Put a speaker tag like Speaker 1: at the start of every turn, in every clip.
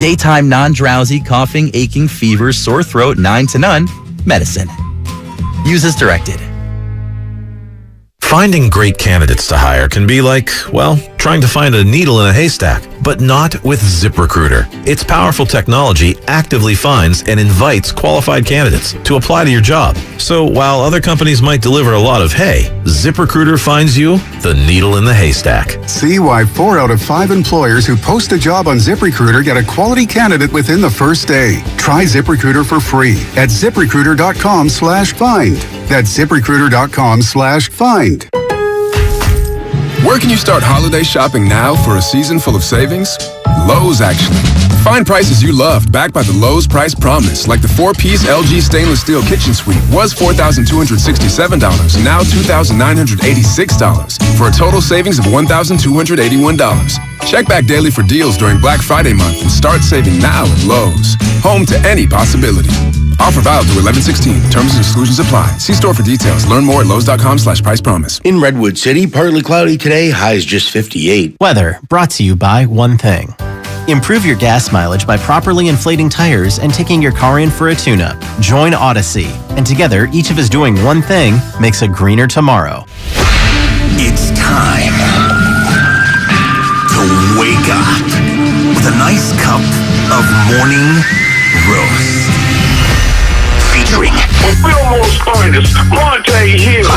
Speaker 1: Daytime non-drowsy, coughing, aching, fever, sore throat, 9 to none, medicine. Use as directed.
Speaker 2: Finding great candidates to hire can be like, well, trying to find a needle in a haystack, but not with ZipRecruiter. Its powerful technology actively finds and invites qualified candidates to apply to your job. So while other companies might deliver a lot of hay, ZipRecruiter finds you the needle in the haystack.
Speaker 3: See why 4 out of 5 employers who post a job on ZipRecruiter get a quality candidate within the first day. Try ZipRecruiter for free at ZipRecruiter.com/find. That's ZipRecruiter.com/find.
Speaker 4: Where can you start holiday shopping now for a season full of savings? Lowe's, actually. Find prices you loved backed by the Lowe's Price Promise, like the 4-piece LG stainless steel kitchen suite was $4,267, now $2,986, for a total savings of $1,281. Check back daily for deals during Black Friday month and start saving now at Lowe's. Home to any possibility. Offer valid through 11/16. Terms and exclusions apply. See store for details. Learn more at Lowe's.com/price promise.
Speaker 5: In Redwood City, partly cloudy today, highs just 58.
Speaker 6: Weather brought to you by one thing. Improve your gas mileage by properly inflating tires and taking your car in for a tune-up. Join Odyssey, and together, each of us doing one thing makes a greener tomorrow.
Speaker 7: It's time to wake up with a nice cup of morning roast. Featuring
Speaker 8: Fillmore's finest, Monte Hill.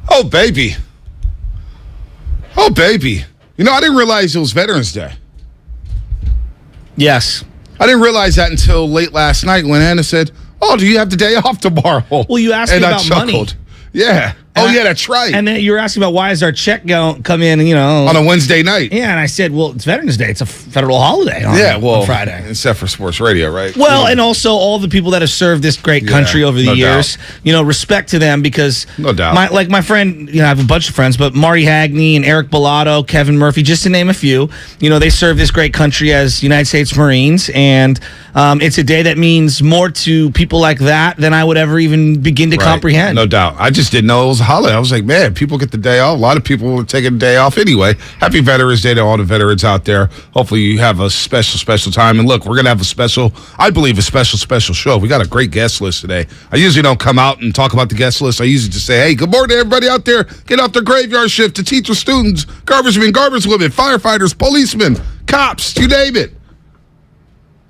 Speaker 9: Oh, baby. Oh, baby. You know, I didn't realize it was Veterans Day.
Speaker 10: Yes.
Speaker 9: I didn't realize that until late last night when Anna said, "Oh, do you have the day off tomorrow?"
Speaker 10: Well, you asked me about money.
Speaker 9: Yeah. Yeah, that's right.
Speaker 10: And then you were asking about why is our check come in,
Speaker 9: on a Wednesday night.
Speaker 10: Yeah, and I said, well, it's Veterans Day. It's a federal holiday on Friday.
Speaker 9: Except for sports radio, right?
Speaker 10: Well, and also all the people that have served this great country over the years.
Speaker 9: Doubt.
Speaker 10: Respect to them because
Speaker 9: no doubt.
Speaker 10: My friend, I have a bunch of friends, but Marty Hagney and Eric Bellato, Kevin Murphy, just to name a few, they served this great country as United States Marines, and it's a day that means more to people like that than I would ever even begin to comprehend.
Speaker 9: No doubt. I just didn't know it was a holiday. I was like, man, people get the day off. A lot of people are taking the day off anyway. Happy Veterans Day to all the veterans out there. Hopefully you have a special time. And look, we're going to have a special show. We got a great guest list today. I usually don't come out and talk about the guest list. I usually just say, hey, good morning to everybody out there. Get off their graveyard shift to teachers, students, garbage men, garbage women, firefighters, policemen, cops, you name it.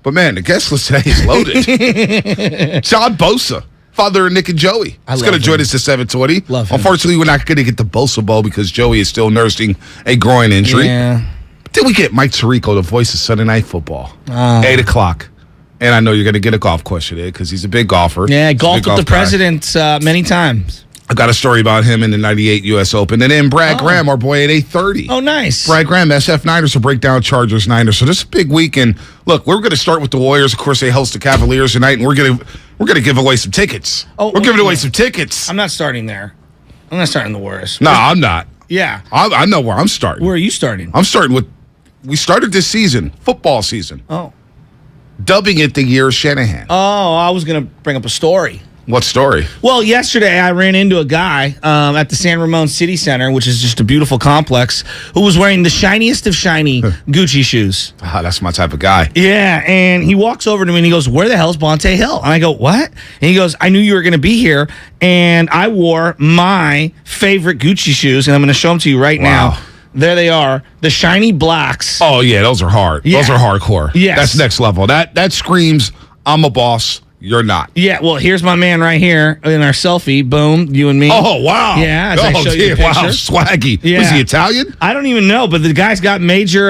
Speaker 9: But man, the guest list today is loaded. John Bosa, father of Nick and Joey. He's going to join us at 7:20.
Speaker 10: Love him.
Speaker 9: Unfortunately, we're not going to get the Bosa Bowl because Joey is still nursing a groin injury.
Speaker 10: Yeah.
Speaker 9: But then we get Mike Tirico, the voice of Sunday Night Football, 8 o'clock. And I know you're going to get a golf question in because he's a big golfer.
Speaker 10: Yeah, golfed with the president many times.
Speaker 9: I got a story about him in the 98 U.S. Open. And then Brad Graham, our boy, at 8:30.
Speaker 10: Oh, nice.
Speaker 9: Brad Graham, SF Niners will break down Chargers Niners. So this is a big weekend. Look, we're going to start with the Warriors. Of course, they host the Cavaliers tonight, and we're going to give away some tickets. We're giving away some tickets.
Speaker 10: I'm not starting there. I'm not starting the Warriors.
Speaker 9: No, I'm not.
Speaker 10: Yeah.
Speaker 9: I know where I'm starting.
Speaker 10: Where are you starting?
Speaker 9: I'm starting with, we started this season, football season.
Speaker 10: Oh.
Speaker 9: Dubbing it the year Shanahan.
Speaker 10: Oh, I was going to bring up a story.
Speaker 9: What story?
Speaker 10: Well, yesterday I ran into a guy at the San Ramon City Center, which is just a beautiful complex, who was wearing the shiniest of shiny Gucci shoes.
Speaker 9: That's my type of guy.
Speaker 10: Yeah, and he walks over to me and he goes, "Where the hell's Bonte Hill?" And I go, "What?" And he goes, "I knew you were going to be here, and I wore my favorite Gucci shoes, and I'm going to show them to you right now." There they are, the shiny blacks.
Speaker 9: Oh, yeah, those are hard. Yeah. Those are hardcore.
Speaker 10: Yes.
Speaker 9: That's next level. That screams, I'm a boss. You're not.
Speaker 10: Yeah, well, here's my man right here in our selfie. Boom, you and me.
Speaker 9: Oh, wow.
Speaker 10: Yeah, as I show you the picture.
Speaker 9: Wow, swaggy.
Speaker 10: Yeah.
Speaker 9: Was he Italian?
Speaker 10: I don't even know, but the guy's got major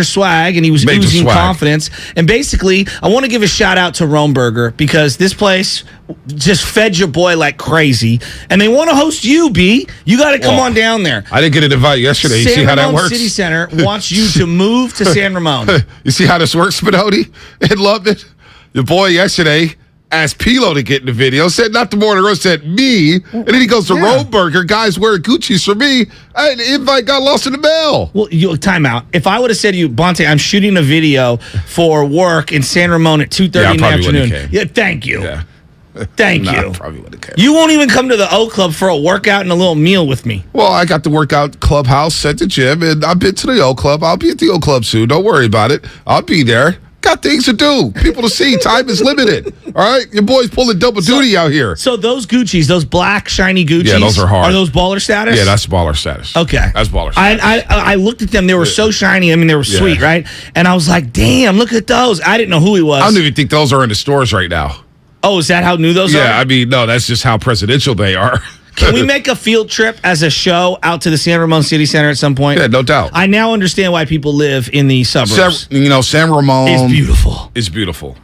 Speaker 10: swag, and he was oozing confidence. And basically, I want to give a shout-out to Romeburger because this place just fed your boy like crazy, and they want to host you, B. You got to come on down there.
Speaker 9: I didn't get an invite yesterday. You see how that works?
Speaker 10: San Ramon City Center wants you to move to San Ramon.
Speaker 9: You see how this works, Spinotti? And love it. Your boy yesterday asked Pilo to get in the video. Said not the Morning Roast, said me. And then he goes to Roadburger. Guys wearing Gucci's for me. And the invite got lost in the mail.
Speaker 10: Well, time out. If I would have said to you, Bonte, I'm shooting a video for work in San Ramon at 2:30 in the afternoon. Yeah, thank you.
Speaker 9: Yeah.
Speaker 10: Thank you.
Speaker 9: Probably would have came.
Speaker 10: You won't even come to the O Club for a workout and a little meal with me.
Speaker 9: Well, I got the workout clubhouse at the gym, and I've been to the O Club. I'll be at the O Club soon. Don't worry about it. I'll be there. Got things to do. People to see. Time is limited. All right? Your boy's pulling double duty out here.
Speaker 10: So those Gucci's, those black, shiny Gucci's.
Speaker 9: Yeah, those are hard.
Speaker 10: Are those baller status?
Speaker 9: Yeah, that's baller status.
Speaker 10: Okay.
Speaker 9: That's baller status.
Speaker 10: I looked at them. They were so shiny. I mean, they were sweet, right? And I was like, damn, look at those. I didn't know who he was.
Speaker 9: I don't even think those are in the stores right now.
Speaker 10: Oh, is that how new those are?
Speaker 9: Yeah, I mean, no, that's just how presidential they are.
Speaker 10: Can we make a field trip as a show out to the San Ramon City Center at some point?
Speaker 9: Yeah, no doubt.
Speaker 10: I now understand why people live in the suburbs.
Speaker 9: San Ramon
Speaker 10: is beautiful.
Speaker 9: It's beautiful.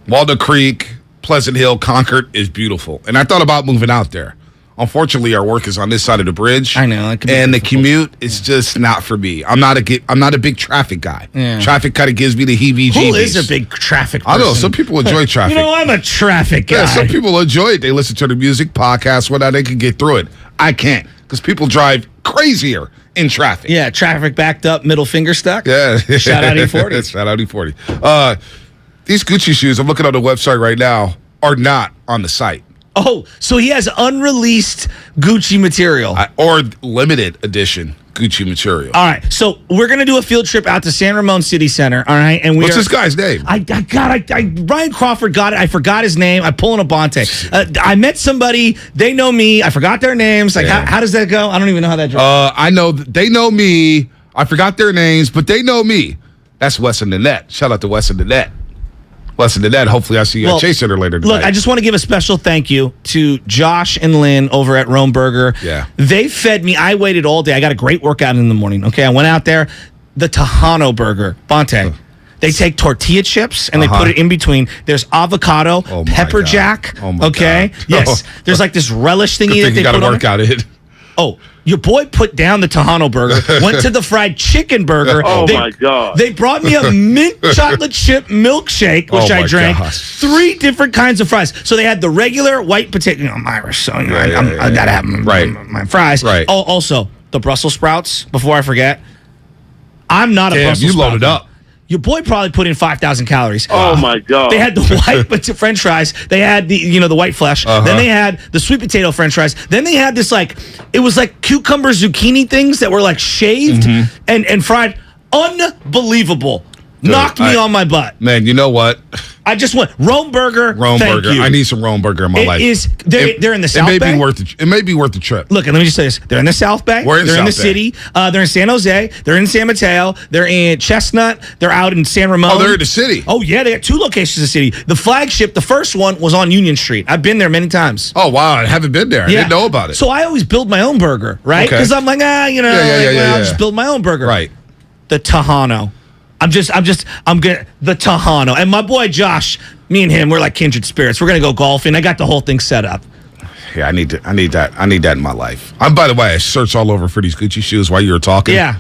Speaker 9: Walnut Creek, Pleasant Hill, Concord is beautiful. And I thought about moving out there. Unfortunately, our work is on this side of the bridge.
Speaker 10: I know.
Speaker 9: And the commute is just not for me. I'm not a big traffic guy. Yeah. Traffic kind of gives me the heebie-jeebies.
Speaker 10: Who is a big traffic person?
Speaker 9: I know. Some people enjoy traffic.
Speaker 10: I'm a traffic guy.
Speaker 9: Yeah, some people enjoy it. They listen to the music, podcasts, whatnot. They can get through it. I can't because people drive crazier in traffic.
Speaker 10: Yeah, traffic backed up, middle finger stuck.
Speaker 9: Yeah.
Speaker 10: Shout out E40.
Speaker 9: Shout out E40. These Gucci shoes, I'm looking on the website right now, are not on the site.
Speaker 10: Oh, so he has unreleased Gucci material.
Speaker 9: Or limited edition Gucci material.
Speaker 10: All right, so we're going to do a field trip out to San Ramon City Center, all right? And
Speaker 9: what's this guy's name?
Speaker 10: Ryan Crawford got it. I forgot his name. I pull in a Bonte. I met somebody. They know me. I forgot their names. Like, how does that go? I don't even know how that goes.
Speaker 9: I know they know me. I forgot their names, but they know me. That's Wes and Nanette. Shout out to Wes and Nanette. Listen to that. Hopefully, I see you at Chase Center later tonight.
Speaker 10: Look, I just want to give a special thank you to Josh and Lynn over at Rome Burger.
Speaker 9: Yeah.
Speaker 10: They fed me. I waited all day. I got a great workout in the morning. Okay, I went out there. The Tejano Burger. Bonte. They take tortilla chips and they put it in between. There's avocado, pepper jack.
Speaker 9: Oh my
Speaker 10: okay?
Speaker 9: God.
Speaker 10: Yes. There's like this relish thingy that they
Speaker 9: got
Speaker 10: put
Speaker 9: to
Speaker 10: on
Speaker 9: work out it.
Speaker 10: Oh, your boy put down the Tejano burger, went to the fried chicken burger.
Speaker 8: My God.
Speaker 10: They brought me a mint chocolate chip milkshake, which I drank.
Speaker 9: Gosh.
Speaker 10: 3 different kinds of fries. So they had the regular white potato. I'm Irish, so I got to have my fries.
Speaker 9: Right.
Speaker 10: Oh, also, the Brussels sprouts, before I forget. I'm not a Brussels sprout.
Speaker 9: You loaded up.
Speaker 10: Your boy probably put in 5,000 calories.
Speaker 8: Oh my God!
Speaker 10: They had the white French fries. They had the white flesh. Then they had the sweet potato French fries. Then they had this it was like cucumber zucchini things that were like shaved and fried. Unbelievable. Dude, knocked me on my butt.
Speaker 9: Man, you know what?
Speaker 10: I just went Rome Burger. Thank you.
Speaker 9: I need some Rome Burger in my life.
Speaker 10: They're in the South Bay.
Speaker 9: It may be worth the trip.
Speaker 10: Look, and let me just say this: they're in the South Bay. They're in the city. They're in San Jose. They're in San Mateo. They're in Chestnut. They're out in San Ramon.
Speaker 9: Oh, they're in the city.
Speaker 10: Oh yeah, they got 2 locations in the city. The flagship, the first one, was on Union Street. I've been there many times.
Speaker 9: Oh wow, I haven't been there. I didn't know about it.
Speaker 10: So I always build my own burger, right? Because I'm like, I'll just build my own burger.
Speaker 9: Right.
Speaker 10: The Tejano. I'm gonna the Tejano. And my boy Josh, me and him, we're like kindred spirits. We're gonna go golfing. I got the whole thing set up.
Speaker 9: Yeah, I need that in my life. By the way, I searched all over for these Gucci shoes while you were talking.
Speaker 10: Yeah.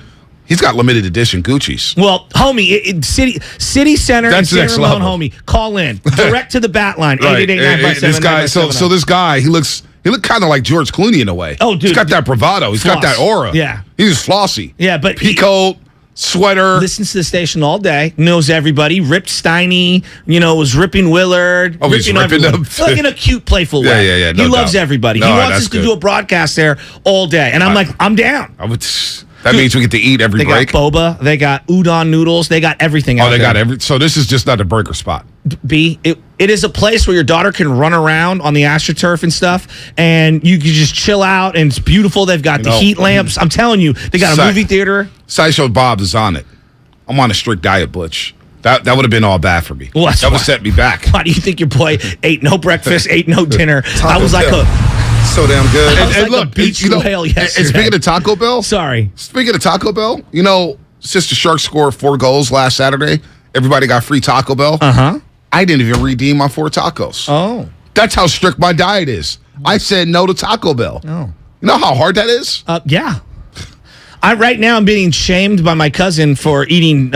Speaker 9: He's got limited edition Gucci's.
Speaker 10: Well, homie, City Center in San Ramon, homie. Call in. Direct to the bat line, 888-957-957.
Speaker 9: This guy, so this guy, he looked kind of like George Clooney in a way.
Speaker 10: Oh, dude.
Speaker 9: He's got that bravado. He's got that aura.
Speaker 10: Yeah.
Speaker 9: He's flossy.
Speaker 10: Yeah, but
Speaker 9: Peacoat, sweater.
Speaker 10: Listens to the station all day, knows everybody, ripped Steiny, was ripping Willard.
Speaker 9: Oh, he's ripping them.
Speaker 10: Like in a cute, playful way.
Speaker 9: Yeah.
Speaker 10: He loves everybody. He wants us to do a broadcast there all day. And I'm like, I'm down.
Speaker 9: That means we get to eat every break.
Speaker 10: They got boba. They got udon noodles. They got everything out there.
Speaker 9: Got so this is just not a burger spot.
Speaker 10: It is a place where your daughter can run around on the AstroTurf and stuff, and you can just chill out, and it's beautiful. They've got the heat lamps. I'm telling you, they got a movie theater.
Speaker 9: Sideshow Bob's is on it. I'm on a strict diet, Butch. That would have been all bad for me.
Speaker 10: Well,
Speaker 9: that would set me back.
Speaker 10: Why do you think your boy ate no breakfast, ate no dinner? I was like
Speaker 9: so damn good.
Speaker 10: And look, beach whale yesterday.
Speaker 9: And speaking of Taco Bell,
Speaker 10: speaking
Speaker 9: of Taco Bell, Sister Shark scored 4 goals last Saturday. Everybody got free Taco Bell. I didn't even redeem my 4 tacos.
Speaker 10: Oh,
Speaker 9: that's how strict my diet is. I said no to Taco Bell.
Speaker 10: Oh,
Speaker 9: you know how hard that is?
Speaker 10: Yeah. Right now I'm being shamed by my cousin for eating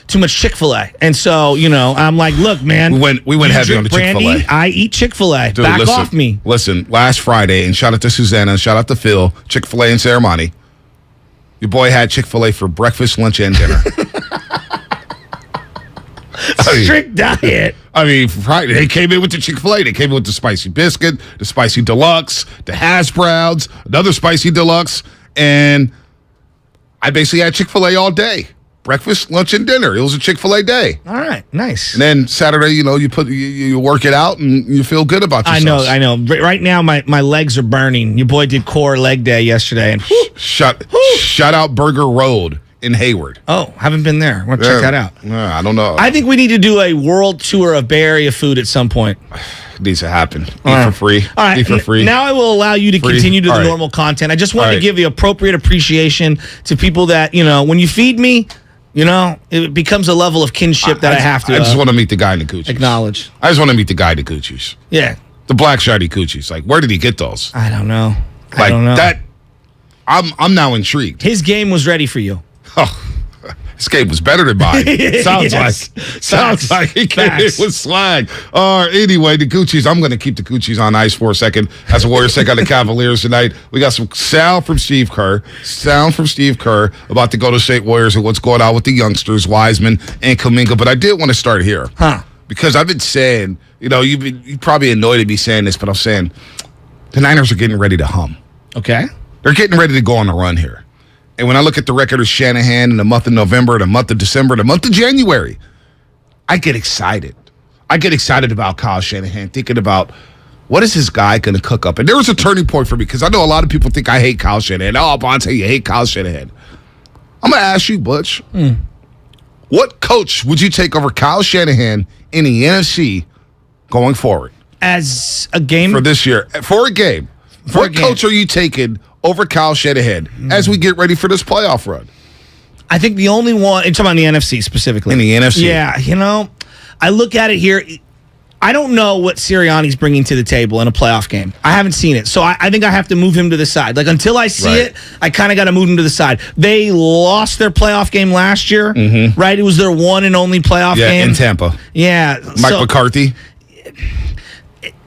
Speaker 10: too much Chick-fil-A. And so, I'm like, look, man.
Speaker 9: We went heavy on the Chick-fil-A.
Speaker 10: I eat Chick-fil-A.
Speaker 9: Dude,
Speaker 10: Back off me.
Speaker 9: Listen, last Friday, and shout out to Susanna, shout out to Phil, Chick-fil-A and Ceremony. Your boy had Chick-fil-A for breakfast, lunch, and dinner.
Speaker 10: Strict diet.
Speaker 9: I mean, Friday, they came in with the Chick-fil-A. They came in with the spicy biscuit, the spicy deluxe, the hash browns, another spicy deluxe, and I basically had Chick-fil-A all day. Breakfast, lunch, and dinner. It was a Chick-fil-A day.
Speaker 10: All right, nice.
Speaker 9: And then Saturday, you work it out and you feel good about yourself.
Speaker 10: I know. Right now, my legs are burning. Your boy did core leg day yesterday, and
Speaker 9: shout out Burger Road in Hayward.
Speaker 10: Oh, haven't been there. Want to check that out?
Speaker 9: I don't know.
Speaker 10: I think we need to do a world tour of Bay Area food at some point.
Speaker 9: Needs to happen. Eat for free.
Speaker 10: All right.
Speaker 9: Eat for free.
Speaker 10: Now I will allow you to continue to the normal content. I just wanted to give the appropriate appreciation to people that, when you feed me, it becomes a level of kinship that I have to
Speaker 9: I just want to meet the guy in the Gucci's.
Speaker 10: Acknowledge.
Speaker 9: I just want to meet the guy in the Gucci's.
Speaker 10: Yeah.
Speaker 9: The black shiny Gucci's. Like, where did he get those?
Speaker 10: I don't know.
Speaker 9: I don't know. I'm now intrigued.
Speaker 10: His game was ready for you.
Speaker 9: Oh, this game was better than mine. Sounds like he came in with swag. Anyway, the Gucci's. I'm going to keep the Gucci's on ice for a second as the Warriors take on the Cavaliers tonight. We got some sound from Steve Kerr about the Golden State Warriors and what's going on with the youngsters, Wiseman and Kuminga. But I did want to start here. Because I've been saying, you probably annoyed at me saying this, but I'm saying the Niners are getting ready to hum.
Speaker 10: Okay.
Speaker 9: They're getting ready to go on a run here. And when I look at the record of Shanahan in the month of November, the month of December, the month of January, I get excited. I get excited about Kyle Shanahan, thinking about what is this guy going to cook up. And there was a turning point for me because I know a lot of people think I hate Kyle Shanahan. Oh, Bonte, you hate Kyle Shanahan. I'm going to ask you, Butch, what coach would you take over Kyle Shanahan in the NFC going forward?
Speaker 10: As a game?
Speaker 9: For this year. For a game. What coach are you taking over Kyle Shanahan as we get ready for this playoff run?
Speaker 10: I think the only one, you're talking about the NFC specifically.
Speaker 9: In the NFC.
Speaker 10: Yeah, I look at it here. I don't know what Sirianni's bringing to the table in a playoff game. I haven't seen it. So I think I have to move him to the side. Like, until I see it, I kind of got to move him to the side. They lost their playoff game last year, right? It was their one and only playoff game.
Speaker 9: In Tampa.
Speaker 10: Yeah.
Speaker 9: Mike McCarthy.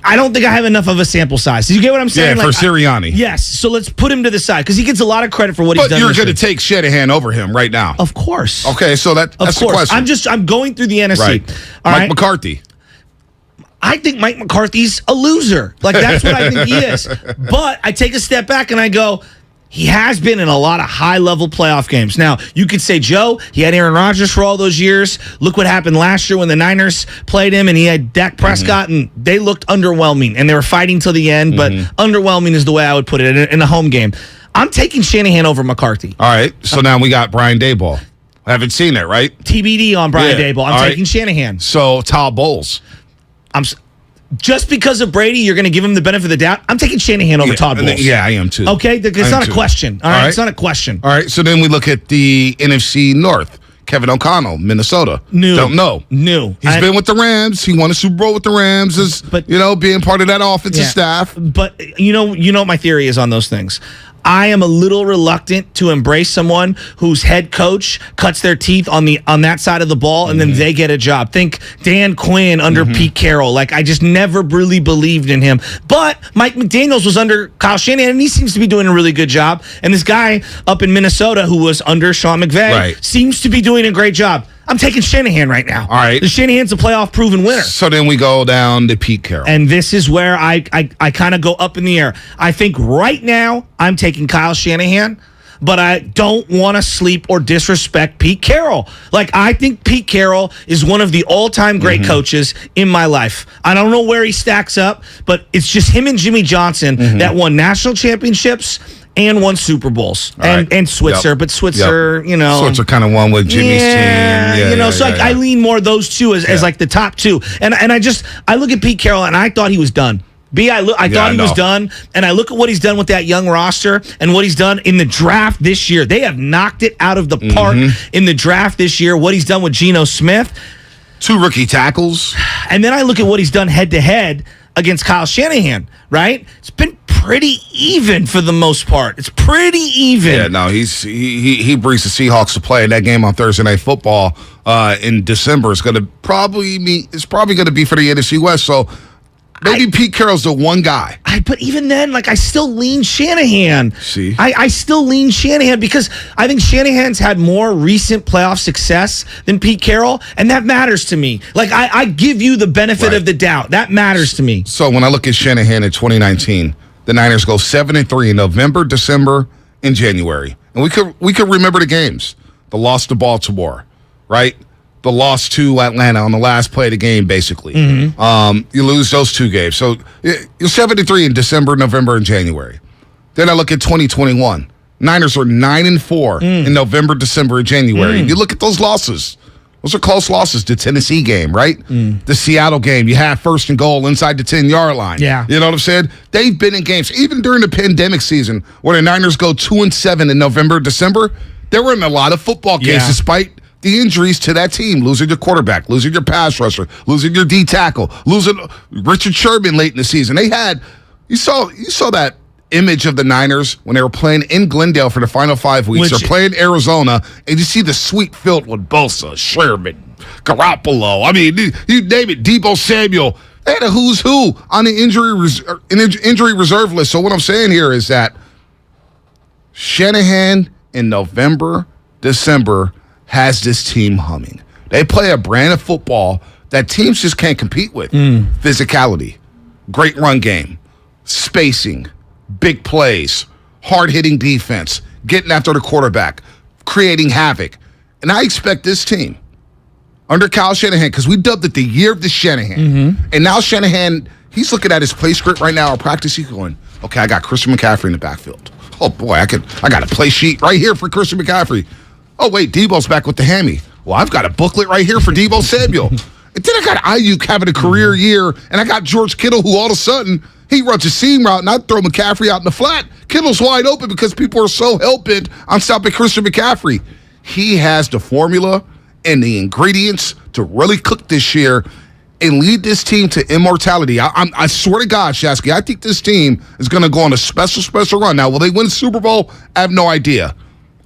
Speaker 10: I don't think I have enough of a sample size. Do you get what I'm saying?
Speaker 9: Yeah, for Sirianni.
Speaker 10: Yes. So let's put him to the side because he gets a lot of credit for what he's done.
Speaker 9: But you're going to take Shanahan over him right now.
Speaker 10: Of course.
Speaker 9: Okay, so that's the question.
Speaker 10: I'm going through the NFC.
Speaker 9: Right. Mike McCarthy.
Speaker 10: I think Mike McCarthy's a loser. Like, that's what I think he is. But I take a step back and I go, he has been in a lot of high-level playoff games. Now, you could say, Joe, he had Aaron Rodgers for all those years. Look what happened last year when the Niners played him, and he had Dak Prescott, and they looked underwhelming, and they were fighting till the end, but underwhelming is the way I would put it in a home game. I'm taking Shanahan over McCarthy.
Speaker 9: All right, so now we got Brian Daboll. I haven't seen it, right?
Speaker 10: TBD on Brian Daboll. I'm taking Shanahan.
Speaker 9: So, Todd Bowles.
Speaker 10: Just because of Brady, you're going to give him the benefit of the doubt? I'm taking Shanahan over Todd Bowles.
Speaker 9: Yeah, I am too.
Speaker 10: Okay? It's not a question. All right? It's not a question.
Speaker 9: All right, so then we look at the NFC North. Kevin O'Connell, Minnesota.
Speaker 10: New.
Speaker 9: He's been with the Rams. He won a Super Bowl with the Rams as, being part of that offensive staff.
Speaker 10: But you know what my theory is on those things. I am a little reluctant to embrace someone whose head coach cuts their teeth on that side of the ball and then they get a job. Think Dan Quinn under Pete Carroll. Like, I just never really believed in him. But Mike McDaniels was under Kyle Shanahan, and he seems to be doing a really good job. And this guy up in Minnesota who was under Sean McVay seems to be doing a great job. I'm taking Shanahan right now.
Speaker 9: All right.
Speaker 10: The Shanahan's a playoff proven winner.
Speaker 9: So then we go down to Pete Carroll.
Speaker 10: And this is where I kind of go up in the air. I think right now I'm taking Kyle Shanahan, but I don't want to sleep or disrespect Pete Carroll. Like, I think Pete Carroll is one of the all-time great coaches in my life. I don't know where he stacks up, but it's just him and Jimmy Johnson that won national championships and won Super Bowls. And Switzer, but Switzer,
Speaker 9: Switzer kind of won with Jimmy's team.
Speaker 10: I lean more those two as like the top two. And I look at Pete Carroll and I thought he was done. I thought he was done, and I look at what he's done with that young roster and what he's done in the draft this year. They have knocked it out of the park in the draft this year, what he's done with Geno Smith.
Speaker 9: 2 rookie tackles.
Speaker 10: And then I look at what he's done head-to-head against Kyle Shanahan, right? It's been pretty even for the most part. It's pretty even.
Speaker 9: Yeah, no, he brings the Seahawks to play. That game on Thursday Night Football in December is going to probably be for the NFC West. So maybe Pete Carroll's the one guy.
Speaker 10: But even then, I still lean Shanahan.
Speaker 9: See?
Speaker 10: I still lean Shanahan because I think Shanahan's had more recent playoff success than Pete Carroll, and that matters to me. I give you the benefit of the doubt. That matters to me.
Speaker 9: So when I look at Shanahan in 2019, the Niners go 7-3 in November, December, and January. And we could remember the games. The loss to Baltimore, right? The loss to Atlanta on the last play of the game, basically. Mm-hmm. You lose those two games. So you're 7-3 in December, November, and January. Then I look at 2021. Niners are 9-4 in November, December, and January. You look at those losses. Those are close losses. The Tennessee game, right? The Seattle game. You have 1st and goal inside the 10-yard line.
Speaker 10: Yeah.
Speaker 9: You know what I'm saying? They've been in games, even during the pandemic season, where the Niners go 2-7 in November, December. They were in a lot of football games despite the injuries to that team, losing your quarterback, losing your pass rusher, losing your D tackle, losing Richard Sherman late in the season. They had, you saw that image of the Niners when they were playing in Glendale for the final 5 weeks. They're playing Arizona, and you see the suite filled with Bosa, Sherman, Garoppolo. I mean, you name it, Deebo Samuel. They had a who's who on the injury reserve list. So what I'm saying here is that Shanahan in November, December has this team humming. They play a brand of football that teams just can't compete with. Physicality, great run game, spacing, big plays, hard-hitting defense, getting after the quarterback, creating havoc. And I expect this team, under Kyle Shanahan, because we dubbed it the year of the Shanahan. And now Shanahan, he's looking at his play script right now, or practice, he's going, okay, I got Christian McCaffrey in the backfield. Oh, boy, I got a play sheet right here for Christian McCaffrey. Oh, wait, Debo's back with the hammy. Well, I've got a booklet right here for Deebo Samuel. And then I got Ayuk having a career year, and I got George Kittle, who all of a sudden, he runs a seam route, and I throw McCaffrey out in the flat. Kittle's wide open because people are so hell-bent on stopping Christian McCaffrey. He has the formula and the ingredients to really cook this year and lead this team to immortality. I swear to God, Shasky, I think this team is going to go on a special run. Now, will they win the Super Bowl? I have no idea.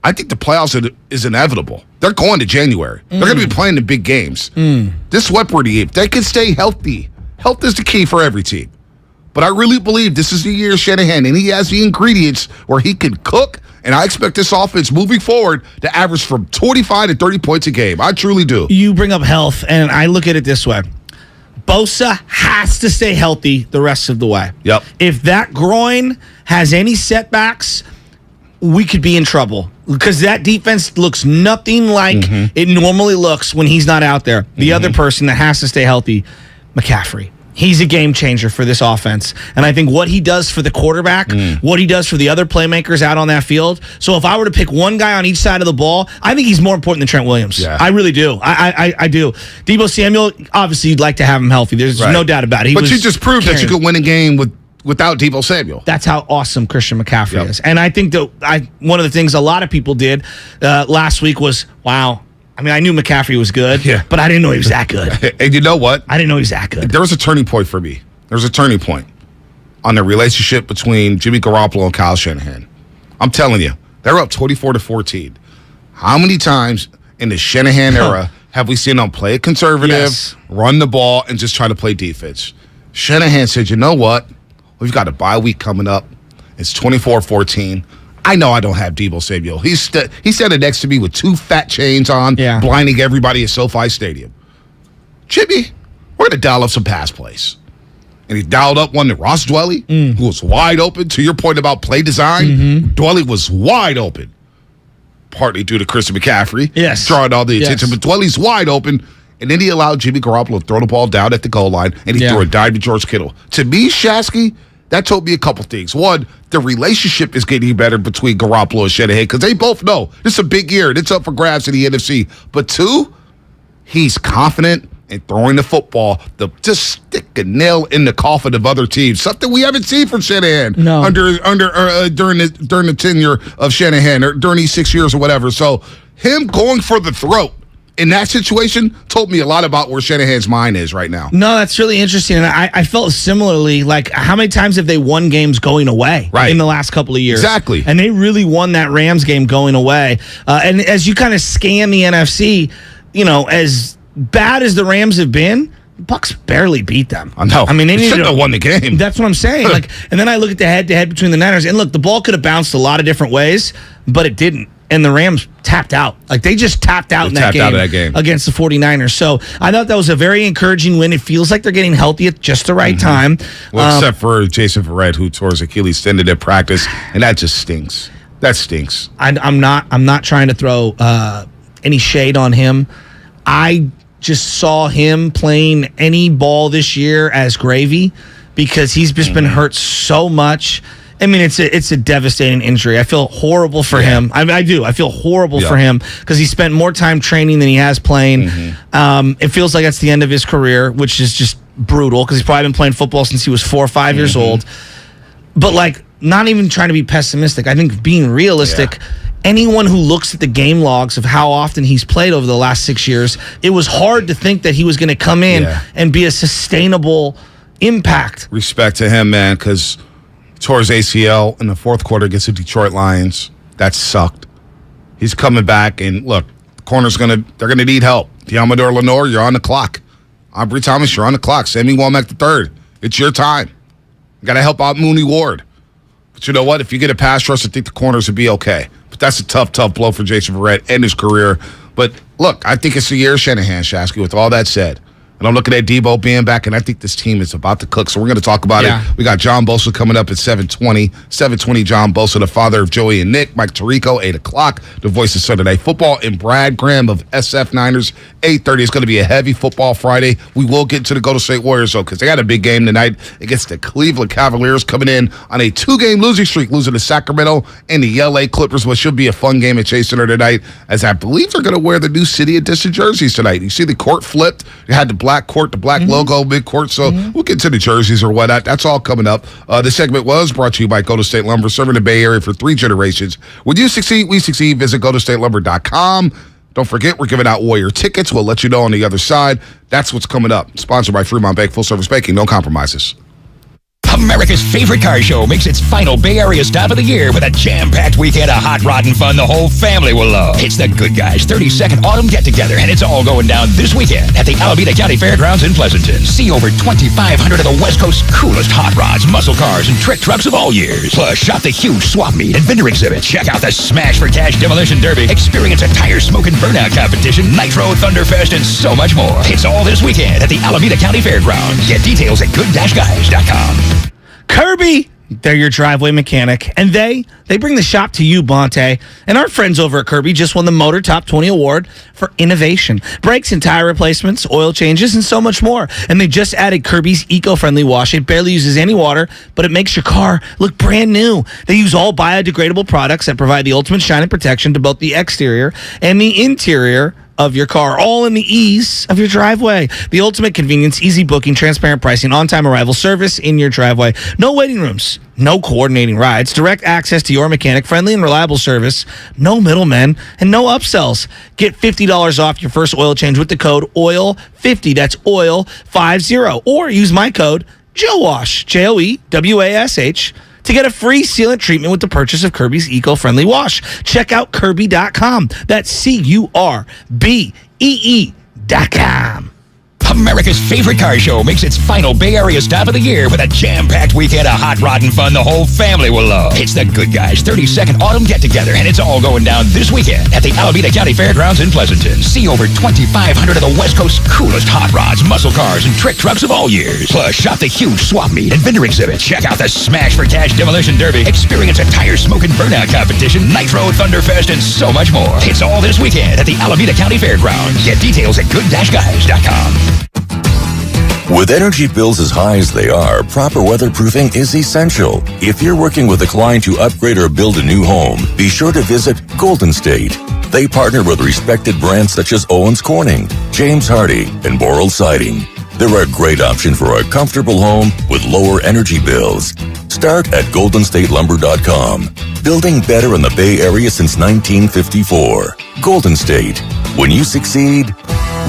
Speaker 9: I think the playoffs is inevitable. They're going to January. They're going to be playing the big games. This Wepworthy, if they can stay healthy, health is the key for every team. But I really believe this is the year of Shanahan, and he has the ingredients where he can cook, and I expect this offense moving forward to average from 25 to 30 points a game. I truly do.
Speaker 10: You bring up health, and I look at it this way. Bosa has to stay healthy the rest of the way.
Speaker 9: Yep.
Speaker 10: If that groin has any setbacks, we could be in trouble because that defense looks nothing like it normally looks when he's not out there. The other person that has to stay healthy, McCaffrey. He's a game changer for this offense. And I think what he does for the quarterback, what he does for the other playmakers out on that field. So if I were to pick one guy on each side of the ball, I think he's more important than Trent Williams.
Speaker 9: Yeah.
Speaker 10: I really do. I do. Deebo Samuel, obviously you'd like to have him healthy. There's no doubt about it.
Speaker 9: But you just proved that you could win a game without Deebo Samuel.
Speaker 10: That's how awesome Christian McCaffrey is. And I think that one of the things a lot of people did last week was, wow, I mean, I knew McCaffrey was good, but I didn't know he was that good.
Speaker 9: And you know what?
Speaker 10: I didn't know he was that good.
Speaker 9: There was a turning point for me. There's a turning point on the relationship between Jimmy Garoppolo and Kyle Shanahan. I'm telling you, they're up 24-14. How many times in the Shanahan era have we seen them play conservative, run the ball, and just try to play defense? Shanahan said, you know what? We've got a bye week coming up. It's 24-14. I know I don't have Deebo Samuel. He's standing next to me with two fat chains on, blinding everybody at SoFi Stadium. Jimmy, we're going to dial up some pass plays. And he dialed up one to Ross Dwelly, who was wide open. To your point about play design, Dwelly was wide open. Partly due to Christian McCaffrey. Drawing all the attention. But Dwelly's wide open. And then he allowed Jimmy Garoppolo to throw the ball down at the goal line, and he threw a dive to George Kittle. To me, Shasky, that told me a couple things. One, the relationship is getting better between Garoppolo and Shanahan because they both know this is a big year. It's up for grabs in the NFC. But two, he's confident in throwing the football to just stick a nail in the coffin of other teams. Something we haven't seen from Shanahan during the tenure of Shanahan or during these 6 years or whatever. So him going for the throat in that situation told me a lot about where Shanahan's mind is right now.
Speaker 10: No, that's really interesting. And I felt similarly, like, how many times have they won games going away in the last couple of years?
Speaker 9: Exactly.
Speaker 10: And they really won that Rams game going away. And as you kind of scan the NFC, as bad as the Rams have been, Bucks barely beat them.
Speaker 9: I know.
Speaker 10: I mean, they
Speaker 9: shouldn't have won the game.
Speaker 10: That's what I'm saying. And then I look at the head-to-head between the Niners, and look, the ball could have bounced a lot of different ways, but it didn't. And the Rams tapped out. Like, they just tapped out in that game against the 49ers. So I thought that was a very encouraging win. It feels like they're getting healthy at just the right time.
Speaker 9: Well, except for Jason Verrett, who tore his Achilles tendon at practice, and that just stinks. That stinks.
Speaker 10: I'm not trying to throw any shade on him. I just saw him playing any ball this year as gravy because he's just been hurt so much. I mean, it's a devastating injury. I feel horrible for him. I do. I feel horrible for him because he spent more time training than he has playing. It feels like that's the end of his career, which is just brutal because he's probably been playing football since he was 4 or 5 years old. But, like, not even trying to be pessimistic. I think being realistic, anyone who looks at the game logs of how often he's played over the last 6 years, it was hard to think that he was going to come in and be a sustainable impact.
Speaker 9: Respect to him, man, because tore his ACL in the fourth quarter against the Detroit Lions. That sucked. He's coming back, and look, the corner's they're gonna need help. Diamador Lenore, you're on the clock. Aubrey Thomas, you're on the clock. Sammy Womack III, it's your time. You gotta help out Mooney Ward. But you know what? If you get a pass rush, I think the corners would be okay. But that's a tough blow for Jason Verrett and his career. But look, I think it's a year of Shanahan, Shasky, with all that said. And I'm looking at Debo being back, and I think this team is about to cook. So we're going to talk about it. We got John Bosa coming up at 7:20. 7:20, John Bosa, the father of Joey and Nick. Mike Tirico, 8 o'clock. The voice of Sunday Night Football. And Brad Graham of SF Niners, 8:30. It's going to be a heavy football Friday. We will get to the Golden State Warriors, though, because they got a big game tonight against the Cleveland Cavaliers, coming in on a 2-game losing streak, losing to Sacramento and the LA Clippers, which should be a fun game at Chase Center tonight, as I believe they're going to wear the new City Edition jerseys tonight. You see the court flipped. You had the black court, the black logo, mid-court, so we'll get to the jerseys or whatnot. That's all coming up. This segment was brought to you by Golden State Lumber, serving the Bay Area for 3 generations. When you succeed, we succeed. Visit GoldenStateLumber.com. Don't forget, we're giving out Warrior tickets. We'll let you know on the other side. That's what's coming up. Sponsored by Fremont Bank, full-service banking, no compromises.
Speaker 11: America's favorite car show makes its final Bay Area stop of the year with a jam-packed weekend of hot rod and fun the whole family will love. It's the Good Guys 32nd Autumn Get-Together, and it's all going down this weekend at the Alameda County Fairgrounds in Pleasanton. See over 2,500 of the West Coast's coolest hot rods, muscle cars, and trick trucks of all years. Plus, shop the huge swap meet and vendor exhibit. Check out the Smash for Cash Demolition Derby. Experience a tire smoke and burnout competition, Nitro Thunderfest, and so much more. It's all this weekend at the Alameda County Fairgrounds. Get details at good-guys.com.
Speaker 10: Kirby, they're your driveway mechanic, and they bring the shop to you, Bonte. And our friends over at Kirby just won the Motor Top 20 Award for innovation. Brakes and tire replacements, oil changes, and so much more. And they just added Kirby's eco-friendly wash. It barely uses any water, but it makes your car look brand new. They use all biodegradable products that provide the ultimate shine and protection to both the exterior and the interior of your car, all in the ease of your driveway. The ultimate convenience, easy booking, transparent pricing, on-time arrival service in your driveway. No waiting rooms, no coordinating rides, direct access to your mechanic, friendly and reliable service, no middlemen, and no upsells. Get $50 off your first oil change with the code OIL50. That's OIL50. Or use my code JOEWASH, JOEWASH, to get a free sealant treatment with the purchase of Kirby's eco-friendly wash. Check out Kirby.com. That's CURBEE.com.
Speaker 11: America's favorite car show makes its final Bay Area stop of the year with a jam-packed weekend of hot rod and fun the whole family will love. It's the Good Guys 32nd Autumn Get-Together, and it's all going down this weekend at the Alameda County Fairgrounds in Pleasanton. See over 2,500 of the West Coast's coolest hot rods, muscle cars, and trick trucks of all years. Plus, shop the huge swap meet and vendor exhibit. Check out the Smash for Cash Demolition Derby. Experience a tire smoke and burnout competition, Nitro Thunderfest, and so much more. It's all this weekend at the Alameda County Fairgrounds. Get details at good-guys.com.
Speaker 12: With energy bills as high as they are, proper weatherproofing is essential. If you're working with a client to upgrade or build a new home, be sure to visit Golden State. They partner with respected brands such as Owens Corning, James Hardie, and Boral Siding. They're a great option for a comfortable home with lower energy bills. Start at GoldenStateLumber.com. Building better in the Bay Area since 1954. Golden State. When you succeed,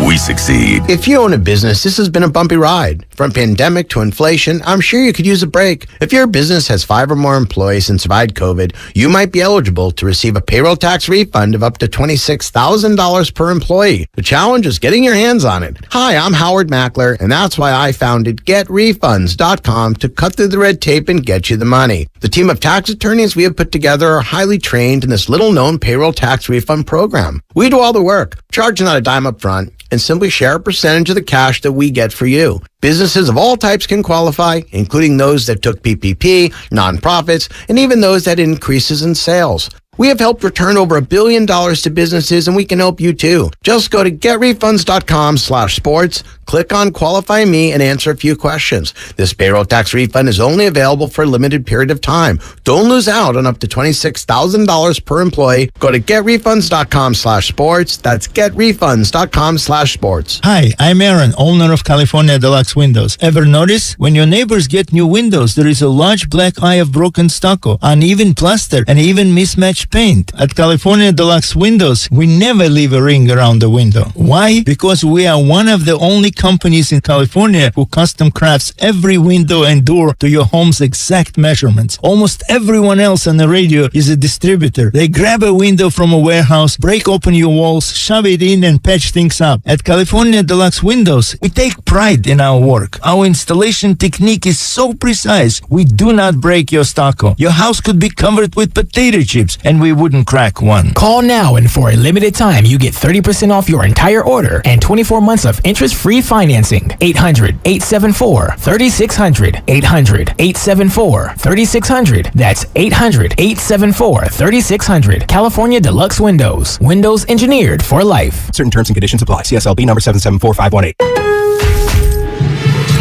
Speaker 12: we succeed.
Speaker 5: If you own a business, this has been a bumpy ride. From pandemic to inflation, I'm sure you could use a break. If your business has 5 or more employees and survived COVID, you might be eligible to receive a payroll tax refund of up to $26,000 per employee. The challenge is getting your hands on it. Hi, I'm Howard Mackler, and that's why I founded GetRefunds.com to cut through the red tape and get you the money. The team of tax attorneys we have put together are highly trained in this little-known payroll tax refund program. We do all the work, charge not a dime up front, and simply share a percentage of the cash that we get for you. Businesses of all types can qualify, including those that took PPP, nonprofits, and even those that had increases in sales. We have helped return over $1 billion to businesses, and we can help you too. Just go to getrefunds.com/sports, click on Qualify Me, and answer a few questions. This payroll tax refund is only available for a limited period of time. Don't lose out on up to $26,000 per employee. Go to getrefunds.com/sports. That's getrefunds.com/sports.
Speaker 13: Hi, I'm Aaron, owner of California Deluxe Windows. Ever notice? When your neighbors get new windows, there is a large black eye of broken stucco, uneven plaster, and even mismatched paint. At California Deluxe Windows, we never leave a ring around the window. Why? Because we are one of the only companies in California who custom crafts every window and door to your home's exact measurements. Almost everyone else on the radio is a distributor. They grab a window from a warehouse, break open your walls, shove it in, and patch things up. At California Deluxe Windows, we take pride in our work. Our installation technique is so precise, we do not break your stucco. Your house could be covered with potato chips, and we wouldn't crack one.
Speaker 14: Call now, and for a limited time, you get 30% off your entire order and 24 months of interest-free financing. 800-874-3600. 800-874-3600. That's 800-874-3600. California Deluxe Windows. Windows engineered for life.
Speaker 15: Certain terms and conditions apply. CSLB number 774518.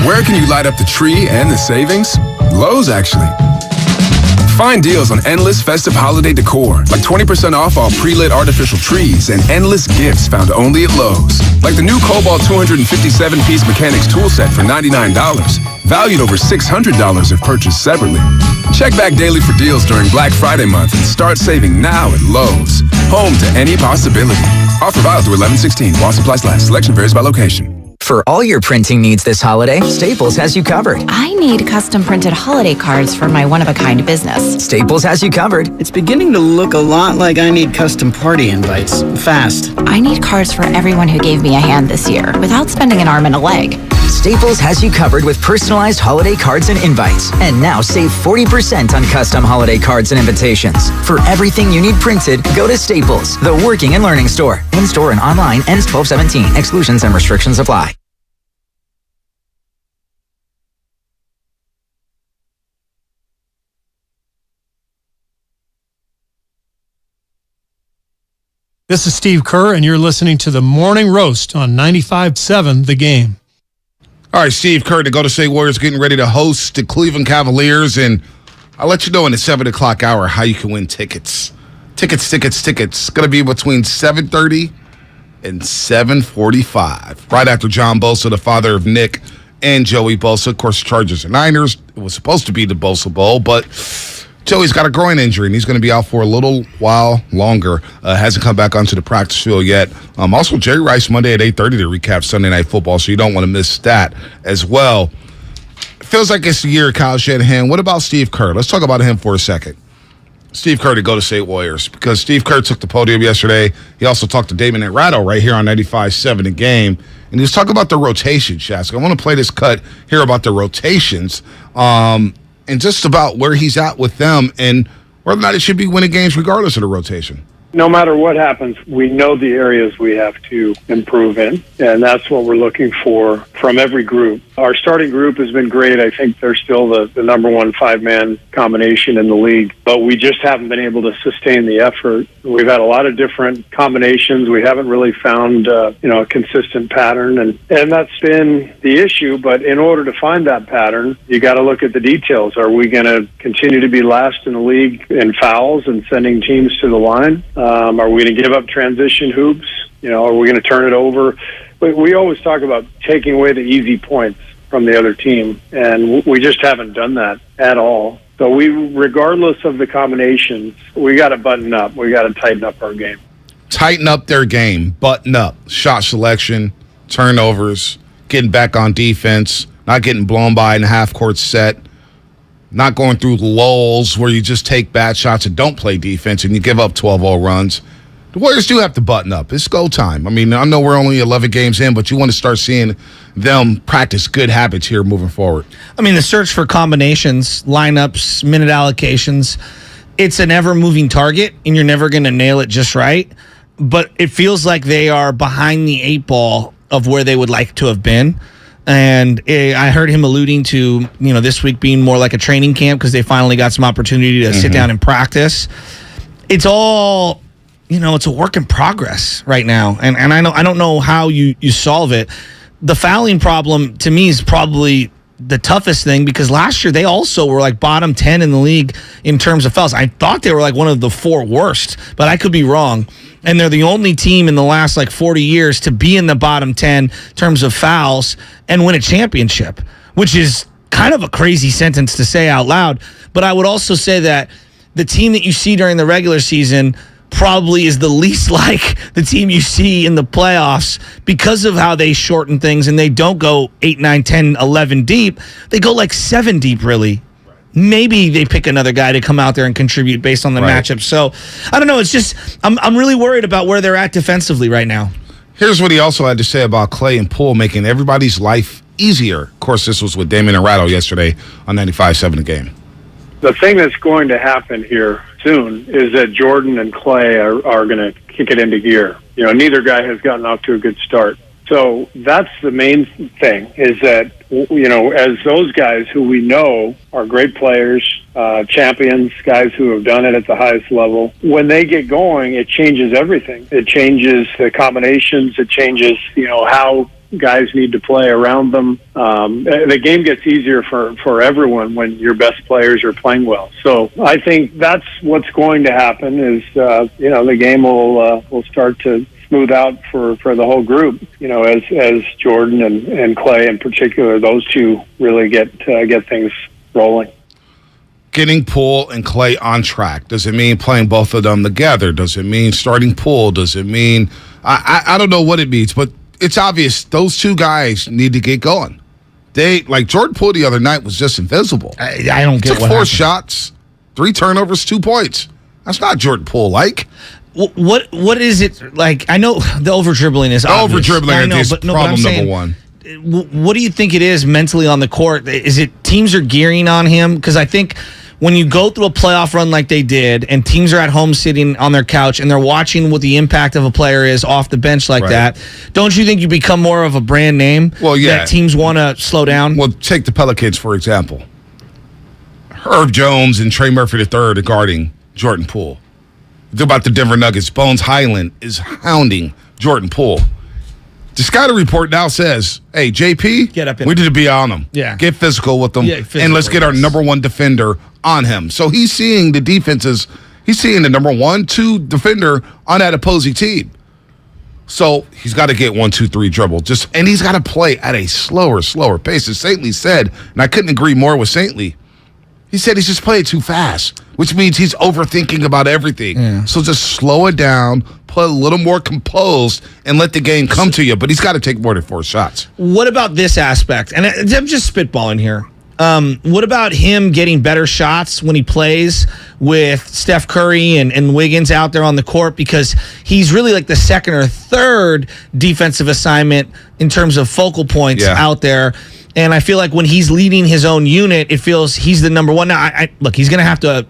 Speaker 4: Where can you light up the tree and the savings? Lowe's, actually. Find deals on endless festive holiday decor, like 20% off all pre-lit artificial trees and endless gifts found only at Lowe's. Like the new Cobalt 257-piece mechanics tool set for $99, valued over $600 if purchased separately. Check back daily for deals during Black Friday month and start saving now at Lowe's. Home to any possibility. Offer valid through 11/16 while supplies last. Selection varies by location.
Speaker 16: For all your printing needs this holiday, Staples has you covered.
Speaker 17: I need custom printed holiday cards for my one-of-a-kind business.
Speaker 16: Staples has you covered.
Speaker 18: It's beginning to look a lot like I need custom party invites. Fast.
Speaker 17: I need cards for everyone who gave me a hand this year, without spending an arm and a leg.
Speaker 16: Staples has you covered with personalized holiday cards and invites. And now save 40% on custom holiday cards and invitations. For everything you need printed, go to Staples, the working and learning store. In-store and online, ends 12/17. Exclusions and restrictions apply.
Speaker 19: This is Steve Kerr, and you're listening to the Morning Roast on 95.7 The Game.
Speaker 9: All right, Steve Kerr, the Golden State Warriors getting ready to host the Cleveland Cavaliers, and I'll let you know in the 7 o'clock hour how you can win tickets. Tickets. It's going to be between 7:30 and 7:45. Right after John Bosa, the father of Nick and Joey Bosa. Of course, Chargers and Niners. It was supposed to be the Bosa Bowl, but Joey's got a groin injury, and he's going to be out for a little while longer. Hasn't come back onto the practice field yet. Also, Jerry Rice Monday at 8:30 to recap Sunday Night Football, so you don't want to miss that as well. It feels like it's the year of Kyle Shanahan. What about Steve Kerr? Let's talk about him for a second. Steve Kerr to Golden State Warriors, because Steve Kerr took the podium yesterday. He also talked to Damon Ratto right here on 95.7 The Game, and he was talking about the rotation, Shask. I want to play this cut here about the rotations. And just about where he's at with them and whether or not it should be winning games regardless of the rotation.
Speaker 20: No matter what happens, we know the areas we have to improve in, and that's what we're looking for from every group. Our starting group has been great. I think they're still the number one five-man combination in the league, but we just haven't been able to sustain the effort. We've had a lot of different combinations. We haven't really found a consistent pattern, and that's been the issue. But in order to find that pattern, you got to look at the details. Are we going to continue to be last in the league in fouls and sending teams to the line? Are we going to give up transition hoops? Are we going to turn it over? But we always talk about taking away the easy points from the other team, and we just haven't done that at all. So regardless of the combinations, we got to button up. We got to tighten up our game.
Speaker 9: tighten up their game, button up, shot selection, turnovers, getting back on defense, not getting blown by in a half-court set, not going through lulls where you just take bad shots and don't play defense and you give up 12-0 runs. The Warriors do have to button up. It's go time. I mean, I know we're only 11 games in, but you want to start seeing them practice good habits here moving forward.
Speaker 10: I mean, the search for combinations, lineups, minute allocations, it's an ever-moving target, and you're never going to nail it just right. But it feels like they are behind the 8 ball of where they would like to have been. And I heard him alluding to, this week being more like a training camp because they finally got some opportunity to sit down and practice. It's all, it's a work in progress right now. And I don't know how you solve it. The fouling problem, to me, is probably the toughest thing because last year they also were like bottom 10 in the league in terms of fouls. I thought they were like one of the 4 worst, but I could be wrong. And they're the only team in the last 40 years to be in the bottom 10 in terms of fouls and win a championship, which is kind of a crazy sentence to say out loud. But I would also say that the team that you see during the regular season probably is the least like the team you see in the playoffs because of how they shorten things and they don't go 8, 9, 10, 11 deep. They go 7 deep, really. Maybe they pick another guy to come out there and contribute based on the matchup. So, I don't know. It's just, I'm really worried about where they're at defensively right now.
Speaker 9: Here's what he also had to say about Clay and Poole making everybody's life easier. Of course, this was with Damon Ratto yesterday on 95.7 The Game.
Speaker 20: The thing that's going to happen here soon is that Jordan and Clay are going to kick it into gear. Neither guy has gotten off to a good start. So that's the main thing is that, as those guys who we know are great players, champions, guys who have done it at the highest level, when they get going, it changes everything. It changes the combinations. It changes, how guys need to play around them. The game gets easier for everyone when your best players are playing well. So I think that's what's going to happen is, the game will start to smooth out for the whole group, as Jordan and Clay in particular, those two really get things rolling.
Speaker 9: Getting Poole and Clay on track. Does it mean playing both of them together? Does it mean starting Poole? Does it mean, I don't know what it means, but it's obvious those two guys need to get going. Jordan Poole the other night was just invisible.
Speaker 10: I don't get
Speaker 9: took
Speaker 10: what
Speaker 9: 4
Speaker 10: happened.
Speaker 9: shots, 3 turnovers, 2 points. That's not Jordan Poole like.
Speaker 10: What is it like? I know the over dribbling is obvious.
Speaker 9: Over dribbling is problem number one.
Speaker 10: What do you think it is mentally on the court? Is it teams are gearing on him? Because I think when you go through a playoff run like they did, and teams are at home sitting on their couch and they're watching what the impact of a player is off the bench like that, don't you think you become more of a brand name?
Speaker 9: Well, yeah.
Speaker 10: That teams want to slow down.
Speaker 9: Well, take the Pelicans for example. Herb Jones and Trey Murphy III are guarding Jordan Poole. Think about the Denver Nuggets. Bones Highland is hounding Jordan Poole. The scouting report now says, hey, JP,
Speaker 10: get up in
Speaker 9: we need to be on him.
Speaker 10: Yeah.
Speaker 9: Get physical with them, and let's get our
Speaker 10: yes.
Speaker 9: number 1 defender on him. So he's seeing the defenses. He's seeing the number 1, 2 defender on that opposing team. So he's got to get 1, 2, 3 dribble. And he's got to play at a slower pace. As Saintly said, and I couldn't agree more with Saintly, he said he's just playing too fast, which means he's overthinking about everything.
Speaker 10: Yeah.
Speaker 9: So just slow it down, play a little more composed, and let the game come to you. But he's got to take more than 4 shots.
Speaker 10: What about this aspect? And I'm just spitballing here. What about him getting better shots when he plays with Steph Curry and Wiggins out there on the court? Because he's really like the second or third defensive assignment in terms of focal points out there. And I feel like when he's leading his own unit, it feels he's the number 1. Now, look, he's going to have to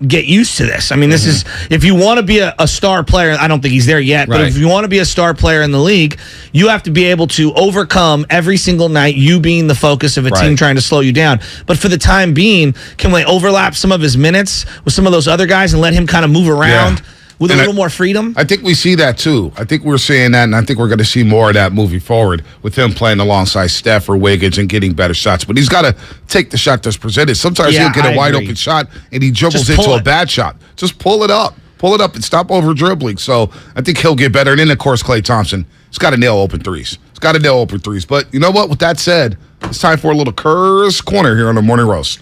Speaker 10: get used to this. I mean, this is, if you want to be a star player, I don't think he's there yet, but if you want to be a star player in the league, you have to be able to overcome every single night you being the focus of a team trying to slow you down. But for the time being, can we overlap some of his minutes with some of those other guys and let him kind of move around? With a little more freedom?
Speaker 9: I think we see that, too. I think we're seeing that, and I think we're going to see more of that moving forward with him playing alongside Steph or Wiggins and getting better shots. But he's got to take the shot that's presented. Sometimes he'll get a wide-open shot, and he dribbles into a bad shot. Just pull it up. Pull it up and stop over-dribbling. So I think he'll get better. And then, of course, Klay Thompson. He's got to nail open threes. But you know what? With that said, it's time for a little Kerr's Corner here on the Morning Roast.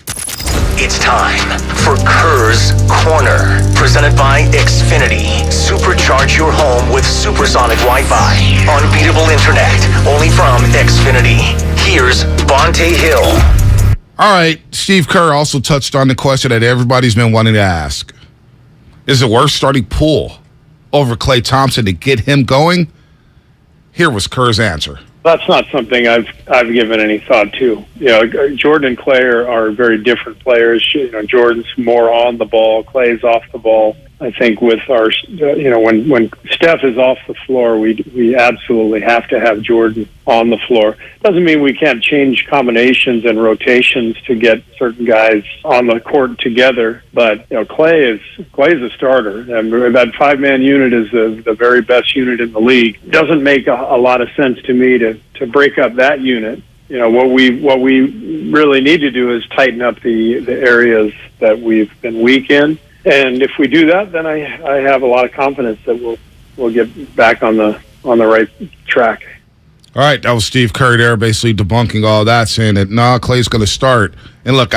Speaker 7: It's time for Kerr's Corner, presented by Xfinity. Supercharge your home with supersonic Wi-Fi. Unbeatable internet, only from Xfinity. Here's Bonte Hill.
Speaker 9: All right, Steve Kerr also touched on the question that everybody's been wanting to ask. Is it worth starting Poole over Klay Thompson to get him going? Here was Kerr's answer.
Speaker 20: That's not something I've given any thought to. Jordan and Klay are very different players. Jordan's more on the ball, Klay's off the ball. I think with our, when Steph is off the floor, we absolutely have to have Jordan on the floor. Doesn't mean we can't change combinations and rotations to get certain guys on the court together. But Klay is a starter, and that 5-man unit is the very best unit in the league. It doesn't make a lot of sense to me to break up that unit. What we really need to do is tighten up the areas that we've been weak in. And if we do that, then I have a lot of confidence that we'll get back on the right track.
Speaker 9: All right, that was Steve Kerr there, basically debunking all that, saying that Klay's going to start. And look,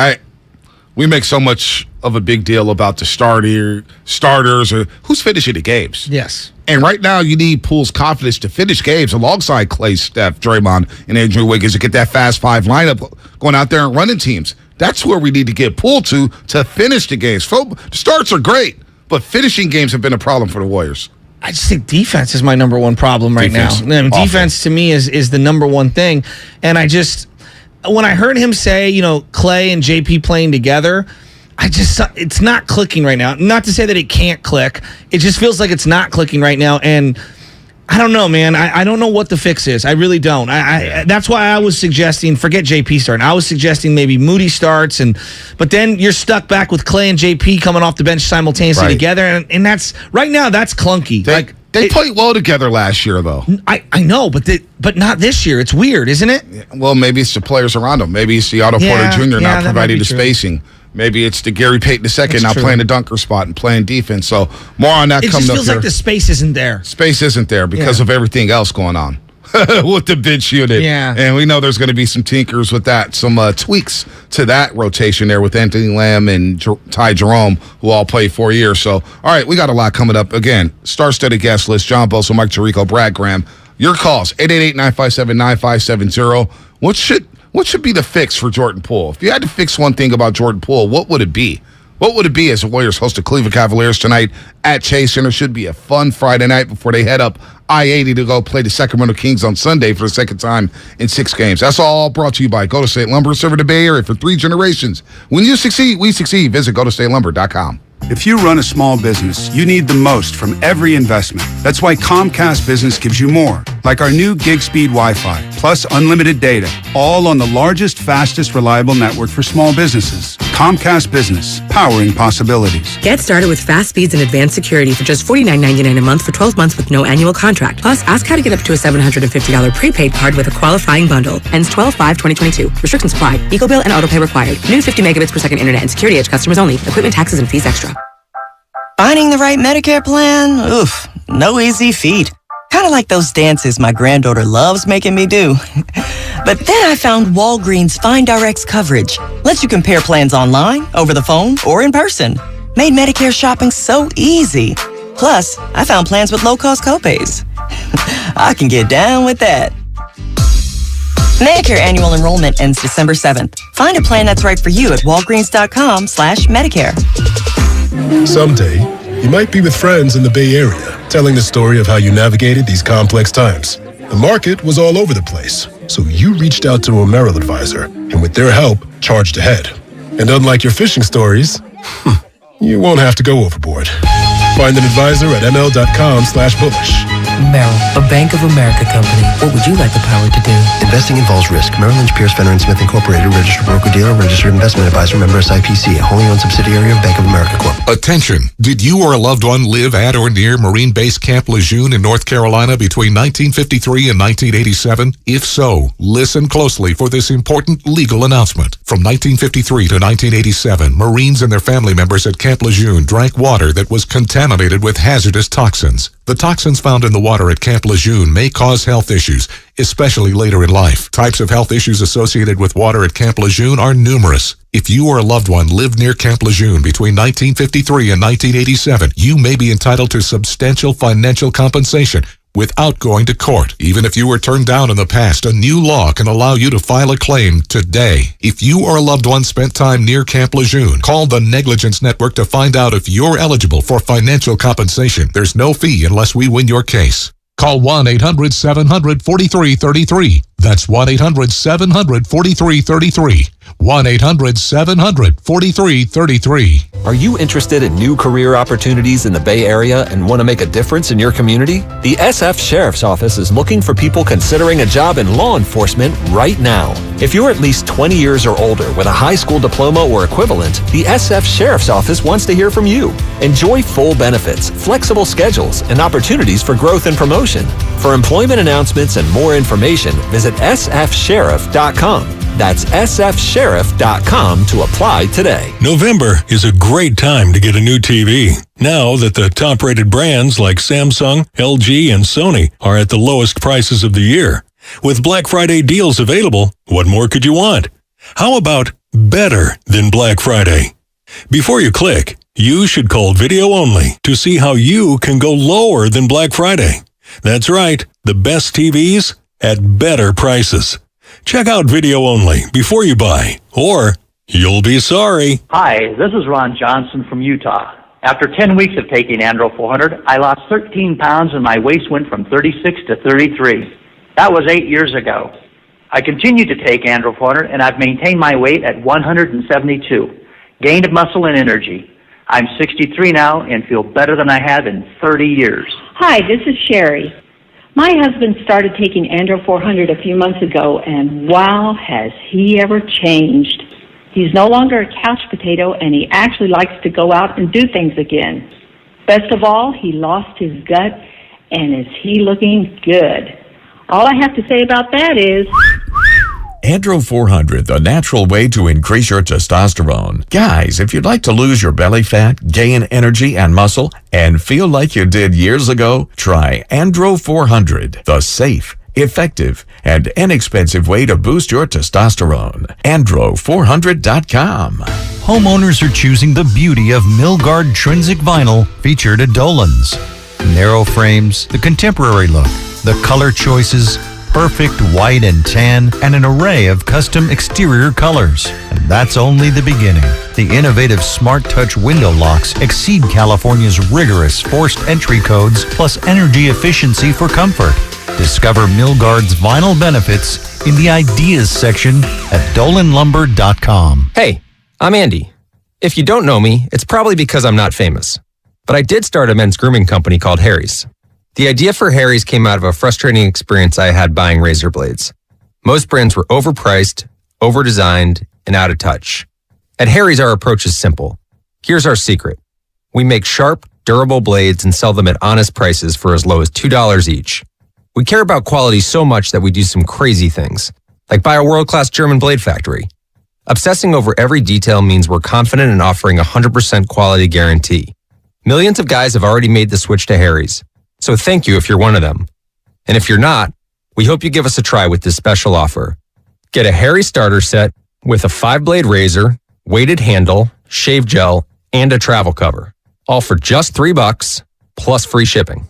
Speaker 9: we make so much of a big deal about the starters or who's finishing the games.
Speaker 10: Yes.
Speaker 9: And right now, you need Poole's confidence to finish games alongside Klay, Steph, Draymond, and Andrew Wiggins to get that fast five lineup going out there and running teams. That's where we need to get Poole to finish the games. The starts are great, but finishing games have been a problem for the Warriors.
Speaker 10: I just think defense is my number one problem right now. Defense to me is the number one thing. And when I heard him say, Klay and JP playing together, it's not clicking right now. Not to say that it can't click. It just feels like it's not clicking right now. And I don't know, man. I don't know what the fix is. I really don't. That's why I was suggesting, forget JP starting. I was suggesting maybe Moody starts, but then you're stuck back with Klay and JP coming off the bench simultaneously together, and that's right now that's clunky.
Speaker 9: They played well together last year, though.
Speaker 10: I know, but not this year. It's weird, isn't it?
Speaker 9: Yeah, well, maybe it's the players around them. Maybe it's the Otto Porter Jr. not providing the spacing. Maybe it's the Gary Payton II not playing the dunker spot and playing defense. So more on that coming up here. It just feels
Speaker 10: like the space isn't there.
Speaker 9: Space isn't there because of everything else going on with the bench unit.
Speaker 10: Yeah.
Speaker 9: And we know there's going to be some tinkers with that, some tweaks to that rotation there with Anthony Lamb and Ty Jerome, who all played 4 years. So, all right, we got a lot coming up. Again, star-studded guest list, John Bosa, Mike Tirico, Brad Graham. Your calls, 888-957-9570. What should be the fix for Jordan Poole? If you had to fix one thing about Jordan Poole, what would it be? What would it be as the Warriors host the Cleveland Cavaliers tonight at Chase Center? Should be a fun Friday night before they head up I-80 to go play the Sacramento Kings on Sunday for the second time in 6 games. That's all brought to you by Golden State Lumber, serving the Bay Area for 3 generations. When you succeed, we succeed. Visit GoldenStateLumber.com.
Speaker 3: If you run a small business, you need the most from every investment. That's why Comcast Business gives you more, like our new gig speed Wi-Fi, plus unlimited data, all on the largest, fastest, reliable network for small businesses. Comcast Business, powering possibilities.
Speaker 21: Get started with fast speeds and advanced security for just $49.99 a month for 12 months with no annual contract. Plus, ask how to get up to a $750 prepaid card with a qualifying bundle. Ends 12/5/2022. Restrictions apply. Eco bill and autopay required. New 50 megabits per second internet and security edge customers only. Equipment, taxes, and fees extra.
Speaker 22: Finding the right Medicare plan? Oof, no easy feat. Kind of like those dances my granddaughter loves making me do. But then I found Walgreens FindRx coverage. Lets you compare plans online, over the phone, or in person. Made Medicare shopping so easy. Plus, I found plans with low-cost copays. I can get down with that. Medicare annual enrollment ends December 7th. Find a plan that's right for you at walgreens.com/Medicare.
Speaker 23: Someday, you might be with friends in the Bay Area, telling the story of how you navigated these complex times. The market was all over the place, so you reached out to a Merrill advisor, and with their help, charged ahead. And unlike your fishing stories, you won't have to go overboard. Find an advisor at ml.com/bullish.
Speaker 24: Merrill, a Bank of America company. What would you like the power to do?
Speaker 25: Investing involves risk. Merrill Lynch, Pierce, Fenner & Smith Incorporated, registered broker-dealer, registered investment advisor, member SIPC, a wholly owned subsidiary of Bank of America Corp.
Speaker 26: Attention! Did you or a loved one live at or near Marine Base Camp Lejeune in North Carolina between 1953 and 1987? If so, listen closely for this important legal announcement. From 1953 to 1987, Marines and their family members at Camp Lejeune drank water that was contaminated with hazardous toxins. The toxins found in the water water at Camp Lejeune may cause health issues, especially later in life. Types of health issues associated with water at Camp Lejeune are numerous. If you or a loved one lived near Camp Lejeune between 1953 and 1987, you may be entitled to substantial financial compensation without going to court. Even if you were turned down in the past, a new law can allow you to file a claim today. If you or a loved one spent time near Camp Lejeune, call the Negligence Network to find out if you're eligible for financial compensation. There's no fee unless we win your case. Call 1-800-700-4333. That's 1-800-700-4333. 1-800-700-4333.
Speaker 1: Are you interested in new career opportunities in the Bay Area and want to make a difference in your community? The SF Sheriff's Office is looking for people considering a job in law enforcement right now. If you're at least 20 years or older with a high school diploma or equivalent, the SF Sheriff's Office wants to hear from you. Enjoy full benefits, flexible schedules, and opportunities for growth and promotion. For employment announcements and more information, visit sfsheriff.com. That's sfsheriff.com to apply today.
Speaker 2: November is a great time to get a new TV. Now that the top-rated brands like Samsung, LG, and Sony are at the lowest prices of the year. With Black Friday deals available, what more could you want? How about better than Black Friday? Before you click, you should call Video Only to see how you can go lower than Black Friday. That's right, the best TVs at better prices. Check out Video Only before you buy, or you'll be sorry.
Speaker 6: Hi, this is Ron Johnson from Utah. After 10 weeks of taking Andro 400, I lost 13 pounds and my waist went from 36 to 33. That was 8 years ago. I continue to take Andro 400 and I've maintained my weight at 172. Gained muscle and energy. I'm 63 now and feel better than I have in 30 years.
Speaker 8: Hi, this is Sherry. My husband started taking Andro 400 a few months ago, and wow, has he ever changed. He's no longer a couch potato, and he actually likes to go out and do things again. Best of all, he lost his gut, and is he looking good. All I have to say about that is...
Speaker 11: Andro 400, the natural way to increase your testosterone. Guys, if you'd like to lose your belly fat, gain energy and muscle, and feel like you did years ago, try Andro 400, the safe, effective, and inexpensive way to boost your testosterone. Andro400.com.
Speaker 12: Homeowners are choosing the beauty of Milgard Trinsic Vinyl featured at Dolan's. Narrow frames, the contemporary look, the color choices, perfect white and tan, and an array of custom exterior colors. And that's only the beginning. The innovative Smart Touch window locks exceed California's rigorous forced entry codes, plus energy efficiency for comfort. Discover Milgard's vinyl benefits in the Ideas section at dolanlumber.com.
Speaker 27: Hey, I'm Andy. If you don't know me, it's probably because I'm not famous. But I did start a men's grooming company called Harry's. The idea for Harry's came out of a frustrating experience I had buying razor blades. Most brands were overpriced, overdesigned, and out of touch. At Harry's, our approach is simple. Here's our secret. We make sharp, durable blades and sell them at honest prices for as low as $2 each. We care about quality so much that we do some crazy things, like buy a world-class German blade factory. Obsessing over every detail means we're confident in offering a 100% quality guarantee. Millions of guys have already made the switch to Harry's. So thank you if you're one of them. And if you're not, we hope you give us a try with this special offer. Get a Harry starter set with a 5-blade razor, weighted handle, shave gel, and a travel cover. All for just $3 plus free shipping.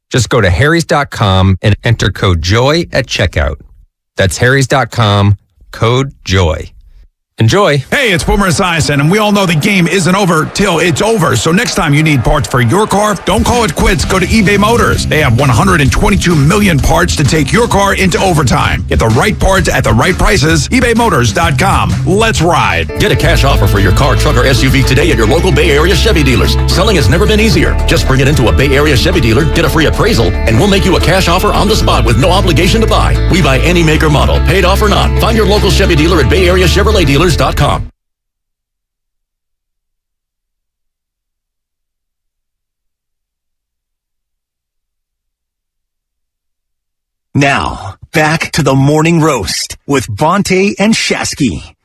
Speaker 27: Just go to harrys.com and enter code JOY at checkout. That's harrys.com, code JOY. Enjoy.
Speaker 28: Hey, it's Boomer Esiason, and we all know the game isn't over till it's over. So next time you need parts for your car, don't call it quits. Go to eBay Motors. They have 122 million parts to take your car into overtime. Get the right parts at the right prices. ebaymotors.com. Let's ride.
Speaker 29: Get a cash offer for your car, truck, or SUV today at your local Bay Area Chevy dealers. Selling has never been easier. Just bring it into a Bay Area Chevy dealer, get a free appraisal, and we'll make you a cash offer on the spot with no obligation to buy. We buy any make or model, paid off or not. Find your local Chevy dealer at Bay Area Chevrolet Dealers.com.
Speaker 7: Now, back to the Morning Roast with Bonte and Shasky.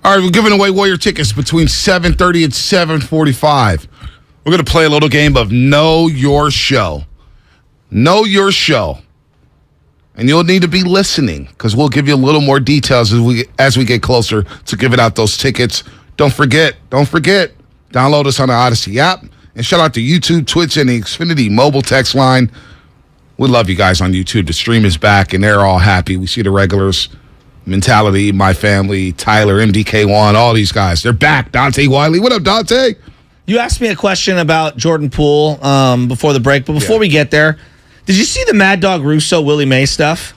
Speaker 9: All right, we're giving away Warrior tickets between 7:30 and 7:45. We're going to play a little game of Know Your Show. Know Your Show. And you'll need to be listening because we'll give you a little more details as we get closer to giving out those tickets. Don't forget, download us on the Odyssey app. And shout out to YouTube, Twitch, and the Xfinity mobile text line. We love you guys on YouTube. The stream is back, and they're all happy. We see the regulars, Mentality, My Family, Tyler, MDK1, all these guys. They're back. Dante Wiley. What up, Dante?
Speaker 10: You asked me a question about Jordan Poole before the break, but before we get there, did you see the Mad Dog Russo, Willie Mays stuff?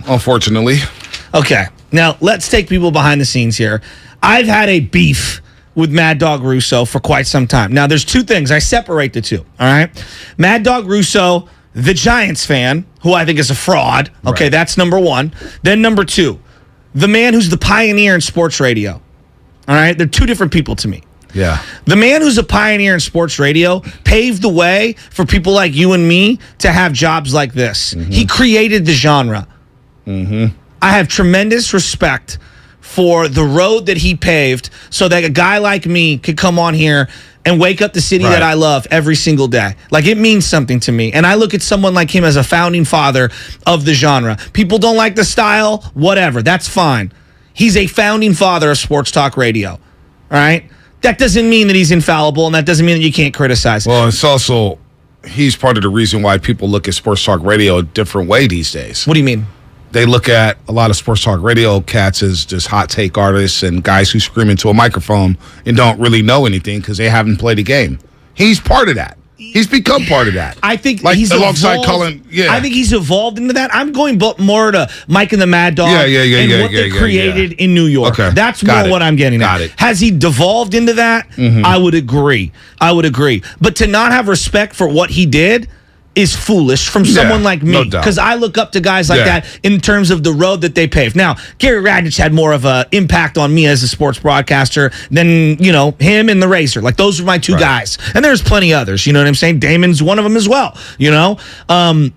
Speaker 9: Unfortunately.
Speaker 10: Okay. Now, let's take people behind the scenes here. I've had a beef with Mad Dog Russo for quite some time. Now, there's two things. I separate the two, all right? Mad Dog Russo, the Giants fan, who I think is a fraud. Okay, that's number one. Then number two, the man who's the pioneer in sports radio. All right? They're two different people to me.
Speaker 9: Yeah.
Speaker 10: The man who's a pioneer in sports radio paved the way for people like you and me to have jobs like this. Mm-hmm. He created the genre. Mm-hmm. I have tremendous respect for the road that he paved so that a guy like me could come on here and wake up the city that I love every single day. Like, it means something to me. And I look at someone like him as a founding father of the genre. People don't like the style, whatever. That's fine. He's a founding father of sports talk radio. All right? That doesn't mean that he's infallible, and that doesn't mean that you can't criticize.
Speaker 9: Well, it's also, he's part of the reason why people look at sports talk radio a different way these days.
Speaker 10: What do you mean?
Speaker 9: They look at a lot of sports talk radio cats as just hot take artists and guys who scream into a microphone and don't really know anything because they haven't played a game. He's part of that. He's become part of that.
Speaker 10: I think
Speaker 9: like
Speaker 10: he's
Speaker 9: alongside
Speaker 10: evolved,
Speaker 9: Cullen. Yeah,
Speaker 10: I think he's evolved into that. I'm going more to Mike and the Mad Dog and what they created in New York.
Speaker 9: Okay.
Speaker 10: That's more what I'm getting at. Has he devolved into that? Mm-hmm. I would agree. But to not have respect for what he did is foolish from someone like me, because I look up to guys like that in terms of the road that they paved. Now, Gary Radich had more of an impact on me as a sports broadcaster than, him and the Razor. Like, those are my two guys. And there's plenty others, you know what I'm saying? Damon's one of them as well, Then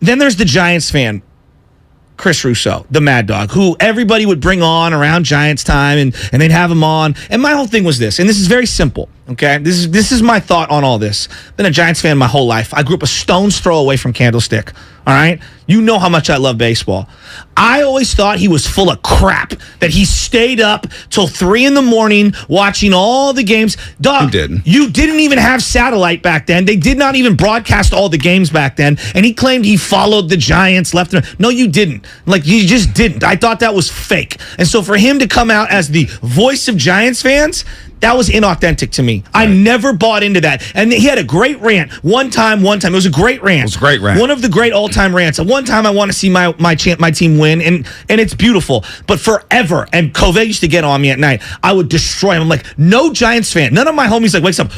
Speaker 10: there's the Giants fan, Chris Russo, the Mad Dog, who everybody would bring on around Giants time, and they'd have him on. And my whole thing was this, and this is very simple, okay? This is my thought on all this. Been a Giants fan my whole life. I grew up a stone's throw away from Candlestick, all right? You know how much I love baseball. I always thought he was full of crap, that he stayed up till 3 a.m. watching all the games. Dog, you didn't even have satellite back then. They did not even broadcast all the games back then. And he claimed he followed the Giants left and right. No, you didn't. Like, you just didn't. I thought that was fake. And so for him to come out as the voice of Giants fans, that was inauthentic to me. I never bought into that. And he had a great rant. One time. It was a great rant.
Speaker 9: It was a great rant.
Speaker 10: One of the great all-time rants. At one time, I want to see my team win, and it's beautiful. But forever, and Covey used to get on me at night, I would destroy him. I'm like, no Giants fan. None of my homies wakes up,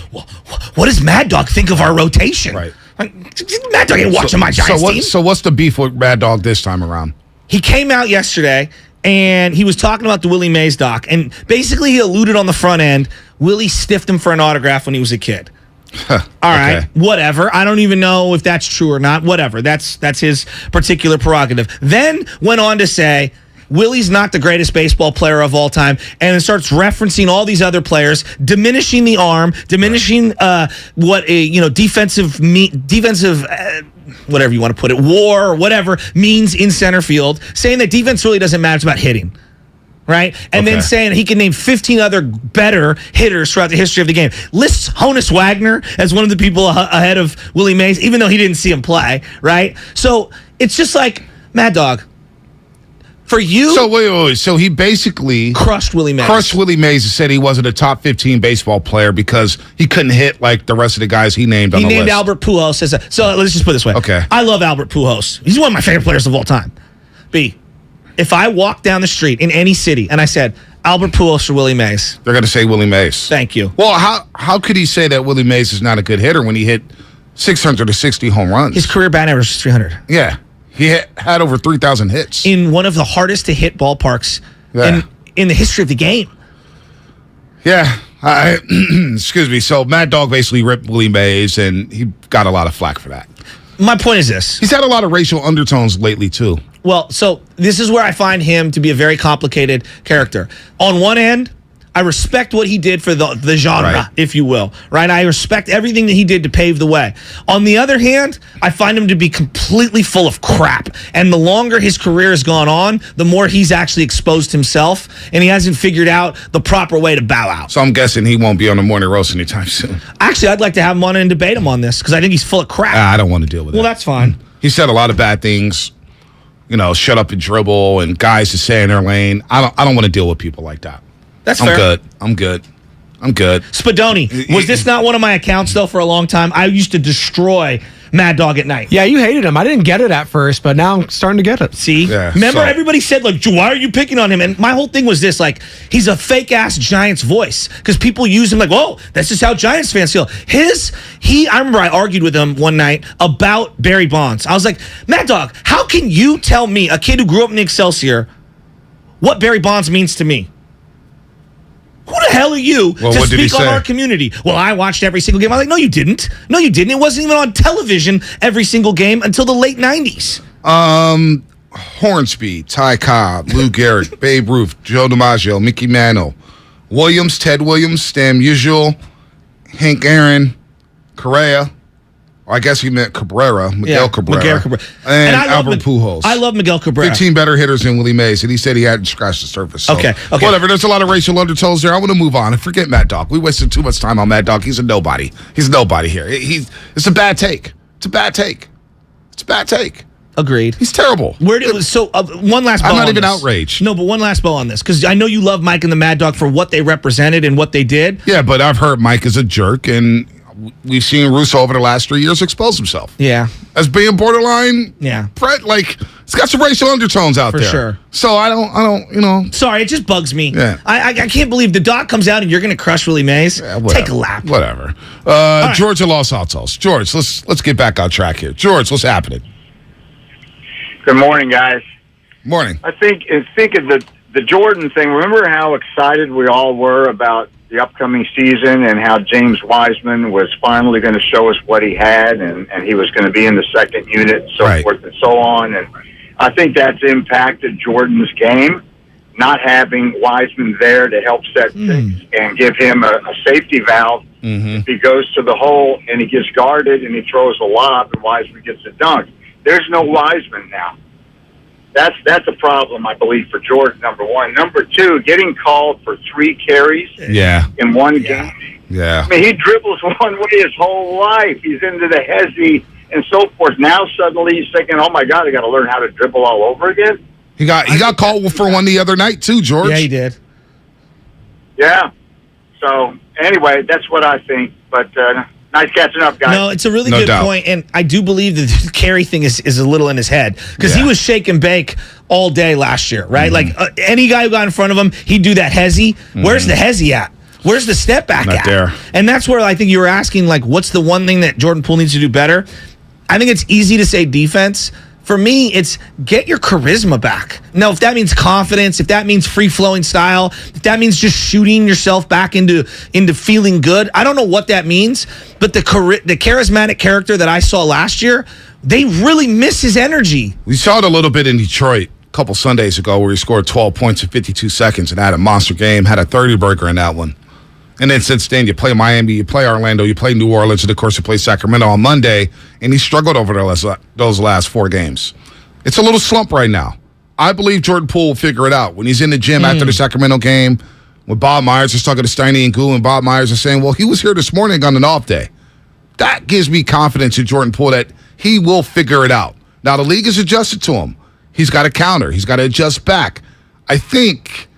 Speaker 10: what does Mad Dog think of our rotation?
Speaker 9: Right.
Speaker 10: Mad Dog ain't watching my Giants team.
Speaker 9: So what's the beef with Mad Dog this time around?
Speaker 10: He came out yesterday, and he was talking about the Willie Mays doc, and basically he alluded on the front end, Willie stiffed him for an autograph when he was a kid. All right, whatever. I don't even know if that's true or not. Whatever. That's his particular prerogative. Then went on to say, Willie's not the greatest baseball player of all time, and then starts referencing all these other players, diminishing the arm, diminishing what a defensive whatever you want to put it, war or whatever means in center field, saying that defense really doesn't matter, it's about hitting. Right? And then saying he can name 15 other better hitters throughout the history of the game. Lists Honus Wagner as one of the people ahead of Willie Mays, even though he didn't see him play, right? So it's just like, Mad Dog, for you...
Speaker 9: So wait. So he basically...
Speaker 10: crushed Willie Mays.
Speaker 9: And said he wasn't a top 15 baseball player because he couldn't hit like the rest of the guys he named on the list.
Speaker 10: He named Albert Pujols. So let's just put it this way.
Speaker 9: Okay.
Speaker 10: I love Albert Pujols. He's one of my favorite players of all time. B, if I walked down the street in any city and I said, Albert Pujols or Willie Mays,
Speaker 9: they're going to say Willie Mays.
Speaker 10: Thank you.
Speaker 9: Well, how could he say that Willie Mays is not a good hitter when he hit 660 home runs?
Speaker 10: His career batting average is 300.
Speaker 9: Yeah. He had over 3,000 hits.
Speaker 10: In one of the hardest to hit ballparks in the history of the game.
Speaker 9: Yeah. Excuse me. So Mad Dog basically ripped Willie Mays, and he got a lot of flack for that.
Speaker 10: My point is this.
Speaker 9: He's had a lot of racial undertones lately, too.
Speaker 10: Well, so this is where I find him to be a very complicated character. On one end, I respect what he did for the genre, if you will, right? I respect everything that he did to pave the way. On the other hand, I find him to be completely full of crap. And the longer his career has gone on, the more he's actually exposed himself, and he hasn't figured out the proper way to bow out.
Speaker 9: So I'm guessing he won't be on the morning roast anytime soon.
Speaker 10: Actually, I'd like to have him on and debate him on this, because I think he's full of crap.
Speaker 9: I don't want to deal with that.
Speaker 10: Well, that's fine.
Speaker 9: He said a lot of bad things. Shut up and dribble, and guys to stay in their lane. I don't want to deal with people like that.
Speaker 10: That's fair.
Speaker 9: I'm good.
Speaker 10: Spadoni, was this not one of my accounts, though, for a long time? I used to destroy Mad Dog at Night.
Speaker 4: Yeah, you hated him. I didn't get it at first, but now I'm starting to get it.
Speaker 10: See?
Speaker 9: Yeah,
Speaker 10: Remember, everybody said, like, why are you picking on him? And my whole thing was this, like, he's a fake-ass Giants voice. Because people use him like, whoa, this is how Giants fans feel. I remember I argued with him one night about Barry Bonds. I was like, Mad Dog, how can you tell me, a kid who grew up in the Excelsior, what Barry Bonds means to me? Who the hell are you to speak on our community? Well, I watched every single game. I'm like, no, you didn't. No, you didn't. It wasn't even on television every single game until the late 90s.
Speaker 9: Hornsby, Ty Cobb, Lou Gehrig, Babe Ruth, Joe DiMaggio, Mickey Mantle, Williams, Ted Williams, Stan Musial, Hank Aaron, Correa. I guess he meant Cabrera, Miguel Cabrera. And Albert Pujols.
Speaker 10: I love Miguel Cabrera.
Speaker 9: 15 better hitters than Willie Mays, and he said he hadn't scratched the surface. So
Speaker 10: Okay.
Speaker 9: Whatever, there's a lot of racial undertones there. I want to move on and forget Mad Dog. We wasted too much time on Mad Dog. He's a nobody. He's a nobody here. It's a bad take. It's a bad take.
Speaker 10: Agreed.
Speaker 9: He's terrible.
Speaker 10: One last bow
Speaker 9: I'm not
Speaker 10: on
Speaker 9: even
Speaker 10: this.
Speaker 9: outraged.
Speaker 10: No, but one last bow on this, because I know you love Mike and the Mad Dog for what they represented and what they did.
Speaker 9: Yeah, but I've heard Mike is a jerk, and we've seen Russo over the last 3 years expose himself.
Speaker 10: Yeah.
Speaker 9: As being borderline.
Speaker 10: Yeah.
Speaker 9: It's got some racial undertones out there.
Speaker 10: For sure.
Speaker 9: So I don't.
Speaker 10: Sorry, it just bugs me.
Speaker 9: Yeah.
Speaker 10: I can't believe the doc comes out and you're going to crush Willie Mays.
Speaker 9: Yeah,
Speaker 10: Take a lap.
Speaker 9: Whatever. George in Los Altos. George, let's get back on track here. George, what's happening?
Speaker 5: Good morning, guys.
Speaker 9: Morning.
Speaker 5: I think of the Jordan thing. Remember how excited we all were about the upcoming season and how James Wiseman was finally going to show us what he had, and he was going to be in the second unit, so forth and so on. And I think that's impacted Jordan's game, not having Wiseman there to help set things and give him a safety valve. If he goes to the hole and he gets guarded and he throws a lob and Wiseman gets a dunk, there's no Wiseman now. That's a problem, I believe, for Jordan, number one. Number two, getting called for 3 carries in one game.
Speaker 9: Yeah.
Speaker 5: I mean, he dribbles one way his whole life. He's into the hezzy and so forth. Now suddenly he's thinking, oh, my God, I got to learn how to dribble all over again.
Speaker 9: He got called for one the other night, too, George.
Speaker 10: Yeah, he did.
Speaker 5: Yeah. So, anyway, that's what I think. But nice catching up, guys.
Speaker 10: No, it's a really good point, and I do believe that the carry thing is a little in his head, because he was shake and bake all day last year, right? Like any guy who got in front of him, he'd do that hezzy. Where's the hezzy at? Where's the step back
Speaker 9: Not
Speaker 10: at?
Speaker 9: there.
Speaker 10: And that's where I think you were asking, like, what's the one thing that Jordan Poole needs to do better? I think it's easy to say defense. For me, it's get your charisma back. Now, if that means confidence, if that means free-flowing style, if that means just shooting yourself back into feeling good, I don't know what that means, but the charismatic character that I saw last year, they really miss his energy.
Speaker 9: We saw it a little bit in Detroit a couple Sundays ago where he scored 12 points in 52 seconds and had a monster game, had a 30-burger in that one. And then since then, you play Miami, you play Orlando, you play New Orleans, and of course you play Sacramento on Monday, and he struggled over those last 4 games. It's a little slump right now. I believe Jordan Poole will figure it out. When he's in the gym after the Sacramento game, when Bob Myers is talking to Steiny Guru, and Bob Myers is saying, well, he was here this morning on an off day. That gives me confidence in Jordan Poole that he will figure it out. Now, the league has adjusted to him. He's got to counter. He's got to adjust back. I think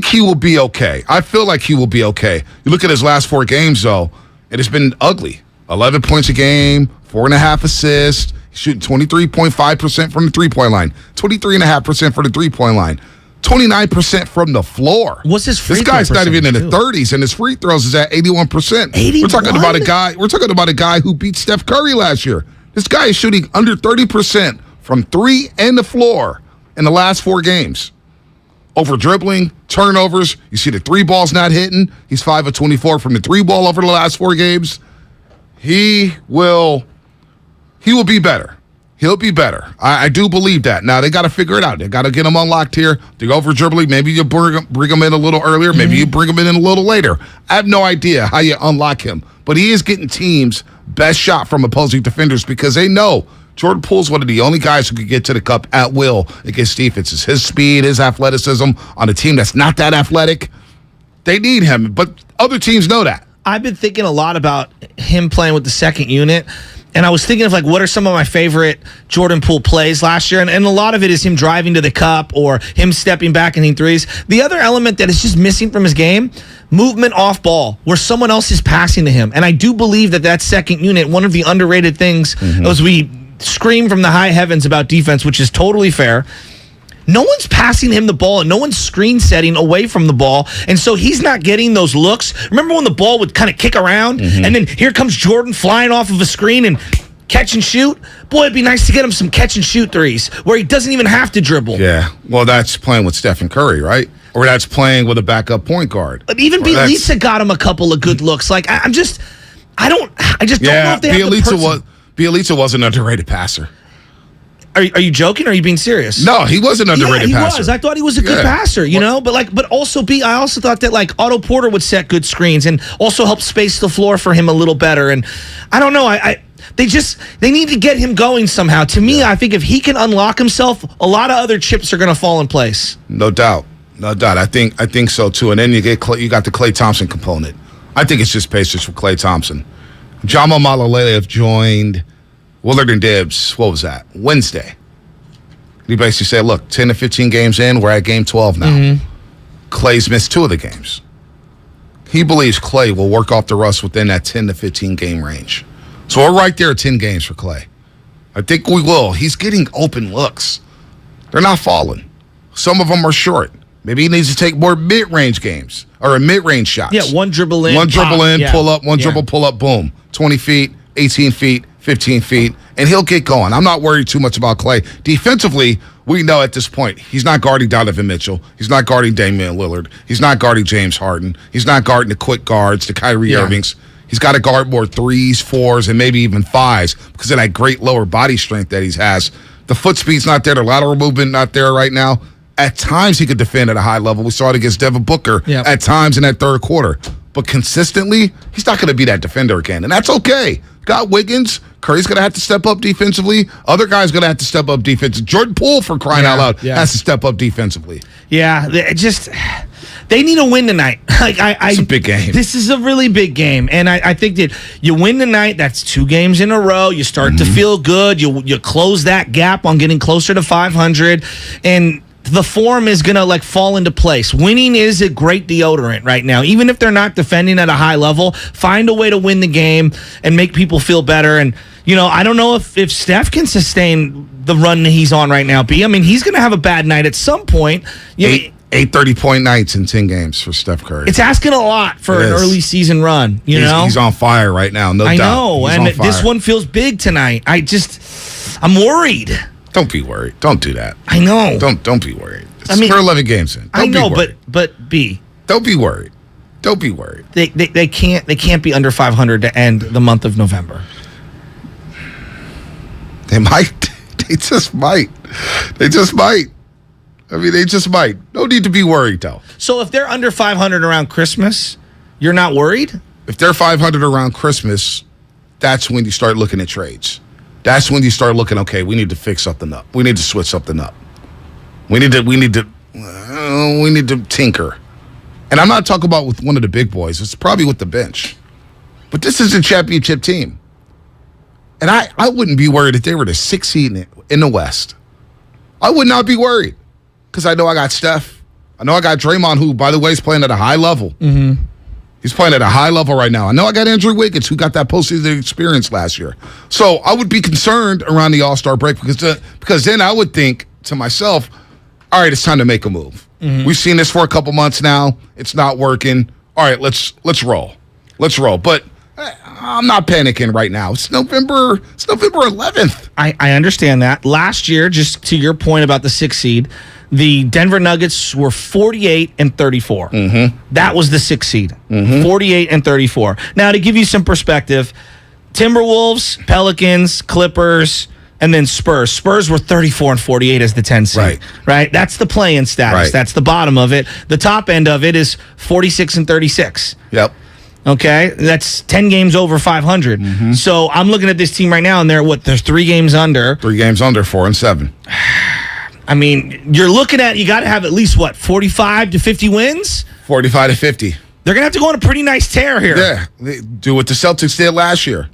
Speaker 9: he will be okay. I feel like he will be okay. You look at his last 4 games, though, it has been ugly. 11 points a game, 4.5 assists. He's shooting 23.5% from the three-point line, 23.5% from the three-point line, 29% from the floor.
Speaker 10: What's his free
Speaker 9: This
Speaker 10: throw
Speaker 9: guy's not even in the
Speaker 10: percentage,
Speaker 9: 30s, and his free throws is at 81%.
Speaker 10: 81?
Speaker 9: We're talking about a guy who beat Steph Curry last year. This guy is shooting under 30% from 3 and the floor in the last 4 games. Over dribbling, turnovers. You see the 3 balls not hitting. He's 5 of 24 from the 3 ball over the last 4 games. He will be better. He'll be better. I do believe that. Now, they got to figure it out. They got to get him unlocked here. They go for dribbling. Maybe you bring him in a little earlier. Maybe you bring him in a little later. I have no idea how you unlock him. But he is getting teams' best shot from opposing defenders because they know Jordan Poole's one of the only guys who can get to the cup at will against defenses. His speed, his athleticism on a team that's not that athletic, they need him. But other teams know that.
Speaker 10: I've been thinking a lot about him playing with the second unit. And I was thinking of, like, what are some of my favorite Jordan Poole plays last year? And a lot of it is him driving to the cup or him stepping back and hitting threes. The other element that is just missing from his game, movement off ball, where someone else is passing to him. And I do believe that second unit, one of the underrated things as we scream from the high heavens about defense, which is totally fair, no one's passing him the ball and no one's screen setting away from the ball. And so he's not getting those looks. Remember when the ball would kind of kick around and then here comes Jordan flying off of a screen and catch and shoot? Boy, it'd be nice to get him some catch and shoot threes where he doesn't even have to dribble.
Speaker 9: Yeah. Well, that's playing with Stephen Curry, right? Or that's playing with a backup point guard.
Speaker 10: But even Bielitsa got him a couple of good looks. Like, I just don't know if they have the person.
Speaker 9: Bielitsa was an underrated passer.
Speaker 10: Are you joking or are you being serious?
Speaker 9: No, he was an underrated passer.
Speaker 10: He was. I thought he was a good passer, you know? But also I also thought that like Otto Porter would set good screens and also help space the floor for him a little better. And I don't know, they need to get him going somehow. To me, I think if he can unlock himself, a lot of other chips are going to fall in place.
Speaker 9: No doubt. I think so too. And then you got the Klay Thompson component. I think it's just patience for Klay Thompson. Jama Malalele have joined Willard and Dibs, what was that? Wednesday. He basically said, look, 10 to 15 games in, we're at game 12 now. Klay's missed 2 of the games. He believes Klay will work off the rust within that 10 to 15 game range. So we're right there at 10 games for Klay. I think we will. He's getting open looks. They're not falling. Some of them are short. Maybe he needs to take more mid-range games or mid-range shots.
Speaker 10: Yeah, one dribble in.
Speaker 9: Pull up, dribble, pull up, boom. 20 feet, 18 feet. 15 feet, and he'll get going. I'm not worried too much about Klay. Defensively, we know at this point, he's not guarding Donovan Mitchell. He's not guarding Damian Lillard. He's not guarding James Harden. He's not guarding the quick guards, the Kyrie Irvings. He's got to guard more 3s, 4s, and maybe even 5s because of that great lower body strength that he has. The foot speed's not there. The lateral movement not there right now. At times, he could defend at a high level. We saw it against Devin Booker at times in that third quarter. But consistently, he's not going to be that defender again, and that's okay. Got Wiggins. Curry's going to have to step up defensively. Other guys going to have to step up defensively. Jordan Poole, for crying out loud, has to step up defensively.
Speaker 10: Yeah, they need a win tonight.
Speaker 9: It's a big game.
Speaker 10: This is a really big game, and I think that you win tonight. That's 2 games in a row. You start to feel good. You close that gap on getting closer to 500, and the form is going to fall into place. Winning is a great deodorant right now. Even if they're not defending at a high level, find a way to win the game and make people feel better. And, I don't know if Steph can sustain the run that he's on right now, B. I mean, he's going to have a bad night at some point.
Speaker 9: 8 30-point nights in 10 games for Steph Curry.
Speaker 10: It's asking a lot for an early season run,
Speaker 9: He's on fire right now, no doubt.
Speaker 10: I know, and this one feels big tonight. I'm worried.
Speaker 9: Don't be worried. Don't do that.
Speaker 10: I know.
Speaker 9: Don't be worried. We're 11 games in.
Speaker 10: I know, but B.
Speaker 9: Don't be worried. Don't be worried.
Speaker 10: They can't be under 500 to end the month of November.
Speaker 9: They might. They just might. They just might. I mean, they just might. No need to be worried, though.
Speaker 10: So if they're under 500 around Christmas, you're not worried?
Speaker 9: If they're 500 around Christmas, that's when you start looking at trades. That's when you start looking, okay, we need to fix something up. We need to switch something up. We need to tinker. And I'm not talking about with one of the big boys. It's probably with the bench. But this is a championship team. And I wouldn't be worried if they were the 6th seed in the West. I would not be worried because I know I got Steph. I know I got Draymond, who, by the way, is playing at a high level.
Speaker 10: Mm-hmm.
Speaker 9: He's playing at a high level right now. I know I got Andrew Wiggins, who got that postseason experience last year. So I would be concerned around the All-Star break because then I would think to myself, all right, it's time to make a move. Mm-hmm. We've seen this for a couple months now. It's not working. All right, let's roll. Let's roll. But I'm not panicking right now. It's November 11th.
Speaker 10: I understand that. Last year, just to your point about the 6th seed, the Denver Nuggets were 48-34.
Speaker 9: Mm-hmm.
Speaker 10: That was the 6th seed.
Speaker 9: Mm-hmm.
Speaker 10: 48-34. Now, to give you some perspective, Timberwolves, Pelicans, Clippers, and then Spurs. Spurs were 34 and 48 as the 10 seed. Right? That's the play-in status.
Speaker 9: Right.
Speaker 10: That's the bottom of it. The top end of it is 46 and 36.
Speaker 9: Yep.
Speaker 10: Okay? That's 10 games over 500. So I'm looking at this team right now, and they're 3 games under.
Speaker 9: 3 games under, 4 and 7.
Speaker 10: I mean, you're looking at, you got to have at least, 45 to 50 wins?
Speaker 9: 45 to 50.
Speaker 10: They're going to have to go on a pretty nice tear here.
Speaker 9: Yeah. They do what the Celtics did last year.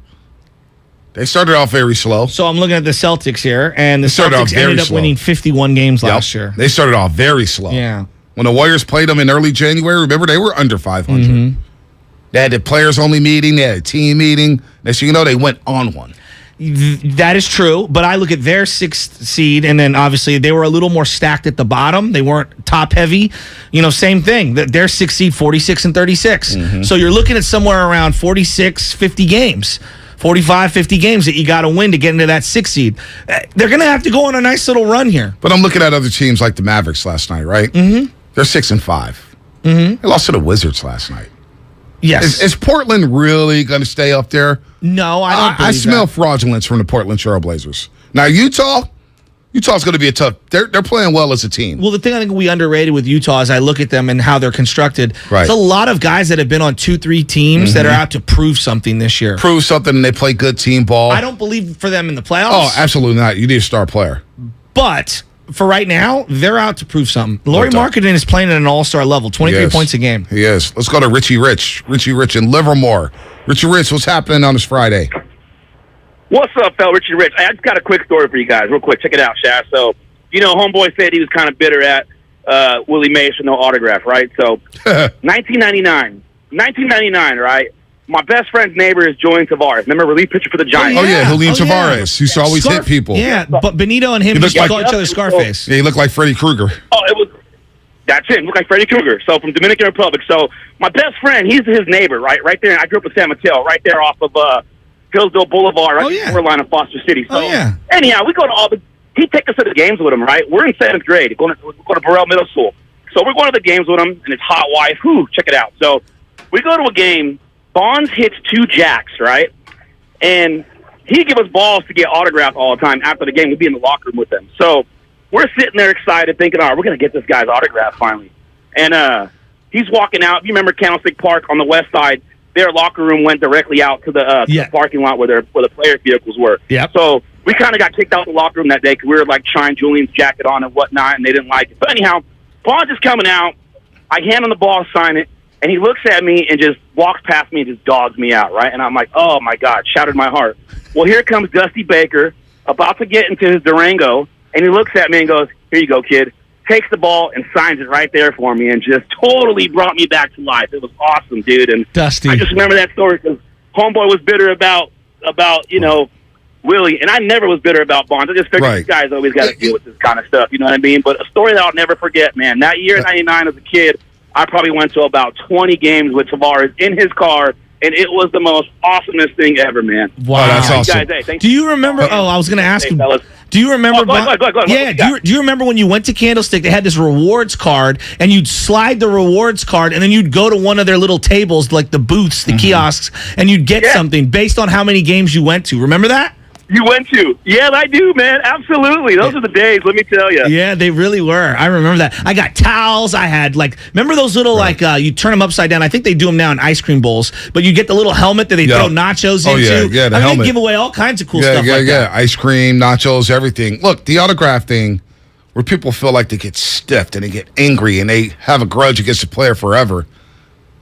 Speaker 9: They started off very slow.
Speaker 10: So I'm looking at the Celtics here, and the
Speaker 9: started off
Speaker 10: Celtics
Speaker 9: very
Speaker 10: ended up
Speaker 9: slow.
Speaker 10: winning 51 games last year.
Speaker 9: They started off very slow.
Speaker 10: Yeah.
Speaker 9: When the Warriors played them in early January, remember, they were under 500. They had the players-only meeting. They had a team meeting. Next thing you know, they went on one.
Speaker 10: That is true, but I look at their 6th seed, and then obviously they were a little more stacked at the bottom. They weren't top-heavy. Same thing. Their 6th seed, 46 and 36. So you're looking at somewhere around 46, 50 games. 45, 50 games that you got to win to get into that 6th seed. They're going to have to go on a nice little run here.
Speaker 9: But I'm looking at other teams like the Mavericks last night, right? They're 6 and 5. They lost to the Wizards last night.
Speaker 10: Yes.
Speaker 9: Is Portland really going to stay up there?
Speaker 10: No, I don't believe
Speaker 9: I smell
Speaker 10: that.
Speaker 9: fraudulence from the Portland Trailblazers. Now, Utah's going to be a tough. They're playing well as a team.
Speaker 10: Well, the thing I think we underrated with Utah is I look at them and how they're constructed.
Speaker 9: Right.
Speaker 10: There's a lot of guys that have been on 2-3 teams that are out to prove something this year.
Speaker 9: Prove something, and they play good team ball.
Speaker 10: I don't believe for them in the playoffs.
Speaker 9: Oh, absolutely not. You need a star player.
Speaker 10: But for right now, they're out to prove something. Lauri Markkanen is playing at an all-star level, 23 points a game.
Speaker 9: He is. Let's go to Richie Rich. Richie Rich in Livermore. Richie Rich, what's happening on this Friday?
Speaker 3: What's up, fella? Richie Rich. I just got a quick story for you guys, real quick. Check it out, Shaz. So, homeboy said he was kind of bitter at Willie Mays for no autograph, right? So, 1999, right? My best friend's neighbor is Julian Tavares. Remember, relief pitcher for the Giants?
Speaker 9: Oh, yeah, Julian Tavares. He used to always hit people.
Speaker 10: Yeah, but Benito and him used to call each other Scarface.
Speaker 9: Yeah, he looked like Freddy Krueger.
Speaker 3: Oh, that's him. Looked like Freddy Krueger. So, from Dominican Republic. So, my best friend, he's his neighbor, right there. I grew up in San Mateo, right there off of Hillsville Boulevard, right before line of Foster City. So, anyhow, we go to he'd take us to the games with him, right? We're in 7th grade. We're going to Burrell Middle School. So, we're going to the games with him and his hot wife. Check it out. So, we go to a game. Bonds hits 2 jacks, right? And he'd give us balls to get autographed all the time after the game. We'd be in the locker room with them. So we're sitting there excited, thinking, all right, we're going to get this guy's autograph finally. And he's walking out. You remember Candlestick Park on the west side? Their locker room went directly out to the parking lot where the players' vehicles were.
Speaker 10: Yep.
Speaker 3: So we kind of got kicked out of the locker room that day because we were, trying Julian's jacket on and whatnot, and they didn't like it. But anyhow, Bonds is coming out. I hand him the ball, sign it. And he looks at me and just walks past me and just dogs me out, right? And I'm like, oh, my God, shattered my heart. Well, here comes Dusty Baker, about to get into his Durango, and he looks at me and goes, here you go, kid. Takes the ball and signs it right there for me and just totally brought me back to life. It was awesome, dude. And
Speaker 10: Dusty.
Speaker 3: I just remember that story because homeboy was bitter about Willie, and I never was bitter about Bonds. I just figured these guys always got to deal with this kind of stuff, you know what I mean? But a story that I'll never forget, man. That year, 99, as a kid, I probably went to about 20 games with Tavares in his car, and it was the most awesomest thing ever, man.
Speaker 10: Wow.
Speaker 9: That's awesome.
Speaker 3: Guys, hey,
Speaker 10: do you remember? I was going to ask you. Do you remember?
Speaker 3: Go ahead.
Speaker 10: Yeah. Do you remember when you went to Candlestick? They had this rewards card, and you'd slide the rewards card, and then you'd go to one of their little tables, like the booths, the kiosks, and you'd get something based on how many games you went to. Remember that?
Speaker 3: You went to? Yeah, I do, man. Absolutely. Those are the days, let me tell you.
Speaker 10: Yeah, they really were. I remember that. I got towels. I had, remember those little, you turn them upside down. I think they do them now in ice cream bowls. But you get the little helmet that they throw nachos into.
Speaker 9: Yeah, the helmet.
Speaker 10: They give away all kinds of cool stuff like that.
Speaker 9: Yeah, ice cream, nachos, everything. Look, the autograph thing, where people feel like they get stiffed and they get angry and they have a grudge against the player forever.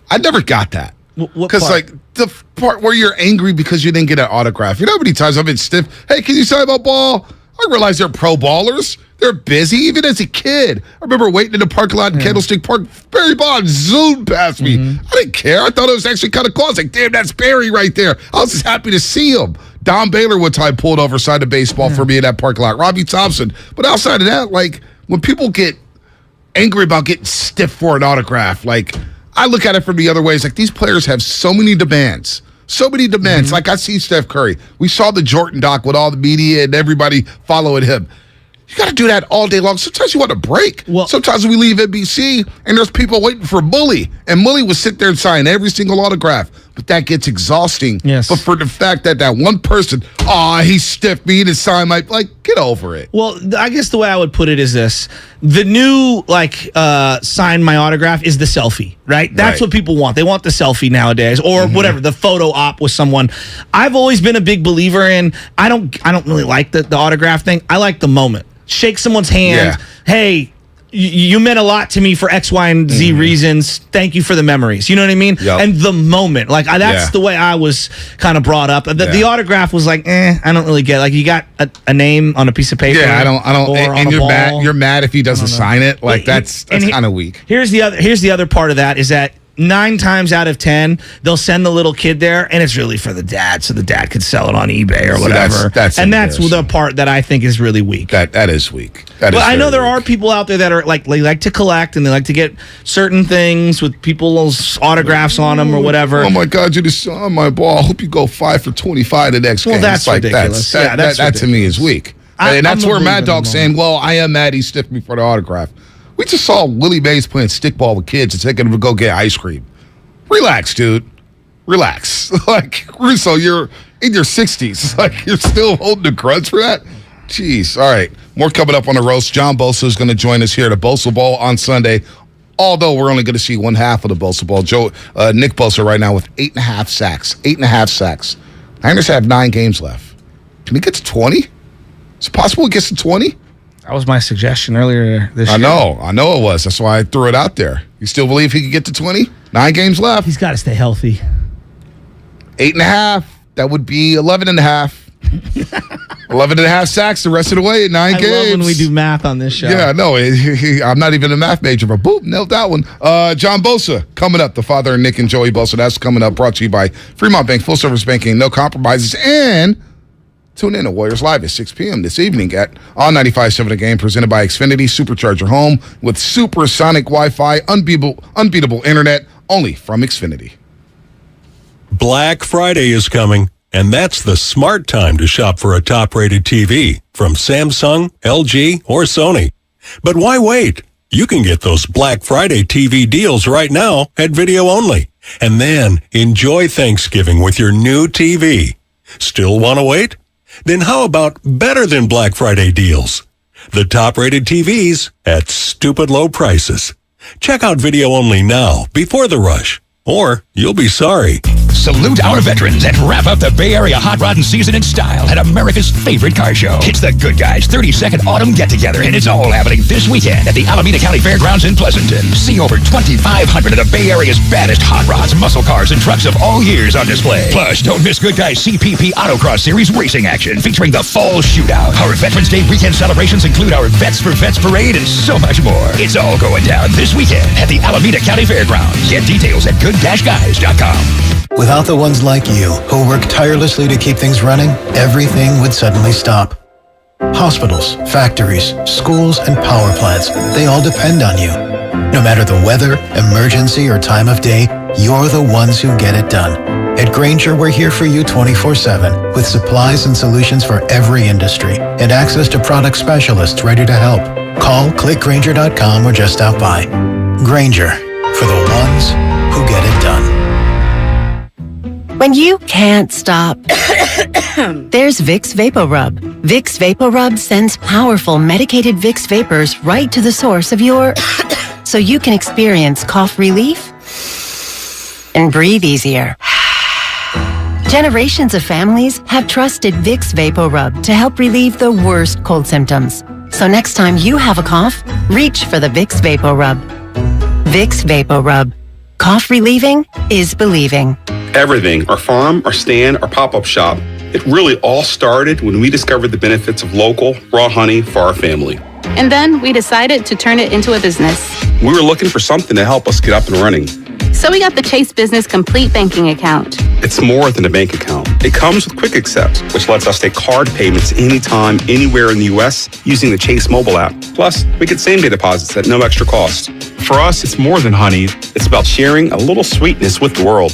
Speaker 9: I never got that. Because, the part where you're angry because you didn't get an autograph. You know how many times I've been stiff? Hey, can you sign my ball? I realize they're pro ballers. They're busy, even as a kid. I remember waiting in the parking lot in Candlestick Park. Barry Bonds zoomed past me. I didn't care. I thought it was actually kind of cool. I was like, damn, that's Barry right there. I was just happy to see him. Don Baylor one time pulled over side of baseball for me in that parking lot. Robbie Thompson. But outside of that, when people get angry about getting stiff for an autograph, I look at it from the other ways. These players have so many demands. So many demands. I see Steph Curry. We saw the Jordan doc with all the media and everybody following him. You got to do that all day long. Sometimes you want a break. Sometimes we leave NBC and there's people waiting for Mully. And Mully would sit there and sign every single autograph. but that gets exhausting.
Speaker 10: Yes.
Speaker 9: But for the fact that one person, he stiffed me to sign my, get over it.
Speaker 10: Well, I guess the way I would put it is this. The new, sign my autograph is the selfie, right? That's what people want. They want the selfie nowadays, or whatever, the photo op with someone. I've always been a big believer in, I don't really like the autograph thing. I like the moment. Shake someone's hand.
Speaker 9: Yeah.
Speaker 10: Hey, you meant a lot to me for X, Y, and Z reasons. Thank you for the memories. You know what I mean?
Speaker 9: Yep.
Speaker 10: And the moment. That's the way I was kind of brought up. The autograph was I don't really get it. You got a name on a piece of paper.
Speaker 9: Yeah, I don't.
Speaker 10: Or
Speaker 9: and you're mad if he doesn't sign it. That's kind of weak.
Speaker 10: Here's the other part of that is that 9 times out of 10, they'll send the little kid there, and it's really for the dad, so the dad could sell it on eBay or whatever. That's the part that I think is really weak.
Speaker 9: That is weak.
Speaker 10: But I know there are people out there that are they like to collect and they like to get certain things with people's autographs on them or whatever.
Speaker 9: Oh my God, you just saw my ball. I hope you go 5 for 25 the next game.
Speaker 10: Well, that's ridiculous.
Speaker 9: That to me is weak. And that's where Mad Dog's saying, well, I am mad he stiffed me for the autograph. We just saw Willie Mays playing stickball with kids and taking them to go get ice cream. Relax, dude. Relax. Russo, you're in your 60s. You're still holding a grudge for that? Jeez. All right. More coming up on the roast. John Bosa is going to join us here at the Bosa Bowl on Sunday. Although we're only going to see one half of the Bosa Bowl. Nick Bosa right now with 8.5 sacks. 8.5 sacks. Niners have 9 games left. Can he get to 20? Is it possible he gets to 20?
Speaker 10: That was my suggestion earlier this year.
Speaker 9: I know it was. That's why I threw it out there. You still believe he could get to 20? 9 games left.
Speaker 10: He's got to stay healthy.
Speaker 9: 8.5. That would be 11.5. 11.5 sacks the rest of the way in 9 games.
Speaker 10: I love when we do math on this show.
Speaker 9: Yeah, no, I'm not even a math major, but boom, nailed that one. John Bosa coming up. The father of Nick and Joey Bosa. That's coming up. Brought to you by Fremont Bank, full service banking, no compromises, and tune in to Warriors Live at 6 p.m. this evening on 95.7 The Game, presented by Xfinity. Supercharge your home with supersonic Wi-Fi, unbeatable internet, only from Xfinity.
Speaker 2: Black Friday is coming, and that's the smart time to shop for a top-rated TV from Samsung, LG, or Sony. But why wait? You can get those Black Friday TV deals right now at Video Only, and then enjoy Thanksgiving with your new TV. Still want to wait? Then how about better than Black Friday deals? The top-rated TVs at stupid low prices. Check out Video Only now before the rush, or you'll be sorry.
Speaker 13: Salute our veterans and wrap up the Bay Area hot rodding season in style at America's favorite car show. It's the Good Guys 32nd Autumn Get-Together, and it's all happening this weekend at the Alameda County Fairgrounds in Pleasanton. See over 2,500 of the Bay Area's baddest hot rods, muscle cars, and trucks of all years on display. Plus, don't miss Good Guys CPP Autocross Series racing action featuring the Fall Shootout. Our Veterans Day weekend celebrations include our Vets for Vets Parade and so much more. It's all going down this weekend at the Alameda County Fairgrounds. Get details at good-guys.com.
Speaker 25: Without the ones like you, who work tirelessly to keep things running, everything would suddenly stop. Hospitals, factories, schools, and power plants, they all depend on you. No matter the weather, emergency, or time of day, you're the ones who get it done. At Grainger, we're here for you 24/7, with supplies and solutions for every industry, and access to product specialists ready to help. Call, click Grainger.com, or just stop by. Grainger, for the ones who get it done.
Speaker 14: When you can't stop, there's Vicks VapoRub. Vicks VapoRub sends powerful medicated Vicks vapors right to the source of your... so you can experience cough relief and breathe easier. Generations of families have trusted Vicks VapoRub to help relieve the worst cold symptoms. So next time you have a cough, reach for the Vicks VapoRub. Vicks VapoRub. Cough relieving is believing.
Speaker 15: Everything, our farm, our stand, our pop-up shop, it really all started when we discovered the benefits of local, raw honey for our family.
Speaker 16: And then we decided to turn it into a business.
Speaker 15: We were looking for something to help us get up and running.
Speaker 16: So we got the Chase Business Complete Banking Account.
Speaker 15: It's more than a bank account. It comes with Quick Accept, which lets us take card payments anytime, anywhere in the U.S. using the Chase mobile app. Plus, we get same-day deposits at no extra cost. For us, it's more than honey. It's about sharing a little sweetness with the world.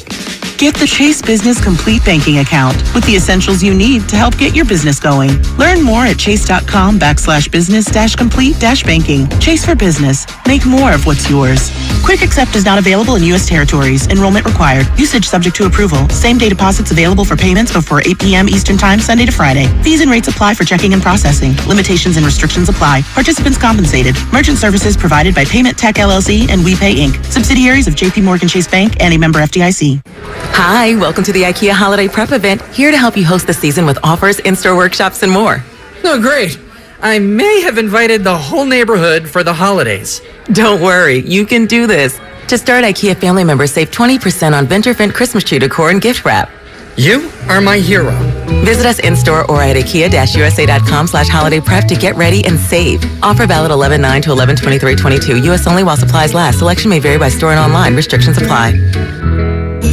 Speaker 17: Get the Chase Business Complete Banking account with the essentials you need to help get your business going. Learn more at chase.com/business-complete-banking. Chase for Business. Make more of what's yours. Quick Accept is not available in U.S. territories. Enrollment required. Usage subject to approval. Same-day deposits available for payments before 8 p.m. Eastern Time, Sunday to Friday. Fees and rates apply for checking and processing. Limitations and restrictions apply. Participants compensated. Merchant services provided by Payment Tech LLC and WePay Inc. Subsidiaries of J.P. Morgan Chase Bank and a member FDIC.
Speaker 18: Hi, welcome to the IKEA Holiday Prep event. Here to help you host the season with offers, in-store workshops, and more.
Speaker 19: Oh, great. I may have invited the whole neighborhood for the holidays.
Speaker 18: Don't worry, you can do this. To start, IKEA family members save 20% on Venturefint Christmas tree decor and gift wrap.
Speaker 19: You are my hero.
Speaker 18: Visit us in-store or at IKEA-USA.com/holiday prep to get ready and save. Offer valid 11/9 to 11/23/22. U.S. only while supplies last. Selection may vary by store and online. Restrictions apply.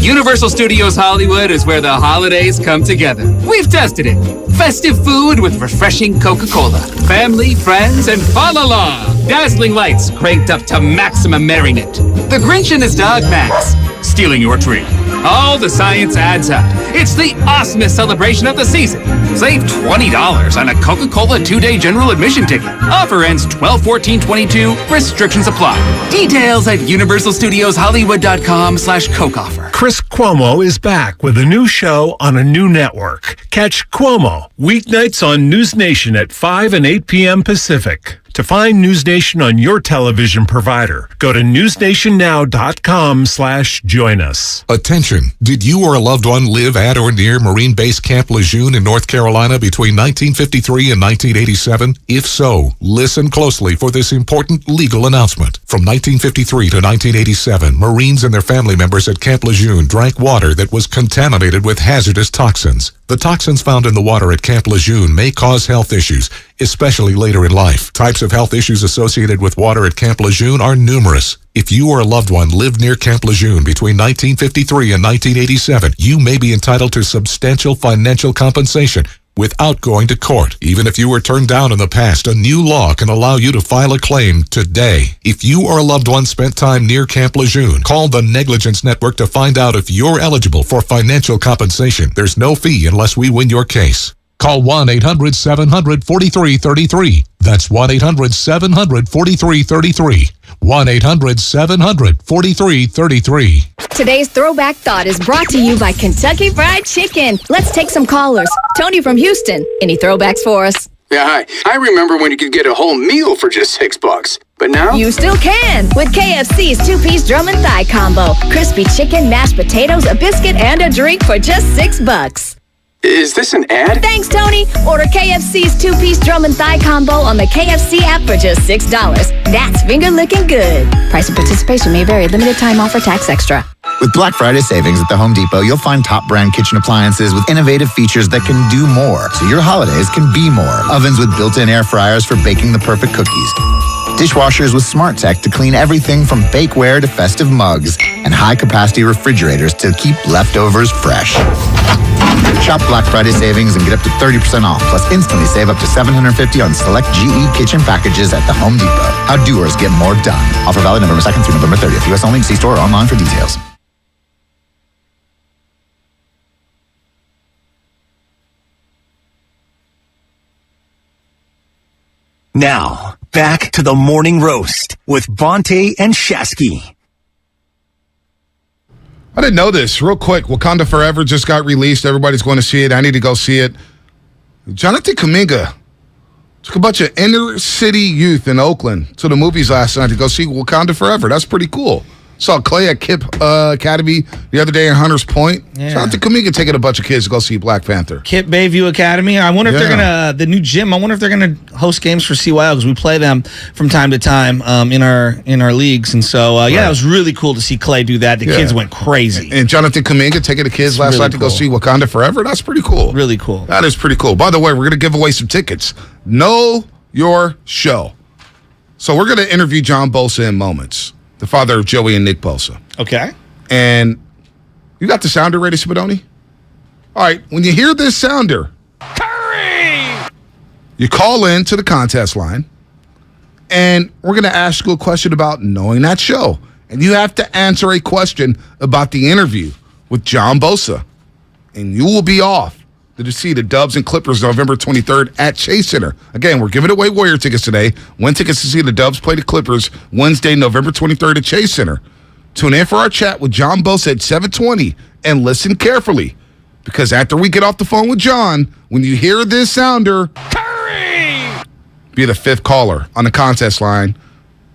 Speaker 20: Universal Studios Hollywood is where the holidays come together. We've tested it. Festive food with refreshing Coca-Cola. Family, friends, and fa la la. Dazzling lights cranked up to maximum merriment. The Grinch and his dog Max stealing your tree. All the science adds up. It's the awesomest celebration of the season. Save $20 on a Coca-Cola 2-day general admission ticket. Offer ends 12/14/22. Restrictions apply. Details at universalstudioshollywood.com/Coke offer.
Speaker 21: Chris Cuomo is back with a new show on a new network. Catch Cuomo weeknights on News Nation at 5 and 8 p.m. Pacific. To find News Nation on your television provider, go to newsnationnow.com/join us.
Speaker 22: Attention. Did you or a loved one live at or near Marine Base Camp Lejeune in North Carolina between 1953 and 1987? If so, listen closely for this important legal announcement. From 1953 to 1987, Marines and their family members at Camp Lejeune drank water that was contaminated with hazardous toxins. The toxins found in the water at Camp Lejeune may cause health issues, especially later in life. Types of health issues associated with water at Camp Lejeune are numerous. If you or a loved one lived near Camp Lejeune between 1953 and 1987, you may be entitled to substantial financial compensation without going to court. Even if you were turned down in the past, a new law can allow you to file a claim today. If you or a loved one spent time near Camp Lejeune, call the Negligence Network to find out if you're eligible for financial compensation. There's no fee unless we win your case. Call 1-800-700-4333. That's 1-800-700-4333. 1-800-700-4333.
Speaker 23: Today's Throwback Thought is brought to you by Kentucky Fried Chicken. Let's take some callers. Tony from Houston. Any throwbacks for us?
Speaker 24: Yeah, hi. I remember when you could get a whole meal for just $6. But now?
Speaker 23: You still can with KFC's 2-piece drum and thigh combo. Crispy chicken, mashed potatoes, a biscuit, and a drink for just $6.
Speaker 24: Is this an ad?
Speaker 23: Thanks, Tony. Order KFC's 2-piece drum and thigh combo on the KFC app for just $6. That's finger licking good. Price and participation may vary. Limited time offer, tax extra.
Speaker 26: With Black Friday savings at the Home Depot, you'll find top brand kitchen appliances with innovative features that can do more, so your holidays can be more. Ovens with built-in air fryers for baking the perfect cookies. Dishwashers with smart tech to clean everything from bakeware to festive mugs, and high-capacity refrigerators to keep leftovers fresh. Shop Black Friday savings and get up to 30% off, plus instantly save up to $750 on select GE kitchen packages at the Home Depot. How doers get more done. Offer valid November 2nd through November 30th. U.S. only. See store or online for details.
Speaker 7: Now, back to the morning roast with Bonte and Shasky.
Speaker 9: I didn't know this. Real quick, Wakanda Forever just got released. Everybody's going to see it. I need to go see it. Jonathan Kuminga took a bunch of inner city youth in Oakland to the movies last night to go see Wakanda Forever. That's pretty cool. Saw Clay at Kip Academy the other day in Hunters Point.
Speaker 10: Yeah.
Speaker 9: Jonathan Kuminga taking a bunch of kids to go see Black Panther.
Speaker 10: Kip Bayview Academy. I wonder if they're gonna the new gym. I wonder if they're gonna host games for CYO because we play them from time to time in our leagues. And so it was really cool to see Clay do that. The kids went crazy.
Speaker 9: And Jonathan Kuminga taking the kids last night to go see Wakanda Forever. That's pretty cool.
Speaker 10: Really cool.
Speaker 9: That is pretty cool. By the way, we're gonna give away some tickets. Know your show. So we're gonna interview John Bosa in moments, the father of Joey and Nick Bosa.
Speaker 10: Okay.
Speaker 9: And you got the sounder ready, Spadoni? All right, when you hear this sounder, Curry! You call in to the contest line, and we're going to ask you a question about knowing that show. And you have to answer a question about the interview with John Bosa. And you will be off to see the Dubs and Clippers November 23rd at Chase Center. Again, we're giving away Warrior tickets today. Win tickets to see the Dubs play the Clippers Wednesday, November 23rd at Chase Center. Tune in for our chat with John Bosa at 7:20 and listen carefully. Because after we get off the phone with John, when you hear this sounder, Curry! Be the fifth caller on the contest line,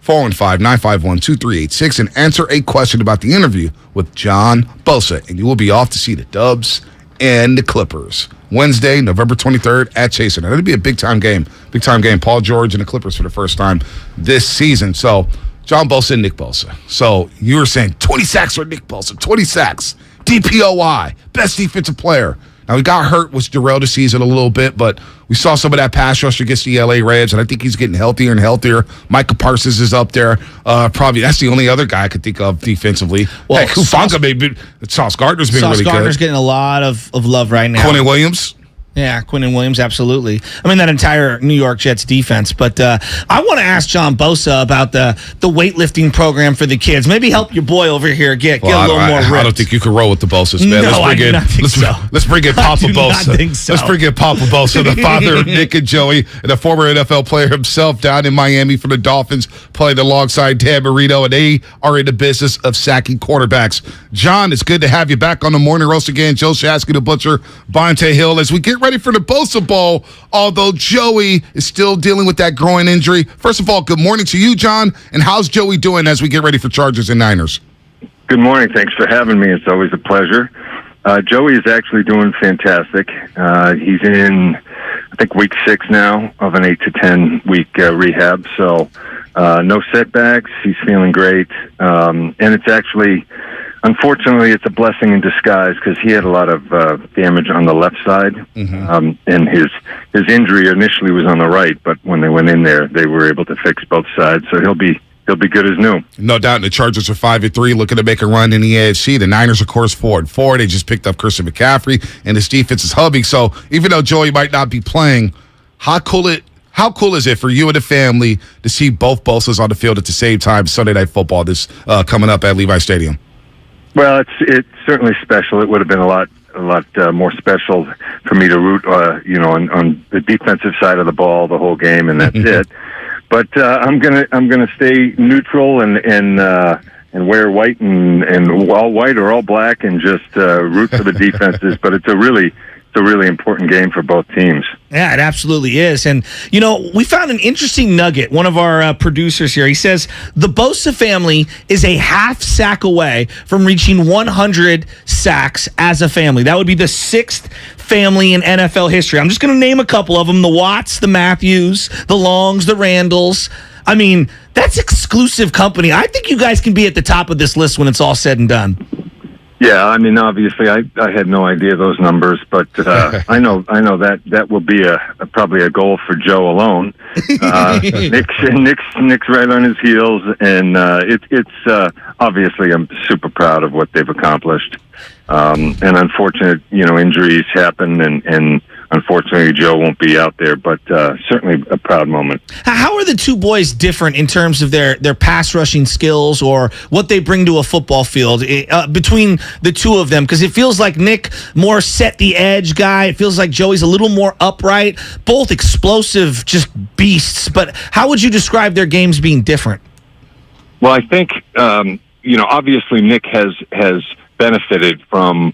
Speaker 9: 415-951-2386, and answer a question about the interview with John Bosa. And you will be off to see the Dubs and the Clippers Wednesday, November 23rd at Chase Center. That'll be a big-time game. Big-time game. Paul George and the Clippers for the first time this season. So, John Bosa and Nick Bosa. So, you were saying 20 sacks for Nick Bosa. 20 sacks. DPOI. Best defensive player. Now, he got hurt with Darrell this season a little bit, but we saw some of that pass rush against the LA Reds, and I think he's getting healthier and healthier. Micah Parsons is up there. Probably that's the only other guy I could think of defensively. Well, heck, Hufanga maybe. Sauce Gardner's been really good.
Speaker 10: Sauce Gardner's getting a lot of love right now.
Speaker 9: Quentin Williams.
Speaker 10: Yeah, Quinnen Williams, absolutely. I mean, that entire New York Jets defense. But I want to ask John Bosa about the weightlifting program for the kids. Maybe help your boy over here get a little more ripped.
Speaker 9: I don't think you can roll with the Bosas, man.
Speaker 10: No, I do not think so.
Speaker 9: Let's bring in Papa Bosa.
Speaker 10: Think so.
Speaker 9: Let's bring in Papa Bosa, the father of Nick and Joey, and a former NFL player himself down in Miami for the Dolphins, playing alongside Dan Marino, and they are in the business of sacking quarterbacks. John, it's good to have you back on the Morning Roast again. Joe Shasky, the Butcher, Bonte Hill, as we get ready for the Bosa Bowl, although Joey is still dealing with that groin injury. First of all, good morning to you, John, and how's Joey doing as we get ready for Chargers and Niners?
Speaker 1: Good morning. Thanks for having me. It's always a pleasure. Joey is actually doing fantastic. He's in, I think, week 6 now of an 8 to 10 week rehab, so no setbacks. He's feeling great, and it's actually... Unfortunately, it's a blessing in disguise because he had a lot of damage on the left side, and his injury initially was on the right. But when they went in there, they were able to fix both sides, so he'll be good as new.
Speaker 9: No doubt. The Chargers are 5-3, looking to make a run in the AFC. The Niners, of course, 4-4. They just picked up Christian McCaffrey, and his defense is hubbing. So even though Joey might not be playing, how cool is it for you and the family to see both Bosas on the field at the same time Sunday Night Football this coming up at Levi Stadium?
Speaker 1: Well, it's certainly special. It would have been a lot more special for me to root, on the defensive side of the ball the whole game, and that's it. But I'm gonna stay neutral and wear white and all white or all black and just root for the defenses. But it's a really important game for both teams.
Speaker 10: Yeah, it absolutely is. And, we found an interesting nugget. One of our producers here, he says, the Bosa family is a half sack away from reaching 100 sacks as a family. That would be the 6th family in NFL history. I'm just going to name a couple of them. The Watts, the Matthews, the Longs, the Randalls. I mean, that's exclusive company. I think you guys can be at the top of this list when it's all said and done.
Speaker 1: Yeah, I mean, obviously, I had no idea those numbers, but I know that will be probably a goal for Joe alone. Nick's right on his heels, and it's obviously I'm super proud of what they've accomplished. And unfortunate, injuries happen, and unfortunately, Joe won't be out there, but certainly a proud moment.
Speaker 10: How are the two boys different in terms of their pass rushing skills or what they bring to a football field between the two of them? Because it feels like Nick, more set the edge guy. It feels like Joey's a little more upright. Both explosive, just beasts. But how would you describe their games being different?
Speaker 1: Well, I think, obviously Nick has benefited from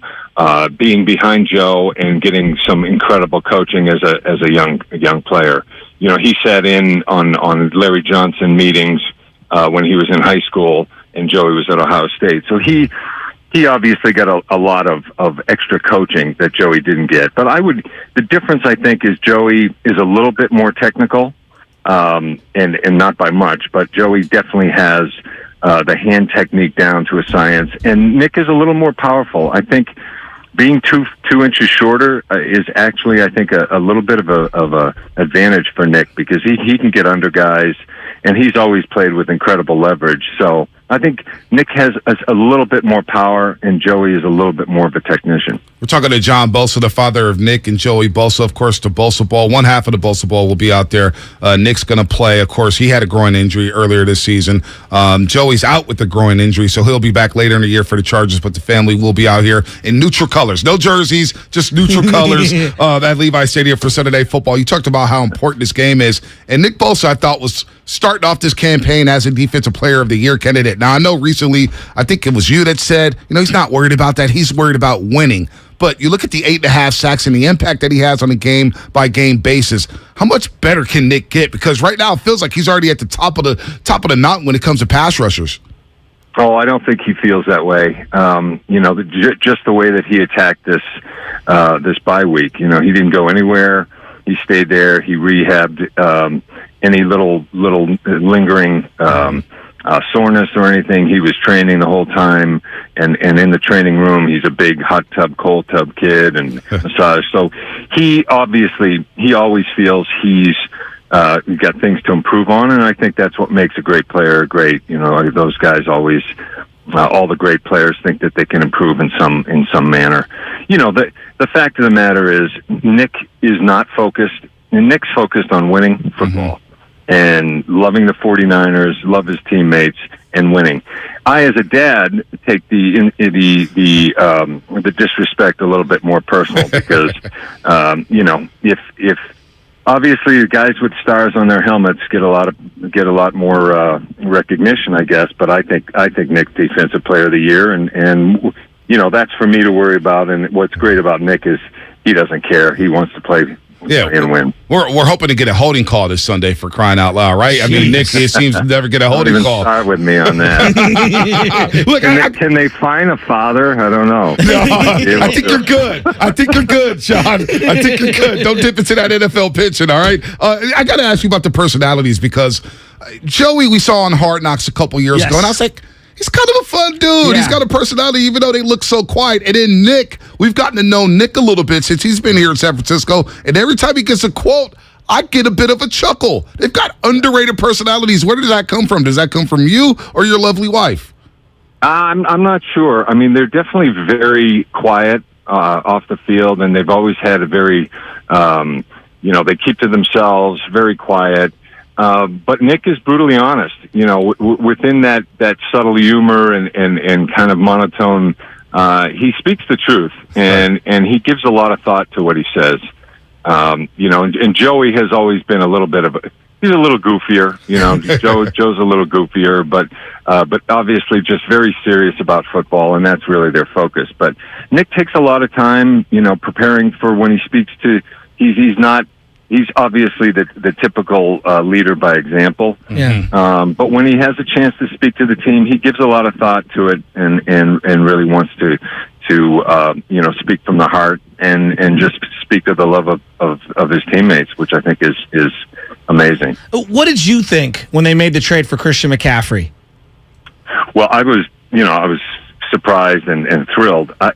Speaker 1: being behind Joe and getting some incredible coaching as a young player. He sat in on Larry Johnson meetings when he was in high school, and Joey was at Ohio State. So he obviously got a lot of extra coaching that Joey didn't get. But the difference, I think, is Joey is a little bit more technical, and not by much, but Joey definitely has the hand technique down to a science, and Nick is a little more powerful. I think being two inches shorter is actually, I think, a little bit of a advantage for Nick because he can get under guys, and he's always played with incredible leverage. So I think Nick has a little bit more power, and Joey is a little bit more of a technician.
Speaker 9: We're talking to John Bosa, the father of Nick and Joey Bosa. Of course, the Bosa Bowl, one half of the Bosa Bowl will be out there. Nick's going to play. Of course, he had a groin injury earlier this season. Joey's out with the groin injury, so he'll be back later in the year for the Chargers, but the family will be out here in neutral colors. No jerseys, just neutral colors at Levi Stadium for Sunday Night Football. You talked about how important this game is, and Nick Bosa, I thought, was starting off this campaign as a Defensive Player of the Year candidate. Now, I know recently, I think it was you that said, he's not worried about that. He's worried about winning. But you look at the 8.5 sacks and the impact that he has on a game-by-game basis. How much better can Nick get? Because right now it feels like he's already at the top of the mountain when it comes to pass rushers.
Speaker 1: Oh, I don't think he feels that way. Just the way that he attacked this bye week. He didn't go anywhere. He stayed there. He rehabbed any little lingering soreness or anything. He was training the whole time, and in the training room, he's a big hot tub, cold tub kid and massage. So he always feels he's got things to improve on, and I think that's what makes a great player great. Those guys always, all the great players think that they can improve in some manner. The fact of the matter is, Nick is not focused. And Nick's focused on winning football. And loving the 49ers, love his teammates, and winning. I, as a dad, take the disrespect a little bit more personal because, if obviously the guys with stars on their helmets get a lot more recognition, I guess. But I think Nick's Defensive Player of the Year, and that's for me to worry about. And what's great about Nick is he doesn't care. He wants to play. And win.
Speaker 9: We're hoping to get a holding call this Sunday, for crying out loud, right? I mean, Nick seems to never get a holding call.
Speaker 1: Start with me on that. Look, can they find a father? I don't know.
Speaker 9: No, I think you're good. I think you're good, John. I think you're good. Don't dip into that NFL pitching, all right? I got to ask you about the personalities because Joey we saw on Hard Knocks a couple years ago, and I was like, he's kind of a fun dude. Yeah. He's got a personality, even though they look so quiet. And then Nick, we've gotten to know Nick a little bit since he's been here in San Francisco. And every time he gets a quote, I get a bit of a chuckle. They've got underrated personalities. Where does that come from? Does that come from you or your lovely wife?
Speaker 1: I'm not sure. I mean, they're definitely very quiet off the field, and they've always had a very, they keep to themselves, very quiet. But Nick is brutally honest, within that subtle humor and kind of monotone, he speaks the truth and he gives a lot of thought to what he says. And Joey has always been a little bit of he's a little goofier, Joe's a little goofier, but obviously just very serious about football, and that's really their focus. But Nick takes a lot of time, preparing for when he speaks to, he's obviously the typical leader by example.
Speaker 10: Yeah.
Speaker 1: But when he has a chance to speak to the team, he gives a lot of thought to it and really wants to speak from the heart and just speak of the love of his teammates, which I think is amazing.
Speaker 10: What did you think when they made the trade for Christian McCaffrey?
Speaker 1: Well, I was surprised and thrilled. I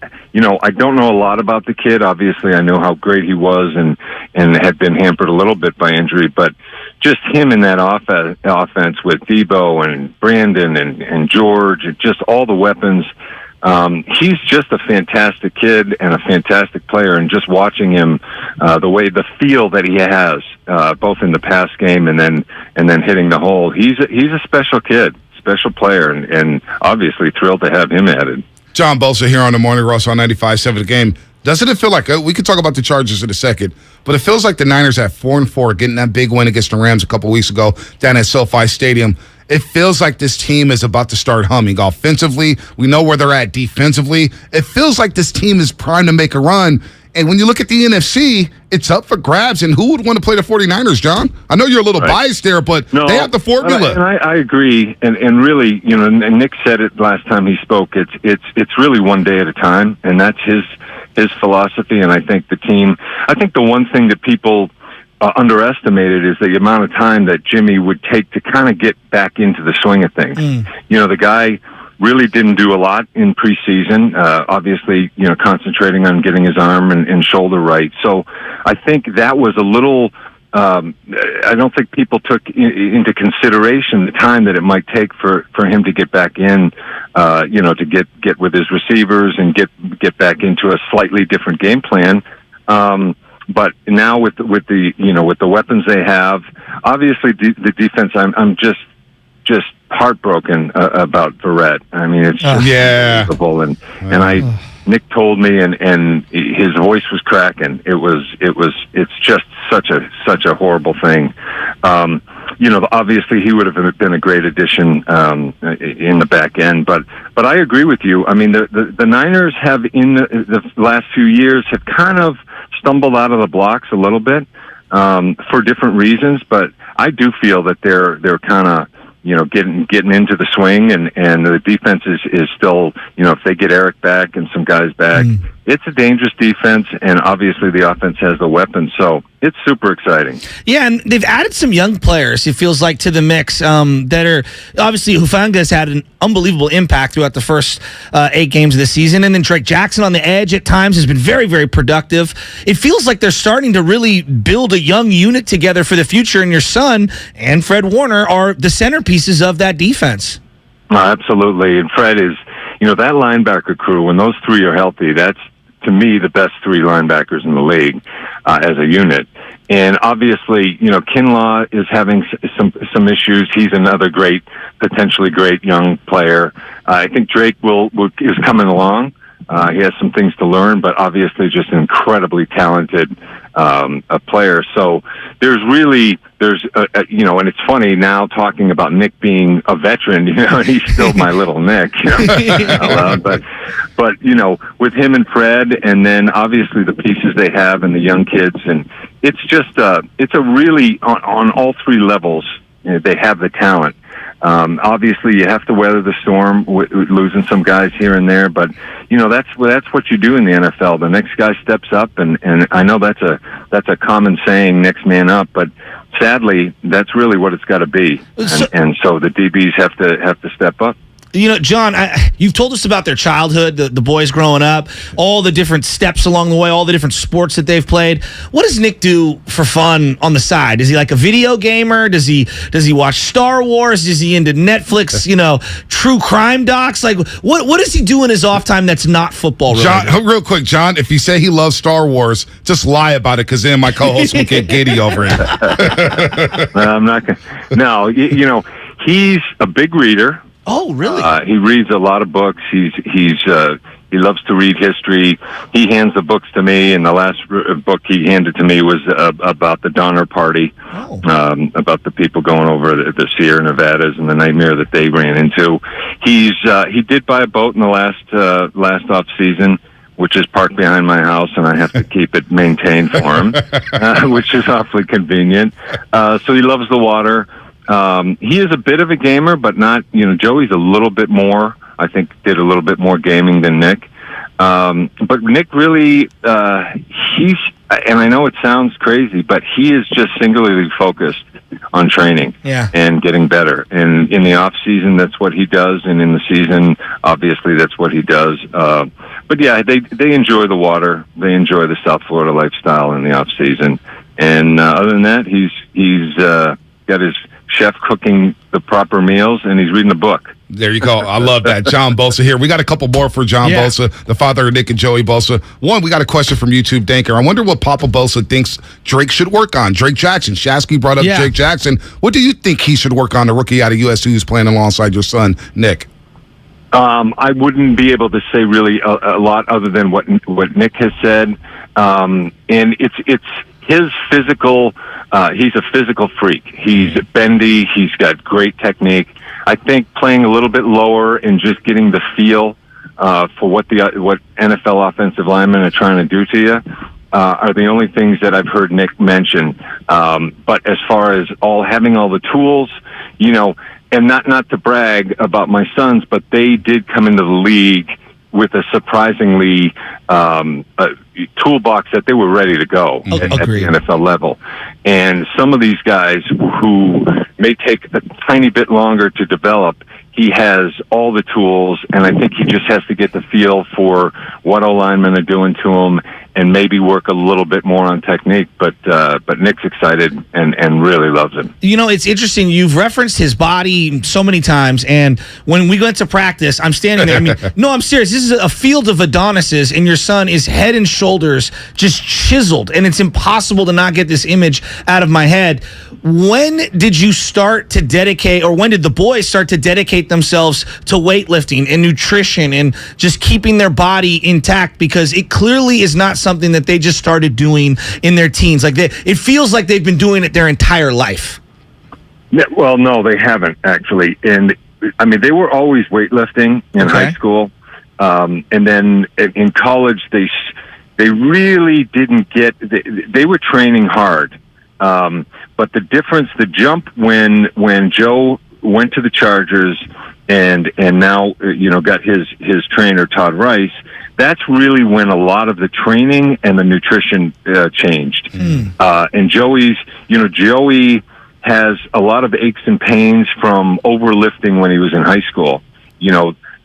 Speaker 1: don't know a lot about the kid. Obviously, I know how great he was and had been hampered a little bit by injury, but just him in that offense with Debo and Brandon and George, just all the weapons. He's just a fantastic kid and a fantastic player, and just watching him, the feel that he has, both in the pass game and then hitting the hole. He's a special kid. Special player, and obviously thrilled to have him added.
Speaker 9: John Bosa here on the Morning Rush on 95.7 The Game. Doesn't it feel like, we could talk about the Chargers in a second, but it feels like the Niners at 4-4, getting that big win against the Rams a couple weeks ago down at SoFi Stadium. It feels like this team is about to start humming. Offensively, we know where they're at defensively. It feels like this team is primed to make a run. And when you look at the NFC, it's up for grabs. And who would want to play the 49ers, John? I know you're a little biased there, but they have the formula.
Speaker 1: And I agree. And really, and Nick said it last time he spoke. It's really one day at a time, and that's his philosophy. And I think the one thing that people underestimated is the amount of time that Jimmy would take to kind of get back into the swing of things. The guy really didn't do a lot in preseason, obviously, concentrating on getting his arm and shoulder right. So I think that was a little I don't think people took into consideration the time that it might take for him to get back in, to get with his receivers and get back into a slightly different game plan. But now with the weapons they have, obviously the defense, I'm just heartbroken about Verrett. I mean, it's just unbelievable. And Nick told me, and his voice was cracking. It's just such a horrible thing. Obviously he would have been a great addition in the back end, but I agree with you. I mean, the Niners have in the last few years have kind of stumbled out of the blocks a little bit for different reasons, but I do feel that they're kind of getting into the swing, and the defense is still, if they get Eric back and some guys back, it's a dangerous defense, and obviously the offense has the weapons, so it's super exciting.
Speaker 10: Yeah, and they've added some young players, it feels like, to the mix that are, obviously, Hufanga's had an unbelievable impact throughout the first 8 games of the season, and then Drake Jackson on the edge at times has been very, very productive. It feels like they're starting to really build a young unit together for the future, and your son and Fred Warner are the centerpieces of that defense.
Speaker 1: Absolutely, and Fred is, that linebacker crew, when those three are healthy, that's, to me, the best 3 linebackers in the league as a unit. And obviously, Kinlaw is having some issues. He's another potentially great young player. I think Drake is coming along. He has some things to learn, but obviously just an incredibly talented a player. So there's and it's funny now talking about Nick being a veteran, and he's still my little Nick, but with him and Fred, and then obviously the pieces they have and the young kids, and it's just it's a really on all 3 levels, they have the talent. Obviously, you have to weather the storm with losing some guys here and there, but that's what you do in the NFL. The next guy steps up, and I know that's a common saying, next man up, but sadly, that's really what it's got to be, and so the DBs have to step up.
Speaker 10: John, you've told us about their childhood, the boys growing up, all the different steps along the way, all the different sports that they've played. What does Nick do for fun on the side? Is he like a video gamer? Does he watch Star Wars? Is he into Netflix, true crime docs? Like, what does he do in his off time that's not football related?
Speaker 9: John, real quick, John, if you say he loves Star Wars, just lie about it, because then my co-host will get giddy over it.
Speaker 1: I'm not going to. No, he's a big reader.
Speaker 10: Oh, really?
Speaker 1: He reads a lot of books. He loves to read history. He hands the books to me, and the last book he handed to me was about the Donner Party, about the people going over the Sierra Nevadas and the nightmare that they ran into. He did buy a boat in the last off season, which is parked behind my house, and I have to keep it maintained for him, which is awfully convenient. So he loves the water. He is a bit of a gamer, but not, Joey's a little bit more, I think, did a little bit more gaming than Nick. But Nick really, and I know it sounds crazy, but he is just singularly focused on training and getting better. And in the off season, that's what he does. And in the season, obviously, that's what he does. But yeah, they enjoy the water. They enjoy the South Florida lifestyle in the off season. And other than that, he's got his chef cooking the proper meals, and he's reading a book.
Speaker 9: There you go. I love that. John Bosa here. We got a couple more for John Bosa, the father of Nick and Joey Bosa. One, we got a question from YouTube Danker. I wonder what Papa Bosa thinks Drake should work on. Drake Jackson. Shasky brought up Drake Jackson. What do you think he should work on, the rookie out of USC who's playing alongside your son, Nick?
Speaker 1: I wouldn't be able to say really a lot other than what Nick has said. And it's his physical, he's a physical freak. He's bendy. He's got great technique. I think playing a little bit lower and just getting the feel for what NFL offensive linemen are trying to do to you are the only things that I've heard Nick mention. But as far as having all the tools, and not to brag about my sons, but they did come into the league with a surprisingly toolbox that they were ready to go at the NFL level. And some of these guys who may take a tiny bit longer to develop, he has all the tools, and I think he just has to get the feel for what O-linemen are doing to him maybe work a little bit more on technique. But Nick's excited and really loves it.
Speaker 10: You know, it's interesting. You've referenced his body so many times, and when we went to practice, I'm standing there. I mean, no, I'm serious. This is a field of Adonises, and your son is head and shoulders just chiseled, and it's impossible to not get this image out of my head. When did you start to dedicate, or when did the boys start to dedicate themselves to weightlifting and nutrition and just keeping their body intact? Because it clearly is not something that they just started doing in their teens. Like it feels like they've been doing it their entire life.
Speaker 1: Yeah, well, no, they haven't actually. And I mean, they were always weightlifting in high school, and then in college they really didn't get. They were training hard, but the jump when Joe went to the Chargers and now got his trainer Todd Rice. That's really when a lot of the training and the nutrition changed. And Joey has a lot of aches and pains from overlifting when he was in high school.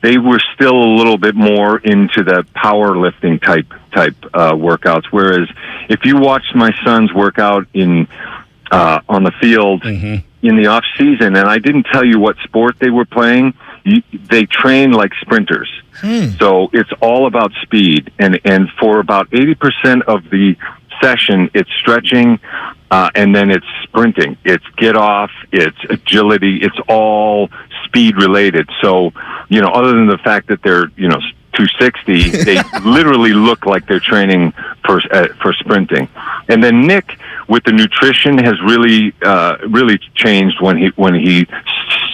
Speaker 1: They were still a little bit more into the powerlifting type workouts. Whereas if you watched my sons work out on the field in the off season, and I didn't tell you what sport they were playing, they train like sprinters. So it's all about speed, and for about 80% of the session, it's stretching, and then it's sprinting. It's get off, it's agility, it's all speed related. So, other than the fact that they're, 260, they literally look like they're training for sprinting. And then Nick, with the nutrition, has really changed when he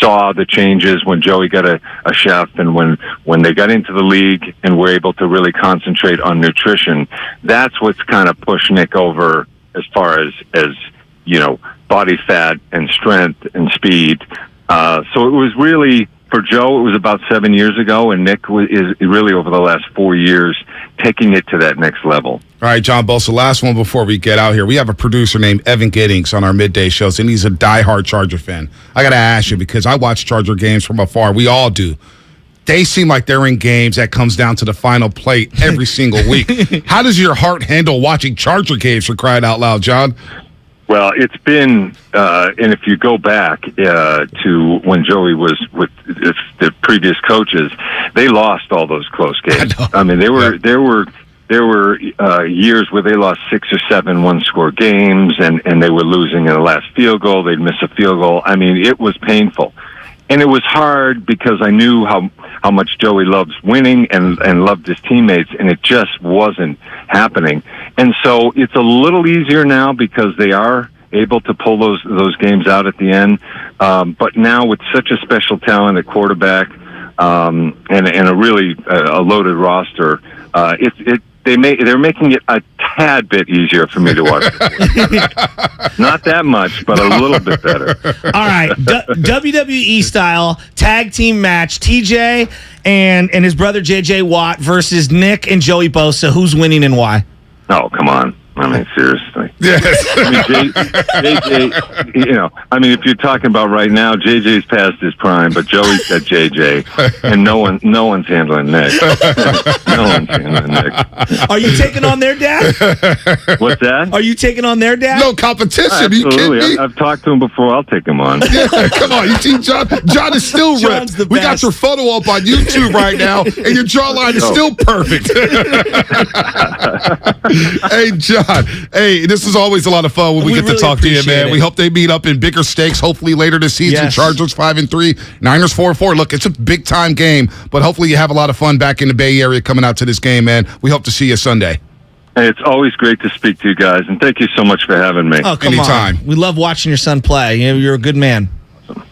Speaker 1: saw the changes when Joey got a chef, and when they got into the league and were able to really concentrate on nutrition. That's what's kind of pushed Nick over as far as body fat and strength and speed. So it was really, for Joe, it was about 7 years ago, and Nick is really over the last 4 years taking it to that next level.
Speaker 9: All right, John Bosa, last one before we get out here. We have a producer named Evan Giddings on our midday shows, and he's a diehard Charger fan. I got to ask you, because I watch Charger games from afar. We all do. They seem like they're in games that comes down to the final play every single week. How does your heart handle watching Charger games, for crying out loud, John?
Speaker 1: Well, it's been, and if you go back to when Joey was with the previous coaches, they lost all those close games. I mean, there were years where they lost 6 or 7 one-score games, and they were losing in the last field goal. They'd miss a field goal. I mean, it was painful. And it was hard because I knew how much Joey loves winning and loved his teammates, and it just wasn't happening. And so it's a little easier now because they are able to pull those games out at the end. But now with such a special talent at quarterback and a really a loaded roster, they're making it a tad bit easier for me to watch. Not that much, but a little bit better.
Speaker 10: All right, WWE style tag team match: TJ and his brother JJ Watt versus Nick and Joey Bosa. Who's winning and why?
Speaker 1: Oh, come on. I mean, seriously.
Speaker 9: Yes.
Speaker 1: I mean, JJ, I mean, if you're talking about right now, JJ's past his prime, but Joey's got JJ, and no one's handling Nick. No one's handling Nick.
Speaker 10: Are you taking on their dad?
Speaker 1: What's that?
Speaker 10: Are you taking on their dad?
Speaker 9: No competition.
Speaker 1: Absolutely. I've talked to him before. I'll take him on.
Speaker 9: Yeah, come on. You see, John is still ripped. We got your photo up on YouTube right now, and your jawline is still perfect. Hey, John. Hey, this is always a lot of fun when we get to talk to you, man. We hope they meet up in bigger stakes, hopefully later this season.
Speaker 10: Yes.
Speaker 9: Chargers 5-3, Niners 4-4. Look, it's a big time game, but hopefully you have a lot of fun back in the Bay Area coming out to this game, man. We hope to see you Sunday.
Speaker 1: Hey, it's always great to speak to you guys, and thank you so much for having me.
Speaker 10: Oh, come
Speaker 9: Anytime.
Speaker 10: on. We love watching your son play. You're a good man.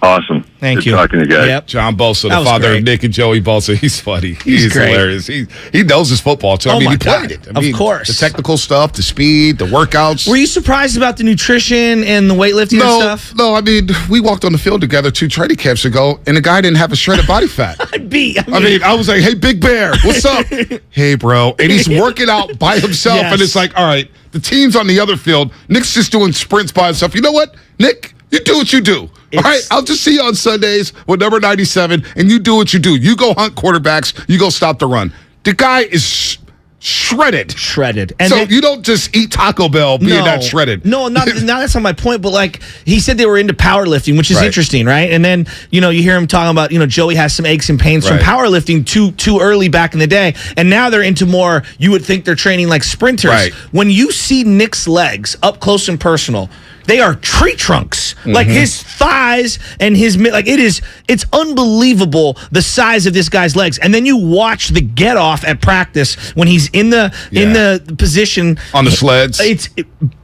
Speaker 1: Awesome.
Speaker 10: Thank
Speaker 1: Good
Speaker 10: you.
Speaker 1: talking to you guys.
Speaker 10: Yep.
Speaker 9: John Bosa,
Speaker 10: That
Speaker 9: the
Speaker 10: was
Speaker 9: father
Speaker 10: great.
Speaker 9: of Nick and Joey Bosa. He's funny. He's
Speaker 10: great.
Speaker 9: hilarious. He knows his football, too.
Speaker 10: Oh,
Speaker 9: I mean,
Speaker 10: my
Speaker 9: he played
Speaker 10: God.
Speaker 9: it. I mean,
Speaker 10: Of course.
Speaker 9: The technical stuff, the speed, the workouts.
Speaker 10: Were you surprised about the nutrition and the weightlifting and stuff?
Speaker 9: No, I mean, we walked on the field together 2 training camps ago, and the guy didn't have a shred of body fat. I was like, hey, Big Bear, what's up? Hey, bro. And he's working out by himself,
Speaker 10: Yes.
Speaker 9: and it's like, all right, the team's on the other field. Nick's just doing sprints by himself. You know what, Nick? You do what you do. All right, I'll just see you on Sundays with number 97, and you do what you do. You go hunt quarterbacks. You go stop the run. The guy is Shredded.
Speaker 10: And
Speaker 9: so
Speaker 10: then,
Speaker 9: you don't just eat Taco Bell being that shredded.
Speaker 10: No, that's not my point. But like he said, they were into powerlifting, which is interesting, right? And then you hear him talking about Joey has some aches and pains from powerlifting too early back in the day, and now they're into more. You would think they're training like sprinters.
Speaker 9: Right.
Speaker 10: When you see Nick's legs up close and personal, they are tree trunks. Like his thighs and his it's unbelievable the size of this guy's legs. And then you watch the get off at practice when he's in the position
Speaker 9: on the sleds.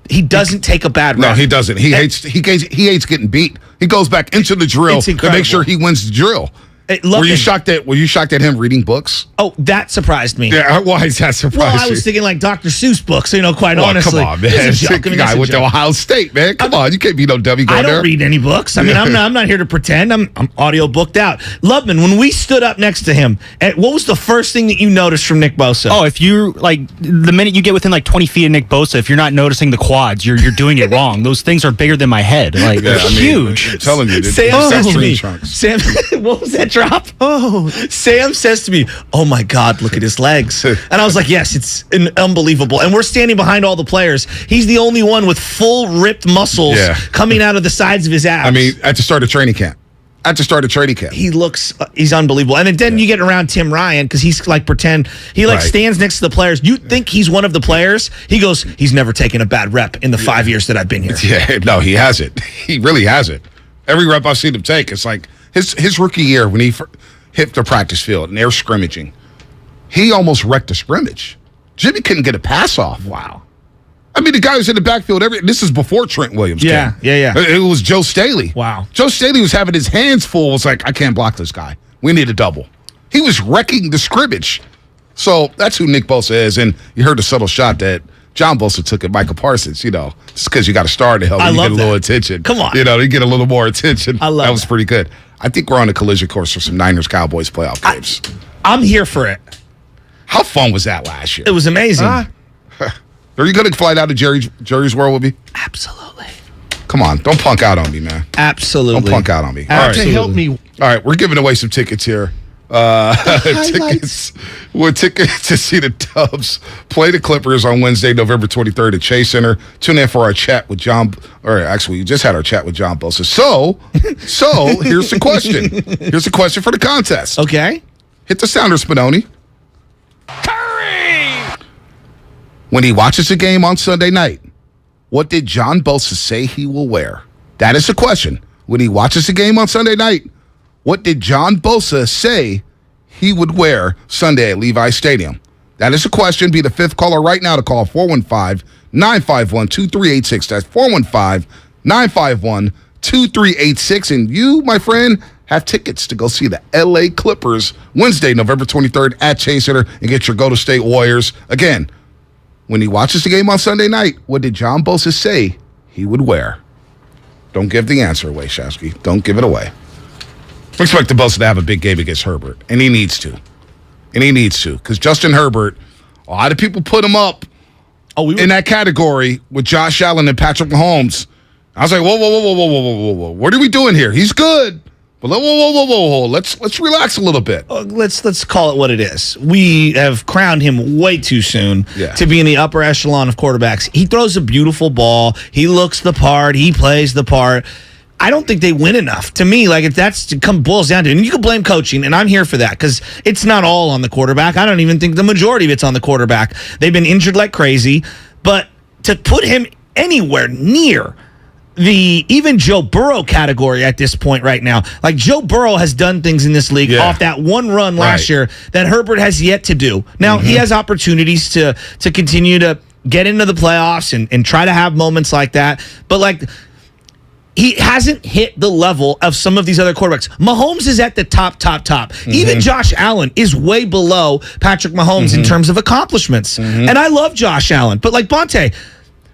Speaker 10: He doesn't take a bad rep.
Speaker 9: No, he doesn't. He hates getting beat. He goes back into the drill to make sure he wins the drill. Were you shocked at him reading books?
Speaker 10: Oh, that surprised me.
Speaker 9: Yeah, why is that surprising?
Speaker 10: Well, I was thinking like Dr. Seuss books, quite honestly.
Speaker 9: Come on, man. The guy went to Ohio State, man. Come on, you can't be no dummy going there.
Speaker 10: I don't read any books. I mean, I'm not here to pretend. I'm audio booked out. Loveman, when we stood up next to him, what was the first thing that you noticed from Nick Bosa?
Speaker 4: Oh, if you're the minute you get within 20 feet of Nick Bosa, if you're not noticing the quads, you're doing it wrong. Those things are bigger than my head. Huge.
Speaker 9: I'm telling you,
Speaker 10: Sam says to me, Sam, what was that drop? Sam says to me, "Oh my God, look at his legs." And I was like, "Yes, it's unbelievable." And we're standing behind all the players. He's the only one with full ripped muscles coming out of the sides of his abs.
Speaker 9: I mean, at the start of training camp.
Speaker 10: He's unbelievable. And then you get around Tim Ryan because he's pretend he stands next to the players. You think he's one of the players? He goes, "He's never taken a bad rep in the 5 years that I've been here."
Speaker 9: Yeah, no, he hasn't. He really hasn't. Every rep I've seen him take, it's like his rookie year when he hit the practice field and they're scrimmaging. He almost wrecked a scrimmage. Jimmy couldn't get a pass off.
Speaker 10: Wow.
Speaker 9: I mean, the guy was in the backfield. This is before Trent Williams came.
Speaker 10: Yeah.
Speaker 9: It was Joe Staley.
Speaker 10: Wow.
Speaker 9: Joe Staley was having his hands full. It was like, I can't block this guy. We need a double. He was wrecking the scrimmage. So that's who Nick Bosa is. And you heard the subtle shot that John Bosa took at Michael Parsons, just because you got a star to help you get a little attention.
Speaker 10: Come on.
Speaker 9: You get a little more attention.
Speaker 10: I love
Speaker 9: that. Was pretty good. I think we're on a collision course for some Niners-Cowboys playoff games.
Speaker 10: I'm here for it.
Speaker 9: How fun was that last year?
Speaker 10: It was amazing.
Speaker 9: Are you going to fly out to Jerry's World with me?
Speaker 10: Absolutely.
Speaker 9: Come on. Don't punk out on me, man.
Speaker 10: Absolutely.
Speaker 9: Don't punk out on me.
Speaker 10: Absolutely.
Speaker 9: All right.
Speaker 10: Help me.
Speaker 9: All right. We're giving away some tickets here. Tickets to see the Dubs play the Clippers on Wednesday, November 23rd at Chase Center. Tune in for our chat with John. Or actually, we just had our chat with John Bosa. So here's the question. Here's the question for the contest.
Speaker 10: Okay.
Speaker 9: Hit the sounder, Spinoni. When he watches a game on Sunday night, what did John Bosa say he will wear? That is the question. When he watches a game on Sunday night, what did John Bosa say he would wear Sunday at Levi Stadium? That is the question. Be the fifth caller right now to call 415-951-2386. That's 415-951-2386. And you, my friend, have tickets to go see the L.A. Clippers Wednesday, November 23rd at Chase Center and get your Go to State Warriors. Again, when he watches the game on Sunday night, what did John Bosa say he would wear? Don't give the answer away, Shasky. Don't give it away. We expect the Bosa to have a big game against Herbert, and he needs to. Because Justin Herbert, a lot of people put him up in that category with Josh Allen and Patrick Mahomes. I was like, whoa. What are we doing here? He's good. But whoa. Let's relax a little bit.
Speaker 10: Let's call it what it is. We have crowned him way too soon to be in the upper echelon of quarterbacks. He throws a beautiful ball. He looks the part. He plays the part. I don't think they win enough. To me, if that's boils down to it, and you can blame coaching, and I'm here for that because it's not all on the quarterback. I don't even think the majority of it's on the quarterback. They've been injured like crazy, but to put him anywhere near the even Joe Burrow category at this point right now, Joe Burrow has done things in this league off that one run last year that Herbert has yet to do. Now he has opportunities to continue to get into the playoffs and try to have moments like that, but he hasn't hit the level of some of these other quarterbacks. Mahomes is at the top. Even Josh Allen is way below Patrick Mahomes in terms of accomplishments. And I love Josh Allen, but Bonte,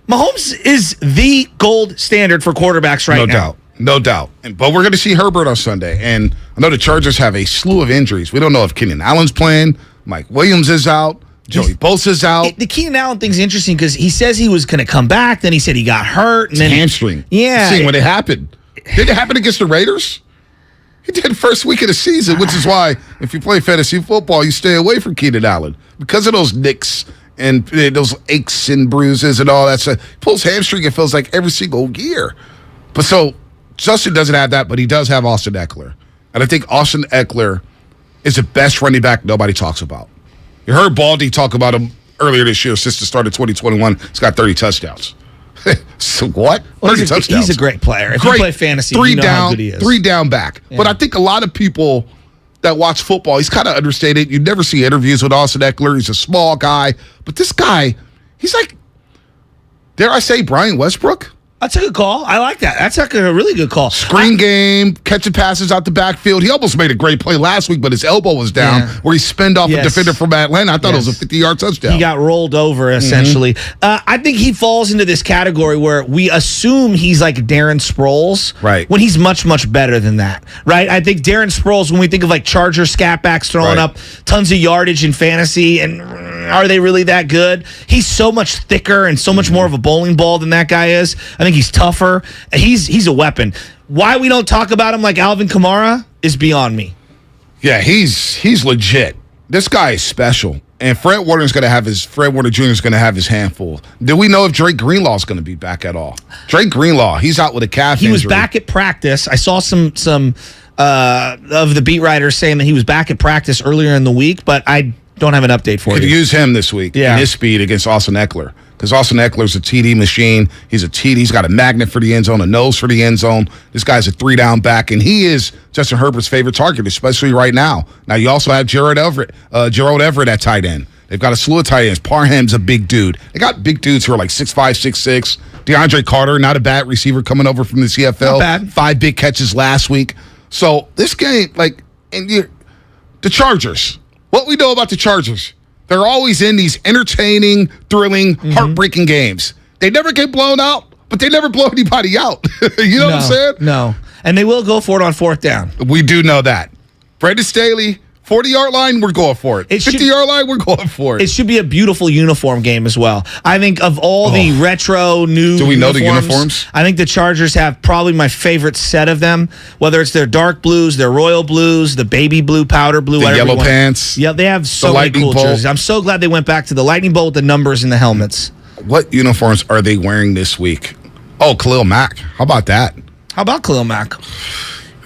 Speaker 10: Mahomes is the gold standard for quarterbacks right now.
Speaker 9: No doubt. But we're going to see Herbert on Sunday. And I know the Chargers have a slew of injuries. We don't know if Keenan Allen's playing, Mike Williams is out, Joey Bosa's out.
Speaker 10: The Keenan Allen thing's interesting because he says he was going to come back, then he said he got hurt. And then
Speaker 9: hamstring.
Speaker 10: Yeah.
Speaker 9: Seeing when it happened. Did it happen against the Raiders? He did first week of the season, which is why if you play fantasy football, you stay away from Keenan Allen because of those nicks and those aches and bruises and all that stuff. He pulls hamstring, it feels like every single year. But so Justin doesn't have that, but he does have Austin Eckler. And I think Austin Eckler is the best running back nobody talks about. You heard Baldy talk about him earlier this year since the start of 2021. He's got 30 touchdowns. So what?
Speaker 10: Well,
Speaker 9: 30 touchdowns.
Speaker 10: He's a great player. If you play fantasy, you know how good he is.
Speaker 9: 3 down back. Yeah. But I think a lot of people that watch football, he's kind of understated. You never see interviews with Austin Eckler. He's a small guy. But this guy, he's like, dare I say, Brian Westbrook?
Speaker 10: That's a good call. I like that. That's like a really good call.
Speaker 9: Screen game, catching passes out the backfield. He almost made a great play last week, but his elbow was down where he spinned off a defender from Atlanta. I thought it was a 50-yard touchdown.
Speaker 10: He got rolled over, essentially. I think he falls into this category where we assume he's like Darren Sproles,
Speaker 9: right?
Speaker 10: When he's much, much better than that, right? I think Darren Sproles, when we think of like Charger scatbacks throwing up tons of yardage in fantasy, and are they really that good? He's so much thicker and so much more of a bowling ball than that guy is. I think he's tougher. He's a weapon. Why we don't talk about him like Alvin Kamara is beyond me.
Speaker 9: Yeah, he's legit. This guy is special. And Fred Warner Jr. is going to have his handful. Do we know if Drake Greenlaw is going to be back at all? Drake Greenlaw, he's out with a calf injury.
Speaker 10: He was back at practice. I saw some of the beat writers saying that he was back at practice earlier in the week, but I don't have an update for you.
Speaker 9: Could use him this week in his speed against Austin Eckler. Because Austin Eckler's a TD machine. He's a TD. He's got a magnet for the end zone, a nose for the end zone. This guy's a 3-down back, and he is Justin Herbert's favorite target, especially right now. Now, you also have Gerald Everett at tight end. They've got a slew of tight ends. Parham's a big dude. They got big dudes who are like 6'5", 6'6". DeAndre Carter, not a bad receiver coming over from the CFL.
Speaker 10: Not bad.
Speaker 9: 5 big catches last week. So this game, the Chargers. What we know about the Chargers, they're always in these entertaining, thrilling, heartbreaking games. They never get blown out, but they never blow anybody out. You know what I'm saying?
Speaker 10: No. And they will go for it on 4th down.
Speaker 9: We do know that. Brandon Staley, 40-yard line, we're going for it. 50-yard line, we're going for it.
Speaker 10: It should be a beautiful uniform game as well. I think of all the retro new
Speaker 9: Do we know the uniforms?
Speaker 10: I think the Chargers have probably my favorite set of them, whether it's their dark blues, their royal blues, the baby blue, powder blue,
Speaker 9: the yellow pants.
Speaker 10: Yeah, they have so many cool jerseys. I'm so glad they went back to the lightning bolt with the numbers and the helmets.
Speaker 9: What uniforms are they wearing this week? Oh, Khalil Mack. How about that?
Speaker 10: How about Khalil Mack?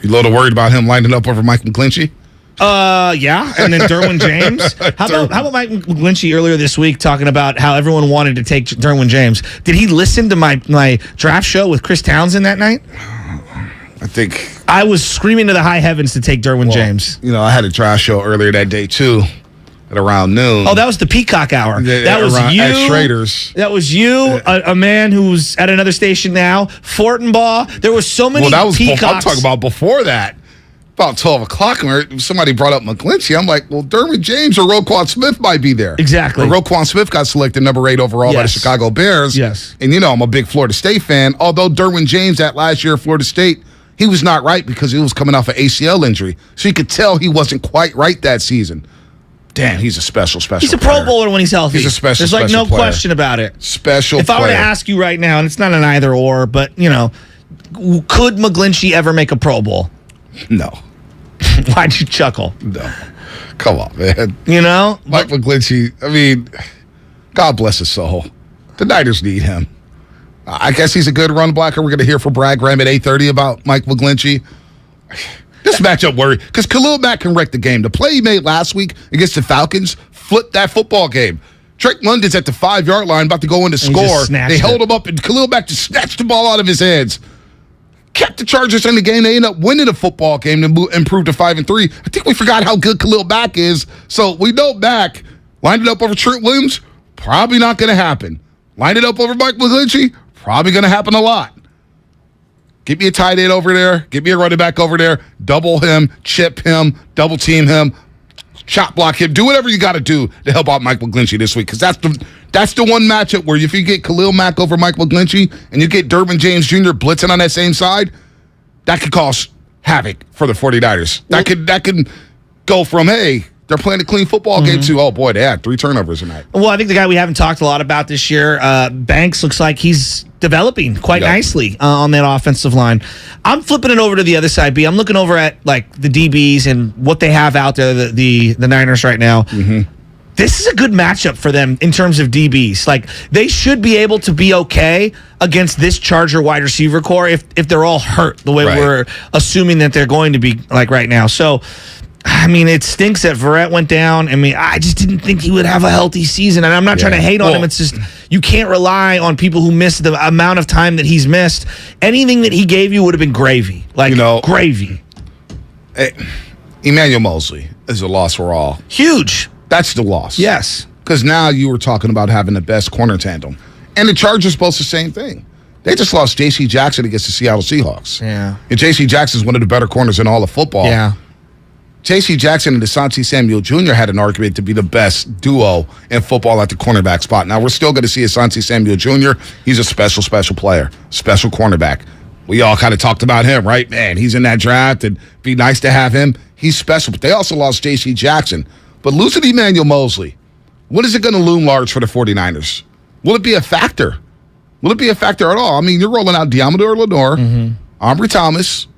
Speaker 9: You a little worried about him lining up over Mike McGlinchey?
Speaker 10: Yeah, and then Derwin James. How about Mike McGlinchey earlier this week talking about how everyone wanted to take Derwin James? Did he listen to my draft show with Chris Townsend that night?
Speaker 9: I think
Speaker 10: I was screaming to the high heavens to take Derwin James.
Speaker 9: You know, I had a draft show earlier that day too, at around noon.
Speaker 10: Oh, that was the Peacock Hour. That was you.
Speaker 9: At Schrader's.
Speaker 10: That was you, a man who's at another station now. Fortenbaugh. There were so many Peacocks.
Speaker 9: I'm talking about before that. About 12 o'clock, somebody brought up McGlinchey. I'm like, well, Derwin James or Roquan Smith might be there.
Speaker 10: Exactly.
Speaker 9: Or Roquan Smith got selected number 8 overall by the Chicago Bears.
Speaker 10: Yes.
Speaker 9: And, I'm a big Florida State fan. Although Derwin James, that last year at Florida State, he was not right because he was coming off an ACL injury. So you could tell he wasn't quite right that season. Damn, he's a speciel player.
Speaker 10: He's a Pro Bowler when he's healthy.
Speaker 9: He's a special
Speaker 10: There's like no
Speaker 9: player.
Speaker 10: question about it.
Speaker 9: Special
Speaker 10: If I were to ask you right now, and it's not an either or, but, could McGlinchey ever make a Pro Bowl?
Speaker 9: No.
Speaker 10: Why'd you chuckle?
Speaker 9: No. Come on, man.
Speaker 10: Mike
Speaker 9: McGlinchey, God bless his soul. The Niners need him. I guess he's a good run blocker. We're going to hear from Brad Graham at 8:30 about Mike McGlinchey. This matchup worried because Khalil Mack can wreck the game. The play he made last week against the Falcons flipped that football game. Drake London's at the 5-yard line about to go in to score. They held him up, and Khalil Mack just snatched the ball out of his hands. Kept the Chargers in the game. They ended up winning the football game to improve to 5-3. I think we forgot how good Khalil Mack is. So we know Mack lined it up over Trent Williams. Probably not going to happen. Lined it up over Mike McGlinchey. Probably going to happen a lot. Get me a tight end over there. Get me a running back over there. Double him, chip him, double team him, chop block him. Do whatever you got to do to help out Mike McGlinchey this week because that's the one matchup where if you get Khalil Mack over Mike McGlinchey and you get Derwin James Jr. blitzing on that same side, that could cause havoc for the 49ers. That could go from, hey, They're playing a clean football game, too. Oh, boy, they had 3 turnovers tonight.
Speaker 10: Well, I think the guy we haven't talked a lot about this year, Banks, looks like he's developing quite nicely on that offensive line. I'm flipping it over to the other side, B. I'm looking over at like the DBs and what they have out there, the Niners right now. This is a good matchup for them in terms of DBs. Like, they should be able to be okay against this Charger wide receiver core if they're all hurt the way we're assuming that they're going to be like right now. So, I mean, it stinks that Verrett went down. I mean, I just didn't think he would have a healthy season. And I'm not trying to hate on him. It's just you can't rely on people who miss the amount of time that he's missed. Anything that he gave you would have been gravy. Like, gravy.
Speaker 9: Emmanuel Mosley is a loss for all.
Speaker 10: Huge.
Speaker 9: That's the loss.
Speaker 10: Yes.
Speaker 9: Because now you were talking about having the best corner tandem. And the Chargers both the same thing. They just lost J.C. Jackson against the Seattle Seahawks.
Speaker 10: Yeah.
Speaker 9: And J.C. Jackson is one of the better corners in all of football.
Speaker 10: Yeah.
Speaker 9: J.C. Jackson and Asante Samuel Jr. had an argument to be the best duo in football at the cornerback spot. Now, we're still going to see Asante Samuel Jr. He's a special player, special cornerback. We all kind of talked about him, right? Man, he's in that draft, and be nice to have him. He's special. But they also lost J.C. Jackson. But losing Emmanuel Mosley, what is it going to loom large for the 49ers? Will it be a factor? Will it be a factor at all? I mean, you're rolling out Diamador Lenore, Ambry Thomas,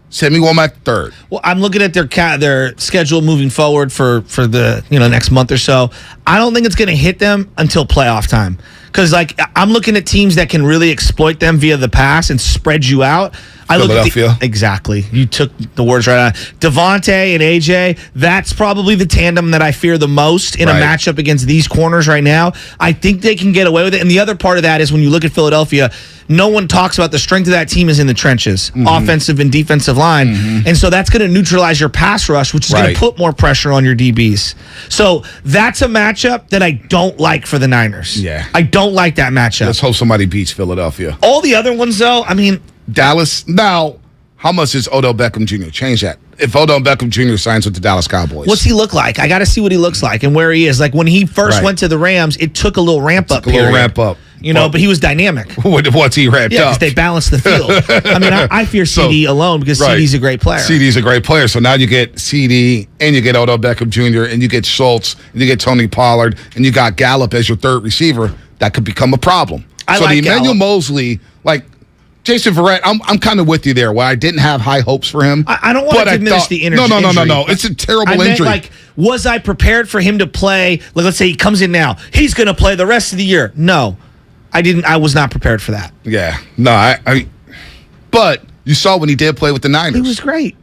Speaker 9: Sammy Womack third.
Speaker 10: Well, I'm looking at their schedule moving forward for the next month or so. I don't think it's going to hit them until playoff time. Because I'm looking at teams that can really exploit them via the pass and spread you out.
Speaker 9: Philadelphia.
Speaker 10: Exactly. You took the words right out. Devontae and AJ, that's probably the tandem that I fear the most in a matchup against these corners right now. I think they can get away with it. And the other part of that is when you look at Philadelphia, no one talks about the strength of that team is in the trenches, offensive and defensive line. And so that's going to neutralize your pass rush, which is going to put more pressure on your DBs. So that's a matchup that I don't like for the Niners.
Speaker 9: Yeah.
Speaker 10: I don't like that matchup.
Speaker 9: Let's hope somebody beats Philadelphia.
Speaker 10: All the other ones, though, I mean,
Speaker 9: Dallas. Now, how much does Odell Beckham Jr. change that? If Odell Beckham Jr. signs with the Dallas Cowboys.
Speaker 10: What's he look like? I got to see what he looks like and where he is. Like when he first went to the Rams, it took a little ramp up period. But he was dynamic.
Speaker 9: What's he ramped up?
Speaker 10: Yeah, because they balanced the field. I mean, I fear CD alone because CD's a great player.
Speaker 9: CD's a great player. So now you get CD and you get Odell Beckham Jr. and you get Schultz and you get Tony Pollard and you got Gallup as your third receiver. That could become a problem.
Speaker 10: I
Speaker 9: so
Speaker 10: like
Speaker 9: the Emmanuel
Speaker 10: Gallup.
Speaker 9: Mosley, Jason Verrett, I'm kind of with you there. Where I didn't have high hopes for him.
Speaker 10: I don't want to diminish the injury.
Speaker 9: No. It's a terrible injury.
Speaker 10: Meant, was I prepared for him to play? Let's say he comes in now. He's going to play the rest of the year. No, I didn't. I was not prepared for that.
Speaker 9: Yeah. No, but you saw when he did play with the Niners.
Speaker 10: He was great.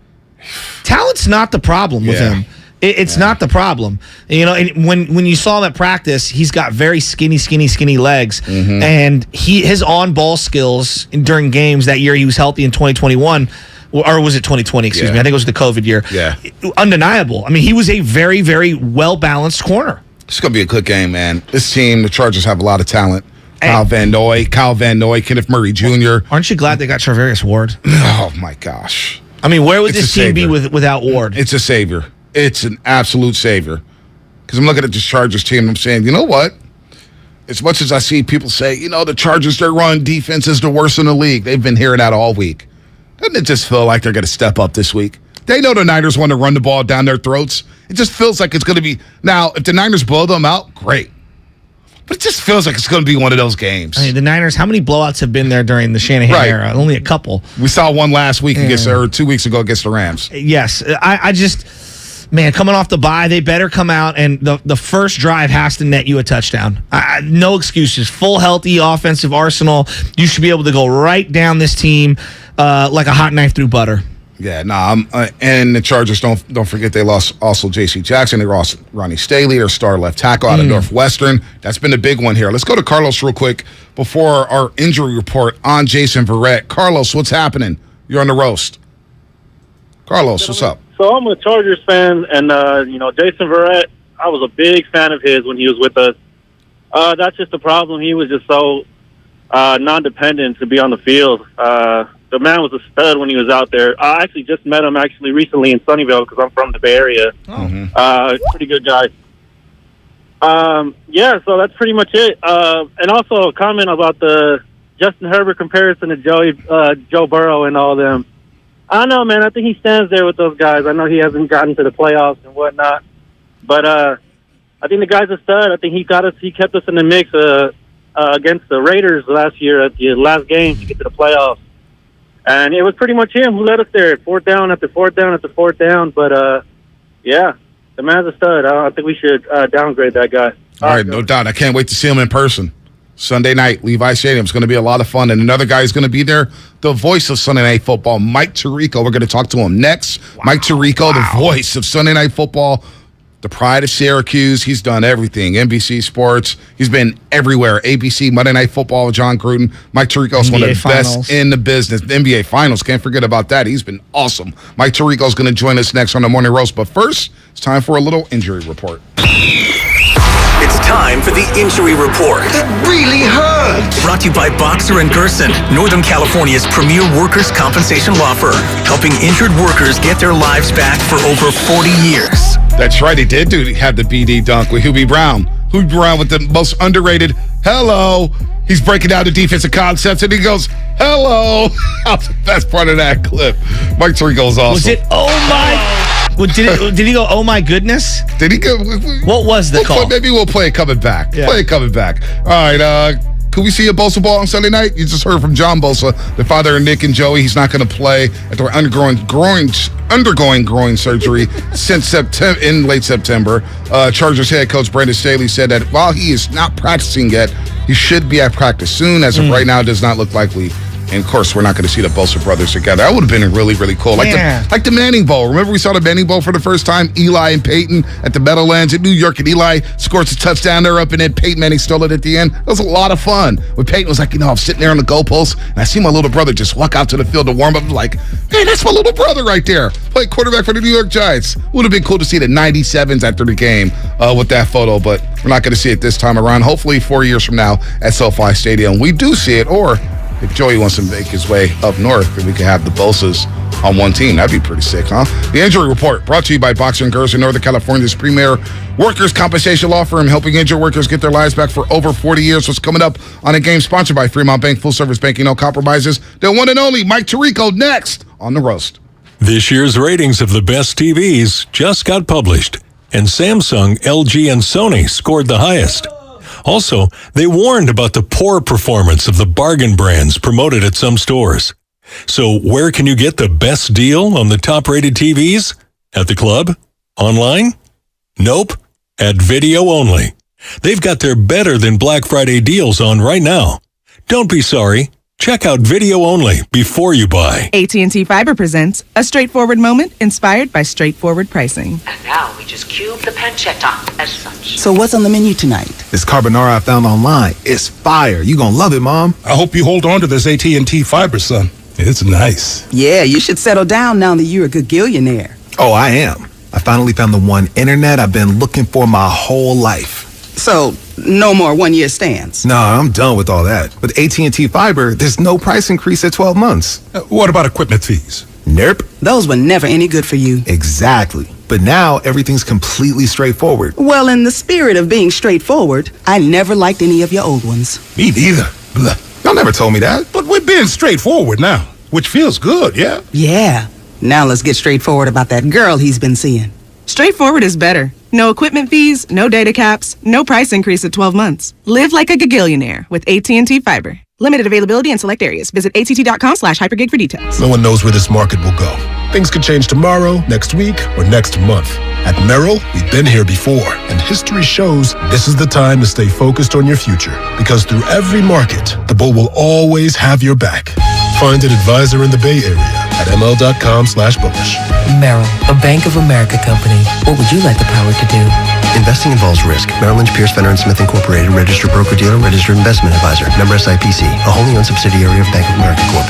Speaker 10: Talent's not the problem with him. It's not the problem. And when you saw him at practice, he's got very skinny legs. And his on-ball skills during games that year he was healthy in 2021, or was it 2020, excuse me. I think it was the COVID year.
Speaker 9: Yeah.
Speaker 10: Undeniable. I mean, he was a very, very well-balanced corner.
Speaker 9: It's going to be a good game, man. This team, the Chargers have a lot of talent. Kyle Van Noy, Kenneth Murray Jr.
Speaker 10: Aren't you glad they got Charvarius Ward?
Speaker 9: Oh, my gosh.
Speaker 10: I mean, where would this team be without Ward?
Speaker 9: It's a savior. It's an absolute savior. Because I'm looking at this Chargers team and I'm saying, you know what? As much as I see people say, the Chargers, their run defense is the worst in the league. They've been hearing that all week. Doesn't it just feel like they're going to step up this week? They know the Niners want to run the ball down their throats. It just feels like it's going to be. Now, if the Niners blow them out, great. But it just feels like it's going to be one of those games.
Speaker 10: I mean, the Niners, how many blowouts have been there during the Shanahan era? Only a couple.
Speaker 9: We saw one last week or 2 weeks ago against the Rams.
Speaker 10: Yes. I just, man, coming off the bye, they better come out and the first drive has to net you a touchdown. No excuses. Full healthy offensive arsenal. You should be able to go right down this team like a hot knife through butter.
Speaker 9: Yeah, and the Chargers, don't forget they lost also J.C. Jackson. They lost Ronnie Staley, their star left tackle out of Northwestern. That's been a big one here. Let's go to Carlos real quick before our injury report on Jason Verrett. Carlos, what's happening? You're on the roast. Carlos, what's up?
Speaker 3: So I'm a Chargers fan, and, Jason Verrett, I was a big fan of his when he was with us. That's just the problem. He was just so non-dependent to be on the field. The man was a stud when he was out there. I actually just met him recently in Sunnyvale because I'm from the Bay Area. Pretty good guy. So that's pretty much it. And also a comment about the Justin Herbert comparison to Joe Burrow and all them. I don't know, man. I think he stands there with those guys. I know he hasn't gotten to the playoffs and whatnot. But I think the guy's a stud. I think he kept us in the mix against the Raiders last year at the last game to get to the playoffs. And it was pretty much him who led us there, fourth down after fourth down after fourth down. But, yeah, the man's a stud. I think we should downgrade that guy.
Speaker 9: All right, no doubt. I can't wait to see him in person. Sunday night, Levi Stadium. It's going to be a lot of fun. And another guy is going to be there, the voice of Sunday Night Football, Mike Tirico. We're going to talk to him next. Wow. Mike Tirico, the voice of Sunday Night Football, the pride of Syracuse. He's done everything. NBC Sports. He's been everywhere. ABC, Monday Night Football with John Gruden. Mike Tirico is one of the best in the business. The NBA Finals. Can't forget about that. He's been awesome. Mike Tirico is going to join us next on the Morning Roast. But first, it's time for a little injury report.
Speaker 7: It's time for the Injury Report.
Speaker 2: It really hurts.
Speaker 7: Brought to you by Boxer & Gerson, Northern California's premier workers' compensation law firm, helping injured workers get their lives back for over 40 years.
Speaker 9: That's right. He did have the BD dunk with Hubie Brown. Hubie Brown with the most underrated hello. He's breaking down the defensive concepts, and he goes, hello. That's the best part of that clip. Mike Tirico is awesome.
Speaker 10: Was it, oh my... Did he go, oh my goodness?
Speaker 9: Did he go?
Speaker 10: What was the call?
Speaker 9: Maybe we'll play it coming back.
Speaker 10: Yeah.
Speaker 9: Play it coming back. All right, could we see a Bosa ball on Sunday night? You just heard from John Bosa, the father of Nick and Joey. He's not going to play after undergoing groin surgery since in late September. Chargers head coach Brandon Staley said that while he is not practicing yet, he should be at practice soon. As of right now, it does not look likely. And, of course, we're not going to see the Bosa brothers together. That would have been really, really cool. Like the Manning Bowl. Remember we saw the Manning Bowl for the first time? Eli and Peyton at the Meadowlands in New York. And Eli scores a touchdown there up, and then Peyton Manning stole it at the end. That was a lot of fun. When Peyton was like, I'm sitting there on the goalpost, and I see my little brother just walk out to the field to warm up. I'm like, man, that's my little brother right there. Playing quarterback for the New York Giants. Would have been cool to see the 97s after the game with that photo, but we're not going to see it this time around. Hopefully 4 years from now at SoFi Stadium, we do see it, or if Joey wants to make his way up north, then we can have the Bosas on one team. That'd be pretty sick, huh? The Injury Report brought to you by Boxer & Gerson, Northern California's premier workers' compensation law firm, helping injured workers get their lives back for over 40 years. What's coming up on a game sponsored by Fremont Bank, full-service banking, no compromises. The one and only Mike Tirico next on The Roast.
Speaker 21: This year's ratings of the best TVs just got published, and Samsung, LG, and Sony scored the highest. Also, they warned about the poor performance of the bargain brands promoted at some stores. So where can you get the best deal on the top-rated TVs? At the club? Online? Nope. At Video Only. They've got their better than Black Friday deals on right now. Don't be sorry. Check out Video Only before you buy.
Speaker 5: AT&T Fiber presents a straightforward moment inspired by straightforward pricing.
Speaker 6: And now we just cube the pancetta as such.
Speaker 8: So what's on the menu tonight?
Speaker 11: This carbonara I found online. It's fire. You gonna love it, Mom.
Speaker 12: I hope you hold on to this AT&T Fiber, son. It's nice.
Speaker 8: Yeah, you should settle down now that you're a gagillionaire.
Speaker 11: Oh, I am. I finally found the one internet I've been looking for my whole life.
Speaker 8: So, no more one-year stands?
Speaker 11: No, I'm done with all that. With AT&T Fiber, there's no price increase at 12 months.
Speaker 12: What about equipment fees?
Speaker 11: Nope.
Speaker 8: Those were never any good for you.
Speaker 11: Exactly. But now, everything's completely straightforward.
Speaker 8: Well, in the spirit of being straightforward, I never liked any of your old ones.
Speaker 12: Me neither. Blah.
Speaker 11: Y'all never told me that.
Speaker 12: But we're being straightforward now, which feels good, yeah?
Speaker 8: Yeah. Now let's get straightforward about that girl he's been seeing.
Speaker 5: Straightforward is better. No equipment fees, no data caps, no price increase at 12 months. Live like a gagillionaire with AT&T Fiber. Limited availability in select areas. Visit att.com/hypergig for details.
Speaker 12: No one knows where this market will go. Things could change tomorrow, next week, or next month. At Merrill, we've been here before, and history shows this is the time to stay focused on your future. Because through every market, the bull will always have your back. Find an advisor in the Bay Area at ml.com/bullish.
Speaker 27: Merrill, a Bank of America company. What would you like the power to do?
Speaker 28: Investing involves risk. Merrill Lynch, Pierce, Fenner & Smith Incorporated, registered broker-dealer, registered investment advisor. Member SIPC, a wholly owned subsidiary of Bank of America Corp.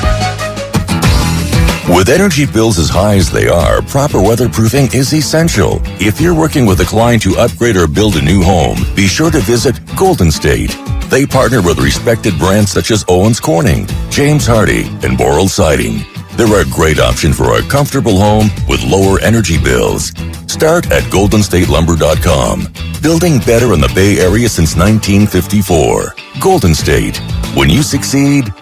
Speaker 29: With energy bills as high as they are, proper weatherproofing is essential. If you're working with a client to upgrade or build a new home, be sure to visit Golden State. They partner with respected brands such as Owens Corning, James Hardy, and Boral Siding. They're a great option for a comfortable home with lower energy bills. Start at goldenstatelumber.com. Building better in the Bay Area since 1954. Golden State. When you succeed,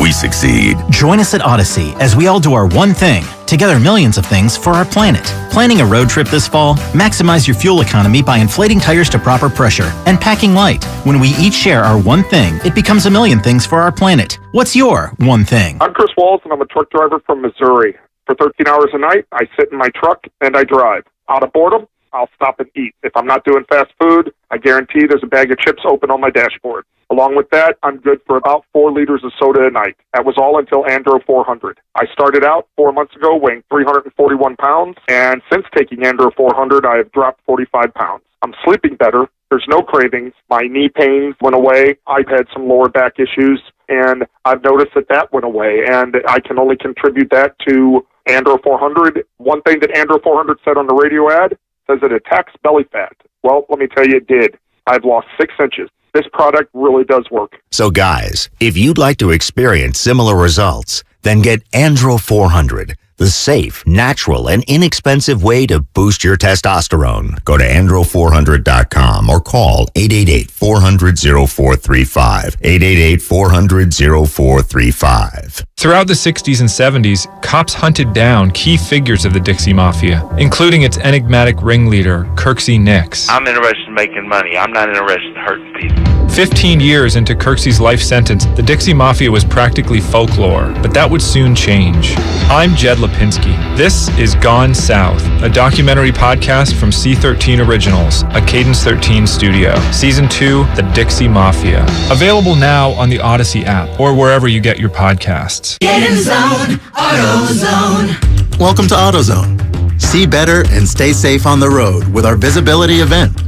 Speaker 29: we succeed.
Speaker 30: Join us at Odyssey as we all do our one thing
Speaker 13: together millions of things for our planet. Planning a road trip this fall? Maximize your fuel economy by inflating tires to proper pressure and packing light. When we each share our one thing, it becomes a million things for our planet. What's your one thing?
Speaker 14: I'm Chris Walls, and I'm a truck driver from Missouri. For 13 hours a night, I sit in my truck and I drive. Out of boredom, I'll stop and eat. If I'm not doing fast food, I guarantee there's a bag of chips open on my dashboard. Along with that, I'm good for about 4 liters of soda a night. That was all until Andro 400. I started out 4 months ago weighing 341 pounds, and since taking Andro 400, I have dropped 45 pounds. I'm sleeping better. There's no cravings. My knee pains went away. I've had some lower back issues, and I've noticed that went away, and I can only contribute that to Andro 400. One thing that Andro 400 said on the radio ad says it attacks belly fat. Well, let me tell you, it did. I've lost 6 inches. This product really does work.
Speaker 15: So guys, if you'd like to experience similar results, then get Andro 400, the safe, natural, and inexpensive way to boost your testosterone. Go to andro400.com or call 888-400-0435. 888-400-0435.
Speaker 16: Throughout the 60s and 70s, cops hunted down key figures of the Dixie Mafia, including its enigmatic ringleader, Kirksey Nix.
Speaker 17: I'm interested in making money. I'm not interested in hurting people.
Speaker 16: 15 years into Kirksey's life sentence, the Dixie Mafia was practically folklore, but that would soon change. I'm Jed Lipinski. This is Gone South, a documentary podcast from C13 Originals, a Cadence 13 studio. Season 2, The Dixie Mafia. Available now on the Odyssey app or wherever you get your podcasts.
Speaker 2: Get in the zone, AutoZone.
Speaker 18: Welcome to AutoZone. See better and stay safe on the road with our visibility event.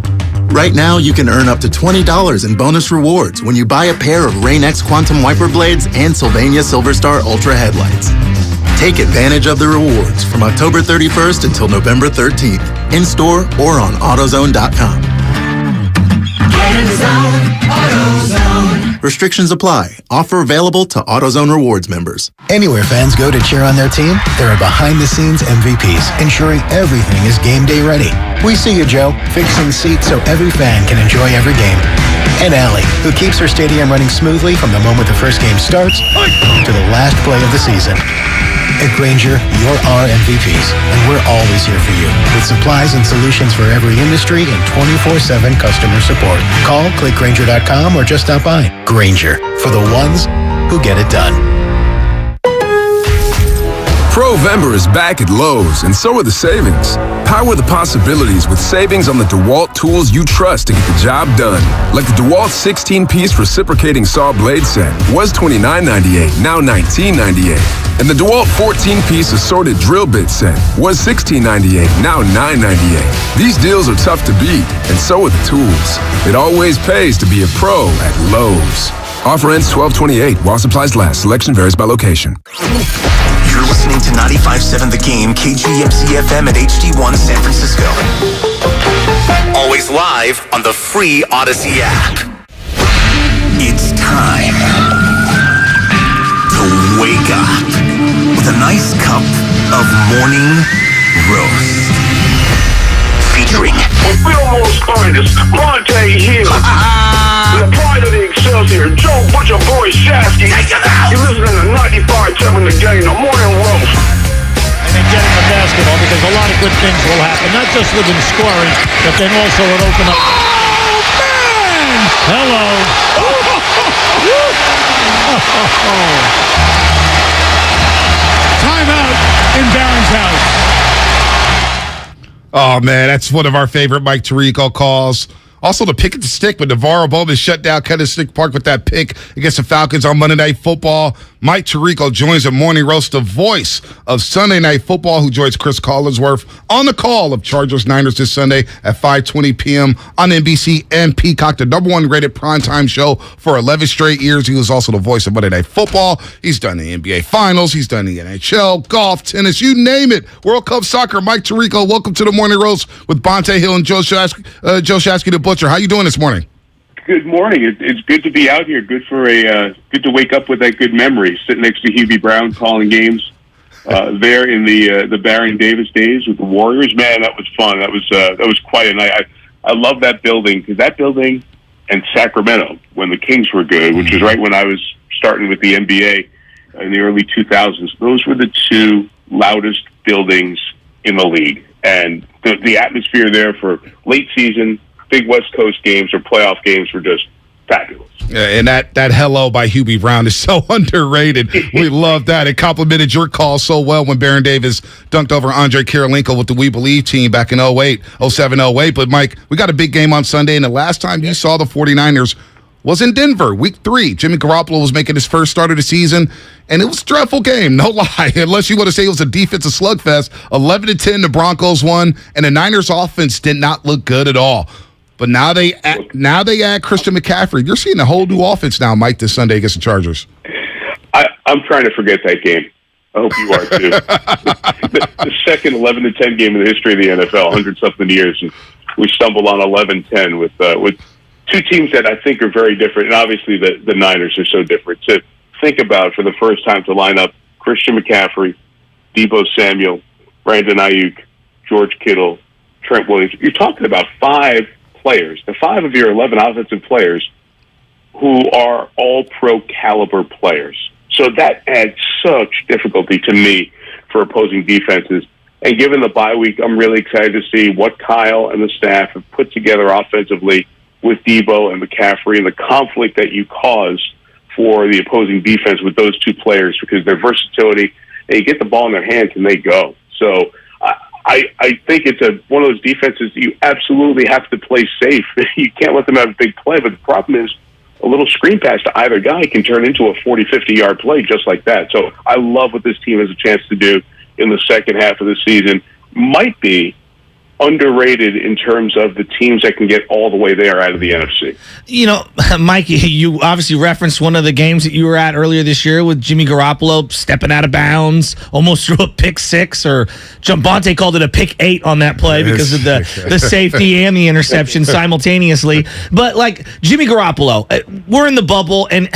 Speaker 18: Right now, you can earn up to $20 in bonus rewards when you buy a pair of Rain-X Quantum Wiper Blades and Sylvania Silverstar Ultra headlights. Take advantage of the rewards from October 31st until November 13th, in-store or on AutoZone.com.
Speaker 2: Get in the zone, AutoZone.
Speaker 18: Restrictions apply. Offer available to AutoZone Rewards members.
Speaker 11: Anywhere fans go to cheer on their team, there are behind-the-scenes MVPs, ensuring everything is game day ready. We see you, Joe, fixing seats so every fan can enjoy every game. And Allie, who keeps her stadium running smoothly from the moment the first game starts to the last play of the season. At Grainger, you're our MVPs, and we're always here for you, with supplies and solutions for every industry and 24/7 customer support. Call, click Grainger.com, or just stop by. Grainger, for the ones who get it done.
Speaker 19: Provember is back at Lowe's, and so are the savings. Power the possibilities with savings on the DeWalt tools you trust to get the job done. Like the DeWalt 16-piece reciprocating saw blade set was $29.98, now $19.98. And the DeWalt 14-piece assorted drill bit set was $16.98, now $9.98. These deals are tough to beat, and so are the tools. It always pays to be a pro at Lowe's. Offer ends 12/28 while supplies last. Selection varies by location.
Speaker 7: You're listening to 95.7 The Game, KGMC-FM at HD1 San Francisco. Always live on the free Odyssey app. It's time to wake up with a nice cup of morning roast. Featuring
Speaker 2: With Fillmore's finest, Monte here. The pride of the Excelsior, Joe Butcher Boy Shasky. You're listening to 95.7 The Game, the morning roast.
Speaker 20: And then getting the basketball, because a lot of good things will happen, not just with him scoring, but then also it open up. Oh, man! Hello. Timeout in Barron's house.
Speaker 9: Oh, man, that's one of our favorite Mike Tirico calls. Also, the pick at the stick when Navarro Bowman shut down Kennedy Stick Park with that pick against the Falcons on Monday Night Football. Mike Tirico joins the morning roast, the voice of Sunday Night Football, who joins Chris Collinsworth on the call of Chargers-Niners this Sunday at 5:20 p.m. on NBC and Peacock, the #1 rated primetime show for 11 straight years. He was also the voice of Monday Night Football. He's done the NBA Finals. He's done the NHL, golf, tennis, you name it. World Cup soccer. Mike Tirico, welcome to the morning roast with Bonte Hill and Joe Shasky the Butcher. How you doing this morning?
Speaker 25: Good morning. It's good to be out here. Good to wake up with that good memory. Sitting next to Hubie Brown calling games there in the Baron Davis days with the Warriors. Man, that was fun. That was quite a night. I love that building, because that building and Sacramento when the Kings were good, which was right when I was starting with the NBA in the early 2000s. Those were the two loudest buildings in the league. And the atmosphere there for late season, big West Coast games or playoff games were just fabulous.
Speaker 9: And that hello by Hubie Brown is so underrated. We love that. It complimented your call so well when Baron Davis dunked over Andre Kirilenko with the We Believe team back in 07-08. But, Mike, we got a big game on Sunday, and the last time you saw the 49ers was in Denver, week 3. Jimmy Garoppolo was making his first start of the season, and it was a dreadful game, no lie. Unless you want to say it was a defensive slugfest. 11-10, the Broncos won, and the Niners' offense did not look good at all. But now they add Christian McCaffrey. You're seeing a whole new offense now, Mike, this Sunday against the Chargers.
Speaker 25: I'm trying to forget that game. I hope you are too. the second 11-10 game in the history of the NFL, 100-something years, and we stumbled on 11-10 with two teams that I think are very different, and obviously the Niners are so different. To think about for the first time to line up Christian McCaffrey, Deebo Samuel, Brandon Ayuk, George Kittle, Trent Williams. You're talking about 5 players, the 5 of your 11 offensive players who are all pro caliber players. So that adds such difficulty to me for opposing defenses. And given the bye week, I'm really excited to see what Kyle and the staff have put together offensively with Deebo and McCaffrey and the conflict that you cause for the opposing defense with those 2 players, because their versatility, they get the ball in their hands and they go. So I think it's one of those defenses you absolutely have to play safe. You can't let them have a big play, but the problem is a little screen pass to either guy can turn into a 40, 50-yard play just like that. So I love what this team has a chance to do in the second half of the season. Might be underrated in terms of the teams that can get all the way there out of the NFC.
Speaker 1: You know, Mike, you obviously referenced one of the games that you were at earlier this year with Jimmy Garoppolo stepping out of bounds, almost threw a pick 6, or Jambonte called it a pick 8 on that play because of the safety and the interception simultaneously. But, like, Jimmy Garoppolo, we're in the bubble, and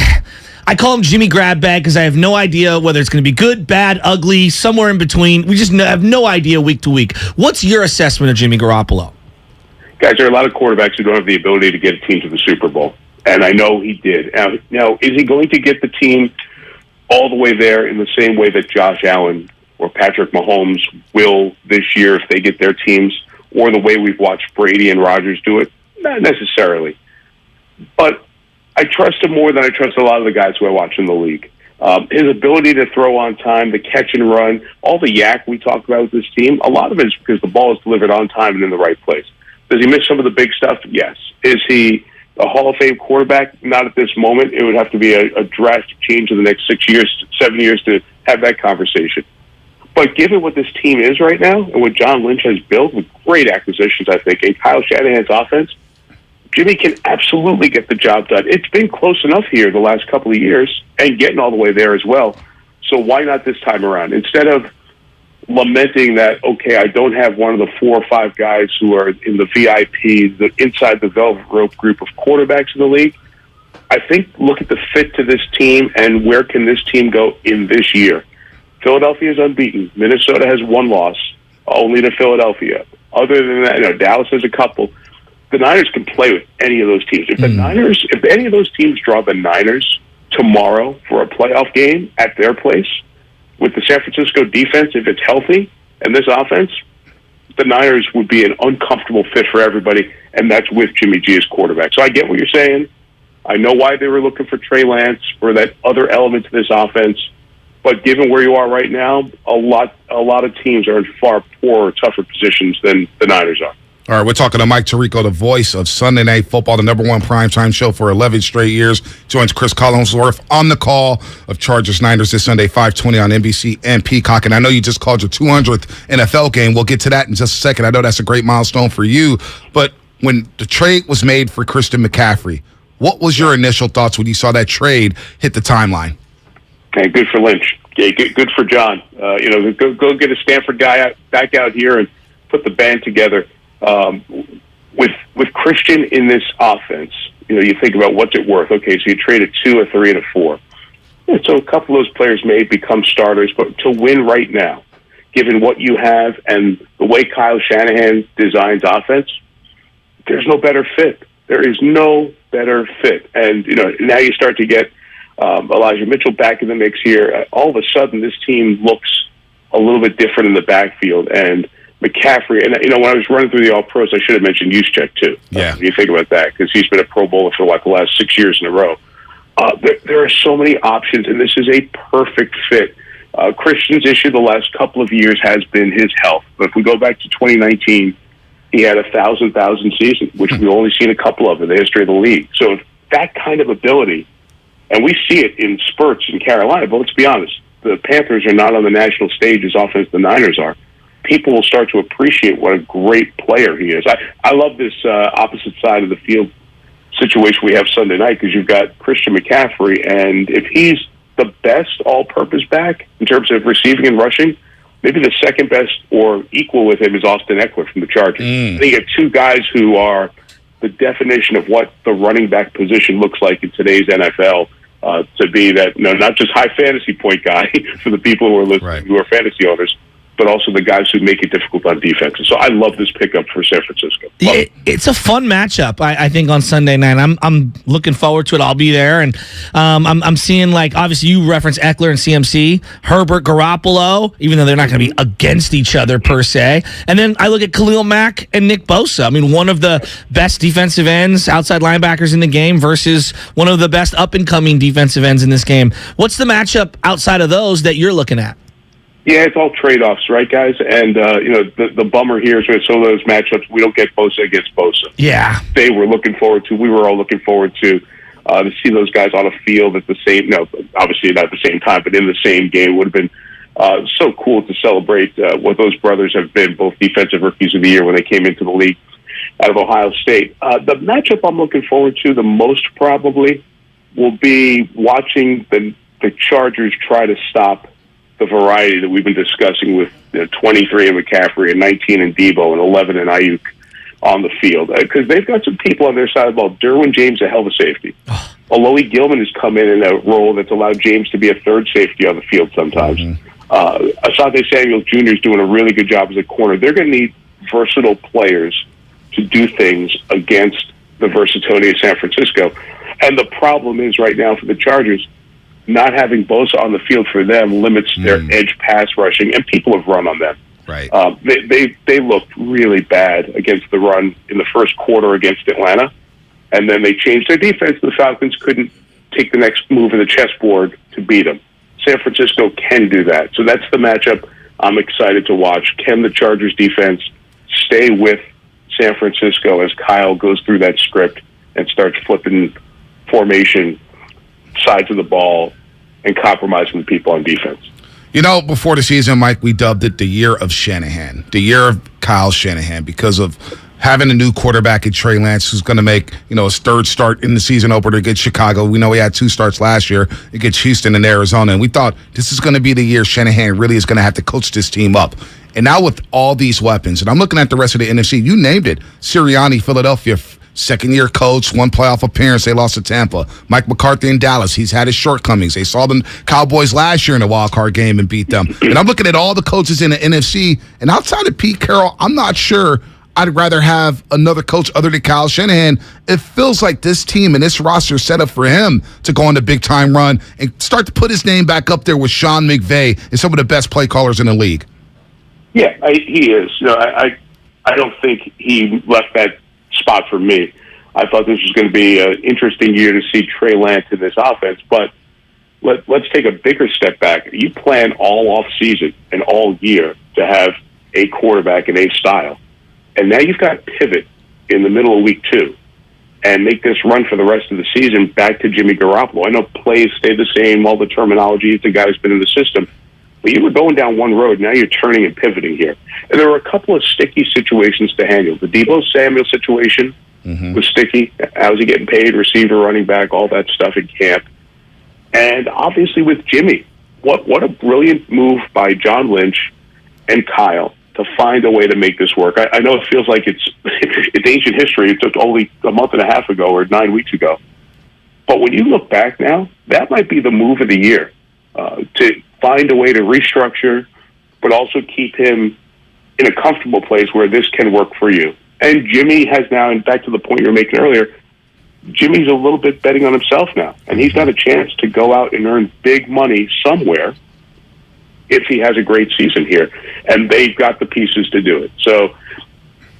Speaker 1: I call him Jimmy Grab Bag because I have no idea whether it's going to be good, bad, ugly, somewhere in between. We just have no idea week to week. What's your assessment of Jimmy Garoppolo?
Speaker 25: Guys, there are a lot of quarterbacks who don't have the ability to get a team to the Super Bowl, and I know he did. Now, is he going to get the team all the way there in the same way that Josh Allen or Patrick Mahomes will this year if they get their teams, or the way we've watched Brady and Rodgers do it? Not necessarily. But I trust him more than I trust a lot of the guys who I watch in the league. His ability to throw on time, the catch and run, all the yak we talk about with this team, a lot of it is because the ball is delivered on time and in the right place. Does he miss some of the big stuff? Yes. Is he a Hall of Fame quarterback? Not at this moment. It would have to be a drastic change in the next 6 years, 7 years to have that conversation. But given what this team is right now and what John Lynch has built with great acquisitions, I think, and Kyle Shanahan's offense, Jimmy can absolutely get the job done. It's been close enough here the last couple of years and getting all the way there as well. So why not this time around? Instead of lamenting that, okay, I don't have one of the 4 or 5 guys who are in the VIP, the inside the velvet rope group of quarterbacks in the league, I think look at the fit to this team and where can this team go in this year. Philadelphia is unbeaten. Minnesota has 1 loss, only to Philadelphia. Other than that, Dallas has a couple. The Niners can play with any of those teams. If any of those teams draw the Niners tomorrow for a playoff game at their place, with the San Francisco defense, if it's healthy, and this offense, the Niners would be an uncomfortable fit for everybody, and that's with Jimmy G as quarterback. So I get what you're saying. I know why they were looking for Trey Lance or that other element to this offense, but given where you are right now, a lot of teams are in far poorer, tougher positions than the Niners are.
Speaker 9: All right, we're talking to Mike Tirico, the voice of Sunday Night Football, the #1 primetime show for 11 straight years. Joins Chris Collinsworth on the call of Chargers-Niners this Sunday, 5:20 on NBC and Peacock. And I know you just called your 200th NFL game. We'll get to that in just a second. I know that's a great milestone for you. But when the trade was made for Christian McCaffrey, what was your initial thoughts when you saw that trade hit the timeline?
Speaker 25: Okay, good for Lynch. Okay, good for John. Go get a Stanford guy back out here and put the band together. With Christian in this offense, you think about what's it worth. Okay, so you trade a 2, a 3, and a 4. And so a couple of those players may become starters, but to win right now, given what you have and the way Kyle Shanahan designs offense, there's no better fit. There is no better fit. And, now you start to get Elijah Mitchell back in the mix here. All of a sudden, this team looks a little bit different in the backfield. And McCaffrey, and when I was running through the All-Pros, I should have mentioned Juszczyk too.
Speaker 9: Yeah.
Speaker 25: When you think about that, because he's been a Pro Bowler for like the last 6 years in a row. There are so many options, and this is a perfect fit. Christian's issue the last couple of years has been his health. But if we go back to 2019, he had a 1,000 season, which we've only seen a couple of in the history of the league. So if that kind of ability, and we see it in spurts in Carolina, but let's be honest, the Panthers are not on the national stage as often as the Niners are. People will start to appreciate what a great player he is. I love this opposite side of the field situation we have Sunday night, because you've got Christian McCaffrey, and if he's the best all-purpose back in terms of receiving and rushing, maybe the second best or equal with him is Austin Eckler from the Chargers. You get two guys who are the definition of what the running back position looks like in today's NFL, to be that, not just high fantasy point guy for the people who are listening, who are fantasy owners, but also the guys who make it difficult on defense. So I love this pickup for San Francisco.
Speaker 1: It's a fun matchup, I think, on Sunday night. I'm looking forward to it. I'll be there, and I'm seeing, like, obviously you reference Eckler and CMC, Herbert, Garoppolo, even though they're not going to be against each other per se. And then I look at Khalil Mack and Nick Bosa. I mean, one of the best defensive ends, outside linebackers in the game, versus one of the best up-and-coming defensive ends in this game. What's the matchup outside of those that you're looking at?
Speaker 25: Yeah, it's all trade-offs, right, guys? And, the bummer here is with some of those matchups, we don't get Bosa against Bosa.
Speaker 1: Yeah.
Speaker 25: We were all looking forward to see those guys on a field at the same, obviously not at the same time, but in the same game. Would have been so cool to celebrate what those brothers have been, both defensive rookies of the year when they came into the league out of Ohio State. The matchup I'm looking forward to the most probably will be watching the Chargers try to stop the variety that we've been discussing with 23 in McCaffrey and 19 in Debo and 11 in Ayuk on the field. Because they've got some people on their side of the ball. Derwin James, a hell of a safety. Alohi Gilman has come in a role that's allowed James to be a third safety on the field sometimes. Asante Samuel Jr. is doing a really good job as a corner. They're going to need versatile players to do things against the versatility of San Francisco. And the problem is right now for the Chargers, not having Bosa on the field for them limits their edge pass rushing, and people have run on them.
Speaker 9: Right.
Speaker 25: They looked really bad against the run in the first quarter against Atlanta, and then they changed their defense. The Falcons couldn't take the next move in the chessboard to beat them. San Francisco can do that. So that's the matchup I'm excited to watch. Can the Chargers defense stay with San Francisco as Kyle goes through that script and starts flipping formation, sides of the ball, and compromising the people on defense?
Speaker 9: Before the season, Mike, we dubbed it the year of Shanahan, the year of Kyle Shanahan, because of having a new quarterback in Trey Lance, who's going to make, his third start in the season opener against Chicago. We know he had 2 starts last year against Houston and Arizona, and we thought this is going to be the year Shanahan really is going to have to coach this team up. And now with all these weapons, and I'm looking at the rest of the NFC, you named it, Sirianni, Philadelphia, second-year coach, 1 playoff appearance. They lost to Tampa. Mike McCarthy in Dallas. He's had his shortcomings. They saw the Cowboys last year in a wild-card game and beat them. And I'm looking at all the coaches in the NFC, and outside of Pete Carroll, I'm not sure I'd rather have another coach other than Kyle Shanahan. It feels like this team and this roster is set up for him to go on the big-time run and start to put his name back up there with Sean McVay and some of the best play callers in the league.
Speaker 25: Yeah, he is. I don't think he left that spot for me. I thought this was going to be an interesting year to see Trey Lance in this offense, but let's take a bigger step back. You plan all off season and all year to have a quarterback and a style, and now you've got to pivot in the middle of week 2 and make this run for the rest of the season back to Jimmy Garoppolo. I know plays stay the same, all the terminology, it's a guy who's been in the system, but you were going down one road, now you're turning and pivoting here. And there were a couple of sticky situations to handle. The Debo Samuel situation was sticky. How's he getting paid? Receiver, running back, all that stuff in camp. And obviously with Jimmy, what a brilliant move by John Lynch and Kyle to find a way to make this work. I know it feels like it's ancient history. It took only a month and a half ago or 9 weeks ago. But when you look back now, that might be the move of the year, to find a way to restructure, but also keep him in a comfortable place where this can work for you. And Jimmy has now, and back to the point you were making earlier, Jimmy's a little bit betting on himself now, and he's got a chance to go out and earn big money somewhere if he has a great season here. And they've got the pieces to do it. So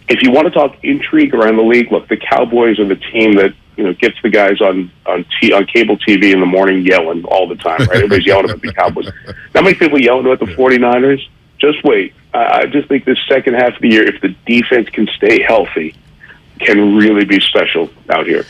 Speaker 25: if you want to talk intrigue around the league, look, the Cowboys are the team that, gets the guys on cable TV in the morning yelling all the time, right? Everybody's yelling about the Cowboys. How many people yelling about the 49ers? Just wait. I just think this second half of the year, if the defense can stay healthy, can really be special out here.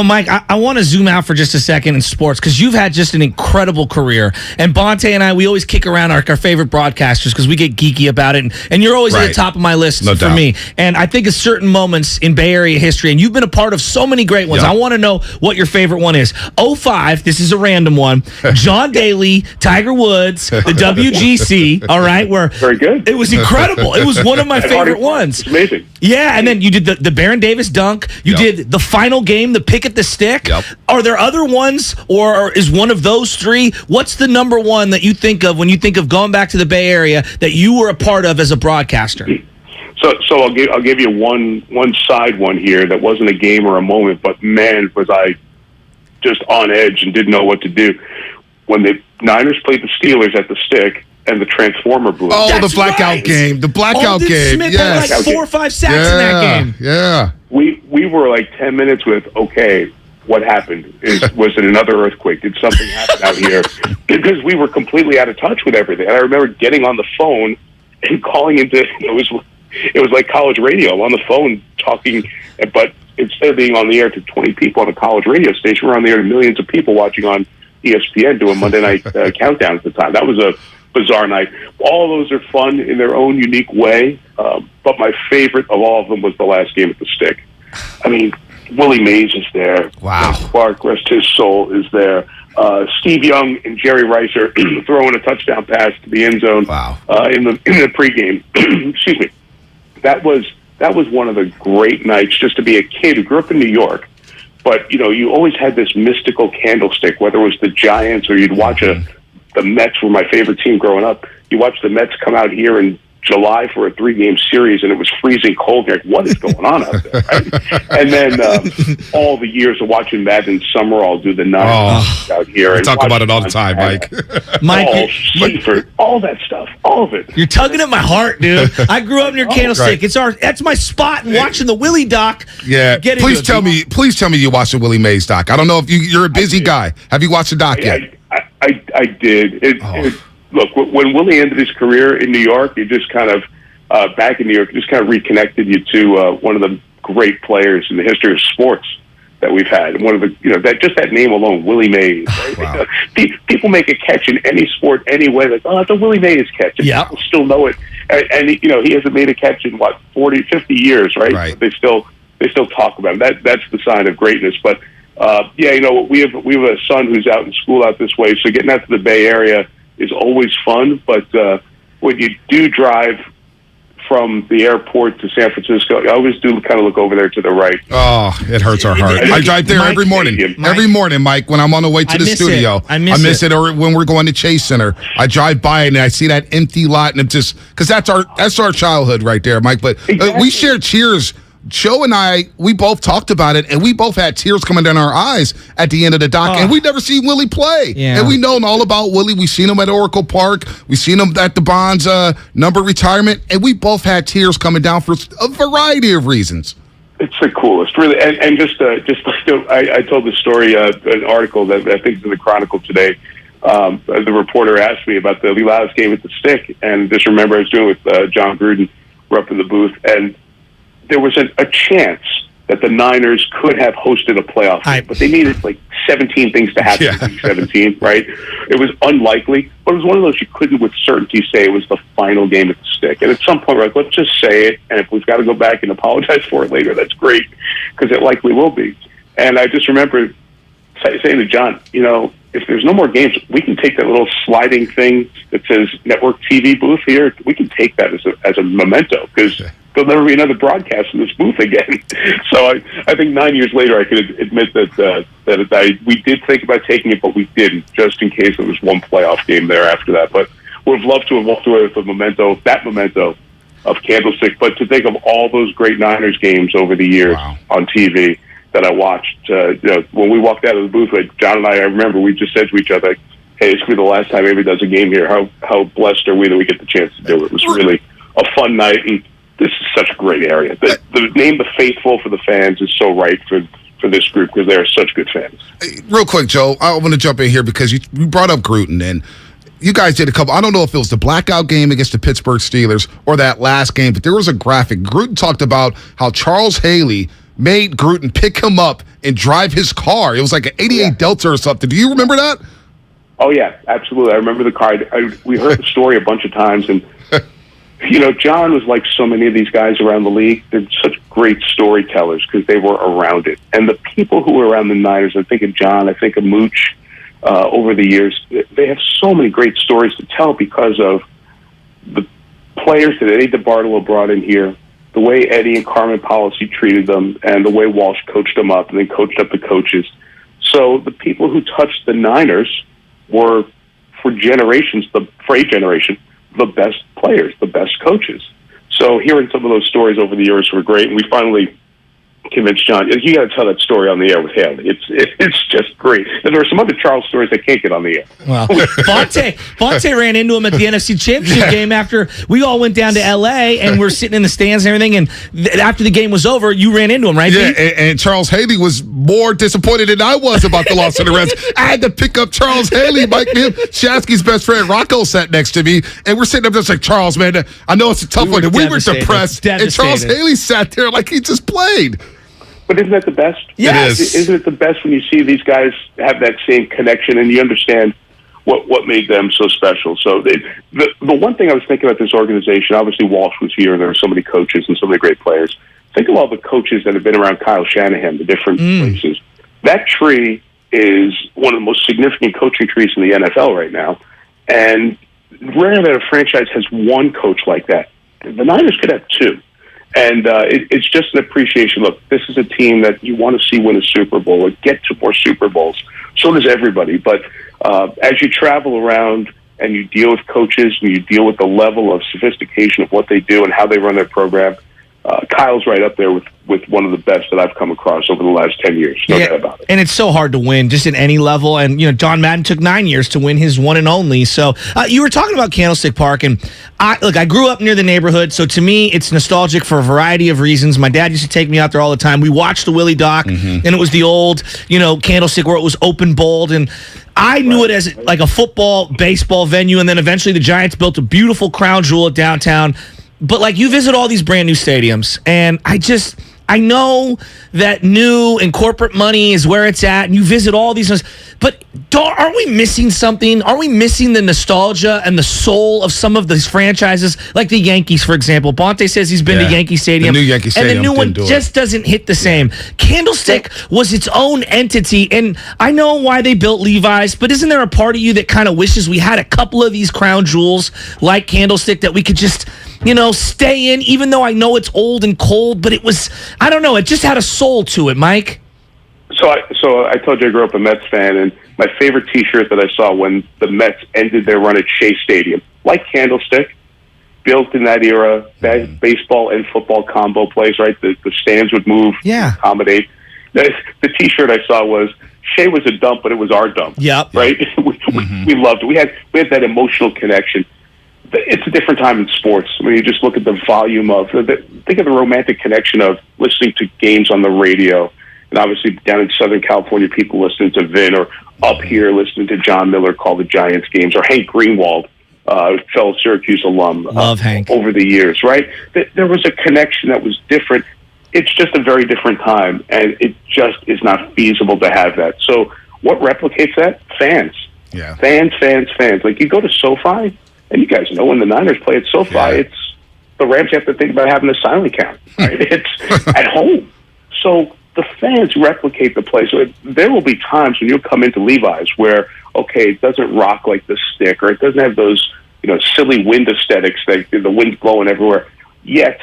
Speaker 1: Mike, I want to zoom out for just a second in sports because you've had just an incredible career. And Bonte and I, we always kick around our favorite broadcasters because we get geeky about it. And you're always at the top of my list for me. And I think of certain moments in Bay Area history, and you've been a part of so many great ones. I want to know what your favorite one is. 05, this is a random one. John Daly, Tiger Woods, the WGC, all right?
Speaker 25: Very good.
Speaker 1: It was incredible. It was one of my favorite ones.
Speaker 25: Amazing.
Speaker 1: Yeah, and then you did the Baron Davis dunk. You did the final game, the pick at the stick. Are there other ones, or is one of those three? What's the number one that you think of when you think of going back to the Bay Area that you were a part of as a broadcaster?
Speaker 25: So I'll give you one side one here that wasn't a game or a moment, but man, was I just on edge and didn't know what to do when the Niners played the Steelers at the stick. And the Transformer booth.
Speaker 9: Oh, the blackout game. The blackout game.
Speaker 1: Smith had like 4 or 5 sacks in that game.
Speaker 9: Yeah.
Speaker 25: We were like 10 minutes with, okay, what happened? Was it another earthquake? Did something happen out here? Because we were completely out of touch with everything. And I remember getting on the phone and calling into, it was like college radio. I'm on the phone talking, but instead of being on the air to 20 people on a college radio station, we're on the air to millions of people watching on ESPN doing Monday Night Countdown at the time. That was a bizarre night. All of those are fun in their own unique way, but my favorite of all of them was the last game at the stick. I mean, Willie Mays is there.
Speaker 9: Wow.
Speaker 25: Clark, rest his soul, is there. Steve Young and Jerry Rice are throwing a touchdown pass to the end zone in the pregame. Excuse me. That was one of the great nights just to be a kid who grew up in New York. But, you always had this mystical candlestick, whether it was the Giants or you'd watch the Mets were my favorite team growing up. You watch the Mets come out here in July for a 3-game series, and it was freezing cold. You're like, what is going on out there? Right? And then all the years of watching Madden Summerall do the nines out here.
Speaker 9: We talk about it all the time, Mike.
Speaker 25: Mike, all that stuff, all of it.
Speaker 1: You're tugging at my heart, dude. I grew up near Candlestick. Right. That's my spot. And watching the Willie doc.
Speaker 9: Yeah. Please tell me you watched the Willie Mays doc. I don't know if you're a busy guy. Have you watched the doc yet?
Speaker 25: I did. Look, when Willie ended his career in New York, you just kind of, back in New York, just kind of reconnected you to one of the great players in the history of sports that we've had. One of the, that name alone, Willie Mays. Right?
Speaker 9: Wow.
Speaker 25: People make a catch in any sport anyway. Like, it's a Willie Mays catch. And people still know it. And he hasn't made a catch in, 40, 50 years, right?
Speaker 9: Right.
Speaker 25: They still talk about him. That's the sign of greatness. But, we have a son who's out in school out this way, so getting out to the Bay Area is always fun. But when you do drive from the airport to San Francisco, I always do kind of look over there to the right.
Speaker 9: Oh, it hurts our heart. I drive there every morning. Every morning, Mike, when I'm on the way to the studio.
Speaker 1: I miss it.
Speaker 9: Or when we're going to Chase Center. I drive by and I see that empty lot, and it's just because that's our childhood right there, Mike. But we share cheers. Joe and I, we both talked about it, and we both had tears coming down our eyes at the end of the doc, and we'd never seen Willie play.
Speaker 1: Yeah.
Speaker 9: And we known all about Willie. We've seen him at Oracle Park. We've seen him at the Bonds number retirement, and we both had tears coming down for a variety of reasons.
Speaker 25: It's the coolest, really. And I told the story, an article that I think is in the Chronicle today. The reporter asked me about the last game at the stick, and just remember I was doing it with John Gruden. We're up in the booth, and there was a chance that the Niners could have hosted a playoff game, but they needed like 17 things to happen in week 17, right? It was unlikely, but it was one of those you couldn't with certainty say it was the final game at the stick. And at some point, we're like, let's just say it, and if we've got to go back and apologize for it later, that's great, because it likely will be. And I just remember saying to John, if there's no more games, we can take that little sliding thing that says network TV booth here. We can take that as a memento, because there'll never be another broadcast in this booth again. So I think 9 years later, I can admit that we did think about taking it, but we didn't, just in case there was one playoff game there after that. But would have loved to have walked away with that memento of Candlestick. But to think of all those great Niners games over the years on TV that I watched, when we walked out of the booth, like John and I remember we just said to each other, hey, it's going to be the last time anybody does a game here. How blessed are we that we get the chance to do it? It was really a fun night, and this is such a great area. The name The Faithful for the fans is so right for this group because they are such good fans.
Speaker 9: Real quick, Joe, I want to jump in here because you brought up Gruden, and you guys did a couple. I don't know if it was the blackout game against the Pittsburgh Steelers or that last game, but there was a graphic. Gruden talked about how Charles Haley made Gruden pick him up and drive his car. It was like an 88 Delta or something. Do you remember that?
Speaker 25: Oh, yeah, absolutely. I remember the car. We heard the story a bunch of times, and John was like so many of these guys around the league. They're such great storytellers because they were around it. And the people who were around the Niners, I think of John, I think of Mooch, over the years, they have so many great stories to tell because of the players that Eddie DeBartolo brought in here, the way Eddie and Carmen Policy treated them, and the way Walsh coached them up and then coached up the coaches. So the people who touched the Niners were, for generations, for a generation, the best players, the best coaches. So hearing some of those stories over the years were great, and we finally convinced John. You got to tell that story on the air with him. It's just great. And there are some other Charles stories that can't get on the air.
Speaker 1: Well, Bonte ran into him at the NFC Championship game after we all went down to L.A. and we're sitting in the stands and everything. And after the game was over, you ran into him, right?
Speaker 9: Yeah, and Charles Haley was more disappointed than I was about the loss of the Reds. I had to pick up Charles Haley, Mike. Shasky's best friend Rocco sat next to me, and we're sitting up just like, Charles, man, I know it's a tough one. And we were depressed, and Charles Haley sat there like he just played.
Speaker 25: But isn't that the best?
Speaker 9: Yes. It is.
Speaker 25: Isn't it the best when you see these guys have that same connection and you understand what made them so special? So the one thing I was thinking about this organization, obviously Walsh was here and there were so many coaches and so many great players. Think of all the coaches that have been around Kyle Shanahan, the different places. That tree is one of the most significant coaching trees in the NFL right now. And rare that a franchise has one coach like that. The Niners could have two. And it's just an appreciation. Look, this is a team that you want to see win a Super Bowl or get to more Super Bowls. So does everybody. But as you travel around and you deal with coaches and you deal with the level of sophistication of what they do and how they run their program, Kyle's right up there with one of the best that I've come across over the last 10 years. No doubt about it.
Speaker 1: And it's so hard to win just at any level. And, John Madden took 9 years to win his one and only. So you were talking about Candlestick Park. And I grew up near the neighborhood. So to me, it's nostalgic for a variety of reasons. My dad used to take me out there all the time. We watched the Willie Doc, and it was the old, Candlestick where it was open bowled. And I knew it as like a football, baseball venue. And then eventually the Giants built a beautiful crown jewel at downtown. But you visit all these brand new stadiums, and I know that new and corporate money is where it's at, and you visit all these ones. But aren't we missing something? Are we missing the nostalgia and the soul of some of these franchises, like the Yankees, for example? Bonte says he's been to Yankee Stadium.
Speaker 9: The new Yankee Stadium.
Speaker 1: And the new one just doesn't hit the same. Candlestick was its own entity, and I know why they built Levi's, but isn't there a part of you that kind of wishes we had a couple of these crown jewels like Candlestick that we could just stay in, even though I know it's old and cold, but it was, I don't know, it just had a soul to it, Mike.
Speaker 25: So I told you I grew up a Mets fan, and my favorite T-shirt that I saw when the Mets ended their run at Shea Stadium, like Candlestick, built in that era, baseball and football combo place, right? The stands would move, accommodate. The T-shirt I saw was, Shea was a dump, but it was our dump.
Speaker 1: Yep.
Speaker 25: Right? We loved it. We had that emotional connection. It's a different time in sports. When you just look at the volume of, think of the romantic connection of listening to games on the radio, and obviously down in Southern California, people listening to Vin, or up here listening to John Miller call the Giants games, or Hank Greenwald, fellow Syracuse alum.
Speaker 1: Love Hank.
Speaker 25: Over the years, right? There was a connection that was different. It's just a very different time, and it just is not feasible to have that. So what replicates that? Fans.
Speaker 9: Yeah.
Speaker 25: Fans. Like, you go to SoFi, and you guys know when the Niners play at SoFi, it's the Rams have to think about having a silent count. Right? It's at home. So the fans replicate the place. So there will be times when you'll come into Levi's where, okay, it doesn't rock like the stick, or it doesn't have those silly wind aesthetics that the wind's blowing everywhere. Yet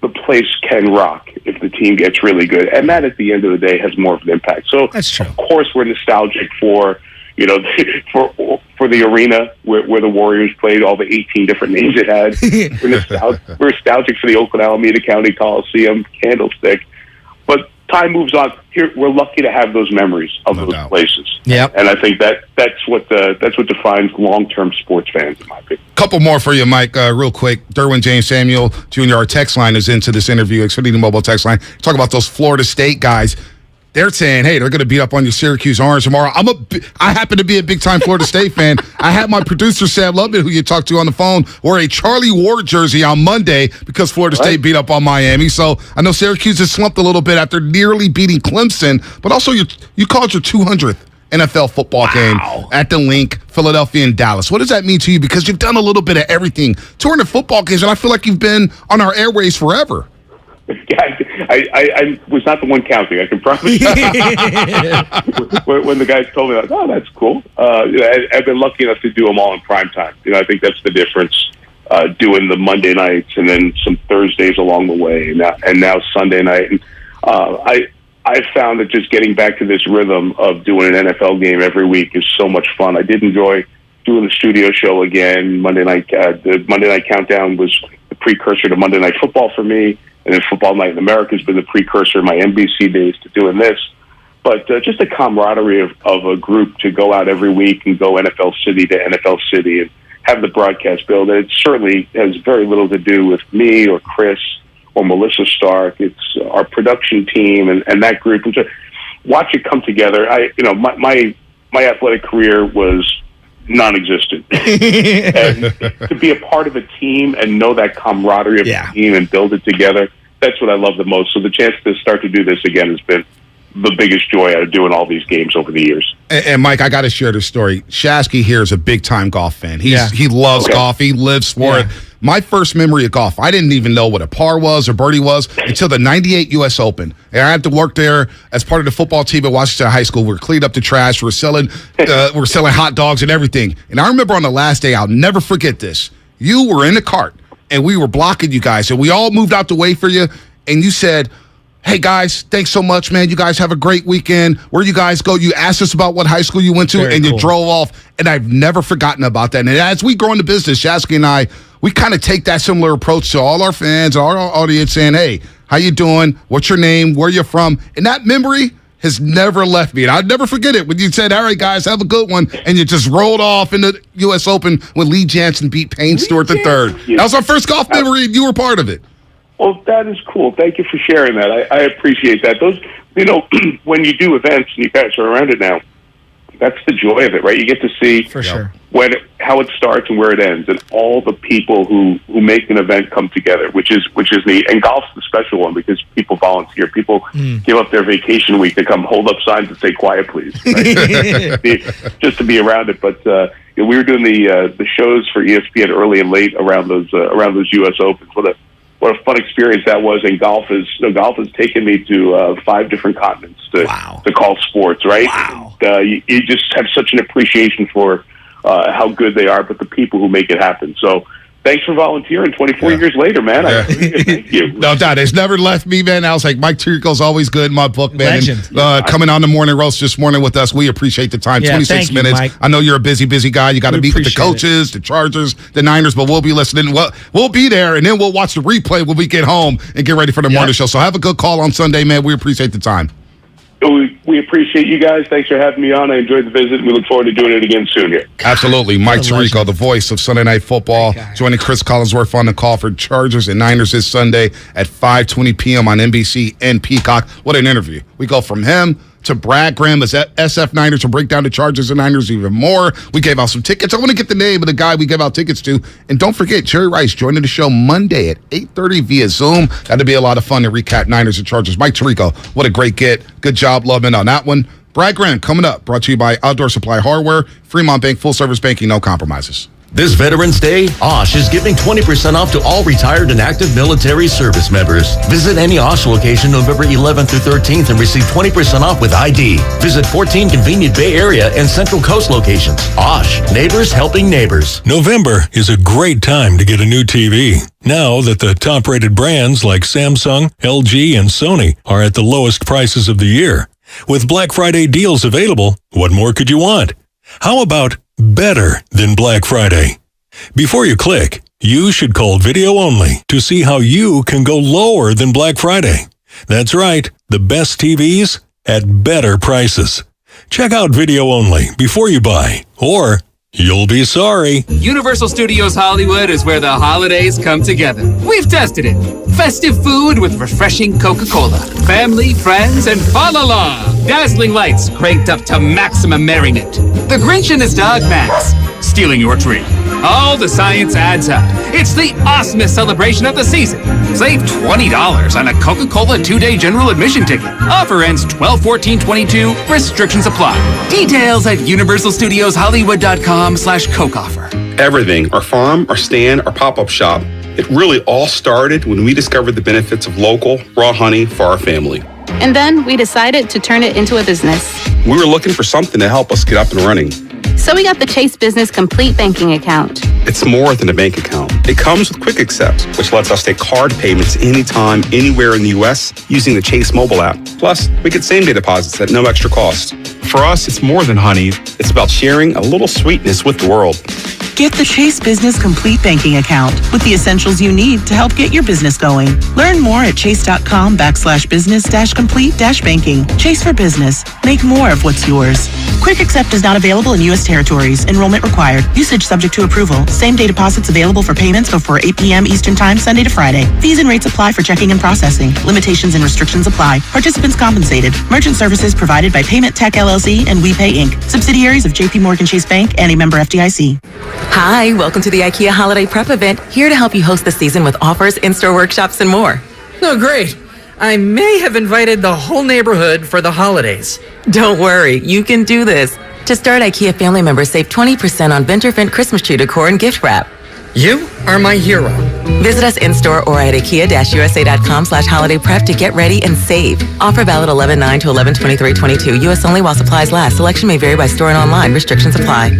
Speaker 25: the place can rock if the team gets really good. And that, at the end of the day, has more of an impact. So,
Speaker 1: that's true.
Speaker 25: Of course, we're nostalgic for for the arena where the Warriors played, all the 18 different names it had. We're nostalgic for the Oakland Alameda County Coliseum, Candlestick. But time moves on. Here, we're lucky to have those memories of those places.
Speaker 1: Yep.
Speaker 25: And I think that's what defines long-term sports fans, in my opinion.
Speaker 9: Couple more for you, Mike, real quick. Derwin James Samuel Jr., our text line, is into this interview, Xfinity Mobile text line. Talk about those Florida State guys. They're saying, hey, they're going to beat up on your Syracuse Orange tomorrow. I happen to be a big-time Florida State fan. I had my producer, Sam Lubman, who you talked to on the phone, wear a Charlie Ward jersey on Monday because Florida State beat up on Miami. So I know Syracuse has slumped a little bit after nearly beating Clemson, but also you called your 200th NFL football game at the Link, Philadelphia and Dallas. What does that mean to you? Because you've done a little bit of everything. 200 football games, and I feel like you've been on our airways forever.
Speaker 25: I was not the one counting. I can promise. When the guys told me, like, oh, that's cool. I've been lucky enough to do them all in prime time. I think that's the difference. Doing the Monday nights and then some Thursdays along the way, and now Sunday night. And I found that just getting back to this rhythm of doing an NFL game every week is so much fun. I did enjoy doing the studio show again. Monday night, the Monday Night Countdown was the precursor to Monday Night Football for me. And then Football Night in America has been the precursor of my NBC days to doing this. But just the camaraderie of a group to go out every week and go NFL city to NFL city and have the broadcast build. It certainly has very little to do with me or Chris or Melissa Stark. It's our production team and that group. And just watch it come together. My athletic career was non-existent. And to be a part of a team and know that camaraderie of the team and build it together, that's what I love the most. So the chance to start to do this again has been the biggest joy out of doing all these games over the years.
Speaker 9: And Mike, I got to share this story. Shasky here is a big-time golf fan. He loves golf. He lives for it. My first memory of golf, I didn't even know what a par was or birdie was until the 98 U.S. Open. And I had to work there as part of the football team at Washington High School. We were cleaning up the trash. We're selling hot dogs and everything. And I remember on the last day, I'll never forget this. You were in the cart, and we were blocking you guys. And we all moved out the way for you. And you said, hey, guys, thanks so much, man. You guys have a great weekend. Where you guys go? You asked us about what high school you went to, and you drove off. And I've never forgotten about that. And as we grow into business, Shasky and I, we kind of take that similar approach to all our fans, all our audience, saying, hey, how you doing? What's your name? Where you from? And that memory has never left me. And I'll never forget it when you said, all right, guys, have a good one. And you just rolled off in the U.S. Open when Lee Jansen beat Payne Stewart III. That was our first golf memory, and you were part of it.
Speaker 25: Well, that is cool. Thank you for sharing that. I appreciate that. Those, when you do events, and you guys are around it now, that's the joy of it, right? You get to see how it starts and where it ends, and all the people who make an event come together, which is neat. And golf's the special one because people volunteer. People give up their vacation week to come hold up signs that say "Quiet, please," right? just to be around it. But we were doing the shows for ESPN early and late around those U.S. Opens. What a fun experience that was. And golf has taken me to 5 different continents to call sports, right? Wow. And, you just have such an appreciation for how good they are, but the people who make it happen. So thanks for volunteering 24 years later, man. Thank you.
Speaker 9: No doubt. It's never left me, man. I was like, Mike Tirico's always good in my book, man. And, coming on the morning roast this morning with us, we appreciate the time. 26 minutes. You, I know you're a busy guy. You got to meet with the coaches, the Chargers, the Niners, but we'll be listening. We'll be there, and then we'll watch the replay when we get home and get ready for the morning show. So have a good call on Sunday, man. We appreciate the time.
Speaker 25: We appreciate you guys. Thanks for having me on. I enjoyed the visit. We look forward to doing it again soon here.
Speaker 9: Absolutely. Mike Tirico, the voice of Sunday Night Football, joining Chris Collinsworth on the call for Chargers and Niners this Sunday at 5:20 p.m. on NBC and Peacock. What an interview. We go from him to Brad Graham as SF Niners to break down the Chargers and Niners even more. We gave out some tickets. I want to get the name of the guy we gave out tickets to. And don't forget, Jerry Rice joining the show Monday at 8:30 via Zoom. That'll be a lot of fun to recap Niners and Chargers. Mike Tirico, what a great get. Good job, Loveman, on that one. Brad Graham coming up, brought to you by Outdoor Supply Hardware, Fremont Bank, full-service banking, no compromises.
Speaker 3: This Veterans Day, Osh is giving 20% off to all retired and active military service members. Visit any Osh location November 11th through 13th and receive 20% off with ID. Visit 14 convenient Bay Area and Central Coast locations. Osh, neighbors helping neighbors.
Speaker 4: November is a great time to get a new TV. Now that the top-rated brands like Samsung, LG, and Sony are at the lowest prices of the year. With Black Friday deals available, what more could you want? How about better than Black Friday? Before you click, you should call video only to see how you can go lower than Black Friday. That's right, the best TVs at better prices. Check out video only before you buy, or you'll be sorry.
Speaker 5: Universal Studios Hollywood is where the holidays come together. We've tested it. Festive food with refreshing Coca-Cola. Family, friends, and fa-la-la. Dazzling lights cranked up to maximum merriment. The Grinch and his dog Max stealing your tree. All the science adds up. It's the awesomest celebration of the season. Save $20 on a Coca-Cola 2-day general admission ticket. Offer ends 12/14/22. Restrictions apply. Details at universalstudioshollywood.com/Coke offer.
Speaker 6: Everything, our farm, our stand, our pop-up shop, it really all started when we discovered the benefits of local, raw honey for our family.
Speaker 8: And then we decided to turn it into a business.
Speaker 6: We were looking for something to help us get up and running.
Speaker 8: So we got the Chase Business Complete Banking Account.
Speaker 6: It's more than a bank account. It comes with Quick Accept, which lets us take card payments anytime, anywhere in the U.S. using the Chase mobile app. Plus, we get same-day deposits at no extra cost. For us, it's more than honey. It's about sharing a little sweetness with the world.
Speaker 10: Get the Chase Business Complete Banking Account with the essentials you need to help get your business going. Learn more at chase.com/business-complete-banking. Chase for business. Make more of what's yours. Quick Accept is not available in U.S. territories. Enrollment required. Usage subject to approval. Same-day deposits available for payments before 8 p.m. Eastern Time, Sunday to Friday. Fees and rates apply for checking and processing. Limitations and restrictions apply. Participants compensated. Merchant services provided by Payment Tech LLC and WePay Inc. Subsidiaries of J.P. Morgan Chase Bank and a member FDIC.
Speaker 21: Hi, welcome to the IKEA Holiday Prep event. Here to help you host the season with offers, in-store workshops, and more.
Speaker 22: Oh, great. I may have invited the whole neighborhood for the holidays.
Speaker 21: Don't worry, you can do this. To start, IKEA family members save 20% on Venturfint Christmas tree decor and gift wrap.
Speaker 22: You are my hero.
Speaker 21: Visit us in-store or at IKEA-USA.com/holiday prep to get ready and save. Offer valid 11/9 to 11/23/22. U.S. only while supplies last. Selection may vary by store and online. Restrictions apply.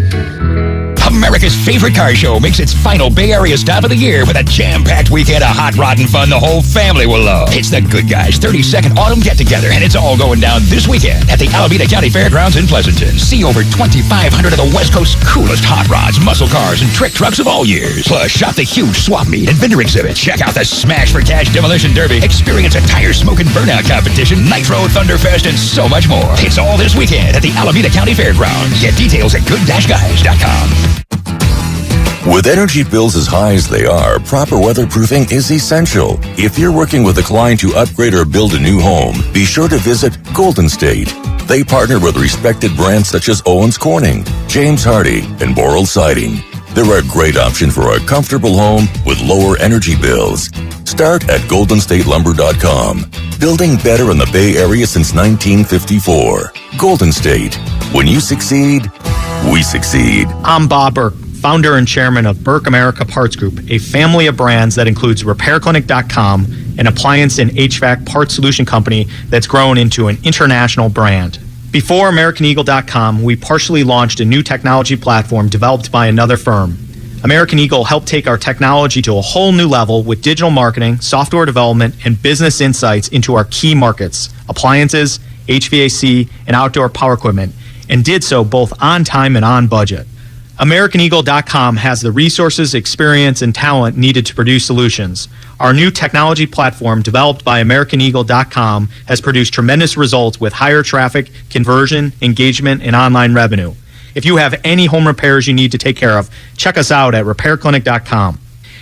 Speaker 23: America's favorite car show makes its final Bay Area stop of the year with a jam-packed weekend of hot rod and fun the whole family will love. It's the Good Guys 32nd Autumn Get-Together, and it's all going down this weekend at the Alameda County Fairgrounds in Pleasanton. See over 2,500 of the West Coast's coolest hot rods, muscle cars, and trick trucks of all years. Plus, shop the huge swap meet and vendor exhibit. Check out the Smash for Cash Demolition Derby. Experience a tire smoke and burnout competition, Nitro Thunderfest, and so much more. It's all this weekend at the Alameda County Fairgrounds. Get details at good-guys.com.
Speaker 29: With energy bills as high as they are, proper weatherproofing is essential. If you're working with a client to upgrade or build a new home, be sure to visit Golden State. They partner with respected brands such as Owens Corning, James Hardie, and Boral Siding. They're a great option for a comfortable home with lower energy bills. Start at goldenstatelumber.com. Building better in the Bay Area since 1954. Golden State. When you succeed, we succeed.
Speaker 24: I'm Bob Burke, founder and chairman of Burke America Parts Group, a family of brands that includes RepairClinic.com, an appliance and HVAC parts solution company that's grown into an international brand. Before AmericanEagle.com, we partially launched a new technology platform developed by another firm. American Eagle helped take our technology to a whole new level with digital marketing, software development, and business insights into our key markets, appliances, HVAC, and outdoor power equipment, and did so both on time and on budget. AmericanEagle.com has the resources, experience, and talent needed to produce solutions. Our new technology platform, developed by AmericanEagle.com, has produced tremendous results with higher traffic, conversion, engagement, and online revenue. If you have any home repairs you need to take care of, check us out at RepairClinic.com.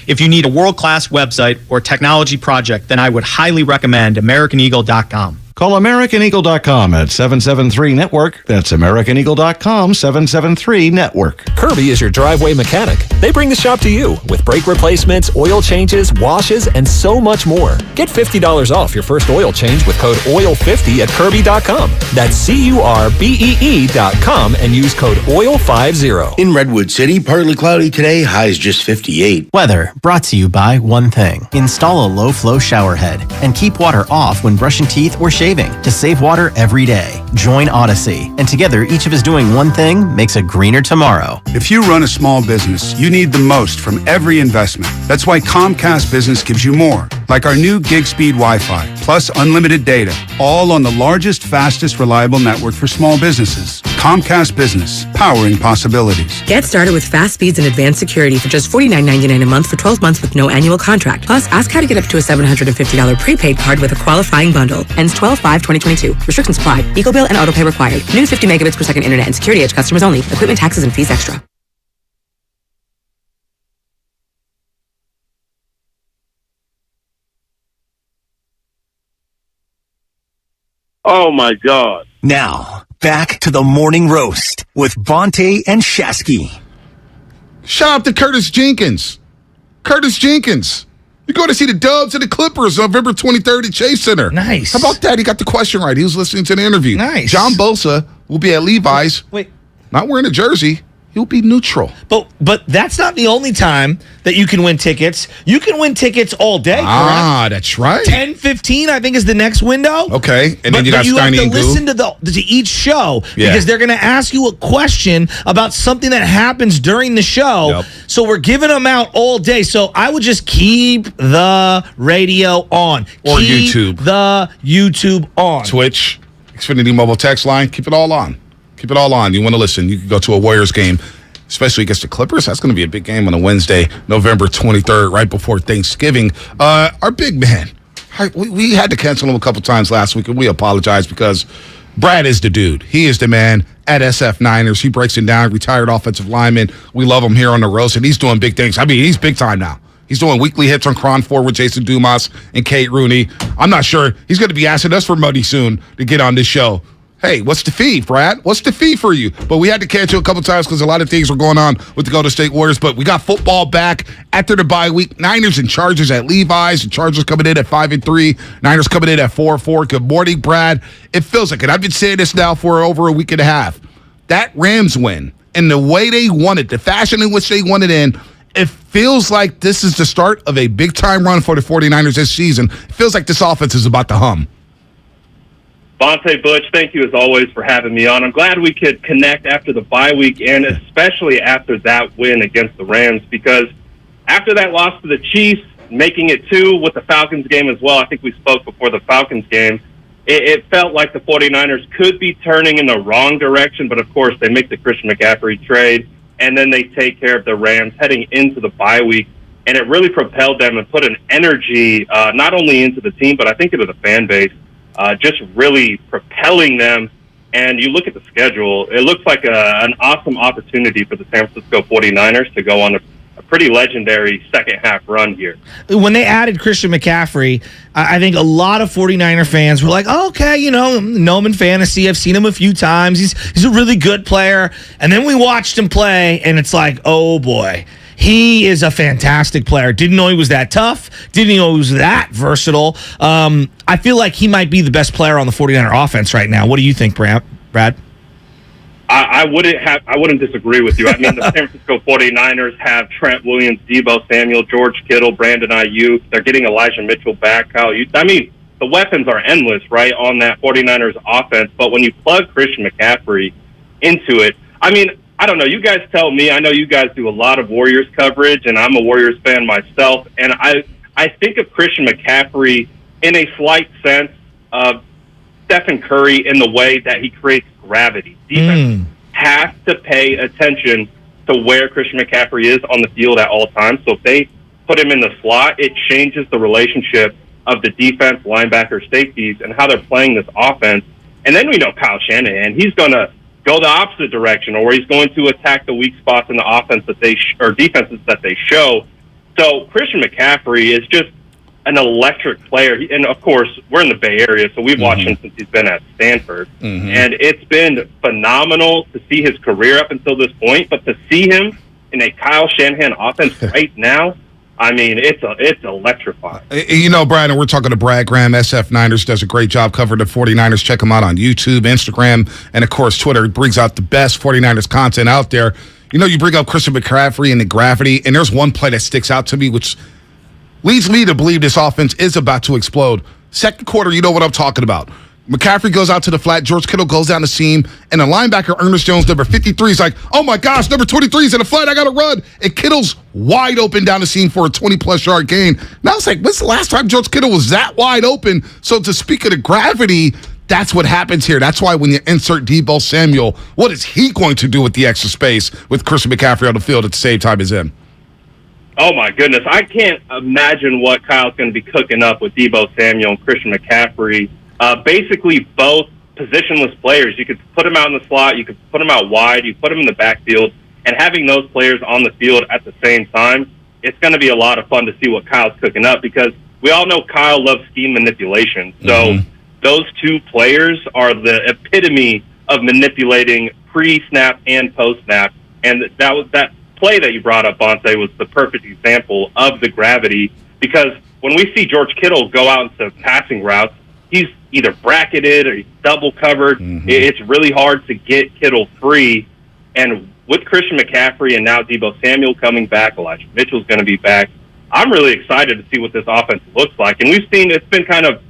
Speaker 24: If you need a world-class website or technology project, then I would highly recommend AmericanEagle.com.
Speaker 26: Call AmericanEagle.com at 773-NETWORK. That's AmericanEagle.com, 773-NETWORK.
Speaker 30: Kirby is your driveway mechanic. They bring the shop to you with brake replacements, oil changes, washes, and so much more. Get $50 off your first oil change with code OIL50 at Kirby.com. That's CURBEE.com and use code OIL50.
Speaker 31: In Redwood City, partly cloudy today, highs just 58.
Speaker 13: Weather brought to you by one thing. Install a low-flow shower head and keep water off when brushing teeth or shaving to save water every day. Join Odyssey, and together each of us doing one thing makes a greener tomorrow.
Speaker 32: If you run a small business, you need the most from every investment. That's why Comcast Business gives you more, like our new gig speed Wi-Fi, plus unlimited data, all on the largest, fastest, reliable network for small businesses. Comcast Business, powering possibilities.
Speaker 21: Get started with fast speeds and advanced security for just $49.99 a month for 12 months with no annual contract. Plus, ask how to get up to a $750 prepaid card with a qualifying bundle. Ends 12/5/2022. Restrictions apply. Eco bill and auto pay required. New 50 megabits per second internet and security edge customers only. Equipment, taxes, and fees extra.
Speaker 2: Oh, my God.
Speaker 7: Now, back to the morning roast with Bonte and Shasky.
Speaker 9: Shout out to Curtis Jenkins. Curtis Jenkins. You go to see the Dubs and the Clippers November 23rd at Chase Center.
Speaker 1: Nice.
Speaker 9: How about that? He got the question right. He was listening to the interview.
Speaker 1: Nice.
Speaker 9: John Bosa will be at Levi's.
Speaker 1: Wait.
Speaker 9: Not wearing a jersey. He'll be neutral.
Speaker 1: But that's not the only time that you can win tickets. You can win tickets all day, correct?
Speaker 9: Ah, that's right.
Speaker 1: 10:15, I think, is the next window.
Speaker 9: Okay, and then you got Steiny
Speaker 1: have to
Speaker 9: Guru.
Speaker 1: listen to each show
Speaker 9: Yeah.
Speaker 1: because they're going to ask you a question about something that happens during the show.
Speaker 9: Yep.
Speaker 1: So we're giving them out all day. So I would just keep the radio on.
Speaker 9: Or
Speaker 1: Keep
Speaker 9: YouTube.
Speaker 1: the YouTube on.
Speaker 9: Twitch, Xfinity mobile text line. Keep it all on. Keep it all on. You want to listen, you can go to a Warriors game, especially against the Clippers. That's going to be a big game on a Wednesday, November 23rd, right before Thanksgiving. Our big man, we had to cancel him a couple times last week, and we apologize because Brad is the dude. He is the man at SF Niners. He breaks it down, retired offensive lineman. We love him here on the roast, and he's doing big things. I mean, he's big time now. He's doing weekly hits on Cron 4 with Jason Dumas and Kate Rooney. I'm not sure. He's going to be asking us for money soon to get on this show. Hey, what's the fee, Brad? What's the fee for you? But we had to cancel a couple times because a lot of things were going on with the Golden State Warriors. But we got football back after the bye week. Niners and Chargers at Levi's. The Chargers coming in at 5-3. Niners coming in at 4-4. Good morning, Brad. It feels like it. I've been saying this now for over a week and a half. That Rams win and the way they won it, the fashion in which they won it in, it feels like this is the start of a big-time run for the 49ers this season. It feels like this offense is about to hum.
Speaker 2: Bonte, Butch, thank you as always for having me on. I'm glad we could connect after the bye week and especially after that win against the Rams because after that loss to the Chiefs, making it 2 with the Falcons game as well, I think we spoke before the Falcons game, it felt like the 49ers could be turning in the wrong direction, but of course they make the Christian McCaffrey trade and then they take care of the Rams heading into the bye week. And it really propelled them and put an energy not only into the team, but I think into the fan base. Just really propelling them. And you look at the schedule, it looks like an awesome opportunity for the San Francisco 49ers to go on a pretty legendary second-half run here.
Speaker 1: When they added Christian McCaffrey, I think a lot of 49er fans were like, oh, okay, know him in fantasy. I've seen him a few times. He's a really good player. And then we watched him play, and it's like, oh, boy. He is a fantastic player. Didn't know he was that tough. Didn't know he was that versatile. I feel like he might be the best player on the 49er offense right now. What do you think, Brad?
Speaker 2: I wouldn't disagree with you. I mean, the San Francisco 49ers have Trent Williams, Deebo Samuel, George Kittle, Brandon Ayuk. They're getting Elijah Mitchell back. The weapons are endless, right, on that 49ers offense. But when you plug Christian McCaffrey into it, I mean, I don't know. You guys tell me. I know you guys do a lot of Warriors coverage, and I'm a Warriors fan myself. And I think of Christian McCaffrey in a slight sense of Stephen Curry in the way that he creates gravity. Defense has to pay attention to where Christian McCaffrey is on the field at all times. So if they put him in the slot, it changes the relationship of the defense, linebacker, safeties, and how they're playing this offense. And then we know Kyle Shanahan. He's going to go the opposite direction, or he's going to attack the weak spots in the offense that or defenses that they show. So Christian McCaffrey is just an electric player. And of course, we're in the Bay Area, so we've watched him since he's been at Stanford. And it's been phenomenal to see his career up until this point, but to see him in a Kyle Shanahan offense right now, I mean, it's electrifying.
Speaker 9: Brad, and we're talking to Brad Graham. SF Niners does a great job covering the 49ers. Check him out on YouTube, Instagram, and, of course, Twitter. He brings out the best 49ers content out there. You bring up Christian McCaffrey and the gravity, and there's one play that sticks out to me, which leads me to believe this offense is about to explode. Second quarter, you know what I'm talking about. McCaffrey goes out to the flat. George Kittle goes down the seam. And the linebacker, Ernest Jones, number 53, is like, oh, my gosh, number 23 is in the flat. I got to run. And Kittle's wide open down the seam for a 20-plus yard gain. Now it's like, when's the last time George Kittle was that wide open? So to speak of the gravity, That's what happens here. That's why when you insert Deebo Samuel, what is he going to do with the extra space with Christian McCaffrey on the field at the same time as him?
Speaker 2: Oh, my goodness. I can't imagine what Kyle's going to be cooking up with Deebo Samuel and Christian McCaffrey. Basically, both positionless players. You could put them out in the slot. You could put them out wide. You put them in the backfield. And having those players on the field at the same time, it's going to be a lot of fun to see what Kyle's cooking up because we all know Kyle loves scheme manipulation. So those two players are the epitome of manipulating pre-snap and post-snap. And that play that you brought up, Bonte, was the perfect example of the gravity because when we see George Kittle go out into passing routes, he's either bracketed or he's double covered. It's really hard to get Kittle free. And with Christian McCaffrey and now Deebo Samuel coming back, Elijah Mitchell's going to be back, I'm really excited to see what this offense looks like. And we've seen it's been kind of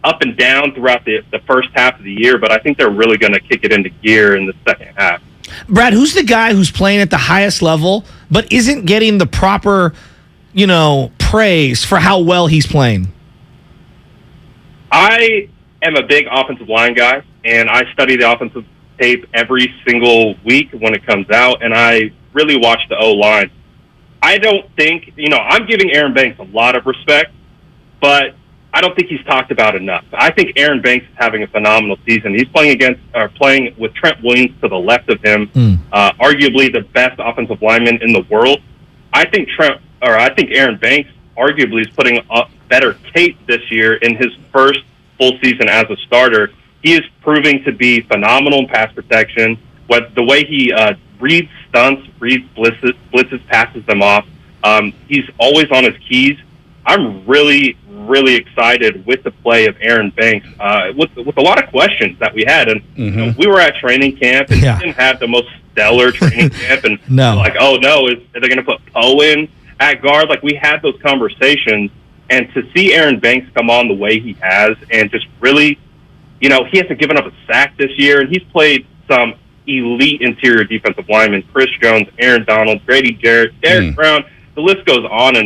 Speaker 2: up and down throughout the first half of the year, but I think they're really going to kick it into gear in the second half.
Speaker 1: Brad, who's the guy who's playing at the highest level but isn't getting the proper, praise for how well he's playing?
Speaker 2: I am a big offensive line guy, and I study the offensive tape every single week when it comes out, and I really watch the O-line. I don't think, I'm giving Aaron Banks a lot of respect, but I don't think he's talked about enough. I think Aaron Banks is having a phenomenal season. He's playing with Trent Williams to the left of him, arguably the best offensive lineman in the world. I think Aaron Banks arguably is putting up better tape this year in his first full season as a starter. He is proving to be phenomenal in pass protection. The way he reads stunts, reads blitzes, passes them off. He's always on his keys. I'm really, really excited with the play of Aaron Banks with a lot of questions that we had. And we were at training camp and he didn't have the most stellar training camp. And like, oh, no, are they going to put Poe in at guard? Like, we had those conversations. And to see Aaron Banks come on the way he has and just really, he hasn't given up a sack this year. And he's played some elite interior defensive linemen, Chris Jones, Aaron Donald, Grady Jarrett, Derek Brown. The list goes on.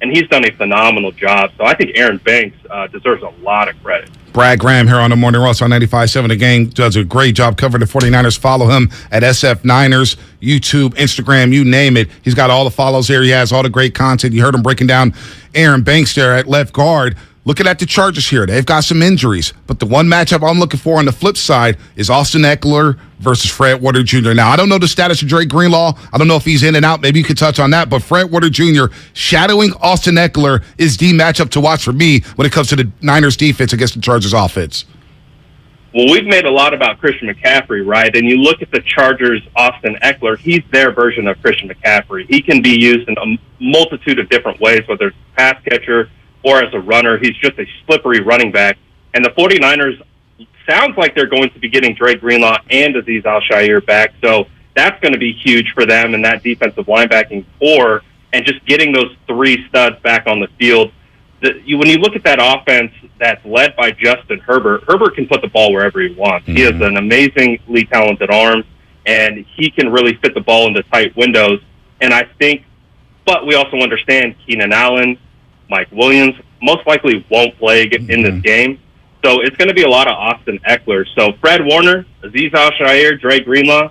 Speaker 2: And he's done a phenomenal job. So I think Aaron Banks deserves a lot of credit.
Speaker 9: Brad Graham here on the Morning Roast on 95.7. The Game does a great job covering the 49ers. Follow him at SF Niners, YouTube, Instagram, you name it. He's got all the follows there. He has all the great content. You heard him breaking down Aaron Banks there at left guard. Looking at the Chargers here, they've got some injuries. But the one matchup I'm looking for on the flip side is Austin Eckler versus Fred Warner Jr. Now, I don't know the status of Drake Greenlaw. I don't know if he's in and out. Maybe you could touch on that. But Fred Warner Jr. shadowing Austin Eckler is the matchup to watch for me when it comes to the Niners defense against the Chargers offense.
Speaker 2: Well, we've made a lot about Christian McCaffrey, right? And you look at the Chargers' Austin Eckler, he's their version of Christian McCaffrey. He can be used in a multitude of different ways, whether it's pass catcher or as a runner. He's just a slippery running back. And the 49ers sounds like they're going to be getting Drake Greenlaw and Azeez Al-Shaair back. So that's going to be huge for them and that defensive linebacking core and just getting those three studs back on the field. When you look at that offense that's led by Justin Herbert, Herbert can put the ball wherever he wants. He has an amazingly talented arm, and he can really fit the ball into tight windows. And I think, but we also understand Keenan Allen, Mike Williams most likely won't play in this game. So it's going to be a lot of Austin Eckler. So Fred Warner, Azeez Al-Shaair, Drake Greenlaw,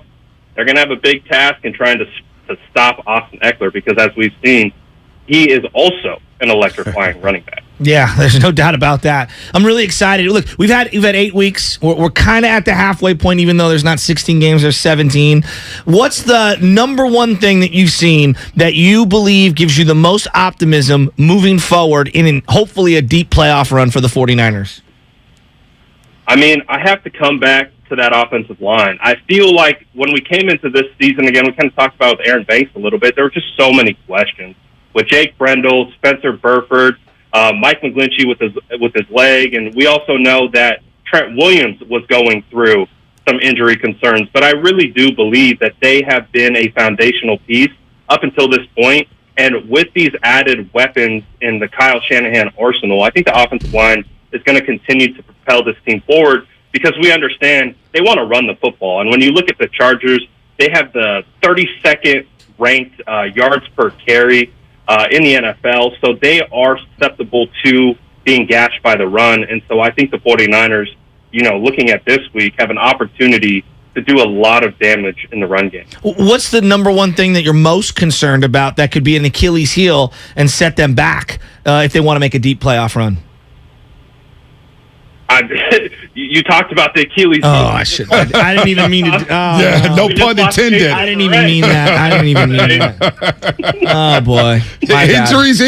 Speaker 2: they're going to have a big task in trying to stop Austin Eckler because, as we've seen, he is also an electrifying running back.
Speaker 1: Yeah, there's no doubt about that. I'm really excited. Look, we've had 8 weeks. We're kind of at the halfway point, even though there's not 16 games, there's 17. What's the number one thing that you've seen that you believe gives you the most optimism moving forward in hopefully a deep playoff run for the 49ers?
Speaker 2: I mean, I have to come back to that offensive line. I feel like when we came into this season, again, we kind of talked about with Aaron Banks a little bit, there were just so many questions. With Jake Brendel, Spencer Burford, Mike McGlinchey with his leg, and we also know that Trent Williams was going through some injury concerns. But I really do believe that they have been a foundational piece up until this point. And with these added weapons in the Kyle Shanahan arsenal, I think the offensive line is going to continue to propel this team forward because we understand they want to run the football. And when you look at the Chargers, they have the 32nd ranked yards per carry in the NFL, so they are susceptible to being gashed by the run. And so I think the 49ers looking at this week, have an opportunity to do a lot of damage in the run game.
Speaker 1: What's the number one thing that you're most concerned about that could be an Achilles heel and set them back if they want to make a deep playoff run?
Speaker 2: You talked about the Achilles heel.
Speaker 1: Oh, I didn't even mean to.
Speaker 9: No pun intended.
Speaker 1: I didn't even mean that. Oh, boy.
Speaker 9: Injuries.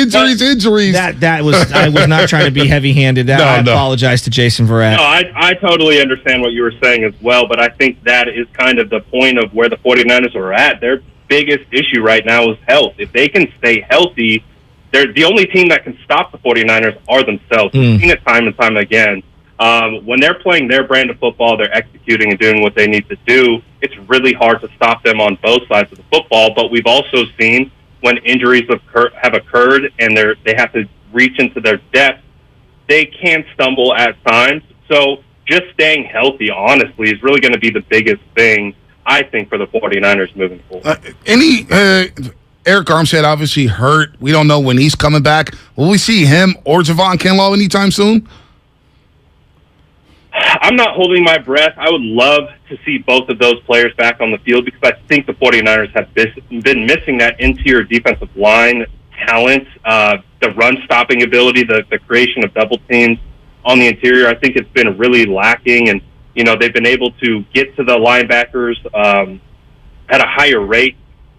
Speaker 1: I was not trying to be heavy-handed. I apologize to Jason Verrett.
Speaker 2: No, I totally understand what you were saying as well, but I think that is kind of the point of where the 49ers are at. Their biggest issue right now is health. If they can stay healthy, they're the only team that can stop the 49ers are themselves. We've seen it time and time again. When they're playing their brand of football, they're executing and doing what they need to do. It's really hard to stop them on both sides of the football, but we've also seen when injuries have occurred and they have to reach into their depth, they can stumble at times. So just staying healthy, honestly, is really going to be the biggest thing, I think, for the 49ers moving forward.
Speaker 9: Eric Armstead obviously hurt. We don't know when he's coming back. Will we see him or Javon Kinlaw anytime soon?
Speaker 2: I'm not holding my breath. I would love to see both of those players back on the field because I think the 49ers have been missing that interior defensive line talent, the run-stopping ability, the creation of double teams on the interior. I think it's been really lacking, and, they've been able to get to the linebackers at a higher rate.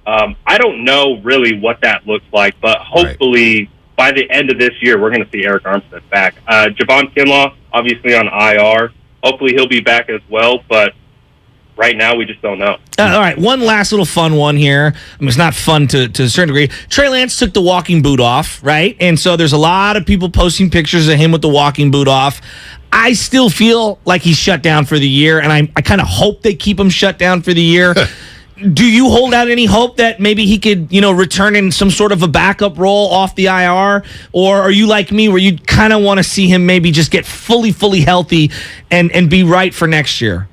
Speaker 2: I don't know really what that looks like, but hopefully by the end of this year, we're going to see Eric Armstead back. Javon Kinlaw, obviously on IR. Hopefully he'll be back as well, but right now we just don't know.
Speaker 1: All right, one last little fun one here. I mean, it's not fun to a certain degree. Trey Lance took the walking boot off, right? And so there's a lot of people posting pictures of him with the walking boot off. I still feel like he's shut down for the year, and I kind of hope they keep him shut down for the year. Do you hold out any hope that maybe he could, return in some sort of a backup role off the IR? Or are you like me where you kind of want to see him maybe just get fully healthy and be right for next year?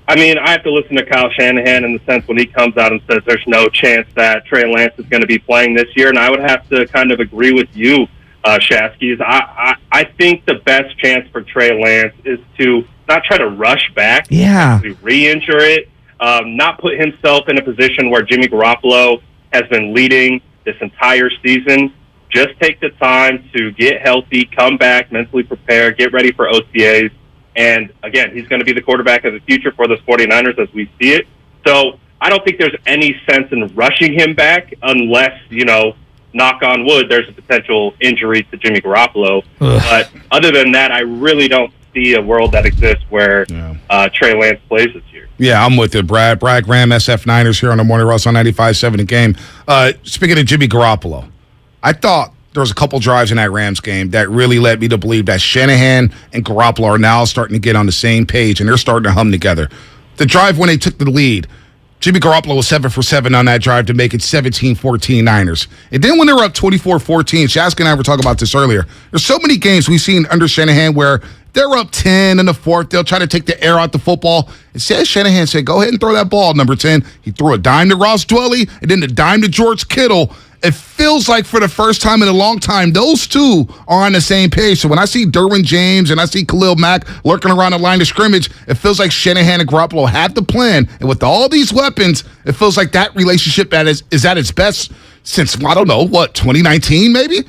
Speaker 2: I mean, I have to listen to Kyle Shanahan in the sense when he comes out and says there's no chance that Trey Lance is going to be playing this year. And I would have to kind of agree with you, Shasky. I think the best chance for Trey Lance is to not try to rush back.
Speaker 1: Yeah.
Speaker 2: To re-injure it. Not put himself in a position where Jimmy Garoppolo has been leading this entire season. Just take the time to get healthy, come back, mentally prepare, get ready for OTAs. And, again, he's going to be the quarterback of the future for the 49ers as we see it. So I don't think there's any sense in rushing him back unless, knock on wood, there's a potential injury to Jimmy Garoppolo. But other than that, I really don't see a world that exists where Trey Lance plays this year.
Speaker 9: Yeah, I'm with it, Brad. Brad Graham, SF Niners here on the Morning Rush on 95.7 The Game. Speaking of Jimmy Garoppolo, I thought there was a couple drives in that Rams game that really led me to believe that Shanahan and Garoppolo are now starting to get on the same page, and they're starting to hum together. The drive when they took the lead, Jimmy Garoppolo was 7 for 7 on that drive to make it 17-14 Niners. And then when they were up 24-14, Shasky and I were talking about this earlier, there's so many games we've seen under Shanahan where they're up 10 in the fourth. They'll try to take the air out the football. Instead, Shanahan said, go ahead and throw that ball, number 10. He threw a dime to Ross Dwelly and then the dime to George Kittle. It feels like for the first time in a long time, those two are on the same page. So when I see Derwin James and I see Khalil Mack lurking around the line of scrimmage, it feels like Shanahan and Garoppolo had the plan. And with all these weapons, it feels like that relationship is at its best since, 2019 maybe?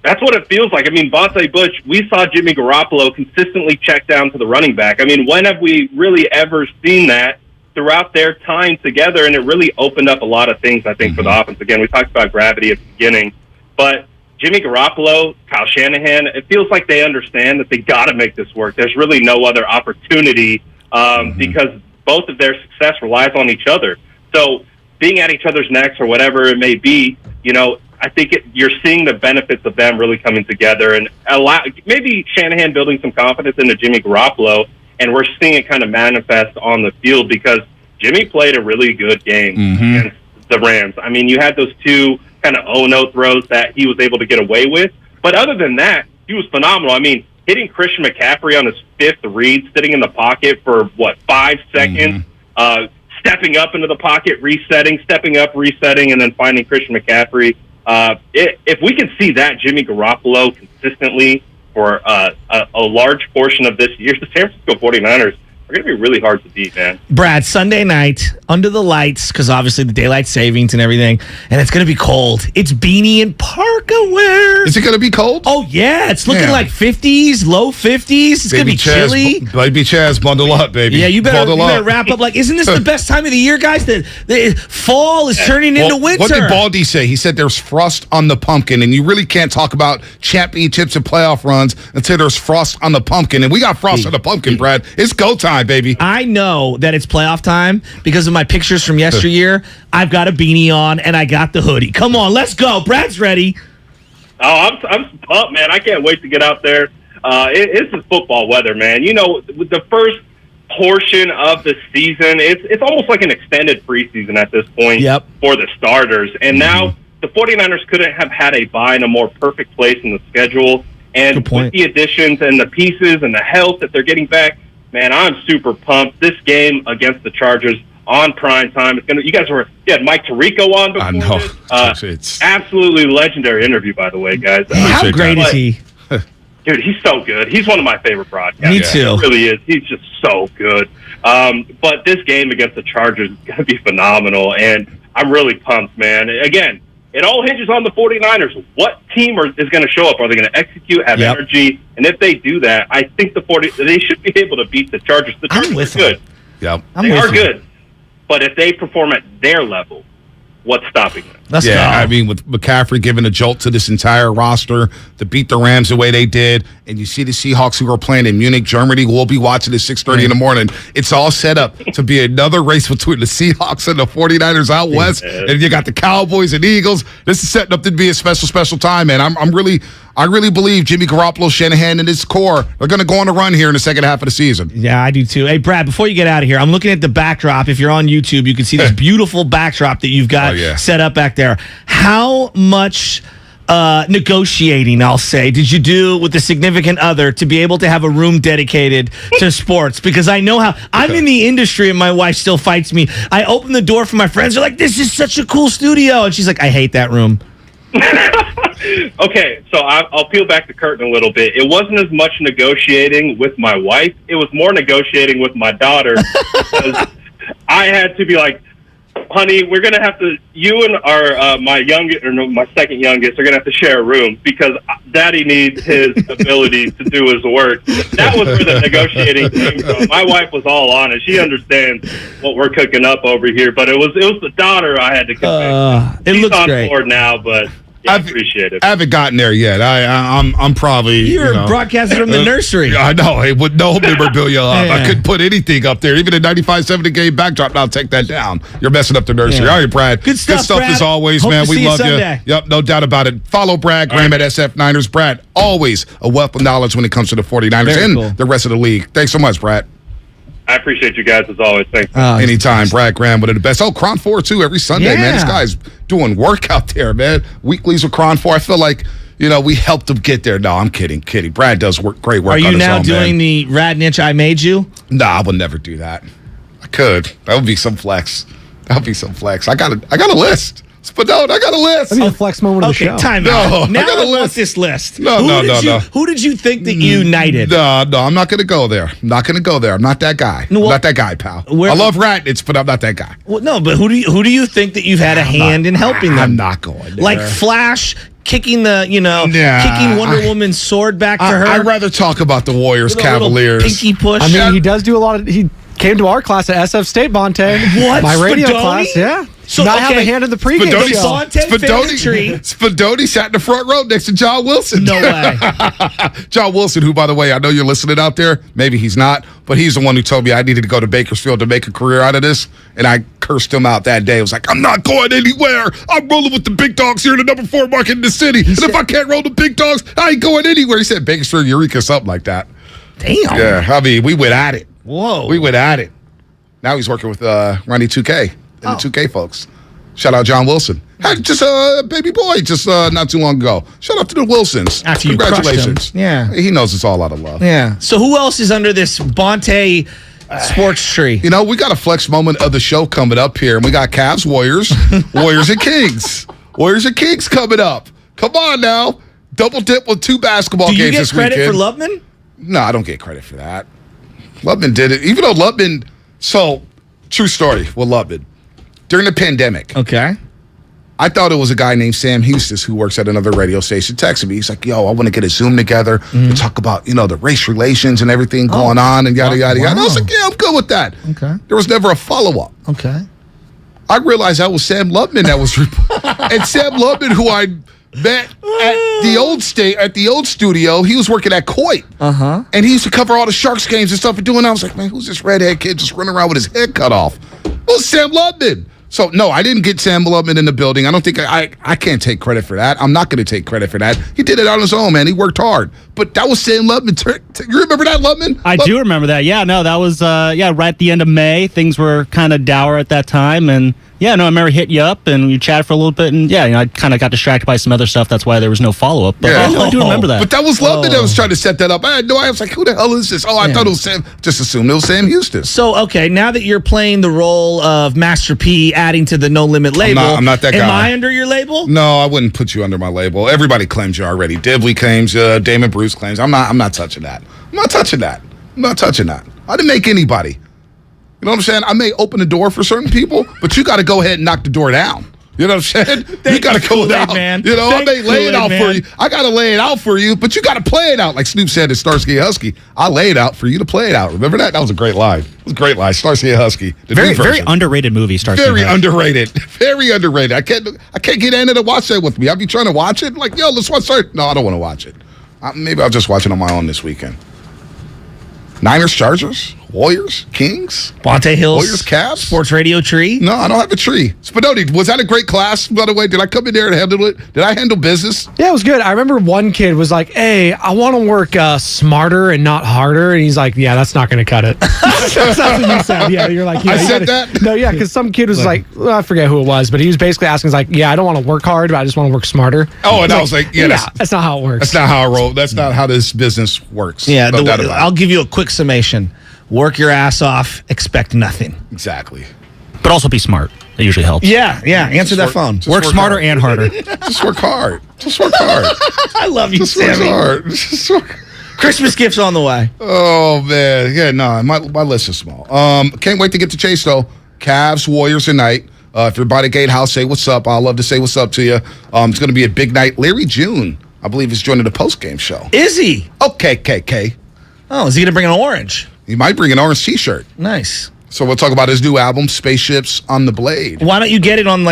Speaker 2: That's what it feels like. I mean, Vontae Bush, we saw Jimmy Garoppolo consistently check down to the running back. I mean, when have we really ever seen that throughout their time together? And it really opened up a lot of things, I think, for the offense. Again, we talked about gravity at the beginning. But Jimmy Garoppolo, Kyle Shanahan, it feels like they understand that they got to make this work. There's really no other opportunity because both of their success relies on each other. So being at each other's necks or whatever it may be, I think you're seeing the benefits of them really coming together and maybe Shanahan building some confidence into Jimmy Garoppolo, and we're seeing it kind of manifest on the field because Jimmy played a really good game against the Rams. I mean, you had those two kind of 0-0 throws that he was able to get away with, but other than that, he was phenomenal. I mean, hitting Christian McCaffrey on his fifth read, sitting in the pocket for, 5 seconds, stepping up into the pocket, resetting, stepping up, resetting, and then finding Christian McCaffrey. If we can see that Jimmy Garoppolo consistently for a a large portion of this year, the San Francisco 49ers are going to be really hard to beat, man.
Speaker 1: Brad, Sunday night, under the lights, because obviously the daylight savings and everything, and it's going to be cold. It's beanie and parka wear.
Speaker 9: Is it going to be cold?
Speaker 1: Oh, yeah. It's looking like 50s, low 50s. It's going to be chilly.
Speaker 9: Baby Chaz, bundle up, baby.
Speaker 1: Yeah, you better wrap up. Like, isn't this the best time of the year, guys? The fall is turning into winter.
Speaker 9: What did Baldy say? He said there's frost on the pumpkin, and you really can't talk about championships and playoff runs until there's frost on the pumpkin. And we got frost on the pumpkin, Brad. It's go time, baby.
Speaker 1: I know that it's playoff time because of my pictures from yesteryear. I've got a beanie on, and I got the hoodie. Come on, let's go. Brad's ready.
Speaker 2: Oh, I'm pumped, man. I can't wait to get out there. It's just football weather, man. You know, with the first portion of the season, it's almost like an extended preseason at this point for the starters. And now the 49ers couldn't have had a bye in a more perfect place in the schedule. And with the additions and the pieces and the health that they're getting back, man, I'm super pumped. This game against the Chargers on prime time. It's gonna. You guys had Mike Tirico on before.
Speaker 9: I know.
Speaker 2: This. Absolutely legendary interview, by the way, guys.
Speaker 1: How great is he?
Speaker 2: Dude, he's so good. He's one of my favorite broadcasters.
Speaker 1: Me too.
Speaker 2: He really is. He's just so good. But this game against the Chargers is going to be phenomenal, and I'm really pumped, man. Again, it all hinges on the 49ers. What team is going to show up? Are they going to execute, have energy? And if they do that, I think they should be able to beat the Chargers. The Chargers are good.
Speaker 9: Yep.
Speaker 2: They are good. But if they perform at their level, what's stopping them?
Speaker 1: Let's go.
Speaker 9: I mean, with McCaffrey giving a jolt to this entire roster to beat the Rams the way they did, and you see the Seahawks who are playing in Munich, Germany, we'll be watching at 6:30 in the morning. It's all set up to be another race between the Seahawks and the 49ers out west, and you got the Cowboys and Eagles. This is setting up to be a special time, man. I really believe Jimmy Garoppolo, Shanahan, and his core are going to go on a run here in the second half of the season.
Speaker 1: Yeah, I do too. Hey, Brad, before you get out of here, I'm looking at the backdrop. If you're on YouTube, you can see this beautiful backdrop that you've got set up back there. How much negotiating, I'll say, did you do with the significant other to be able to have a room dedicated to sports? Because I know how I'm in the industry and my wife still fights me. I open the door for my friends. They're like, this is such a cool studio. And she's like, I hate that room.
Speaker 2: Okay, so I'll peel back the curtain a little bit. It wasn't as much negotiating with my wife. It was more negotiating with my daughter. Because I had to be like, honey, we're going to have to, you and my second youngest are going to have to share a room because daddy needs his ability to do his work. That was where the negotiating came from. My wife was all on it. She understands what we're cooking up over here, but it was the daughter I had to convince.
Speaker 1: It
Speaker 2: She's
Speaker 1: looks
Speaker 2: on
Speaker 1: great.
Speaker 2: board now, but I appreciate it.
Speaker 9: I haven't gotten there yet. I'm probably
Speaker 1: You're broadcasting from the nursery.
Speaker 9: I know. With no memorabilia up, I couldn't put anything up there. Even a 95-70 game backdrop. Now take that down. You're messing up the nursery. All right, Brad.
Speaker 1: Good stuff,
Speaker 9: Brad. As always,
Speaker 1: Hope
Speaker 9: man.
Speaker 1: to
Speaker 9: We
Speaker 1: see
Speaker 9: love you.
Speaker 1: Sunday.
Speaker 9: Yep, no doubt about it. Follow Brad Graham at SF Niners. Brad, always a wealth of knowledge when it comes to the 49ers and the rest of the league. Thanks so much, Brad.
Speaker 2: I appreciate you guys as always. Thanks.
Speaker 9: Anytime. Brad Graham, one of the best. Oh, Cron 4 too, every Sunday, man. This guy's doing work out there, man. Weeklies with Cron 4. I feel like, we helped him get there. No, I'm kidding. Brad does great work.
Speaker 1: Are you
Speaker 9: on his
Speaker 1: now
Speaker 9: own,
Speaker 1: doing
Speaker 9: man.
Speaker 1: the rad niche I made you?
Speaker 9: Nah, I would never do that. I could. That would be some flex. I got a list. Spadone, I got a list.
Speaker 11: That'd be a flex moment of the show.
Speaker 1: Time out. Now I want this list.
Speaker 9: No.
Speaker 1: Who did you think that you knighted?
Speaker 9: No, I'm not going to go there. I'm not that guy. I'm not that guy, pal. I love Ratnitz, but I'm not that guy.
Speaker 1: Well, no, but who do you think that you've had a hand in helping them?
Speaker 9: I'm not going there.
Speaker 1: Like Flash kicking kicking Wonder Woman's sword back to her.
Speaker 9: I'd rather talk about the Warriors, Cavaliers.
Speaker 1: Pinky push.
Speaker 11: I mean, he does do a lot of. He came to our class at SF State, Bonte.
Speaker 1: What?
Speaker 11: My radio
Speaker 1: Spadoni?
Speaker 11: class, yeah.
Speaker 1: So,
Speaker 11: not have a hand in the pregame show.
Speaker 9: Spadoni sat in the front row next to John Wilson.
Speaker 1: No way.
Speaker 9: John Wilson, who, by the way, I know you're listening out there. Maybe he's not, but he's the one who told me I needed to go to Bakersfield to make a career out of this, and I cursed him out that day. I was like, I'm not going anywhere. I'm rolling with the big dogs here in the number 4 market in the city. If I can't roll the big dogs, I ain't going anywhere. He said Bakersfield, Eureka, something like that.
Speaker 1: Damn.
Speaker 9: Yeah, I mean, we went at it.
Speaker 1: Whoa.
Speaker 9: We went at it. Now he's working with Ronnie 2K and the 2K folks. Shout out John Wilson. Had just a baby boy just not too long ago. Shout out to the Wilsons.
Speaker 1: After you
Speaker 9: Congratulations.
Speaker 1: crushed him. Yeah.
Speaker 9: He knows it's all out of love.
Speaker 1: Yeah. So who else is under this Bonte sports tree?
Speaker 9: We got a flex moment of the show coming up here, and we got Cavs, Warriors, Warriors and Kings. Warriors and Kings coming up. Come on now. Double dip with 2 basketball games this weekend.
Speaker 1: Do you get credit for Loveman?
Speaker 9: No, I don't get credit for that. Lubman did it. Even though Lubman, so, true story with Lubman. During the pandemic.
Speaker 1: Okay.
Speaker 9: I thought it was a guy named Sam Houston who works at another radio station texted me. He's like, yo, I want to get a Zoom together to talk about, the race relations and everything going on and yada, yada, yada. And I was like, yeah, I'm good with that.
Speaker 1: Okay.
Speaker 9: There was never a follow-up.
Speaker 1: Okay.
Speaker 9: I realized that was Sam Lubman that was and Sam Lubman, who I met at the old studio, he was working at Coit.
Speaker 1: Uh-huh.
Speaker 9: And he used to cover all the Sharks games and stuff and doing that. I was like, man, who's this redhead kid just running around with his head cut off? It was Sam Lubman. So, no, I didn't get Sam Lubman in the building. I don't think I can't take credit for that. I'm not going to take credit for that. He did it on his own, man. He worked hard. But that was Sam Lubman. You remember that, Lubman?
Speaker 3: I do remember that. Yeah, no, that was, right at the end of May. Things were kind of dour at that time. And, I remember hitting you up and we chatted for a little bit. And, I kind of got distracted by some other stuff. That's why there was no follow-up. But I do remember that.
Speaker 9: But that was Lubman that was trying to set that up. I had no idea. I was like, who the hell is this? Oh, I thought it was Sam. Just assumed it was Sam Houston.
Speaker 1: So, okay, now that you're playing the role of Master P, adding to the No Limit label.
Speaker 9: I'm not that guy.
Speaker 1: Am I under your label?
Speaker 9: No, I wouldn't put you under my label. Everybody claims you already. Dibley claims you. Damon Bruce claims. I'm not touching that. I'm not touching that. I didn't make anybody. You know what I'm saying? I may open the door for certain people, but you got to go ahead and knock the door down. You know what I'm saying? You got to go down,
Speaker 1: man.
Speaker 9: I may lay it out for you. I got to lay it out for you, but you got to play it out. Like Snoop said to Starsky and Husky, I lay it out for you to play it out. Remember that? That was a great line. It was a great line. Starsky and Husky.
Speaker 3: Very underrated movie, Starsky and Hutch.
Speaker 9: Very underrated. I can't get Anna to watch that with me. I'll be trying to watch it. Like, yo, let's watch Starsky. No, I don't want to watch it. Maybe I'll just watch it on my own this weekend. Niners, Chargers, Warriors, Kings,
Speaker 1: Bonte Hills,
Speaker 9: Warriors, Cavs,
Speaker 1: Sports Radio Tree.
Speaker 9: No, I don't have a tree. Spinoni, was that a great class, by the way? Did I come in there and handle it? Did I handle business?
Speaker 11: Yeah, it was good. I remember one kid was like, hey, I want to work smarter and not harder. And he's like, yeah, that's not going to cut it. That's what you said. Yeah, you're like, yeah,
Speaker 9: I said that?
Speaker 11: No, yeah, because some kid was like, I forget who it was, but he was basically asking, like, yeah, I don't want to work hard, but I just want to work smarter.
Speaker 9: Oh, and I was like, yeah,
Speaker 11: that's not how it works.
Speaker 9: That's not how I roll. That's not how this business works.
Speaker 1: Yeah, I'll give you a quick summation. Work your ass off, expect nothing.
Speaker 9: Exactly.
Speaker 3: But also be smart. That usually helps.
Speaker 1: Yeah. Answer that phone.
Speaker 3: Work smarter and harder.
Speaker 9: Just work hard.
Speaker 1: I love you, Sammy. Christmas gifts on the way.
Speaker 9: Oh, man. Yeah, no, my list is small. Can't wait to get to Chase, though. Cavs, Warriors tonight. If you're by the gatehouse, say what's up. I'd love to say what's up to you. It's going to be a big night. Larry June, I believe, is joining the post-game show.
Speaker 1: Is he?
Speaker 9: Okay.
Speaker 1: Oh, is he going to bring an orange?
Speaker 9: He might bring an orange T-shirt.
Speaker 1: Nice.
Speaker 9: So we'll talk about his new album, Spaceships on the Blade.
Speaker 1: Why don't you get it on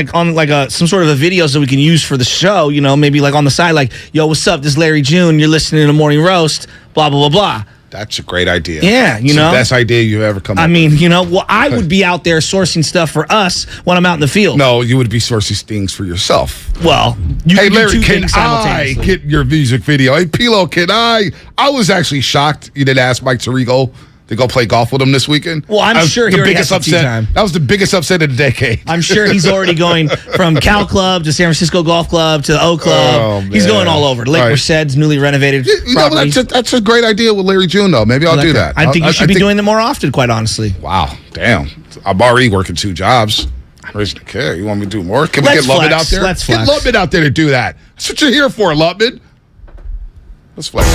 Speaker 1: some sort of a video so we can use for the show? Maybe like on the side, like, yo, what's up? This is Larry June. You're listening to Morning Roast. Blah blah blah blah.
Speaker 9: That's a great idea.
Speaker 1: Yeah,
Speaker 9: it's the best idea you've ever come up with.
Speaker 1: I would be out there sourcing stuff for us when I'm out in the field.
Speaker 9: No, you would be sourcing things for yourself.
Speaker 1: Well,
Speaker 9: hey, Larry, can I get your music video? Hey, Pilo, can I? I was actually shocked you didn't ask Mike Tirico to go play golf with him this weekend.
Speaker 1: Well, I'm sure he already has some time.
Speaker 9: That was the biggest upset of the decade.
Speaker 1: I'm sure he's already going from Cal Club to San Francisco Golf Club to the O Club.
Speaker 9: Oh,
Speaker 1: he's going all over. Lake Merced's newly renovated property.
Speaker 9: That's a great idea with Larry June, though. Maybe I'll do that.
Speaker 1: I think you should be doing it more often, quite honestly.
Speaker 9: Wow. Damn. I'm already working 2 jobs. Where's the care? You want me to do more? Can we get Lubman out there?
Speaker 1: Let's flex.
Speaker 9: Get Lubman out there to do that. That's what you're here for, Lubman. Let's flex.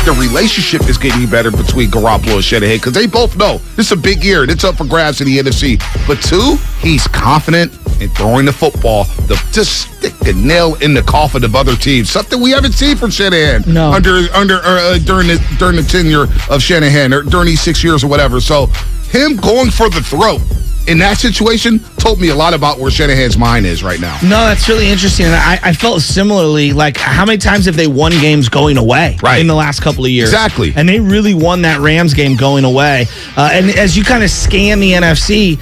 Speaker 9: The relationship is getting better between Garoppolo and Shanahan because they both know this is a big year and it's up for grabs in the NFC. But 2, he's confident in throwing the football, just stick the nail in the coffin of other teams. Something we haven't seen from Shanahan during the tenure of Shanahan or during these 6 years or whatever. So him going for the throat in that situation told me a lot about where Shanahan's mind is right now.
Speaker 1: No, that's really interesting. And I felt similarly, like how many times have they won games going away in the last couple of years?
Speaker 9: Exactly.
Speaker 1: And they really won that Rams game going away. And as you kind of scan the NFC,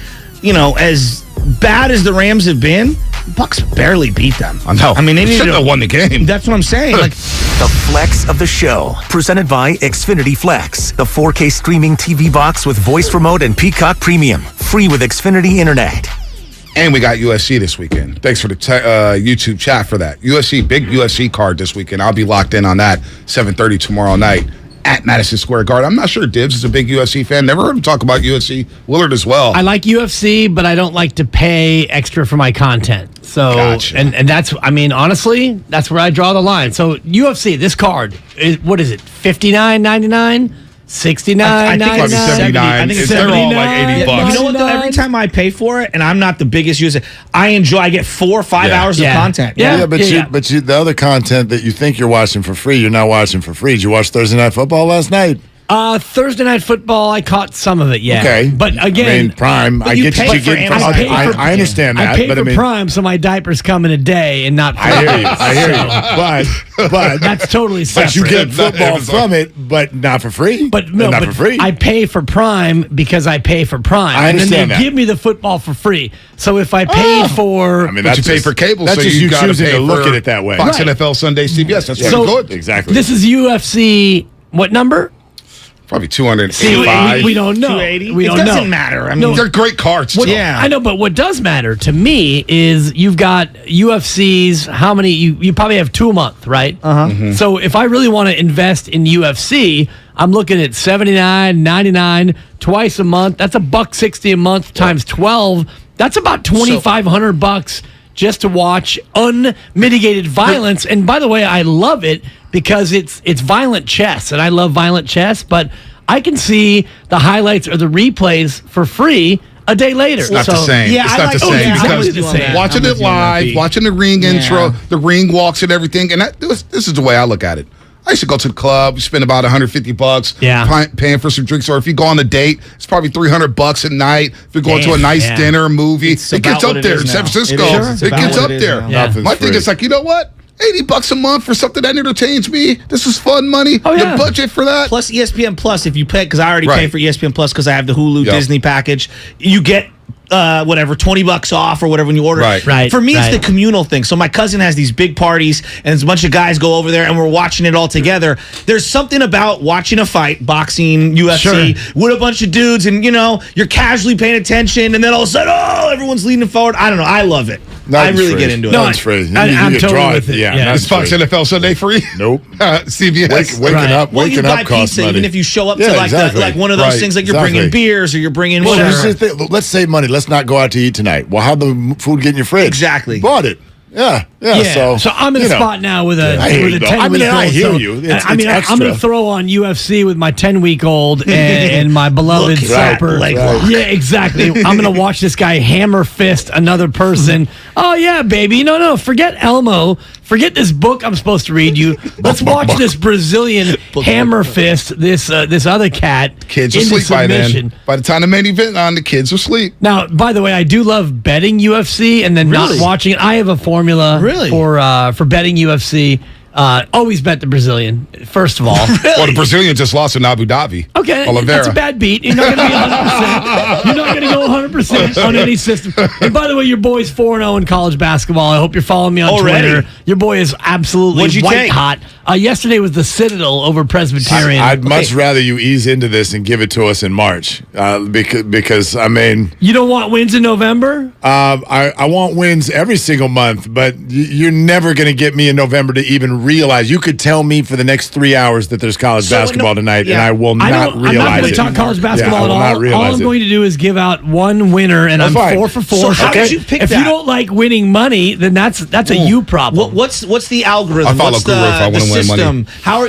Speaker 1: as bad as the Rams have been, Bucs barely beat them.
Speaker 9: I know.
Speaker 1: I mean, they
Speaker 9: shouldn't have won the game.
Speaker 1: That's what I'm saying.
Speaker 7: The flex of the show, presented by Xfinity Flex, the 4K streaming TV box with voice remote and Peacock Premium, free with Xfinity Internet.
Speaker 9: And we got UFC this weekend. Thanks for the YouTube chat for that. Big UFC card this weekend. I'll be locked in on that, 7:30 tomorrow night. at Madison Square Garden. I'm not sure Dibs is a big UFC fan. Never heard him talk about UFC. Willard as well.
Speaker 11: I like UFC, but I don't like to pay extra for my content. So,
Speaker 9: Gotcha.
Speaker 11: and that's, I mean, honestly, that's where I draw the line. So UFC, this card, what is it, $59.99? $69.99?
Speaker 9: I think it's 79.
Speaker 1: I think it's
Speaker 9: They're all like $80.
Speaker 1: You know what, though? Every time I pay for it, and I'm not the biggest user, I get 4 or 5 hours of content.
Speaker 4: But the other content that you think you're watching for free, you're not watching for free. Did you watch Thursday Night Football last night?
Speaker 11: Thursday Night Football, I caught some of it, yeah.
Speaker 4: Okay.
Speaker 11: But again,
Speaker 4: Prime, I get you getting from I understand that.
Speaker 11: I pay for Prime, so my diapers come in a day and not free.
Speaker 4: I hear you. But
Speaker 11: that's totally separate.
Speaker 4: But you get football from it, but not for free?
Speaker 11: But for free. I pay for Prime because I pay for Prime.
Speaker 4: I understand
Speaker 11: and then they give me the football for free. So if I paid for...
Speaker 9: I mean, but you pay for cable,
Speaker 4: that's
Speaker 9: so
Speaker 4: just you
Speaker 9: gotta
Speaker 4: choosing
Speaker 9: pay
Speaker 4: to look
Speaker 9: for
Speaker 4: at it that way.
Speaker 9: Fox NFL Sunday CBS. That's
Speaker 11: so
Speaker 9: good.
Speaker 4: Exactly.
Speaker 11: This is UFC, what number?
Speaker 9: Probably 285.
Speaker 11: See, we don't know.
Speaker 1: 280?
Speaker 11: We don't know.
Speaker 1: It doesn't matter. I mean,
Speaker 9: they're great cards.
Speaker 11: I know, but what does matter to me is you've got UFC's, how many, you probably have 2 a month, right?
Speaker 1: Uh-huh.
Speaker 11: So if I really want to invest in UFC, I'm looking at $79.99 twice a month. That's $160 a month times 12. That's about $2,500 just to watch unmitigated violence. And by the way, I love it because it's violent chess, and I love violent chess, but I can see the highlights or the replays for free a day later.
Speaker 9: It's not the same.
Speaker 1: Yeah,
Speaker 9: it's not the same.
Speaker 11: Exactly
Speaker 9: Because
Speaker 11: the same.
Speaker 9: watching it live, watching the ring intro, the ring walks and everything, and this is the way I look at it. I used to go to the club, spend about $150 paying for some drinks. Or if you go on a date, it's probably $300 a night. If you're going to a nice dinner, movie, it gets up there in San Francisco. It gets up there. My thing is like, you know what? $80 a month for something that entertains me. This is fun money. The budget for that.
Speaker 1: Plus ESPN Plus, if you pay, because I already pay for ESPN Plus because I have the Hulu Disney package, you get whatever, $20 off or whatever when you order it.
Speaker 11: Right.
Speaker 1: For me, it's the communal thing. So my cousin has these big parties, and there's a bunch of guys go over there, and we're watching it all together. There's something about watching a fight, boxing, UFC, with a bunch of dudes, and you're casually paying attention, and then all of a sudden, everyone's leaning forward. I don't know. I love it. I really get into it.
Speaker 4: No, it's free.
Speaker 11: I'm totally with it.
Speaker 4: Yeah,
Speaker 9: is Fox NFL Sunday free?
Speaker 4: Nope.
Speaker 9: CBS.
Speaker 4: Waking up costs
Speaker 1: pizza,
Speaker 4: money.
Speaker 1: even if you show up to like one of those things, like you're bringing beers or you're bringing whatever.
Speaker 4: Let's save money. Let's not go out to eat tonight. Well, how'd the food get in your fridge?
Speaker 1: Exactly.
Speaker 4: Bought it. Yeah.
Speaker 11: So I'm in a spot now with a 10-week-old.
Speaker 4: I hear you.
Speaker 11: I'm going to throw on UFC with my 10-week-old and my beloved supper. Yeah, exactly. I'm going to watch this guy hammer fist another person. Oh yeah, baby. No, forget Elmo. Forget this book I'm supposed to read you. Let's watch this Brazilian hammer fist this other cat.
Speaker 9: Kids are asleep by then. By the time the main event on, the kids are asleep.
Speaker 11: Now, by the way, I do love betting UFC and then not watching it. I have a formula for betting UFC. Always bet the Brazilian, first of all.
Speaker 9: Well, the Brazilian just lost in Abu Dhabi.
Speaker 11: Okay,
Speaker 9: Oliveira.
Speaker 11: that's a bad beat. You're not going to be 100%. You're not going to go 100% on any system. And by the way, your boy's 4-0 in college basketball. I hope you're following me on Twitter. Your boy is absolutely white hot. Yesterday was the Citadel over Presbyterian.
Speaker 4: I'd much rather you ease into this and give it to us in March, because I mean,
Speaker 11: you don't want wins in November.
Speaker 4: I want wins every single month, but you're never going to get me in November to even realize. You could tell me for the next 3 hours that there's college basketball tonight, and I will not realize it.
Speaker 11: I'm not going to talk college basketball at all. All I'm going to do is give out one winner, and I'm 4 for 4.
Speaker 1: So how did you pick
Speaker 11: if
Speaker 1: that?
Speaker 11: you don't like winning money, then that's a you problem.
Speaker 1: What's the algorithm?
Speaker 9: I follow
Speaker 1: what's
Speaker 9: Guru if I want to win
Speaker 1: system?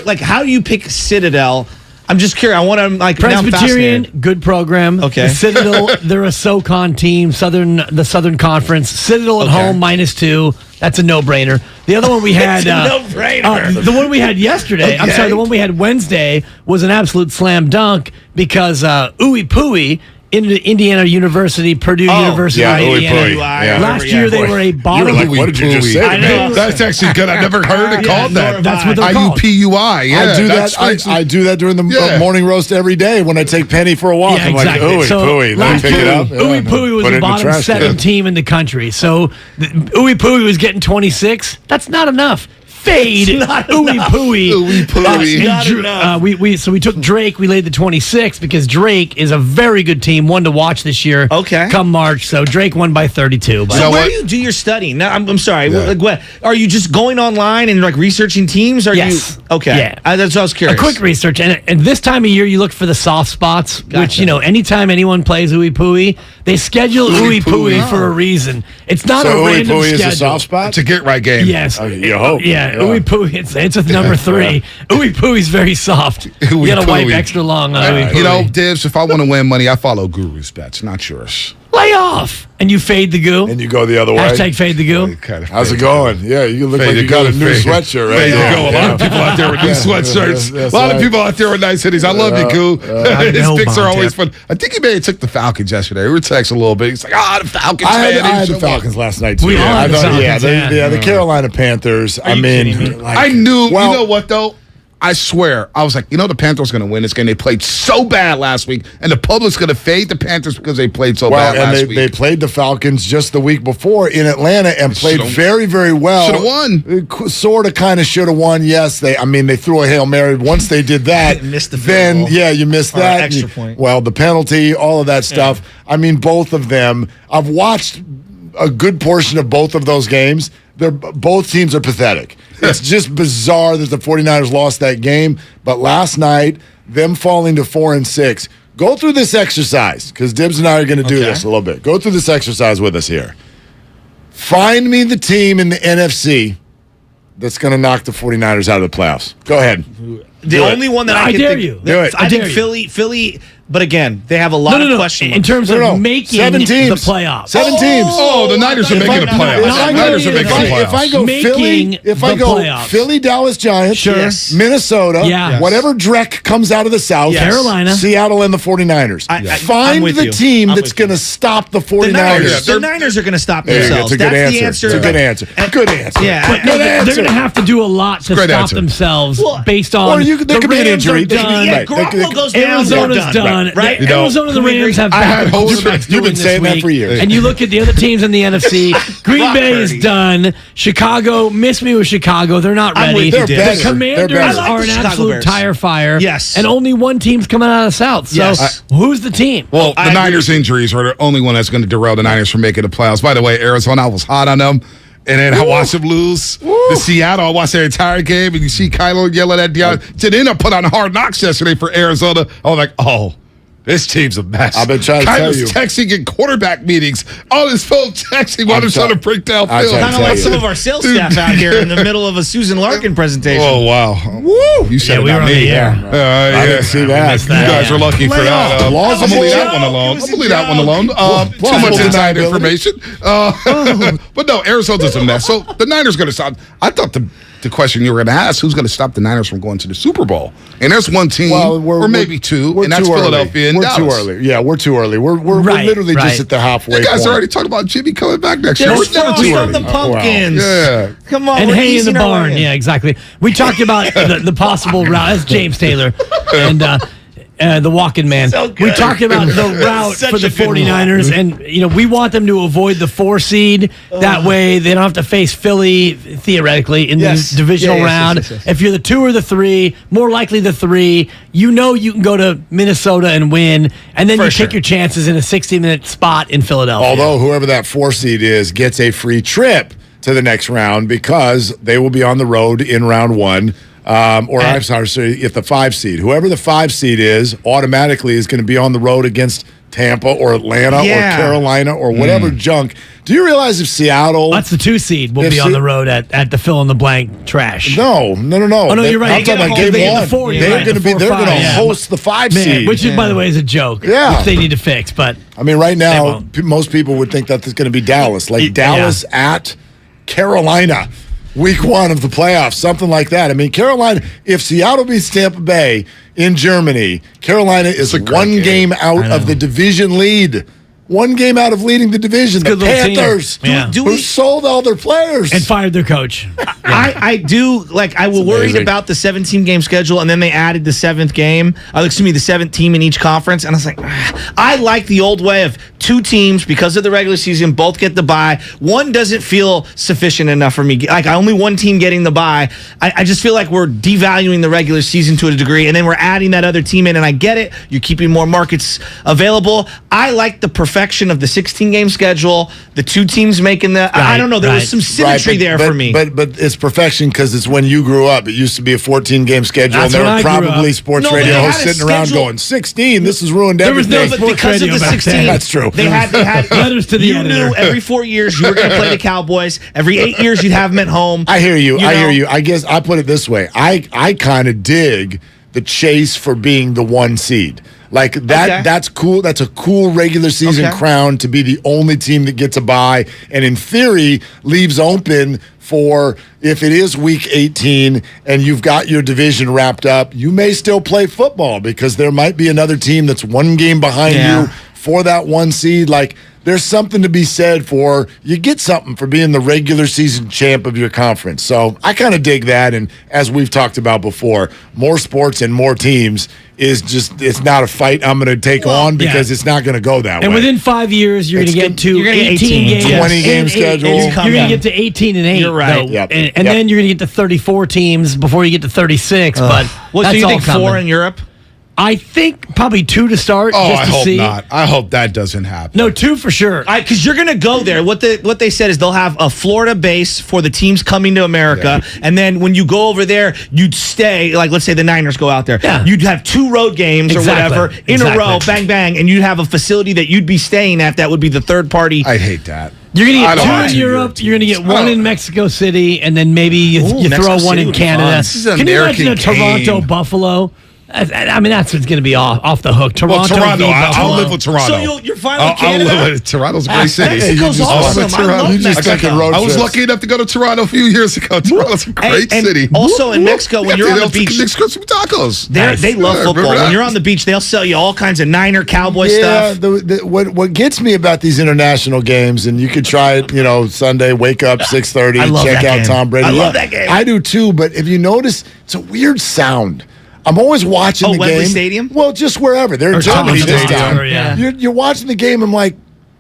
Speaker 9: money.
Speaker 1: How do you pick Citadel? I'm just curious. I want to
Speaker 11: Presbyterian, good program.
Speaker 1: Okay.
Speaker 11: The Citadel, they're a SoCon team, the Southern Conference. Citadel at home -2. That's a no-brainer. The other one we had,
Speaker 1: no-brainer.
Speaker 11: The one we had yesterday. I'm sorry, the one we had Wednesday was an absolute slam dunk because Ooey Pooey. Indiana University, Purdue University, Indiana. Last year they were a bottom.
Speaker 4: You were like, what did you just say?
Speaker 11: I know.
Speaker 9: That's actually good. I've never heard it called that.
Speaker 11: That's what they're called.
Speaker 9: IUPUI. Yeah,
Speaker 4: I do that. I do that during the morning roast every day when I take Penny for a walk.
Speaker 11: Yeah,
Speaker 4: I'm
Speaker 11: exactly.
Speaker 4: like, ooey pooey. Let me pick it up.
Speaker 11: Ooey Pooey was the bottom 7 team in the country. So Ooey Pooey was getting 26. That's not enough. fade Ooey Pooey.
Speaker 9: Ooey Pooey.
Speaker 11: So we took Drake. We laid the 26 because Drake is a very good team, one to watch this year.
Speaker 1: Okay.
Speaker 11: Come March, so Drake won by 32.
Speaker 1: So where do you do your studying? Now, I'm sorry. What, are you just going online and like researching teams?
Speaker 11: Yes.
Speaker 1: Okay.
Speaker 11: Yeah.
Speaker 1: That's what I was curious.
Speaker 11: A quick research, and this time of year you look for the soft spots, which anytime anyone plays Ooey Pooey, they schedule Ooey Pooey for a reason. It's not a random
Speaker 4: Ooey Pooey
Speaker 11: schedule.
Speaker 4: is a soft spot?
Speaker 9: It's a get right game.
Speaker 11: Yes.
Speaker 4: You hope.
Speaker 11: Yeah, Ooey Pooey. It's with number 3. Ooey Pooey's very soft. You got to wipe extra long on Ooey Pooey.
Speaker 9: Dibs, if I want to win money, I follow Guru's bets, not yours.
Speaker 11: Lay off. And you fade the goo.
Speaker 4: And you go the other way.
Speaker 11: Hashtag fade the goo.
Speaker 4: How's it going? Yeah, you look like you got a new sweatshirt right there.
Speaker 9: A lot of people out there with new sweatshirts. A lot of people out there with nice hoodies. I love you, Goo. His picks are always fun. I think he may have took the Falcons yesterday. We were texting a little bit. He's like, the Falcons,
Speaker 4: I
Speaker 9: man.
Speaker 4: had the Falcons last night, too.
Speaker 11: We all had the Falcons,
Speaker 4: the Carolina Panthers. I mean,
Speaker 9: I knew, you know what, though? I swear, I was like, the Panthers going to win this game. They played so bad last week, and the public's going to fade the Panthers because they played so bad last week.
Speaker 4: They played the Falcons just the week before in Atlanta and played very, very well.
Speaker 9: Should have won.
Speaker 4: Sort of, kind of should have won. Yes, they threw a Hail Mary. Once they did that,
Speaker 1: missed the field goal.
Speaker 4: You missed that.
Speaker 1: Extra point.
Speaker 4: Well, the penalty, all of that stuff. I mean, both of them. I've watched a good portion of both of those games. Both teams are pathetic. It's just bizarre that the 49ers lost that game. But last night, them falling to 4-6. Go through this exercise, because Dibs and I are going to do this a little bit. Go through this exercise with us here. Find me the team in the NFC that's going to knock the 49ers out of the playoffs. Go ahead.
Speaker 1: The only one that I can
Speaker 11: dare
Speaker 1: think,
Speaker 11: you.
Speaker 4: Do it.
Speaker 1: I think Philly, but again, they have a lot of question marks.
Speaker 11: In terms of making
Speaker 4: 7 teams.
Speaker 11: the playoffs.
Speaker 4: 7 teams.
Speaker 9: Oh, the Niners are making the playoffs.
Speaker 4: If I go Philly, Dallas Giants,
Speaker 11: Sure.
Speaker 1: Yes.
Speaker 4: Minnesota,
Speaker 11: Yeah.
Speaker 4: whatever dreck comes out of the South,
Speaker 1: Yes.
Speaker 11: Carolina.
Speaker 4: Seattle, and the 49ers.
Speaker 1: I'm
Speaker 4: Find
Speaker 1: with
Speaker 4: the
Speaker 1: you.
Speaker 4: team
Speaker 1: I'm
Speaker 4: that's
Speaker 1: with you.
Speaker 4: going to stop the
Speaker 1: The
Speaker 4: 49ers.
Speaker 1: Niners are going to stop
Speaker 4: There you go.
Speaker 1: themselves.
Speaker 4: It's a good
Speaker 1: That's
Speaker 4: answer.
Speaker 1: the answer.
Speaker 4: It's a good answer. Good answer.
Speaker 1: Yeah.
Speaker 11: But
Speaker 4: Good
Speaker 11: they're
Speaker 4: answer.
Speaker 11: going to have to do a lot to
Speaker 9: Great
Speaker 11: stop
Speaker 9: answer.
Speaker 11: themselves based on
Speaker 4: Or there
Speaker 11: the
Speaker 4: could be an
Speaker 11: Rams
Speaker 4: injury.
Speaker 11: are done.
Speaker 4: Right.
Speaker 1: Garoppolo goes down.
Speaker 11: Arizona's done.
Speaker 1: Right?
Speaker 11: Arizona and the Rams have backup quarterbacks.
Speaker 4: You've been
Speaker 11: this
Speaker 4: saying that
Speaker 11: week.
Speaker 4: for years.
Speaker 11: And you look at the other teams in the NFC. Green Bay is done. Chicago, miss me with Chicago. They're not
Speaker 1: I'm
Speaker 11: ready.
Speaker 1: with you, Dibs.
Speaker 11: The Commanders
Speaker 4: They're better.
Speaker 11: are
Speaker 1: I like
Speaker 11: an
Speaker 1: the Chicago
Speaker 11: absolute
Speaker 1: Bears.
Speaker 11: tire fire.
Speaker 1: Yes.
Speaker 11: And only one team's coming out of the South. So
Speaker 1: Yes.
Speaker 11: who's the team?
Speaker 9: Well,
Speaker 1: I
Speaker 9: the
Speaker 1: agree
Speaker 9: Niners' injuries are the only one that's going to derail the Niners from making the playoffs. By the way, Arizona, I was hot on them. And then I watched them lose. The Seattle, I watched their entire game, and you see Kylo yelling at Deion. To then I put on Hard Knocks yesterday for Arizona. I was like, this team's a mess.
Speaker 4: I've been trying to tell you.
Speaker 9: Kylo's texting in quarterback meetings on his phone, texting while they're trying to break down field.
Speaker 1: Kind of like some of our sales staff out here in the middle of a Susan Larkin presentation.
Speaker 9: Oh, wow. Woo! You said
Speaker 11: Yeah,
Speaker 9: it,
Speaker 11: we
Speaker 9: not
Speaker 11: were on
Speaker 9: me.
Speaker 11: the air.
Speaker 4: I didn't see that.
Speaker 9: You guys are lucky for that. I'm
Speaker 4: Laws
Speaker 9: going
Speaker 4: of
Speaker 9: to leave
Speaker 4: the
Speaker 9: that one alone. I'm going to leave that one alone. Too much inside information. But no, Arizona's a mess. So the Niners going to stop. I thought the question you were going to ask, who's going to stop the Niners from going to the Super Bowl? And there's one team, or maybe two, and that's Philadelphia and Dallas.
Speaker 4: We're too early. Yeah, we're too early. We're literally just at the halfway
Speaker 9: You guys
Speaker 4: point.
Speaker 9: are already talking about Jimmy coming back next year.
Speaker 1: There's
Speaker 9: We're never too
Speaker 1: frost on
Speaker 9: early.
Speaker 1: the pumpkins.
Speaker 9: Yeah.
Speaker 1: Come on.
Speaker 11: And
Speaker 1: we're
Speaker 11: hay in the
Speaker 1: easing our
Speaker 11: barn.
Speaker 1: way in.
Speaker 11: Yeah, exactly. We talked about the possible route. That's James Taylor. And the walking man.
Speaker 1: So good.
Speaker 11: We talked about the route
Speaker 1: Such
Speaker 11: for the
Speaker 1: a good
Speaker 11: 49ers, and we want them to avoid the 4 seed. That way, they don't have to face Philly theoretically in the divisional round.
Speaker 1: Yes.
Speaker 11: If you're the 2 or the 3, more likely the 3. You can go to Minnesota and win, and then take your chances in a 60-minute spot in Philadelphia.
Speaker 4: Although whoever that 4 seed is gets a free trip to the next round because they will be on the road in round 1. I'm sorry, if the 5 seed, whoever the 5 seed is, automatically is going to be on the road against Tampa or Atlanta or Carolina or whatever junk. Do you realize if Seattle?
Speaker 11: That's the 2 seed. Will be on the road at the fill in the blank trash.
Speaker 4: No.
Speaker 11: Oh no, you're right.
Speaker 4: I'm talking about game 1. They're going to host the 5 seed,
Speaker 11: which is, by the way, is a joke.
Speaker 4: Yeah,
Speaker 11: which they need to fix. But
Speaker 4: I mean, right now, most people would think that it's going to be Dallas, Dallas at Carolina. Week 1 of the playoffs, something like that. I mean, Carolina, if Seattle beats Tampa Bay in Germany, Carolina is one game out of the division lead. one game out of leading the division. The Panthers, who sold all their players
Speaker 11: and fired their coach.
Speaker 1: I do like. I was worried about the 17-game schedule, and then they added the 7th game. The 7th team in each conference, and I was like, I like the old way of 2 teams because of the regular season. Both get the bye. One doesn't feel sufficient enough for me. Like only one team getting the bye. I just feel like we're devaluing the regular season to a degree, and then we're adding that other team in. And I get it. You're keeping more markets available. I like the perfection of the 16-game schedule. The 2 teams making the. I don't know. There was some symmetry there for me.
Speaker 4: But it's perfection because it's when you grew up. It used to be a 14-game schedule, and there were probably sports radio hosts sitting around going, 16. This has ruined everything.
Speaker 1: There was no sports because radio of the 16.
Speaker 4: That's true.
Speaker 1: They had
Speaker 11: letters to the
Speaker 1: you
Speaker 11: editor.
Speaker 1: Knew every 4 years you were going to play the Cowboys. Every 8 years you'd have them at home.
Speaker 4: I hear you. I hear you. I guess I put it this way. I kind of dig the chase for being the 1 seed. Like that. Okay. That's cool. That's a cool regular season crown to be the only team that gets a bye, and in theory leaves open for if it is week 18 and you've got your division wrapped up, you may still play football because there might be another team that's 1 game behind you for that 1 seed. Like there's something to be said for you get something for being the regular season champ of your conference. So I kind of dig that. And as we've talked about before, more sports and more teams is just, it's not a fight I'm going to take on because it's not going to go that way.
Speaker 11: And within 5 years, you're going to get to 18 games.
Speaker 4: 20-game schedule.
Speaker 11: You're going to get to 18 and 8.
Speaker 1: You're right.
Speaker 11: And then you're going to get to 34 teams before you get to 36. But
Speaker 1: so you think 4 in Europe?
Speaker 11: I think probably 2 to start.
Speaker 9: Oh,
Speaker 11: just to
Speaker 9: I hope
Speaker 11: see.
Speaker 9: not. I hope that doesn't happen.
Speaker 11: No, 2 for sure.
Speaker 1: Because you're going to go there. What they said is they'll have a Florida base for the teams coming to America, and then when you go over there, you'd stay. Like let's say the Niners go out there, you'd have 2 road games or whatever in a row, bang bang, and you'd have a facility that you'd be staying at. That would be the third party.
Speaker 9: I hate that.
Speaker 11: You're going to get 2 in Europe. You're going to get 1 in Mexico City, and then maybe you throw 1 in Canada.
Speaker 9: This is an
Speaker 11: Can you
Speaker 9: American
Speaker 11: imagine a Toronto
Speaker 9: game.
Speaker 11: Buffalo? I mean, that's what's going to be off the hook. Toronto.
Speaker 9: I'll live with Toronto.
Speaker 1: So you're fine with Canada?
Speaker 9: I'll live with Toronto's a great city.
Speaker 1: Mexico's awesome. I love Mexico.
Speaker 9: I was lucky enough to go to Toronto a few years ago. Toronto's a great city.
Speaker 1: Also in Mexico, when you're on the beach,
Speaker 9: some tacos.
Speaker 1: They love football. When you're on the beach, they'll sell you all kinds of Niner Cowboy stuff.
Speaker 4: What gets me about these international games, and you could try it, Sunday, wake up 6:30, check out Tom Brady.
Speaker 1: I love that game.
Speaker 4: I do too, but if you notice, it's a weird sound. I'm always watching the
Speaker 1: Wembley
Speaker 4: game.
Speaker 1: Stadium?
Speaker 4: Well, just wherever. They're in Germany this time.
Speaker 11: Yeah.
Speaker 4: You're watching the game. I'm like,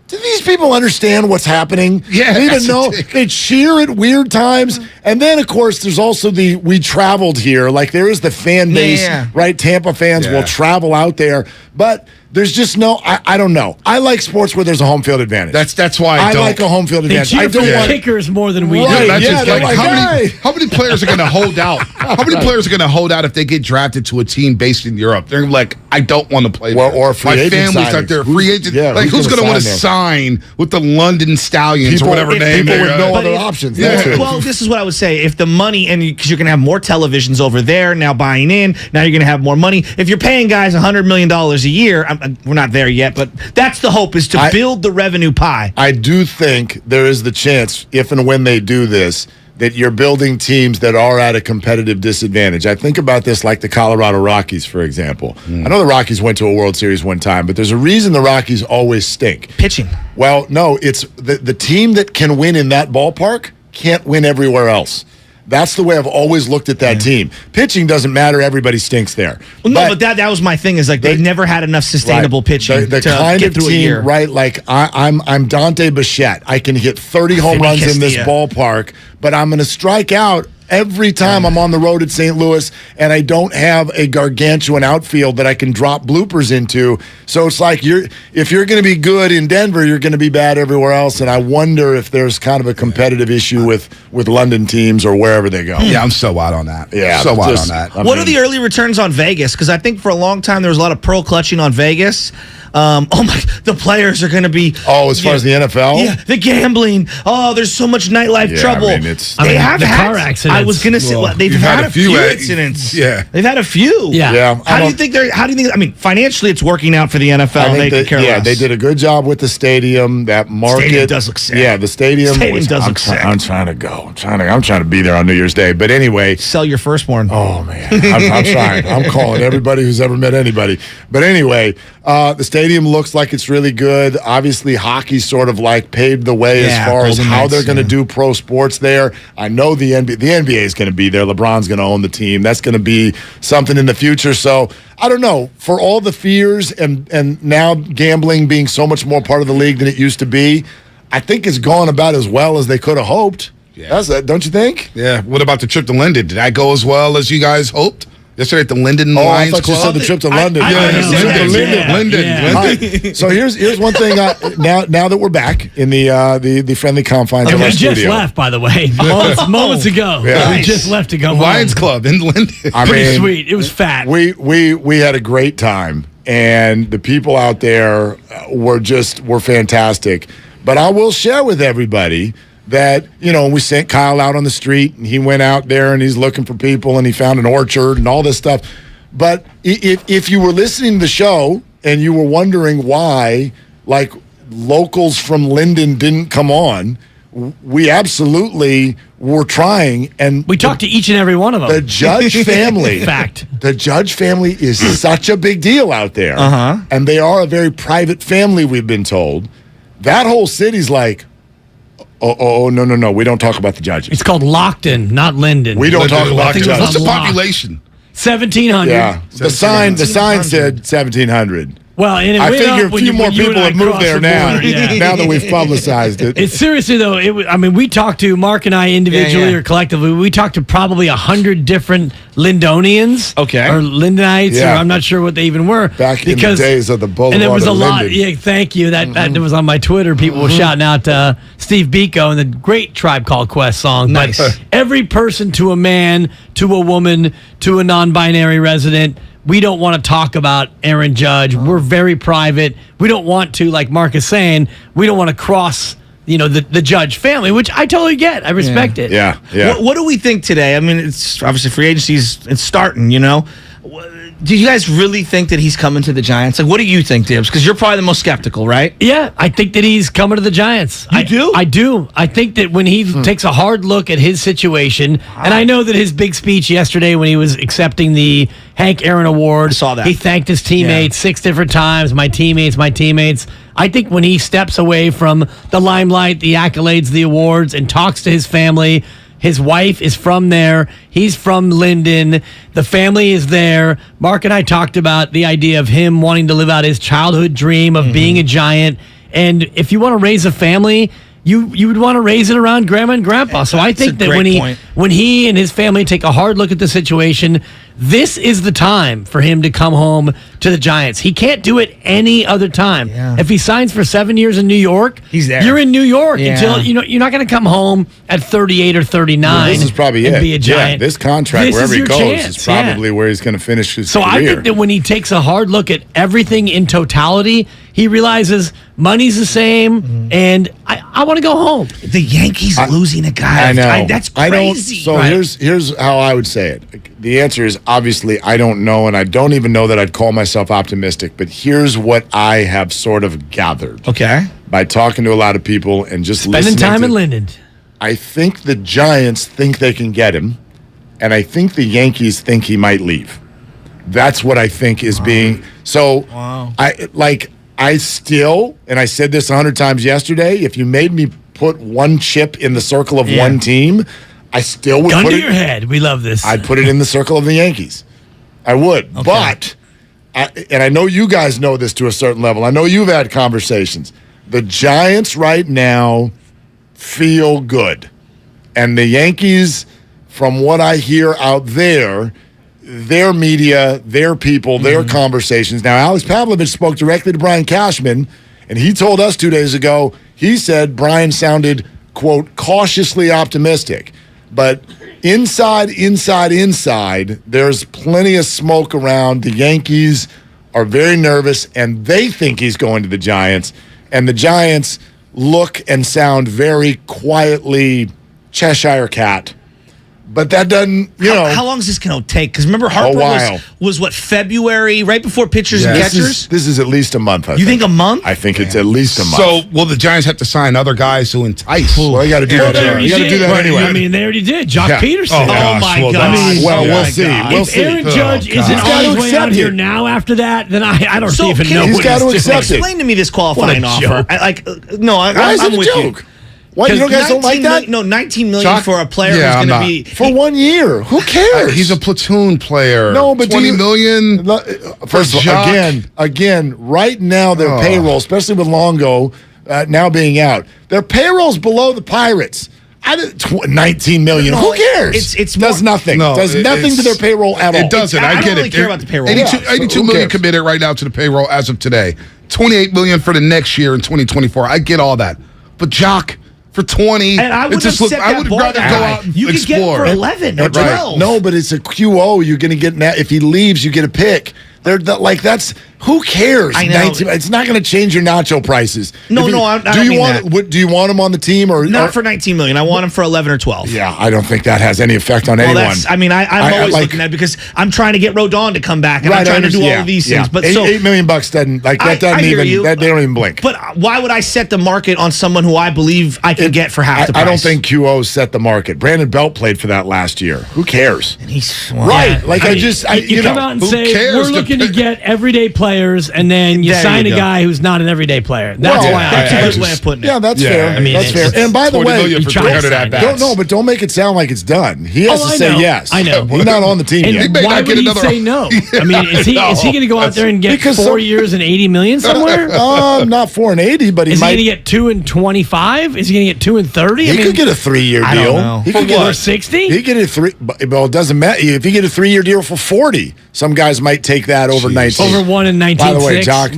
Speaker 4: do these people understand what's happening?
Speaker 9: Yeah,
Speaker 4: they even know they cheer at weird times. And then, of course, there's also we traveled here. Like there is the fan base, right? Tampa fans will travel out there, but there's just I don't know. I like sports where there's a home field advantage.
Speaker 9: That's why I don't.
Speaker 4: like a home field advantage.
Speaker 11: I don't want kickers more than we do.
Speaker 9: How many players are going to hold out? How many players are going to hold out if they get drafted to a team based in Europe? They're like, I don't want to play there.
Speaker 4: Or free agent
Speaker 9: family's out there. Free agent. Who's going to want to sign with the London Stallions or whatever name?
Speaker 4: People with no other options.
Speaker 1: Well, this is what I would say. If the money, and because you're going to have more televisions over there now buying in, now you're going to have more money. If you're paying guys $100 million a year, we're not there yet, but that's the hope, is to build the revenue pie.
Speaker 4: I do think there is the chance, if and when they do this, that you're building teams that are at a competitive disadvantage. I think about this like the Colorado Rockies, for example. I know the Rockies went to a World Series one time, but there's a reason the Rockies always stink.
Speaker 1: Pitching.
Speaker 4: Well, no, it's the team that can win in that ballpark can't win everywhere else. That's the way I've always looked at that team. Pitching doesn't matter; everybody stinks there.
Speaker 1: Well, but that was my thing. Is like they've never had enough sustainable pitching
Speaker 4: the
Speaker 1: to
Speaker 4: kind
Speaker 1: get
Speaker 4: of
Speaker 1: through
Speaker 4: team,
Speaker 1: a year.
Speaker 4: right? Like I'm Dante Bichette. I can hit 30 home runs in this ballpark, but I'm going to strike out every time I'm on the road at St. Louis, and I don't have a gargantuan outfield that I can drop bloopers into. So it's like if you're going to be good in Denver, you're going to be bad everywhere else. And I wonder if there's kind of a competitive issue with London teams or wherever they go.
Speaker 9: Yeah, I'm so out on that.
Speaker 4: Yeah,
Speaker 9: so out on that.
Speaker 1: What are the early returns on Vegas? Because I think for a long time there was a lot of pearl clutching on Vegas. The players are going to be.
Speaker 4: As far as the NFL?
Speaker 1: Yeah, the gambling. There's so much nightlife trouble.
Speaker 4: I mean,
Speaker 1: they have had
Speaker 11: car accidents.
Speaker 1: I was going to say they've had a few incidents.
Speaker 9: Yeah,
Speaker 1: they've had a few.
Speaker 4: Yeah.
Speaker 1: How do you think? I mean, financially, it's working out for the NFL.
Speaker 4: They did a good job with the stadium. That market
Speaker 1: stadium does look sick.
Speaker 4: Yeah, the stadium
Speaker 1: does look sick.
Speaker 4: I'm trying to go. I'm trying to be there on New Year's Day. But anyway,
Speaker 1: sell your firstborn.
Speaker 4: Oh man, I'm trying. I'm calling everybody who's ever met anybody. But anyway, the stadium stadium looks like it's really good. Obviously, hockey sort of like paved the way as far as how they're going to do pro sports there. I know the NBA is going to be there. LeBron's going to own the team. That's going to be something in the future. So I don't know. For all the fears and now gambling being so much more part of the league than it used to be, I think it's gone about as well as they could have hoped. Yeah. Don't you think?
Speaker 9: Yeah. What about the trip to Linden? Did that go as well as you guys hoped? Yesterday at the Linden Lions Club?
Speaker 4: I thought you said the trip to London.
Speaker 9: Linden.
Speaker 4: Right. So here's one thing. Now that we're back in the friendly confines of our
Speaker 11: we
Speaker 4: studio.
Speaker 11: just left, by the way, moments ago.
Speaker 4: Yeah.
Speaker 11: We just left to go
Speaker 9: Lions
Speaker 11: home.
Speaker 9: Club in Linden.
Speaker 11: Pretty sweet. It was fat.
Speaker 4: We had a great time, and the people out there were fantastic. But I will share with everybody that, we sent Kyle out on the street, and he went out there, and he's looking for people, and he found an orchard and all this stuff. But if you were listening to the show and you were wondering why, like, locals from Linden didn't come on, we absolutely were trying. And
Speaker 11: we talked to each and every one of them.
Speaker 4: The Judge family.
Speaker 11: Fact.
Speaker 4: The Judge family is such a big deal out there.
Speaker 1: Uh-huh.
Speaker 4: And they are a very private family, we've been told. That whole city's like, no, we don't talk about the Judges.
Speaker 11: It's called Lockton, not Linden.
Speaker 4: We don't talk about the Judges.
Speaker 9: What's the population?
Speaker 11: 1,700.
Speaker 4: Yeah, the sign said 1,700.
Speaker 11: Well, and
Speaker 4: I figure a few more people have moved there now. Now that we've publicized it.
Speaker 11: It's seriously though. We talked to Mark and I individually or collectively. We talked to probably 100 different Lindonians, or Lindenites, or I'm not sure what they even were.
Speaker 4: Back in the days of the Boulevard.
Speaker 11: And there was a
Speaker 4: Linden.
Speaker 11: lot. Yeah, thank you. That was on my Twitter. People were shouting out Steve Biko and the great Tribe Called Quest song.
Speaker 1: Nice.
Speaker 11: But every person, to a man, to a woman, to a non-binary resident. We don't want to talk about Aaron Judge. We're very private. We don't want to, like Mark is saying, we don't want to cross, the Judge family, which I totally get. I respect it.
Speaker 4: Yeah.
Speaker 1: What do we think today? I mean, it's obviously free agency. It's starting, Do you guys really think that he's coming to the Giants? Like, what do you think, Dibs? Because you're probably the most skeptical, right?
Speaker 11: Yeah, I think that he's coming to the Giants.
Speaker 1: You do?
Speaker 11: I do. I think that when he takes a hard look at his situation, and I know that his big speech yesterday when he was accepting the Hank Aaron Award,
Speaker 1: I saw that.
Speaker 11: He thanked his teammates 6 different times. My teammates. I think when he steps away from the limelight, the accolades, the awards, and talks to his family. His wife is from there. He's from Linden. The family is there. Mark and I talked about the idea of him wanting to live out his childhood dream of being a Giant. And if you want to raise a family, you would want to raise it around grandma and grandpa. So I think that when he and his family take a hard look at the situation, this is the time for him to come home to the Giants. He can't do it any other time.
Speaker 1: Yeah.
Speaker 11: If he signs for 7 years in New York,
Speaker 1: he's there.
Speaker 11: You're in New York
Speaker 1: Yeah.
Speaker 11: until you're not going to come home at 38 or 39.
Speaker 4: This is probably
Speaker 11: and
Speaker 4: it.
Speaker 11: be a Giant.
Speaker 4: Yeah, this contract,
Speaker 11: This
Speaker 4: wherever
Speaker 11: is
Speaker 4: he
Speaker 11: your
Speaker 4: goes,
Speaker 11: chance,
Speaker 4: is probably where he's going to finish his
Speaker 11: So
Speaker 4: career.
Speaker 11: I think that when he takes a hard look at everything in totality, he realizes money's the same, and I want to go home.
Speaker 1: The Yankees losing a guy.
Speaker 4: I know.
Speaker 1: That's crazy.
Speaker 4: So here's how I would say it. The answer is obviously I don't know, and I don't even know that I'd call myself optimistic. But here's what I have sort of gathered.
Speaker 1: Okay.
Speaker 4: By talking to a lot of people and just
Speaker 11: Spending
Speaker 4: listening
Speaker 11: time
Speaker 4: to,
Speaker 11: in Linden.
Speaker 4: I think the Giants think they can get him, and I think the Yankees think he might leave. That's what I think is being. So I still, and I said this 100 times yesterday, if you made me put one chip in the circle of one team, I still would
Speaker 11: Gun
Speaker 4: put
Speaker 11: to
Speaker 4: it.
Speaker 11: your head. We love this.
Speaker 4: I'd put it in the circle of the Yankees. I would.
Speaker 1: Okay.
Speaker 4: But, and I know you guys know this to a certain level. I know you've had conversations. The Giants right now feel good. And the Yankees, from what I hear out there, their media, their people, their conversations. Now, Alex Pavlovich spoke directly to Brian Cashman, and he told us 2 days ago, he said Brian sounded, quote, cautiously optimistic. But inside, there's plenty of smoke around. The Yankees are very nervous, and they think he's going to the Giants. And the Giants look and sound very quietly Cheshire Cat. But that doesn't,
Speaker 1: How long is this going to take? Because remember, Harper was what, February, right before pitchers and catchers?
Speaker 4: This is at least a month, I
Speaker 1: think. You think a month?
Speaker 4: I think it's at least a month.
Speaker 9: So, will the Giants have to sign other guys to entice?
Speaker 4: Well, you got to do that. You got to do that anyway.
Speaker 11: I mean, they already did. Jock Peterson.
Speaker 1: Oh my God.
Speaker 4: We'll see.
Speaker 11: If Aaron Judge isn't on his way out here now after that, then I don't even know
Speaker 4: he's
Speaker 11: what
Speaker 4: got to
Speaker 11: he's doing.
Speaker 4: accept it.
Speaker 1: Explain to me this qualifying offer.
Speaker 4: Why is it a
Speaker 1: with
Speaker 4: joke?
Speaker 1: you.
Speaker 4: Why, you guys don't like that?
Speaker 1: No, $19 million for a player who's going to be...
Speaker 4: For 1 year. Who cares?
Speaker 9: He's a platoon player.
Speaker 4: No, but
Speaker 9: $20 million.
Speaker 4: First of all, again, right now their payroll, especially with Longo now being out, their payroll's below the Pirates. $19 million. Who cares?
Speaker 1: It's
Speaker 4: does nothing. Does nothing to their payroll at all.
Speaker 9: It doesn't. I get
Speaker 1: don't really
Speaker 9: it.
Speaker 1: care about the payroll.
Speaker 9: $82 million committed right now to the payroll as of today. $28 million for the next year in 2024. I get all that. But Jock, for 20,
Speaker 1: and I would
Speaker 9: rather go out and
Speaker 1: you
Speaker 9: explore.
Speaker 1: Could get it for 11 or 12.
Speaker 4: No, but it's a QO. You're going to get if he leaves, you get a pick. That's who cares?
Speaker 1: I know.
Speaker 4: It's not going to change your nacho prices.
Speaker 1: No, I don't mean that.
Speaker 4: Do you want him on the team or
Speaker 1: not for $19 million? I want him for 11 or 12.
Speaker 4: Yeah, I don't think that has any effect on anyone.
Speaker 1: I'm always looking at it because I'm trying to get Rodon to come back and I'm trying to do all of these things. But
Speaker 4: $8 million doesn't that doesn't even they don't even blink.
Speaker 1: But why would I set the market on someone who I believe I can get for half the price?
Speaker 4: I don't think QO set the market. Brandon Belt played for that last year. Who cares?
Speaker 1: And he's
Speaker 4: right. Like
Speaker 11: you come out and say we're looking to get everyday players, and then you sign a guy who's not an everyday player. That's why
Speaker 1: that's a good way of putting it.
Speaker 4: Yeah, that's fair. I mean, that's fair. And by the way, but don't make it sound like it's done. He has to say yes.
Speaker 11: I know.
Speaker 4: He's not on the team yet.
Speaker 11: Why would he say no? I mean, is he going to go out there and get 4 years and $80 million somewhere?
Speaker 4: Not 4 and 80, but he might.
Speaker 11: Is he going to get 2 and 25? Is he going to get 2 and 30?
Speaker 4: He could get a 3-year deal.
Speaker 1: I don't know.
Speaker 4: He could get
Speaker 11: 60.
Speaker 4: He get a 3. Well, it doesn't matter if you get a 3-year deal for 40. Some guys might take that over 19.
Speaker 11: Over 1 in 19.
Speaker 4: By the way, Jock,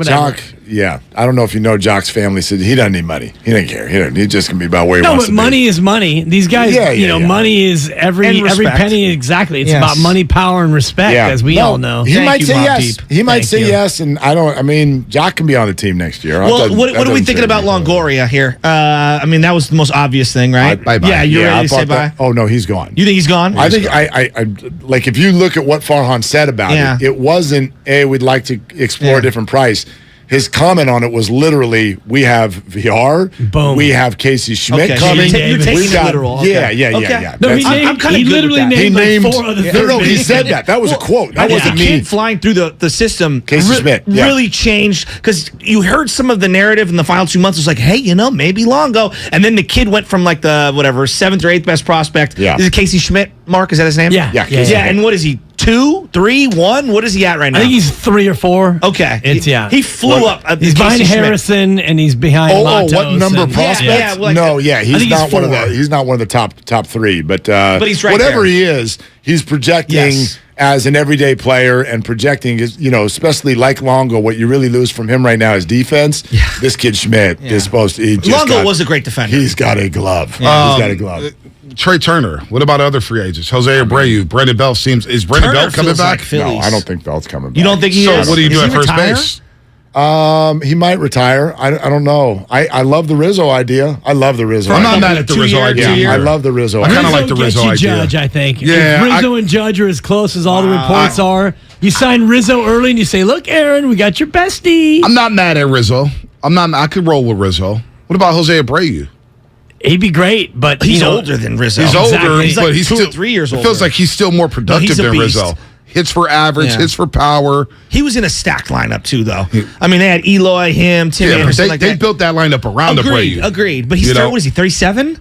Speaker 4: yeah, I don't know if you know Jock's family said he doesn't need money. He doesn't care. He's just gonna be about where he wants to be.
Speaker 11: No, but money is money. These guys, money is every penny. Exactly, it's about money, power, and respect, as we all know.
Speaker 4: He might say yes. He might say yes, and I mean, Jock can be on the team next year.
Speaker 1: Well, what are we thinking about Longoria here? I mean, that was the most obvious thing, right?
Speaker 4: Bye-bye.
Speaker 1: Yeah, you're ready to say bye?
Speaker 4: Oh no, he's gone.
Speaker 1: You think he's gone?
Speaker 4: I think I like if you look at what Farhan said about it, it wasn't we'd like to explore a different price. His comment on it was literally, we have VR, we have Casey Schmidt coming.
Speaker 1: You're taking it literal.
Speaker 4: Yeah.
Speaker 11: No, I'm kind of literally named 4 other things.
Speaker 4: No, he said that. That was a quote. That wasn't me.
Speaker 1: Kid flying through the system.
Speaker 4: Casey Schmidt
Speaker 1: really changed because you heard some of the narrative in the final 2 months. It was like, hey, maybe Longo, and then the kid went from like the 7th or 8th best prospect.
Speaker 4: Yeah.
Speaker 1: Is it Casey Schmidt? Mark, is that his name?
Speaker 11: Yeah.
Speaker 1: And what is he? 2, 3, 1? What is he at right now?
Speaker 11: I think he's 3 or 4.
Speaker 1: Okay.
Speaker 11: It's
Speaker 1: He flew up.
Speaker 11: He's behind Harrison and he's behind Matos.
Speaker 4: What number prospect? He's not one of the top 3. But
Speaker 1: he's right
Speaker 4: whatever
Speaker 1: there.
Speaker 4: he is, he's projecting as an everyday player and projecting is, especially like Longo, what you really lose from him right now is defense. Yeah. This kid Schmidt is supposed to.
Speaker 1: Longo was a great defender.
Speaker 4: He's got a glove. He's got a glove.
Speaker 9: Trey Turner. What about other free agents? Jose Abreu. Brandon Belt is Brandon Belt coming back?
Speaker 4: No, I don't think Belt's coming back.
Speaker 1: You don't think he is?
Speaker 9: So what do you do at first base?
Speaker 4: He might retire. I don't know. I love the Rizzo idea.
Speaker 9: I'm not mad at the Rizzo idea.
Speaker 4: I love the Rizzo.
Speaker 9: I kind of like the Rizzo idea.
Speaker 11: Judge, I think.
Speaker 9: Yeah,
Speaker 11: if Rizzo and Judge are as close as all the reports are. You sign Rizzo early and you say, "Look, Aaron, we got your bestie."
Speaker 9: I'm not mad at Rizzo. I could roll with Rizzo. What about Jose Abreu?
Speaker 11: He'd be great, but
Speaker 1: he's older than Rizzo.
Speaker 9: He's older,
Speaker 1: He's like
Speaker 9: but he's
Speaker 1: 2
Speaker 9: still
Speaker 1: or 3 years older.
Speaker 9: It feels like he's still more productive than Rizzo. Hits for average, hits for power.
Speaker 1: He was in a stacked lineup too, though. I mean, they had Eloy, him, Tim Anderson.
Speaker 9: They built that lineup around Abreu.
Speaker 1: Agreed. But he's what is he? 37.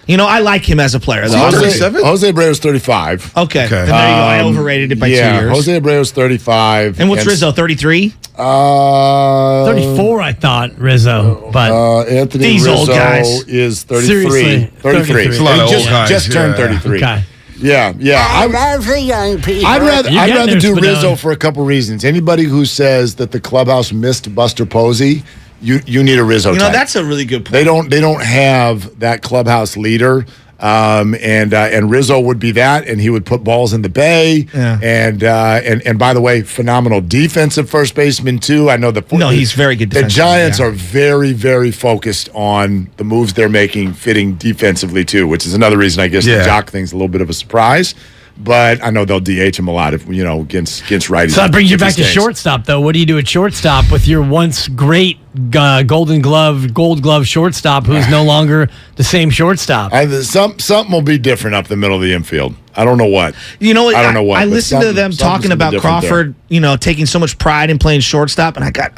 Speaker 1: I like him as a player. Though.
Speaker 4: Jose Abreu's 35.
Speaker 1: Okay. And there you go. I overrated it by 2 years.
Speaker 4: Jose Abreu's 35.
Speaker 1: And what's Rizzo? 33.
Speaker 11: 34, I thought Rizzo, but
Speaker 4: Anthony
Speaker 1: these
Speaker 4: Rizzo
Speaker 1: old guys
Speaker 4: is 33.
Speaker 11: Seriously,
Speaker 4: 33.
Speaker 9: It's a lot of old guys.
Speaker 4: Just turned 33.
Speaker 11: Okay.
Speaker 4: Yeah.
Speaker 5: I love the young people.
Speaker 4: I'd rather do Rizzo for a couple reasons. Anybody who says that the clubhouse missed Buster Posey, you need a Rizzo type.
Speaker 1: That's a really good point.
Speaker 4: They don't have that clubhouse leader. And Rizzo would be that, and he would put balls in the bay.
Speaker 1: Yeah.
Speaker 4: And by the way, phenomenal defensive first baseman too. I know
Speaker 1: he's very good
Speaker 4: The
Speaker 1: defensively,
Speaker 4: Giants are very, very focused on the moves they're making, fitting defensively too, which is another reason I guess the Jock thing's a little bit of a surprise. But I know they'll DH him a lot if against righties.
Speaker 11: So that brings you back to shortstop, though. What do you do at shortstop with your once great Gold Glove shortstop who's no longer the same shortstop?
Speaker 4: Something will be different up the middle of the infield. I don't know what.
Speaker 1: I don't know what. I
Speaker 4: but
Speaker 1: listened to them talking about Crawford, taking so much pride in playing shortstop, and I got,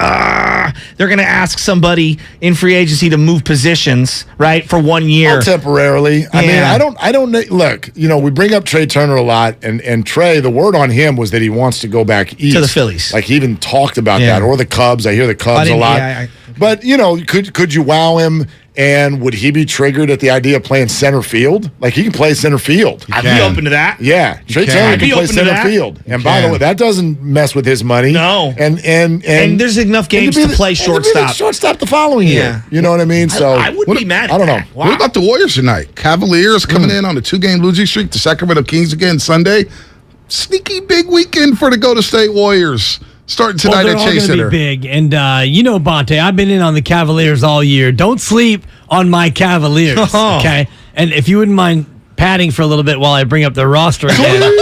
Speaker 1: they're going to ask somebody in free agency to move positions, right, for 1 year.
Speaker 4: Temporarily. I mean, I don't look, we bring up Trey Turner a lot, and Trey, the word on him was that he wants to go back east.
Speaker 1: To the Phillies.
Speaker 4: Like, he even talked about that, or the Cubs. I hear the Cubs a lot. But, could you wow him? And would he be triggered at the idea of playing center field? Like, he can play center field.
Speaker 1: I'd be open to that.
Speaker 4: Yeah. Trey Turner can play center field. And by the way, that doesn't mess with his money.
Speaker 1: No.
Speaker 4: And
Speaker 1: there's enough games to play shortstop.
Speaker 4: Shortstop the following year. You know what I mean? So
Speaker 1: I wouldn't be mad at
Speaker 4: I don't
Speaker 1: that.
Speaker 4: know.
Speaker 1: Wow.
Speaker 9: What about the Warriors tonight? Cavaliers coming in on a 2-game losing streak. The Sacramento Kings again Sunday. Sneaky big weekend for the Golden State Warriors. Starting tonight at Chase Center.
Speaker 11: Be big, and Bonte, I've been in on the Cavaliers all year. Don't sleep on my Cavaliers, okay? And if you wouldn't mind padding for a little bit while I bring up the roster again.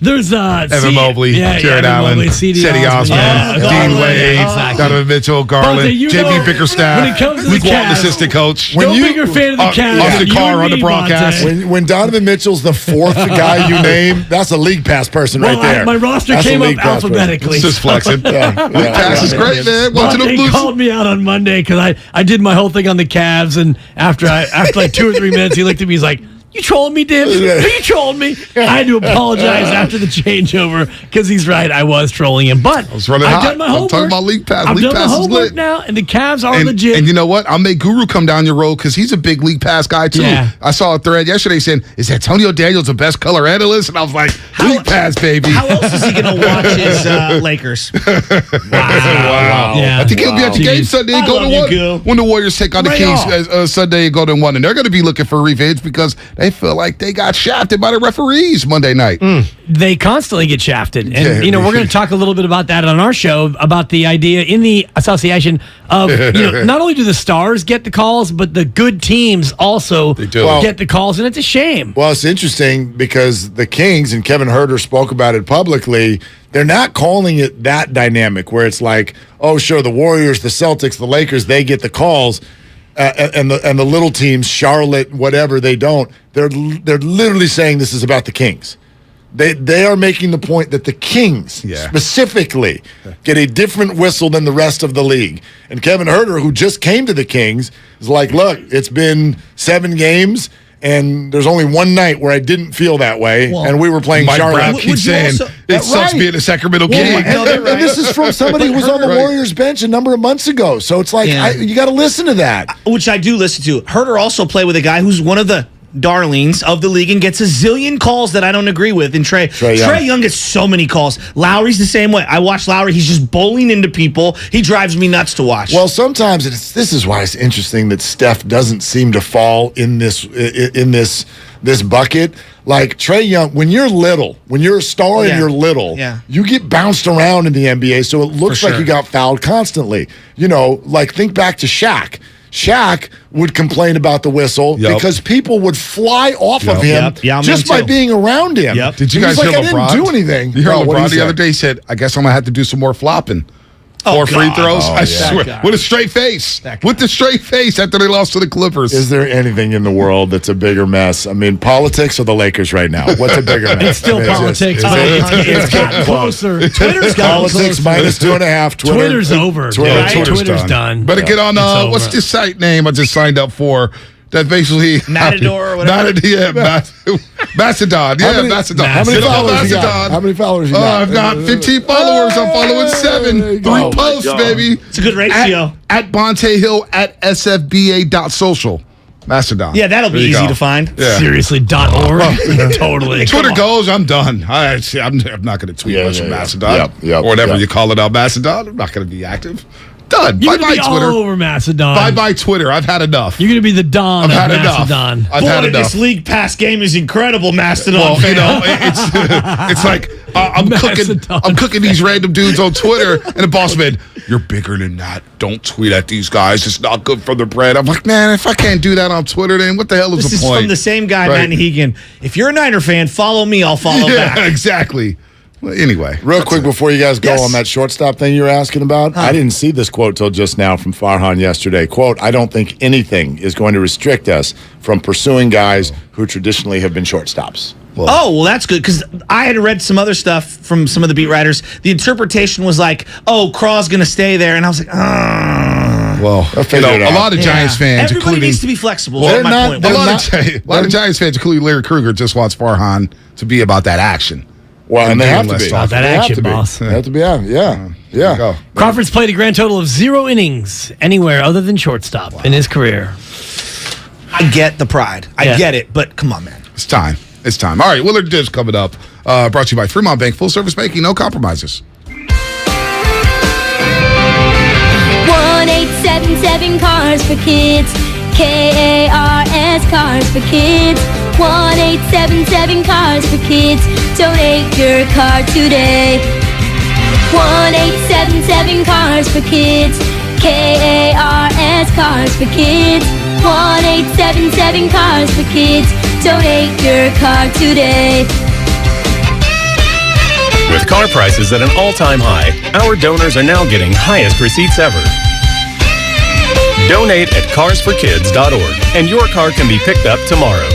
Speaker 11: There's
Speaker 9: Evan Mobley, Jared Allen, Cedi Osman, Dean Wade, Donovan Mitchell, Garland, JB Bickerstaff, Luke Walton, assistant coach.
Speaker 11: No bigger fan of the Cavs.
Speaker 9: Austin Carr on the broadcast.
Speaker 4: When Donovan Mitchell's the fourth guy you name, that's a league pass person right there.
Speaker 11: My roster came up alphabetically.
Speaker 9: It's just flexing. League pass is great, man.
Speaker 11: They called me out on Monday because I did my whole thing on the Cavs, and after like 2 or 3 minutes, he looked at me. He's like, "You trolling me, Dibs? Are you trolling me?" I had to apologize after the changeover because he's right. I was trolling him, but
Speaker 9: I was running
Speaker 11: I've
Speaker 9: hot.
Speaker 11: done my homework.
Speaker 9: I'm talking about League Pass.
Speaker 11: I've
Speaker 9: League
Speaker 11: done
Speaker 9: Pass
Speaker 11: my
Speaker 9: is
Speaker 11: homework
Speaker 9: lit
Speaker 11: now, and the Cavs are legit.
Speaker 9: And you know what? I'll make Guru come down your road because he's a big League Pass guy too.
Speaker 11: Yeah.
Speaker 9: I saw a thread yesterday saying, "Is Antonio Daniels the best color analyst?" And I was like, "League Pass, baby."
Speaker 1: How else is he going to watch his Lakers?
Speaker 9: Wow.
Speaker 11: Yeah.
Speaker 9: I think he'll be at the game Sunday and Golden One when the Warriors take on the Kings Sunday and Golden One, and they're going to be looking for revenge because they feel like they got shafted by the referees Monday night.
Speaker 11: They constantly get shafted. And, we're going to talk a little bit about that on our show, about the idea in the association of, not only do the stars get the calls, but the good teams also get the calls, and it's a shame.
Speaker 4: Well, it's interesting because the Kings, and Kevin Huerter spoke about it publicly, they're not calling it that dynamic where it's like, oh, sure, the Warriors, the Celtics, the Lakers, they get the calls. And the little teams, Charlotte, whatever, they don't. They're literally saying this is about the Kings. They are making the point that the Kings specifically get a different whistle than the rest of the league. And Kevin Huerter, who just came to the Kings, is like, look, it's been 7 games. And there's only one night where I didn't feel that way, and we were playing
Speaker 9: Mike
Speaker 4: Charlotte.
Speaker 9: Brown keeps saying it sucks being a Sacramento King.
Speaker 4: And this is from somebody who was on the Warriors bench a number of months ago. So it's like, you got to listen to that.
Speaker 1: Which I do listen to. Herter also played with a guy who's one of the darlings of the league and gets a zillion calls that I don't agree with. And Trey Young gets so many calls. Lowry's the same way. I watch Lowry. He's just bowling into people. He drives me nuts to watch.
Speaker 4: Well, sometimes this is why it's interesting that Steph doesn't seem to fall in this bucket. Like Trey Young, when you're little, when you're a star and you're little, you get bounced around in the NBA, so it looks like you got fouled constantly. Like think back to Shaq. Shaq would complain about the whistle because people would fly off of him just by being around him.
Speaker 9: Did you guys hear LeBron?
Speaker 4: I didn't do anything.
Speaker 9: You heard LeBron the other day said, I guess I'm going to have to do some more flopping. 4 free throws. I swear. With a straight face. With the straight face after they lost to the Clippers.
Speaker 4: Is there anything in the world that's a bigger mess? I mean, politics or the Lakers right now? What's a bigger mess?
Speaker 11: It's still politics. It's gotten closer. Twitter's gotten
Speaker 4: politics
Speaker 11: closer.
Speaker 4: -2.5.
Speaker 11: Twitter's over.
Speaker 9: Twitter's done. Better get on, what's this site name I just signed up for? That basically
Speaker 1: Matador or whatever.
Speaker 9: Mastodon. Mastodon.
Speaker 4: How many followers you got? How many followers you got?
Speaker 9: I've got 15 followers. I'm following 7. 3 posts, baby.
Speaker 1: It's a good ratio.
Speaker 9: At Bonte Hill at sfba.social. Mastodon.
Speaker 1: Yeah, that'll be easy to find.
Speaker 9: Yeah.
Speaker 11: Seriously, .org. Totally.
Speaker 9: Twitter goes, I'm done. I'm not going to tweet much from Mastodon. Or whatever you call it out, Mastodon. I'm not going to be active. Done.
Speaker 11: You're
Speaker 9: Bye-bye,
Speaker 11: gonna be
Speaker 9: Twitter.
Speaker 11: all over Macedon.
Speaker 9: Bye-bye, Twitter. I've had enough.
Speaker 11: You're going to be the Don
Speaker 9: I've
Speaker 11: of
Speaker 9: had
Speaker 11: Macedon.
Speaker 9: enough. I've
Speaker 1: Boy,
Speaker 9: had enough.
Speaker 1: this league pass game is incredible, Mastodon
Speaker 9: Well,
Speaker 1: fan.
Speaker 9: you know, it's like I'm cooking these random dudes on Twitter, and the boss man, you're bigger than that. Don't tweet at these guys. It's not good for the brand. I'm like, man, if I can't do that on Twitter, then what the hell is
Speaker 1: This
Speaker 9: the
Speaker 1: is
Speaker 9: point?
Speaker 1: from the same guy,
Speaker 9: Right.
Speaker 1: Matt Hegan. If you're a Niner fan, follow me. I'll follow back.
Speaker 9: Yeah, exactly. Well, anyway,
Speaker 4: Real quick before you guys go on that shortstop thing you were asking about, I didn't see this quote till just now from Farhan yesterday. Quote, I don't think anything is going to restrict us from pursuing guys who traditionally have been shortstops.
Speaker 1: Well, that's good because I had read some other stuff from some of the beat writers. The interpretation was like, "Oh, Craw's going to stay there," and I was like,
Speaker 9: Well, you know, a lot of Giants fans,
Speaker 1: everybody
Speaker 9: including
Speaker 1: needs to be flexible.
Speaker 9: Well,
Speaker 1: That's my point.
Speaker 9: a lot of Giants fans, including Larry Krueger, just wants Farhan to be about that action.
Speaker 4: Well, and they have to be.
Speaker 11: About that action, boss.
Speaker 4: They have to be. Yeah.
Speaker 11: Crawford's played a grand total of 0 innings anywhere other than shortstop in his career.
Speaker 1: I get the pride. I get it, but come on, man.
Speaker 9: It's time. It's time. All right, Willard Dibs coming up. Brought to you by Fremont Bank. Full service banking, no compromises.
Speaker 8: 1-877 Cars for Kids. KARS Cars for Kids. 1-877 Cars for Kids. Donate your car today. 1-877 Cars for Kids. KARS Cars for Kids. 1-877 Cars for Kids. Donate your car today.
Speaker 12: With car prices at an all-time high, our donors are now getting highest receipts ever. Donate at carsforkids.org, and your car can be picked up tomorrow.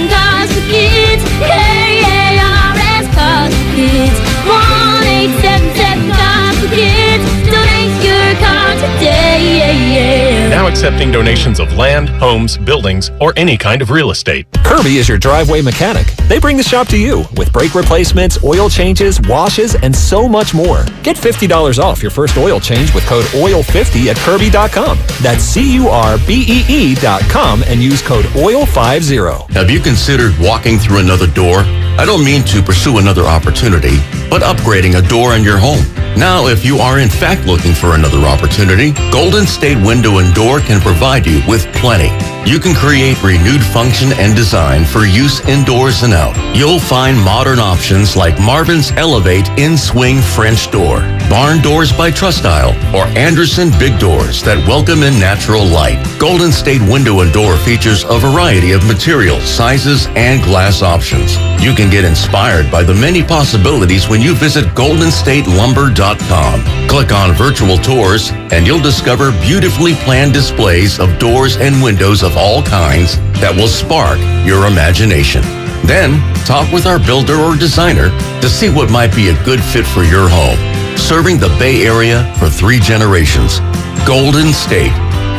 Speaker 8: Cars for Kids. KARS Cars for Kids. 1-877 Cars for Kids. Donate your car today.
Speaker 12: Now accepting donations of land, homes, buildings, or any kind of real estate.
Speaker 30: Kirby is your driveway mechanic. They bring the shop to you with brake replacements, oil changes, washes, and so much more. Get $50 off your first oil change with code OIL50 at Kirby.com. That's CURBEE.com and use code OIL50.
Speaker 29: Have you considered walking through another door? I don't mean to pursue another opportunity, but upgrading a door in your home. Now, if you are in fact looking for another opportunity, Golden State Window and Door can provide you with plenty. You can create renewed function and design for use indoors and out. You'll find modern options like Marvin's Elevate In-Swing French Door, Barn Doors by Trustyle, or Anderson Big Doors that welcome in natural light. Golden State Window and Door features a variety of materials, sizes, and glass options. You can get inspired by the many possibilities when you visit goldenstatelumber.com. Click on virtual tours and you'll discover beautifully planned displays of doors and windows of all kinds that will spark your imagination. Then, talk with our builder or designer to see what might be a good fit for your home. Serving the Bay Area for 3 generations. Golden State.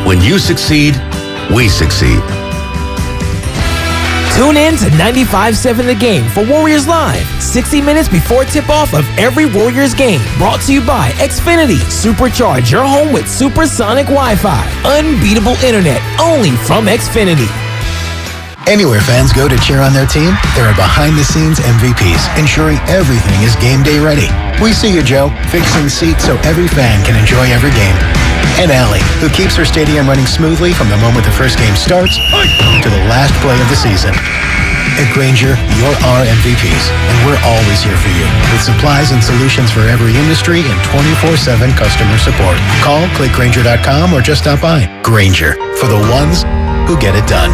Speaker 29: When you succeed, we succeed.
Speaker 14: Tune in to 95.7 The Game for Warriors Live, 60 minutes before tip-off of every Warriors game. Brought to you by Xfinity. Supercharge your home with supersonic Wi-Fi. Unbeatable internet, only from Xfinity.
Speaker 15: Anywhere fans go to cheer on their team, there are behind-the-scenes MVPs, ensuring everything is game day ready. We see you, Joe, fixing seats so every fan can enjoy every game. And Allie, who keeps her stadium running smoothly from the moment the first game starts to the last play of the season. At Grainger, you're our MVPs, and we're always here for you with supplies and solutions for every industry and 24/7 customer support. Call, click Grainger.com, or just stop by. Grainger, for the ones who get it done.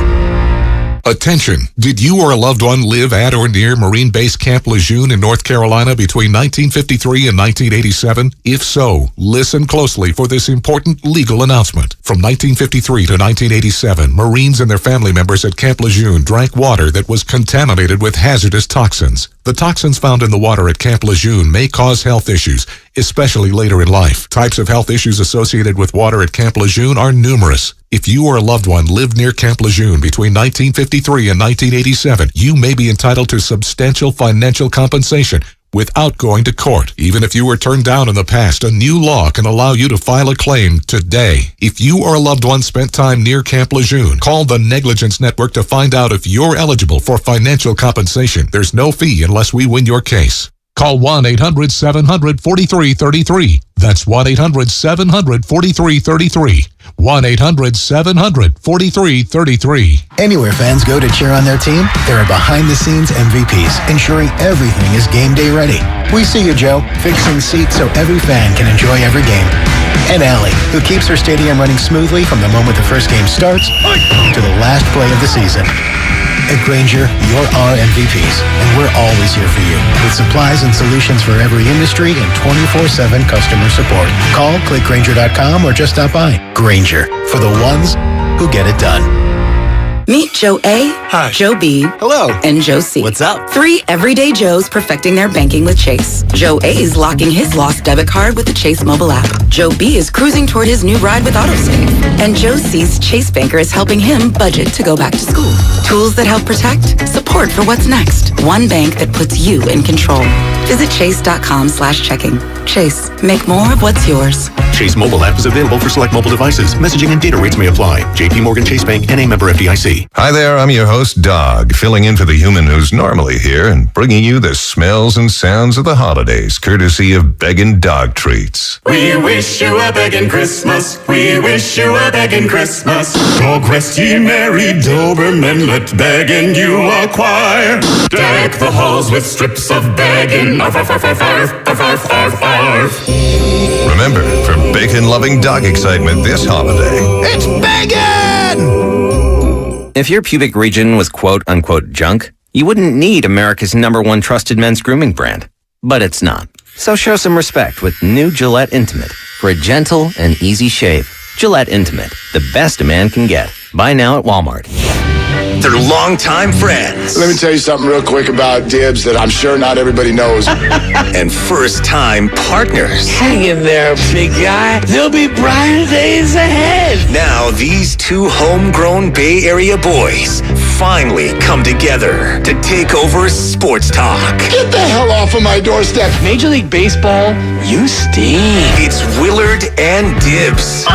Speaker 16: Attention! Did you or a loved one live at or near Marine Base Camp Lejeune in North Carolina between 1953 and 1987? If so, listen closely for this important legal announcement. From 1953 to 1987, Marines and their family members at Camp Lejeune drank water that was contaminated with hazardous toxins. The toxins found in the water at Camp Lejeune may cause health issues, especially later in life. Types of health issues associated with water at Camp Lejeune are numerous. If you or a loved one lived near Camp Lejeune between 1953 and 1987, you may be entitled to substantial financial compensation without going to court. Even if you were turned down in the past, a new law can allow you to file a claim today. If you or a loved one spent time near Camp Lejeune, call the Negligence Network to find out if you're eligible for financial compensation. There's no fee unless we win your case. Call 1-800-700-4333. That's 1-800-700-4333. 1-800-700-4333.
Speaker 15: Anywhere fans go to cheer on their team, there are behind-the-scenes MVPs, ensuring everything is game day ready. We see you, Joe, fixing seats so every fan can enjoy every game. And Allie, who keeps her stadium running smoothly from the moment the first game starts to the last play of the season. At Grainger, you're our MVPs, and we're always here for you with supplies and solutions for every industry and 24/7 customer support. Call, click Grainger.com, or just stop by. Grainger, for the ones who get it done.
Speaker 21: Meet Joe A,
Speaker 6: Hi.
Speaker 21: Joe B,
Speaker 6: Hello.
Speaker 21: and Joe C.
Speaker 6: What's up?
Speaker 21: 3 everyday Joes perfecting their banking with Chase. Joe A is locking his lost debit card with the Chase mobile app. Joe B is cruising toward his new ride with AutoSave. And Joe C's Chase banker is helping him budget to go back to school. Tools that help protect, support for what's next. One bank that puts you in control. Visit chase.com/checking. Chase, make more of what's yours.
Speaker 10: Chase mobile app is available for select mobile devices. Messaging and data rates may apply. JP Morgan Chase Bank, N.A. member FDIC.
Speaker 17: Hi there, I'm your host, Dog, filling in for the human who's normally here and bringing you the smells and sounds of the holidays, courtesy of Beggin' Dog Treats.
Speaker 18: We wish you a begging Christmas. We wish you a begging Christmas. Dog rest ye merry Doberman, let begging you acquire. Deck the halls with strips of begging. Arf, arf, arf, arf, arf, arf, arf, arf, arf.
Speaker 17: Remember, for bacon-loving dog excitement this holiday, it's Beggin'!
Speaker 19: If your pubic region was quote-unquote junk, you wouldn't need America's #1 trusted men's grooming brand. But it's not. So show some respect with new Gillette Intimate for a gentle and easy shave. Gillette Intimate, the best a man can get. Buy now at Walmart.
Speaker 31: They're longtime friends.
Speaker 4: Let me tell you something real quick about Dibs that I'm sure not everybody knows.
Speaker 31: And first-time partners.
Speaker 5: Hang in there, big guy. There'll be brighter days ahead.
Speaker 31: Now, these two homegrown Bay Area boys finally come together to take over sports talk.
Speaker 4: Get the hell off of my doorstep.
Speaker 5: Major League Baseball, you stink.
Speaker 31: It's Willard and Dibs.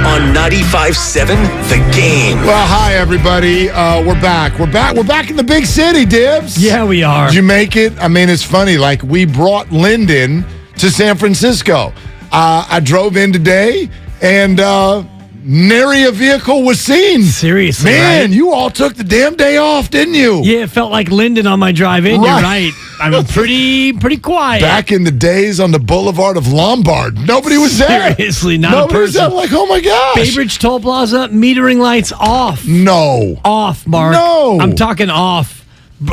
Speaker 31: On 95.7 The Game.
Speaker 4: Well, hi, everybody. We're back. We're back in the big city, Dibs.
Speaker 11: Yeah, we are.
Speaker 4: Did you make it? I mean, it's funny. Like, we brought Lyndon to San Francisco. I drove in today, and nary a vehicle was seen.
Speaker 11: Seriously,
Speaker 4: man,
Speaker 11: right?
Speaker 4: you all took the damn day off, didn't you?
Speaker 11: Yeah, it felt like Linden on my drive in. You're right. I mean, pretty quiet.
Speaker 4: Back in the days on the Boulevard of Lombard, nobody was there.
Speaker 11: Seriously, not
Speaker 4: nobody
Speaker 11: a person.
Speaker 4: was there. Like, oh my gosh.
Speaker 11: Bay Bridge Toll Plaza, metering lights off.
Speaker 4: No.
Speaker 11: Off, Mark.
Speaker 4: No.
Speaker 11: I'm talking off.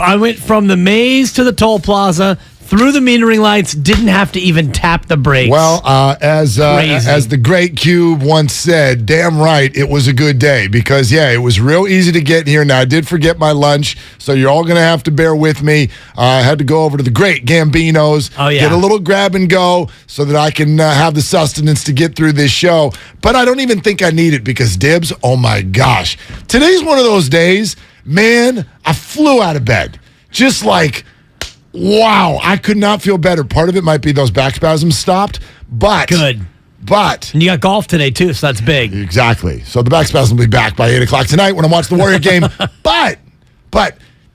Speaker 11: I went from the maze to the toll plaza, through the metering lights, didn't have to even tap the brakes.
Speaker 4: Well, as the great Cube once said, damn right, it was a good day because, yeah, it was real easy to get here. Now, I did forget my lunch, so you're all going to have to bear with me. I had to go over to the great Gambino's, get a little grab and go so that I can have the sustenance to get through this show. But I don't even think I need it because, Dibs, oh my gosh. Today's one of those days, man, I flew out of bed. Just like... wow, I could not feel better. Part of it might be those back spasms stopped, but...
Speaker 11: good.
Speaker 4: But...
Speaker 11: and you got golf today, too, so that's big.
Speaker 4: Exactly. So the back spasm will be back by 8 o'clock tonight when I watch the Warrior game. But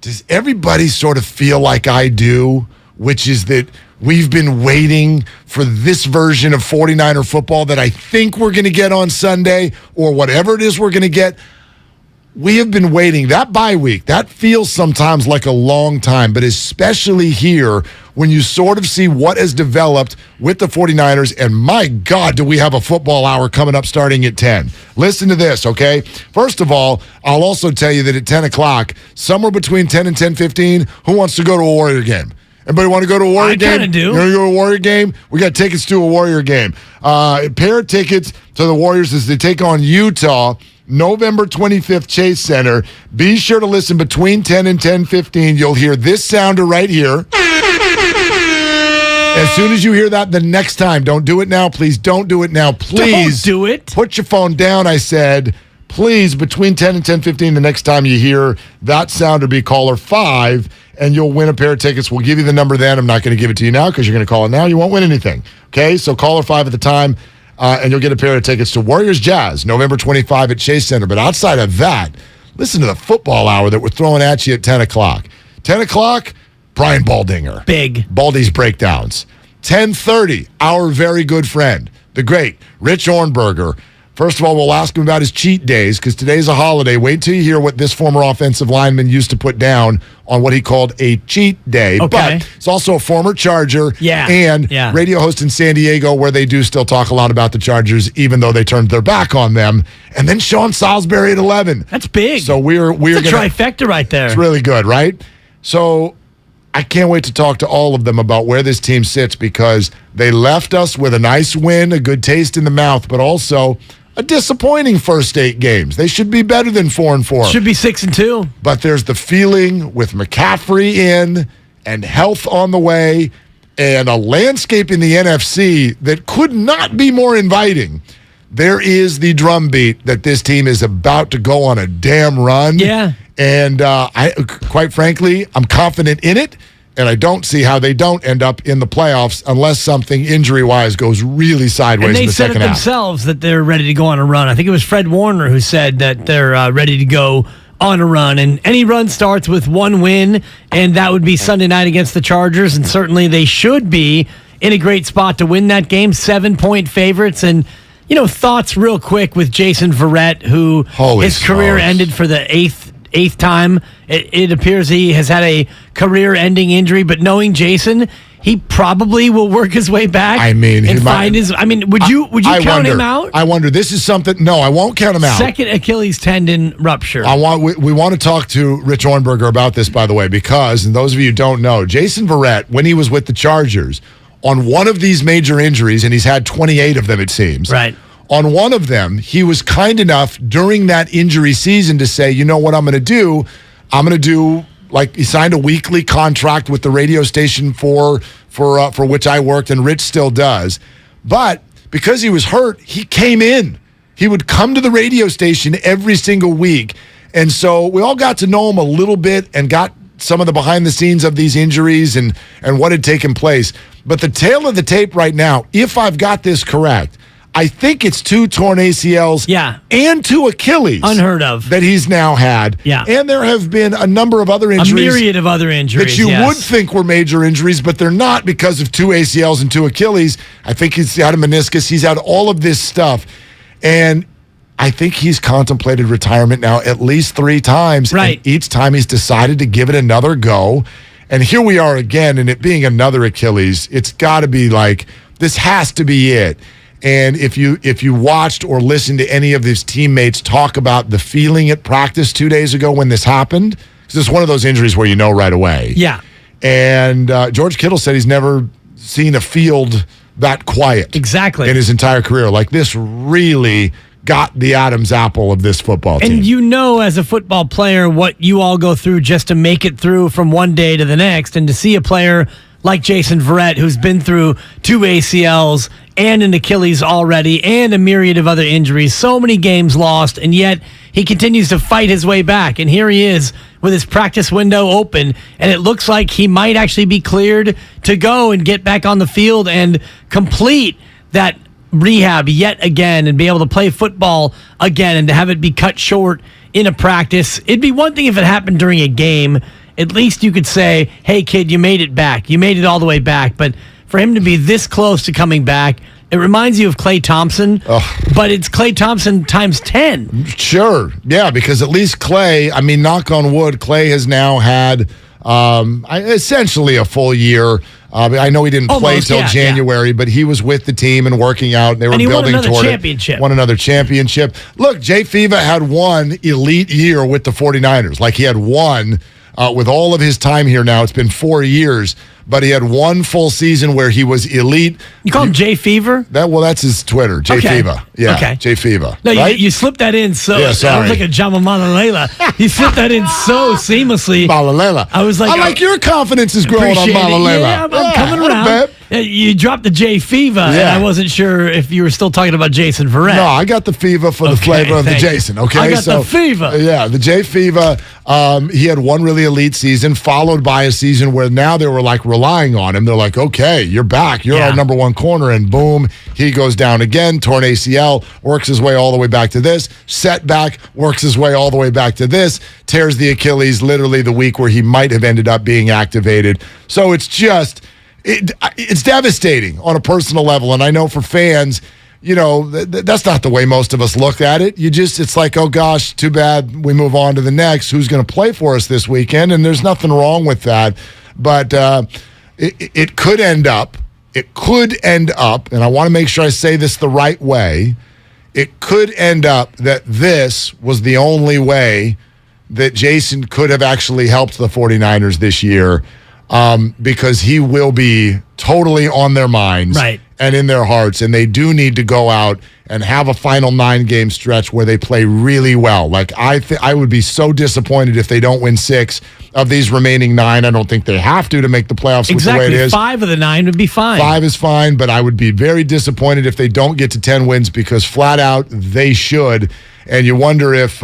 Speaker 4: does everybody sort of feel like I do, which is that we've been waiting for this version of 49er football that I think we're going to get on Sunday or whatever it is we're going to get? We have been waiting. That bye week, that feels sometimes like a long time, but especially here when you sort of see what has developed with the 49ers, and my God, do we have a football hour coming up starting at 10. Listen to this, okay? First of all, I'll also tell you that at 10 o'clock, somewhere between 10 and 10:15, who wants to go to a Warrior game? Everybody want to go to a Warrior game?
Speaker 11: I kind of do.
Speaker 4: You want to go to a Warrior game? We got tickets to a Warrior game. Pair of tickets to the Warriors as they take on Utah, November 25th, Chase Center. Be sure to listen between 10 and 10:15. You'll hear this sounder right here. As soon as you hear that the next time, don't do it now, please. Don't do it now, please.
Speaker 11: Don't do it.
Speaker 4: Put your phone down, I said. Please, between 10 and 10:15, the next time you hear that sounder, be caller 5. and you'll win a pair of tickets. We'll give you the number then. I'm not going to give it to you now because you're going to call it now. You won't win anything. Okay, so caller 5 at the time, and you'll get a pair of tickets to Warriors Jazz, November 25 at Chase Center. But outside of that, listen to the football hour that we're throwing at you at 10 o'clock. 10 o'clock, Brian Baldinger.
Speaker 11: Big.
Speaker 4: Baldy's Breakdowns. 10:30, our very good friend, the great Rich Ornberger. First of all, we'll ask him about his cheat days because today's a holiday. Wait till you hear what this former offensive lineman used to put down on what he called a cheat day.
Speaker 11: Okay.
Speaker 4: But he's also a former Charger and radio host in San Diego where they do still talk a lot about the Chargers even though they turned their back on them. And then Sean Salisbury at 11.
Speaker 11: That's big.
Speaker 4: So we're
Speaker 11: It's a trifecta right there.
Speaker 4: It's really good, right? So I can't wait to talk to all of them about where this team sits because they left us with a nice win, a good taste in the mouth, but also a disappointing first 8 games. They should be better than 4-4.
Speaker 11: Should be 6-2.
Speaker 4: But there's the feeling with McCaffrey in and health on the way and a landscape in the NFC that could not be more inviting. There is the drumbeat that this team is about to go on a damn run.
Speaker 11: Yeah.
Speaker 4: And quite frankly, I'm confident in it. And I don't see how they don't end up in the playoffs unless something injury-wise goes really sideways
Speaker 11: And they
Speaker 4: in the
Speaker 11: said
Speaker 4: second
Speaker 11: it
Speaker 4: half.
Speaker 11: themselves that they're ready to go on a run. I think it was Fred Warner who said that they're ready to go on a run. And any run starts with one win, and that would be Sunday night against the Chargers. And certainly they should be in a great spot to win that game, 7-point favorites. And, you know, thoughts real quick with Jason Verrett, who his career ended for the eighth time. It appears he has had a career-ending injury, but knowing Jason, he probably will work his way back.
Speaker 4: I mean,
Speaker 11: and find his. I mean, would you count him out?
Speaker 4: I wonder. This is something. No, I won't count him out.
Speaker 11: Second Achilles tendon rupture.
Speaker 4: We want to talk to Rich Ornberger about this, by the way, because, and those of you who don't know, Jason Verrett, when he was with the Chargers, on one of these major injuries, and he's had 28 of them, it seems.
Speaker 11: Right.
Speaker 4: On one of them, he was kind enough during that injury season to say, you know what I'm going to do? I'm going to do, like, he signed a weekly contract with the radio station for which I worked, and Rich still does. But because he was hurt, he came in. He would come to the radio station every single week. And so we all got to know him a little bit and got some of the behind the scenes of these injuries and what had taken place. But the tail of the tape right now, if I've got this correct, I think it's 2 torn ACLs and 2 Achilles.
Speaker 11: Unheard of.
Speaker 4: That he's now had.
Speaker 11: Yeah.
Speaker 4: And there have been a number of other injuries.
Speaker 11: A myriad of other injuries,
Speaker 4: that you would think were major injuries, but they're not because of 2 ACLs and 2 Achilles. I think he's had a meniscus. He's had all of this stuff. And I think he's contemplated retirement now at least 3 times.
Speaker 11: Right.
Speaker 4: And each time he's decided to give it another go. And here we are again, and it being another Achilles, it's got to be like, this has to be it. And if you watched or listened to any of his teammates talk about the feeling at practice 2 days ago when this happened, because it's one of those injuries where you know right away.
Speaker 11: Yeah.
Speaker 4: And George Kittle said he's never seen a field that quiet.
Speaker 11: Exactly.
Speaker 4: In his entire career. Like, this really got the Adam's apple of this football team.
Speaker 11: And you know, as a football player, what you all go through just to make it through from one day to the next. And to see a player like Jason Verrett, who's been through 2 ACLs and an Achilles already and a myriad of other injuries, so many games lost, and yet he continues to fight his way back. And here he is with his practice window open, and it looks like he might actually be cleared to go and get back on the field and complete that rehab yet again and be able to play football again, and to have it be cut short in a practice. It'd be one thing if it happened during a game. At least you could say, hey, kid, you made it back. You made it all the way back. But for him to be this close to coming back, it reminds you of Klay Thompson, but it's Klay Thompson times 10.
Speaker 4: Sure. Yeah, because at least Klay, I mean, knock on wood, Klay has now had essentially a full year. I know he didn't play till January, but he was with the team and working out. They were building toward it. Won another championship. Look, Jay Fiva had one elite year with the 49ers. Like, he had one with all of his time here now. It's been 4 years, but he had one full season where he was elite.
Speaker 11: You call him Jay Fever?
Speaker 4: That's his Twitter, Jay Fiva. Yeah,
Speaker 11: okay.
Speaker 4: Jay Fiva.
Speaker 11: No,
Speaker 4: right?
Speaker 11: you slipped that in so.
Speaker 4: Yeah, sorry.
Speaker 11: I was like a Jama Malalela. You slipped that in so seamlessly.
Speaker 4: Malalela.
Speaker 11: I was like,
Speaker 4: I like your confidence is growing on Malalela.
Speaker 11: Yeah, I'm coming around. You dropped the J Fever, and I wasn't sure if you were still talking about Jason Verrett.
Speaker 4: No, I got the fever for the flavor of the Jason, okay?
Speaker 11: I got the fever.
Speaker 4: Yeah, the J Fever, he had one really elite season, followed by a season where now they were like relying on him. They're like, okay, you're back. You're our number one corner, and boom, he goes down again, torn ACL, works his way all the way back to this, setback, works his way all the way back to this, tears the Achilles literally the week where he might have ended up being activated. So it's just... It's devastating on a personal level, and I know for fans, that's not the way most of us look at it. It's like, oh gosh, too bad, we move on to the next. Who's going to play for us this weekend? And there's nothing wrong with that, but it could end up, and I want to make sure I say this the right way, it could end up that this was the only way that Jason could have actually helped the 49ers this year. Because he will be totally on their minds and in their hearts, and they do need to go out and have a final 9-game stretch where they play really well. Like I would be so disappointed if they don't win 6 of these remaining 9. I don't think they have to make the playoffs with the way it is.
Speaker 11: 5 of the 9 would be fine.
Speaker 4: 5 is fine, but I would be very disappointed if they don't get to 10 wins because flat out they should. And you wonder if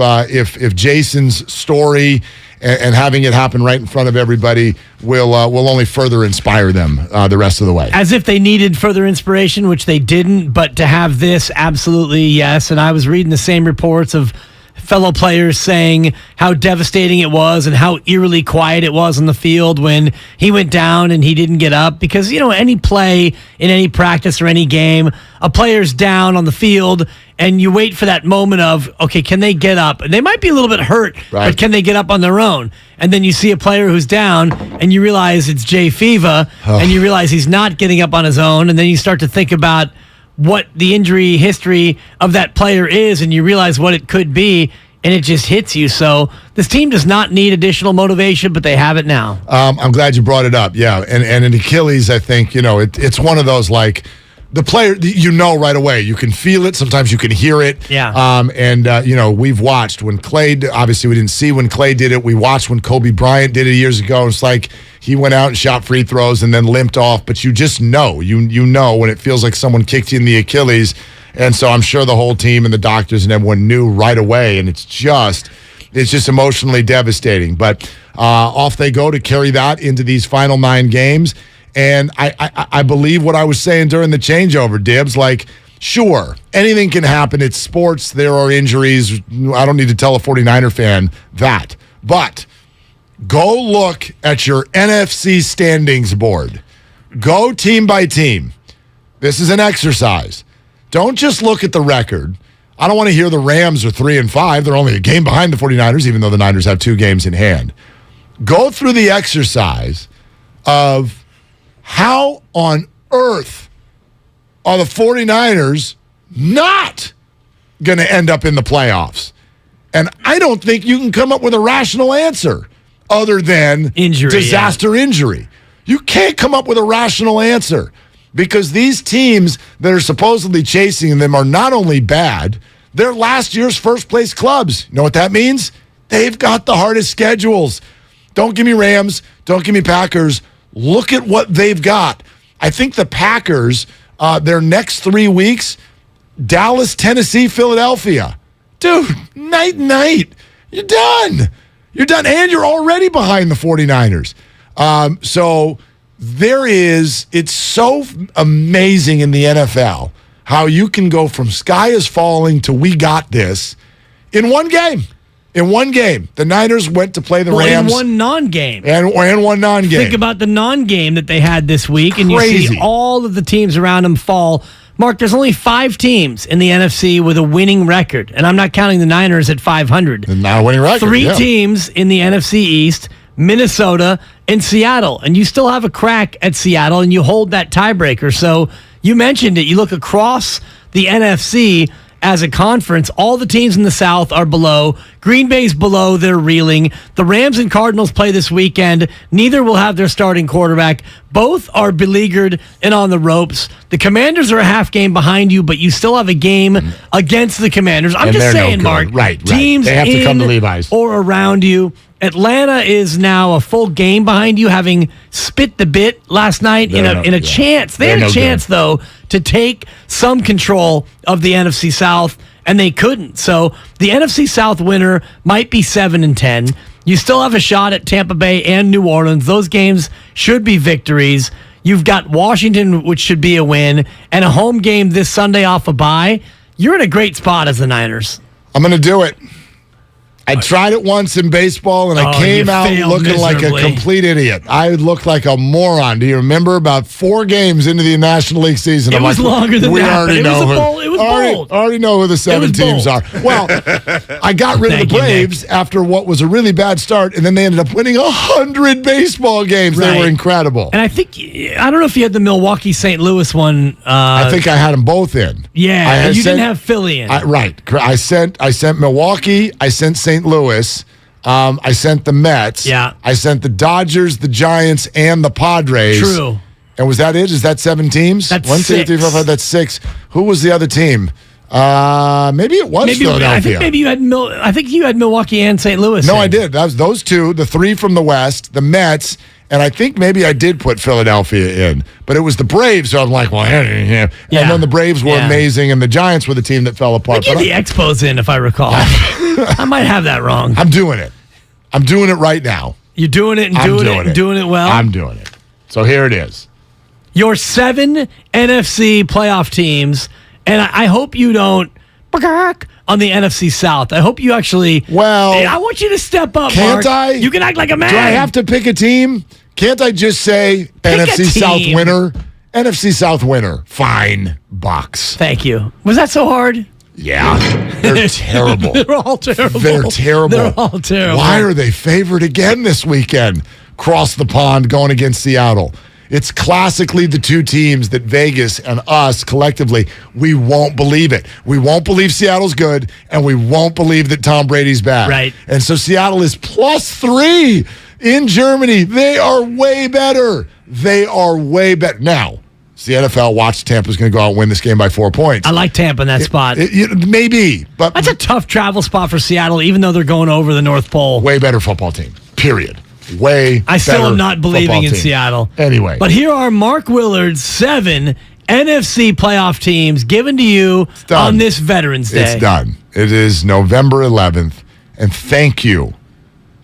Speaker 4: Jason's story and having it happen right in front of everybody will only further inspire them the rest of the way.
Speaker 11: As if they needed further inspiration, which they didn't, but to have this, absolutely yes. And I was reading the same reports of fellow players saying how devastating it was and how eerily quiet it was on the field when he went down and he didn't get up. Because, any play in any practice or any game, a player's down on the field and you wait for that moment of, okay, can they get up? And they might be a little bit hurt, but can they get up on their own? And then you see a player who's down and you realize it's Jay Fever and you realize he's not getting up on his own. And then you start to think about what the injury history of that player is, and you realize what it could be, and it just hits you. So this team does not need additional motivation, but they have it now.
Speaker 4: I'm glad you brought it up. Yeah, and in Achilles, I think, it's one of those, like, the player, right away. You can feel it. Sometimes you can hear it.
Speaker 11: Yeah.
Speaker 4: We've watched when Clay, obviously we didn't see when Clay did it. We watched when Kobe Bryant did it years ago. It's like he went out and shot free throws and then limped off. But you just know, you know when it feels like someone kicked you in the Achilles. And so I'm sure the whole team and the doctors and everyone knew right away. And it's just emotionally devastating. But off they go to carry that into these final 9 games. And I believe what I was saying during the changeover, Dibs. Like, sure, anything can happen. It's sports. There are injuries. I don't need to tell a 49er fan that. But go look at your NFC standings board. Go team by team. This is an exercise. Don't just look at the record. I don't want to hear the Rams are 3-5. They're only a game behind the 49ers, even though the Niners have 2 games in hand. Go through the exercise of how on earth are the 49ers not going to end up in the playoffs? And I don't think you can come up with a rational answer other than disaster injury. You can't come up with a rational answer because these teams that are supposedly chasing them are not only bad, they're last year's first-place clubs. You know what that means? They've got the hardest schedules. Don't give me Rams. Don't give me Packers. Look at what they've got. I think the Packers, their next 3 weeks, Dallas, Tennessee, Philadelphia. Dude, night. You're done. And you're already behind the 49ers. So it's so amazing in the NFL how you can go from sky is falling to we got this in one game. In one game, the Niners went to play the Rams.
Speaker 11: In one non-game.
Speaker 4: And one non-game.
Speaker 11: Think about the non-game that they had this week, and you see all of the teams around them fall. Mark, there's only 5 teams in the NFC with a winning record, and I'm not counting the Niners at 500.
Speaker 4: Not a winning record.
Speaker 11: 3 teams in the NFC East, Minnesota and Seattle, and you still have a crack at Seattle, and you hold that tiebreaker. So you mentioned it. You look across the NFC, as a conference. All the teams in the South are below. Green Bay's below. They're reeling. The Rams and Cardinals play this weekend. Neither will have their starting quarterback. Both are beleaguered and on the ropes. The Commanders are a half game behind you, but you still have a game against the Commanders. I'm
Speaker 4: And
Speaker 11: just
Speaker 4: they're no
Speaker 11: saying,
Speaker 4: good.
Speaker 11: Mark.
Speaker 4: Right.
Speaker 11: Teams
Speaker 4: They have to come to
Speaker 11: in
Speaker 4: Levi's.
Speaker 11: or around you. Atlanta is now a full game behind you, having spit the bit last night in a chance. They had a chance, though, to take some control of the NFC South, and they couldn't. So the NFC South winner might be 7-10. You still have a shot at Tampa Bay and New Orleans. Those games should be victories. You've got Washington, which should be a win, and a home game this Sunday off a bye. You're in a great spot as the Niners.
Speaker 4: I'm going to do it. I tried it once in baseball, and I came out looking like a complete idiot. I looked like a moron. Do you remember about 4 games into the National League season?
Speaker 11: It was longer than
Speaker 4: we
Speaker 11: that.
Speaker 4: already know
Speaker 11: It was bold.
Speaker 4: already know who the 7 teams are. Well, I got rid of the Braves after what was a really bad start, and then they ended up winning 100 baseball games.
Speaker 11: Right.
Speaker 4: They were incredible.
Speaker 11: And I don't know if you had the Milwaukee St. Louis one.
Speaker 4: I think I had them both in.
Speaker 11: Yeah, and you didn't have Philly in.
Speaker 4: Right. I sent Milwaukee. I sent St. Louis. I sent the Mets.
Speaker 11: Yeah.
Speaker 4: I sent the Dodgers, the Giants, and the Padres.
Speaker 11: True.
Speaker 4: And was that it? Is that 7 teams?
Speaker 11: That's
Speaker 4: 1, 2, 3, 4, 5. That's 6. Who was the other team? Maybe it was Philadelphia.
Speaker 11: I think maybe you had Milwaukee and St. Louis.
Speaker 4: No, I did. That was those 2, the 3 from the West, the Mets, and I think maybe I did put Philadelphia in. But it was the Braves, so I'm like, well, yeah. And then the Braves were amazing, and the Giants were the team that fell apart.
Speaker 11: I gave the Expos in, if I recall. I might have that wrong.
Speaker 4: I'm doing it. I'm doing it right now.
Speaker 11: You're doing it and doing it well?
Speaker 4: I'm doing it. So here it is.
Speaker 11: Your 7 NFC playoff teams, and I hope you don't on the NFC South. I hope you actually.
Speaker 4: Well,
Speaker 11: I want you to step up.
Speaker 4: Can't
Speaker 11: Mark.
Speaker 4: I?
Speaker 11: You can act like a man.
Speaker 4: Do I have to pick a team? Can't I just say NFC South winner? NFC South winner. Fine, Bucks.
Speaker 11: Thank you. Was that so hard?
Speaker 4: Yeah, they're terrible.
Speaker 11: They're all terrible.
Speaker 4: They're terrible.
Speaker 11: They're all terrible.
Speaker 4: Why are they favored again this weekend? Cross the pond going against Seattle. It's classically the 2 teams that Vegas and us collectively, we won't believe it. We won't believe Seattle's good, and we won't believe that Tom Brady's bad.
Speaker 11: Right.
Speaker 4: And so Seattle is +3 in Germany. They are way better. They are way better. Now, it's the NFL. Watch, Tampa's going to go out and win this game by 4 points.
Speaker 11: I like Tampa in that spot.
Speaker 4: Maybe, but
Speaker 11: that's a tough travel spot for Seattle, even though they're going over the North Pole.
Speaker 4: Way better football team, period. I
Speaker 11: still am not believing in Seattle.
Speaker 4: Anyway.
Speaker 11: But here are Mark Willard's 7 NFC playoff teams given to you on this Veterans Day.
Speaker 4: It's done. It is November 11th. And thank you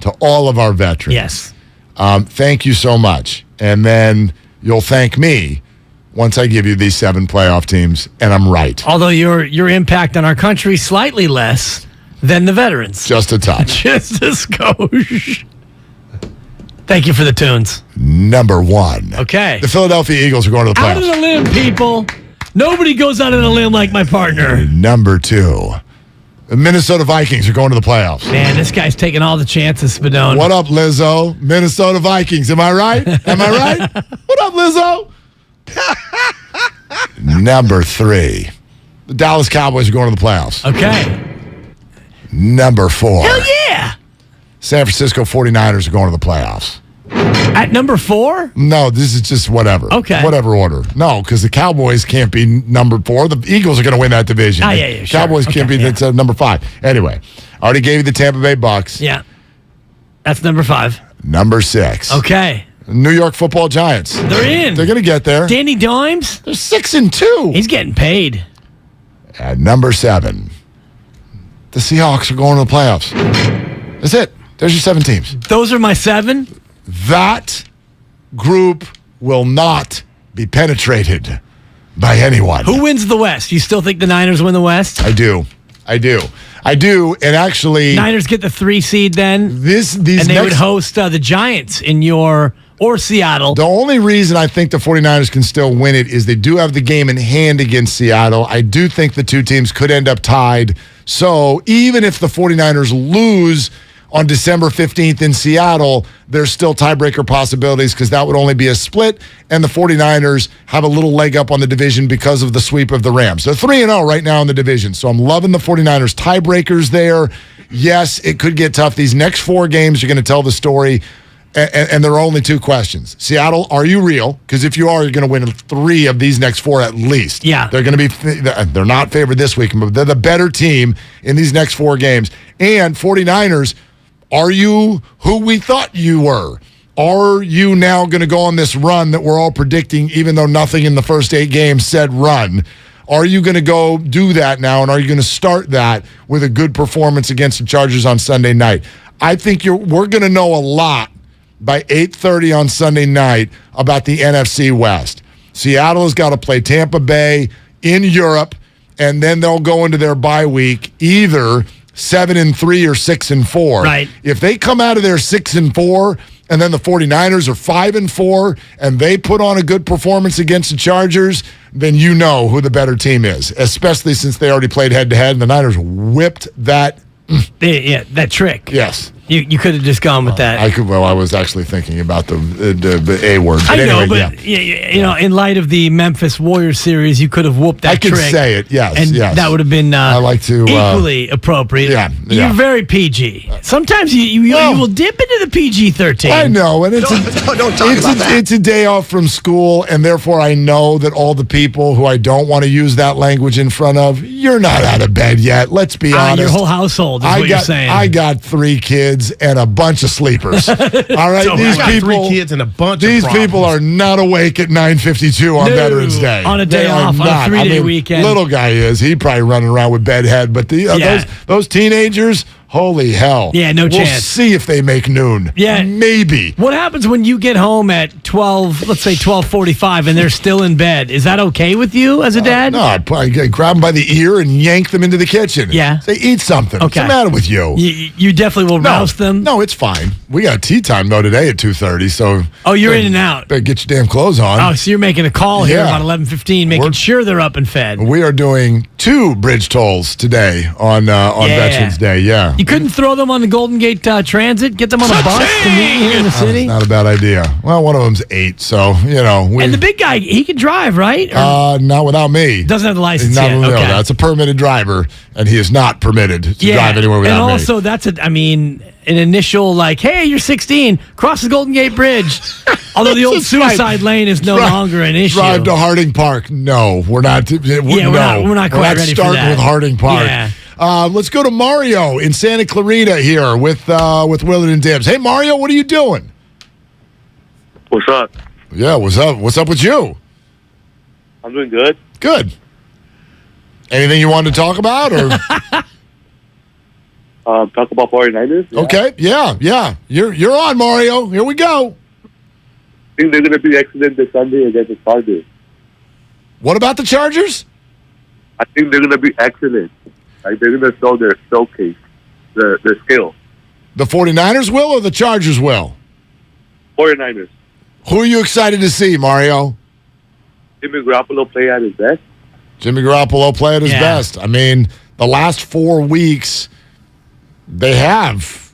Speaker 4: to all of our veterans.
Speaker 11: Yes.
Speaker 4: Thank you so much. And then you'll thank me once I give you these 7 playoff teams, and I'm right.
Speaker 11: Although your impact on our country slightly less than the veterans.
Speaker 4: Just a touch.
Speaker 11: Just a skosh. Thank you for the tunes.
Speaker 4: Number 1.
Speaker 11: Okay.
Speaker 4: The Philadelphia Eagles are going to the playoffs.
Speaker 11: Out on a limb, people. Nobody goes out on a limb like my partner.
Speaker 4: Number 2. The Minnesota Vikings are going to the playoffs.
Speaker 11: Man, this guy's taking all the chances, Spadone.
Speaker 4: What up, Lizzo? Minnesota Vikings. Am I right? Am I right? What up, Lizzo? Number 3. The Dallas Cowboys are going to the playoffs.
Speaker 11: Okay.
Speaker 4: Number 4.
Speaker 11: Hell yeah.
Speaker 4: San Francisco 49ers are going to the playoffs.
Speaker 11: At number 4?
Speaker 4: No, this is just whatever.
Speaker 11: Okay.
Speaker 4: Whatever order. No, because the Cowboys can't be number 4. The Eagles are going to win that division.
Speaker 11: Yeah, sure.
Speaker 4: Cowboys can't be that's number 5. Anyway, I already gave you the Tampa Bay Bucks.
Speaker 11: Yeah. That's number 5.
Speaker 4: Number 6.
Speaker 11: Okay.
Speaker 4: New York Football Giants.
Speaker 11: They're in.
Speaker 4: They're going to get there.
Speaker 11: Danny Dimes?
Speaker 4: They're 6-2.
Speaker 11: He's getting paid.
Speaker 4: At number 7, the Seahawks are going to the playoffs. That's it. There's your 7 teams.
Speaker 11: Those are my 7?
Speaker 4: That group will not be penetrated by anyone.
Speaker 11: Who wins the West? You still think the Niners win the West?
Speaker 4: I do. And actually,
Speaker 11: Niners get the 3 seed then.
Speaker 4: These
Speaker 11: and they would host the Giants in or Seattle.
Speaker 4: The only reason I think the 49ers can still win it is they do have the game in hand against Seattle. I do think the 2 teams could end up tied. So even if the 49ers lose on December 15th in Seattle, there's still tiebreaker possibilities because that would only be a split, and the 49ers have a little leg up on the division because of the sweep of the Rams. They're 3-0 right now in the division, so I'm loving the 49ers tiebreakers there. Yes, it could get tough. These next 4 games are going to tell the story. And there are only 2 questions. Seattle, are you real? Because if you are, you're going to win 3 of these next 4 at least.
Speaker 11: Yeah.
Speaker 4: They're going to be, they're not favored this week, but they're the better team in these next 4 games. And 49ers, are you who we thought you were? Are you now going to go on this run that we're all predicting, even though nothing in the first 8 games said run? Are you going to go do that now, and are you going to start that with a good performance against the Chargers on Sunday night? I think we're going to know a lot by 8:30 on Sunday night about the NFC West. Seattle has got to play Tampa Bay in Europe, and then they'll go into their bye week either 7-3 or 6-4.
Speaker 11: Right.
Speaker 4: If they come out of there 6-4, and then the 49ers are 5-4, and they put on a good performance against the Chargers, then you know who the better team is, especially since they already played head-to-head, and the Niners whipped that.
Speaker 11: That trick.
Speaker 4: Yes.
Speaker 11: You could have just gone with that.
Speaker 4: I was actually thinking about the A word. But
Speaker 11: I know,
Speaker 4: anyway,
Speaker 11: but you know, in light of the Memphis Warriors series, you could have whooped that trick.
Speaker 4: I could say it, yes.
Speaker 11: And
Speaker 4: yes.
Speaker 11: that would have been
Speaker 4: I like to,
Speaker 11: equally appropriate.
Speaker 4: Yeah.
Speaker 11: You're very PG. Sometimes you will dip into the PG-13.
Speaker 4: I know, and it's
Speaker 10: Don't talk about that.
Speaker 4: It's a day off from school, and therefore I know that all the people who I don't want to use that language in front of, you're not out of bed yet. Let's be honest.
Speaker 11: Your whole household is what you're saying.
Speaker 4: I got 3 kids and a bunch of sleepers. All right,
Speaker 9: So
Speaker 4: these
Speaker 9: I got
Speaker 4: people,
Speaker 9: 3 kids and a bunch
Speaker 4: these
Speaker 9: of problems.
Speaker 4: people are not awake at 9:52 on Veterans Day.
Speaker 11: On a day
Speaker 4: They are
Speaker 11: off, on a
Speaker 4: not.
Speaker 11: 3-day weekend.
Speaker 4: Little guy is. He probably running around with bedhead, but those teenagers, holy hell.
Speaker 11: Yeah, no
Speaker 4: we'll
Speaker 11: chance.
Speaker 4: See if they make noon.
Speaker 11: Yeah.
Speaker 4: Maybe.
Speaker 11: What happens when you get home at 12, let's say 12:45, and they're still in bed? Is that okay with you as a dad?
Speaker 4: No, I'd probably grab them by the ear and yank them into the kitchen.
Speaker 11: Yeah.
Speaker 4: Say, eat something.
Speaker 11: Okay.
Speaker 4: What's the matter with you?
Speaker 11: You definitely will roust them?
Speaker 4: No, it's fine. We got tea time, though, today at 2:30, so...
Speaker 11: Oh, you're in and out.
Speaker 4: Better get your damn clothes on.
Speaker 11: Oh, so you're making a call here
Speaker 4: Yeah.
Speaker 11: about 11:15, making sure they're up and fed.
Speaker 4: We are doing 2 bridge tolls today on Veterans Day, yeah.
Speaker 11: You couldn't throw them on the Golden Gate Transit? Get them on a bus to meet you here in the city?
Speaker 4: Not a bad idea. Well, one of them's 8, so, you know...
Speaker 11: And the big guy, he can drive, right?
Speaker 4: Not without me.
Speaker 11: Doesn't have the license
Speaker 4: Not,
Speaker 11: yet.
Speaker 4: no,
Speaker 11: Okay.
Speaker 4: that's a permitted driver, and he is not permitted to drive anywhere without
Speaker 11: and
Speaker 4: me.
Speaker 11: also, that's an initial, like, hey, you're 16, cross the Golden Gate Bridge. Although the old suicide lane is no longer an issue.
Speaker 4: Drive to Harding Park. No, we're not.
Speaker 11: We're not quite ready for
Speaker 4: starting
Speaker 11: that.
Speaker 4: with Harding Park.
Speaker 11: Yeah.
Speaker 4: Let's go to Mario in Santa Clarita here with Willard and Dibs. Hey, Mario, what are you doing?
Speaker 2: What's up?
Speaker 4: Yeah, what's up? What's up with you?
Speaker 2: I'm doing good.
Speaker 4: Good. Anything you wanted to talk about? Or
Speaker 2: talk about 49ers? Yeah.
Speaker 4: Okay, yeah. You're on, Mario. Here we go.
Speaker 2: I think they're going to be excellent this Sunday against the Chargers.
Speaker 4: What about the Chargers?
Speaker 2: I think they're going to be excellent. Like, they're going to show their showcase, their skill.
Speaker 4: The 49ers will or the Chargers will?
Speaker 2: 49ers.
Speaker 4: Who are you excited to see, Mario?
Speaker 2: Jimmy Garoppolo play at his best.
Speaker 4: Jimmy Garoppolo play at his best. I mean, the last 4 weeks, they have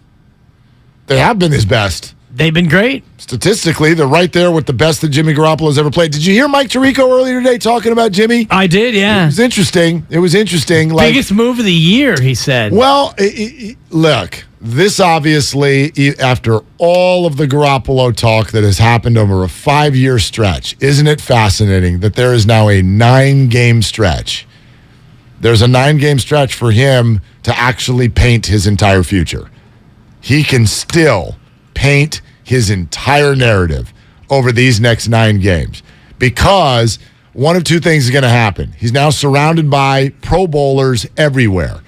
Speaker 4: been his best.
Speaker 11: They've been great.
Speaker 4: Statistically, they're right there with the best that Jimmy Garoppolo's ever played. Did you hear Mike Tirico earlier today talking about Jimmy?
Speaker 11: I did, yeah.
Speaker 4: It was interesting. Like,
Speaker 11: biggest move of the year, he said.
Speaker 4: Well, look, this obviously, after all of the Garoppolo talk that has happened over a 5-year stretch, isn't it fascinating that there is now a 9-game stretch? There's a 9-game stretch for him to actually paint his entire future. He can still paint his entire narrative over these next 9 games because one of 2 things is going to happen. He's now surrounded by Pro Bowlers everywhere,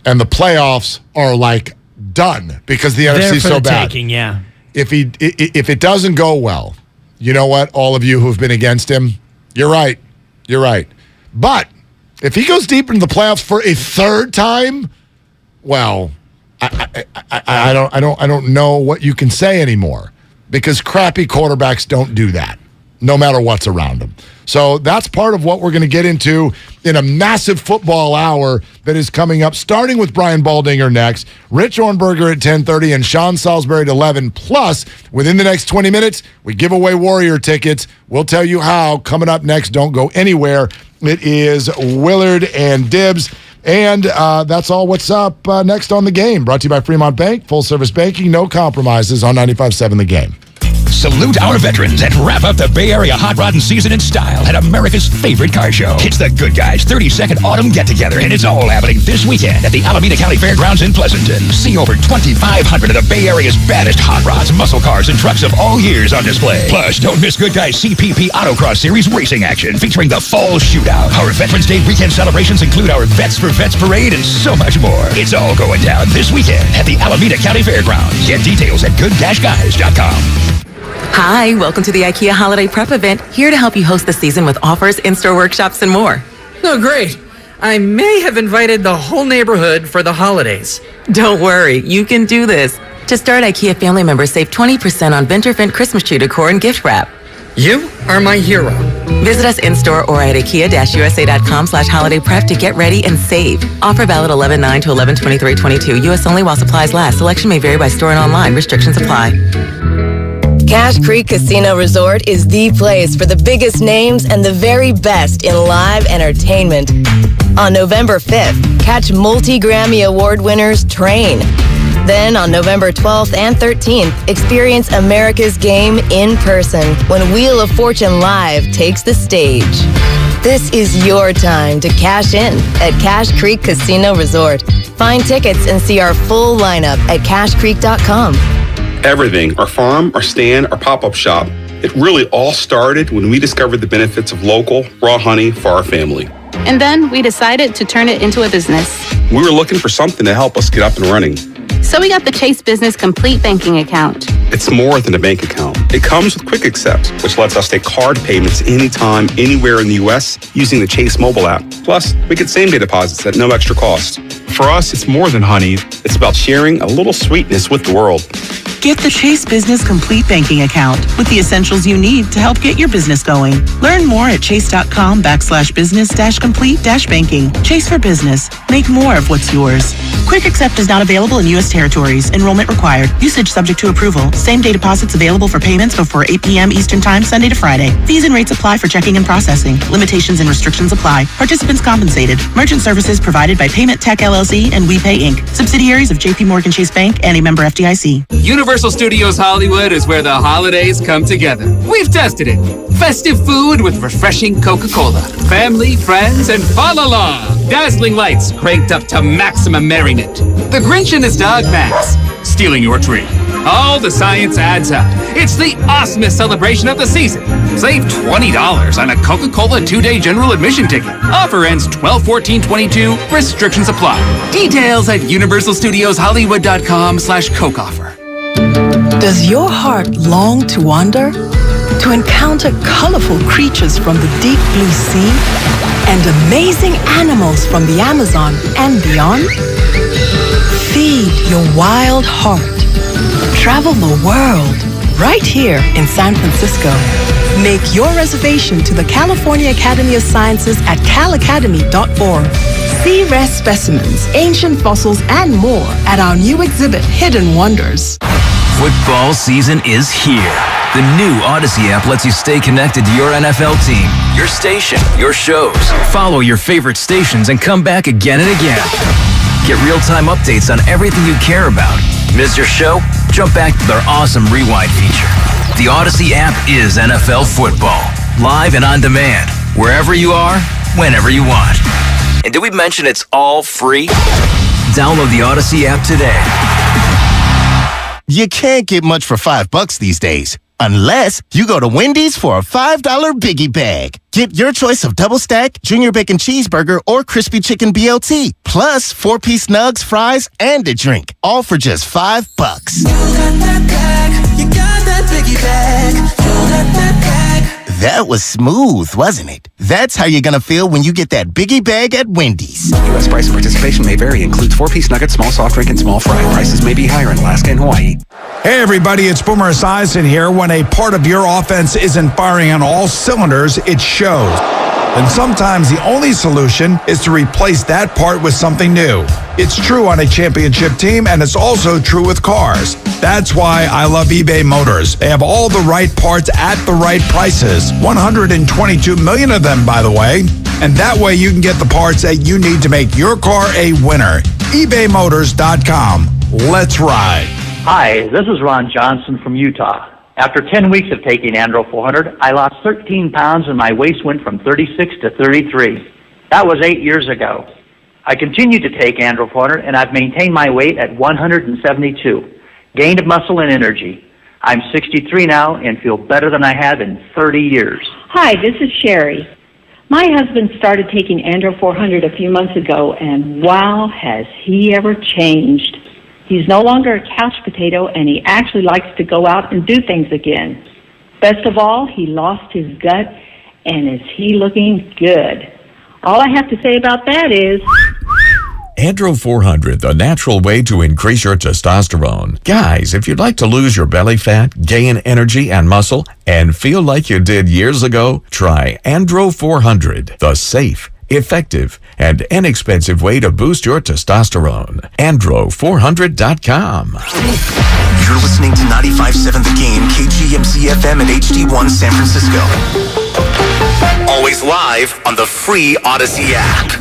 Speaker 4: and the playoffs are like done because the NFC is so bad.
Speaker 11: Taking, yeah.
Speaker 4: If it doesn't go well, you know what? All of you who've been against him, you're right. But if he goes deep into the playoffs for a 3rd time, well, I don't know what you can say anymore because crappy quarterbacks don't do that, no matter what's around them. So that's part of what we're going to get into in a massive football hour that is coming up, starting with Brian Baldinger next, Rich Ornberger at 10:30, and Sean Salisbury at 11. Plus, within the next 20 minutes, we give away Warrior tickets. We'll tell you how coming up next. Don't go anywhere. It is Willard and Dibs. And that's all what's up next on The Game. Brought to you by Fremont Bank. Full-service banking, no compromises on 95.7 The Game.
Speaker 3: Salute our veterans and wrap up the Bay Area hot rodding season in style at America's favorite car show. It's the Good Guys 32nd Autumn Get-Together, and it's all happening this weekend at the Alameda County Fairgrounds in Pleasanton. See over 2,500 of the Bay Area's baddest hot rods, muscle cars, and trucks of all years on display. Plus, don't miss Good Guys CPP Autocross Series racing action featuring the Fall Shootout. Our Veterans Day weekend celebrations include our Vets for Vets Parade and so much more. It's all going down this weekend at the Alameda County Fairgrounds. Get details at good-guys.com.
Speaker 21: Hi, welcome to the IKEA Holiday Prep event, here to help you host the season with offers, in-store workshops, and more.
Speaker 6: Oh, great. I may have invited the whole neighborhood for the holidays.
Speaker 21: Don't worry, you can do this. To start, IKEA family members save 20% on Venturfent Christmas tree decor and gift wrap.
Speaker 6: You are my hero.
Speaker 21: Visit us in-store or at IKEA-USA.com/holiday prep to get ready and save. Offer valid 11/9 to 11/23/22. U.S. only while supplies last. Selection may vary by store and online. Restrictions apply.
Speaker 13: Cache Creek Casino Resort is the place for the biggest names and the very best in live entertainment. On November 5th, catch multi-Grammy Award winners Train. Then on November 12th and 13th, experience America's Game in person when Wheel of Fortune Live takes the stage. This is your time to cash in at Cache Creek Casino Resort. Find tickets and see our full lineup at cashcreek.com.
Speaker 20: Everything, our farm, our stand, our pop-up shop, it really all started when we discovered the benefits of local, raw honey for our family.
Speaker 22: And then we decided to turn it into a business.
Speaker 20: We were looking for something to help us get up and running.
Speaker 22: So we got the Chase Business Complete Banking Account.
Speaker 20: It's more than a bank account. It comes with Quick Accept, which lets us take card payments anytime, anywhere in the U.S. using the Chase mobile app. Plus, we get same-day deposits at no extra cost. For us, it's more than honey. It's about sharing a little sweetness with the world.
Speaker 23: Get the Chase Business Complete Banking Account with the essentials you need to help get your business going. Learn more at chase.com/business-complete-banking. Chase for business. Make more of what's yours. Quick Accept is not available in U.S. territories. Enrollment required. Usage subject to approval. Same-day deposits available for payments before 8 p.m. Eastern Time, Sunday to Friday. Fees and rates apply for checking and processing. Limitations and restrictions apply. Participants compensated. Merchant services provided by Payment Tech LLC and WePay Inc. Subsidiaries of J.P. Morgan Chase Bank and a member FDIC.
Speaker 24: Universal Studios Hollywood is where the holidays come together. We've tested it. Festive food with refreshing Coca-Cola. Family, friends, and fall along. Dazzling lights cranked up to maximum merriment. The Grinch and his dog Max stealing your tree. All the science adds up. It's the awesomest celebration of the season. Save $20 on a Coca-Cola 2-day general admission ticket. Offer ends 12/14/22. Restrictions apply. Details at universalstudioshollywood.com/Coke offer.
Speaker 23: Does your heart long to wander? To encounter colorful creatures from the deep blue sea? And amazing animals from the Amazon and beyond? Feed your wild heart. Travel the world right here in San Francisco. Make your reservation to the California Academy of Sciences at calacademy.org. See rare specimens, ancient fossils, and more at our new exhibit, Hidden Wonders.
Speaker 25: Football season is here. The new Odyssey app lets you stay connected to your NFL team, your station, your shows. Follow your favorite stations and come back again and again. Get real-time updates on everything you care about. Miss your show? Jump back to their awesome rewind feature. The Odyssey app is NFL football. Live and on demand. Wherever you are, whenever you want. And did we mention it's all free? Download the Odyssey app today.
Speaker 26: You can't get much for $5 these days. Unless you go to Wendy's for a $5 Biggie Bag. Get your choice of double stack, junior bacon cheeseburger, or crispy chicken BLT. Plus 4-piece nugs, fries, and a drink. All for just $5. You got that bag. You got that Biggie Bag. You got that bag. That was smooth, wasn't it? That's how you're gonna feel when you get that Biggie Bag at Wendy's.
Speaker 27: U.S. price and participation may vary. Includes 4-piece nuggets, small soft drink, and small fry. Prices may be higher in Alaska and Hawaii.
Speaker 1: Hey everybody, it's Boomer Esiason here. When a part of your offense isn't firing on all cylinders, it shows. And sometimes the only solution is to replace that part with something new. It's true on a championship team, and it's also true with cars. That's why I love eBay Motors. They have all the right parts at the right prices. 122 million of them, by the way. And that way you can get the parts that you need to make your car a winner. ebaymotors.com. Let's ride.
Speaker 7: Hi, this is Ron Johnson from Utah. After 10 weeks of taking Andro 400, I lost 13 pounds and my waist went from 36 to 33. That was 8 years ago. I continue to take Andro 400 and I've maintained my weight at 172. Gained muscle and energy. I'm 63 now and feel better than I have in 30 years.
Speaker 8: Hi, this is Sherry. My husband started taking Andro 400 a few months ago, and wow, has he ever changed. He's no longer a couch potato, and he actually likes to go out and do things again. Best of all, he lost his gut, and is he looking good. All I have to say about that is...
Speaker 12: Andro 400, the natural way to increase your testosterone. Guys, if you'd like to lose your belly fat, gain energy and muscle, and feel like you did years ago, try Andro 400, the safe, effective, and inexpensive way to boost your testosterone. Andro400.com.
Speaker 31: You're listening to 95.7 The Game, KGMC FM and HD1 San Francisco. Always live on the free Odyssey app.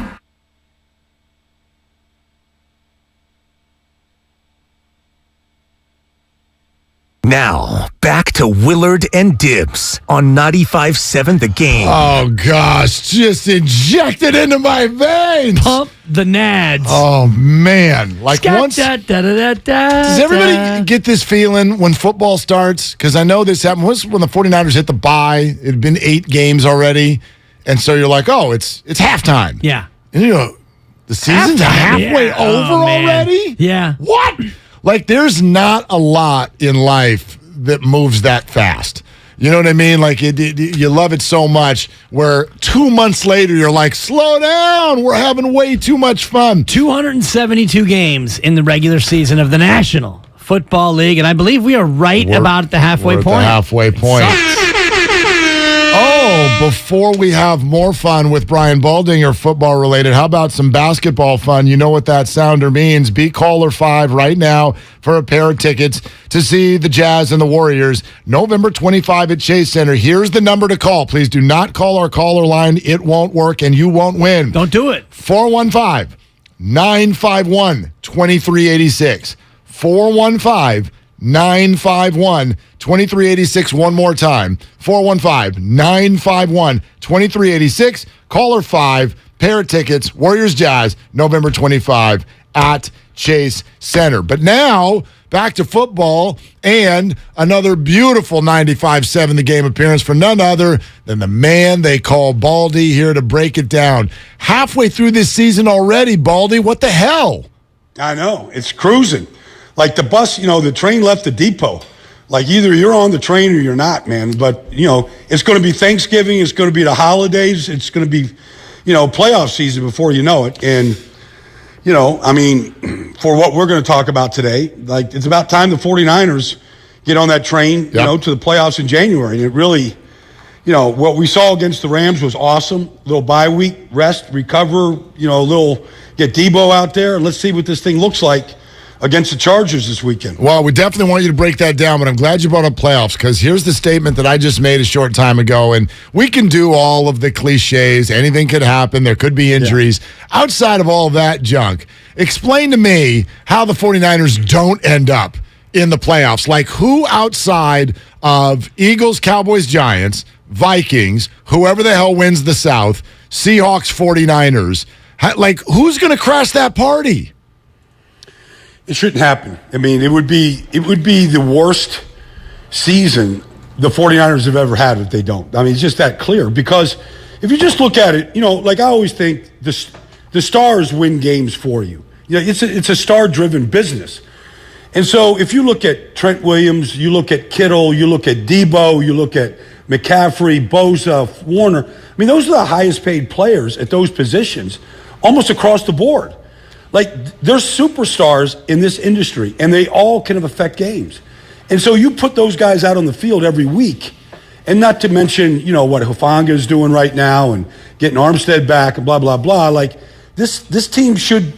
Speaker 31: Now, back to Willard and Dibs on 95.7 The Game.
Speaker 4: Oh, gosh. Just injected into my veins.
Speaker 11: Pump the nads.
Speaker 4: Oh, man. Like once... Does everybody get this feeling when football starts? Because I know this happened. When the 49ers hit the bye, it had been 8 games already. And so you're like, oh, it's halftime.
Speaker 11: Yeah.
Speaker 4: And you know, the season's halfway over already?
Speaker 11: Yeah.
Speaker 4: What? Like, there's not a lot in life that moves that fast. You know what I mean? Like, you love it so much where 2 months later, you're like, slow down. We're having way too much fun.
Speaker 11: 272 games in the regular season of the National Football League, and I believe we are about at the halfway point.
Speaker 4: The halfway point. Oh, before we have more fun with Brian Baldinger, football related, how about some basketball fun? You know what that sounder means. Be caller 5 right now for a pair of tickets to see the Jazz and the Warriors November 25 at Chase Center. Here's the number to call. Please do not call our caller line. It won't work and you won't win.
Speaker 11: Don't do it.
Speaker 4: 415-951-2386. 415-951-2386. One more time. 415-951-2386. Caller 5. Pair of tickets. Warriors Jazz, November 25 at Chase Center. But now, back to football and another beautiful 95.7 The Game appearance for none other than the man they call Baldy, here to break it down. Halfway through this season already, Baldy. What the hell?
Speaker 14: I know. It's cruising. Like the bus, the train left the depot. Like either you're on the train or you're not, man. But, it's going to be Thanksgiving. It's going to be the holidays. It's going to be, playoff season before you know it. And, for what we're going to talk about today, like it's about time the 49ers get on that train, to the playoffs in January. And it really, what we saw against the Rams was awesome. Little bye week, rest, recover, get Debo out there. And let's see what this thing looks like against the Chargers this weekend.
Speaker 4: Well, we definitely want you to break that down, but I'm glad you brought up playoffs because here's the statement that I just made a short time ago, and we can do all of the cliches. Anything could happen. There could be injuries. Yeah. Outside of all that junk, explain to me how the 49ers don't end up in the playoffs. Like, who outside of Eagles, Cowboys, Giants, Vikings, whoever the hell wins the South, Seahawks, 49ers, like, who's going to crash that party?
Speaker 14: It shouldn't happen. I mean, it would be the worst season the 49ers have ever had if they don't. I mean, it's just that clear. Because if you just look at it, like I always think, the stars win games for you. It's a star-driven business. And so if you look at Trent Williams, you look at Kittle, you look at Debo, you look at McCaffrey, Bosa, Warner. I mean, those are the highest-paid players at those positions almost across the board. Like, there's superstars in this industry, and they all can affect games. And so you put those guys out on the field every week, and not to mention, what Hufanga is doing right now and getting Armstead back and blah, blah, blah. Like, this team should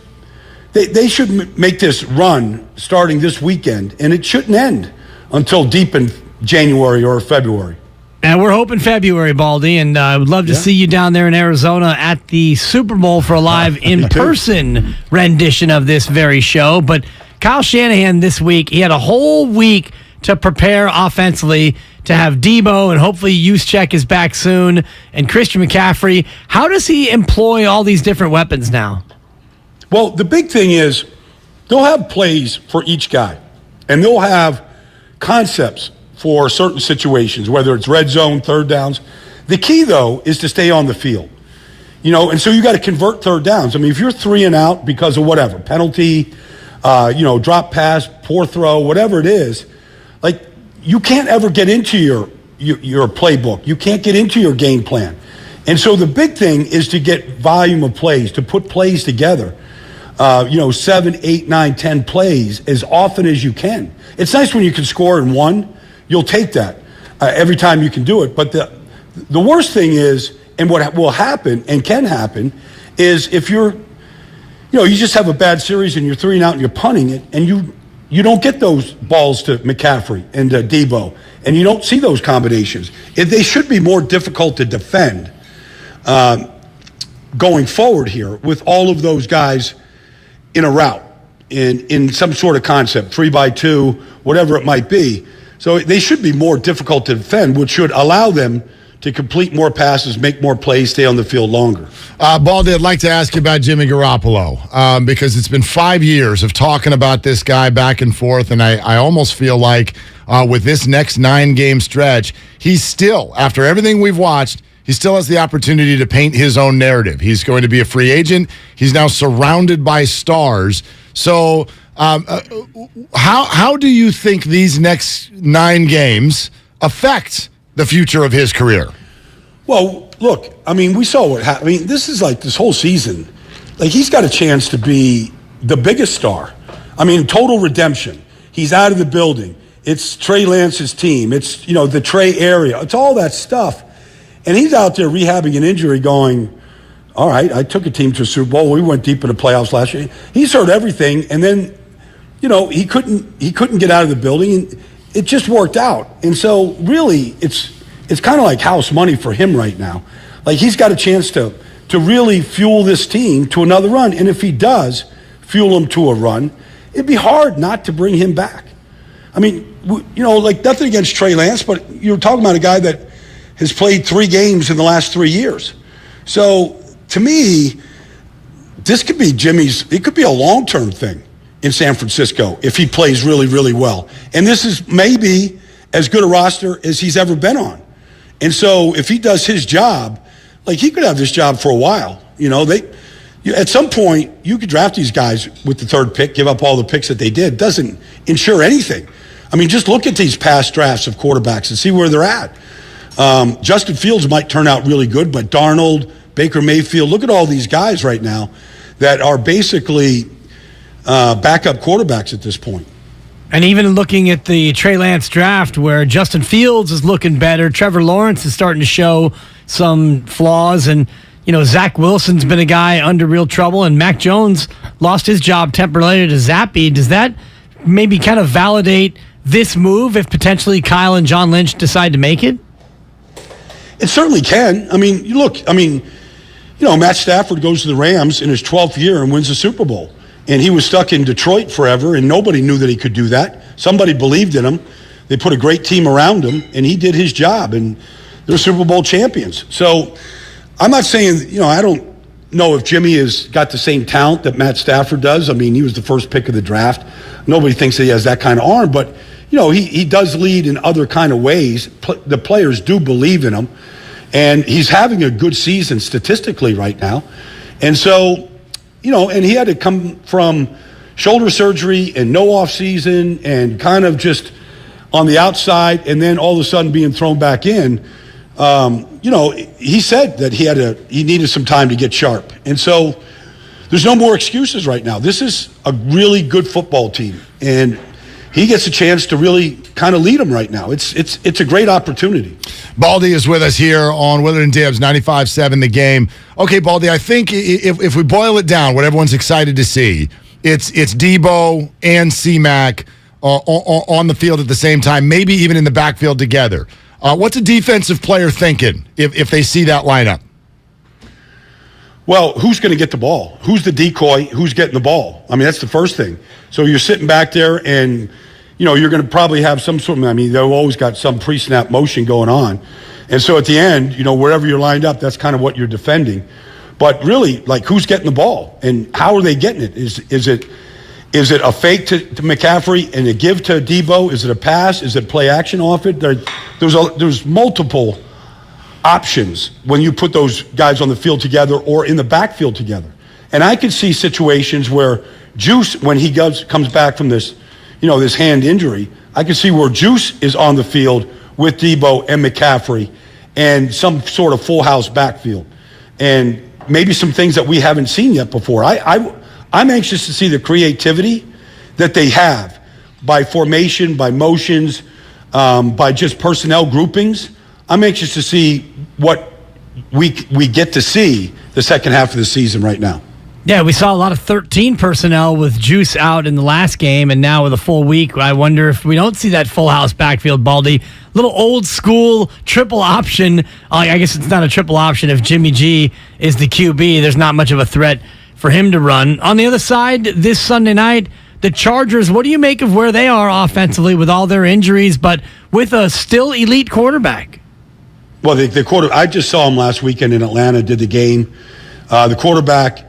Speaker 14: make this run starting this weekend, and it shouldn't end until deep in January or February.
Speaker 11: And we're hoping February, Baldy, and I would love to see you down there in Arizona at the Super Bowl for a live in-person rendition of this very show. But Kyle Shanahan this week, he had a whole week to prepare offensively to have Debo, and hopefully Juszczyk is back soon, and Christian McCaffrey. How does he employ all these different weapons now?
Speaker 14: Well, the big thing is they'll have plays for each guy, and they'll have concepts for certain situations, whether it's red zone, third downs. The key, though, is to stay on the field. And so you got to convert third downs. I mean, if you're 3 and out because of whatever, penalty, drop pass, poor throw, whatever it is, like, you can't ever get into your playbook. You can't get into your game plan. And so the big thing is to get volume of plays, to put plays together. 7, 8, 9, 10 plays as often as you can. It's nice when you can score in one. You'll take that every time you can do it. But the worst thing is, and what will happen and can happen, is if you just have a bad series and you're 3 and out and you're punting it, and you don't get those balls to McCaffrey and Debo, and you don't see those combinations. They should be more difficult to defend going forward here with all of those guys in a route, in some sort of concept, 3-by-2, whatever it might be. So they should be more difficult to defend, which should allow them to complete more passes, make more plays, stay on the field longer.
Speaker 4: Baldy, I'd like to ask you about Jimmy Garoppolo because it's been 5 years of talking about this guy back and forth, and I almost feel like with this next 9-game stretch, he's still, after everything we've watched, he still has the opportunity to paint his own narrative. He's going to be a free agent. He's now surrounded by stars. So how do you think these next 9 games affect the future of his career?
Speaker 14: Well, look, I mean, we saw what happened. I mean, this is like this whole season. Like, he's got a chance to be the biggest star. I mean, total redemption. He's out of the building. It's Trey Lance's team. It's, the Trey area. It's all that stuff. And he's out there rehabbing an injury going, all right, I took a team to a Super Bowl. We went deep in the playoffs last year. He's heard everything. And then, he couldn't get out of the building. And it just worked out. And so really it's kind of like house money for him right now. Like, he's got a chance to really fuel this team to another run. And if he does fuel them to a run, it'd be hard not to bring him back. I mean, like, nothing against Trey Lance, but you're talking about a guy that has played 3 games in the last 3 years. So to me, this could be it could be a long-term thing in San Francisco if he plays really, really well. And this is maybe as good a roster as he's ever been on. And so if he does his job, like, he could have this job for a while. At some point, you could draft these guys with the 3rd pick, give up all the picks that they did. It doesn't ensure anything. I mean, just look at these past drafts of quarterbacks and see where they're at. Justin Fields might turn out really good, but Darnold, Baker Mayfield, look at all these guys right now that are basically backup quarterbacks at this point.
Speaker 11: And even looking at the Trey Lance draft where Justin Fields is looking better, Trevor Lawrence is starting to show some flaws, and Zach Wilson's been a guy under real trouble, and Mac Jones lost his job temporarily to Zappy. Does that maybe kind of validate this move if potentially Kyle and John Lynch decide to make it?
Speaker 14: It certainly can. I mean, Matt Stafford goes to the Rams in his 12th year and wins the Super Bowl. And he was stuck in Detroit forever, and nobody knew that he could do that. Somebody believed in him. They put a great team around him, and he did his job, and they're Super Bowl champions. So I'm not saying, I don't know if Jimmy has got the same talent that Matt Stafford does. I mean, he was the first pick of the draft. Nobody thinks that he has that kind of arm, but, he does lead in other kind of ways. The players do believe in him, and he's having a good season statistically right now. And so, and he had to come from shoulder surgery and no off season and kind of just on the outside, and then all of a sudden being thrown back in. He said that he needed some time to get sharp. And so there's no more excuses right now. This is a really good football team, and he gets a chance to really kind of lead them right now. It's a great opportunity.
Speaker 4: Baldy is with us here on Willard and Dibs, 95.7 The Game. Okay, Baldy, I think if we boil it down, what everyone's excited to see, it's Debo and C-Mac on the field at the same time, maybe even in the backfield together. What's a defensive player thinking if they see that lineup?
Speaker 14: Well, who's going to get the ball? Who's the decoy? Who's getting the ball? I mean, that's the first thing. So you're sitting back there and, you're going to probably have some sort of, they've always got some pre-snap motion going on. And so at the end, wherever you're lined up, that's kind of what you're defending. But really, who's getting the ball and how are they getting it? Is it a fake to McCaffrey and a give to Debo? Is it a pass? Is it play action off it? There's multiple options when you put those guys on the field together or in the backfield together. And I could see situations where Juice, when he comes back from this, this hand injury, I could see where Juice is on the field with Debo and McCaffrey and some sort of full house backfield. And maybe some things that we haven't seen yet before. I'm anxious to see the creativity that they have by formation, by motions, by just personnel groupings. I'm anxious to see what we get to see the second half of the season right now.
Speaker 11: Yeah, we saw a lot of 13 personnel with Juice out in the last game, and now with a full week, I wonder if we don't see that full house backfield, Baldy. Little old school triple option. I guess it's not a triple option if Jimmy G is the QB. There's not much of a threat for him to run. On the other side, this Sunday night, the Chargers, what do you make of where they are offensively with all their injuries, but with a still elite quarterback?
Speaker 14: Well, the quarterback, I just saw him last weekend in Atlanta, did the game. The quarterback,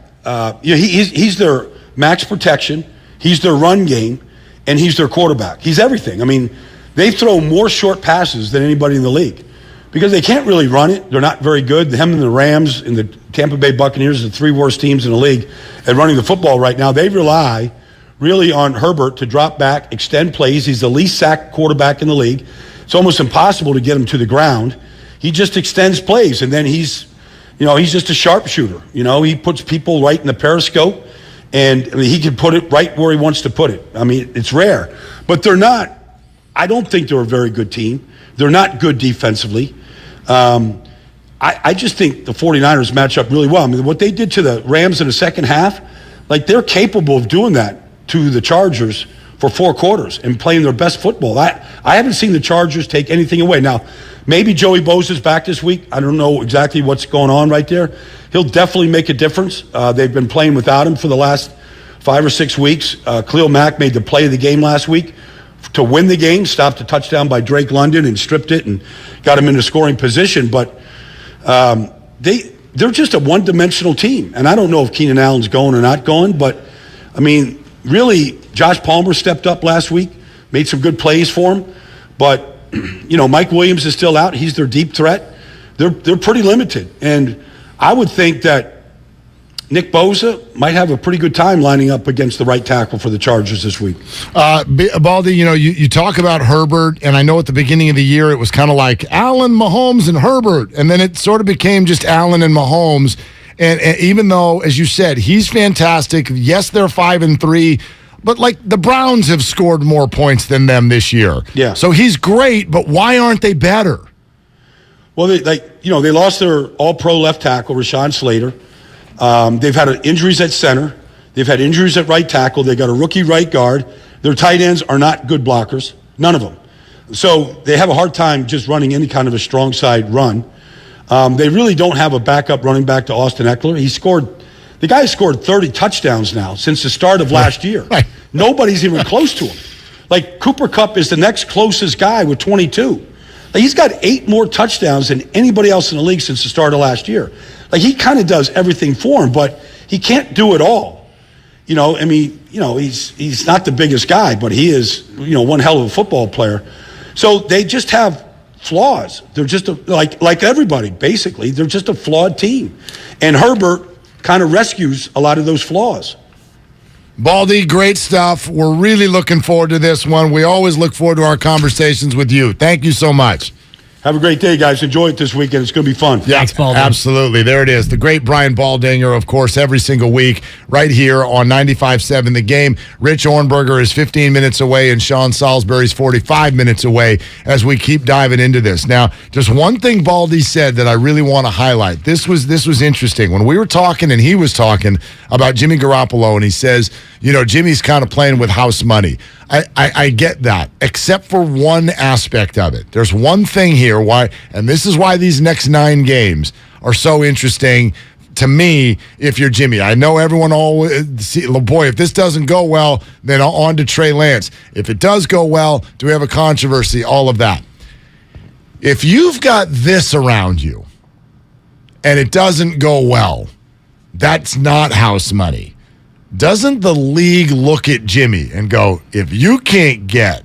Speaker 14: he's their max protection, he's their run game, and he's their quarterback. He's everything. They throw more short passes than anybody in the league because they can't really run it. They're not very good. Them and the Rams and the Tampa Bay Buccaneers are the three worst teams in the league at running the football right now. They rely really on Herbert to drop back, extend plays. He's the least sacked quarterback in the league. It's almost impossible to get him to the ground. He just extends plays, and then he's just a sharpshooter. He puts people right in the periscope, and he can put it right where he wants to put it. It's rare. But they're not, I don't think they're a very good team. They're not good defensively. I just think the 49ers match up really well. What they did to the Rams in the second half, they're capable of doing that to the Chargers for 4 quarters and playing their best football. I haven't seen the Chargers take anything away. Now, maybe Joey Bosa's back this week. I don't know exactly what's going on right there. He'll definitely make a difference. They've been playing without him for the last 5 or 6 weeks. Khalil Mack made the play of the game last week to win the game, stopped a touchdown by Drake London and stripped it and got him into scoring position. But they're just a one-dimensional team. And I don't know if Keenan Allen's going or not going, but, really, Josh Palmer stepped up last week, made some good plays for him. But, Mike Williams is still out. He's their deep threat. They're pretty limited. And I would think that Nick Bosa might have a pretty good time lining up against the right tackle for the Chargers this week.
Speaker 4: Baldy, you talk about Herbert, and I know at the beginning of the year it was kind of like Allen, Mahomes, and Herbert, and then it sort of became just Allen and Mahomes. And even though, as you said, he's fantastic, yes, they're 5-3, but the Browns have scored more points than them this year.
Speaker 14: Yeah.
Speaker 4: So he's great, but why aren't they better?
Speaker 14: Well, they lost their all-pro left tackle, Rashawn Slater. They've had injuries at center. They've had injuries at right tackle. They got a rookie right guard. Their tight ends are not good blockers, none of them. So they have a hard time just running any kind of a strong side run. They really don't have a backup running back to Austin Eckler. The guy has scored 30 touchdowns now since the start of last year.
Speaker 4: Right.
Speaker 14: Nobody's even close to him. Cooper Kupp is the next closest guy with 22. He's got 8 more touchdowns than anybody else in the league since the start of last year. He kind of does everything for him, but he can't do it all. He's not the biggest guy, but he is, one hell of a football player. So they just have flaws. They're just like everybody, basically. They're just a flawed team. And Herbert kind of rescues a lot of those flaws.
Speaker 4: Baldy, great stuff. We're really looking forward to this one. We always look forward to our conversations with you. Thank you so much.
Speaker 14: Have a great day, guys. Enjoy it this weekend. It's going to be fun.
Speaker 4: Yeah, absolutely. There it is. The great Brian Baldinger, of course, every single week right here on 95.7 The Game. Rich Ornberger is 15 minutes away, and Sean Salisbury's 45 minutes away as we keep diving into this. Now, just one thing Baldy said that I really want to highlight. This was interesting. When we were talking and he was talking about Jimmy Garoppolo, and he says, Jimmy's kind of playing with house money. I get that, except for one aspect of it. There's one thing here why, and this is why these next 9 games are so interesting to me if you're Jimmy. I know everyone always, boy, if this doesn't go well, then on to Trey Lance. If it does go well, do we have a controversy? All of that. If you've got this around you and it doesn't go well, that's not house money. Doesn't the league look at Jimmy and go, if you can't get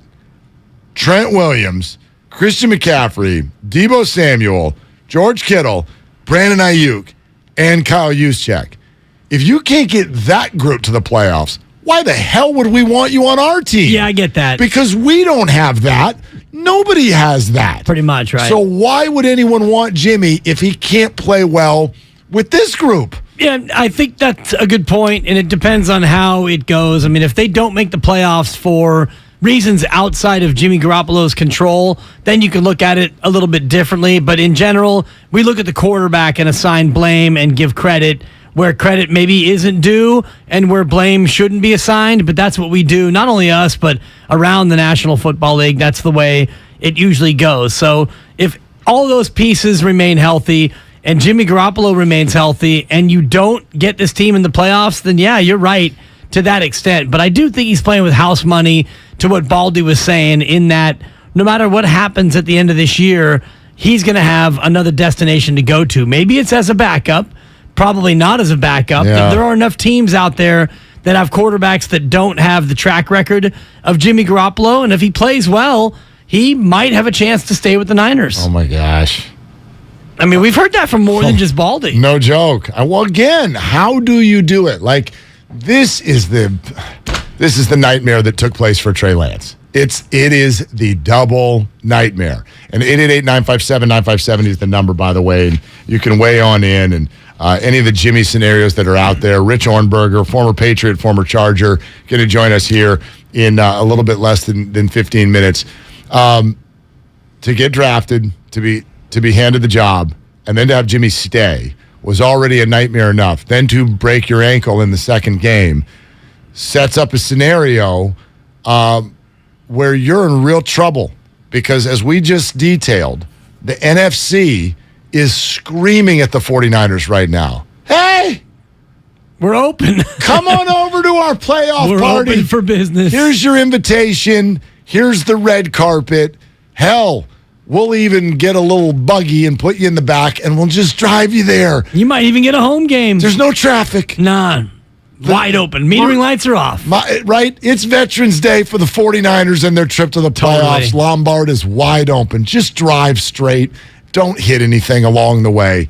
Speaker 4: Trent Williams, Christian McCaffrey, Deebo Samuel, George Kittle, Brandon Ayuk, and Kyle Juszczyk, if you can't get that group to the playoffs, why the hell would we want you on our team?
Speaker 11: Yeah, I get that.
Speaker 4: Because we don't have that. Nobody has that.
Speaker 11: Pretty much, right?
Speaker 4: So why would anyone want Jimmy if he can't play well with this group?
Speaker 11: Yeah, I think that's a good point, and it depends on how it goes. I mean, if they don't make the playoffs for reasons outside of Jimmy Garoppolo's control, then you can look at it a little bit differently. But in general, we look at the quarterback and assign blame and give credit where credit maybe isn't due and where blame shouldn't be assigned. But that's what we do, not only us, but around the National Football League. That's the way it usually goes. So if all those pieces remain healthy and Jimmy Garoppolo remains healthy and you don't get this team in the playoffs, then yeah, you're right to that extent. But I do think he's playing with house money, to what Baldy was saying, in that no matter what happens at the end of this year, he's going to have another destination to go to. Maybe it's as a backup, probably not as a backup.
Speaker 4: Yeah.
Speaker 11: There are enough teams out there that have quarterbacks that don't have the track record of Jimmy Garoppolo, and if he plays well, he might have a chance to stay with the Niners.
Speaker 4: Oh my gosh.
Speaker 11: I mean, we've heard that from more than just Baldy.
Speaker 4: No joke. Well, again, how do you do it? Like, this is the nightmare that took place for Trey Lance. It is the double nightmare. And 888-957-9570 is the number, by the way. And you can weigh on in and any of the Jimmy scenarios that are out there. Rich Ornberger, former Patriot, former Charger, going to join us here in a little bit less than 15 minutes. To get drafted, to be handed the job, and then to have Jimmy stay was already a nightmare enough. Then to break your ankle in the second game sets up a scenario where you're in real trouble, because as we just detailed, the NFC is screaming at the 49ers right now. Hey!
Speaker 11: We're open.
Speaker 4: Come on over to our playoff
Speaker 11: We're
Speaker 4: party.
Speaker 11: open for business.
Speaker 4: Here's your invitation. Here's the red carpet. Hell, we'll even get a little buggy and put you in the back, and we'll just drive you there.
Speaker 11: You might even get a home game.
Speaker 4: There's no traffic.
Speaker 11: Nah. Wide open. Metering lights are off.
Speaker 4: Right? It's Veterans Day for the 49ers and their trip to the playoffs.
Speaker 11: Totally.
Speaker 4: Lombard is wide open. Just drive straight. Don't hit anything along the way.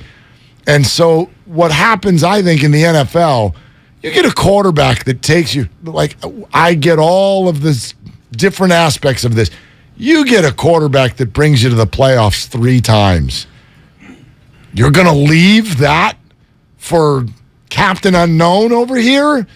Speaker 4: And so what happens, I think, in the NFL, you get a quarterback that takes you, like, I get all of this different aspects of this. You get a quarterback that brings you to the playoffs 3 times. You're going to leave that for Captain Unknown over here?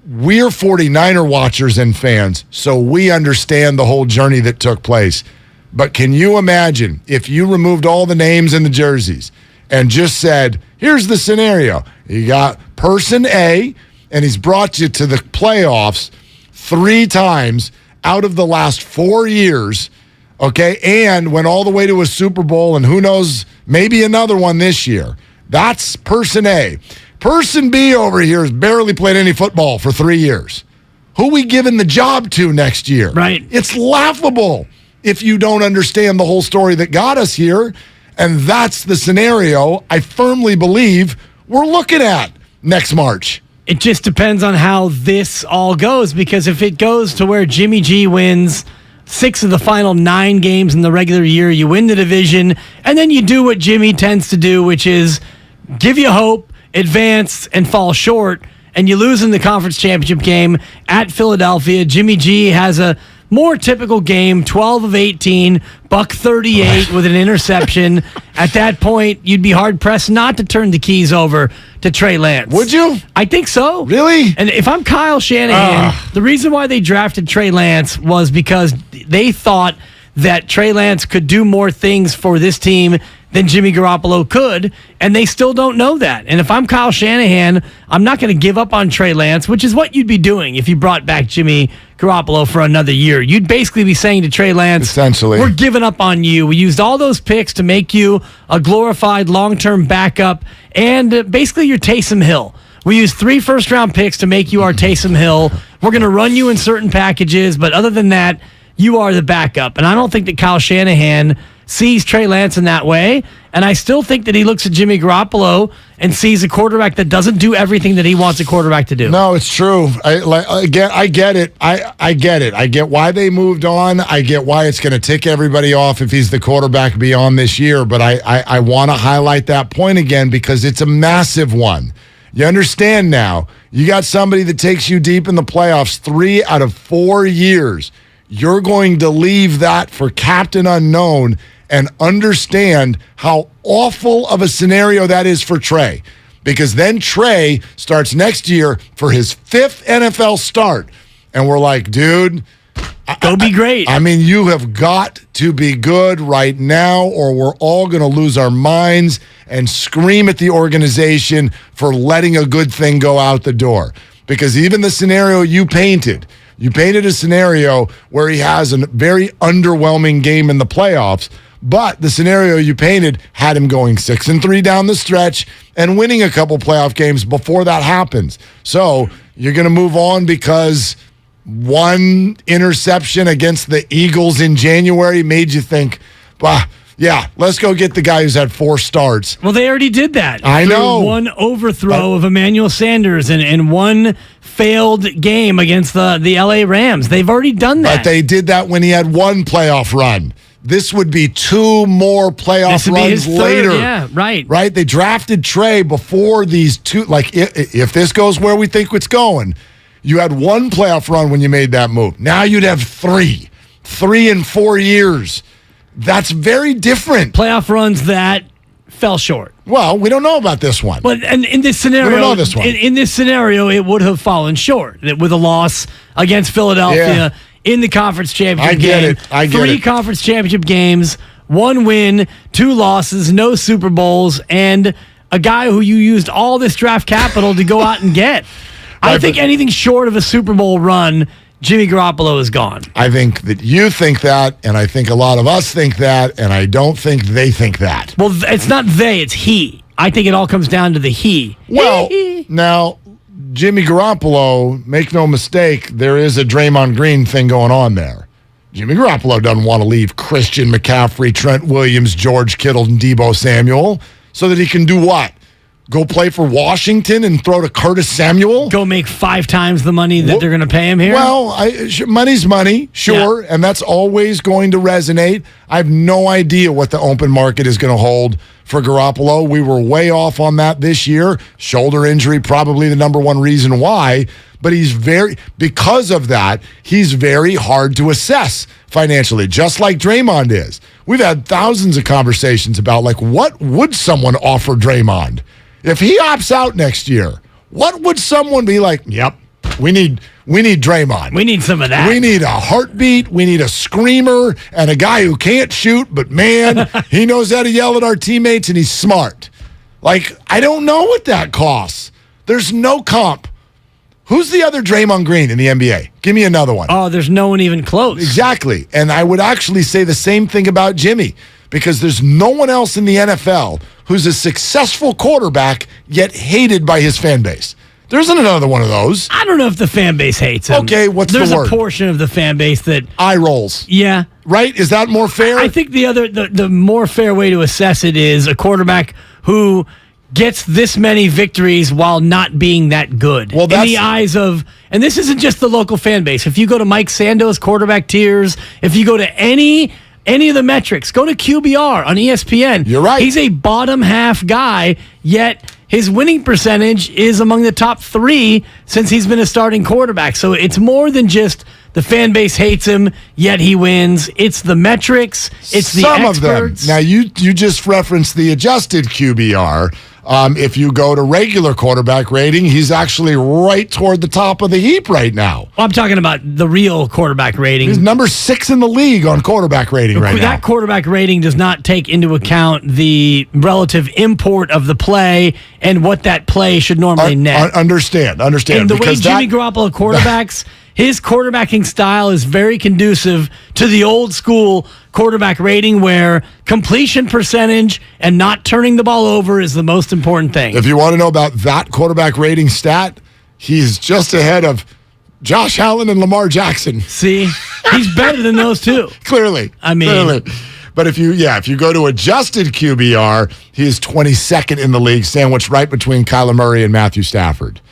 Speaker 4: We're 49er watchers and fans, so we understand the whole journey that took place. But can you imagine if you removed all the names and the jerseys and just said, here's the scenario. You got person A, and he's brought you to the playoffs 3 times out of the last 4 years, okay, and went all the way to a Super Bowl, and who knows, maybe another one this year. That's person A. Person B over here has barely played any football for 3 years. Who we giving the job to next year?
Speaker 11: Right.
Speaker 4: It's laughable if you don't understand the whole story that got us here, and that's the scenario I firmly believe we're looking at next March.
Speaker 11: It just depends on how this all goes, because if it goes to where Jimmy G wins 6 of the final 9 games in the regular year, you win the division, and then you do what Jimmy tends to do, which is give you hope, advance, and fall short, and you lose in the conference championship game at Philadelphia. Jimmy G has a more typical game, 12 of 18, buck 38 with an interception. At that point, you'd be hard-pressed not to turn the keys over to Trey Lance.
Speaker 4: Would you?
Speaker 11: I think so.
Speaker 4: Really?
Speaker 11: And if I'm Kyle Shanahan, the reason why they drafted Trey Lance was because they thought that Trey Lance could do more things for this team than Jimmy Garoppolo could, and they still don't know that. And if I'm Kyle Shanahan, I'm not going to give up on Trey Lance, which is what you'd be doing if you brought back Jimmy Garoppolo for another year. You'd basically be saying to Trey Lance,
Speaker 4: essentially,
Speaker 11: we're giving up on you. We used all those picks to make you a glorified long-term backup, and basically you're Taysom Hill. We used 3 first-round picks to make you our Taysom Hill. We're going to run you in certain packages, but other than that, you are the backup. And I don't think that Kyle Shanahan sees Trey Lance in that way. And I still think that he looks at Jimmy Garoppolo and sees a quarterback that doesn't do everything that he wants a quarterback to do.
Speaker 4: No, it's true. I get it. I get it. I get why they moved on. I get why it's going to tick everybody off if he's the quarterback beyond this year. But I want to highlight that point again because it's a massive one. You understand now. You got somebody that takes you deep in the playoffs 3 out of 4 years. You're going to leave that for Captain Unknown and understand how awful of a scenario that is for Trey. Because then Trey starts next year for his 5th NFL start. And we're like, dude,
Speaker 11: go be great.
Speaker 4: I mean, you have got to be good right now or we're all going to lose our minds and scream at the organization for letting a good thing go out the door. Because even the scenario you painted a scenario where he has a very underwhelming game in the playoffs, but the scenario you painted had him going 6-3 down the stretch and winning a couple playoff games before that happens. So you're going to move on because one interception against the Eagles in January made you think, bah, yeah, let's go get the guy who's had 4 starts.
Speaker 11: Well, they already did that.
Speaker 4: I know.
Speaker 11: One overthrow of Emmanuel Sanders and one failed game against the LA Rams. They've already done that.
Speaker 4: But they did that when he had 1 playoff run. This would be 2 more playoff runs later.
Speaker 11: Yeah, right.
Speaker 4: Right? They drafted Trey before these 2. Like, if this goes where we think it's going, you had 1 playoff run when you made that move. Now you'd have 3. 3 in 4 years. That's very different.
Speaker 11: Playoff runs that fell short.
Speaker 4: Well, we don't know about this one.
Speaker 11: But in this scenario,
Speaker 4: we don't know this one.
Speaker 11: In this scenario, it would have fallen short with a loss against Philadelphia in the conference championship game.
Speaker 4: I get
Speaker 11: 3
Speaker 4: it.
Speaker 11: conference championship games, 1 win, 2 losses, no Super Bowls, and a guy who you used all this draft capital to go out and get. I think anything short of a Super Bowl run, Jimmy Garoppolo is gone.
Speaker 4: I think that you think that, and I think a lot of us think that, and I don't think they think that.
Speaker 11: Well, it's not they, it's he. I think it all comes down to the he.
Speaker 4: Well, now, Jimmy Garoppolo, make no mistake, there is a Draymond Green thing going on there. Jimmy Garoppolo doesn't want to leave Christian McCaffrey, Trent Williams, George Kittle, and Deebo Samuel so that he can do what? Go play for Washington and throw to Curtis Samuel?
Speaker 11: Go make 5 times the money that they're going to pay him here?
Speaker 4: Well, money's money, sure, and that's always going to resonate. I have no idea what the open market is going to hold for Garoppolo. We were way off on that this year. Shoulder injury, probably the number 1 reason why. But because of that, he's very hard to assess financially, just like Draymond is. We've had thousands of conversations about, like, what would someone offer Draymond? If he opts out next year, what would someone be like, yep, we need Draymond.
Speaker 11: We need some of that.
Speaker 4: We need a heartbeat. We need a screamer and a guy who can't shoot, but man, he knows how to yell at our teammates and he's smart. Like, I don't know what that costs. There's no comp. Who's the other Draymond Green in the NBA? Give me another one.
Speaker 11: Oh, there's no one even close.
Speaker 4: Exactly. And I would actually say the same thing about Jimmy because there's no one else in the NFL who's a successful quarterback yet hated by his fan base. There isn't another one of those.
Speaker 11: I don't know if the fan base hates him.
Speaker 4: Okay, what's
Speaker 11: There's
Speaker 4: the word?
Speaker 11: There's a portion of the fan base that...
Speaker 4: Eye rolls.
Speaker 11: Yeah.
Speaker 4: Right? Is that more fair?
Speaker 11: I think the more fair way to assess it is a quarterback who gets this many victories while not being that good. Well, in the eyes of... And this isn't just the local fan base. If you go to Mike Sando's quarterback tiers, if you go to any of the metrics, go to QBR on ESPN.
Speaker 4: You're right.
Speaker 11: He's a bottom half guy, yet his winning percentage is among the top 3 since he's been a starting quarterback. So it's more than just The fan base hates him, yet he wins. It's the metrics. It's the
Speaker 4: Some
Speaker 11: experts.
Speaker 4: of them. Now, you just referenced the adjusted QBR. If you go to regular quarterback rating, he's actually right toward the top of the heap right now.
Speaker 11: Well, I'm talking about the real quarterback rating.
Speaker 4: He's number 6 in the league on quarterback rating right now.
Speaker 11: That quarterback rating does not take into account the relative import of the play and what that play should normally net.
Speaker 4: Understand.
Speaker 11: And the way
Speaker 4: because
Speaker 11: Jimmy Garoppolo quarterbacks, his quarterbacking style is very conducive to the old school quarterback rating where completion percentage and not turning the ball over is the most important thing.
Speaker 4: If you want to know about that quarterback rating stat, he's just ahead of Josh Allen and Lamar Jackson.
Speaker 11: See, he's better than those two.
Speaker 4: Clearly. But if you go to adjusted QBR, he is 22nd in the league, sandwiched right between Kyler Murray and Matthew Stafford.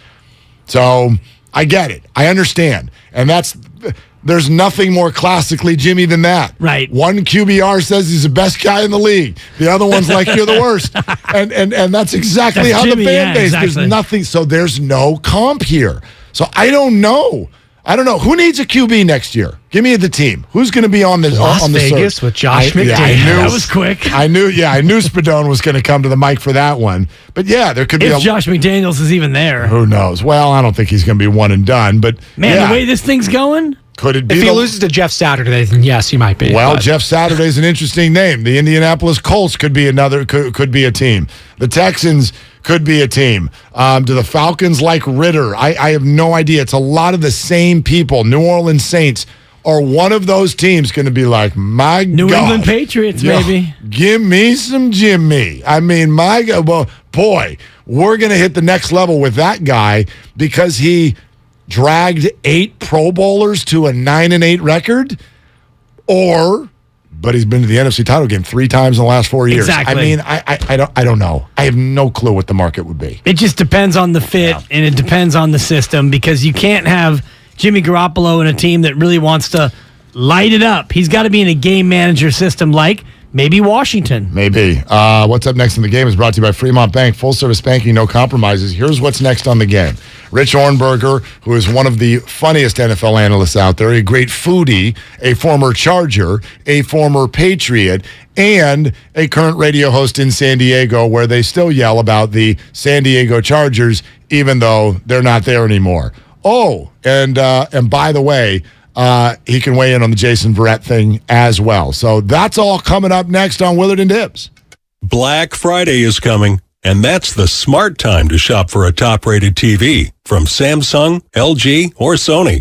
Speaker 4: So I get it. I understand. And there's nothing more classically Jimmy than that.
Speaker 11: Right.
Speaker 4: One QBR says he's the best guy in the league. The other one's like, you're the worst. And that's exactly how
Speaker 11: Jimmy,
Speaker 4: the fan base.
Speaker 11: exactly.
Speaker 4: There's nothing. So there's no comp here. So I don't know. Who needs a QB next year? Give me the team. Who's going to be on the
Speaker 6: Las
Speaker 4: on the
Speaker 6: Vegas
Speaker 4: search?
Speaker 6: with Josh McDaniels.
Speaker 11: That was quick.
Speaker 4: I knew Spadone was going to come to the mic for that one. But yeah, there could be
Speaker 11: If Josh McDaniels is even there.
Speaker 4: Who knows? Well, I don't think he's going to be one and done. But
Speaker 11: Man, the way this thing's going.
Speaker 4: Could it be
Speaker 6: If he loses to Jeff Saturday, then yes, he might be.
Speaker 4: Well, Jeff Saturday's an interesting name. The Indianapolis Colts could be could be a team. The Texans could be a team. Do the Falcons like Ritter? I have no idea. It's a lot of the same people. New Orleans Saints are one of those teams going to be like, my
Speaker 11: New
Speaker 4: God.
Speaker 11: England Patriots, maybe.
Speaker 4: Give me some Jimmy. I mean, my God. Well, boy, we're going to hit the next level with that guy because he dragged 8 Pro Bowlers to a 9-8 record, but he's been to the NFC title game 3 times in the last 4 years.
Speaker 11: Exactly.
Speaker 4: I mean, I don't know. I have no clue what the market would be.
Speaker 11: It just depends on the fit and it depends on the system because you can't have Jimmy Garoppolo in a team that really wants to light it up. He's got to be in a game manager system like maybe Washington.
Speaker 4: Maybe. What's up next in the game is brought to you by Fremont Bank. Full service banking, no compromises. Here's what's next on the game. Rich Ornberger, who is one of the funniest NFL analysts out there, a great foodie, a former Charger, a former Patriot, and a current radio host in San Diego where they still yell about the San Diego Chargers, even though they're not there anymore. Oh, and by the way, he can weigh in on the Jason Verrett thing as well. So that's all coming up next on Willard and Dibs.
Speaker 5: Black Friday is coming, and that's the smart time to shop for a top-rated TV from Samsung, LG, or Sony.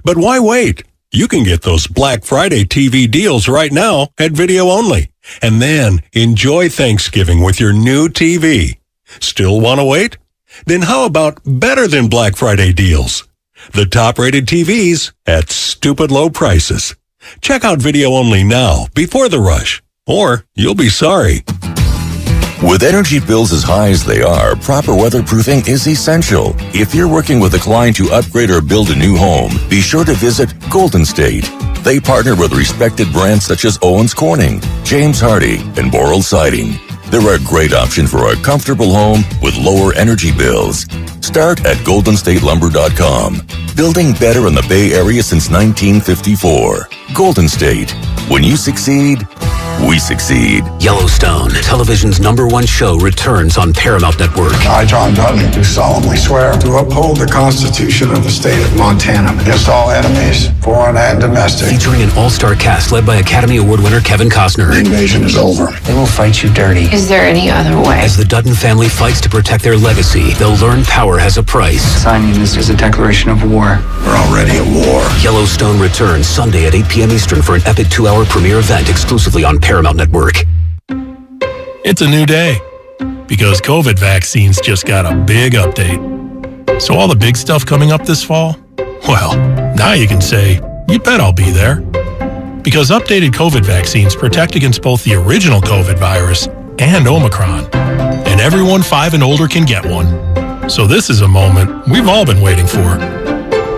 Speaker 5: But why wait? You can get those Black Friday TV deals right now at Video Only, and then enjoy Thanksgiving with your new TV. Still want to wait? Then how about better than Black Friday deals? The top-rated TVs at stupid low prices. Check out Video Only now before the rush, or you'll be sorry.
Speaker 10: With energy bills as high as they are, proper weatherproofing is essential. If you're working with a client to upgrade or build a new home, be sure to visit Golden State. They partner with respected brands such as Owens Corning, James Hardy, and Boral Siding. They're a great option for a comfortable home with lower energy bills. Start at GoldenStateLumber.com. Building better in the Bay Area since 1954. Golden State. When you succeed, we succeed.
Speaker 15: Yellowstone, television's #1 show, returns on Paramount Network.
Speaker 16: I, John Dudley, do solemnly swear to uphold the Constitution of the state of Montana against all enemies, foreign and domestic.
Speaker 15: Featuring an all-star cast led by Academy Award winner Kevin Costner.
Speaker 16: The invasion is over.
Speaker 15: They will fight you dirty.
Speaker 17: Is there any other way?
Speaker 15: As the Dutton family fights to protect their legacy, they'll learn power has a price.
Speaker 17: Signing this is a declaration of war.
Speaker 16: We're already at war.
Speaker 15: Yellowstone returns Sunday at 8 p.m. Eastern for an epic 2-hour premiere event exclusively on Paramount Network.
Speaker 5: It's a new day because COVID vaccines just got a big update. So all the big stuff coming up this fall? Well, now you can say, you bet I'll be there. Because updated COVID vaccines protect against both the original COVID virus and Omicron. And everyone 5 and older can get one. So this is a moment we've all been waiting for.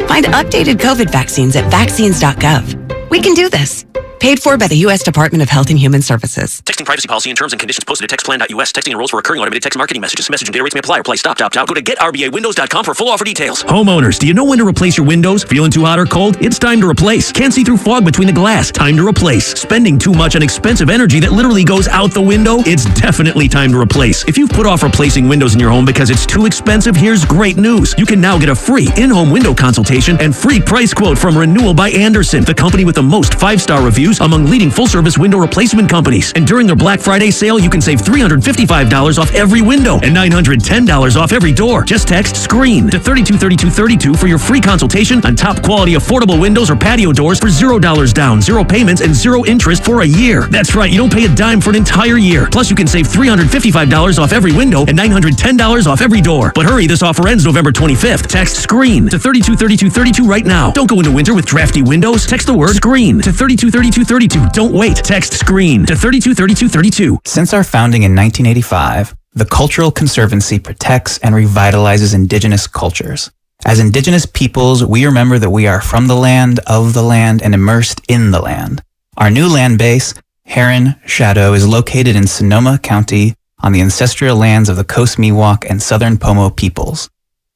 Speaker 21: Find updated COVID vaccines at vaccines.gov. We can do this. Paid for by the U.S. Department of Health and Human Services.
Speaker 2: Texting privacy policy and terms and conditions posted at textplan.us. Texting enrolls for recurring automated text marketing messages. Message and data rates may apply. Reply stop, opt out. Go to getrbawindows.com for full offer details.
Speaker 3: Homeowners, do you know when to replace your windows? Feeling too hot or cold? It's time to replace. Can't see through fog between the glass? Time to replace. Spending too much on expensive energy that literally goes out the window? It's definitely time to replace. If you've put off replacing windows in your home because it's too expensive, here's great news. You can now get a free in-home window consultation and free price quote from Renewal by Andersen, the company with the most 5-star reviews among leading full-service window replacement companies. And during their Black Friday sale, you can save $355 off every window and $910 off every door. Just text SCREEN to 323232 for your free consultation on top quality affordable windows or patio doors for $0 down, 0 payments, and 0 interest for a year. That's right, you don't pay a dime for an entire year. Plus, you can save $355 off every window and $910 off every door. But hurry, this offer ends November 25th. Text SCREEN to 323232 right now. Don't go into winter with drafty windows. Text the word SCREEN to 323232. Don't wait. Text SCREEN to 323232.
Speaker 9: Since our founding in 1985, the Cultural Conservancy protects and revitalizes Indigenous cultures. As Indigenous peoples, we remember that we are from the land, of the land, and immersed in the land. Our new land base, Heron Shadow, is located in Sonoma County on the ancestral lands of the Coast Miwok and Southern Pomo peoples.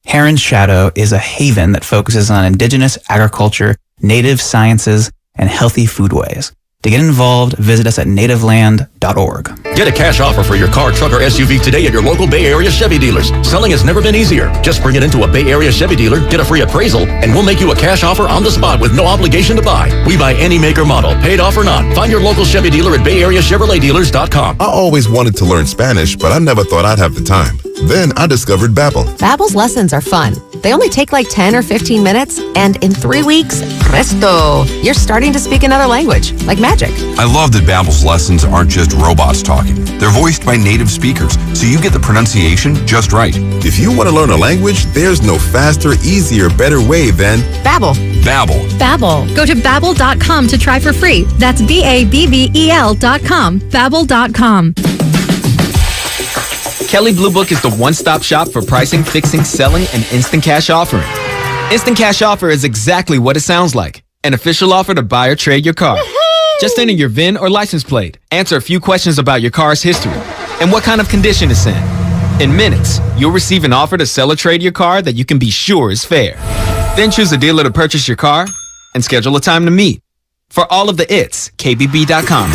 Speaker 9: Heron Shadow is a haven that focuses on Indigenous agriculture, native sciences, and healthy foodways. To get involved, visit us at nativeland.org.
Speaker 13: Get a cash offer for your car, truck, or SUV today at your local Bay Area Chevy dealers. Selling has never been easier. Just bring it into a Bay Area Chevy dealer, get a free appraisal, and we'll make you a cash offer on the spot with no obligation to buy. We buy any make or model, paid off or not. Find your local Chevy dealer at BayAreaChevroletDealers.com.
Speaker 18: I always wanted to learn Spanish, but I never thought I'd have the time. Then I discovered Babbel.
Speaker 19: Babbel's lessons are fun. They only take like 10 or 15 minutes, and in 3 weeks, presto, you're starting to speak another language, like magic.
Speaker 22: I love that Babbel's lessons aren't just robots talking. They're voiced by native speakers, so you get the pronunciation just right.
Speaker 18: If you want to learn a language, there's no faster, easier, better way than
Speaker 19: Babbel.
Speaker 22: Babbel.
Speaker 27: Babbel. Go to Babbel.com to try for free. That's BABBEL.com. Babbel.com.
Speaker 28: Kelley Blue Book is the one-stop shop for pricing, fixing, selling, and instant cash offering. Instant cash offer is exactly what it sounds like. An official offer to buy or trade your car. Just enter your VIN or license plate, answer a few questions about your car's history, and what kind of condition it's in. In minutes, you'll receive an offer to sell or trade your car that you can be sure is fair. Then choose a dealer to purchase your car and schedule a time to meet. For all of the its, KBB.com.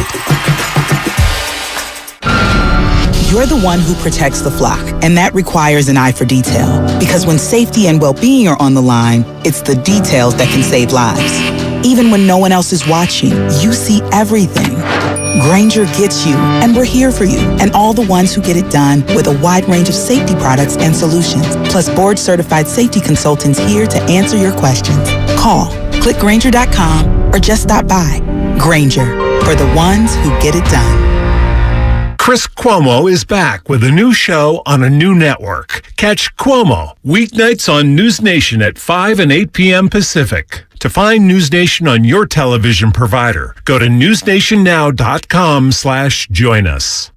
Speaker 29: You're the one who protects the flock, and that requires an eye for detail. Because when safety and well-being are on the line, it's the details that can save lives. Even when no one else is watching, you see everything. Grainger gets you, and we're here for you, and all the ones who get it done with a wide range of safety products and solutions, plus board-certified safety consultants here to answer your questions. Call, click Grainger.com, or just stop by. Grainger, for the ones who get it done.
Speaker 31: Chris Cuomo is back with a new show on a new network. Catch Cuomo weeknights on News Nation at 5 and 8 p.m. Pacific. To find News Nation on your television provider, go to newsnationnow.com/join us.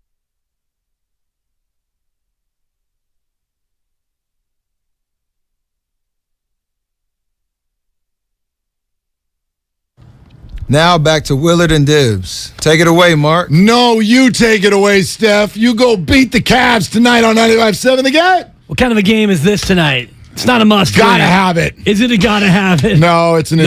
Speaker 30: Now back to Willard and Dibs. Take it away, Mark.
Speaker 4: No, you take it away, Steph. You go beat the Cavs tonight on 95.7 The Game.
Speaker 11: What kind of a game is this tonight? It's not a must.
Speaker 4: Gotta have it.
Speaker 11: Is it a gotta have it?
Speaker 4: No, it's an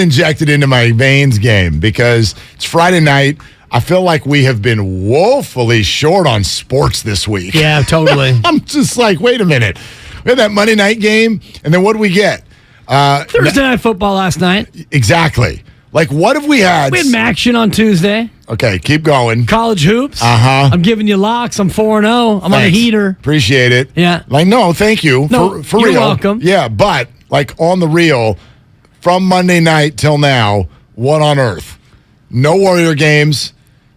Speaker 4: injected into my veins game because it's Friday night. I feel like we have been woefully short on sports this week.
Speaker 11: Yeah, totally.
Speaker 4: I'm just like, wait a minute. We had that Monday night game, and then what do we get?
Speaker 11: Thursday night football last night.
Speaker 4: Exactly. Like, what have we had?
Speaker 11: We had Maction on Tuesday.
Speaker 4: Okay, keep going.
Speaker 11: College hoops.
Speaker 4: Uh-huh.
Speaker 11: I'm giving you locks. I'm 4-0. I'm on a heater.
Speaker 4: Appreciate it.
Speaker 11: Yeah.
Speaker 4: Like, no, thank you.
Speaker 11: No,
Speaker 4: for
Speaker 11: you're
Speaker 4: real.
Speaker 11: welcome.
Speaker 4: Yeah, but, like, on the real, from Monday night till now, what on earth? No Warrior games.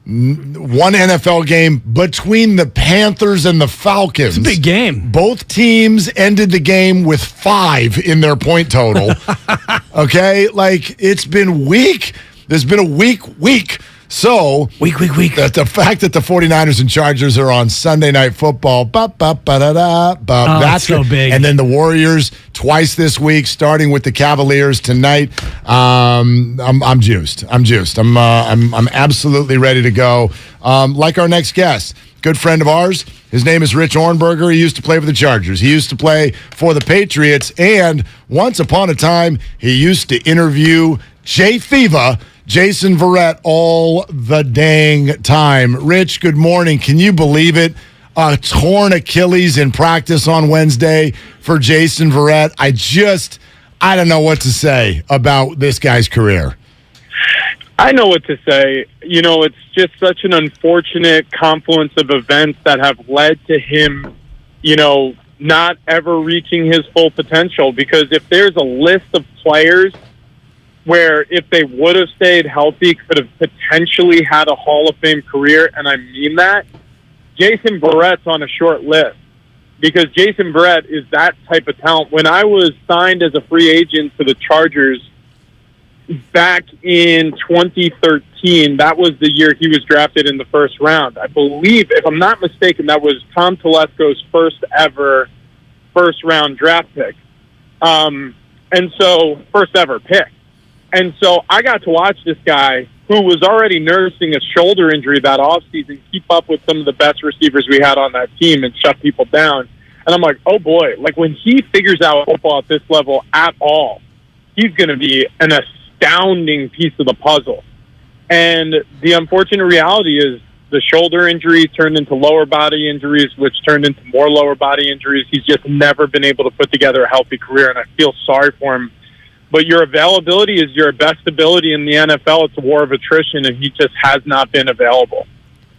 Speaker 4: One NFL game between the Panthers and the Falcons.
Speaker 11: It's a big game.
Speaker 4: Both teams ended the game with 5 in their point total. Okay? Like, it's been weak. There's been a weak So,
Speaker 11: week.
Speaker 4: The fact that the 49ers and Chargers are on Sunday Night Football,
Speaker 11: that's so big.
Speaker 4: And then the Warriors twice this week, starting with the Cavaliers tonight. I'm juiced. I'm absolutely ready to go. Like our next guest, good friend of ours. His name is Rich Ornberger. He used to play for the Chargers. He used to play for the Patriots. And once upon a time, he used to interview Jay Thiva, Jason Verrett, all the dang time. Rich, good morning. Can you believe it? A torn Achilles in practice on Wednesday for Jason Verrett. I don't know what to say about this guy's career.
Speaker 1: I know what to say. It's just such an unfortunate confluence of events that have led to him, not ever reaching his full potential. Because if there's a list of players where if they would have stayed healthy could have potentially had a Hall of Fame career, and I mean that, Jason Verrett's on a short list. Because Jason Verrett is that type of talent. When I was signed as a free agent to the Chargers back in 2013, that was the year he was drafted in the first round. I believe, if I'm not mistaken, that was Tom Telesco's first ever first-round draft pick. First ever pick. And so I got to watch this guy who was already nursing a shoulder injury that offseason keep up with some of the best receivers we had on that team and shut people down. And I'm like, oh boy, like when he figures out football at this level at all, he's going to be an astounding piece of the puzzle. And the unfortunate reality is the shoulder injury turned into lower body injuries, which turned into more lower body injuries. He's just never been able to put together a healthy career, and I feel sorry for him. But your availability is your best ability in the NFL. It's a war of attrition, and he just has not been available.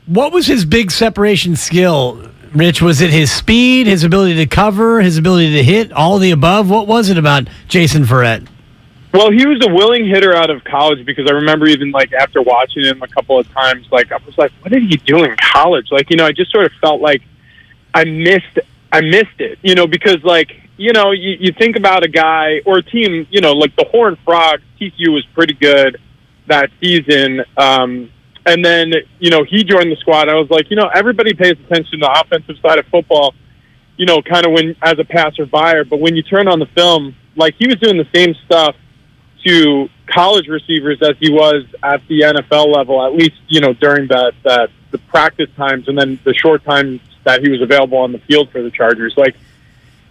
Speaker 11: What was his big separation skill, Rich? Was it his speed, his ability to cover, his ability to hit, all of the above? What was it about Jason Verrett?
Speaker 1: Well, he was a willing hitter out of college because I remember even, after watching him a couple of times, I was like, what did he do in college? I just sort of felt like I missed it, because, you think about a guy or a team, like the Horned Frogs, TCU was pretty good that season. And then, he joined the squad. I was like, everybody pays attention to the offensive side of football, kind of when as a passerby. But when you turn on the film, he was doing the same stuff to college receivers as he was at the NFL level, at least, during the practice times and then the short times that he was available on the field for the Chargers.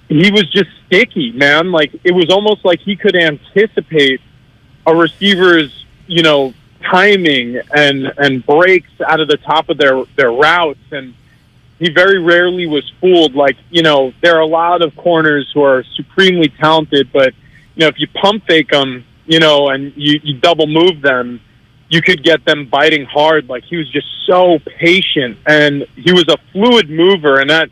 Speaker 1: He was just sticky, man. It was almost like he could anticipate a receiver's, timing and breaks out of the top of their routes. And he very rarely was fooled. There are a lot of corners who are supremely talented, but, if you pump fake them, and you double move them, you could get them biting hard. He was just so patient, and he was a fluid mover. And that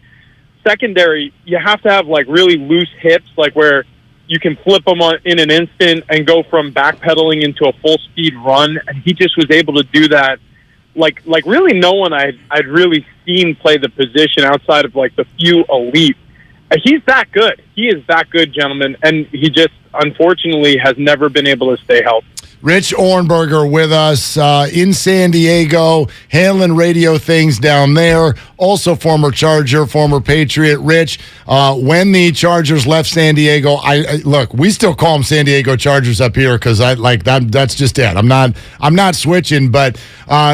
Speaker 1: secondary, you have to have really loose hips, where you can flip them in an instant and go from backpedaling into a full speed run. And he just was able to do that. Really no one I'd really seen play the position outside of the few elite. He's that good. He is that good, gentlemen. And he just, unfortunately, has never been able to stay healthy.
Speaker 4: Rich Ornberger with us in San Diego, handling radio things down there. Also former Charger, former Patriot. Rich, when the Chargers left San Diego, look, we still call them San Diego Chargers up here because that's just it. I'm not switching, but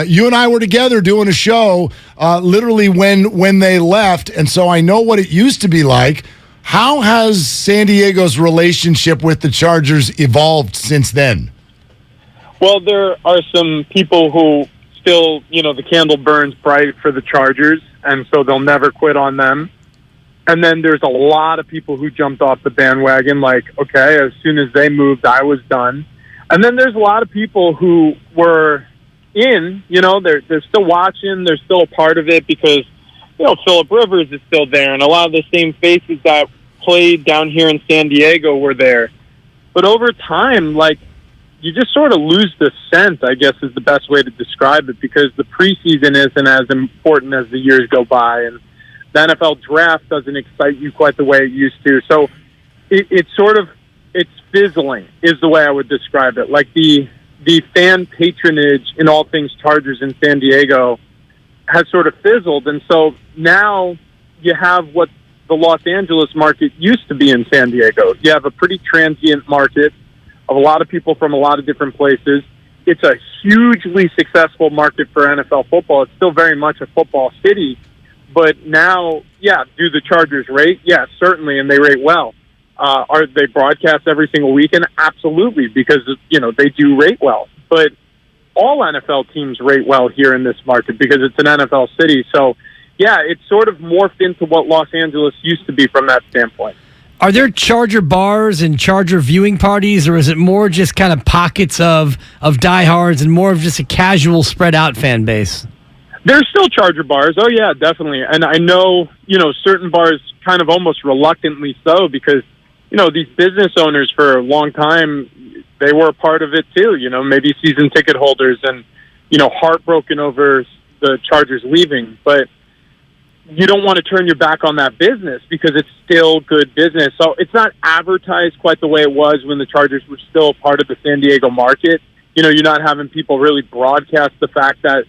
Speaker 4: you and I were together doing a show literally when they left, and so I know what it used to be like. How has San Diego's relationship with the Chargers evolved since then?
Speaker 1: Well, there are some people who still, the candle burns bright for the Chargers, and so they'll never quit on them. And then there's a lot of people who jumped off the bandwagon, okay, as soon as they moved, I was done. And then there's a lot of people who were in, they're still watching, they're still a part of it because, Phillip Rivers is still there, and a lot of the same faces that played down here in San Diego were there. But over time, you just sort of lose the scent, I guess is the best way to describe it, because the preseason isn't as important as the years go by, and the NFL draft doesn't excite you quite the way it used to. So it's fizzling is the way I would describe it. The the fan patronage in all things Chargers in San Diego has sort of fizzled. And so now you have what the Los Angeles market used to be in San Diego. You have a pretty transient market of a lot of people from a lot of different places. It's a hugely successful market for NFL football. It's still very much a football city. But now, yeah, do the Chargers rate? Yes, certainly, and they rate well. Are they broadcast every single weekend? Absolutely, because, they do rate well. But all NFL teams rate well here in this market because it's an NFL city. So, yeah, it's sort of morphed into what Los Angeles used to be from that standpoint.
Speaker 11: Are there Charger bars and Charger viewing parties, or is it more just kind of pockets of diehards and more of just a casual spread out fan base?
Speaker 1: There's still Charger bars. Oh, yeah, definitely. And I know, certain bars kind of almost reluctantly so because, these business owners for a long time, they were a part of it too, maybe season ticket holders and, heartbroken over the Chargers leaving. But you don't want to turn your back on that business because it's still good business. So it's not advertised quite the way it was when the Chargers were still part of the San Diego market. You're not having people really broadcast the fact that,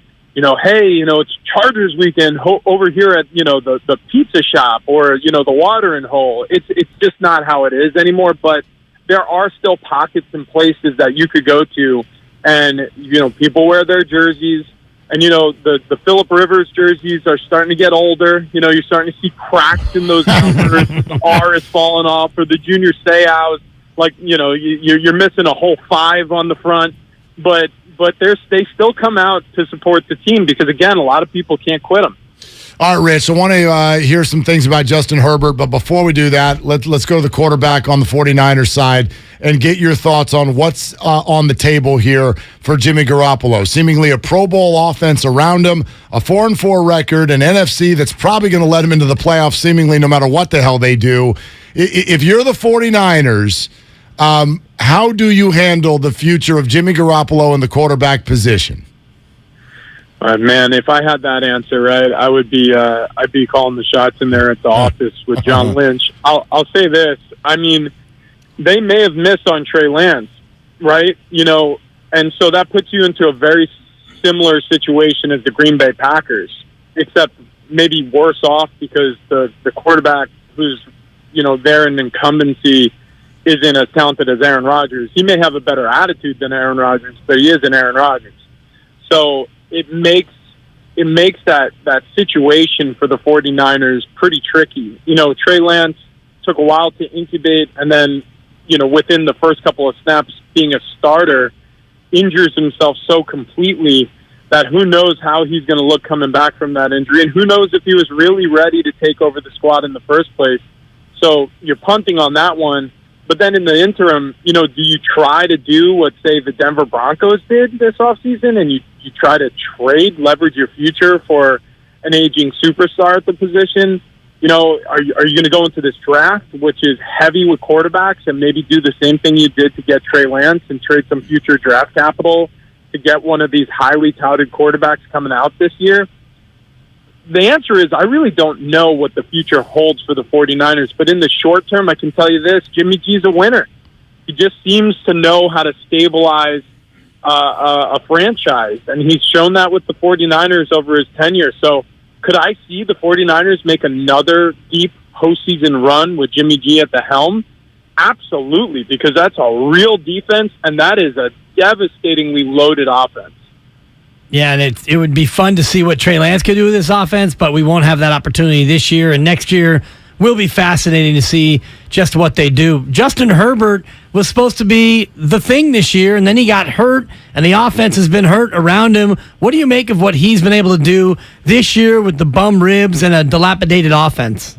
Speaker 1: hey, it's Chargers weekend over here at, the pizza shop or, the watering hole. It's just not how it is anymore. But there are still pockets and places that you could go to and, people wear their jerseys. And, the Phillip Rivers jerseys are starting to get older. You're starting to see cracks in those numbers. The R is falling off. Or the Junior Seau's, you're missing a whole 5 on the front. But they still come out to support the team because, again, a lot of people can't quit them.
Speaker 4: All right, Rich, I want to hear some things about Justin Herbert, but before we do that, let's go to the quarterback on the 49ers side and get your thoughts on what's on the table here for Jimmy Garoppolo. Seemingly a Pro Bowl offense around him, a 4-4 record, an NFC that's probably going to let him into the playoffs seemingly no matter what the hell they do. If you're the 49ers, how do you handle the future of Jimmy Garoppolo in the quarterback position?
Speaker 1: Man, if I had that answer, right, I would be I'd be calling the shots in there at the office with John Lynch. I'll say this. I mean, they may have missed on Trey Lance, right? And so that puts you into a very similar situation as the Green Bay Packers, except maybe worse off because the quarterback who's, there in incumbency isn't as talented as Aaron Rodgers. He may have a better attitude than Aaron Rodgers, but he isn't Aaron Rodgers. So it makes that situation for the 49ers pretty tricky. Trey Lance took a while to incubate, and then, within the first couple of snaps being a starter, injures himself so completely that who knows how he's going to look coming back from that injury, and who knows if he was really ready to take over the squad in the first place. So you're punting on that one. But then in the interim, do you try to do what, say, the Denver Broncos did this offseason and you try to leverage your future for an aging superstar at the position? Are you going to go into this draft, which is heavy with quarterbacks, and maybe do the same thing you did to get Trey Lance and trade some future draft capital to get one of these highly touted quarterbacks coming out this year? The answer is I really don't know what the future holds for the 49ers, but in the short term, I can tell you this, Jimmy G's a winner. He just seems to know how to stabilize a franchise, and he's shown that with the 49ers over his tenure. So could I see the 49ers make another deep postseason run with Jimmy G at the helm? Absolutely, because that's a real defense, and that is a devastatingly loaded offense.
Speaker 11: Yeah, and it would be fun to see what Trey Lance could do with this offense, but we won't have that opportunity this year. And next year will be fascinating to see just what they do. Justin Herbert was supposed to be the thing this year, and then he got hurt, and the offense has been hurt around him. What do you make of what he's been able to do this year with the bum ribs and a dilapidated offense?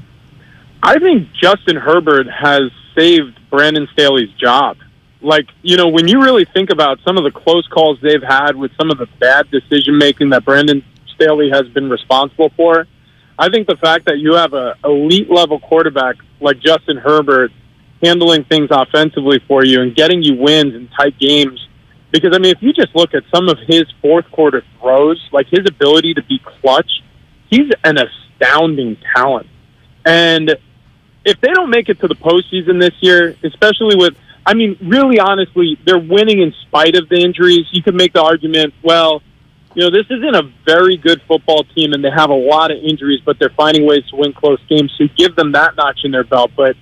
Speaker 1: I think Justin Herbert has saved Brandon Staley's job. When you really think about some of the close calls they've had with some of the bad decision-making that Brandon Staley has been responsible for, I think the fact that you have an elite-level quarterback like Justin Herbert handling things offensively for you and getting you wins in tight games, because, if you just look at some of his fourth-quarter throws, like his ability to be clutch, he's an astounding talent. And if they don't make it to the postseason this year, especially with – I mean, really, honestly, they're winning in spite of the injuries. You could make the argument, well, this isn't a very good football team, and they have a lot of injuries, but they're finding ways to win close games. So you give them that notch in their belt. But,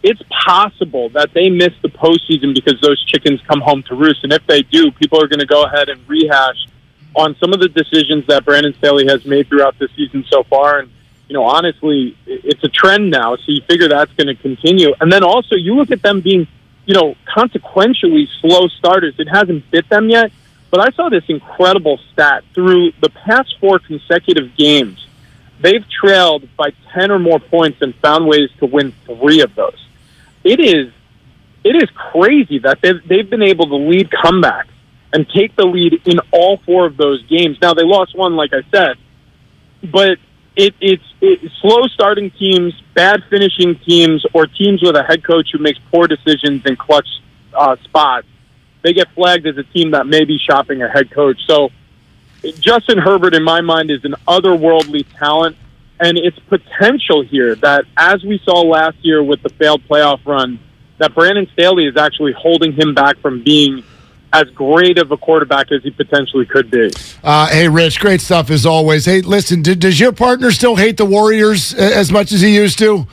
Speaker 1: it's possible that they miss the postseason because those chickens come home to roost. And if they do, people are going to go ahead and rehash on some of the decisions that Brandon Staley has made throughout the season so far. And, honestly, it's a trend now, so you figure that's going to continue. And then also, you look at them being, consequentially slow starters. It hasn't bit them yet, but I saw this incredible stat. Through the past 4 consecutive games, they've trailed by 10 or more points and found ways to win 3 of those. It is crazy that they've been able to lead comebacks and take the lead in all 4 of those games. Now, they lost one, like I said, but it's slow starting teams, bad finishing teams, or teams with a head coach who makes poor decisions in clutch spots. They get flagged as a team that may be shopping a head coach. So Justin Herbert, in my mind, is an otherworldly talent, and it's potential here that, as we saw last year with the failed playoff run, that Brandon Staley is actually holding him back from being as great of a quarterback as he potentially could be.
Speaker 4: Hey, Rich, great stuff as always. Hey, listen, does your partner still hate the Warriors as much as he used to?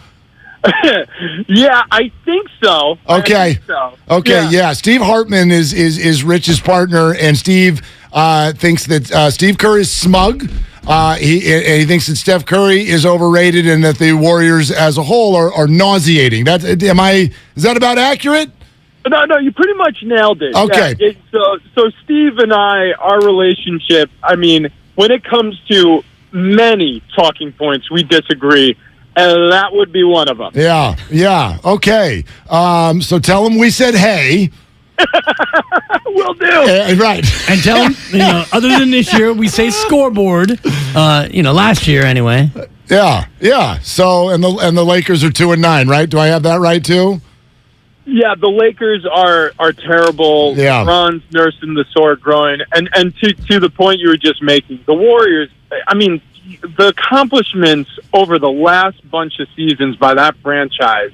Speaker 1: Yeah, I think so.
Speaker 4: Okay. Okay, yeah. Steve Hartman is Rich's partner, and Steve thinks that Steve Kerr is smug. He thinks that Steph Curry is overrated and that the Warriors as a whole are nauseating. Is that about accurate?
Speaker 1: No, you pretty much nailed it.
Speaker 4: Okay.
Speaker 1: Yeah, so Steve and our relationship, I mean, when it comes to many talking points, we disagree, and that would be one of them.
Speaker 4: Yeah, okay. So tell him we said hey.
Speaker 1: Will do.
Speaker 4: Right.
Speaker 11: And tell him, other than this year, we say scoreboard, last year anyway.
Speaker 4: Yeah. So, and the Lakers are 2-9, right? Do I have that right, too?
Speaker 1: Yeah, the Lakers are terrible.
Speaker 4: Yeah.
Speaker 1: Ron's nursing the sore groin. And to the point you were just making, the Warriors, I mean, the accomplishments over the last bunch of seasons by that franchise,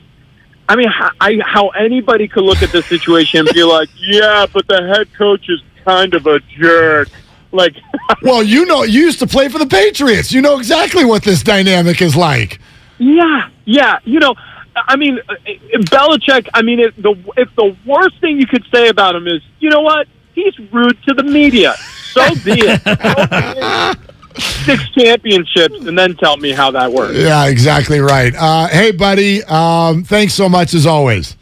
Speaker 1: I mean, how anybody could look at this situation and be like, yeah, but the head coach is kind of a jerk. Like,
Speaker 4: well, you used to play for the Patriots. You know exactly what this dynamic is like.
Speaker 1: Yeah. I mean, Belichick, I mean, if the worst thing you could say about him is, you know what? He's rude to the media. So be it. 6 championships, and then tell me how that works.
Speaker 4: Yeah, exactly right. Hey, buddy, thanks so much as always.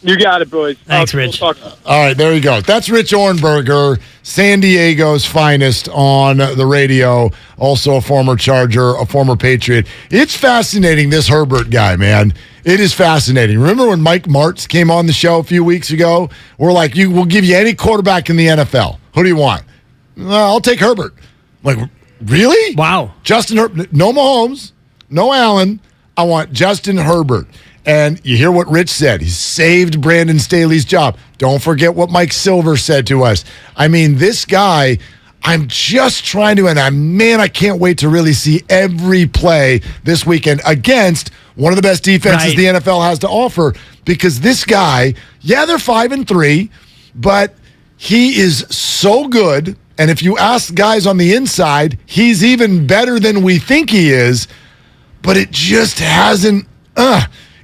Speaker 1: You got it, boys.
Speaker 11: Thanks, Rich.
Speaker 1: All
Speaker 4: right, there you go. That's Rich Ohrnberger, San Diego's finest on the radio, also a former Charger, a former Patriot. It's fascinating, this Herbert guy, man. It is fascinating. Remember when Mike Martz came on the show a few weeks ago? We're like, we'll give you any quarterback in the NFL. Who do you want? I'll take Herbert. Like, really?
Speaker 11: Wow.
Speaker 4: Justin Herbert. No Mahomes, no Allen. I want Justin Herbert. And you hear what Rich said. He saved Brandon Staley's job. Don't forget what Mike Silver said to us. I mean, this guy, I'm just trying to, I can't wait to really see every play this weekend against one of the best defenses the NFL has to offer, because this guy, they're 5-3, but he is so good. And if you ask guys on the inside, he's even better than we think he is, but it just hasn't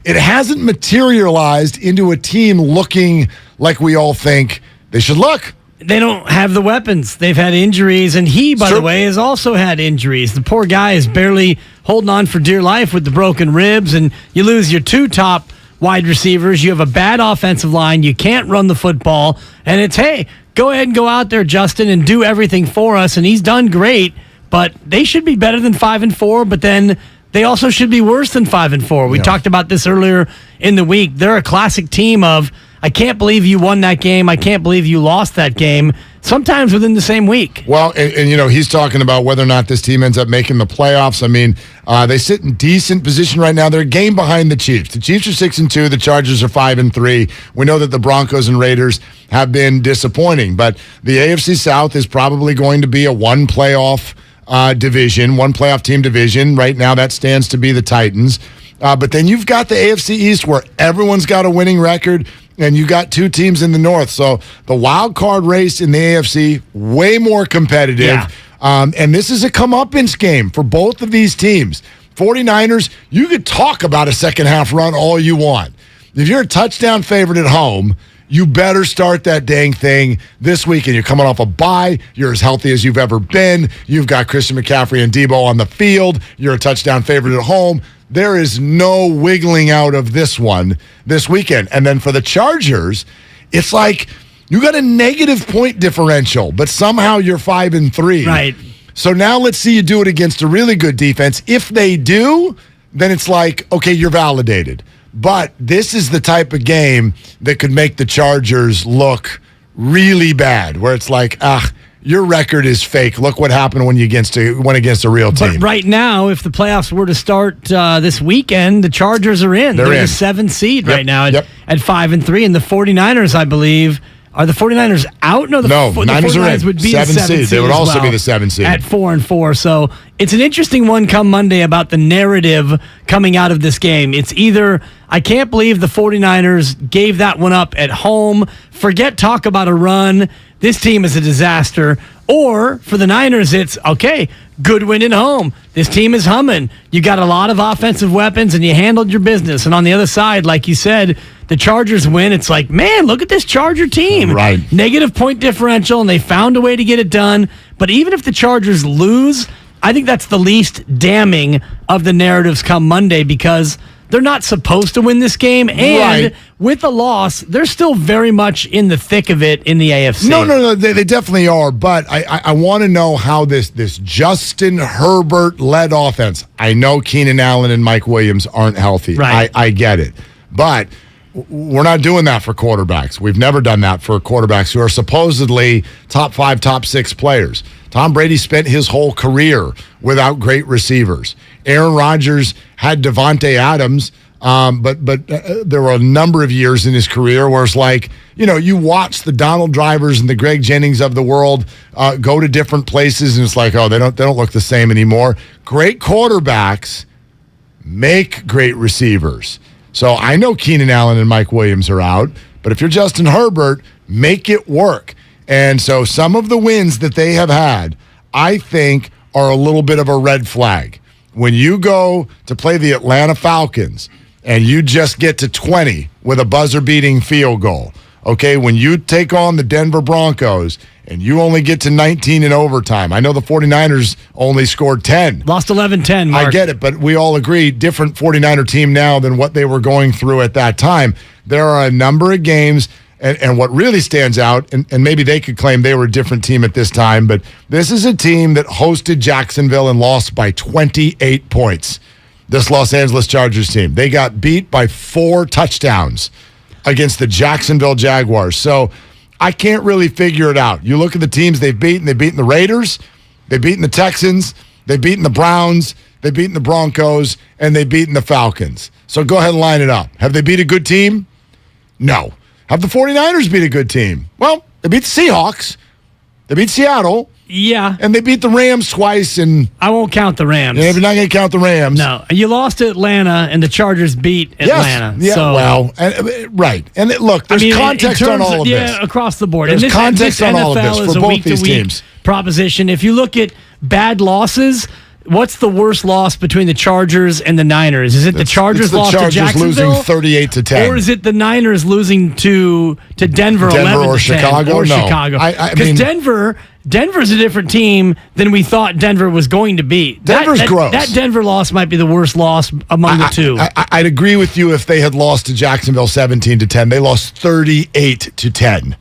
Speaker 4: materialized into a team looking like we all think they should look.
Speaker 11: They don't have the weapons. They've had injuries, and he, by the way, has also had injuries. The poor guy is barely holding on for dear life with the broken ribs, and you lose your 2 top wide receivers. You have a bad offensive line. You can't run the football, and it's, hey, go ahead and go out there, Justin, and do everything for us, and he's done great, but they should be better than 5-4, but then they also should be worse than 5-4. We talked about this earlier in the week. They're a classic team of, I can't believe you won that game. I can't believe you lost that game, sometimes within the same week.
Speaker 4: Well, and he's talking about whether or not this team ends up making the playoffs. I mean, they sit in decent position right now. They're a game behind the Chiefs. The Chiefs are 6-2. The Chargers are 5-3. We know that the Broncos and Raiders have been disappointing, but the AFC South is probably going to be a one playoff team division. Right now, that stands to be the Titans. But then you've got the AFC East where everyone's got a winning record, and you got two teams in the North. So the wild card race in the AFC, way more competitive.
Speaker 11: Yeah.
Speaker 4: And this is a comeuppance game for both of these teams. 49ers, you could talk about a second half run all you want. If you're a touchdown favorite at home, you better start that dang thing this weekend. You're coming off a bye. You're as healthy as you've ever been. You've got Christian McCaffrey and Debo on the field. You're a touchdown favorite at home. There is no wiggling out of this one this weekend. And then for the Chargers, it's like you got a negative point differential, but somehow you're 5-3.
Speaker 11: Right.
Speaker 4: So now let's see you do it against a really good defense. If they do, then it's like, okay, you're validated. But this is the type of game that could make the Chargers look really bad, where it's like, your record is fake. Look what happened when you went against a real team.
Speaker 11: But right now, if the playoffs were to start this weekend, the Chargers are in. They're
Speaker 4: in.
Speaker 11: the 7th seed right now at
Speaker 4: Yep.
Speaker 11: 5-3. And the 49ers, I believe, are the 49ers out? No, the
Speaker 4: Niners are
Speaker 11: 49ers
Speaker 4: in.
Speaker 11: would be
Speaker 4: 7th
Speaker 11: the 7th seed.
Speaker 4: They would
Speaker 11: as
Speaker 4: also
Speaker 11: well
Speaker 4: be the 7th seed.
Speaker 11: at 4-4. So it's an interesting one come Monday about the narrative coming out of this game. It's either, I can't believe the 49ers gave that one up at home. Forget talk about a run. This team is a disaster. Or for the Niners, it's, okay, good win at home. This team is humming. You got a lot of offensive weapons, and you handled your business. And on the other side, like you said, the Chargers win. It's like, man, look at this Charger team.
Speaker 4: Right.
Speaker 11: Negative point differential, and they found a way to get it done. But even if the Chargers lose, I think that's the least damning of the narratives come Monday, because they're not supposed to win this game. And with a loss, they're still very much in the thick of it in the AFC.
Speaker 4: No, they definitely are. But I want to know how this Justin Herbert-led offense, I know Keenan Allen and Mike Williams aren't healthy.
Speaker 11: Right.
Speaker 4: I get it. But we're not doing that for quarterbacks. We've never done that for quarterbacks who are supposedly top 5, top 6 players. Tom Brady spent his whole career without great receivers. Aaron Rodgers had Devontae Adams, but there were a number of years in his career where it's like, you watch the Donald Drivers and the Greg Jennings of the world go to different places, and it's like, oh, they don't look the same anymore. Great quarterbacks make great receivers. So I know Keenan Allen and Mike Williams are out, but if you're Justin Herbert, make it work. And so some of the wins that they have had, I think, are a little bit of a red flag. When you go to play the Atlanta Falcons and you just get to 20 with a buzzer-beating field goal, okay, when you take on the Denver Broncos and you only get to 19 in overtime. I know the 49ers only scored 10.
Speaker 11: Lost 11-10, Mark.
Speaker 4: I get it, but we all agree, different 49er team now than what they were going through at that time. There are a number of games, and what really stands out, and maybe they could claim they were a different team at this time, but this is a team that hosted Jacksonville and lost by 28 points. This Los Angeles Chargers team. They got beat by 4 touchdowns against the Jacksonville Jaguars. So I can't really figure it out. You look at the teams they've beaten. They've beaten the Raiders. They've beaten the Texans. They've beaten the Browns. They've beaten the Broncos. And they've beaten the Falcons. So go ahead and line it up. Have they beat a good team? No. Have the 49ers beat a good team? Well, they beat the Seahawks. They beat Seattle.
Speaker 11: Yeah.
Speaker 4: And they beat the Rams twice. And
Speaker 11: I won't count the Rams.
Speaker 4: Yeah, we're not going to count the Rams.
Speaker 11: No. You lost to Atlanta, and the Chargers beat Atlanta.
Speaker 4: Yes. Yeah,
Speaker 11: so,
Speaker 4: well, right. And look, there's context on all of this.
Speaker 11: Yeah, across the board.
Speaker 4: There's
Speaker 11: and
Speaker 4: context on all of this
Speaker 11: is
Speaker 4: for
Speaker 11: a
Speaker 4: both these teams.
Speaker 11: Proposition. If you look at bad losses, what's the worst loss between the Chargers and the Niners? Is it the Chargers lost to Jacksonville?
Speaker 4: Losing 38-10.
Speaker 11: Or is it the Niners losing to Denver 11-10?
Speaker 4: Or Chicago?
Speaker 11: Or
Speaker 4: no.
Speaker 11: Chicago.
Speaker 4: I
Speaker 11: Because
Speaker 4: mean,
Speaker 11: Denver's a different team than we thought Denver was going to be.
Speaker 4: Denver's gross.
Speaker 11: That Denver loss might be the worst loss among the two.
Speaker 4: I'd agree with you if they had lost to Jacksonville 17-10. They lost 38-10.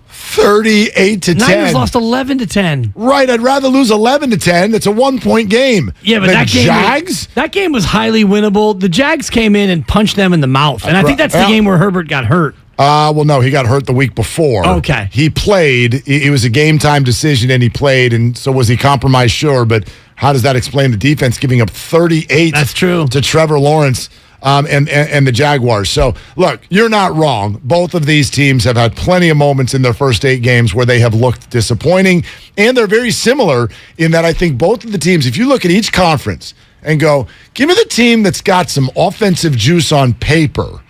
Speaker 4: 38-10.
Speaker 11: Niners lost 11-10.
Speaker 4: Right, I'd rather lose 11-10. It's a 1-point game.
Speaker 11: Yeah, but that game was highly winnable. The Jags came in and punched them in the mouth, and I think that's the game where Herbert got hurt.
Speaker 4: Well, no, he got hurt the week before.
Speaker 11: Okay.
Speaker 4: He played. It was a game-time decision, and he played, and so was he compromised? Sure, but how does that explain the defense giving up 38
Speaker 11: That's true.
Speaker 4: to Trevor Lawrence and the Jaguars? So, look, you're not wrong. Both of these teams have had plenty of moments in their first 8 games where they have looked disappointing, and they're very similar in that I think both of the teams, if you look at each conference, and go, give me the team that's got some offensive juice on paper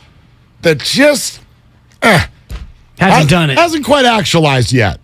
Speaker 4: that just
Speaker 11: hasn't done it.
Speaker 4: Hasn't quite actualized yet.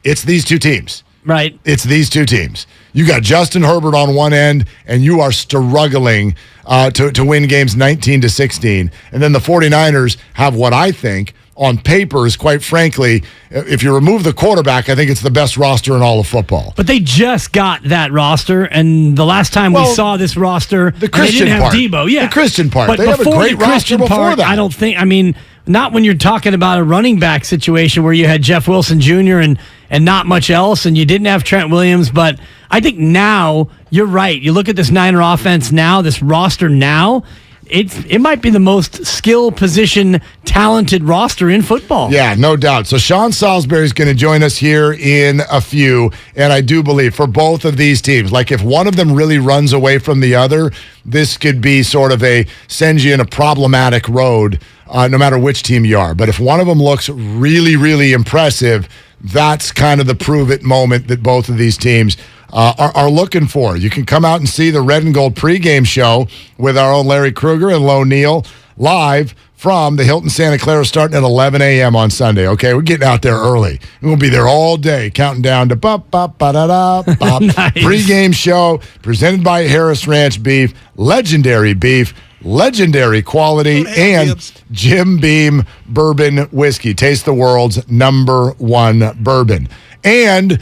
Speaker 4: It's these two teams.
Speaker 11: Right.
Speaker 4: It's these two teams. You got Justin Herbert on one end, and you are struggling to win games 19-16. And then the 49ers have what I think on paper is, quite frankly, if you remove the quarterback, I think it's the best roster in all of football.
Speaker 11: But they just got that roster, and the last time we saw this roster,
Speaker 4: the Christian
Speaker 11: they didn't
Speaker 4: part.
Speaker 11: have Debo. Yeah,
Speaker 4: the Christian part.
Speaker 11: But
Speaker 4: they have a
Speaker 11: before
Speaker 4: great
Speaker 11: the Christian
Speaker 4: roster before
Speaker 11: part,
Speaker 4: that.
Speaker 11: I don't think. I mean, not when you're talking about a running back situation where you had Jeff Wilson Jr. and not much else, and you didn't have Trent Williams. But I think now you're right. You look at this Niner offense now, this roster now. It might be the most skill position talented roster in football.
Speaker 4: Yeah, no doubt. So Sean Salisbury is going to join us here in a few, and I do believe for both of these teams, like if one of them really runs away from the other, this could be sort of sends you in a problematic road, no matter which team you are. But if one of them looks really, really impressive, that's kind of the prove it moment that both of these teams are looking for. You can come out and see the Red and Gold pregame show with our own Larry Krueger and Lo Neal live from the Hilton Santa Clara, starting at 11 a.m. on Sunday. Okay, we're getting out there early. We'll be there all day, counting down to bop, bop, ba-da-da, bop.
Speaker 11: Nice.
Speaker 4: Pregame show presented by Harris Ranch Beef, legendary quality, and Jim Beam Bourbon Whiskey. Taste the world's #1 bourbon. And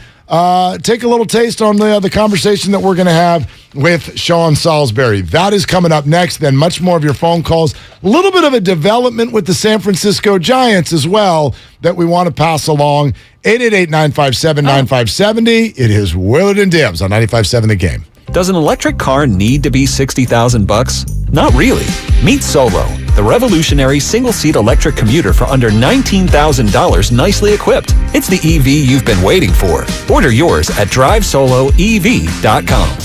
Speaker 4: take a little taste on the conversation that we're going to have with Sean Salisbury. That is coming up next. Then much more of your phone calls. A little bit of a development with the San Francisco Giants as well that we want to pass along. 888-957-9570. It is Willard and Dibs on 95.7 The Game.
Speaker 6: Does an electric car need to be $60,000? Not really. Meet Solo, the revolutionary single-seat electric commuter for under $19,000, nicely equipped. It's the EV you've been waiting for. Order yours at drivesoloev.com.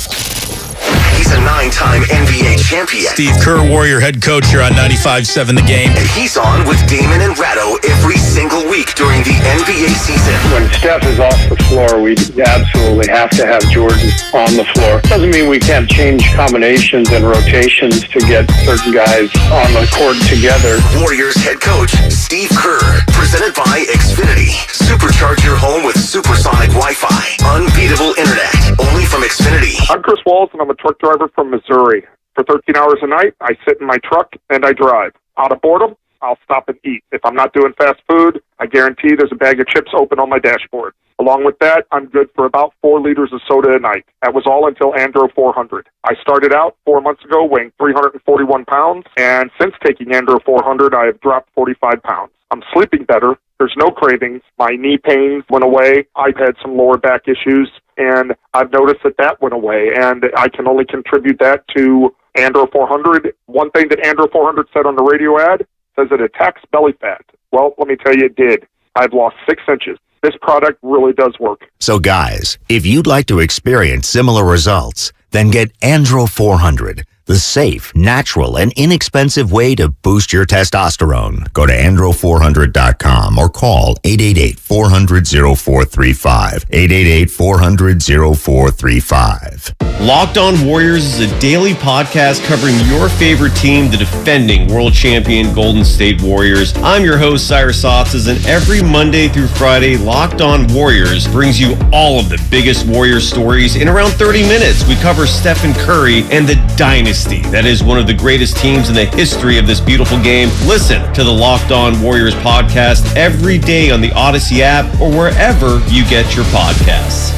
Speaker 7: He's a 9-time NBA champion.
Speaker 8: Steve Kerr, Warrior head coach here on 95.7 The Game.
Speaker 7: And he's on with Damon and Ratto every single week during the NBA season.
Speaker 1: When Steph is off the floor, we absolutely have to have Jordan on the floor. Doesn't mean we can't change combinations and rotations to get certain guys on the court together.
Speaker 7: Warriors head coach Steve Kerr, presented by Xfinity. Supercharge your home with supersonic Wi-Fi. Unbeatable internet, only from Xfinity.
Speaker 10: I'm Chris Walls, and I'm a truck driver from Missouri. For 13 hours a night, I sit in my truck and I drive. Out of boredom, I'll stop and eat. If I'm not doing fast food, I guarantee there's a bag of chips open on my dashboard. Along with that, I'm good for about 4 liters of soda a night. That was all until Andro 400. I started out 4 months ago weighing 341 pounds, and since taking Andro 400, I have dropped 45 pounds. I'm sleeping better. There's no cravings. My knee pains went away. I've had some lower back issues, and I've noticed that went away, and I can only contribute that to Andro 400. One thing that Andro 400 said on the radio ad says it attacks belly fat. Well, let me tell you, it did. I've lost 6 inches. This product really does work.
Speaker 12: So guys, if you'd like to experience similar results, then get Andro 400, the safe, natural, and inexpensive way to boost your testosterone. Go to andro400.com or call 888-400-0435. 888-400-0435.
Speaker 14: Locked On Warriors is a daily podcast covering your favorite team, the defending world champion Golden State Warriors. I'm your host, Cyrus Softas, and every Monday through Friday, Locked On Warriors brings you all of the biggest Warriors stories in around 30 minutes. We cover Stephen Curry and the dynasty that is one of the greatest teams in the history of this beautiful game. Listen to the Locked On Warriors podcast every day on the Odyssey app or wherever you get your podcasts.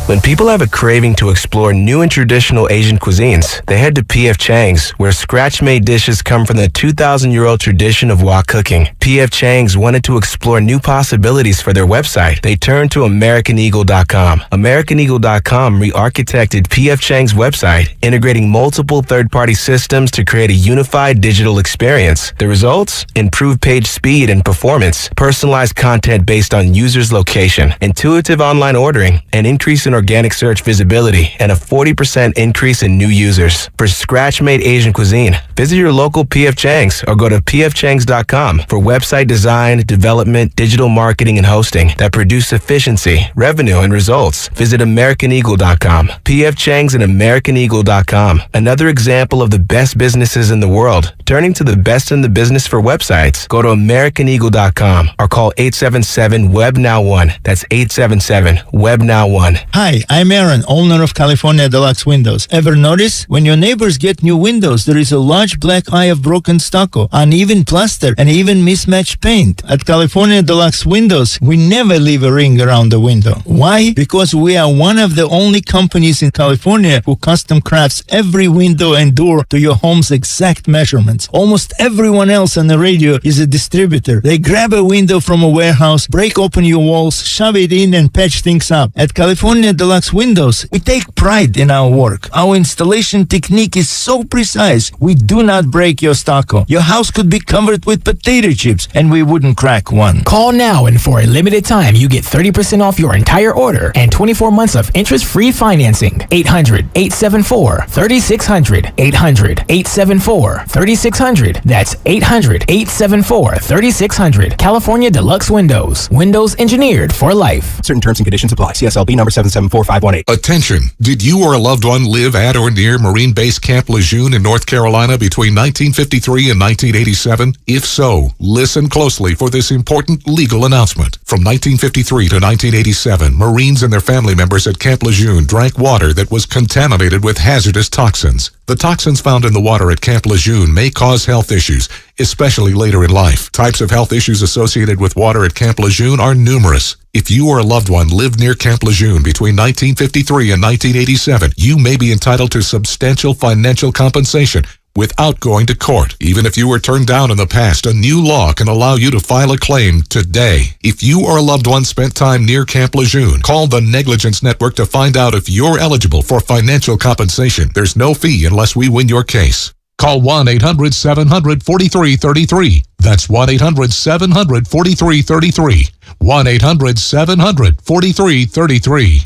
Speaker 20: When people have a craving to explore new and traditional Asian cuisines, they head to P.F. Chang's, where scratch-made dishes come from the 2,000-year-old tradition of wok cooking. P.F. Chang's wanted to explore new possibilities for their website. They turned to AmericanEagle.com. AmericanEagle.com re-architected P.F. Chang's website, integrating multiple third-party systems to create a unified digital experience. The results? Improved page speed and performance, personalized content based on users' location, intuitive online ordering, an increase in organic search visibility, and a 40% increase in new users. For scratch-made Asian cuisine, Visit your local P.F. Chang's or go to pfchangs.com for website design, development, digital marketing, and hosting that produce efficiency, revenue, and results. Visit AmericanEagle.com. P.F. Chang's and AmericanEagle.com. Another example of the best businesses in the world, turning to the best in the business for websites. Go to AmericanEagle.com or call 877-WEB-NOW1. That's 877-WEB-NOW1.
Speaker 2: Hi, I'm Aaron, owner of California Deluxe Windows. Ever notice? When your neighbors get new windows, there is a large black eye of broken stucco, uneven plaster, and even mismatched paint. At California Deluxe Windows, we never leave a ring around the window. Why? Because we are one of the only companies in California who custom crafts every window and door to your home's exact measurements. Almost everyone else on the radio is a distributor. They grab a window from a warehouse, break open your walls, shove it in, and patch things up. At California Deluxe Windows, we take pride in our work. Our installation technique is so precise, we do not break your stucco. Your house could be covered with potato chips, and we wouldn't crack one.
Speaker 3: Call now, and for a limited time, you get 30% off your entire order and 24 months of interest-free financing. 800-874-3600. 800-874-3600. That's 800-874-3600. California Deluxe Windows. Windows engineered for life.
Speaker 5: Certain terms and conditions apply. CSLB number 774518.
Speaker 15: Attention! Did you or a loved one live at or near Marine Base Camp Lejeune in North Carolina between 1953 and 1987? If so, listen closely for this important legal announcement. From 1953 to 1987, Marines and their family members at Camp Lejeune drank water that was contaminated with hazardous toxins. The toxins found in the water at Camp Lejeune may cause health issues, especially later in life. Types of health issues associated with water at Camp Lejeune are numerous. If you or a loved one lived near Camp Lejeune between 1953 and 1987, you may be entitled to substantial financial compensation without going to court. Even if you were turned down in the past, a new law can allow you to file a claim today. If you or a loved one spent time near Camp Lejeune, call the Negligence Network to find out if you're eligible for financial compensation. There's no fee unless we win your case. Call 1-800-700-4333. That's 1-800-700-4333. 1-800-700-4333.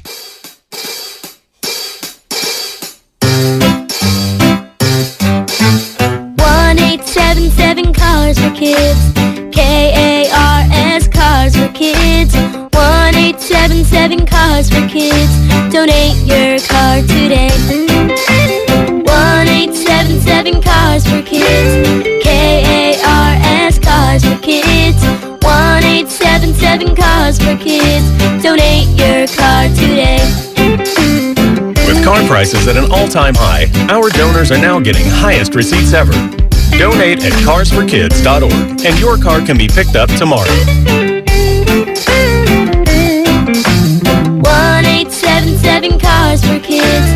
Speaker 16: 1-877 Cars for Kids. K-A-R-S Cars for Kids. 1-877 Cars for Kids. Donate your car today. 1-877 Cars for Kids. K-A-R-S Cars for Kids. 1-877 Cars for Kids. Donate your car today.
Speaker 14: With car prices at an all-time high, our donors are now getting highest receipts ever. Donate at carsforkids.org, and your car can be picked up tomorrow.
Speaker 16: 1-877 Cars for Kids.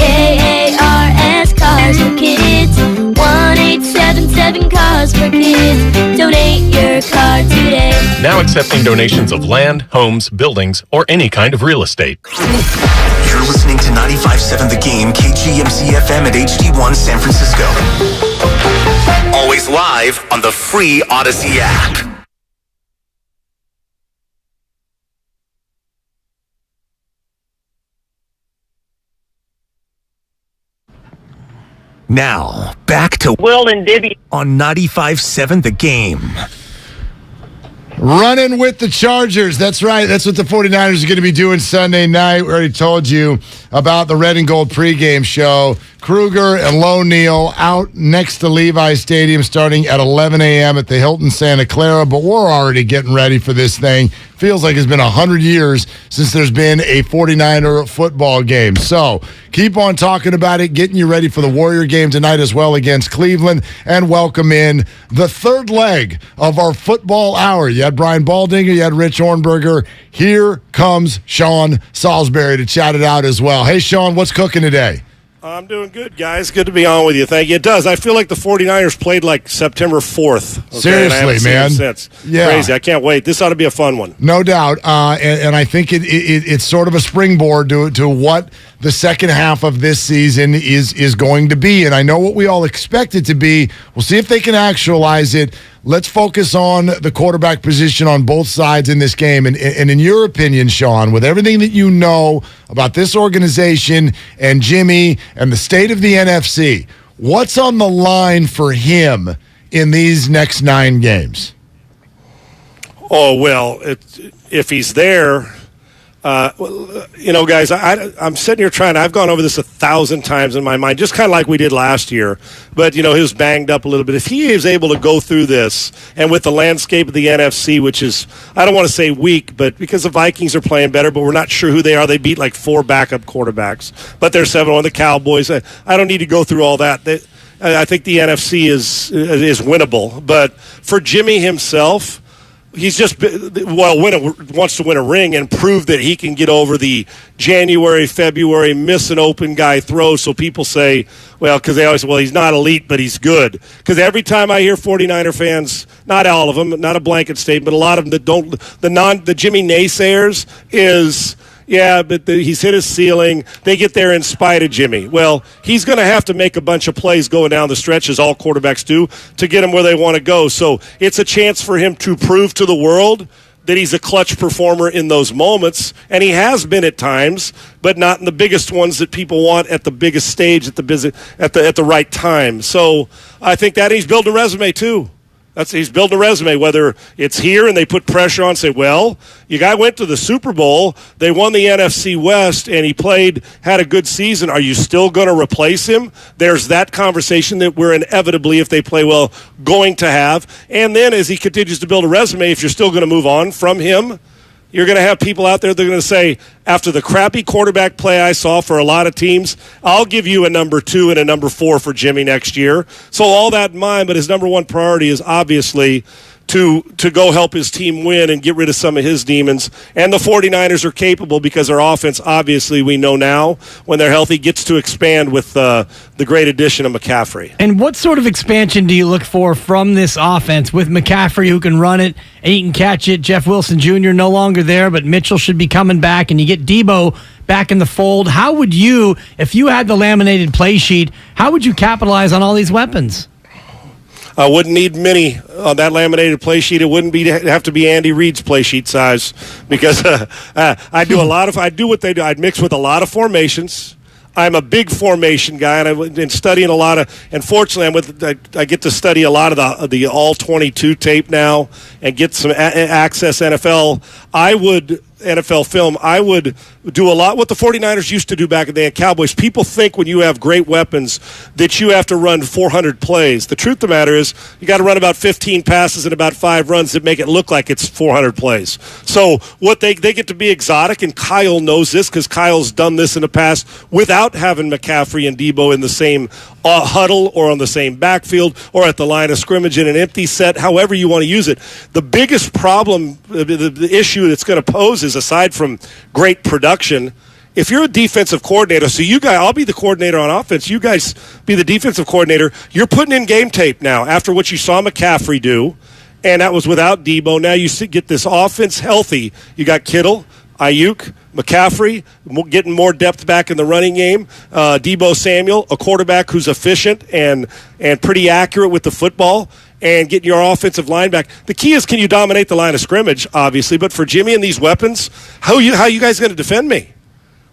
Speaker 16: K-A-R-S Cars for Kids. 1-877 Cars for Kids. Donate your car today.
Speaker 14: Now accepting donations of land, homes, buildings, or any kind of real estate.
Speaker 7: You're listening to 95.7 The Game, KGMC FM at HD1 San Francisco. Always live on the free Odyssey app.
Speaker 12: Now, back to
Speaker 17: Willard Dibs
Speaker 12: on 95.7 The Game.
Speaker 4: Running with the Chargers. That's right. That's what the 49ers are going to be doing Sunday night. We already told you about the Red and Gold pregame show. Kruger and Lone Neal out next to Levi Stadium starting at 11 a.m. at the Hilton Santa Clara, but we're already getting ready for this thing. Feels like it's been 100 years since there's been a 49er football game. So keep on talking about it, getting you ready for the Warrior game tonight as well against Cleveland, and welcome in the third leg of our football hour. You had Brian Baldinger, you had Rich Ornberger. Here comes Sean Salisbury to chat it out as well. Hey, Sean, what's cooking today?
Speaker 21: I'm doing good, guys. Good to be on with you. Thank you. It does. I feel like the 49ers played like September 4th. Okay?
Speaker 4: Seriously, man.
Speaker 21: Since.
Speaker 4: Yeah.
Speaker 21: Crazy. I can't wait. This ought to be a fun one.
Speaker 4: No doubt. And I think it's sort of a springboard to what the second half of this season is going to be. And I know what we all expect it to be. We'll see if they can actualize it. Let's focus on the quarterback position on both sides in this game. And in your opinion, Sean, with everything that you know about this organization and Jimmy and the state of the NFC, What's on the line for him in these next 9 games?
Speaker 21: Oh, well, if he's there, guys, I'm sitting here I've gone over this 1,000 times in my mind, just kind of like we did last year. But, he was banged up a little bit. If he is able to go through this, and with the landscape of the NFC, which is, I don't want to say weak, but because the Vikings are playing better, but we're not sure who they are. They beat like 4 backup quarterbacks. But they're 7-1, the Cowboys. I don't need to go through all that. I think the NFC is winnable. But for Jimmy himself, he's just wants to win a ring and prove that he can get over the January, February miss an open guy throw. So people say, because they always say, he's not elite, but he's good. Because every time I hear 49er fans, not all of them, not a blanket statement, but a lot of them that don't, the Jimmy naysayers is, yeah, but he's hit his ceiling. They get there in spite of Jimmy. Well, he's going to have to make a bunch of plays going down the stretch, as all quarterbacks do, to get him where they want to go. So it's a chance for him to prove to the world that he's a clutch performer in those moments, and he has been at times, but not in the biggest ones that people want at the biggest stage at the right time. So I think that he's building a resume too. He's building a resume, whether it's here and they put pressure on, say, your guy went to the Super Bowl, they won the NFC West, and he had a good season. Are you still going to replace him? There's that conversation that we're inevitably, if they play well, going to have. And then as he continues to build a resume, if you're still going to move on from him, you're going to have people out there that are going to say, after the crappy quarterback play I saw for a lot of teams, I'll give you a number 2 and a number 4 for Jimmy next year. So all that in mind, but his number 1 priority is obviously to go help his team win and get rid of some of his demons. And the 49ers are capable because their offense, obviously, we know now, when they're healthy, gets to expand with the great addition of McCaffrey.
Speaker 11: And what sort of expansion do you look for from this offense with McCaffrey, who can run it and he can catch it? Jeff Wilson Jr. no longer there, but Mitchell should be coming back, and you get Debo back in the fold. How would you, if you had the laminated play sheet, how would you capitalize on all these weapons?
Speaker 21: I wouldn't need many on that laminated play sheet. It wouldn't have to be Andy Reid's play sheet size, because I do what they do. I'd mix with a lot of formations. I'm a big formation guy, and I've been studying a lot of. And fortunately, I get to study a lot of the all 22 tape now and get some access NFL film. I would do a lot what the 49ers used to do back in the day at Cowboys. People think when you have great weapons that you have to run 400 plays. The truth of the matter is you got to run about 15 passes and about 5 runs that make it look like it's 400 plays. So what they get to be exotic, and Kyle knows this because Kyle's done this in the past without having McCaffrey and Debo in the same huddle or on the same backfield or at the line of scrimmage in an empty set, however you want to use it. The biggest problem, the issue that's going to pose is, aside from great production, if you're a defensive coordinator, so you guys, I'll be the coordinator on offense, you guys be the defensive coordinator, you're putting in game tape now after what you saw McCaffrey do, and that was without Debo. Now you get this offense healthy. You got Kittle, Ayuk, McCaffrey, getting more depth back in the running game. Debo Samuel, a quarterback who's efficient and pretty accurate with the football, and getting your offensive line back. The key is, can you dominate the line of scrimmage, obviously, but for Jimmy and these weapons, how you guys going to defend me?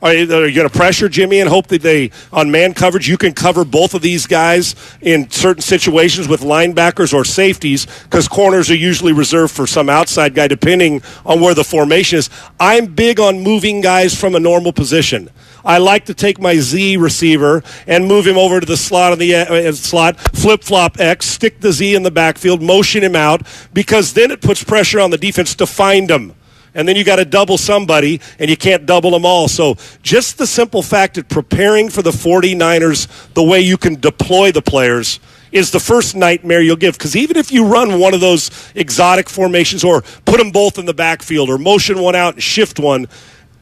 Speaker 21: Are you going to pressure Jimmy and hope that on man coverage, you can cover both of these guys in certain situations with linebackers or safeties, because corners are usually reserved for some outside guy depending on where the formation is. I'm big on moving guys from a normal position. I like to take my Z receiver and move him over to the slot, flip-flop X, stick the Z in the backfield, motion him out, because then it puts pressure on the defense to find him. And then you got to double somebody, and you can't double them all. So just the simple fact that preparing for the 49ers, the way you can deploy the players, is the first nightmare you'll give. Because even if you run one of those exotic formations or put them both in the backfield or motion one out and shift one,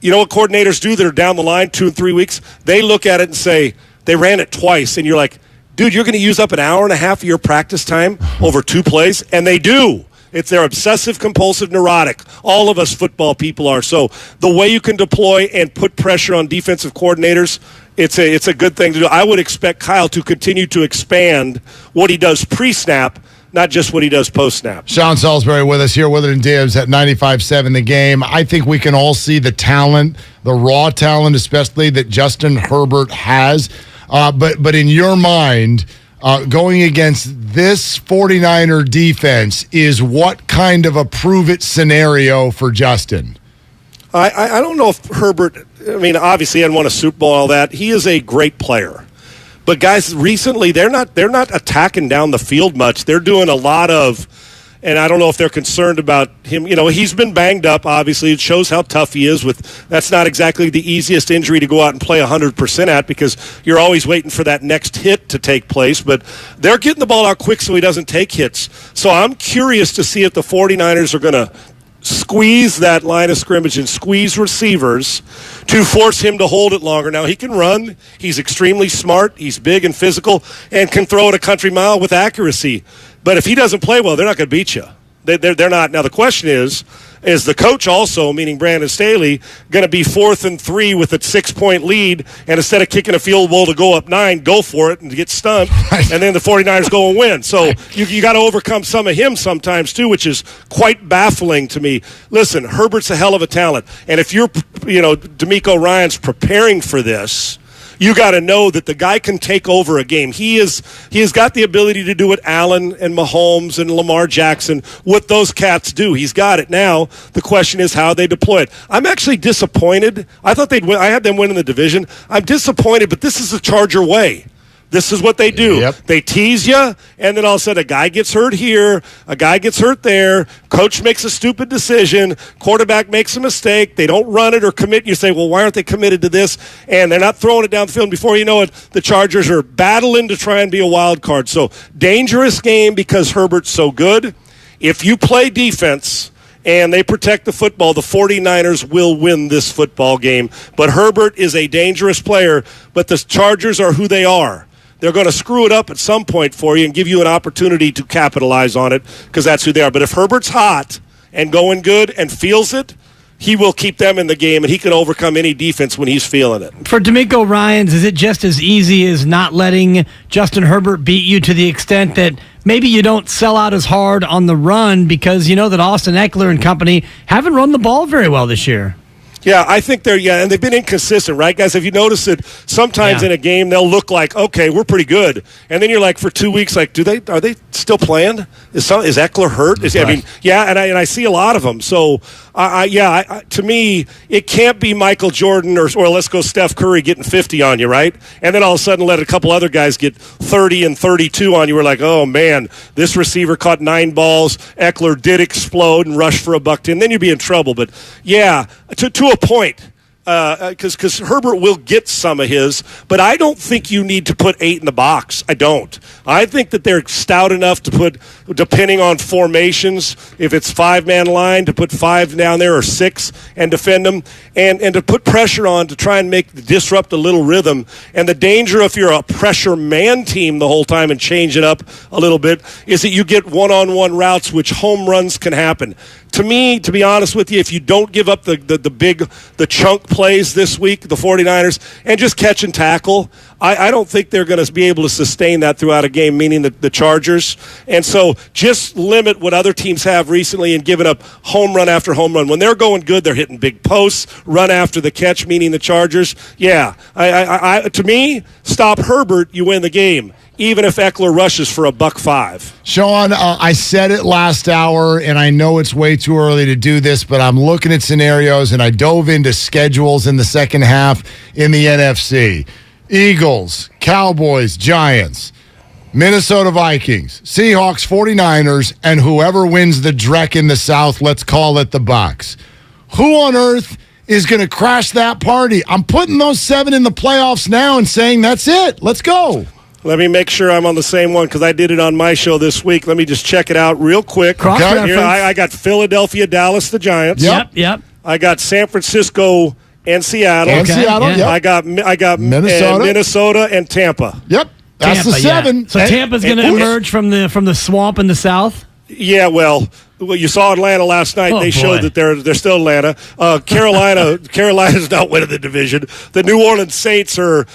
Speaker 21: you know what coordinators do that are down the line 2 and 3 weeks? They look at it and say, they ran it twice. And you're like, dude, you're going to use up an hour and a half of your practice time over 2 plays? And they do. It's their obsessive, compulsive, neurotic. All of us football people are. So the way you can deploy and put pressure on defensive coordinators, it's a good thing to do. I would expect Kyle to continue to expand what he does pre-snap, not just what he does post-snap.
Speaker 4: Sean Salisbury with us here, Willard Dibs at 95.7 The Game. I think we can all see the talent, the raw talent especially, that Justin Herbert has. But in your mind, going against this 49er defense is what kind of a prove-it scenario for Justin?
Speaker 21: I don't know if Herbert, I mean, obviously he hadn't won a Super Bowl, all that. He is a great player. But guys, recently they're not attacking down the field much. They're doing a lot of, and I don't know if they're concerned about him. You know, he's been banged up, obviously. It shows how tough he is. That's not exactly the easiest injury to go out and play 100% at, because you're always waiting for that next hit to take place. But they're getting the ball out quick so he doesn't take hits. So I'm curious to see if the 49ers are going to squeeze that line of scrimmage and squeeze receivers to force him to hold it longer. Now, he can run. He's extremely smart. He's big and physical and can throw it a country mile with accuracy. But if he doesn't play well, they're not going to beat you. They're not. Now, the question is the coach also, meaning Brandon Staley, going to be 4th and 3 with a 6-point lead, and instead of kicking a field goal to go up 9, go for it and get stunned, and then the 49ers go and win. So you got to overcome some of him sometimes too, which is quite baffling to me. Listen, Herbert's a hell of a talent, and if DeMeco Ryans preparing for this, you got to know that the guy can take over a game. He has got the ability to do what Allen and Mahomes and Lamar Jackson, what those cats do. He's got it. Now, the question is how they deploy it. I'm actually disappointed. I thought they'd win. I had them win in the division. I'm disappointed, but this is the Charger way. This is what they do. Yep. They tease you, and then all of a sudden a guy gets hurt here, a guy gets hurt there, coach makes a stupid decision, quarterback makes a mistake, they don't run it or commit. You say, well, why aren't they committed to this? And they're not throwing it down the field. And before you know it, the Chargers are battling to try and be a wild card. So dangerous game because Herbert's so good. If you play defense and they protect the football, the 49ers will win this football game. But Herbert is a dangerous player, but the Chargers are who they are. They're going to screw it up at some point for you and give you an opportunity to capitalize on it because that's who they are. But if Herbert's hot and going good and feels it, he will keep them in the game, and he can overcome any defense when he's feeling it.
Speaker 11: For DeMeco Ryans, is it just as easy as not letting Justin Herbert beat you to the extent that maybe you don't sell out as hard on the run because you know that Austin Eckler and company haven't run the ball very well this year?
Speaker 21: Yeah, I think and they've been inconsistent, right, guys? Have you noticed that sometimes in a game they'll look like, okay, we're pretty good, and then you're like for 2 weeks, like, are they still playing? Is Eckler hurt? And I see a lot of them. So, to me, it can't be Michael Jordan or let's go Steph Curry getting 50 on you, right? And then all of a sudden let a couple other guys get 30 and 32 on you. We're like, oh man, this receiver caught 9 balls. Eckler did explode and rush for a $110. Then you'd be in trouble. But yeah, to a point, because Herbert will get some of his, but I don't think you need to put 8 in the box. I don't. I think that they're stout enough to put, depending on formations, if it's 5-man line, to put 5 down there or 6 and defend them, and to put pressure on to try and disrupt a little rhythm. And the danger if you're a pressure man team the whole time and change it up a little bit is that you get one-on-one routes, which home runs can happen. To me, to be honest with you, if you don't give up the chunk plays this week, the 49ers, and just catch and tackle, I don't think they're going to be able to sustain that throughout a game, meaning the Chargers. And so just limit what other teams have recently and giving up home run after home run. When they're going good, they're hitting big posts, run after the catch, meaning the Chargers. Yeah, to me, stop Herbert, you win the game, even if Eckler rushes for a $105.
Speaker 4: Sean, I said it last hour, and I know it's way too early to do this, but I'm looking at scenarios, and I dove into schedules in the second half in the NFC. Eagles, Cowboys, Giants, Minnesota Vikings, Seahawks, 49ers, and whoever wins the Drek in the South, let's call it the Bucs. Who on earth is going to crash that party? I'm putting those 7 in the playoffs now and saying that's it. Let's go.
Speaker 21: Let me make sure I'm on the same one because I did it on my show this week. Let me just check it out real quick. Here, I got Philadelphia, Dallas, the Giants.
Speaker 11: Yep.
Speaker 21: I got San Francisco and Seattle. I got Minnesota and Tampa.
Speaker 4: Yep. That's the 7.
Speaker 11: So Tampa's going to emerge from the swamp in the South?
Speaker 21: Yeah, well, Well, you saw Atlanta last night. They showed that they're still Atlanta. Carolina's not winning the division. The New Orleans Saints are.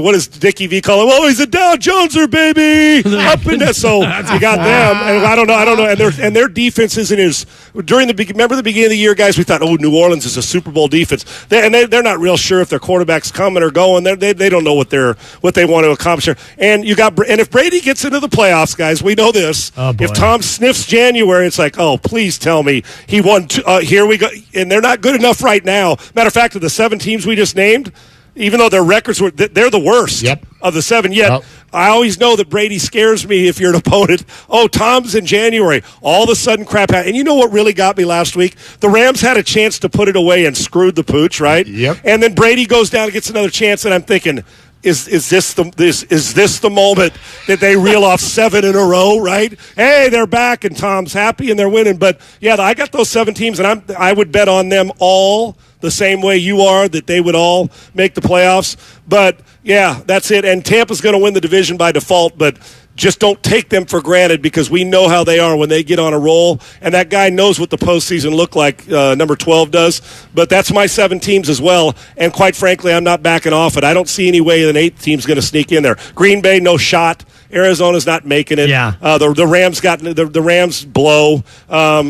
Speaker 21: What does Dickie V call him? Oh, he's a Dow Joneser, baby. Up in there. So you got them, and I don't know. And their defense isn't as remember the beginning of the year, guys. We thought, oh, New Orleans is a Super Bowl defense. They're not real sure if their quarterback's coming or going. They don't know what they want to accomplish. And if Brady gets into the playoffs, guys, we know this. If Tom sniffs January, it's like, oh, please tell me he won. Here we go. And they're not good enough right now. Matter of fact, of the 7 teams we just named, even though their records they're the worst of the 7 yet. I always know that Brady scares me if you're an opponent. Oh, Tom's in January. All of a sudden, crap happened. And you know what really got me last week? The Rams had a chance to put it away and screwed the pooch, right?
Speaker 4: Yep.
Speaker 21: And then Brady goes down and gets another chance, and I'm thinking, Is this the moment that they reel off 7 in a row, right? Hey, they're back, and Tom's happy, and they're winning. But, yeah, I got those 7 teams, and I would bet on them all the same way you are, that they would all make the playoffs. But, yeah, that's it. And Tampa's going to win the division by default, but just don't take them for granted because we know how they are when they get on a roll. And that guy knows what the postseason look like, number 12 does. But that's my 7 teams as well. And quite frankly, I'm not backing off it. I don't see any way an 8th team's going to sneak in there. Green Bay, no shot. Arizona's not making it.
Speaker 11: Yeah.
Speaker 21: The Rams the Rams blow.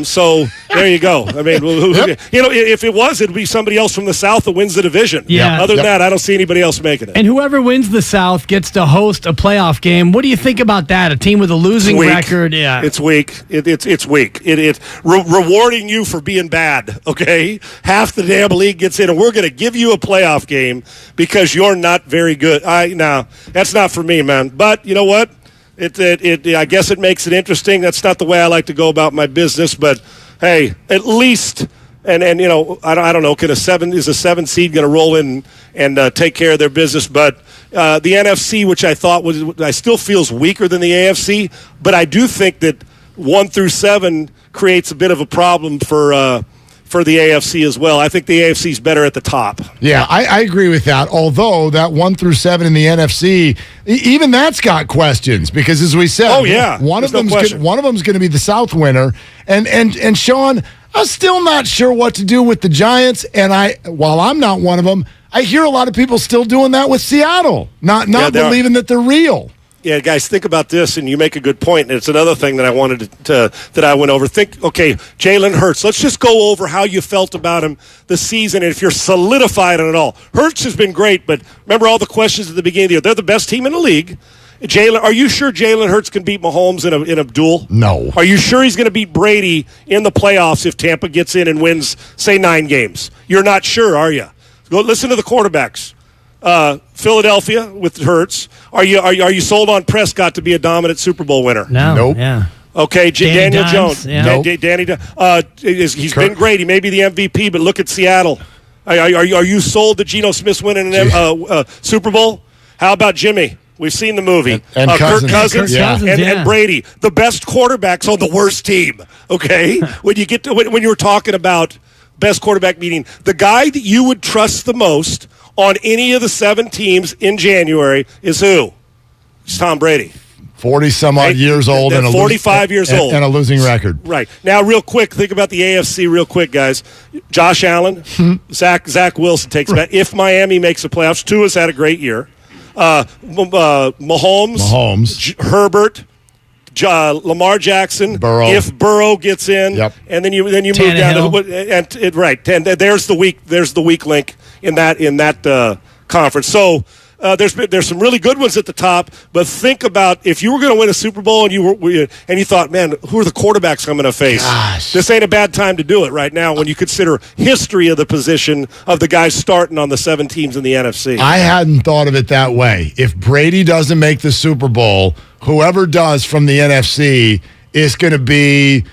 Speaker 21: So there you go. I mean, if it was, it'd be somebody else from the South that wins the division.
Speaker 11: Yeah.
Speaker 21: Other than that, I don't see anybody else making it.
Speaker 11: And whoever wins the South gets to host a playoff game. What do you think about that? A team with a losing record. Yeah.
Speaker 21: It's weak. It's weak. It's rewarding you for being bad. Okay. Half the damn league gets in, and we're going to give you a playoff game because you're not very good. No, that's not for me, man. But you know what? I guess it makes it interesting. That's not the way I like to go about my business, but hey, at least, and you know, I don't know, is a 7 seed going to roll in and take care of their business? But the NFC, which I thought I still feels weaker than the AFC, but I do think that 1 through 7 creates a bit of a problem for the AFC as well. I think the AFC is better at the top.
Speaker 4: Yeah, I agree with that. Although that 1 through 7 in the NFC, even that's got questions because, as we said, one of them's going to be the South winner. And Sean, I'm still not sure what to do with the Giants. And while I'm not one of them, I hear a lot of people still doing that with Seattle, not believing that they're real.
Speaker 21: Yeah, guys, think about this, and you make a good point, and it's another thing that I wanted that I went over. Okay, Jalen Hurts. Let's just go over how you felt about him this season, and if you're solidified on it all. Hurts has been great, but remember all the questions at the beginning of the year. They're the best team in the league. Are you sure Jalen Hurts can beat Mahomes in a duel?
Speaker 4: No.
Speaker 21: Are you sure he's going to beat Brady in the playoffs if Tampa gets in and wins, say, 9 games? You're not sure, are you? Go listen to the quarterbacks. Philadelphia with Hurts. Are you sold on Prescott to be a dominant Super Bowl winner?
Speaker 11: No.
Speaker 4: Nope.
Speaker 11: Yeah.
Speaker 21: Okay, Daniel Jones.
Speaker 11: Yeah.
Speaker 21: Nope. He's been great. He may be the MVP, but look at Seattle. Are you sold that Geno Smith's winning an Super Bowl? How about Jimmy? We've seen the movie.
Speaker 4: And
Speaker 21: Kirk Cousins
Speaker 11: yeah.
Speaker 21: and Brady, the best quarterbacks on the worst team. Okay, when you were talking about best quarterback, meaning the guy that you would trust the most on any of the 7 teams in January is who? It's Tom Brady.
Speaker 4: 40-some-odd years old and
Speaker 21: 45 years old.
Speaker 4: And a losing record.
Speaker 21: Right. Now, real quick, think about the AFC real quick, guys. Josh Allen, Zach Wilson takes back. If Miami makes the playoffs, Tua's had a great year. Mahomes. Herbert. Lamar Jackson,
Speaker 4: Burrow.
Speaker 21: If Burrow gets in, and then you move down to there's the weak link in that conference. So there's some really good ones at the top, but think about if you were going to win a Super Bowl and you thought, man, who are the quarterbacks I'm going to face?
Speaker 4: Gosh.
Speaker 21: This ain't a bad time to do it right now when you consider history of the position of the guys starting on the 7 teams in the NFC.
Speaker 4: I hadn't thought of it that way. If Brady doesn't make the Super Bowl, whoever does from the NFC is going to be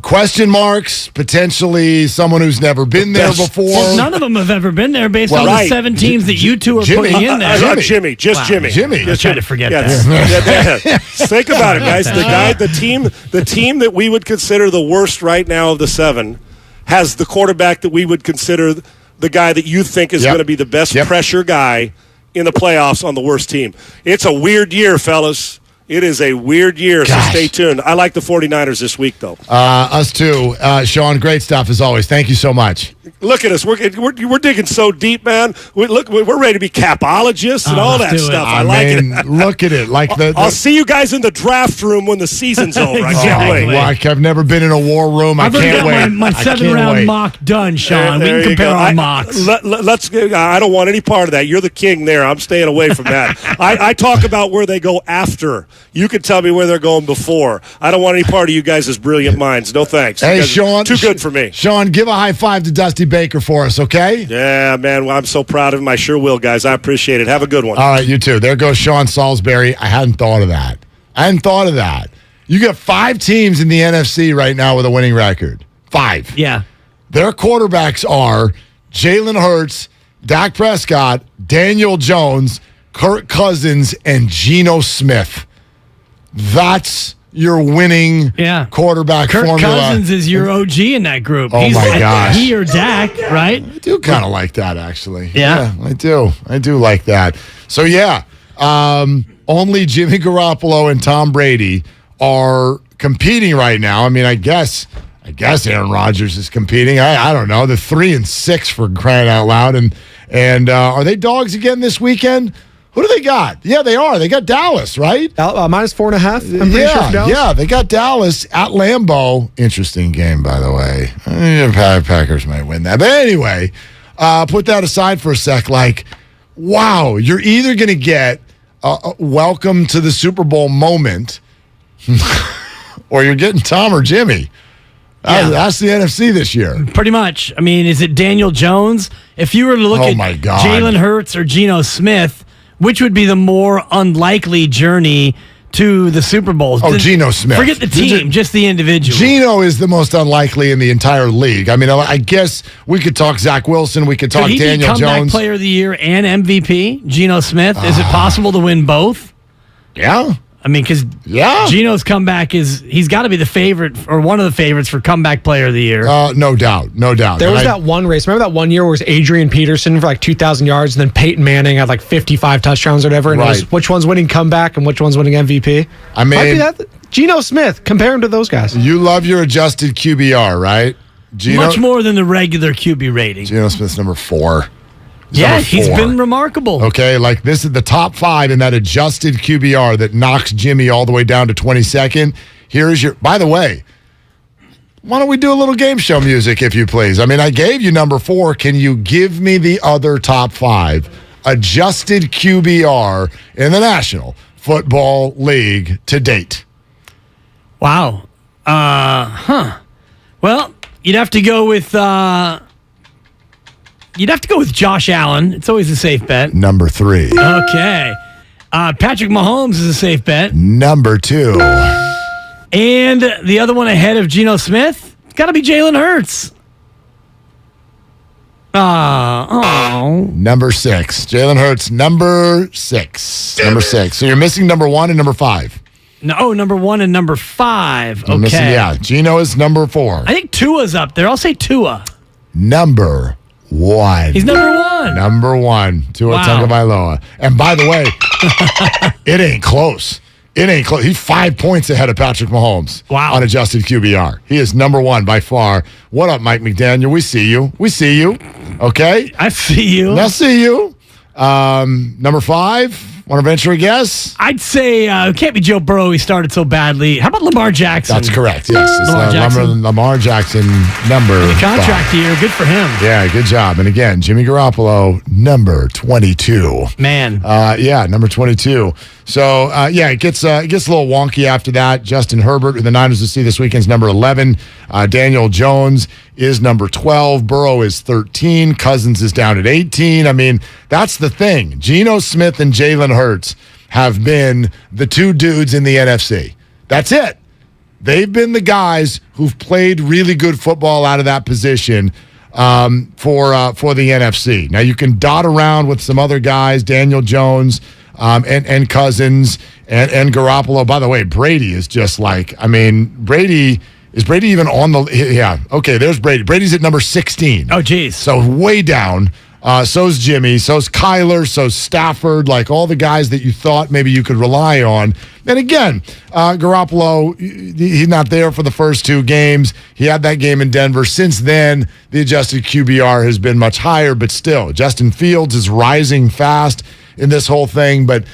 Speaker 4: question marks, potentially someone who's never been there before.
Speaker 11: Well, none of them have ever been there based on the 7 teams that you two are putting in there.
Speaker 21: Jimmy.
Speaker 11: I was trying to forget that.
Speaker 21: Think about it, guys. The team that we would consider the worst right now of the 7 has the quarterback that we would consider the guy that you think is going to be the best pressure guy in the playoffs on the worst team. It's a weird year, fellas. It is a weird year, so stay tuned. I like the 49ers this week, though.
Speaker 4: Us too. Sean, great stuff as always. Thank you so much.
Speaker 21: Look at us. We're digging so deep, man. We're ready to be capologists and all that stuff. I like it.
Speaker 4: Look at it. Like
Speaker 21: I'll see you guys in the draft room when the season's over. I can't wait.
Speaker 4: Like I've never been in a war room. I can't wait.
Speaker 11: My 7-round mock done, Sean. We can compare our mocks.
Speaker 21: Let's. I don't want any part of that. You're the king there. I'm staying away from that. I talk about where they go after. You can tell me where they're going before. I don't want any part of you guys' brilliant minds. No thanks.
Speaker 4: Hey, Sean.
Speaker 21: Too good for me.
Speaker 4: Sean, give a high five to Dusty Baker for us, okay?
Speaker 21: Yeah, man. Well, I'm so proud of him. I sure will, guys. I appreciate it. Have a good one.
Speaker 4: All right, you too. There goes Sean Salisbury. I hadn't thought of that. You got 5 teams in the NFC right now with a winning record. 5.
Speaker 11: Yeah.
Speaker 4: Their quarterbacks are Jalen Hurts, Dak Prescott, Daniel Jones, Kirk Cousins, and Geno Smith. That's your winning quarterback formula.
Speaker 11: Kirk Cousins is your OG in that group.
Speaker 4: Oh, my gosh.
Speaker 11: He or Dak, right?
Speaker 4: I do kind of like that, actually.
Speaker 11: Yeah.
Speaker 4: I do. I do like that. So, only Jimmy Garoppolo and Tom Brady are competing right now. I mean, I guess Aaron Rodgers is competing. I don't know. They're 3-6 for crying out loud. And are they dogs again this weekend? Who do they got? Yeah, they are. They got Dallas, right?
Speaker 9: Minus 4.5. I'm pretty sure for Dallas.
Speaker 4: Yeah, they got Dallas at Lambeau. Interesting game, by the way. Packers might win that. But anyway, put that aside for a sec. Like, wow, you're either going to get a welcome to the Super Bowl moment or you're getting Tom or Jimmy. That's the NFC this year.
Speaker 11: Pretty much. I mean, is it Daniel Jones? If you were to look at Jalen Hurts or Geno Smith, which would be the more unlikely journey to the Super Bowl?
Speaker 4: Oh, Geno Smith.
Speaker 11: Forget the team, just the individual.
Speaker 4: Geno is the most unlikely in the entire league. I mean, I guess we could talk Zach Wilson. We could talk Daniel Jones.
Speaker 11: Comeback Player of the Year and MVP, Geno Smith. Is it possible to win both?
Speaker 4: Yeah.
Speaker 11: I mean, because Geno's comeback he's got to be the favorite or one of the favorites for Comeback Player of the Year.
Speaker 4: No doubt.
Speaker 9: There was that one race. Remember that one year where it was Adrian Peterson for like 2,000 yards and then Peyton Manning had like 55 touchdowns or whatever. And it was which one's winning comeback and which one's winning MVP?
Speaker 4: I mean,
Speaker 9: might be that. Geno Smith, compare him to those guys.
Speaker 4: You love your adjusted QBR, right?
Speaker 11: Much more than the regular QB rating.
Speaker 4: Geno Smith's number 4.
Speaker 11: He's been remarkable.
Speaker 4: Okay, like this is the top 5 in that adjusted QBR that knocks Jimmy all the way down to 22nd. Here's your, by the way, why don't we do a little game show music, if you please? I mean, I gave you number 4. Can you give me the other top 5 adjusted QBR in the National Football League to date?
Speaker 11: Wow. Well, you'd have to go with Josh Allen. It's always a safe bet.
Speaker 4: Number 3.
Speaker 11: Okay. Patrick Mahomes is a safe bet.
Speaker 4: Number 2.
Speaker 11: And the other one ahead of Geno Smith, it's got to be Jalen Hurts.
Speaker 4: Number 6. Jalen Hurts, number 6. Number 6. So you're missing number 1 and number 5.
Speaker 11: No, number 1 and number 5. Okay.
Speaker 4: Geno is number 4.
Speaker 11: I think Tua's up there. I'll say Tua.
Speaker 4: Number 1.
Speaker 11: He's number 1.
Speaker 4: Number 1. Tua Tagovailoa. And by the way, it ain't close. He's 5 points ahead of Patrick Mahomes.
Speaker 11: Wow.
Speaker 4: On adjusted QBR. He is number 1 by far. What up, Mike McDaniel? We see you. Okay?
Speaker 11: I see you.
Speaker 4: I see you. Number 5. Want to venture a guess?
Speaker 11: I'd say it can't be Joe Burrow. He started so badly. How about Lamar Jackson?
Speaker 4: That's correct, yes. Lamar Jackson, number
Speaker 11: the contract 5. Year. Good for him.
Speaker 4: Yeah, good job. And again, Jimmy Garoppolo, number 22.
Speaker 11: Man.
Speaker 4: Number 22. So, it gets a little wonky after that. Justin Herbert, who the Niners will see this weekend, is number 11. Daniel Jones is number 12. Burrow is 13. Cousins is down at 18. I mean, that's the thing. Geno Smith and Jalen Hurts have been the 2 dudes in the NFC. That's it. They've been the guys who've played really good football out of that position for the NFC. Now, you can dot around with some other guys, Daniel Jones, and Cousins and Garoppolo. By the way, Brady is just like, I mean, is Brady even on the, yeah. Okay, there's Brady. Brady's at number 16.
Speaker 11: Oh, geez.
Speaker 4: So way down So's Jimmy. So's Kyler. So's Stafford. Like all the guys that you thought maybe you could rely on. And again, Garoppolo, he's not there for the first 2 games. He had that game in Denver. Since then, the adjusted QBR has been much higher, but still, Justin Fields is rising fast in this whole thing. But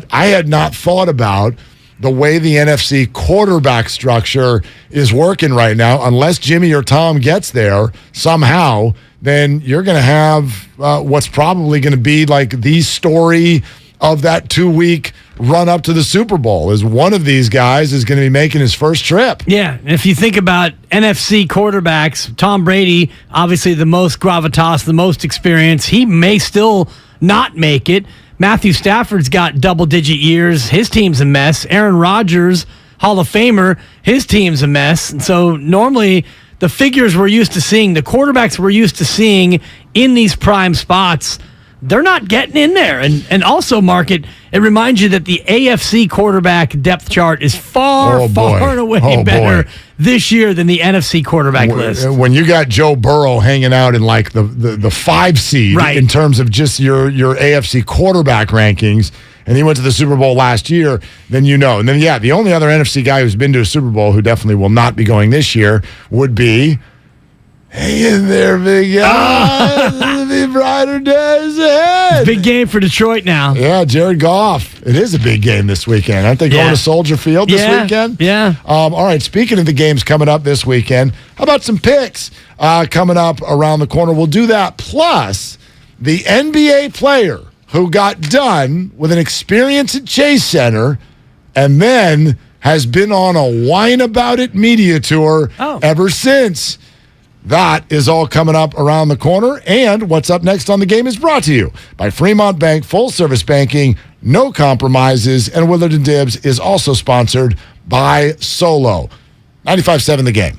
Speaker 4: I had not thought about the way the NFC quarterback structure is working right now. Unless Jimmy or Tom gets there somehow, then you're going to have what's probably going to be like the story of that 2-week run up to the Super Bowl, is one of these guys is going to be making his first trip.
Speaker 11: Yeah, and if you think about NFC quarterbacks, Tom Brady, obviously the most gravitas, the most experience, he may still not make it. Matthew Stafford's got double-digit years. His team's a mess. Aaron Rodgers, Hall of Famer, his team's a mess. And so normally the figures we're used to seeing, the quarterbacks we're used to seeing in these prime spots, they're not getting in there. And also, Mark, it reminds you that the AFC quarterback depth chart is far and away better this year than the NFC quarterback list.
Speaker 4: When you got Joe Burrow hanging out in like the 5 seed in terms of just your AFC quarterback rankings, and he went to the Super Bowl last year, then you know. And then, the only other NFC guy who's been to a Super Bowl who definitely will not be going this year would be... Hang in there, big guy. It'll be brighter days ahead.
Speaker 11: Big game for Detroit now.
Speaker 4: Yeah, Jared Goff. It is a big game this weekend. Aren't they going to Soldier Field this weekend?
Speaker 11: Yeah.
Speaker 4: All right, speaking of the games coming up this weekend, how about some picks coming up around the corner? We'll do that. Plus, the NBA player who got done with an experience at Chase Center and then has been on a whine about it media tour ever since. That is all coming up around the corner. And what's up next on the game is brought to you by Fremont Bank, full service banking, no compromises. And Willard Dibs is also sponsored by Solo. 95.7 The Game.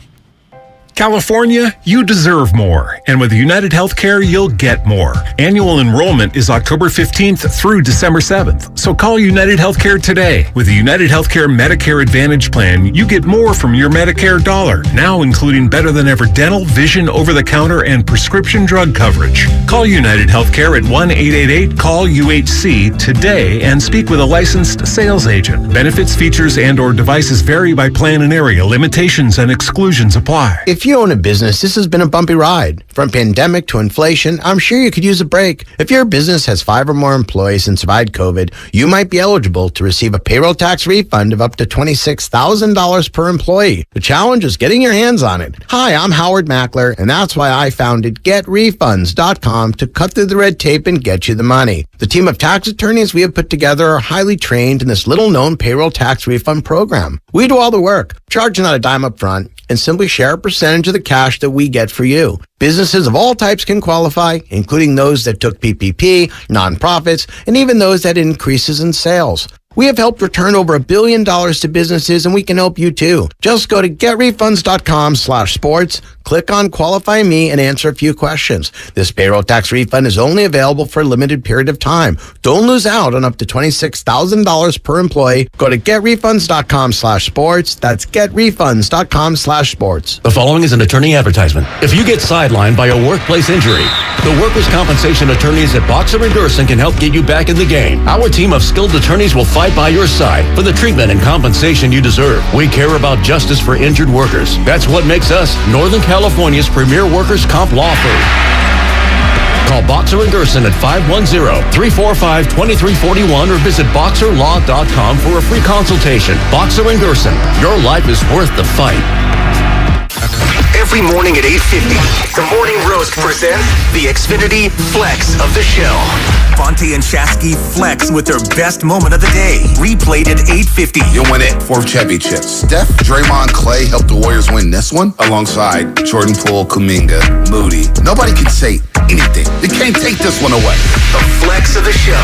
Speaker 31: California, you deserve more. And with United Healthcare, you'll get more. Annual enrollment is October 15th through December 7th. So call United Healthcare today. With the United Healthcare Medicare Advantage Plan, you get more from your Medicare dollar, now including better than ever dental, vision, over-the-counter, and prescription drug coverage. Call United Healthcare at 1-888-CALL-UHC today and speak with a licensed sales agent. Benefits, features, and/or devices vary by plan and area. Limitations and exclusions apply.
Speaker 13: If you own a business, this has been a bumpy ride. From pandemic to inflation, I'm sure you could use a break. If your business has 5 or more employees and survived COVID, you might be eligible to receive a payroll tax refund of up to $26,000 per employee. The challenge is getting your hands on it. Hi, I'm Howard Mackler, and that's why I founded GetRefunds.com to cut through the red tape and get you the money. The team of tax attorneys we have put together are highly trained in this little-known payroll tax refund program. We do all the work, charge not a dime up front, and simply share a percentage of the cash that we get for you. Businesses of all types can qualify, including those that took PPP, nonprofits, and even those that had increases in sales. We have helped return over $1 billion to businesses, and we can help you too. Just go to getrefunds.com/sports, click on Qualify Me, and answer a few questions. This payroll tax refund is only available for a limited period of time. Don't lose out on up to $26,000 per employee. Go to getrefunds.com/sports. That's getrefunds.com/sports.
Speaker 17: The following is an attorney advertisement. If you get sidelined by a workplace injury, the workers' compensation attorneys at Boxer & Gerson can help get you back in the game. Our team of skilled attorneys will fight by your side for the treatment and compensation you deserve. We care about justice for injured workers. That's what makes us Northern California's premier workers' comp law firm. Call Boxer & Gerson at 510-345-2341 or visit boxerlaw.com for a free consultation. Boxer & Gerson, your life is worth the fight.
Speaker 7: Every morning at 8:50, the Morning Roast presents the Xfinity Flex of the show. Fonte and Shasky flex with their best moment of the day. Replayed at 8:50.
Speaker 18: You'll win it. 4th championship. Steph, Draymond, Clay helped the Warriors win this one alongside Jordan Poole, Kuminga, Moody. Nobody can say anything. They can't take this one away.
Speaker 7: The Flex of the show.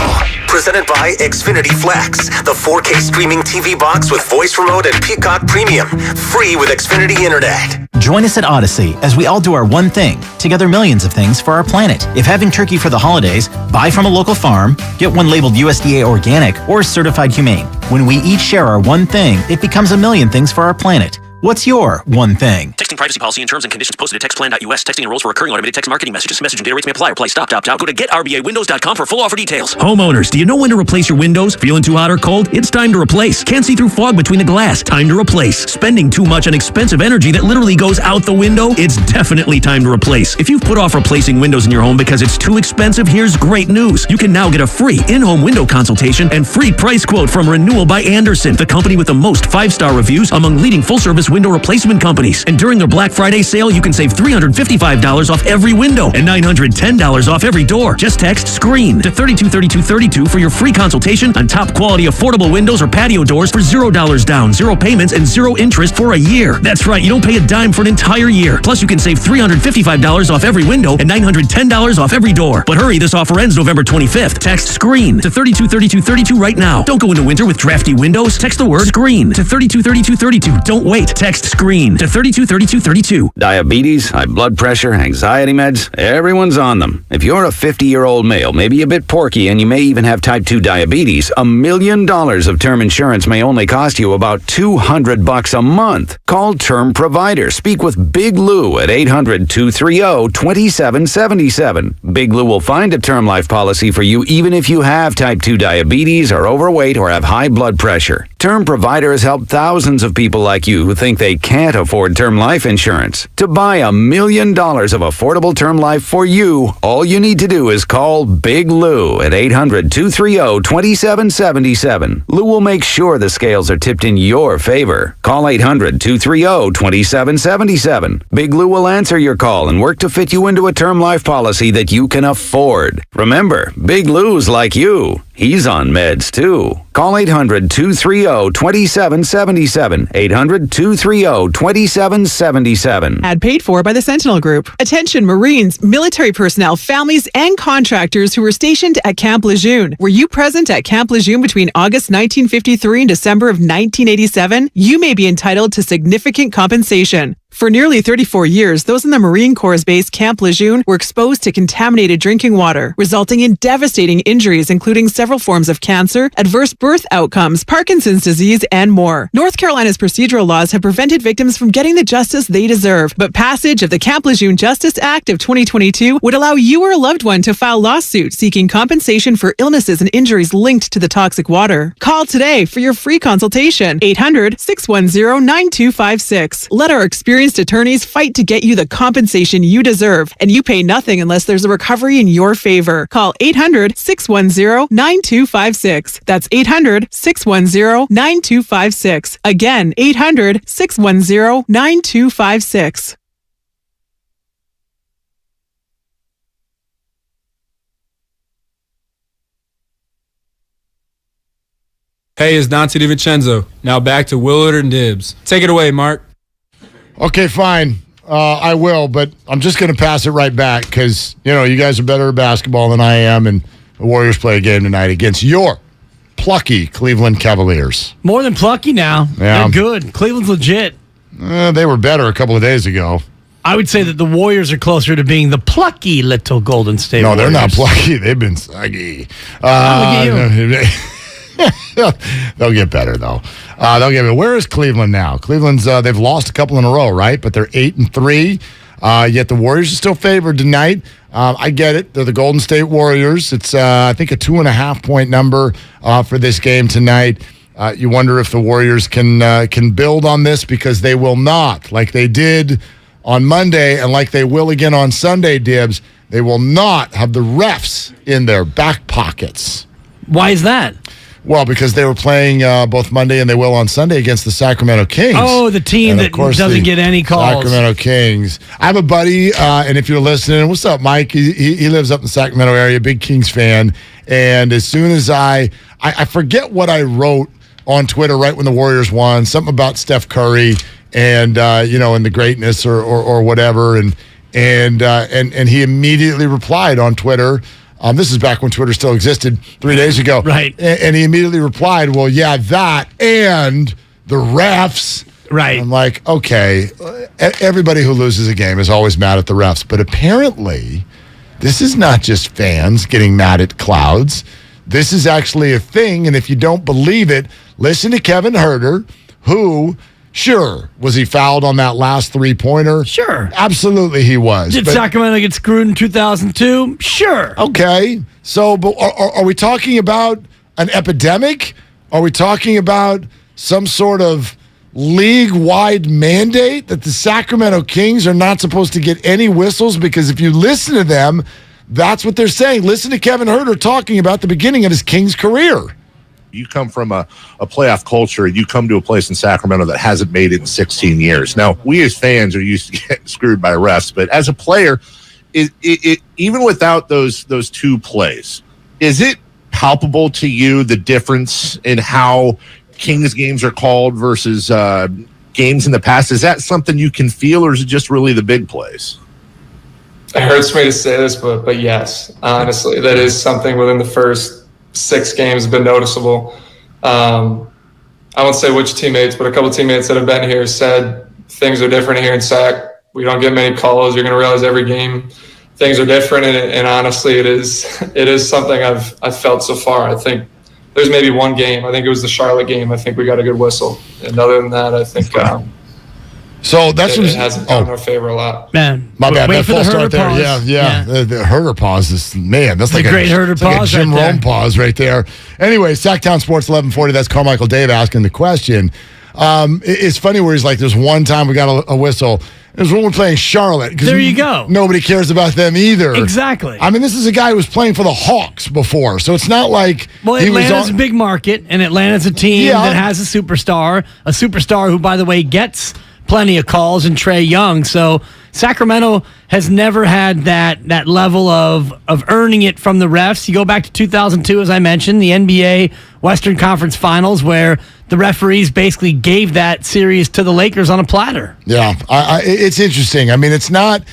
Speaker 7: Presented by Xfinity Flex, the 4K streaming TV box with voice remote and Peacock Premium. Free with Xfinity Internet.
Speaker 19: Join us at Odyssey as we all do our one thing, together millions of things for our planet. If having turkey for the holidays, buy from a local farm, get one labeled USDA organic or certified humane. When we each share our one thing, it becomes a million things for our planet. What's your one thing?
Speaker 6: Texting privacy policy and terms and conditions posted at textplan.us. Texting enrolls for recurring automated text marketing messages. Message and data rates may apply. Reply stop, opt out. Go to getrbaWindows.com for full offer details.
Speaker 8: Homeowners, do you know when to replace your windows? Feeling too hot or cold? It's time to replace. Can't see through fog between the glass? Time to replace. Spending too much on expensive energy that literally goes out the window? It's definitely time to replace. If you've put off replacing windows in your home because it's too expensive, here's great news. You can now get a free in-home window consultation and free price quote from Renewal by Andersen, the company with the most 5-star reviews among leading full-service window replacement companies. And during their Black Friday sale, you can save $355 off every window and $910 off every door. Just text SCREEN to 323232 for your free consultation on top quality affordable windows or patio doors for $0 down, 0 payments, and 0 interest for a year. That's right, you don't pay a dime for an entire year. Plus, you can save $355 off every window and $910 off every door. But hurry, this offer ends November 25th. Text SCREEN to 323232 right now. Don't go into winter with drafty windows. Text the word SCREEN to 323232. Don't wait. Text SCREEN to 323232.
Speaker 22: Diabetes, high blood pressure, anxiety meds, everyone's on them. If you're a 50-year-old male, maybe a bit porky, and you may even have type 2 diabetes, $1 million of term insurance may only cost you about $200 a month. Call Term Provider. Speak with Big Lou at 800-230-2777. Big Lou will find a term life policy for you even if you have type 2 diabetes, are overweight, or have high blood pressure. Term Provider has helped thousands of people like you who think they can't afford term life insurance. To buy $1 million of affordable term life for you, all you need to do is call Big Lou at 800-230-2777. Lou will make sure the scales are tipped in your favor. Call 800-230-2777. Big Lou will answer your call and work to fit you into a term life policy that you can afford. Remember, Big Lou's like you. He's on meds too. Call 800-230-2777. 800-230-2777.
Speaker 23: Ad paid for by the Sentinel Group. Attention Marines, military personnel, families, and contractors who were stationed at Camp Lejeune. Were you present at Camp Lejeune between August 1953 and December of 1987? You may be entitled to significant compensation. For nearly 34 years, those in the Marine Corps' base Camp Lejeune were exposed to contaminated drinking water, resulting in devastating injuries, including several forms of cancer, adverse birth outcomes, Parkinson's disease, and more. North Carolina's procedural laws have prevented victims from getting the justice they deserve, but passage of the Camp Lejeune Justice Act of 2022 would allow you or a loved one to file lawsuits seeking compensation for illnesses and injuries linked to the toxic water. Call today for your free consultation. 800-610-9256. Let our experienced attorneys fight to get you the compensation you deserve, and you pay nothing unless there's a recovery in your favor. Call 800-610-9256. That's 800-610-9256. Again, 800-610-9256.
Speaker 24: Hey, it's Dante DiVincenzo. Now back to Willard and Dibs. Take it away, Mark.
Speaker 4: Okay, fine. I will, but I'm just going to pass it right back because, you guys are better at basketball than I am, and the Warriors play a game tonight against your plucky Cleveland Cavaliers.
Speaker 11: More than plucky now.
Speaker 4: Yeah.
Speaker 11: They're good. Cleveland's legit.
Speaker 4: They were better a couple of days ago.
Speaker 11: I would say that the Warriors are closer to being the plucky little Golden State Warriors.
Speaker 4: No, they're not plucky. They've been saggy.
Speaker 11: Look at you.
Speaker 4: They'll get better though. Where is Cleveland now? Cleveland's they've lost a couple in a row, right? But they're 8-3. Yet the Warriors are still favored tonight. I get it. They're the Golden State Warriors. It's I think a 2.5-point number for this game tonight. You wonder if the Warriors can build on this because they will not, like they did on Monday and like they will again on Sunday. Dibs. They will not have the refs in their back pockets.
Speaker 11: Why is that?
Speaker 4: Well, because they were playing both Monday and they will on Sunday against the Sacramento Kings.
Speaker 11: Oh, the team that doesn't get any calls.
Speaker 4: Sacramento Kings. I have a buddy, and if you're listening, what's up, Mike? He lives up in the Sacramento area, big Kings fan. And as soon as I forget what I wrote on Twitter right when the Warriors won, something about Steph Curry and and the greatness or whatever, and he immediately replied on Twitter. This is back when Twitter still existed 3 days ago.
Speaker 11: Right.
Speaker 4: And he immediately replied, well, yeah, that and the refs.
Speaker 11: Right.
Speaker 4: I'm like, okay, everybody who loses a game is always mad at the refs. But apparently, this is not just fans getting mad at clouds. This is actually a thing. And if you don't believe it, listen to Kevin Herter, who Sure. Was he fouled on that last three-pointer?
Speaker 11: Sure.
Speaker 4: Absolutely he was.
Speaker 11: Did Sacramento get screwed in 2002? Sure.
Speaker 4: Okay. So, but are we talking about an epidemic? Are we talking about some sort of league-wide mandate that the Sacramento Kings are not supposed to get any whistles? Because if you listen to them, that's what they're saying. Listen to Kevin Huerter talking about the beginning of his Kings career.
Speaker 1: You come from a playoff culture. You come to a place in Sacramento that hasn't made it in 16 years. Now, we as fans are used to getting screwed by refs, but as a player, it even without those two plays, is it palpable to you the difference in how Kings games are called versus games in the past? Is that something you can feel, or is it just really the big plays?
Speaker 2: It hurts me to say this, but yes, honestly, that is something within the first 6 games has been noticeable. I won't say which teammates, but a couple teammates that have been here said things are different here in Sac. We don't get many calls. You're going to realize every game things are different, and honestly, it is something I've felt so far. I think there's maybe one game. I think it was the Charlotte game. I think we got a good whistle, and other than that, I think
Speaker 4: so that's
Speaker 2: it hasn't gone in our favor a lot.
Speaker 11: Man,
Speaker 4: my bad. That false start there.
Speaker 11: Pause.
Speaker 4: Yeah. The Huerter pause is, man, that's like
Speaker 11: a great Huerter
Speaker 4: like
Speaker 11: pause.
Speaker 4: A Jim
Speaker 11: right
Speaker 4: Rome pause right there. Anyway, Sacktown Sports 1140. That's Carmichael Dave asking the question. It's funny where he's like, "There's one time we got a whistle. It was when we're playing Charlotte."
Speaker 11: There you go.
Speaker 4: Nobody cares about them either.
Speaker 11: Exactly.
Speaker 4: I mean, this is a guy who was playing for the Hawks before, so it's not like
Speaker 11: Atlanta's a big market, and Atlanta's a team that has a superstar who, by the way, gets plenty of calls, and Trae Young. So Sacramento has never had that level of earning it from the refs. You go back to 2002, as I mentioned, the NBA Western Conference Finals, where the referees basically gave that series to the Lakers on a platter.
Speaker 4: Yeah, it's interesting. I mean, it's not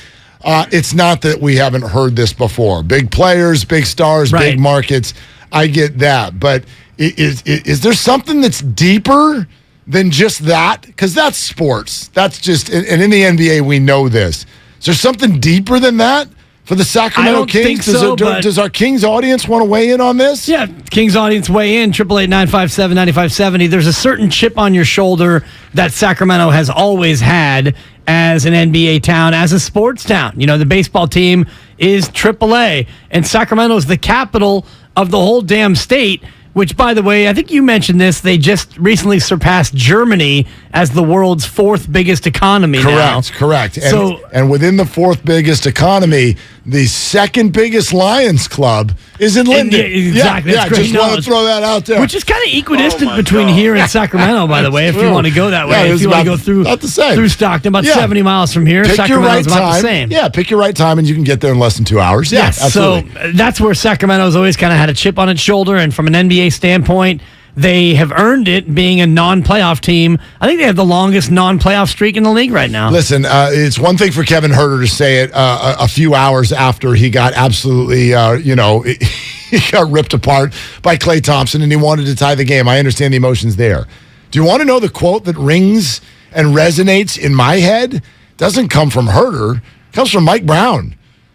Speaker 4: that we haven't heard this before. Big players, big stars, big markets. I get that, but is there something that's deeper than just that? Because that's sports. That's just, and in the NBA we know this. Is there something deeper than that for the Sacramento Kings? Does our Kings audience want to weigh in on this?
Speaker 11: Yeah, Kings audience weigh in, 888-957-9570. There's a certain chip on your shoulder that Sacramento has always had as an NBA town, as a sports town. You know, the baseball team is AAA, and Sacramento is the capital of the whole damn state, which, by the way, I think you mentioned this, they just recently surpassed Germany as the world's 4th biggest economy now.
Speaker 4: Correct. And within the 4th biggest economy, the 2nd biggest Lions club is in Linden.
Speaker 11: Exactly.
Speaker 4: Yeah, just want to throw that out there.
Speaker 11: Which is kind of equidistant between here and Sacramento, by the way, if you want to go that way. If you want to go through Stockton, about 70 miles from here, Sacramento's about the same.
Speaker 4: Yeah, pick your right time, and you can get there in less than 2 hours.
Speaker 11: Yes,
Speaker 4: absolutely.
Speaker 11: So that's where Sacramento's always kind of had a chip on its shoulder, and from an NBA standpoint, they have earned it being a non-playoff team. I think they have the longest non-playoff streak in the league right now.
Speaker 4: Listen, it's one thing for Kevin Huerter to say it a few hours after he got absolutely, he got ripped apart by Klay Thompson and he wanted to tie the game. I understand the emotions there. Do you want to know the quote that rings and resonates in my head? Doesn't come from Huerter. It comes from Mike Brown.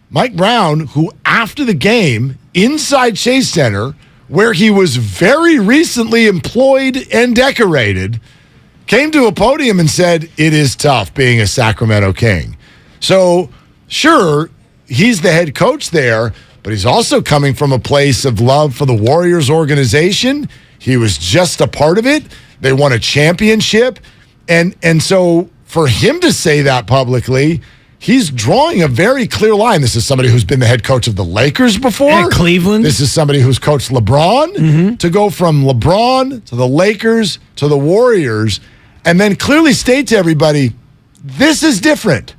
Speaker 4: Mike Brown, who after the game, inside Chase Center, where he was very recently employed and decorated, came to a podium and said, "It is tough being a Sacramento King." So, sure, he's the head coach there, but he's also coming from a place of love for the Warriors organization. He was just a part of it. They won a championship. And so for him to say that publicly, he's drawing a very clear line. This is somebody who's been the head coach of the Lakers before.
Speaker 11: At Cleveland.
Speaker 4: This is somebody who's coached LeBron. To go from LeBron to the Lakers to the Warriors and then clearly state to everybody, this is different.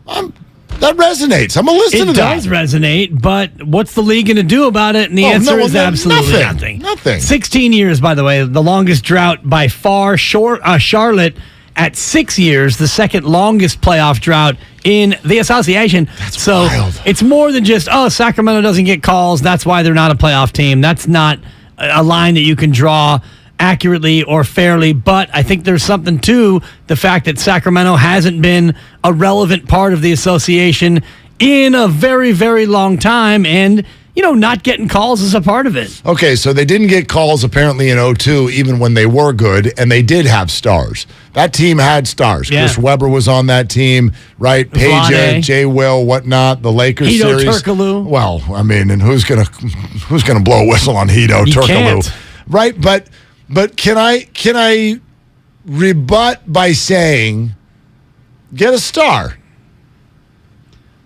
Speaker 4: That resonates. I'm going to listen to that.
Speaker 11: It does resonate, but what's the league going to do about it? And the answer is absolutely nothing. 16 years, by the way, the longest drought by far. Charlotte at 6 years, the second longest playoff drought in the association.
Speaker 4: That's wild.
Speaker 11: It's more than just, Sacramento doesn't get calls, that's why they're not a playoff team. That's not a line that you can draw accurately or fairly, but I think there's something to the fact that Sacramento hasn't been a relevant part of the association in a very, very long time, and not getting calls is a part of it.
Speaker 4: Okay, so they didn't get calls apparently in 02, even when they were good, and they did have stars. That team had stars.
Speaker 11: Yeah.
Speaker 4: Chris Webber was on that team, right? Peja,
Speaker 11: Vlade.
Speaker 4: Jay Will, whatnot. The Lakers
Speaker 11: Hito
Speaker 4: series.
Speaker 11: Turkoglu.
Speaker 4: Well, I mean, and who's gonna blow a whistle on Hito
Speaker 11: You
Speaker 4: Turkoglu?
Speaker 11: can't.
Speaker 4: Right? But can I rebut by saying get a star?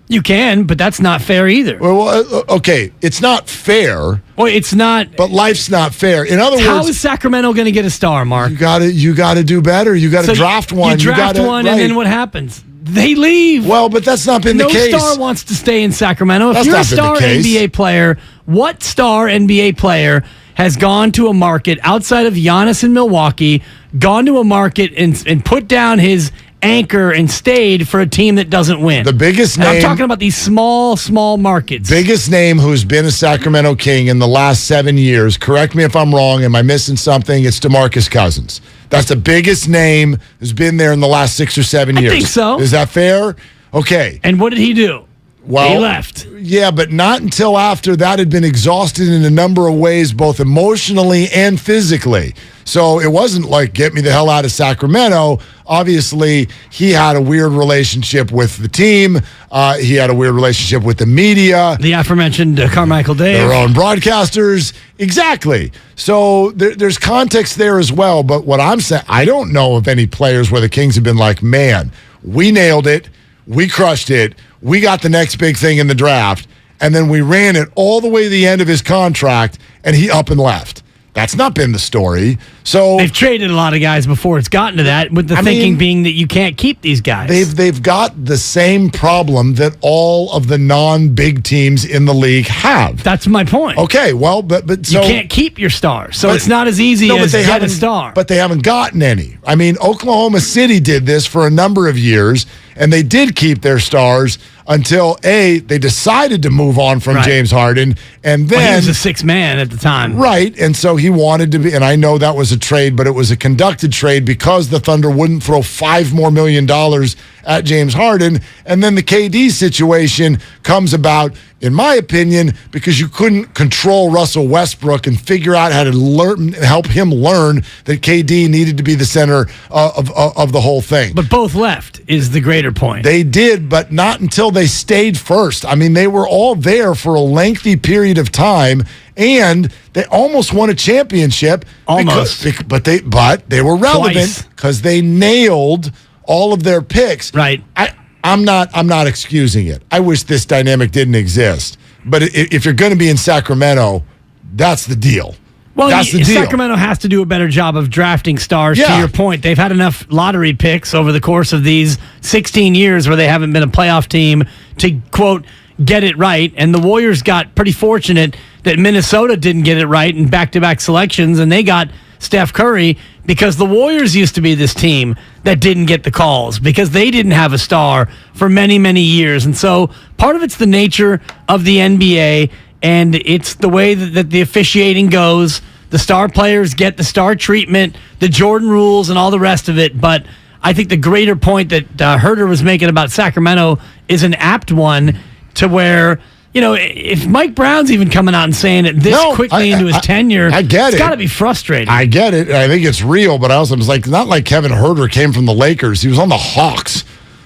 Speaker 11: You can, but that's not fair either.
Speaker 4: Well, okay, it's not fair.
Speaker 11: Well, it's not.
Speaker 4: But life's not fair. In other
Speaker 11: How
Speaker 4: words,
Speaker 11: is Sacramento going to get a star, Mark?
Speaker 4: you gotta do better. You gotta draft one.
Speaker 11: You draft
Speaker 4: gotta,
Speaker 11: one,
Speaker 4: right.
Speaker 11: and then what happens? They leave.
Speaker 4: Well, but that's not been
Speaker 11: no
Speaker 4: the case.
Speaker 11: No star wants to stay in Sacramento.
Speaker 4: That's
Speaker 11: if you're a
Speaker 4: not been
Speaker 11: star
Speaker 4: the case.
Speaker 11: NBA player, what star NBA player has gone to a market outside of Giannis in Milwaukee, gone to a market and put down his anchor and stayed for a team that doesn't win?
Speaker 4: The biggest
Speaker 11: And
Speaker 4: name.
Speaker 11: I'm talking about these small markets.
Speaker 4: Biggest name who's been a Sacramento King in the last 7 years. Correct me if I'm wrong. Am I missing something? It's DeMarcus Cousins. That's the biggest name who's been there in the last 6 or 7 years.
Speaker 11: I think so.
Speaker 4: Is that fair? Okay.
Speaker 11: And what did he do?
Speaker 4: Well,
Speaker 11: he left.
Speaker 4: Yeah, but not until after that had been exhausted in a number of ways, both emotionally and physically. So it wasn't like, get me the hell out of Sacramento. Obviously, he had a weird relationship with the team. He had a weird relationship with the media.
Speaker 11: The aforementioned Carmichael Dave.
Speaker 4: Their own broadcasters. Exactly. So there's context there as well. But what I'm saying, I don't know of any players where the Kings have been like, man, we nailed it. We crushed it. We got the next big thing in the draft. And then we ran it all the way to the end of his contract, and he up and left. That's not been the story. So
Speaker 11: they've traded a lot of guys before it's gotten to that, with the thinking being that you can't keep these guys.
Speaker 4: They've got the same problem that all of the non-big teams in the league have.
Speaker 11: That's my point.
Speaker 4: Okay, well, but so
Speaker 11: you can't keep your stars, so it's not as easy as get a star.
Speaker 4: But they haven't gotten any. I mean, Oklahoma City did this for a number of years, and they did keep their stars until they decided to move on from James Harden, and then
Speaker 11: he was a sixth man at the time,
Speaker 4: right? And so he wanted to be. And I know that was a trade, but it was a conducted trade because the Thunder wouldn't throw $5 more million at James Harden, and then the KD situation comes about, in my opinion, because you couldn't control Russell Westbrook and figure out how to help him learn that KD needed to be the center of the whole thing.
Speaker 11: But both left is the greater point.
Speaker 4: They did, but not until they stayed first. I mean, they were all there for a lengthy period of time, and they almost won a championship.
Speaker 11: Almost.
Speaker 4: But they were relevant because they nailed all of their picks.
Speaker 11: Right.
Speaker 4: I'm not excusing it. I wish this dynamic didn't exist. But if you're going to be in Sacramento, that's the deal.
Speaker 11: Well,
Speaker 4: that's the deal.
Speaker 11: Sacramento has to do a better job of drafting stars.
Speaker 4: Yeah.
Speaker 11: To your point, they've had enough lottery picks over the course of these 16 years where they haven't been a playoff team to, quote, get it right. And the Warriors got pretty fortunate that Minnesota didn't get it right in back-to-back selections, and they got Steph Curry because the Warriors used to be this team that didn't get the calls because they didn't have a star for many, many years. And so part of it's the nature of the NBA, and it's the way that the officiating goes. The star players get the star treatment, the Jordan rules, and all the rest of it. But I think the greater point that Herder was making about Sacramento is an apt one, to where, if Mike Brown's even coming out and saying it this quickly into his tenure,
Speaker 4: I get
Speaker 11: it's
Speaker 4: it.
Speaker 11: got to be frustrating.
Speaker 4: I get it. I think it's real, but I also was like, not like Kevin Herter came from the Lakers. He was on the Hawks.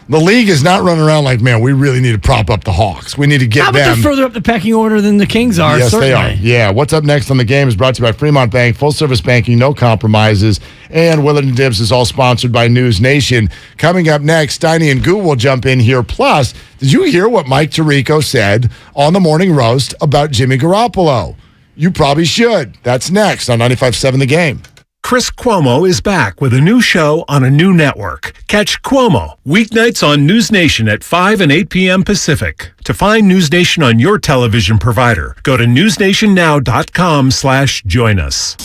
Speaker 4: The league is not running around like, man, we really need to prop up the Hawks. We need to get them.
Speaker 11: They're further up the pecking order than the Kings are.
Speaker 4: Yes,
Speaker 11: certainly.
Speaker 4: they are. Yeah. What's up next on the game is brought to you by Fremont Bank, full service banking, no compromises. And Willard Dibs is all sponsored by News Nation. Coming up next, Steiny and Guru will jump in here. Plus, did you hear what Mike Tirico said on the Morning Roast about Jimmy Garoppolo? You probably should. That's next on 95.7 The Game.
Speaker 31: Chris Cuomo is back with a new show on a new network. Catch Cuomo weeknights on News Nation at 5 and 8 p.m. Pacific. To find News Nation on your television provider, go to newsnationnow.com/join us.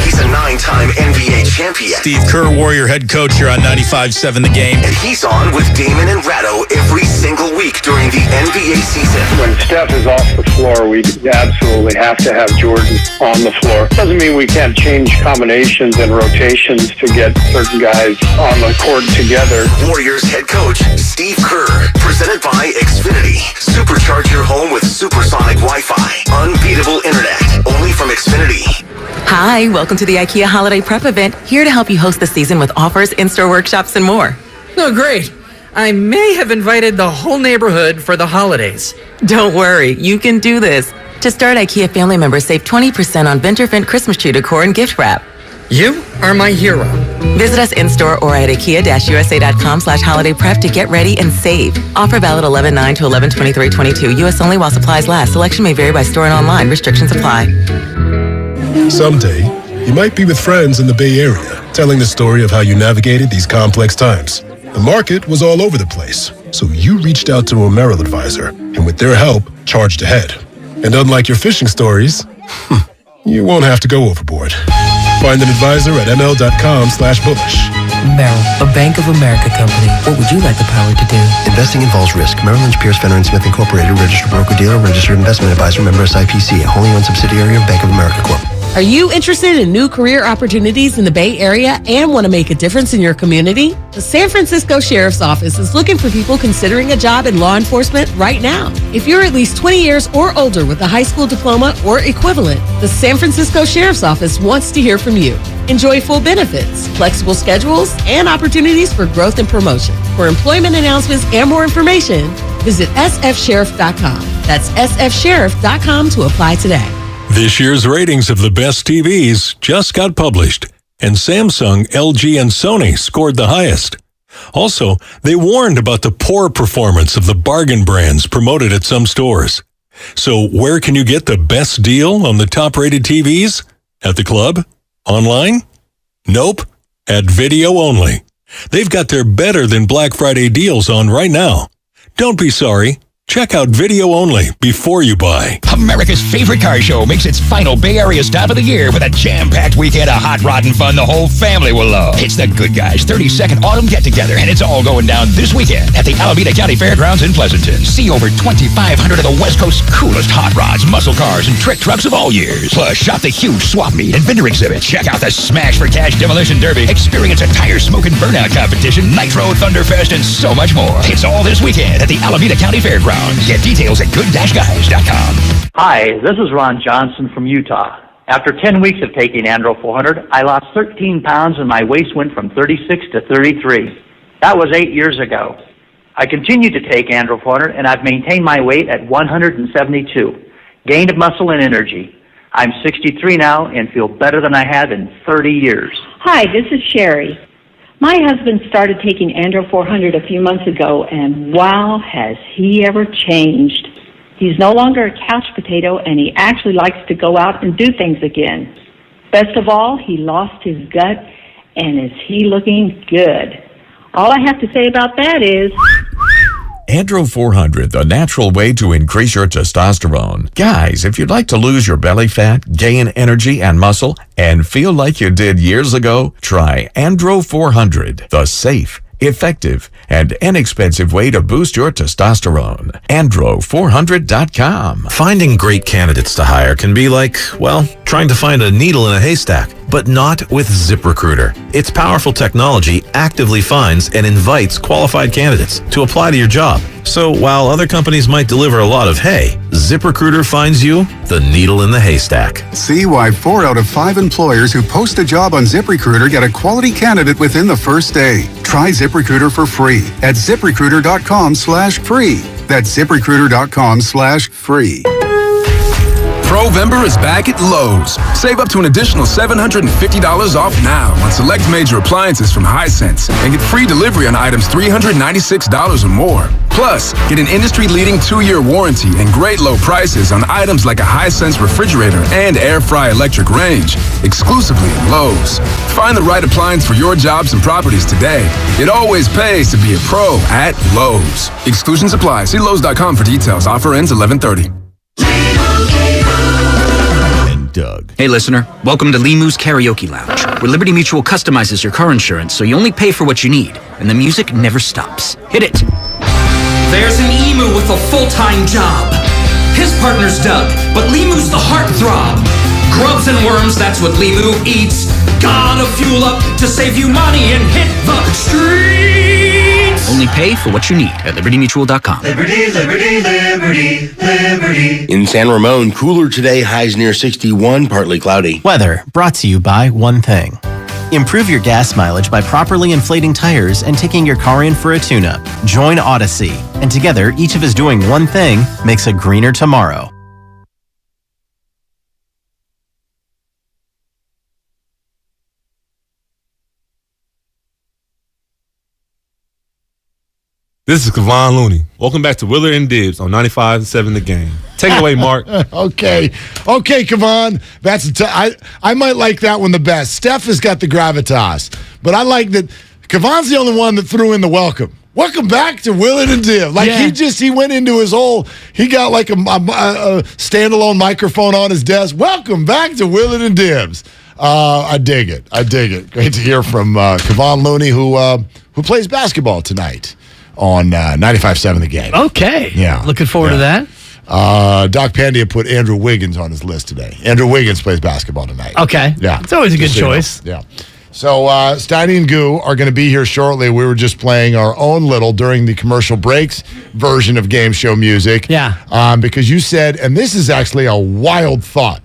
Speaker 7: He's a 9-time NBA champion.
Speaker 3: Steve Kerr, Warrior head coach here on 95.7 The Game.
Speaker 7: And he's on with Damon and Ratto every single week during the NBA season.
Speaker 5: When Steph is off the floor, we absolutely have to have Jordan on the floor. Doesn't mean we can't change combinations and rotations to get certain guys on the court together.
Speaker 7: Warriors head coach Steve Kerr, presented by Xfinity. Supercharge your home with supersonic Wi-Fi. Unbeatable internet, only from Xfinity.
Speaker 10: Hi, welcome to the IKEA Holiday Prep event. Here to help you host the season with offers, in-store workshops, and more.
Speaker 15: Oh, great. I may have invited the whole neighborhood for the holidays.
Speaker 10: Don't worry, you can do this. To start, IKEA family members save 20% on Venturfent Christmas tree decor and gift wrap.
Speaker 15: You are my hero.
Speaker 10: Visit us in-store or at IKEA-USA.com/holiday prep to get ready and save. Offer valid 11/9 to 11/23/22. U.S. only while supplies last. Selection may vary by store and online. Restrictions apply.
Speaker 20: Someday, you might be with friends in the Bay Area, telling the story of how you navigated these complex times. The market was all over the place, so you reached out to a Merrill advisor, and with their help, charged ahead. And unlike your fishing stories, you won't have to go overboard. Find an advisor at ml.com/bullish.
Speaker 25: Merrill, a Bank of America company. What would you like the power to do?
Speaker 26: Investing involves risk. Merrill Lynch, Pierce, Fenner & Smith Incorporated, registered broker-dealer, registered investment advisor, member SIPC, a wholly owned subsidiary of Bank of America Corp.
Speaker 27: Are you interested in new career opportunities in the Bay Area and want to make a difference in your community? The San Francisco Sheriff's Office is looking for people considering a job in law enforcement right now. If you're at least 20 years or older with a high school diploma or equivalent, the San Francisco Sheriff's Office wants to hear from you. Enjoy full benefits, flexible schedules, and opportunities for growth and promotion. For employment announcements and more information, visit sfsheriff.com. That's sfsheriff.com to apply today.
Speaker 31: This year's ratings of the best TVs just got published, and Samsung, LG, and Sony scored the highest. Also, they warned about the poor performance of the bargain brands promoted at some stores. So where can you get the best deal on the top-rated TVs? At the club? Online? Nope. At Video Only. They've got their better than Black Friday deals on right now. Don't be sorry. Check out Video Only before you buy.
Speaker 28: America's favorite car show makes its final Bay Area stop of the year with a jam-packed weekend of hot rod and fun the whole family will love. It's the Good Guys 32nd Autumn Get-Together, and it's all going down this weekend at the Alameda County Fairgrounds in Pleasanton. See over 2,500 of the West Coast's coolest hot rods, muscle cars, and trick trucks of all years. Plus, shop the huge swap meet and vendor exhibit. Check out the Smash for Cash Demolition Derby. Experience a tire smoke and burnout competition, Nitro Thunderfest, and so much more. It's all this weekend at the Alameda County Fairgrounds. Get details at good-guys.com.
Speaker 29: Hi, this is Ron Johnson from Utah. After 10 weeks of taking Andro 400, I lost 13 pounds and my waist went from 36 to 33. That was 8 years ago. I continue to take Andro 400 and I've maintained my weight at 172. Gained muscle and energy. I'm 63 now and feel better than I have in 30 years.
Speaker 31: Hi, this is Sherry. My husband started taking Andro 400 a few months ago, and wow, has he ever changed. He's no longer a couch potato, and he actually likes to go out and do things again. Best of all, he lost his gut, and is he looking good. All I have to say about that is...
Speaker 30: Andro 400, the natural way to increase your testosterone. Guys, if you'd like to lose your belly fat, gain energy and muscle, and feel like you did years ago, try Andro 400, the safe, effective, and inexpensive way to boost your testosterone. Andro400.com.
Speaker 32: Finding great candidates to hire can be like, well, trying to find a needle in a haystack, but not with ZipRecruiter. Its powerful technology actively finds and invites qualified candidates to apply to your job. So while other companies might deliver a lot of hay, ZipRecruiter finds you the needle in the haystack.
Speaker 33: See why 4 out of 5 employers who post a job on ZipRecruiter get a quality candidate within the first day. Try ZipRecruiter for free at ZipRecruiter.com/free. That's ZipRecruiter.com/free.
Speaker 34: Provember is back at Lowe's. Save up to an additional $750 off now on select major appliances from Hisense and get free delivery on items $396 or more. Plus, get an industry-leading 2-year warranty and great low prices on items like a Hisense refrigerator and air fry electric range, exclusively at Lowe's. Find the right appliance for your jobs and properties today. It always pays to be a pro at Lowe's. Exclusions apply. See Lowe's.com for details. Offer ends 11/30.
Speaker 32: Doug.
Speaker 6: Hey, listener. Welcome to Limu's Karaoke Lounge, where Liberty Mutual customizes your car insurance so you only pay for what you need, and the music never stops. Hit it.
Speaker 8: There's an emu with a full-time job. His partner's Doug, but Limu's the heartthrob. Grubs and worms, that's what Limu eats. Gotta fuel up to save you money and hit the streets.
Speaker 6: Only pay for what you need at libertymutual.com.
Speaker 9: Liberty, liberty, liberty, liberty. In San Ramon, cooler today, highs near 61, partly cloudy.
Speaker 12: Weather brought to you by One Thing. Improve your gas mileage by properly inflating tires and taking your car in for a tune-up. Join Odyssey, and together, each of us doing one thing makes a greener tomorrow.
Speaker 13: This is Kevon Looney. Welcome back to Willard and Dibs on 95.7 The Game. Take it away, Mark.
Speaker 4: Okay, Kevon. I might like that one the best. Steph has got the gravitas, but I like that Kevon's the only one that threw in the welcome. Welcome back to Willard and Dibs. Like he went into his he got like a standalone microphone on his desk. Welcome back to Willard and Dibs. I dig it. Great to hear from Kevon Looney, who plays basketball tonight on 95.7 The Game.
Speaker 11: Okay.
Speaker 4: Yeah.
Speaker 11: Looking forward to that.
Speaker 4: Doc Pandia put Andrew Wiggins on his list today. Andrew Wiggins plays basketball tonight.
Speaker 11: Okay.
Speaker 4: Yeah.
Speaker 11: It's always a good choice.
Speaker 4: Yeah. So Steiny and Goo are going to be here shortly. We were just playing our own little during the commercial breaks version of game show music.
Speaker 11: Yeah.
Speaker 4: Because you said, and this is actually a wild thought.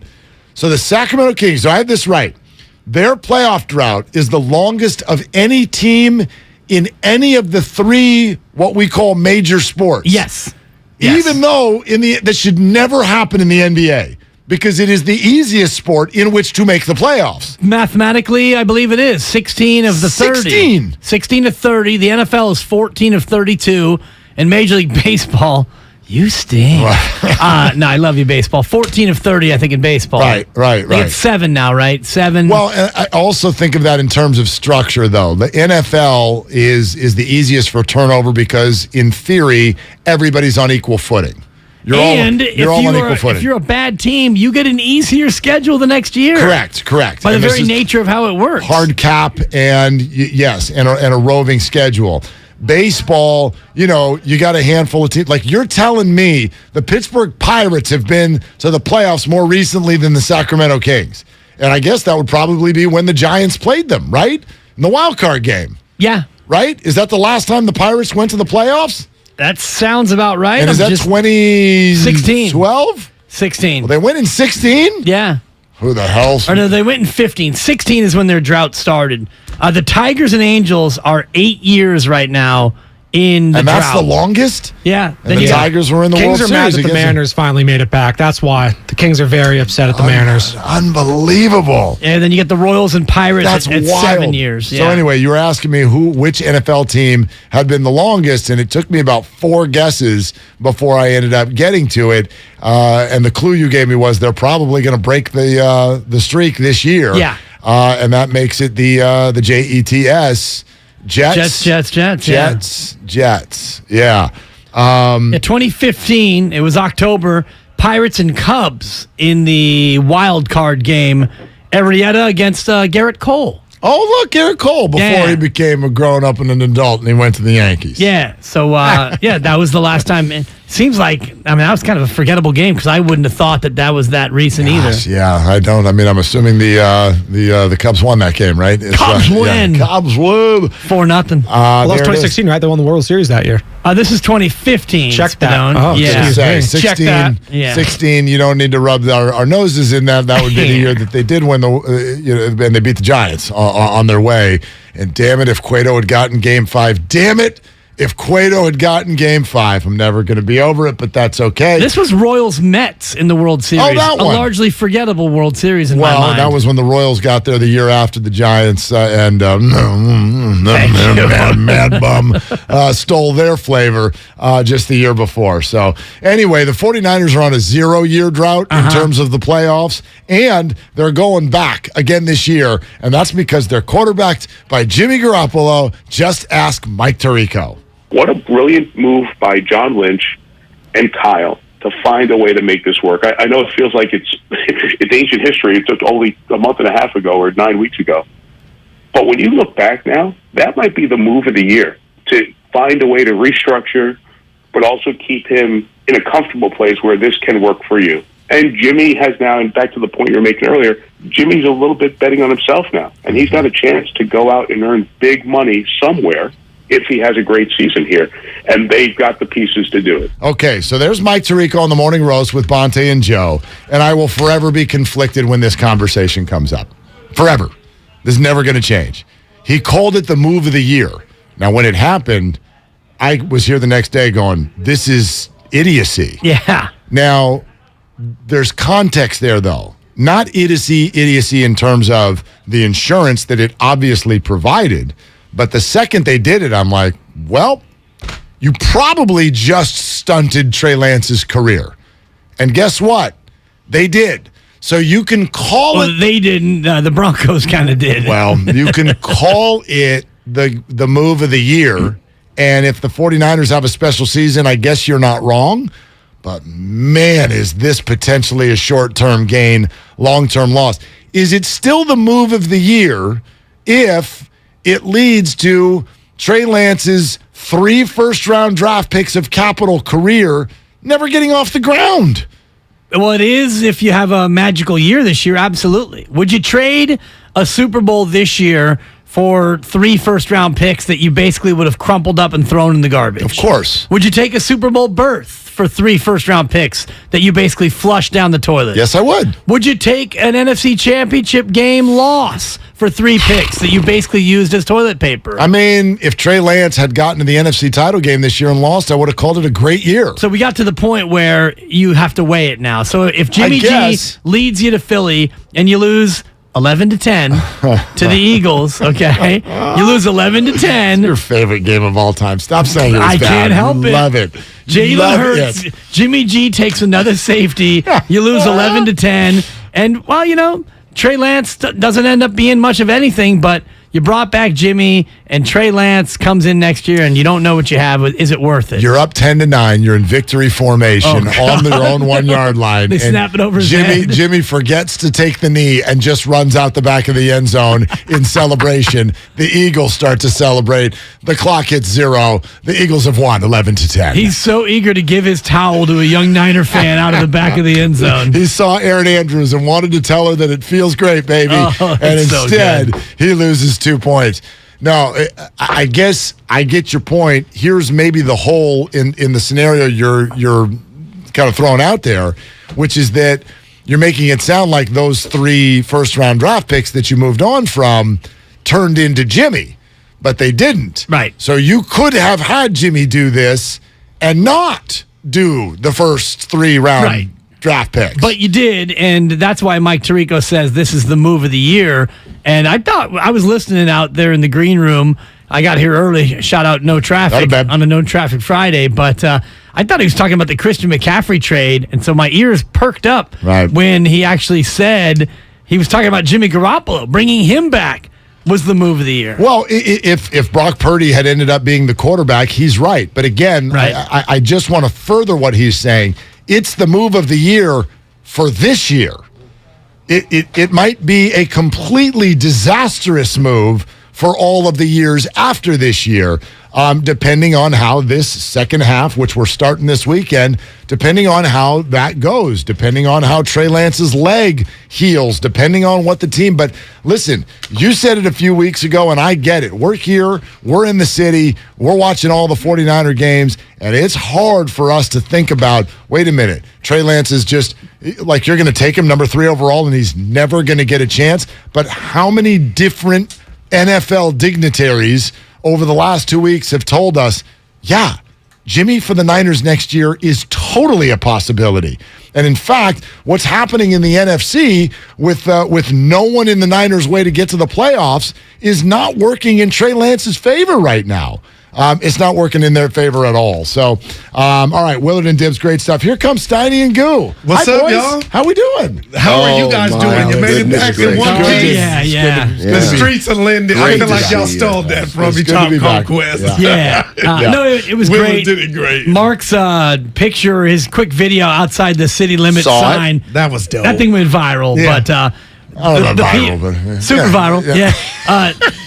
Speaker 4: So the Sacramento Kings, so I have this right. Their playoff drought is the longest of any team in any of the three what we call major sports.
Speaker 11: Yes.
Speaker 4: Even though that should never happen in the NBA because it is the easiest sport in which to make the playoffs.
Speaker 11: Mathematically, I believe it is 16 of the 30. 16 of 30. The NFL is 14 of 32. And Major League Baseball, you stink. No, I love you, baseball. 14 of 30, I think, in baseball.
Speaker 4: Right.
Speaker 11: It's 7 now, right? 7.
Speaker 4: Well, I also think of that in terms of structure, though. The NFL is the easiest for turnover because, in theory, everybody's on equal footing. You're all on equal footing.
Speaker 11: If you're a bad team, you get an easier schedule the next year.
Speaker 4: Correct.
Speaker 11: By the very nature of how it works.
Speaker 4: Hard cap and a roving schedule. Baseball, you got a handful of teams. Like, you're telling me the Pittsburgh Pirates have been to the playoffs more recently than the Sacramento Kings. And I guess that would probably be when the Giants played them, right? In the wild card game.
Speaker 11: Yeah.
Speaker 4: Right? Is that the last time the Pirates went to the playoffs?
Speaker 11: That sounds about right.
Speaker 4: And is that 2016? 12?
Speaker 11: 16.
Speaker 4: Well, they went in 16?
Speaker 11: Yeah.
Speaker 4: Who the hell?
Speaker 11: Or no, they went in 15. 16 is when their drought started. The Tigers and Angels are 8 years right now in the drought.
Speaker 4: And that's the longest?
Speaker 11: Yeah.
Speaker 4: And the Tigers were in the World
Speaker 13: Kings
Speaker 4: Series.
Speaker 13: are mad that the Mariners finally made it back. That's why. The Kings are very upset at the Mariners.
Speaker 4: Unbelievable.
Speaker 11: And then you get the Royals and Pirates at 7 years.
Speaker 4: So anyway, you were asking me which NFL team had been the longest, and it took me about 4 guesses before I ended up getting to it. And the clue you gave me was they're probably going to break the streak this year.
Speaker 11: Yeah.
Speaker 4: And that makes it the Jets. Jets. Yeah.
Speaker 11: 2015, it was October, Pirates and Cubs in the wild card game. Arrieta against Garrett Cole.
Speaker 4: Oh, look, Garrett Cole, before he became a grown-up and an adult and he went to the Yankees.
Speaker 11: Yeah, so, that was the last time. It seems like, that was kind of a forgettable game because I wouldn't have thought that was that recent either.
Speaker 4: Yeah, I don't. I'm assuming the Cubs won that game, right?
Speaker 11: Cubs win.
Speaker 4: Cubs win.
Speaker 11: 4-0.
Speaker 13: Well, that was 2016, right? They won the World Series that year.
Speaker 11: This is 2015.
Speaker 13: Check that.
Speaker 11: Oh,
Speaker 13: yeah.
Speaker 4: 16,
Speaker 13: Check that.
Speaker 4: 16, you don't need to rub our noses in that. That would be the year that they did win and they beat the Giants on their way. And damn it, if Cueto had gotten Game 5. Damn it, if Cueto had gotten Game 5. I'm never going to be over it, but that's okay.
Speaker 11: This was Royals-Mets in the World Series.
Speaker 4: Oh, that one.
Speaker 11: A largely forgettable World Series in my mind.
Speaker 4: Well, that was when the Royals got there the year after the Giants and Mad Bum stole their flavor just the year before. So anyway, the 49ers are on a 0-year drought in terms of the playoffs, and they're going back again this year, and that's because they're quarterbacked by Jimmy Garoppolo. Just ask Mike Tirico.
Speaker 14: What a brilliant move by John Lynch and Kyle
Speaker 1: to find a way to make this work. I know it feels like it's ancient history. It took only a month and a half ago or 9 weeks ago. But when you look back now, that might be the move of the year, to find a way to restructure, but also keep him in a comfortable place where this can work for you. And Jimmy has now, and back to the point you were making earlier, Jimmy's a little bit betting on himself now. And he's got a chance to go out and earn big money somewhere if he has a great season here. And they've got the pieces to do it.
Speaker 4: Okay, so there's Mike Tirico on the Morning Roast with Bonte and Joe. And I will forever be conflicted when this conversation comes up. Forever. This is never going to change. He called it the move of the year. Now, when it happened, I was here the next day going, this is idiocy.
Speaker 11: Yeah.
Speaker 4: Now, there's context there, though. Not idiocy in terms of the insurance that it obviously provided. But the second they did it, I'm like, well, you probably just stunted Trey Lance's career. And guess what? They did. So you can call it.
Speaker 11: They didn't. The Broncos kind of did.
Speaker 4: Well, you can call it the move of the year. And if the 49ers have a special season, I guess you're not wrong. But man, is this potentially a short-term gain, long-term loss. Is it still the move of the year if it leads to Trey Lance's 3 first-round draft picks of capital career never getting off the ground?
Speaker 11: Well, it is if you have a magical year this year, absolutely. Would you trade a Super Bowl this year for 3 first-round picks that you basically would have crumpled up and thrown in the garbage?
Speaker 4: Of course.
Speaker 11: Would you take a Super Bowl berth for 3 first-round picks that you basically flushed down the toilet?
Speaker 4: Yes, I would.
Speaker 11: Would you take an NFC Championship game loss for 3 picks that you basically used as toilet paper?
Speaker 4: I mean, if Trey Lance had gotten to the NFC title game this year and lost, I would have called it a great year.
Speaker 11: So we got to the point where you have to weigh it now. So if Jimmy G leads you to Philly and you lose 11-10 to the Eagles, okay? You lose 11-10.
Speaker 4: It's your favorite game of all time. Stop saying it was
Speaker 11: I
Speaker 4: bad.
Speaker 11: can't help it.
Speaker 4: Love it.
Speaker 11: Jalen Hurts, Jimmy G takes another safety. You lose 11-10. And, well, you know, Trey Lance doesn't end up being much of anything, but you brought back Jimmy, and Trey Lance comes in next year, and you don't know what you have. Is it worth it?
Speaker 4: You're up 10-9. You're in victory formation on their own 1-yard line.
Speaker 11: They snap it over his head.
Speaker 4: Jimmy forgets to take the knee and just runs out the back of the end zone in celebration. The Eagles start to celebrate. The clock hits 0. The Eagles have won 11-10.
Speaker 11: He's so eager to give his towel to a young Niner fan out of the back of the end zone.
Speaker 4: He saw Erin Andrews and wanted to tell her that it feels great, baby.
Speaker 11: Oh,
Speaker 4: and instead,
Speaker 11: so
Speaker 4: he loses 2 points. No, I guess I get your point. Here's maybe the hole in the scenario you're kind of throwing out there, which is that you're making it sound like those 3 first-round draft picks that you moved on from turned into Jimmy, but they didn't.
Speaker 11: Right.
Speaker 4: So you could have had Jimmy do this and not do the first 3-round draft picks.
Speaker 11: But you did, and that's why Mike Tirico says this is the move of the year. And I thought, I was listening out there in the green room. I got here early. Shout out No Traffic on a No Traffic Friday. But I thought he was talking about the Christian McCaffrey trade. And so my ears perked up when he actually said he was talking about Jimmy Garoppolo. Bringing him back was the move of the year.
Speaker 4: Well, if Brock Purdy had ended up being the quarterback, he's right. But again, I just want to further what he's saying. It's the move of the year for this year. It might be a completely disastrous move for all of the years after this year, depending on how this second half, which we're starting this weekend, depending on how that goes, depending on how Trey Lance's leg heals, depending on what the team. But listen, you said it a few weeks ago, and I get it. We're here. We're in the city. We're watching all the 49er games, and it's hard for us to think about, wait a minute, Trey Lance is just, like, you're going to take him number 3 overall, and he's never going to get a chance. But how many different NFL dignitaries over the last 2 weeks have told us, yeah, Jimmy for the Niners next year is totally a possibility. And in fact, what's happening in the NFC with no one in the Niners' way to get to the playoffs is not working in Trey Lance's favor right now. it's not working in their favor at all. So, all right, Willard and Dibs, great stuff. Here comes Steiny and Goo.
Speaker 2: What's
Speaker 4: Hi,
Speaker 2: up,
Speaker 4: boys.
Speaker 2: y'all?
Speaker 4: How we doing?
Speaker 2: How are you guys doing? You made it back in one piece.
Speaker 11: Yeah.
Speaker 2: The streets of Linden. I feel like y'all stole that from me, Top Conquest.
Speaker 11: Yeah. No, it was
Speaker 2: Willard
Speaker 11: great.
Speaker 2: did it great.
Speaker 11: Mark's picture, his quick video outside the city limit sign.
Speaker 2: That was dope.
Speaker 11: That thing went viral, but super viral. Yeah.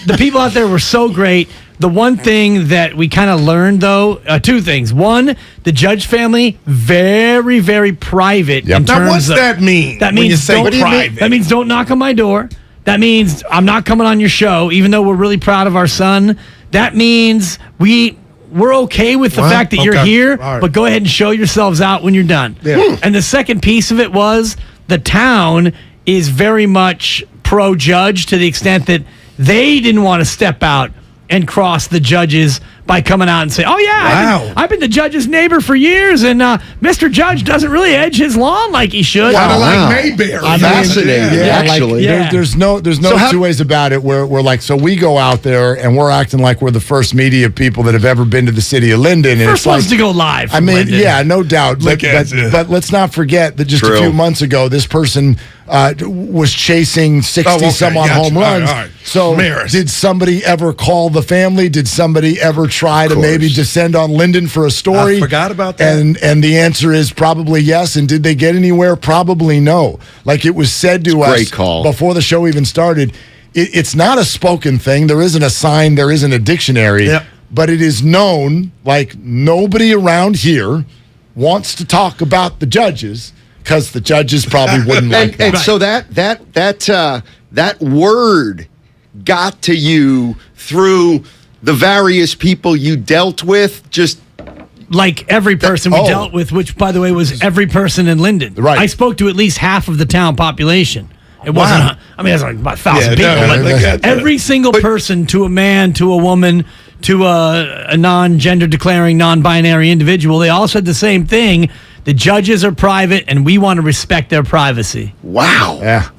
Speaker 11: The people out there were so great. The one thing that we kind of learned, though, two things. One, the Judge family, very, very private. In terms
Speaker 2: Now, what's
Speaker 11: of,
Speaker 2: that mean?
Speaker 11: That
Speaker 2: when you
Speaker 11: means
Speaker 2: say
Speaker 11: don't
Speaker 2: private?
Speaker 11: That means don't knock on my door. That means I'm not coming on your show, even though we're really proud of our son. That means we're okay with the fact that you're here, but go ahead and show yourselves out when you're done.
Speaker 2: Yeah.
Speaker 11: And the second piece of it was the town is very much pro-judge to the extent that they didn't want to step out and cross the judges by coming out and say, oh, yeah, I've been the judge's neighbor for years, and Mr. Judge doesn't really edge his lawn like he should.
Speaker 2: Kind of like Mayberry.
Speaker 9: Fascinating, actually.
Speaker 4: There's no two ways about it. We're like, so we go out there and we're acting like we're the first media people that have ever been to the city of Linden. And
Speaker 11: First ones to go live.
Speaker 4: I mean,
Speaker 11: Linden.
Speaker 4: yeah, no doubt. But let's not forget that just a few months ago, this person was chasing 60-some-odd home runs.
Speaker 2: All right.
Speaker 4: So did somebody ever call the family? Did somebody ever try to maybe descend on Linden for a story?
Speaker 2: I forgot about that.
Speaker 4: And the answer is probably yes. And did they get anywhere? Probably no. Like it was said to us before the show even started, it's not a spoken thing. There isn't a sign. There isn't a dictionary.
Speaker 2: Yep.
Speaker 4: But it is known, like nobody around here wants to talk about the judges because the judges probably wouldn't like that.
Speaker 9: And so that word got to you through the various people you dealt with, just
Speaker 11: like every person we dealt with, which, by the way, was every person in Linden.
Speaker 4: Right.
Speaker 11: I spoke to at least half of the town population. It wasn't, it's like about 1,000 people. But every single person, to a man, to a woman, to a non-gender declaring, non-binary individual, they all said the same thing. The judges are private, and we want to respect their privacy.
Speaker 9: Wow.
Speaker 4: Yeah.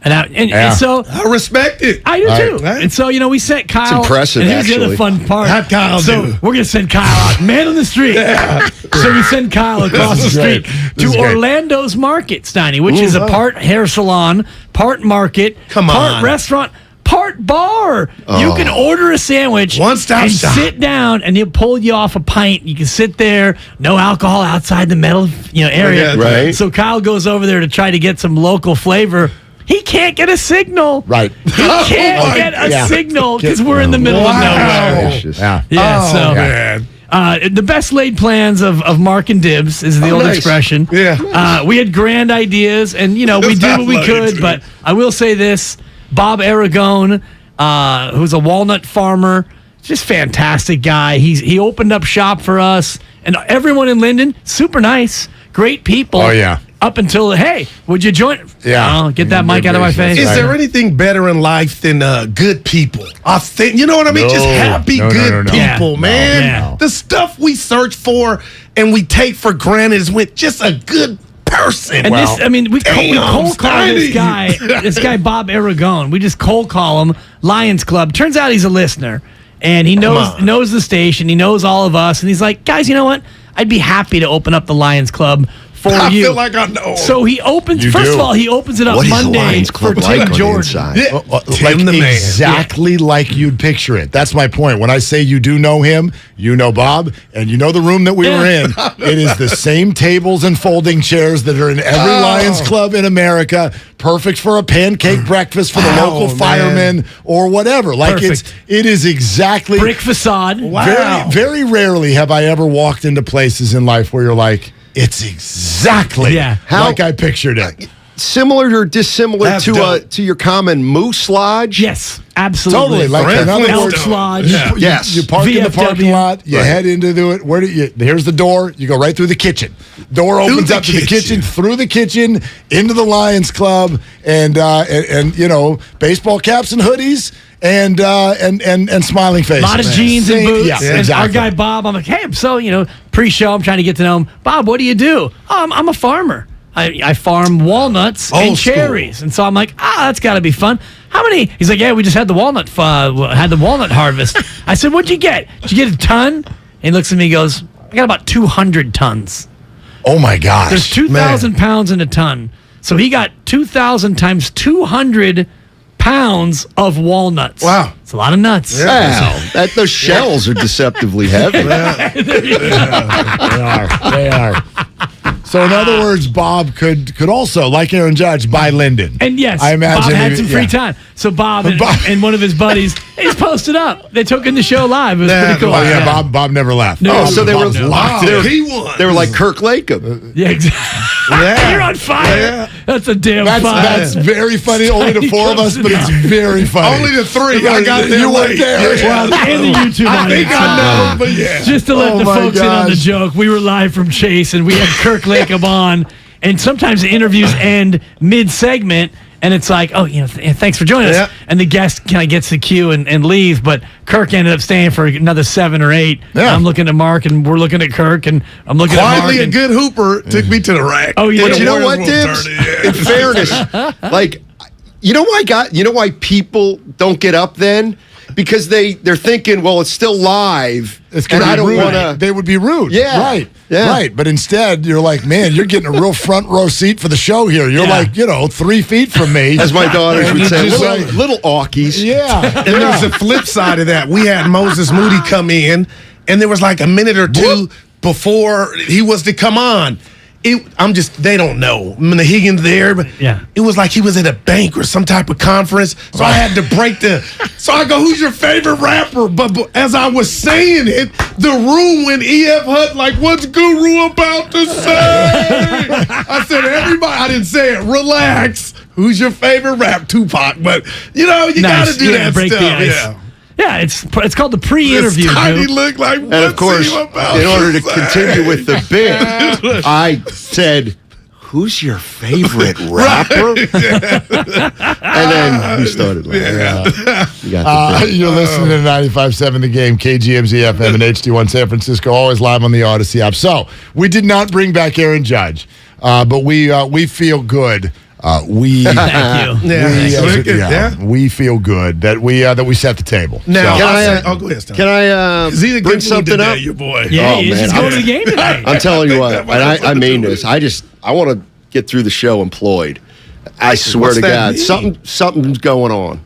Speaker 11: And so
Speaker 2: I respect it.
Speaker 11: I do too. And so, we sent Kyle.
Speaker 9: It's impressive,
Speaker 11: and here's the other fun part.
Speaker 2: How'd Kyle do?
Speaker 11: We're going to send Kyle out, man on the street. So we send Kyle across the street to Orlando's Market, Steiny, which is a part hair salon, part market, part restaurant, part bar. You can order a sandwich and sit down, and he'll pull you off a pint. You can sit there, no alcohol outside the metal area.
Speaker 9: Right.
Speaker 11: So Kyle goes over there to try to get some local flavor. He can't get a signal.
Speaker 4: Right.
Speaker 11: He can't get a signal because we're in the middle of nowhere.
Speaker 2: Man.
Speaker 11: The best laid plans of Mark and Dibs is the old expression.
Speaker 2: Yeah.
Speaker 11: We had grand ideas, and we did what we could. But I will say this: Bob Aragon, who's a walnut farmer, just fantastic guy. He opened up shop for us, and everyone in Linden, super nice, great people.
Speaker 4: Oh yeah.
Speaker 11: Up until, hey, would you join?
Speaker 4: Yeah.
Speaker 11: Get that mic out of my face.
Speaker 2: Is there anything better in life than good people? You know what I mean? Just happy, good people, man.
Speaker 11: Yeah.
Speaker 2: The stuff we search for and we take for granted is with just a good person.
Speaker 11: And we cold call this guy, Bob Aragon. We just cold call him, Lions Club. Turns out he's a listener, and he knows the station. He knows all of us, and he's like, guys, you know what? I'd be happy to open up the Lions Club for
Speaker 2: I
Speaker 11: you.
Speaker 2: feel like I know.
Speaker 11: So he opens. Of all, he opens it up Monday for Tim Jordan.
Speaker 2: Tim the man.
Speaker 4: Exactly like you'd picture it. That's my point. When I say you do know him, you know Bob, and you know the room that we were in. It is the same tables and folding chairs that are in every Lions Club in America. Perfect for a pancake breakfast for the local firemen or whatever. Like it is exactly
Speaker 11: brick facade.
Speaker 4: Wow. Very, very rarely have I ever walked into places in life where you're like, it's exactly like I pictured it.
Speaker 9: Similar or dissimilar to your common Moose Lodge?
Speaker 11: Yes, absolutely.
Speaker 4: Totally. Like
Speaker 11: Elks Lodge.
Speaker 4: You park in the parking lot. You head into it. Here's the door. You go right through the kitchen. Door opens up to the kitchen, through the kitchen, into the Lions Club, and baseball caps and hoodies. And smiling faces.
Speaker 11: A lot of jeans and boots.
Speaker 4: Yeah,
Speaker 11: and our guy Bob, I'm like, hey, so pre-show, I'm trying to get to know him. Bob, what do you do? I'm a farmer. I farm walnuts and cherries. And so I'm like, that's got to be fun. how many? He's like, yeah, we just had the walnut harvest. I said, what'd you get? Did you get a ton? And he looks at me and goes, I got about 200 tons.
Speaker 4: Oh, my gosh.
Speaker 11: There's 2,000 pounds in a ton. So he got 2,000 times 200 pounds of walnuts.
Speaker 2: Wow.
Speaker 11: It's a lot of nuts.
Speaker 9: Wow. Those shells are deceptively heavy.
Speaker 4: They are. So in other words, Bob could also, like Aaron Judge, buy Linden.
Speaker 11: And yes,
Speaker 4: I imagine
Speaker 11: Bob had some free time. So Bob and one of his buddies, he's posted up. They took in the show live. It was pretty cool.
Speaker 4: Oh, yeah, Bob never left.
Speaker 11: No,
Speaker 9: so they were
Speaker 4: locked in. He won.
Speaker 9: They were like Kirk Lakem.
Speaker 11: Yeah, exactly. You're on fire. Yeah. That's a damn fire.
Speaker 4: That's very funny. Only to four of us, but it's very funny.
Speaker 2: Only to three. I got there.
Speaker 4: You weren't there.
Speaker 11: Well, and the YouTube
Speaker 2: I think I know, but yeah.
Speaker 11: Just to let the folks in on the joke, we were live from Chase, and we had Kirk Lakem on, and sometimes the interviews end mid-segment, and it's like, oh, thanks for joining us.
Speaker 2: Yeah.
Speaker 11: And the guest kind of gets the cue and leaves, but Kirk ended up staying for another 7 or 8.
Speaker 2: Yeah.
Speaker 11: I'm looking at Mark, and we're looking at Kirk, and I'm looking
Speaker 2: Quietly,
Speaker 11: at Mark.
Speaker 2: a good hooper took me to the rack.
Speaker 11: Oh, yeah.
Speaker 9: But you know what, Dibs? In fairness, like, you know why people don't get up then? Because they're thinking, well, it's still live, and I don't want to.
Speaker 4: They would be rude.
Speaker 9: Yeah.
Speaker 4: Right.
Speaker 9: Yeah.
Speaker 4: Right. But instead, you're like, man, you're getting a real front row seat for the show here. You're like, 3 feet from me.
Speaker 9: As my daughters would say,
Speaker 4: just
Speaker 9: little Aukies.
Speaker 4: Yeah.
Speaker 2: And there's a flip side of that. We had Moses Moody come in, and there was like a minute or two before he was to come on. They don't know. Higgins there, but it was like he was at a bank or some type of conference. So I had to so I go, who's your favorite rapper? But as I was saying it, the room went EF Hut, like, what's Guru about to say? I said, everybody, I didn't say it, relax. Who's your favorite rap? Tupac. But, you got to do that
Speaker 11: break
Speaker 2: stuff.
Speaker 11: the ice.
Speaker 2: Yeah.
Speaker 11: Yeah, it's called the pre-interview.
Speaker 2: Tiny look like,
Speaker 9: and of course, in order to continue with the bit, I said, who's your favorite rapper? And then we started laughing.
Speaker 4: You're listening to 95.7 The Game, KGMZ FM and HD1 San Francisco, always live on the Odyssey app. So we did not bring back Aaron Judge, but we feel good.
Speaker 11: Thank you.
Speaker 4: We feel good that we set the table.
Speaker 2: Now,
Speaker 9: go ahead, Stan. Can I bring something up?
Speaker 2: Your boy.
Speaker 11: Yeah, he's just going to the game tonight.
Speaker 9: I'm telling you what, and I mean this. I want to get through the show employed. I swear to God, something's going on.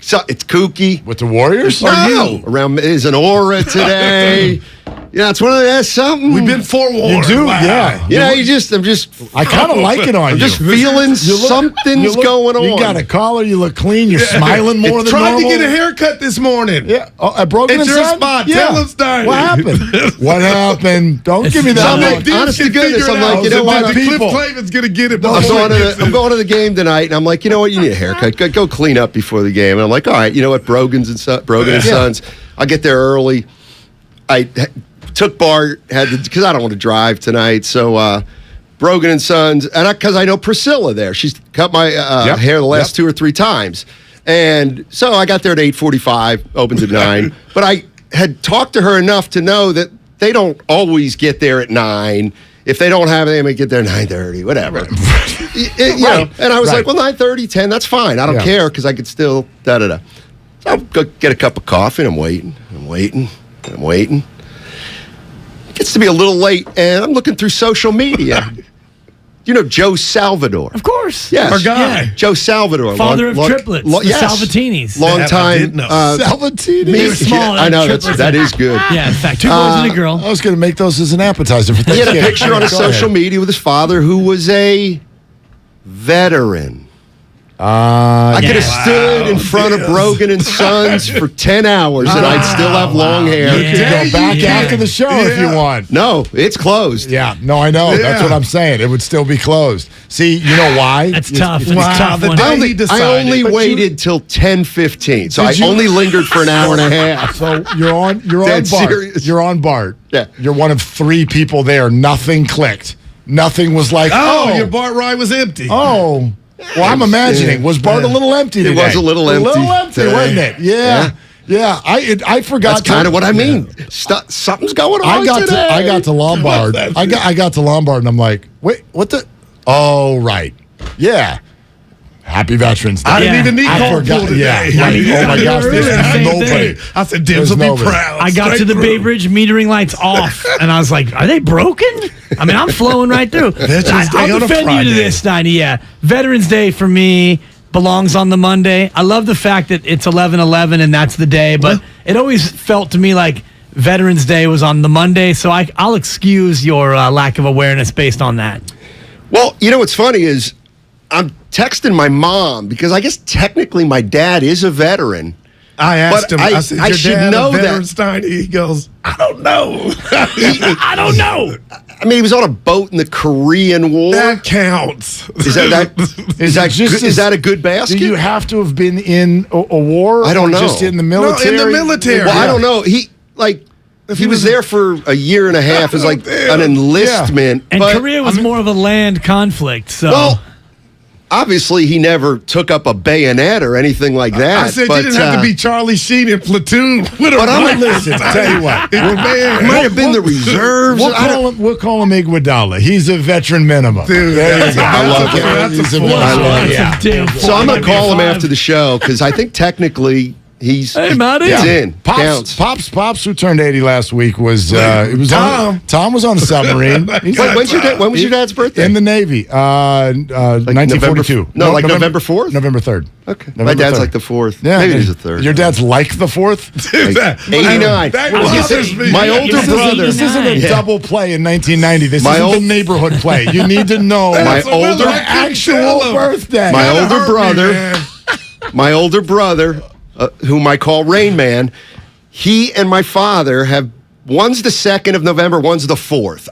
Speaker 9: So it's kooky
Speaker 4: with the Warriors.
Speaker 9: Around is an aura today. Yeah, it's one of that's something.
Speaker 2: We've been forewarned.
Speaker 4: You do,
Speaker 2: wow.
Speaker 9: Yeah. I
Speaker 4: kind of like it on you.
Speaker 9: I'm just feeling something's going on.
Speaker 4: You got a collar. You look clean. You're smiling more than
Speaker 2: normal.
Speaker 4: normal.
Speaker 2: Tried to get a haircut this morning.
Speaker 4: Yeah, at Broken
Speaker 2: at
Speaker 4: and
Speaker 2: your
Speaker 4: Son?
Speaker 2: spot.
Speaker 4: Yeah.
Speaker 2: Tell us, Steiny.
Speaker 4: What happened? What happened? Don't give me that.
Speaker 9: Honest to goodness, I'm like, you know what?
Speaker 2: Cliff Clavin's gonna get it.
Speaker 9: I'm going to the game tonight, and I'm like, you know what? You need a haircut. Go clean up before the game. And I'm like, all right, you know what? Brogan and Sons. I'll get there early. I took Bart, because I don't want to drive tonight, so Brogan and Sons, and because I know Priscilla there. She's cut my hair the last 2 or 3 times. And so I got there at 8:45, opens at 9. But I had talked to her enough to know that they don't always get there at 9. If they don't have it, they may get there at 9:30, whatever. You know, and I was like, well, 9:30, 10, that's fine. I don't care because I could still da-da-da. So I'll go get a cup of coffee, and I'm waiting. Gets to be a little late, and I'm looking through social media. You know Joe Salvador?
Speaker 11: Of course.
Speaker 9: Yes.
Speaker 2: Our guy.
Speaker 9: Yeah. Joe Salvador.
Speaker 11: Father of triplets. The Salvatinis.
Speaker 9: Long time.
Speaker 4: Salvatini?
Speaker 11: They were small.
Speaker 9: I know, that is good.
Speaker 11: Yeah, in fact, 2 boys and a girl.
Speaker 4: I was going to make those as an appetizer for
Speaker 9: He
Speaker 4: Thanksgiving.
Speaker 9: had a picture on his social media with his father, who was a veteran. I could have stood in front of Brogan and Sons for 10 hours, and I'd still have long hair.
Speaker 4: You could go back after the show if you want.
Speaker 9: No, it's closed.
Speaker 4: Yeah, no, I know. That's what I'm saying. It would still be closed. See, you know why?
Speaker 11: That's tough.
Speaker 4: It's
Speaker 11: tough one.
Speaker 9: I only waited till 10:15, so I only lingered for an hour and a half.
Speaker 4: So you're on Bart.
Speaker 9: Serious.
Speaker 4: You're on Bart.
Speaker 9: Yeah.
Speaker 4: You're one of 3 people there. Nothing clicked. Nothing was like,
Speaker 2: your Bart ride was empty.
Speaker 4: Oh. Well, I'm imagining. Was Bart a little empty today?
Speaker 9: It was a little empty.
Speaker 4: Today. Wasn't it? Yeah. I forgot.
Speaker 9: That's kind of what I mean. Something's going on.
Speaker 4: I got to Lombard. I got to Lombard, and I'm like, wait, what the? Oh, right. Yeah. Happy Veterans Day.
Speaker 2: I didn't even need
Speaker 4: I
Speaker 2: carpool
Speaker 4: forgot.
Speaker 2: today.
Speaker 4: Yeah. Oh my gosh, there's nobody.
Speaker 2: I said, Dibs will be proud.
Speaker 11: I got to the Bay Bridge metering lights off, and I was like, "Are they broken?" I mean, I'm flowing right through. I'll defend you to this, Steiny. Yeah, Veterans Day for me belongs on the Monday. I love the fact that it's 11/11 and that's the day, but it always felt to me like Veterans Day was on the Monday, so I'll excuse your lack of awareness based on that.
Speaker 9: Well, you know what's funny is I'm texting my mom because I guess technically my dad is a veteran.
Speaker 2: I asked him. I said,
Speaker 9: I
Speaker 2: your
Speaker 9: should
Speaker 2: dad
Speaker 9: know
Speaker 2: a veteran,
Speaker 9: that.
Speaker 2: Steiny? He goes, I don't know.
Speaker 11: I don't know.
Speaker 9: I mean, he was on a boat in the Korean War.
Speaker 2: That counts.
Speaker 9: Is that a good basket?
Speaker 4: Do you have to have been in a war?
Speaker 9: I don't
Speaker 4: or
Speaker 9: know.
Speaker 4: Just in the military?
Speaker 2: No, in the military.
Speaker 9: Well, I don't know. He was there for a year and a half as like an enlistment.
Speaker 11: And
Speaker 9: but,
Speaker 11: Korea was more of a land conflict, so.
Speaker 9: Well, obviously, he never took up a bayonet or anything like that.
Speaker 2: I said you didn't have to be Charlie Sheen in Platoon.
Speaker 4: But I'm going to listen. Tell you what.
Speaker 2: It
Speaker 9: might have been the reserves.
Speaker 4: We'll call him Iguodala. He's a veteran minimum.
Speaker 2: Dude,
Speaker 4: there you go.
Speaker 9: I love it.
Speaker 2: That's a
Speaker 9: So I'm going to call him after the show because I think technically he's in.
Speaker 4: Pops, who turned 80 last week was Tom. Tom was on the submarine.
Speaker 9: When was your dad's birthday?
Speaker 4: In the Navy, 1942.
Speaker 9: November 4th?
Speaker 4: November 3rd.
Speaker 9: Okay. My dad's like the 4th.
Speaker 4: Yeah,
Speaker 9: maybe he's the 3rd.
Speaker 4: Your dad's like the 4th?
Speaker 9: 89.
Speaker 4: My older brother. This isn't a double play in 1990. This isn't the neighborhood play. You need to know
Speaker 9: my
Speaker 4: actual birthday.
Speaker 9: My older brother, whom I call Rain Man, he and my father have. One's the 2nd of November, one's the 4th.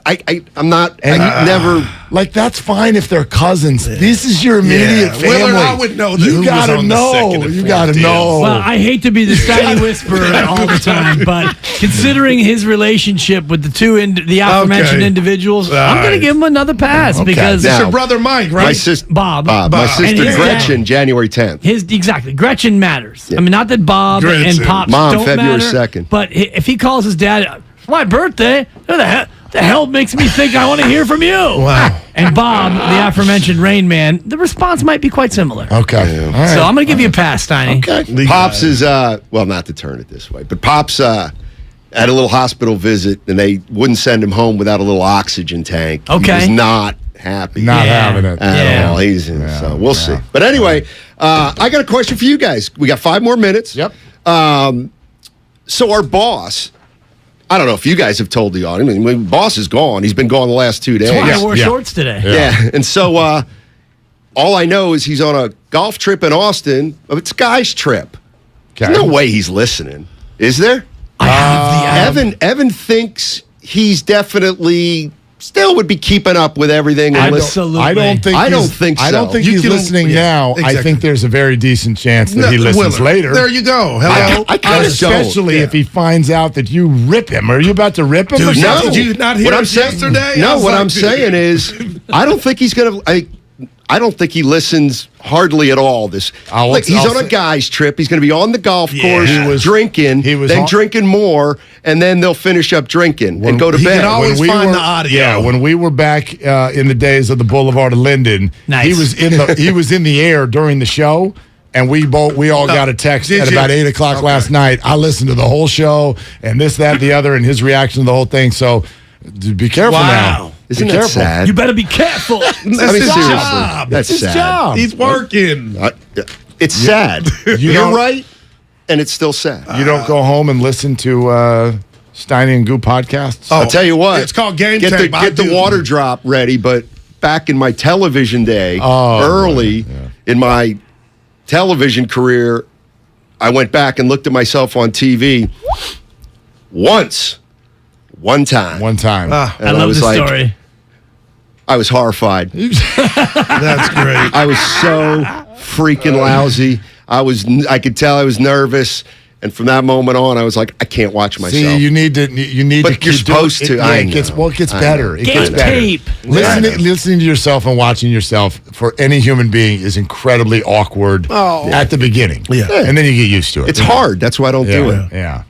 Speaker 9: I'm not. I never.
Speaker 4: Like, that's fine if they're cousins. This is your immediate family.
Speaker 2: Willard, I would know that
Speaker 4: you gotta know. You gotta know.
Speaker 11: Well, I hate to be the Steiny whisperer all the time, but considering his relationship with the aforementioned individuals, I'm going to give him another pass because
Speaker 2: it's your brother Mike, right?
Speaker 9: My sister
Speaker 11: Bob.
Speaker 9: My sister Gretchen, January 10th.
Speaker 11: Exactly. Gretchen matters. Yeah. I mean, not that Bob and Pops don't
Speaker 9: February
Speaker 11: matter,
Speaker 9: 2nd.
Speaker 11: but if he calls his dad, my birthday, who the hell makes me think I want to hear from you?
Speaker 2: Wow.
Speaker 11: And Bob, the aforementioned Rain Man, the response might be quite similar.
Speaker 4: Okay. All right.
Speaker 11: So I'm going to give you a pass, Steiny.
Speaker 4: Okay.
Speaker 9: Pops is, well, not to turn it this way, but Pops had a little hospital visit, and they wouldn't send him home without a little oxygen tank.
Speaker 11: Okay.
Speaker 9: He was not happy.
Speaker 4: Not having it.
Speaker 9: At all. So we'll see. But anyway, I got a question for you guys. We got 5 more minutes.
Speaker 4: Yep.
Speaker 9: So our boss, I don't know if you guys have told the audience. I mean, boss is gone. He's been gone the last 2 days.
Speaker 11: That's why I wore shorts today.
Speaker 9: Yeah. And so all I know is he's on a golf trip in Austin. It's a guy's trip. Okay. There's no way he's listening. Is there?
Speaker 11: I have the
Speaker 9: Evan thinks he's definitely still would be keeping up with everything. And
Speaker 11: Absolutely.
Speaker 4: I don't think so. I don't think he's listening now. Exactly. I think there's a very decent chance that he listens later.
Speaker 2: There you go. Hello.
Speaker 9: I kind of
Speaker 4: especially if he finds out that you rip him. Are you about to rip him?
Speaker 2: Dude,
Speaker 9: no.
Speaker 2: Did you not hear us yesterday?
Speaker 9: No, what I'm saying is I don't think he's going to I don't think he listens hardly at all. He's on a guy's trip. He's going to be on the golf course drinking, drinking more, and then they'll finish up drinking and go to bed.
Speaker 2: He can always find the audio.
Speaker 4: Yeah, when we were back in the days of the Boulevard of Linden, he was in the air during the show. And we all got a text at about 8 o'clock last night. I listened to the whole show and this, that, the other, and his reaction to the whole thing. So be careful now.
Speaker 9: Isn't that sad?
Speaker 11: You better be careful.
Speaker 2: That's his job.
Speaker 9: That's
Speaker 4: his
Speaker 9: sad.
Speaker 4: job.
Speaker 2: He's working.
Speaker 9: It's sad. You're right, and it's still sad.
Speaker 4: You don't go home and listen to Steiny and Goo podcasts?
Speaker 9: I'll tell you what.
Speaker 2: It's called Game Time.
Speaker 9: Get the water drop ready, but back in my television day, in my television career, I went back and looked at myself on TV one time.
Speaker 11: I love this story.
Speaker 9: I was horrified.
Speaker 2: That's great.
Speaker 9: I was so freaking lousy. I could tell I was nervous. And from that moment on, I was like, I can't watch myself.
Speaker 4: See, you need to.
Speaker 9: But you're supposed to.
Speaker 4: It gets better. It gets better.
Speaker 11: Tape.
Speaker 4: Listening to yourself and watching yourself for any human being is incredibly awkward at the beginning. Yeah. And then you get used to it.
Speaker 9: It's hard. That's why I don't do it.
Speaker 4: Yeah.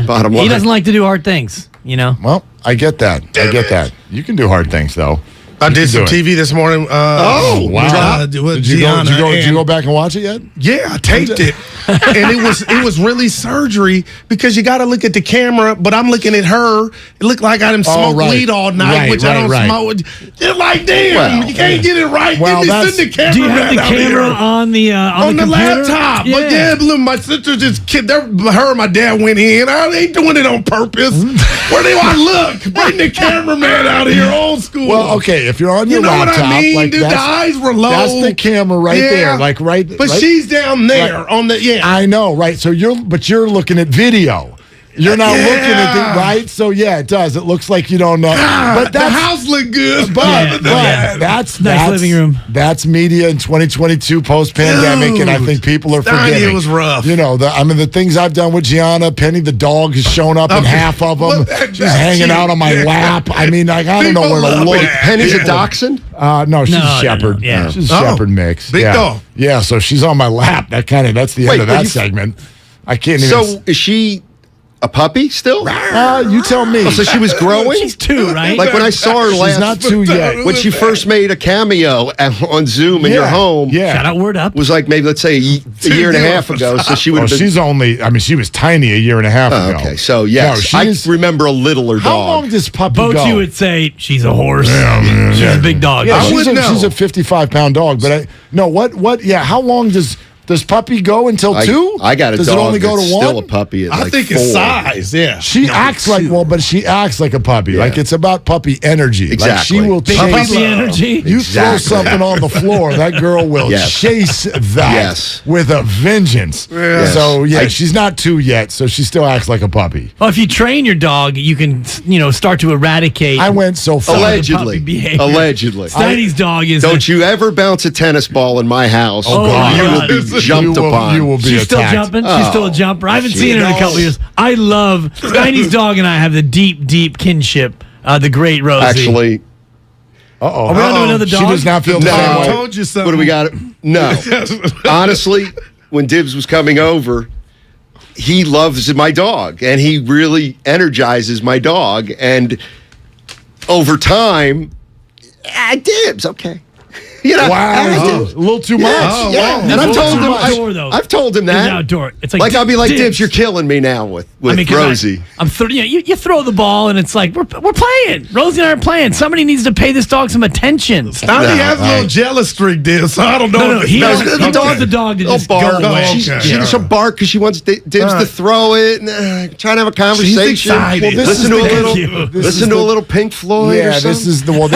Speaker 9: Bottom line.
Speaker 11: He doesn't like to do hard things,
Speaker 4: Well, I get that. You can do hard things, though.
Speaker 2: I did some TV this morning.
Speaker 4: Oh, wow. Did you go back and watch it yet?
Speaker 2: Yeah, I taped it. And it was really surgery because you got to look at the camera, but I'm looking at her. It looked like I done smoked weed all night, which I don't smoke. You're like, damn, you can't get it right.
Speaker 4: Well,
Speaker 2: Send the camera.
Speaker 11: Do you have the camera on the
Speaker 2: laptop?
Speaker 11: Yeah.
Speaker 2: But yeah, look, my sister just her and my dad went in. I ain't doing it on purpose. Where do I look? Bring the cameraman out here, old school.
Speaker 4: Well, okay, if you're on your
Speaker 2: you know
Speaker 4: laptop,
Speaker 2: what I mean,
Speaker 4: like
Speaker 2: dude, the eyes were low.
Speaker 4: That's the camera right there, like right.
Speaker 2: But she's down there on the
Speaker 4: I know, right? So you're looking at video. You're not looking at the right, so yeah, it does. It looks like you don't know. But
Speaker 2: the house looked good,
Speaker 4: but that's
Speaker 11: nice living room.
Speaker 4: That's media in 2022 post-pandemic, and I think people are forgetting.
Speaker 2: It was rough.
Speaker 4: You know, the things I've done with Gianna, Penny the dog has shown up in half of them. She's hanging out on my lap. I mean, like I don't know where to look.
Speaker 9: Penny's a dachshund?
Speaker 4: No, she's a shepherd.
Speaker 11: No. Yeah.
Speaker 4: She's a shepherd mix.
Speaker 2: Big dog.
Speaker 4: Yeah, so she's on my lap. That's the end of that segment. I can't even.
Speaker 9: So is she a puppy still?
Speaker 4: You tell me.
Speaker 9: Oh, so she was growing?
Speaker 11: She's 2, right?
Speaker 9: Like when I saw her last.
Speaker 4: She's not 2 yet.
Speaker 9: When she first made a cameo on Zoom in your home.
Speaker 4: Yeah.
Speaker 11: Shout out Word Up.
Speaker 9: Was like maybe, let's say, a year and a half ago. So she would have been.
Speaker 4: She's only, she was tiny a year and a half ago.
Speaker 9: Okay, so yes. I remember a littler dog.
Speaker 4: How long does puppy
Speaker 11: Both
Speaker 4: go?
Speaker 11: you would say she's a horse.
Speaker 4: Yeah,
Speaker 11: She's a big dog.
Speaker 4: Yeah,
Speaker 2: I would know.
Speaker 4: She's a 55-pound dog. But how long does puppy go until 2?
Speaker 9: I got a
Speaker 4: does
Speaker 9: dog
Speaker 4: it only go
Speaker 9: that's
Speaker 4: to 1?
Speaker 9: still a puppy at
Speaker 2: I
Speaker 9: like
Speaker 2: think
Speaker 9: 4.
Speaker 2: it's size, yeah.
Speaker 4: She acts like a puppy.
Speaker 9: Yeah.
Speaker 4: Like it's about puppy energy.
Speaker 9: Exactly.
Speaker 4: Like she will
Speaker 11: Big
Speaker 4: chase
Speaker 11: puppy energy.
Speaker 4: You throw something on the floor, that girl will chase that with a vengeance.
Speaker 9: Yes.
Speaker 4: So she's not 2 yet, so she still acts like a puppy.
Speaker 11: Well, if you train your dog, you can, start to eradicate.
Speaker 4: I went so far.
Speaker 9: Allegedly.
Speaker 11: Steiny's dog is.
Speaker 9: Don't you ever bounce a tennis ball in my house.
Speaker 4: Oh, God.
Speaker 9: You will be jumped upon.
Speaker 4: You will be
Speaker 11: She's
Speaker 4: attacked.
Speaker 11: still jumping. She's still a jumper. I haven't seen her in a couple years. I love Steiny's dog, and I have the deep kinship. The great Rosie.
Speaker 9: Actually.
Speaker 11: Are we on to another dog?
Speaker 4: She does not feel the same way.
Speaker 2: I told you something.
Speaker 9: What do we got? No. Honestly, when Dibs was coming over, he loves my dog, and he really energizes my dog. And over time, Dibs, okay.
Speaker 4: Wow, a little too much.
Speaker 9: And I've told him that.
Speaker 11: It's outdoor. It's like
Speaker 9: I'll be like, Dibs, you're killing me now with Rosie.
Speaker 11: You throw the ball and it's like we're playing. Rosie and I are playing. Somebody needs to pay this dog some attention.
Speaker 2: Steiny has a little jealous streak, dude. So I don't know.
Speaker 11: The dog to just
Speaker 9: bark.
Speaker 11: go away.
Speaker 9: She'll bark because she wants Dibs to throw it. And trying to have a conversation. Listen to a little Pink Floyd.
Speaker 4: Yeah,
Speaker 9: or something.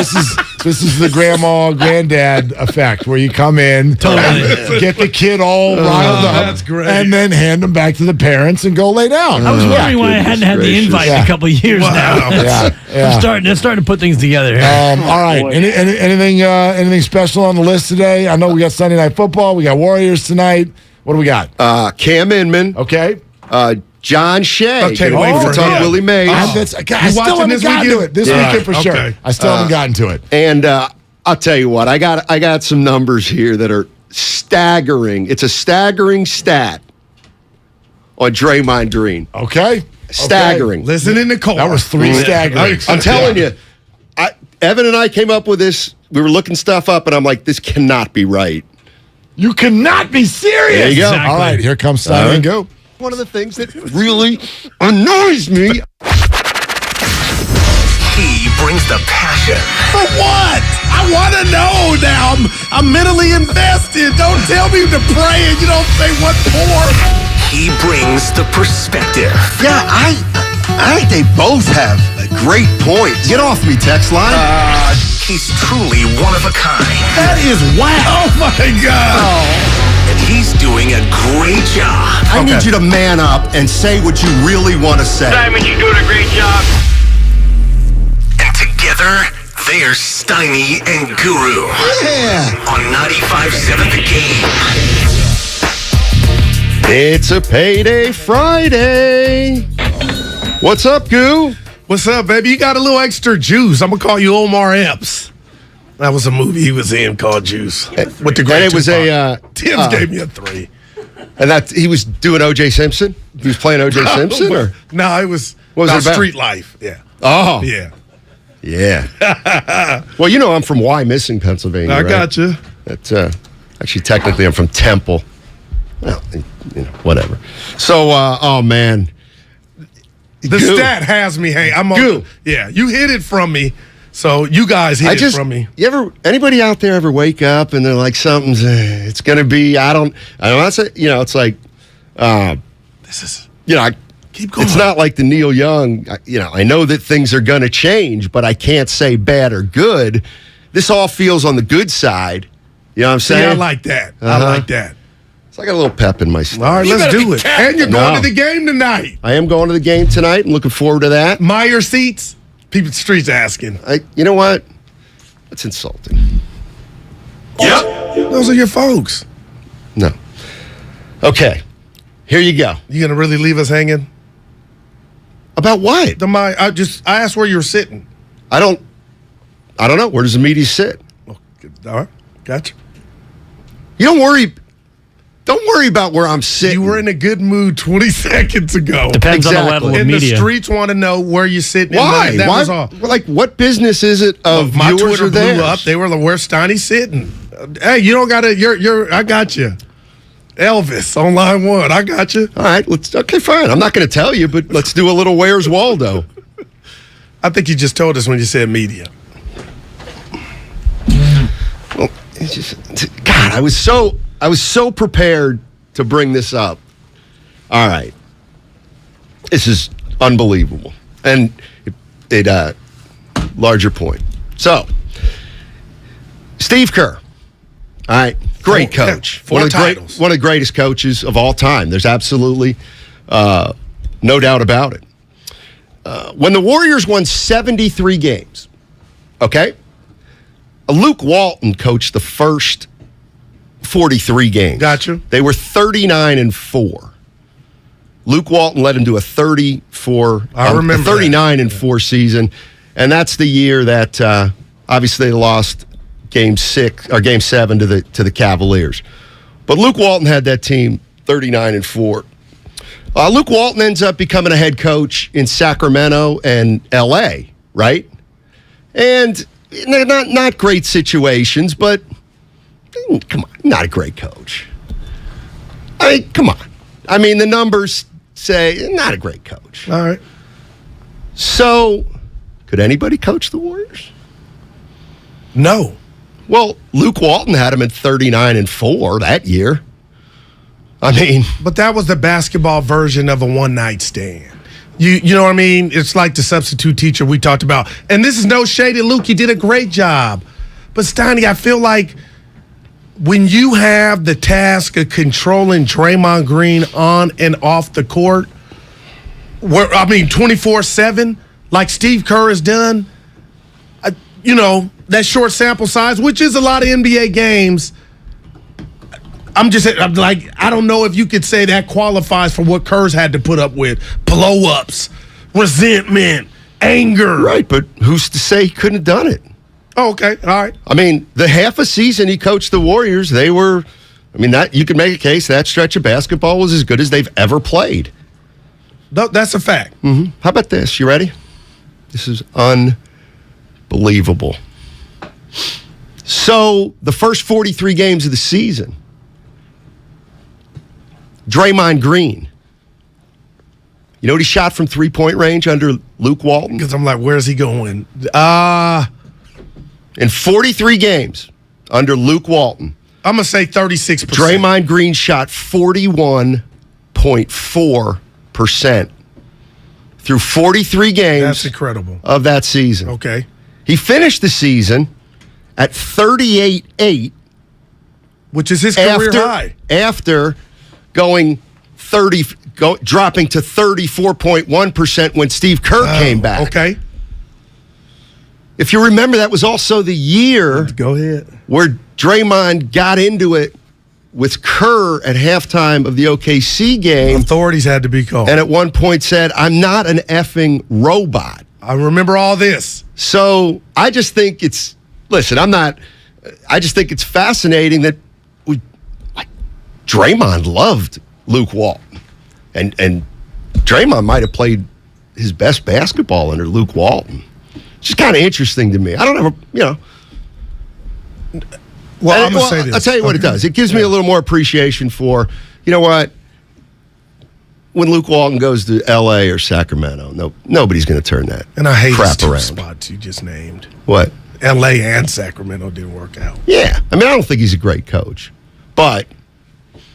Speaker 4: this is the grandma granddad effect where you come in, get the kid all riled up,
Speaker 2: that's great,
Speaker 4: and then hand them back to the parents and go lay down.
Speaker 11: I was wondering why I hadn't had the invite in a couple of years now. I'm starting to put things together here.
Speaker 4: All right, anything special on the list today? I know we got Sunday Night Football. We got Warriors tonight. What do we got?
Speaker 9: Cam Inman.
Speaker 4: Okay.
Speaker 9: John Shea.
Speaker 2: Okay,
Speaker 9: wait for talk Willie Mays.
Speaker 4: I still haven't gotten to it this weekend for sure. I still haven't gotten to it.
Speaker 9: And I'll tell you what, I got some numbers here that are staggering. It's a staggering stat on Draymond Green.
Speaker 4: Okay.
Speaker 9: Staggering.
Speaker 2: Listen in the car.
Speaker 4: That was 3 staggering.
Speaker 9: I'm telling you, Evan and I came up with this. We were looking stuff up, and I'm like, this cannot be right.
Speaker 4: You cannot be serious.
Speaker 9: There you go.
Speaker 4: Exactly. All right, here comes Steiny and Go.
Speaker 9: One of the things that really annoys me.
Speaker 28: He brings the passion.
Speaker 2: For what? I want to know now. I'm mentally invested. Don't tell me to pray and you don't say what for.
Speaker 28: He brings the perspective.
Speaker 3: Yeah, I think they both have great points. Get off me, text line.
Speaker 28: He's truly one of a kind.
Speaker 2: That is wow. Oh, my God.
Speaker 28: And he's doing a great job.
Speaker 3: I need you to man up and say what you really want to say.
Speaker 5: Simon, you're doing a great job.
Speaker 28: And together, they're Steiny and Guru.
Speaker 3: Yeah.
Speaker 28: On 95.7 The Game.
Speaker 9: It's a payday Friday. What's up, Goo?
Speaker 2: What's up, baby? You got a little extra juice. I'm going to call you Omar Epps. That was a movie he was in called Juice. With the great
Speaker 9: and it was
Speaker 2: Tim's gave me a 3.
Speaker 9: And that he was doing O.J. Simpson? He was playing O.J. Simpson? Or?
Speaker 2: No, it was
Speaker 9: what was
Speaker 2: about
Speaker 9: it about?
Speaker 2: street life. Yeah.
Speaker 9: Oh.
Speaker 2: Yeah.
Speaker 9: Yeah. Well, you know I'm from Missing, Pennsylvania.
Speaker 2: I
Speaker 9: right?
Speaker 2: got you.
Speaker 9: That's actually technically I'm from Temple. Well, whatever. So, oh man,
Speaker 2: the stat has me. Hey, I'm on. Yeah, you hid it from me. So you guys hid it from me.
Speaker 9: Anybody out there ever wake up and they're like something's it's gonna be it's like
Speaker 2: this is
Speaker 9: keep going. It's not like the Neil Young, I know that things are gonna change, but I can't say bad or good. This all feels on the good side. You know what I'm saying?
Speaker 2: Yeah, I like that. I like that.
Speaker 9: So I got a little pep in my step.
Speaker 2: All right, let's do it. And you're going to the game tonight.
Speaker 9: I am going to the game tonight and looking forward to that.
Speaker 2: Meyer seats? People in the streets asking.
Speaker 9: You know what? That's insulting.
Speaker 2: Yep. Those are your folks.
Speaker 9: No. Okay. Here you go.
Speaker 2: You going to really leave us hanging?
Speaker 9: About what?
Speaker 2: I asked where you were sitting.
Speaker 9: I don't know. Where does the media sit?
Speaker 2: All right. Gotcha.
Speaker 9: You don't worry about where I'm sitting.
Speaker 2: You were in a good mood 20 seconds ago.
Speaker 11: Depends on the level of media.
Speaker 2: And the streets want to know where you're sitting.
Speaker 9: Why?
Speaker 2: That was all.
Speaker 9: Like, what business is it of
Speaker 2: my
Speaker 9: yours
Speaker 2: Twitter
Speaker 9: or theirs?
Speaker 2: blew up. They were like, where's Steiny sitting? Hey, you don't got to, I got you. Elvis on line 1. I got you.
Speaker 9: All right. Okay, fine. I'm not going to tell you, but let's do a little Where's Waldo.
Speaker 2: I think you just told us when you said media.
Speaker 9: Well, it's just, God, I was so prepared to bring this up. All right. This is unbelievable. And it larger point. So, Steve Kerr. All right. Great coach.
Speaker 2: Four titles.
Speaker 9: One of the greatest coaches of all time. There's absolutely no doubt about it. When the Warriors won 73 games, okay? Luke Walton coached the first 43 games.
Speaker 2: Gotcha.
Speaker 9: They were 39-4. Luke Walton led him to a 39-4 season, and that's the year that obviously they lost Game 7 to the Cavaliers. But Luke Walton had that team 39-4. Luke Walton ends up becoming a head coach in Sacramento and L.A., right? And they're not great situations, but come on, not a great coach. Come on. I mean, the numbers say not a great coach.
Speaker 2: All right.
Speaker 9: So, could anybody coach the Warriors?
Speaker 2: No.
Speaker 9: Well, Luke Walton had him at 39-4 that year. I mean,
Speaker 2: but that was the basketball version of a one-night stand. You know what I mean? It's like the substitute teacher we talked about. And this is no shade at Luke. You did a great job. But Steiny, I feel like when you have the task of controlling Draymond Green on and off the court, 24/7, like Steve Kerr has done, that short sample size, which is a lot of NBA games, I'm like, I don't know if you could say that qualifies for what Kerr's had to put up with. Blow-ups, resentment, anger.
Speaker 9: Right, but who's to say he couldn't have done it?
Speaker 2: Oh, okay, all right.
Speaker 9: I mean, the half a season he coached the Warriors, that you could make a case that stretch of basketball was as good as they've ever played.
Speaker 2: That's a fact.
Speaker 9: Mm-hmm. How about this? You ready? This is unbelievable. So, the first 43 games of the season, Draymond Green. You know what he shot from three-point range under Luke Walton?
Speaker 2: Because I'm like, where's he going?
Speaker 9: In 43 games under Luke Walton.
Speaker 2: I'm going to say 36%.
Speaker 9: Draymond Green shot 41.4% through 43 games.
Speaker 2: That's incredible.
Speaker 9: Of that season.
Speaker 2: Okay.
Speaker 9: He finished the season at 38.8.
Speaker 2: Which is his career high.
Speaker 9: After dropping to 34.1% when Steve Kerr came back.
Speaker 2: Okay.
Speaker 9: If you remember, that was also the year where Draymond got into it with Kerr at halftime of the OKC game.
Speaker 2: Authorities had to be called.
Speaker 9: And at one point said, I'm not an effing robot.
Speaker 2: I remember all this.
Speaker 9: So I just think I just think it's fascinating that Draymond loved Luke Walton. And Draymond might have played his best basketball under Luke Walton. Which is kind of interesting to me. I don't have
Speaker 2: Well, I'm going to say this.
Speaker 9: I'll tell you what it does. It gives me a little more appreciation for, you know what? When Luke Walton goes to L.A. or Sacramento, nobody's going to turn that
Speaker 2: And I hate
Speaker 9: crap
Speaker 2: these two
Speaker 9: around.
Speaker 2: spots you just named.
Speaker 9: What?
Speaker 2: L.A. and Sacramento didn't work out.
Speaker 9: Yeah. I mean, I don't think he's a great coach. But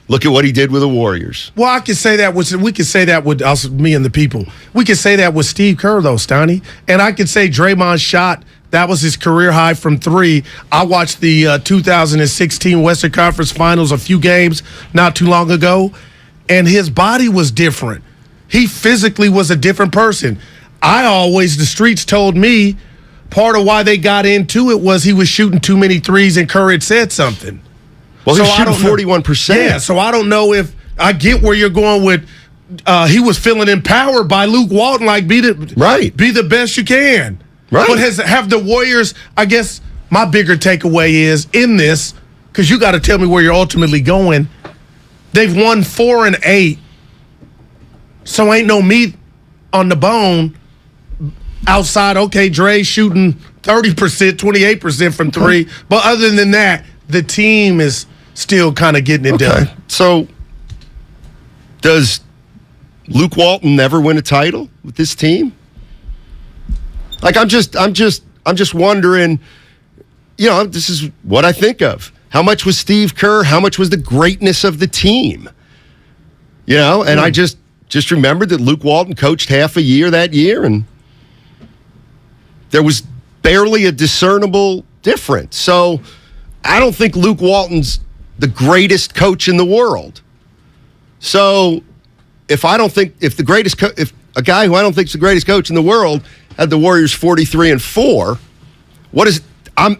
Speaker 9: look at what he did with the Warriors.
Speaker 2: Well, I could say that we could say that with us, me and the people. We could say that with Steve Kerr, though, Steiny. And I could say Draymond's shot, that was his career high from 3. I watched the 2016 Western Conference Finals, a few games not too long ago, and his body was different. He physically was a different person. The streets told me part of why they got into it was he was shooting too many threes and Kerr had said something.
Speaker 9: Well,
Speaker 2: So
Speaker 9: he's
Speaker 2: I
Speaker 9: shooting
Speaker 2: don't know.
Speaker 9: 41%.
Speaker 2: Yeah, so I don't know if I get where you're going with. He was feeling empowered by Luke Walton, like be the best you can.
Speaker 9: Right.
Speaker 2: But have the Warriors? I guess my bigger takeaway is in this, because you got to tell me where you're ultimately going. They've won 4 and 8, so ain't no meat on the bone. Outside, okay, Dre's shooting 30%, 28% from 3, but other than that, the team is still kind of getting it done.
Speaker 9: So, does Luke Walton never win a title with this team? Like, I'm just wondering. This is what I think of. How much was Steve Kerr? How much was the greatness of the team? And I just remembered that Luke Walton coached half a year that year, and there was barely a discernible difference. So, I don't think Luke Walton's the greatest coach in the world. So, if a guy who I don't think is the greatest coach in the world had the Warriors 43-4,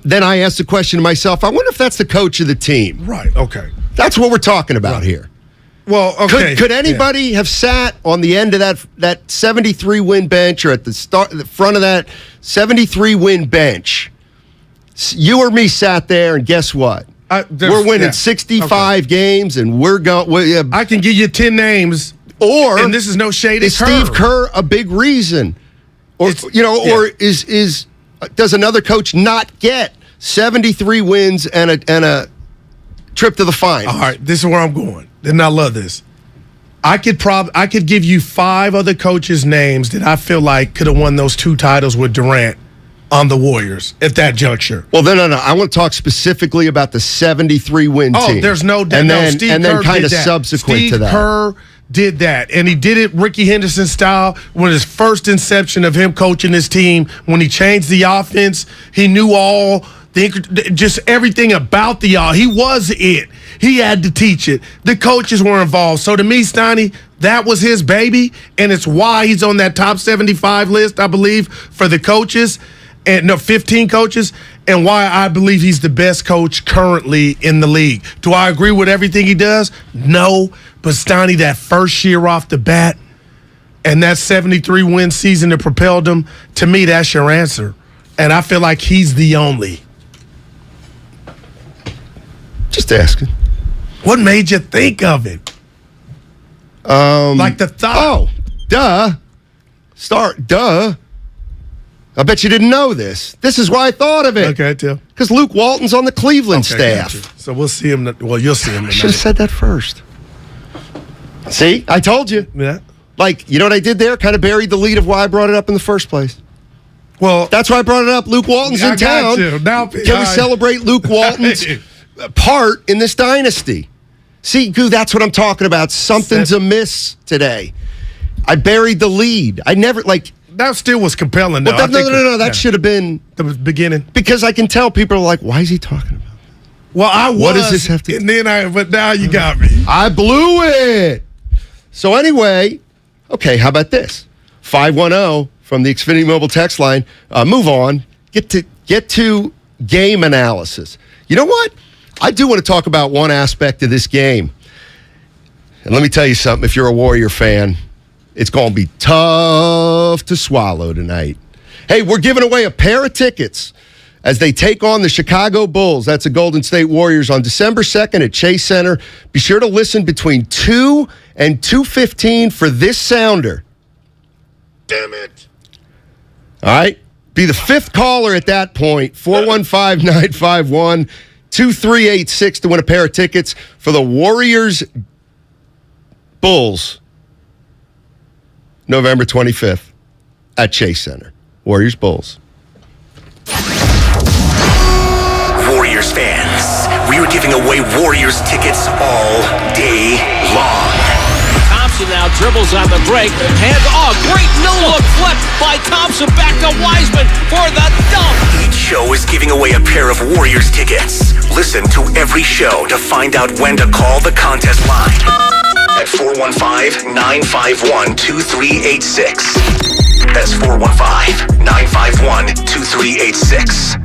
Speaker 9: then I asked the question to myself, I wonder if that's the coach of the team.
Speaker 2: Right, okay.
Speaker 9: That's what we're talking about here.
Speaker 2: Well, okay.
Speaker 9: Could anybody have sat on the end of that 73-win bench, or at the front of that 73-win bench? You or me sat there, and guess what? We're winning 65 games, and we're going.
Speaker 2: I can give you 10 names, and this is no shade.
Speaker 9: Is Steve Kerr a big reason, or does another coach not get 73 wins and a trip to the finals?
Speaker 2: All right, this is where I'm going, and I love this. I could give you 5 other coaches' names that I feel like could have won those 2 titles with Durant on the Warriors at that juncture.
Speaker 9: Well, no. I want to talk specifically about the 73-win team.
Speaker 2: Oh, there's no doubt.
Speaker 9: And then kind of subsequent to that.
Speaker 2: Steve Kerr did that, and he did it Ricky Henderson style when his first inception of him coaching his team. When he changed the offense, he knew just everything about the he was it. He had to teach it. The coaches were involved. So to me, Steiny, that was his baby, and it's why he's on that top 75 list, I believe, for the coaches. 15 coaches, and why I believe he's the best coach currently in the league. Do I agree with everything he does? No, but Steiny, that first year off the bat and that 73-win season that propelled him, to me, that's your answer. And I feel like he's the only.
Speaker 9: Just asking.
Speaker 2: What made you think of it? Like the thought.
Speaker 9: Oh, duh. I bet you didn't know this. This is why I thought of it.
Speaker 2: Okay, tell.
Speaker 9: Because Luke Walton's on the Cleveland staff.
Speaker 2: Gotcha. So we'll see him. You'll see him tonight.
Speaker 9: I should have said that first. See? I told you.
Speaker 2: Yeah.
Speaker 9: Like, you know what I did there? Kind of buried the lead of why I brought it up in the first place.
Speaker 2: Well,
Speaker 9: that's why I brought it up. Luke Walton's in town.
Speaker 2: Now,
Speaker 9: can we celebrate Luke Walton's part in this dynasty? See, Goo, that's what I'm talking about. Something's amiss today. I buried the lead. I never,
Speaker 2: that still was compelling, though.
Speaker 9: Well, no. That should have been
Speaker 2: the beginning.
Speaker 9: Because I can tell people are like, why is he talking about that?
Speaker 2: Well, I was.
Speaker 9: What does this have to do?
Speaker 2: But now you got me.
Speaker 9: I blew it. So anyway, okay, how about this? 510 from the Xfinity Mobile text line. Move on. Get to game analysis. You know what? I do want to talk about one aspect of this game. And let me tell you something. If you're a Warrior fan, it's going to be tough to swallow tonight. Hey, we're giving away a pair of tickets as they take on the Chicago Bulls. That's the Golden State Warriors on December 2nd at Chase Center. Be sure to listen between 2 and 2:15 for this sounder.
Speaker 2: Damn it.
Speaker 9: All right? Be the fifth caller at that point. 415-951-2386 to win a pair of tickets for the Warriors Bulls, November 25th at Chase Center. Warriors Bulls.
Speaker 5: Warriors fans, we are giving away Warriors tickets all day long.
Speaker 7: Thompson now dribbles on the break. Hands off. Great no-look flip by Thompson back to Wiseman for the dunk.
Speaker 5: Each show is giving away a pair of Warriors tickets. Listen to every show to find out when to call the contest line at 415-951-2386. That's 415-951-2386.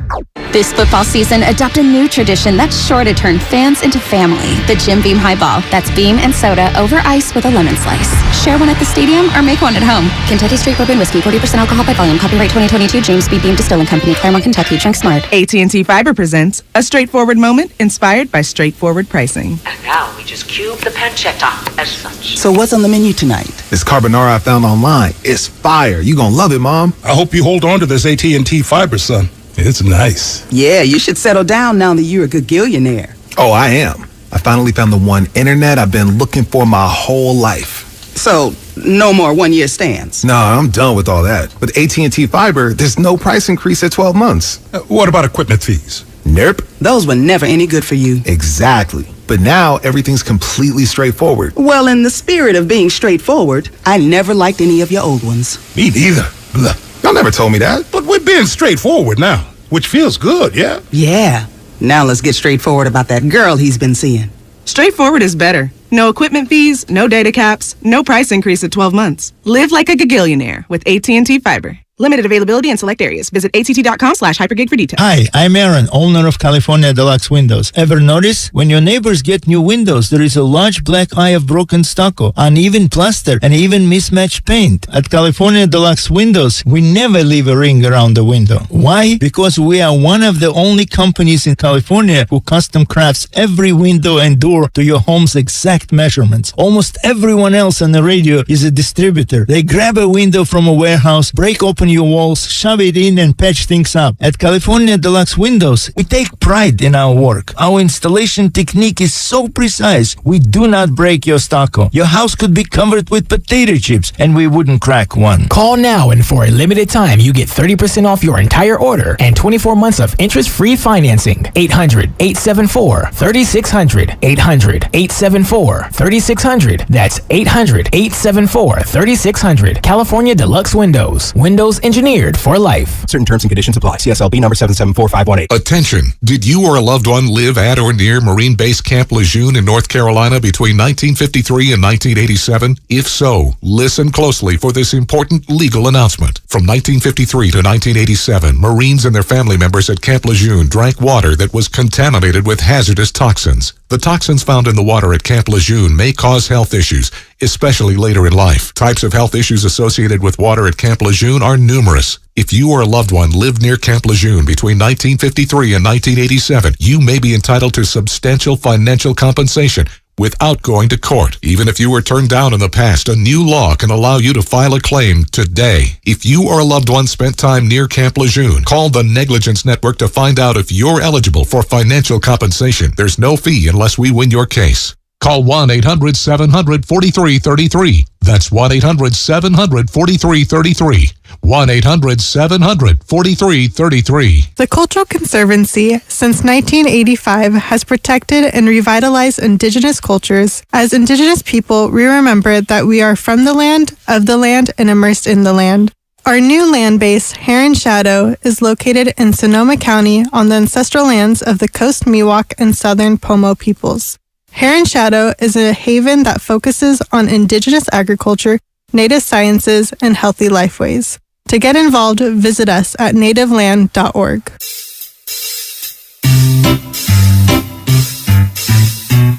Speaker 10: This football season, adopt a new tradition that's sure to turn fans into family. The Jim Beam Highball. That's beam and soda over ice with a lemon slice. Share one at the stadium or make one at home. Kentucky Straight Bourbon Whiskey, 40% alcohol by volume. Copyright 2022, James B. Beam Distilling Company, Claremont, Kentucky. Drink smart.
Speaker 14: AT&T Fiber presents a straightforward moment inspired by straightforward pricing.
Speaker 15: And now we just cube the pancetta as such.
Speaker 16: So what's on the menu tonight?
Speaker 17: This carbonara I found online. It's fire. You gonna love it, Mom.
Speaker 18: I hope you hold on to this AT&T Fiber, son. It's nice.
Speaker 16: Yeah, you should settle down now that you're a gagillionaire.
Speaker 17: Oh, I am. I finally found the one internet I've been looking for my whole life.
Speaker 16: So, no more one-year stands?
Speaker 17: No, I'm done with all that. With AT&T Fiber, there's no price increase at 12 months.
Speaker 18: What about equipment fees?
Speaker 17: Nope.
Speaker 16: Those were never any good for you.
Speaker 17: Exactly. But now, everything's completely straightforward.
Speaker 16: Well, in the spirit of being straightforward, I never liked any of your old ones.
Speaker 18: Me neither. Blah.
Speaker 17: Y'all never told me that.
Speaker 18: But we're being straightforward now, which feels good, yeah?
Speaker 16: Yeah. Now let's get straightforward about that girl he's been seeing.
Speaker 14: Straightforward is better. No equipment fees, no data caps, no price increase at 12 months. Live like a gagillionaire with AT&T Fiber. Limited availability in select areas. Visit att.com/hypergig for details.
Speaker 19: Hi, I'm Aaron, owner of California Deluxe Windows. Ever notice? When your neighbors get new windows, there is a large black eye of broken stucco, uneven plaster, and even mismatched paint. At California Deluxe Windows, we never leave a ring around the window. Why? Because we are one of the only companies in California who custom crafts every window and door to your home's exact measurements. Almost everyone else on the radio is a distributor. They grab a window from a warehouse, break open your walls, shove it in, and patch things up. At California Deluxe Windows, we take pride in our work. Our installation technique is so precise, we do not break your stucco. Your house could be covered with potato chips, and we wouldn't crack one.
Speaker 20: Call now, and for a limited time, you get 30% off your entire order and 24 months of interest-free financing. 800-874-3600. 800-874-3600. That's 800-874-3600. California Deluxe Windows. Windows engineered for life.
Speaker 17: Certain terms and conditions apply. CSLB number 774518.
Speaker 21: Attention. Did you or a loved one live at or near Marine Base Camp Lejeune in North Carolina between 1953 and 1987? If so, listen closely for this important legal announcement. From 1953 to 1987, Marines and their family members at Camp Lejeune drank water that was contaminated with hazardous toxins. The toxins found in the water at Camp Lejeune may cause health issues, especially later in life. Types of health issues associated with water at Camp Lejeune are numerous. If you or a loved one lived near Camp Lejeune between 1953 and 1987, you may be entitled to substantial financial compensation without going to court. Even if you were turned down in the past, a new law can allow you to file a claim today. If you or a loved one spent time near Camp Lejeune, call the Negligence Network to find out if you're eligible for financial compensation. There's no fee unless we win your case. Call 1-800-700-4333. That's 1-800-700-4333. 1-800-700-4333.
Speaker 22: The Cultural Conservancy, since 1985, has protected and revitalized Indigenous cultures. As Indigenous people, we remember that we are from the land, of the land, and immersed in the land. Our new land base, Heron Shadow, is located in Sonoma County on the ancestral lands of the Coast Miwok and Southern Pomo peoples. Heron Shadow is a haven that focuses on Indigenous agriculture, native sciences, and healthy lifeways. To get involved, visit us at nativeland.org.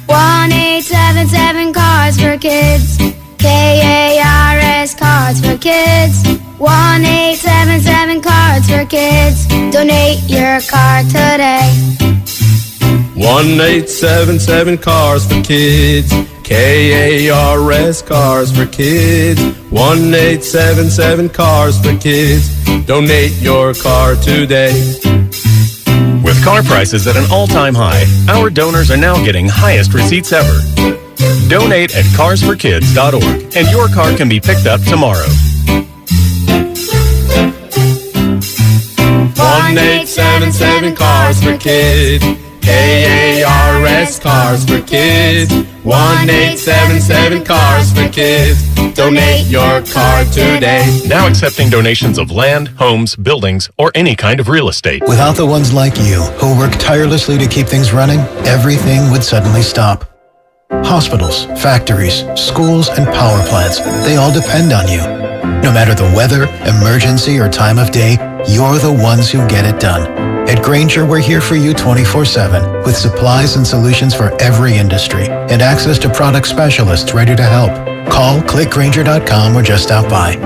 Speaker 23: 1-877 Cards for Kids. KARS Cards for Kids. 1-877 Cards for Kids. Donate your card today.
Speaker 24: 1-877 Cars for Kids.
Speaker 6: KARS Cars for Kids. 1-877 Cars for Kids. Donate your car today.
Speaker 8: With car prices at an all-time high, our donors are now getting highest receipts ever. Donate at carsforkids.org, and your car can be picked up tomorrow.
Speaker 6: 1-877 Cars for Kids. KARS Cars for Kids. 1-877 Cars for Kids. Donate your car today.
Speaker 8: Now accepting donations of land, homes, buildings, or any kind of real estate.
Speaker 12: Without the ones like you, who work tirelessly to keep things running, everything would suddenly stop. Hospitals, factories, schools, and power plants, they all depend on you. No matter the weather, emergency, or time of day, you're the ones who get it done. At Grainger, we're here for you 24/7 with supplies and solutions for every industry and access to product specialists ready to help. Call, click Grainger.com, or just stop by.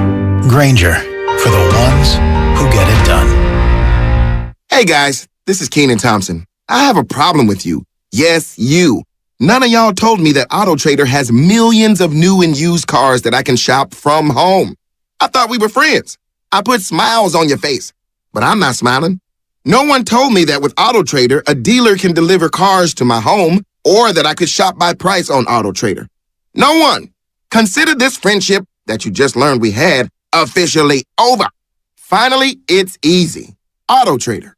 Speaker 12: Grainger, for the ones who get it done.
Speaker 13: Hey guys, this is Keenan Thompson. I have a problem with you. Yes, you. None of y'all told me that AutoTrader has millions of new and used cars that I can shop from home. I thought we were friends. I put smiles on your face, but I'm not smiling. No one told me that with AutoTrader, a dealer can deliver cars to my home or that I could shop by price on AutoTrader. No one. Consider this friendship that you just learned we had officially over. Finally, it's easy. AutoTrader.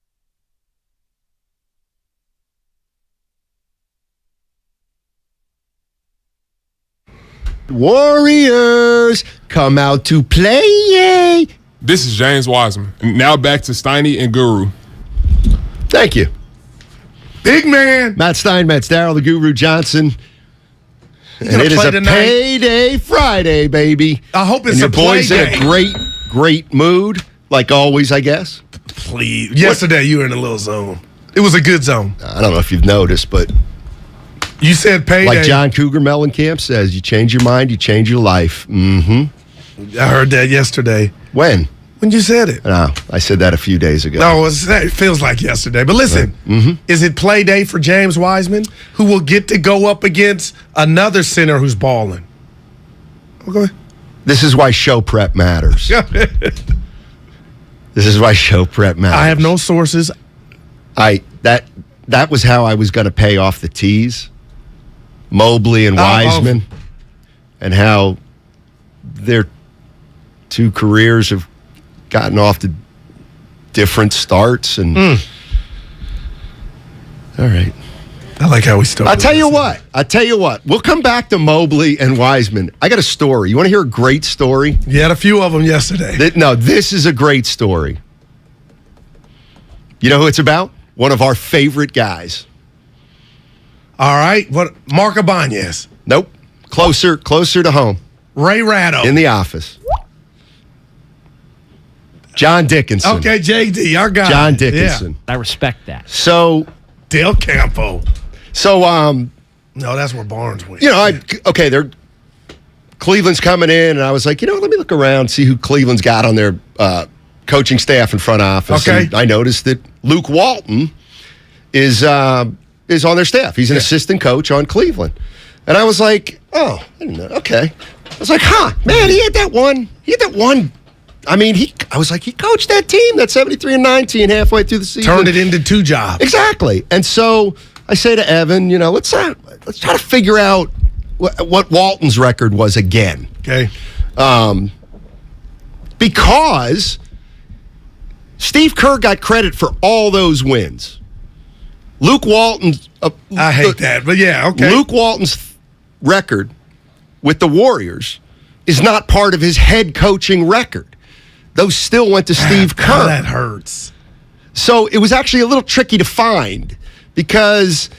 Speaker 9: Warriors come out to play.
Speaker 24: This is James Wiseman. And now back to Steiny and Guru.
Speaker 9: Thank you.
Speaker 2: Big man.
Speaker 9: Matt Steinmetz, Darryl the Guru Johnson. And it is a payday Friday, baby.
Speaker 2: I hope it's
Speaker 9: and your
Speaker 2: a play
Speaker 9: boys in a great mood, like always, I guess.
Speaker 2: Please. Yesterday, you were in a little zone. It was a good zone.
Speaker 9: I don't know if you've noticed, but
Speaker 2: you said payday.
Speaker 9: Like John Cougar Mellencamp says, you change your mind, you change your life. Mm-hmm.
Speaker 2: I heard that yesterday.
Speaker 9: When?
Speaker 2: When you said it.
Speaker 9: No, I said that a few days ago.
Speaker 2: No, it feels like yesterday. But listen, is it play day for James Wiseman, who will get to go up against another center who's balling? Okay.
Speaker 9: This is why show prep matters. This is why show prep matters.
Speaker 2: I have no sources.
Speaker 9: That was how I was going to pay off the tease. Mobley and Wiseman, and how their two careers have gotten off to different starts. And all right,
Speaker 2: I like how we started.
Speaker 9: I tell you what. We'll come back to Mobley and Wiseman. I got a story. You want to hear a great story?
Speaker 2: You had a few of them yesterday.
Speaker 9: This is a great story. You know who it's about? One of our favorite guys.
Speaker 2: All right. What? Mark Ibanez.
Speaker 9: Nope. Closer to home.
Speaker 2: Ray Ratto.
Speaker 9: In the office. John Dickinson.
Speaker 2: Okay, JD, our guy.
Speaker 9: John Dickinson.
Speaker 11: Yeah. I respect that.
Speaker 9: So
Speaker 2: Del Campo.
Speaker 9: So
Speaker 2: no, that's where Barnes went.
Speaker 9: You know, they're Cleveland's coming in, and I was like, let me look around, see who Cleveland's got on their coaching staff and front office.
Speaker 2: Okay.
Speaker 9: And I noticed that Luke Walton is on their staff. He's an assistant coach on Cleveland. And I was like, I didn't know. Okay. I was like, man, he had that one. I mean, I was like, he coached that team, that 73-19 halfway through the season.
Speaker 2: Turned it into two jobs.
Speaker 9: Exactly. And so I say to Evan, let's try to figure out what Walton's record was again.
Speaker 2: Okay.
Speaker 9: Because Steve Kerr got credit for all those wins. Luke Walton's...
Speaker 2: I hate that, but yeah, okay.
Speaker 9: Luke Walton's record with the Warriors is not part of his head coaching record. Those still went to Steve Kerr.
Speaker 2: That hurts.
Speaker 9: So it was actually a little tricky to find because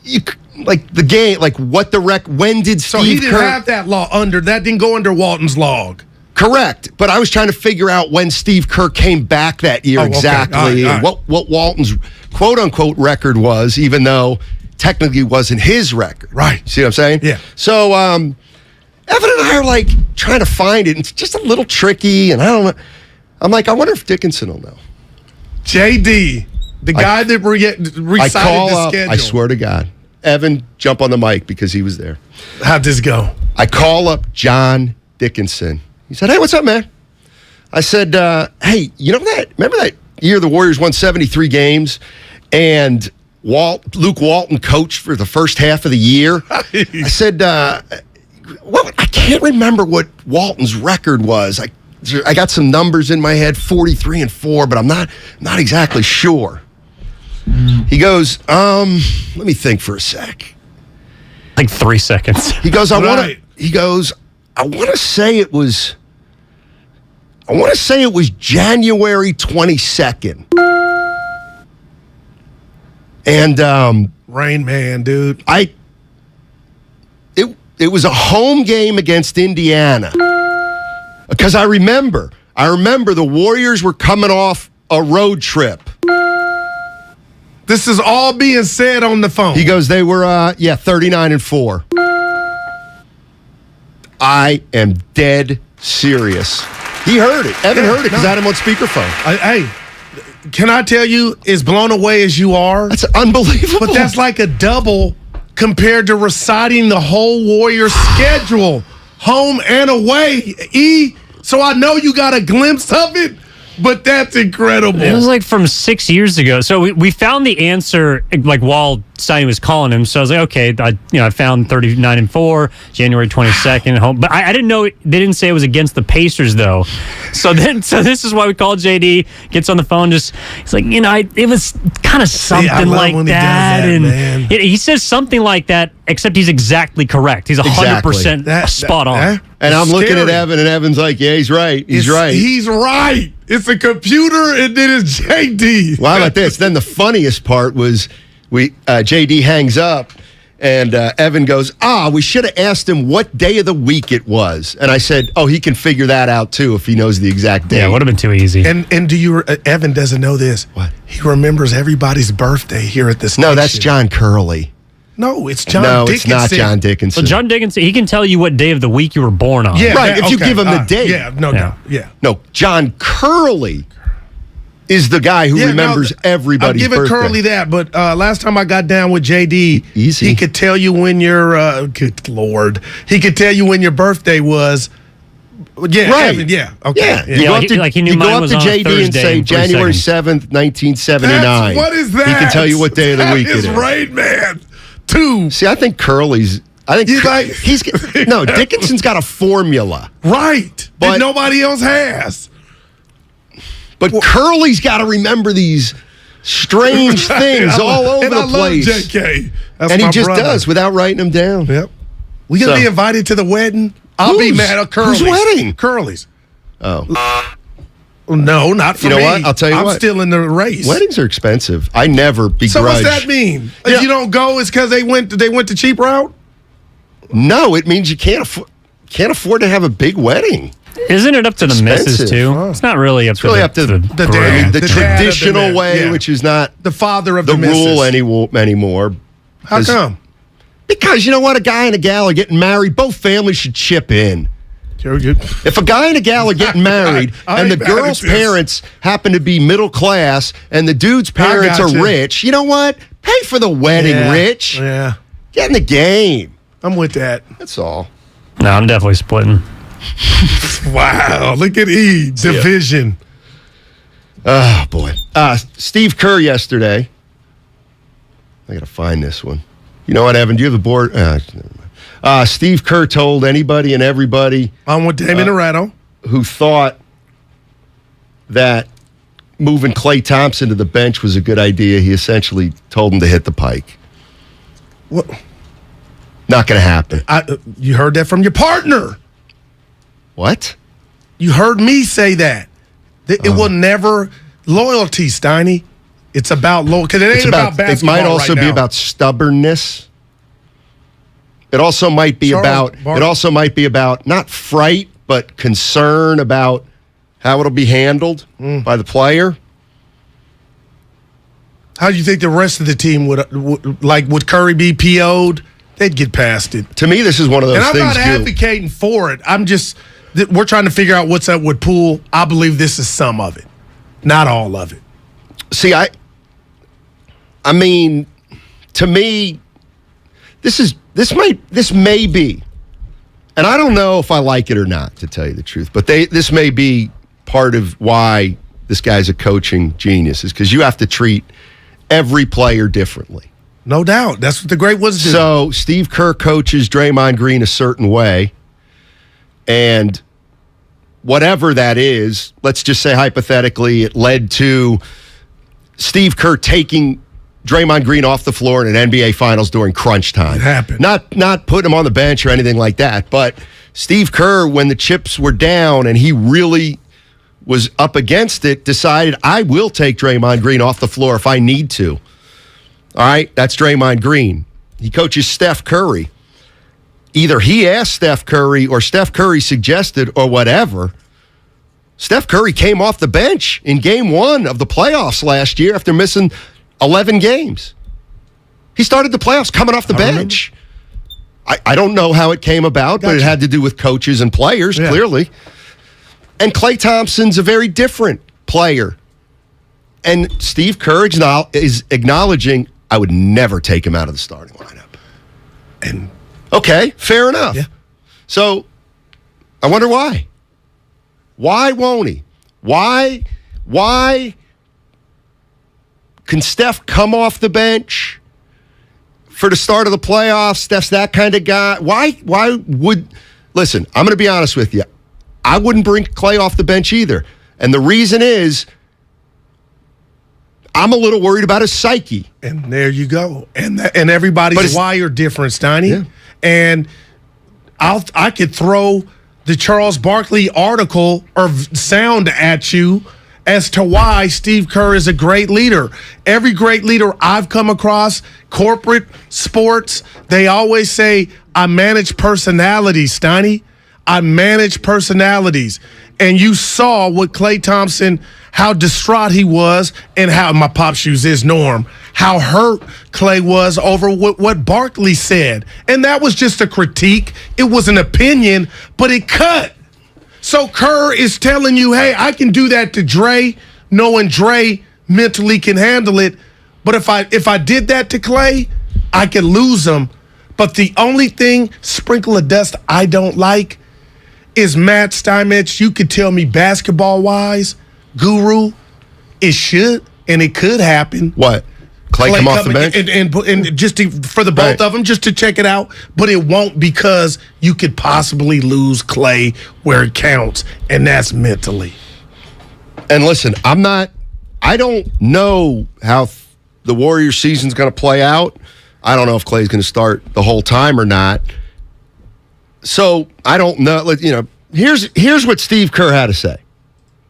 Speaker 9: the game, what the when did Steve Kerr...
Speaker 2: So he didn't have that didn't go under Walton's log.
Speaker 9: Correct. But I was trying to figure out when Steve Kerr came back that year exactly, and what Walton's quote-unquote record was, even though technically wasn't his record.
Speaker 2: Right.
Speaker 9: See what I'm saying?
Speaker 2: Yeah.
Speaker 9: So Evan and I are trying to find it, and it's just a little tricky, and I don't know. I'm like, I wonder if Dickinson will know.
Speaker 2: JD, the guy that recited the schedule.
Speaker 9: I swear to God. Evan jump on the mic because he was there.
Speaker 2: How'd this go?
Speaker 9: I call up John Dickinson. He said, hey, what's up, man? I said, hey, you know that? Remember that year the Warriors won 73 games and Luke Walton coached for the first half of the year? I said, I can't remember what Walton's record was. I got some numbers in my head, 43-4, but I'm not exactly sure. He goes, let me think for a sec.
Speaker 1: Like 3 seconds.
Speaker 9: He goes, I want to say it was January 22nd. And
Speaker 2: Rain Man, dude.
Speaker 9: It was a home game against Indiana. Because I remember the Warriors were coming off a road trip.
Speaker 2: This is all being said on the phone.
Speaker 9: He goes, they were 39-4. I am dead serious. He heard it. Evan heard it because I had him on speakerphone.
Speaker 2: Hey, can I tell you, as blown away as you are?
Speaker 9: That's unbelievable.
Speaker 2: But that's like a double compared to reciting the whole Warriors schedule, home and away. So I know you got a glimpse of it, but that's incredible.
Speaker 1: It was like from 6 years ago. So we found the answer like while Steiny was calling him. So I was like, okay, I found 39-4, January 22nd home. But I didn't know they didn't say it was against the Pacers though. So this is why we called JD. Gets on the phone. He's like, it was kind of something like that, and he says something like that. Except he's exactly correct. He's 100% spot on.
Speaker 9: And I'm looking at Evan, and Evan's like, yeah, he's right. He's right.
Speaker 2: He's right. It's a computer, and then it's JD.
Speaker 9: Well, how about this? Then the funniest part was JD hangs up, and Evan goes, we should have asked him what day of the week it was. And I said, he can figure that out, too, if he knows the exact day.
Speaker 1: Yeah, it would have been too easy.
Speaker 2: And do you? Evan doesn't know this. What? He remembers everybody's birthday here at the station.
Speaker 9: No, that's John Curley.
Speaker 2: No, it's John Dickinson.
Speaker 9: No, it's not John Dickinson.
Speaker 1: Well, John Dickinson, he can tell you what day of the week you were born on.
Speaker 9: Yeah, right, if you give him the date.
Speaker 2: Yeah,
Speaker 9: No, John Curley is the guy who remembers everybody's birthday.
Speaker 2: I'm giving Curley that, but last time I got down with JD, he could tell you when your, good Lord, he could tell you when your birthday was. Yeah,
Speaker 9: right.
Speaker 2: Evan, yeah, okay.
Speaker 9: Yeah. You go up to JD and say January 7th, 1979.
Speaker 2: What is that?
Speaker 9: He can tell you what day of the week it is.
Speaker 2: Right, man. 2.
Speaker 9: See, I think Curley's. Dickinson's got a formula.
Speaker 2: Right. But nobody else has.
Speaker 9: But Curley's got to remember these strange things all over the place.
Speaker 2: Love JK.
Speaker 9: And he just does without writing them down.
Speaker 2: Yep. We going to be invited to the wedding? I'll be mad at Curly's.
Speaker 9: Whose wedding?
Speaker 2: Curly's.
Speaker 9: Oh.
Speaker 2: No, not for me.
Speaker 9: You know what? I'll tell you what.
Speaker 2: I'm still in the race.
Speaker 9: Weddings are expensive. I never begrudge.
Speaker 2: So what's that mean? If you don't go, it's because they went the cheap route?
Speaker 9: No, it means you can't afford to have a big wedding.
Speaker 1: Isn't it up to the missus too? It's not really up to
Speaker 9: the dad. The traditional way, which is not
Speaker 2: the father of
Speaker 9: the
Speaker 2: the
Speaker 9: rule anymore.
Speaker 2: How come?
Speaker 9: Because you know what? A guy and a gal are getting married. Both families should chip in. If a guy and a gal are getting married and the girl's parents happen to be middle class and the dude's parents are rich, you know what? Pay for the wedding, Rich.
Speaker 2: Yeah.
Speaker 9: Get in the game.
Speaker 2: I'm with that.
Speaker 9: That's all.
Speaker 1: No, I'm definitely splitting.
Speaker 2: Wow. Look at division.
Speaker 9: Oh, boy. Steve Kerr yesterday. I got to find this one. You know what, Evan? Do you have the board? Steve Kerr told anybody and everybody.
Speaker 2: I'm with Damon Ratto.
Speaker 9: Who thought that moving Klay Thompson to the bench was a good idea. He essentially told him to hit the pike.
Speaker 2: What?
Speaker 9: Not going to happen.
Speaker 2: You heard that from your partner.
Speaker 9: What?
Speaker 2: You heard me say that. It will never loyalty, Steiny. It's about because it ain't about basketball.
Speaker 9: It might also be about stubbornness. It also might be about not fright, but concern about how it'll be handled by the player.
Speaker 2: How do you think the rest of the team would Curry be PO'd? They'd get past it.
Speaker 9: To me, this is one of those things.
Speaker 2: And I'm not advocating for it. I'm just we're trying to figure out what's up with Poole. I believe this is some of it, not all of it.
Speaker 9: See, I mean, to me, this may be, and I don't know if I like it or not, to tell you the truth, but this may be part of why this guy's a coaching genius, is because you have to treat every player differently.
Speaker 2: No doubt. That's what the great ones do.
Speaker 9: So Steve Kerr coaches Draymond Green a certain way, and whatever that is, let's just say hypothetically it led to Steve Kerr taking Draymond Green off the floor in an NBA Finals during crunch time.
Speaker 2: It happened.
Speaker 9: Not putting him on the bench or anything like that, but Steve Kerr, when the chips were down and he really was up against it, decided, I will take Draymond Green off the floor if I need to. All right, that's Draymond Green. He coaches Steph Curry. Either he asked Steph Curry or Steph Curry suggested or whatever. Steph Curry came off the bench in game 1 of the playoffs last year after missing 11 games. He started the playoffs coming off the bench. I don't know how it came about, but it had to do with coaches and players, clearly. And Klay Thompson's a very different player. And Steve Kerr is acknowledging, I would never take him out of the starting lineup. And okay, fair enough.
Speaker 2: Yeah.
Speaker 9: So I wonder why. Why won't he? Why can Steph come off the bench for the start of the playoffs? Steph's that kind of guy. Why would, listen, I'm going to be honest with you. I wouldn't bring Klay off the bench either. And the reason is, I'm a little worried about his psyche.
Speaker 2: And there you go. And everybody's wired different, Steiny. Yeah. And I could throw the Charles Barkley article or sound at you as to why Steve Kerr is a great leader. Every great leader I've come across, corporate, sports, they always say, I manage personalities, Steiny. I manage personalities. And you saw what Klay Thompson, how distraught he was, and how, my pops use his Norm, how hurt Klay was over what Barkley said. And that was just a critique. It was an opinion, but it cut. So Kerr is telling you, hey, I can do that to Dre, knowing Dre mentally can handle it. But if I did that to Klay, I could lose him. But the only thing, sprinkle of dust, I don't like is Matt Steinmetz. You could tell me basketball-wise, Guru, it should and it could happen.
Speaker 9: What? Klay come off the bench?
Speaker 2: And just for the both of them, just to check it out. But it won't, because you could possibly lose Klay where it counts, and that's mentally.
Speaker 9: And listen, I don't know how the Warriors season's going to play out. I don't know if Klay's going to start the whole time or not. So I don't know. You know, here's what Steve Kerr had to say.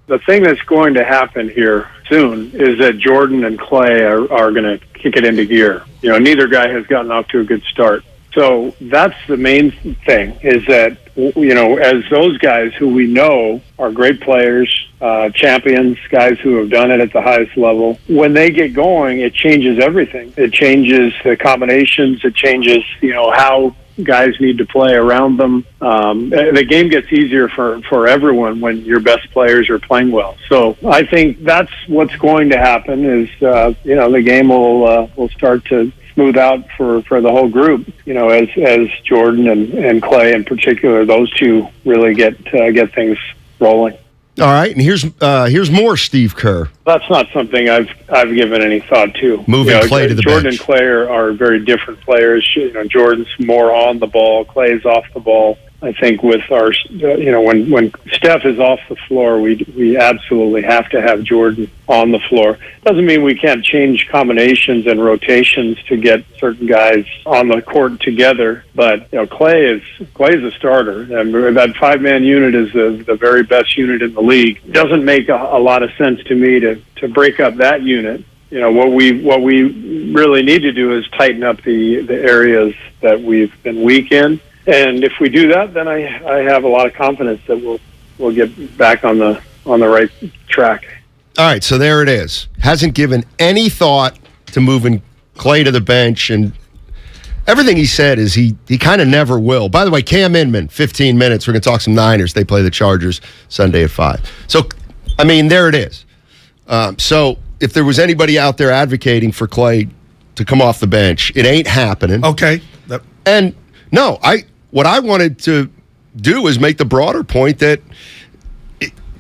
Speaker 3: The thing that's going to happen here soon is that Jordan and Klay are going to kick it into gear. You know, neither guy has gotten off to a good start. So that's the main thing, is that, you know, as those guys who we know are great players, champions, guys who have done it at the highest level, when they get going, it changes everything. It changes the combinations. It changes, you know, how guys need to play around them. The game gets easier for everyone when your best players are playing well. So I think that's what's going to happen is, you know, the game will start to smooth out for the whole group, you know, as Jordan and Klay in particular, those two really get things rolling.
Speaker 9: All right, and here's more Steve Kerr.
Speaker 3: That's not something I've given any thought to.
Speaker 9: Moving Klay to the
Speaker 3: Jordan
Speaker 9: bench.
Speaker 3: and Klay are very different players. You know, Jordan's more on the ball, Klay's off the ball. I think with our, you know, when Steph is off the floor, we absolutely have to have Jordan on the floor. Doesn't mean we can't change combinations and rotations to get certain guys on the court together. But you know, Klay is a starter, and that 5-man unit is the very best unit in the league. It doesn't make a lot of sense to me to break up that unit. You know, what we really need to do is tighten up the areas that we've been weak in. And if we do that, then I have a lot of confidence that we'll get back on the right track.
Speaker 9: All right, so there it is. Hasn't given any thought to moving Klay to the bench, and everything he said is he kind of never will. By the way, Cam Inman, 15 minutes. We're going to talk some Niners. They play the Chargers Sunday at 5. So, I mean, there it is. So if there was anybody out there advocating for Klay to come off the bench, it ain't happening.
Speaker 2: Okay.
Speaker 9: And no, what I wanted to do is make the broader point that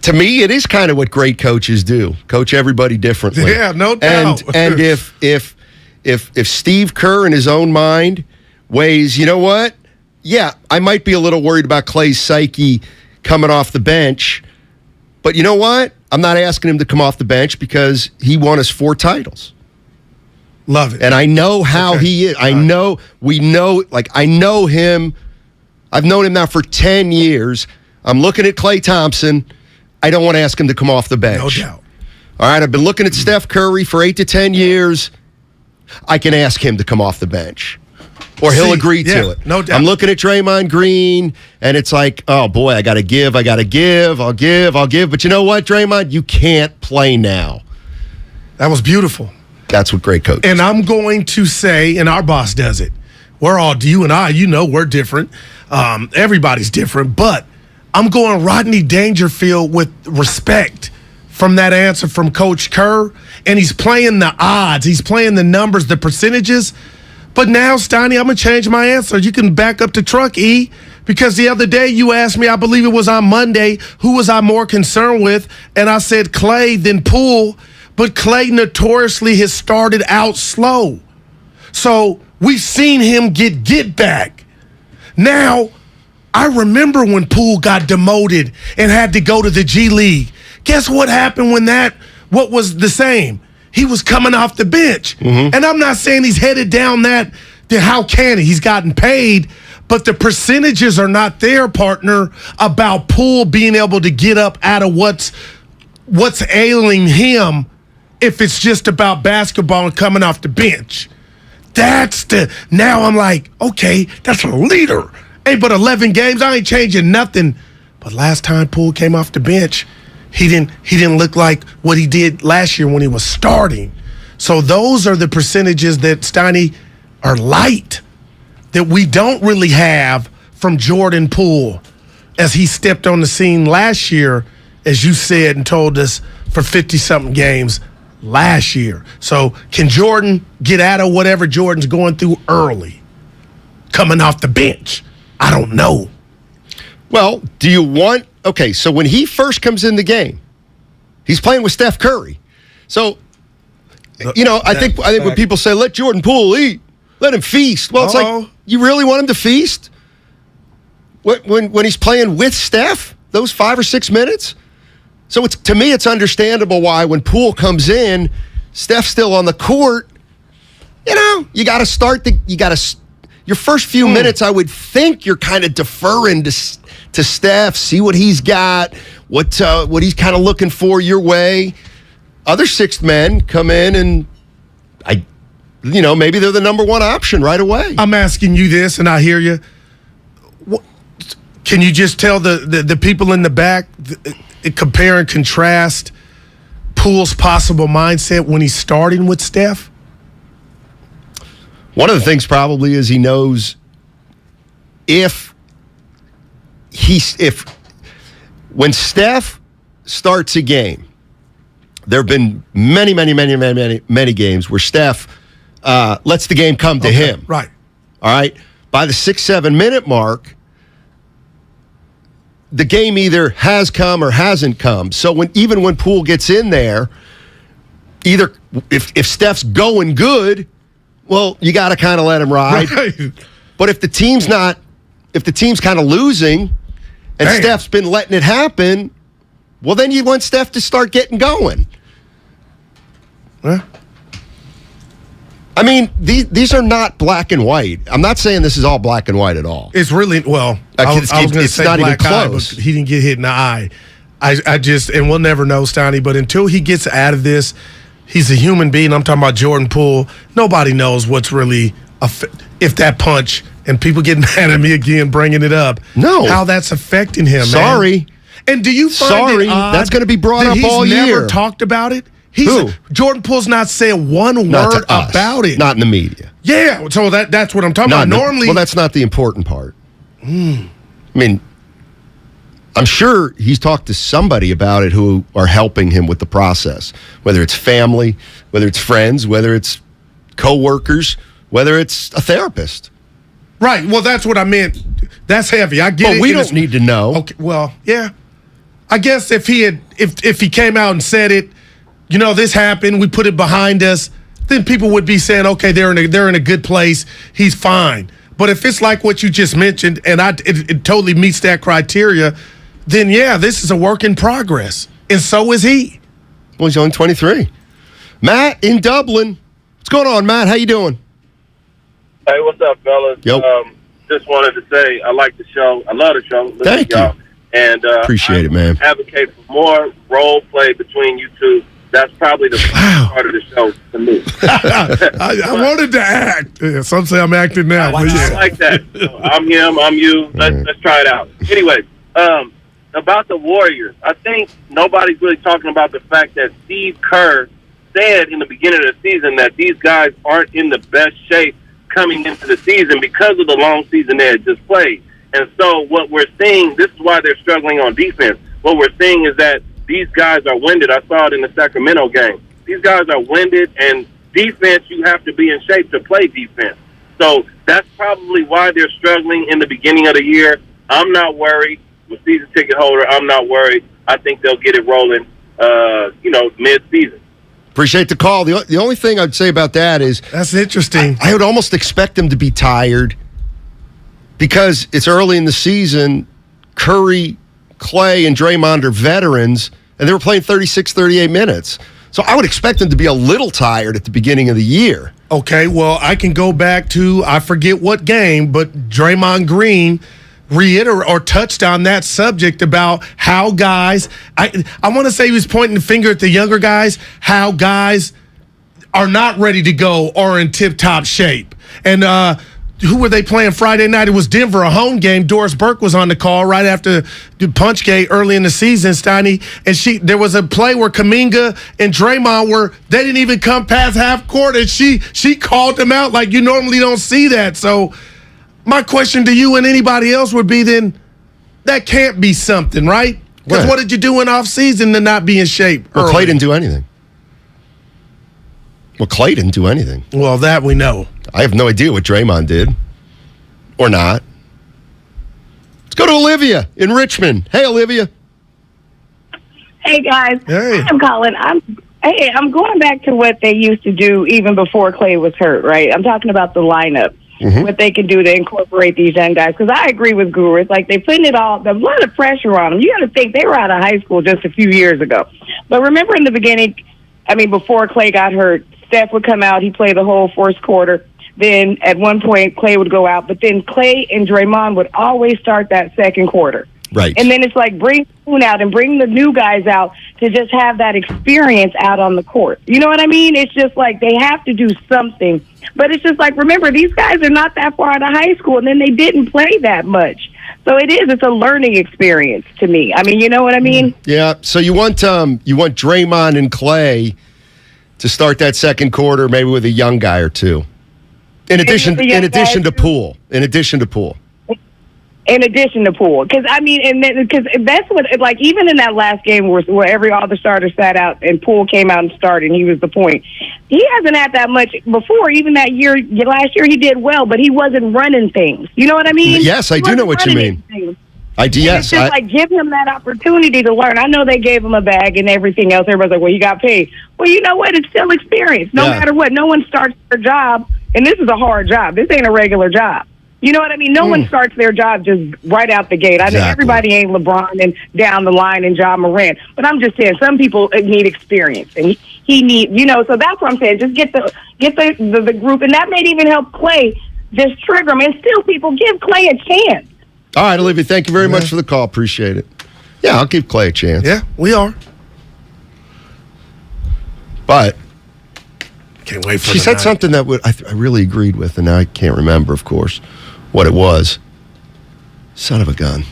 Speaker 9: to me, it is kind of what great coaches do: coach everybody differently.
Speaker 2: Yeah, no doubt.
Speaker 9: And if Steve Kerr in his own mind weighs, you know what? Yeah, I might be a little worried about Clay's psyche coming off the bench, but you know what? I'm not asking him to come off the bench because he won us 4 titles.
Speaker 2: Love it.
Speaker 9: And I know how he is. I know him. I've known him now for 10 years. I'm looking at Klay Thompson. I don't want to ask him to come off the bench.
Speaker 2: No doubt.
Speaker 9: All right, I've been looking at Steph Curry for 8 to 10 years. I can ask him to come off the bench. Or he'll agree to it.
Speaker 2: No doubt.
Speaker 9: I'm looking at Draymond Green, and it's like, oh, boy, I got to give. I'll give. But you know what, Draymond? You can't play now.
Speaker 2: That was beautiful.
Speaker 9: That's what great coaches.
Speaker 2: And I'm going to say, and our boss does it. We're all, you and I, we're different. Everybody's different. But I'm going Rodney Dangerfield with respect from that answer from Coach Kerr. And he's playing the odds. He's playing the numbers, the percentages. But now, Steiny, I'm going to change my answer. You can back up the truck, E, because the other day you asked me, I believe it was on Monday, who was I more concerned with? And I said Klay, then Poole. But Klay notoriously has started out slow. So we've seen him get back. Now, I remember when Poole got demoted and had to go to the G League. Guess what happened when what was the same? He was coming off the bench. Mm-hmm. And I'm not saying he's headed down that, how can he? He's gotten paid, but the percentages are not there, partner, about Poole being able to get up out of what's ailing him if it's just about basketball and coming off the bench. Now I'm like, okay, that's a leader. Hey, but 11 games, I ain't changing nothing. But last time Poole came off the bench, he didn't look like what he did last year when he was starting. So those are the percentages that, Steiny, are light, that we don't really have from Jordan Poole as he stepped on the scene last year, as you said and told us, for 50-something games last year. So can Jordan get out of whatever Jordan's going through early, coming off the bench? I don't know.
Speaker 9: Well, do you want... Okay, so when he first comes in the game, he's playing with Steph Curry. So, I think when people say, let Jordan Poole eat, let him feast. Well, it's like, you really want him to feast? When he's playing with Steph, those 5 or 6 minutes? So to me, it's understandable why when Poole comes in, Steph's still on the court. You got to start your first few minutes. I would think you're kind of deferring to Steph, see what he's got, what he's kind of looking for your way. Other sixth men come in and maybe they're the number one option right away.
Speaker 2: I'm asking you this, and I hear you. Can you just tell the people in the back, compare and contrast Poole's possible mindset when he's starting with Steph?
Speaker 9: One of the things probably is he knows if when Steph starts a game, there have been many games where Steph lets the game come to him.
Speaker 2: Right.
Speaker 9: All right. By the 6-7 minute mark, the game either has come or hasn't come. So even when Poole gets in there, either if Steph's going good, well, you got to kind of let him ride. Right. But if the team's kind of losing and Steph's been letting it happen, well, then you want Steph to start getting going.
Speaker 2: Huh?
Speaker 9: I mean, these are not black and white. I'm not saying this is all black and white at all.
Speaker 2: It's really, well, I was going to say
Speaker 9: not
Speaker 2: black
Speaker 9: even
Speaker 2: eye,
Speaker 9: close.
Speaker 2: but he didn't get hit in the eye. I just, and we'll never know, Steiny, but until he gets out of this, he's a human being. I'm talking about Jordan Poole. Nobody knows what's really, if that punch, and people get mad at me again bringing it up.
Speaker 9: No.
Speaker 2: How that's affecting him,
Speaker 9: Sorry.
Speaker 2: man. And do you find it odd
Speaker 9: that's going to be brought up all year.
Speaker 2: He's never talked about it? Jordan Poole's not said one word about it.
Speaker 9: Not in the media.
Speaker 2: Yeah, so that's what I'm talking about. Normally,
Speaker 9: well, that's not the important part. I mean, I'm sure he's talked to somebody about it who are helping him with the process, whether it's family, whether it's friends, whether it's coworkers, whether it's a therapist.
Speaker 2: Right. Well, that's what I meant. That's heavy. I get it.
Speaker 9: But we don't need to know.
Speaker 2: Okay. Well, yeah. I guess if he came out and said it, this happened, we put it behind us, then people would be saying, okay, they're in a good place. He's fine. But if it's like what you just mentioned, and it totally meets that criteria, then yeah, this is a work in progress, and so is he.
Speaker 9: Well, he's only 23. Matt in Dublin. What's going on, Matt? How you doing?
Speaker 4: Hey, what's up, fellas?
Speaker 9: Yep.
Speaker 4: Just wanted to say I like the show. I love the show.
Speaker 9: Thank you.
Speaker 4: And
Speaker 9: appreciate it, man.
Speaker 4: Advocate for more role play between you two. That's probably the part of the show to me.
Speaker 2: I wanted to act. Yeah, some say I'm acting now.
Speaker 4: I like that. So I'm him. I'm you. Let's try it out. Anyway, about the Warriors, I think nobody's really talking about the fact that Steve Kerr said in the beginning of the season that these guys aren't in the best shape coming into the season because of the long season they had just played. And so what we're seeing, this is why they're struggling on defense. What we're seeing is that these guys are winded. I saw it in the Sacramento game. These guys are winded, and defense, you have to be in shape to play defense. So that's probably why they're struggling in the beginning of the year. I'm not worried. I'm a season ticket holder. I'm not worried. I think they'll get it rolling, mid-season.
Speaker 9: Appreciate the call. The only thing I'd say about that is...
Speaker 2: That's interesting.
Speaker 9: I would almost expect them to be tired because it's early in the season. Curry, Clay, and Draymond are veterans, and they were playing 36, 38 minutes. So I would expect them to be a little tired at the beginning of the year.
Speaker 2: Okay, well, I can go back to, I forget what game, but Draymond Green touched on that subject about how guys, I want to say he was pointing the finger at the younger guys, how guys are not ready to go or in tip-top shape. And who were they playing Friday night? It was Denver, a home game. Doris Burke was on the call right after the Punchgate early in the season, Steiny. And there was a play where Kuminga and Draymond they didn't even come past half court, and she called them out like you normally don't see that. So my question to you and anybody else would be then, that can't be something, right? Because what did you do in off-season to not be in shape?
Speaker 9: Well, Clay didn't do anything. Well,
Speaker 2: that we know.
Speaker 9: I have no idea what Draymond did. Or not. Let's go to Olivia in Richmond. Hey, Olivia.
Speaker 5: Hey, guys.
Speaker 2: Hey.
Speaker 5: I'm calling. I'm going back to what they used to do even before Clay was hurt, right? I'm talking about the lineup.
Speaker 9: Mm-hmm.
Speaker 5: What they can do to incorporate these young guys. Because I agree with Guru. It's like they're putting a lot of pressure on them. You got to think they were out of high school just a few years ago. But remember in the beginning, before Clay got hurt, Steph would come out. He'd play the whole first quarter. Then at one point, Clay would go out. But then Clay and Draymond would always start that second quarter.
Speaker 9: Right.
Speaker 5: And then it's like bring Spoon out and bring the new guys out to just have that experience out on the court. You know what I mean? It's just like they have to do something. But it's just like, remember, these guys are not that far out of high school, and then they didn't play that much. So it's a learning experience to me. You know what I mean?
Speaker 9: Yeah. So you want Draymond and Clay to start that second quarter, maybe with a young guy or two. In addition to Poole.
Speaker 5: Because that's what, like, even in that last game where all the starters sat out and Poole came out and started, and he was the point. He hasn't had that much before. Even last year he did well, but he wasn't running things. You know what I mean?
Speaker 9: Yes, I do know what you mean. I do. Yes,
Speaker 5: it's just like give him that opportunity to learn. I know they gave him a bag and everything else. Everybody's like, "Well, you got paid." Well, you know what? It's still experience. No matter what, no one starts their job, and this is a hard job. This ain't a regular job. You know what I mean? No one starts their job just right out the gate. I know everybody ain't LeBron and down the line and Ja Morant, but I'm just saying some people need experience, and he needs, so that's what I'm saying. Just get the group, and that may even help Clay just trigger him, and still people give Clay a chance.
Speaker 9: All right, Olivia, thank you very much for the call. Appreciate it. Yeah, I'll give Clay a chance.
Speaker 2: Yeah, we are.
Speaker 9: But
Speaker 2: can't wait for
Speaker 9: she said something that I really agreed with, and now I can't remember, of course, what it was. Son of a gun.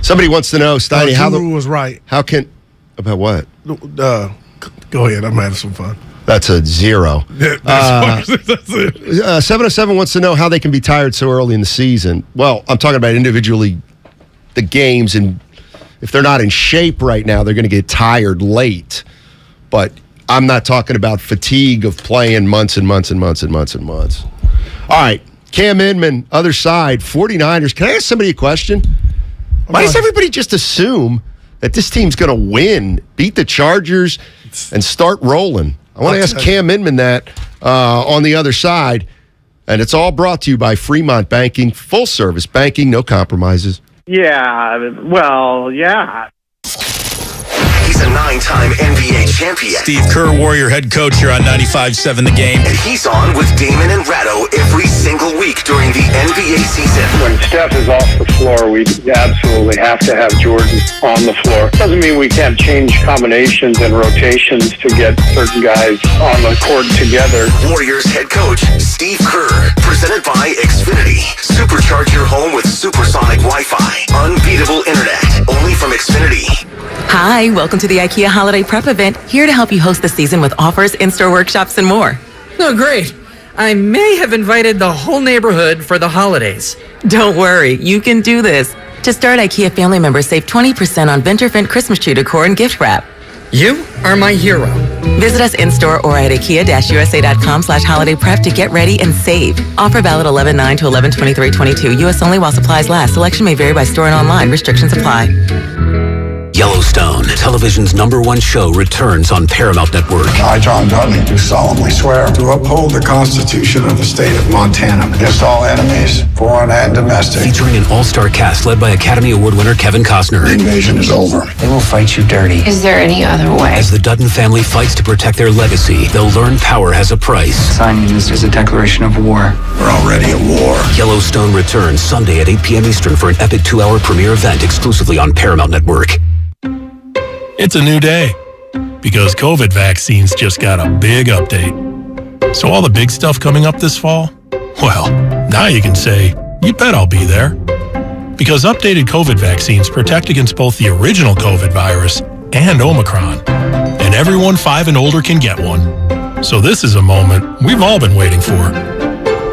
Speaker 9: Somebody wants to know, Steiny, how
Speaker 2: Guru was right.
Speaker 9: How can about what?
Speaker 2: Go ahead. I'm having some fun.
Speaker 9: That's a 0.
Speaker 2: That's it.
Speaker 9: 707 wants to know how they can be tired so early in the season. Well, I'm talking about individually the games, and if they're not in shape right now, they're going to get tired late. But I'm not talking about fatigue of playing months and months and months and months and months. All right. Cam Inman, other side, 49ers. Can I ask somebody a question? Why does everybody just assume that this team's going to win, beat the Chargers, and start rolling? I want to ask Cam Inman that on the other side. And it's all brought to you by Fremont Banking. Full service banking, no compromises.
Speaker 7: Yeah, well, yeah.
Speaker 10: He's a 9-time NBA champion.
Speaker 15: Steve Kerr, Warrior head coach here on 95.7 The Game.
Speaker 10: And he's on with Damon and Ratto every single week during the NBA season.
Speaker 3: When Steph is off the floor, we absolutely have to have Jordan on the floor. Doesn't mean we can't change combinations and rotations to get certain guys on the court together.
Speaker 10: Warriors head coach Steve Kerr, presented by Xfinity. Supercharge your home with supersonic Wi-Fi. Unbeatable internet, only from Xfinity.
Speaker 18: Hi, welcome to the IKEA Holiday Prep event. Here to help you host the season with offers, in-store workshops, and more.
Speaker 25: Oh, great. I may have invited the whole neighborhood for the holidays.
Speaker 18: Don't worry, you can do this. To start, IKEA family members save 20% on Venturfent Christmas tree decor and gift wrap.
Speaker 25: You are my hero.
Speaker 18: Visit us in-store or at IKEA-USA.com/holiday prep to get ready and save. Offer valid 11/9 to 11/23/22. U.S. only while supplies last. Selection may vary by store and online. Restrictions apply.
Speaker 10: Yellowstone, television's #1 show, returns on Paramount Network.
Speaker 26: I, John Dudley, do solemnly swear to uphold the Constitution of the state of Montana against all enemies, foreign and domestic.
Speaker 10: Featuring an all-star cast led by Academy Award winner Kevin Costner.
Speaker 26: The invasion is over.
Speaker 10: They will fight you dirty.
Speaker 23: Is there any other way?
Speaker 10: As the Dutton family fights to protect their legacy, they'll learn power has a price.
Speaker 26: Signing this is a declaration of war. We're already at war.
Speaker 10: Yellowstone returns Sunday at 8 p.m. Eastern for an epic 2-hour premiere event exclusively on Paramount Network.
Speaker 27: It's a new day because COVID vaccines just got a big update. So all the big stuff coming up this fall, well, now you can say, you bet I'll be there. Because updated COVID vaccines protect against both the original COVID virus and Omicron. And everyone 5 and older can get one. So this is a moment we've all been waiting for.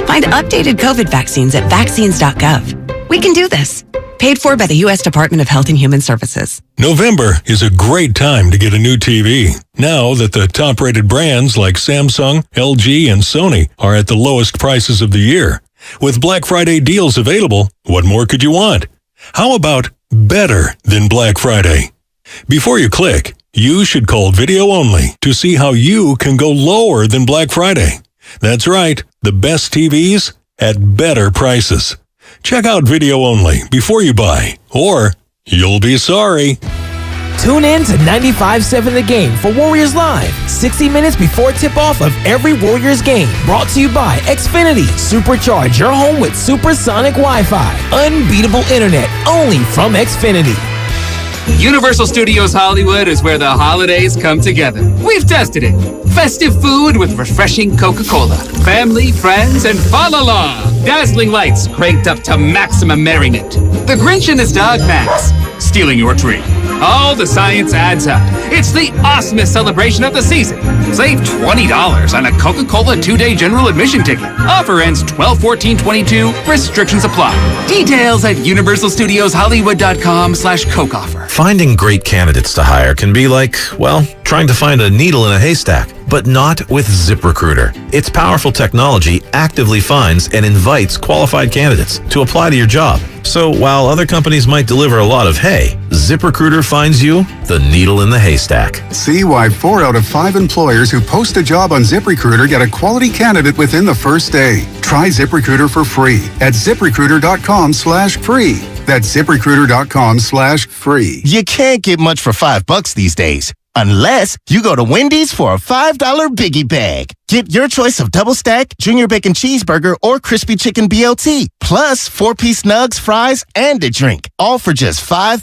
Speaker 18: Find updated COVID vaccines at vaccines.gov. We can do this. Paid for by the U.S. Department of Health and Human Services.
Speaker 28: November is a great time to get a new TV. Now that the top-rated brands like Samsung, LG, and Sony are at the lowest prices of the year. With Black Friday deals available, what more could you want? How about better than Black Friday? Before you click, you should call Video Only to see how you can go lower than Black Friday. That's right, the best TVs at better prices. Check out Video Only before you buy, or you'll be sorry.
Speaker 20: Tune in to 95.7 The Game for Warriors Live, 60 minutes before tip-off of every Warriors game. Brought to you by Xfinity. Supercharge your home with supersonic Wi-Fi. Unbeatable internet, only from Xfinity.
Speaker 29: Universal Studios Hollywood is where the holidays come together. We've tested it. Festive food with refreshing Coca-Cola. Family, friends, and fa-la-la. Dazzling lights cranked up to maximum merriment. The Grinch and his dog Max stealing your tree. All the science adds up. It's the awesomest celebration of the season. Save $20 on a Coca-Cola 2-day general admission ticket. Offer ends 12/14/22. Restrictions apply. Details at universalstudioshollywood.com/Coke offer.
Speaker 30: Finding great candidates to hire can be like, well, trying to find a needle in a haystack, but not with ZipRecruiter. Its powerful technology actively finds and invites qualified candidates to apply to your job. So while other companies might deliver a lot of hay, ZipRecruiter finds you the needle in the haystack.
Speaker 31: See why 4 out of 5 employers who post a job on ZipRecruiter get a quality candidate within the first day. Try ZipRecruiter for free at ZipRecruiter.com/free. That's ZipRecruiter.com/free.
Speaker 32: You can't get much for $5 these days. Unless you go to Wendy's for a $5 Biggie Bag. Get your choice of double stack, junior bacon cheeseburger, or crispy chicken BLT. Plus 4-piece nugs, fries, and a drink. All for just $5.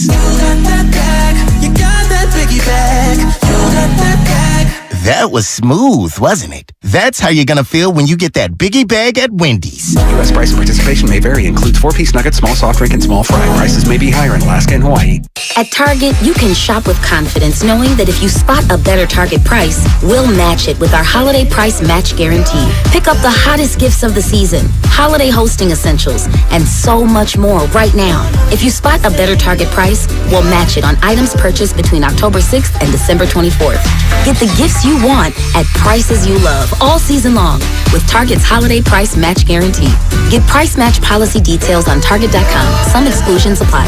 Speaker 33: You got that bag. You got that Biggie Bag. You got that bag.
Speaker 32: That was smooth, wasn't it? That's how you're gonna feel when you get that Biggie Bag at Wendy's.
Speaker 34: U.S. price and participation may vary. Includes 4-piece nuggets, small soft drink, and small fry. Prices may be higher in Alaska and Hawaii.
Speaker 35: At Target, you can shop with confidence knowing that if you spot a better Target price, we'll match it with our holiday price match guarantee. Pick up the hottest gifts of the season, holiday hosting essentials, and so much more right now. If you spot a better Target price, we'll match it on items purchased between October 6th and December 24th. Get the gifts you you want at prices you love all season long with Target's holiday price match guarantee. Get price match policy details on Target.com. Some exclusions apply.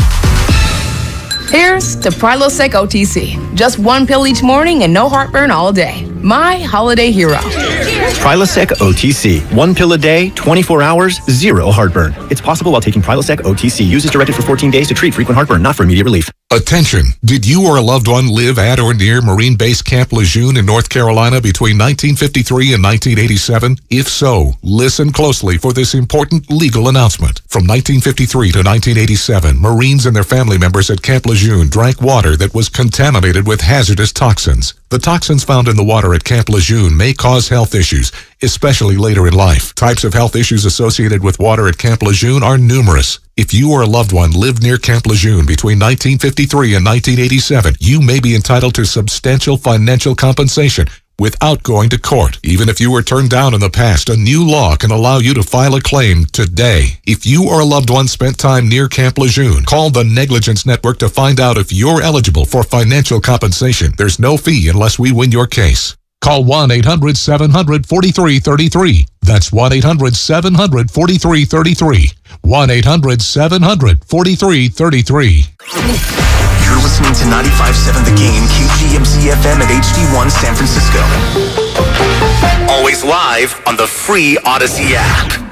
Speaker 1: Here's to Prilosec OTC. Just one pill each morning and no heartburn all day. My holiday hero.
Speaker 4: Prilosec OTC. One pill a day, 24 hours, zero heartburn. It's possible while taking Prilosec OTC. Use as directed for 14 days to treat frequent heartburn, not for immediate relief.
Speaker 5: Attention! Did you or a loved one live at or near Marine Base Camp Lejeune in North Carolina between 1953 and 1987? If so, listen closely for this important legal announcement. From 1953 to 1987, Marines and their family members at Camp Lejeune drank water that was contaminated with hazardous toxins. The toxins found in the water at Camp Lejeune may cause health issues, especially later in life. Types of health issues associated with water at Camp Lejeune are numerous. If you or a loved one lived near Camp Lejeune between 1953 and 1987, you may be entitled to substantial financial compensation without going to court. Even if you were turned down in the past, a new law can allow you to file a claim today. If you or a loved one spent time near Camp Lejeune, call the Negligence Network to find out if you're eligible for financial compensation. There's no fee unless we win your case. Call 1-800-700-4333. That's 1-800-700-4333. 1-800-700-4333.
Speaker 10: You're listening to 95.7 The Game, KGMZ FM at HD1 San Francisco. Always live on the free Odyssey app.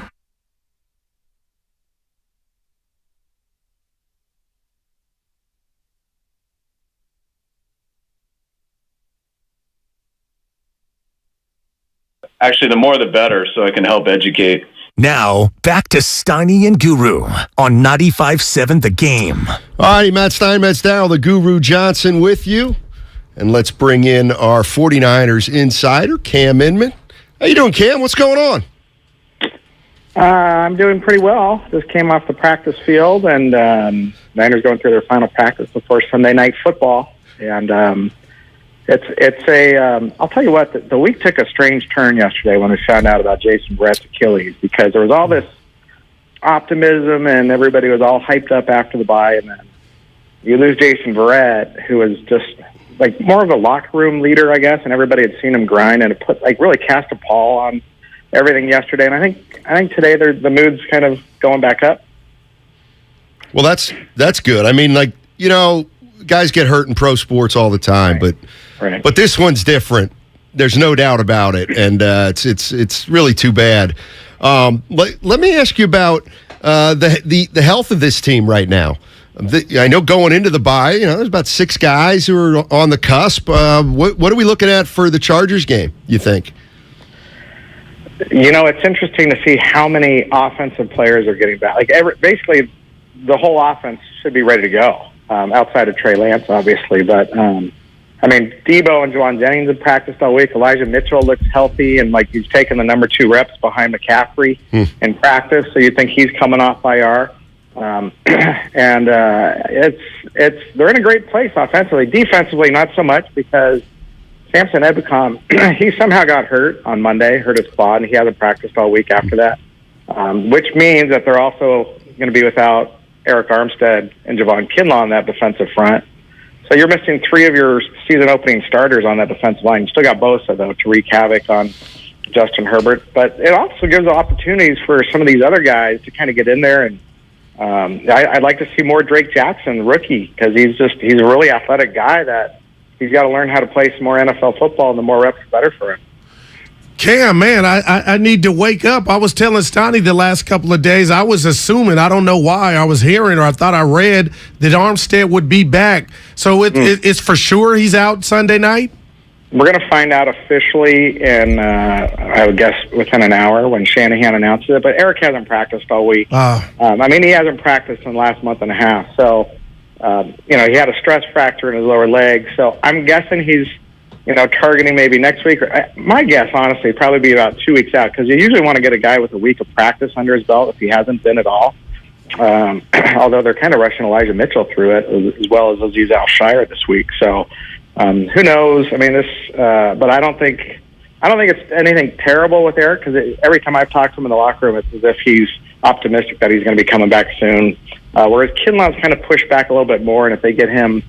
Speaker 6: Actually, the more the better, so I can help educate.
Speaker 10: Now, back to Steiny and Guru on 95.7 The Game.
Speaker 9: All righty, Matt Stein, Matt Darrell, the Guru Johnson with you. And let's bring in our 49ers insider, Cam Inman. How you doing, Cam? What's going on?
Speaker 7: I'm doing pretty well. Just came off the practice field, and Niners going through their final practice before Sunday night football. And I'll tell you what, the week took a strange turn yesterday when we found out about Jason Verrett's Achilles, because there was all this optimism and everybody was all hyped up after the bye, and then you lose Jason Verrett, who was just like more of a locker room leader, I guess, and everybody had seen him grind, and it put really cast a pall on everything yesterday. And I think today the mood's kind of going back up.
Speaker 9: Well, that's good. I mean, guys get hurt in pro sports all the time,
Speaker 7: right.
Speaker 9: But this one's different. There's no doubt about it, and it's really too bad. Let me ask you about the health of this team right now. I know going into the bye, there's about 6 guys who are on the cusp. What are we looking at for the Chargers game, you think?
Speaker 7: It's interesting to see how many offensive players are getting back. Basically, the whole offense should be ready to go, outside of Trey Lance, obviously, but. Debo and Juwan Jennings have practiced all week. Elijah Mitchell looks healthy, and he's taken the number 2 reps behind McCaffrey in practice. So you think he's coming off IR, they're in a great place offensively. Defensively, not so much, because Samson Ebukam he somehow got hurt on Monday, hurt his quad, and he hasn't practiced all week after that. Which means that they're also going to be without Eric Armstead and Javon Kinlaw on that defensive front. So you're missing 3 of your season opening starters on that defensive line. You still got Bosa, though, to wreak havoc on Justin Herbert. But it also gives opportunities for some of these other guys to kind of get in there. And I'd like to see more Drake Jackson, rookie, because he's a really athletic guy that he's got to learn how to play some more NFL football, and the more reps, the better for him.
Speaker 2: Cam, man, I need to wake up. I was telling Steiny the last couple of days, I was assuming, I don't know why, I was hearing or I thought I read that Armstead would be back. So it's for sure he's out Sunday night?
Speaker 7: We're going to find out officially in, I would guess, within an hour when Shanahan announces it. But Eric hasn't practiced all week. He hasn't practiced in the last month and a half. So, he had a stress fracture in his lower leg. So I'm guessing he's targeting maybe next week. My guess, honestly, probably be about 2 weeks out, because you usually want to get a guy with a week of practice under his belt if he hasn't been at all. Although they're kind of rushing Elijah Mitchell through it, as well as Azeez Al-Shire this week. So who knows? But I don't think it's anything terrible with Eric, because every time I've talked to him in the locker room, it's as if he's optimistic that he's going to be coming back soon. Whereas Kinlaw's kind of pushed back a little bit more, and if they get him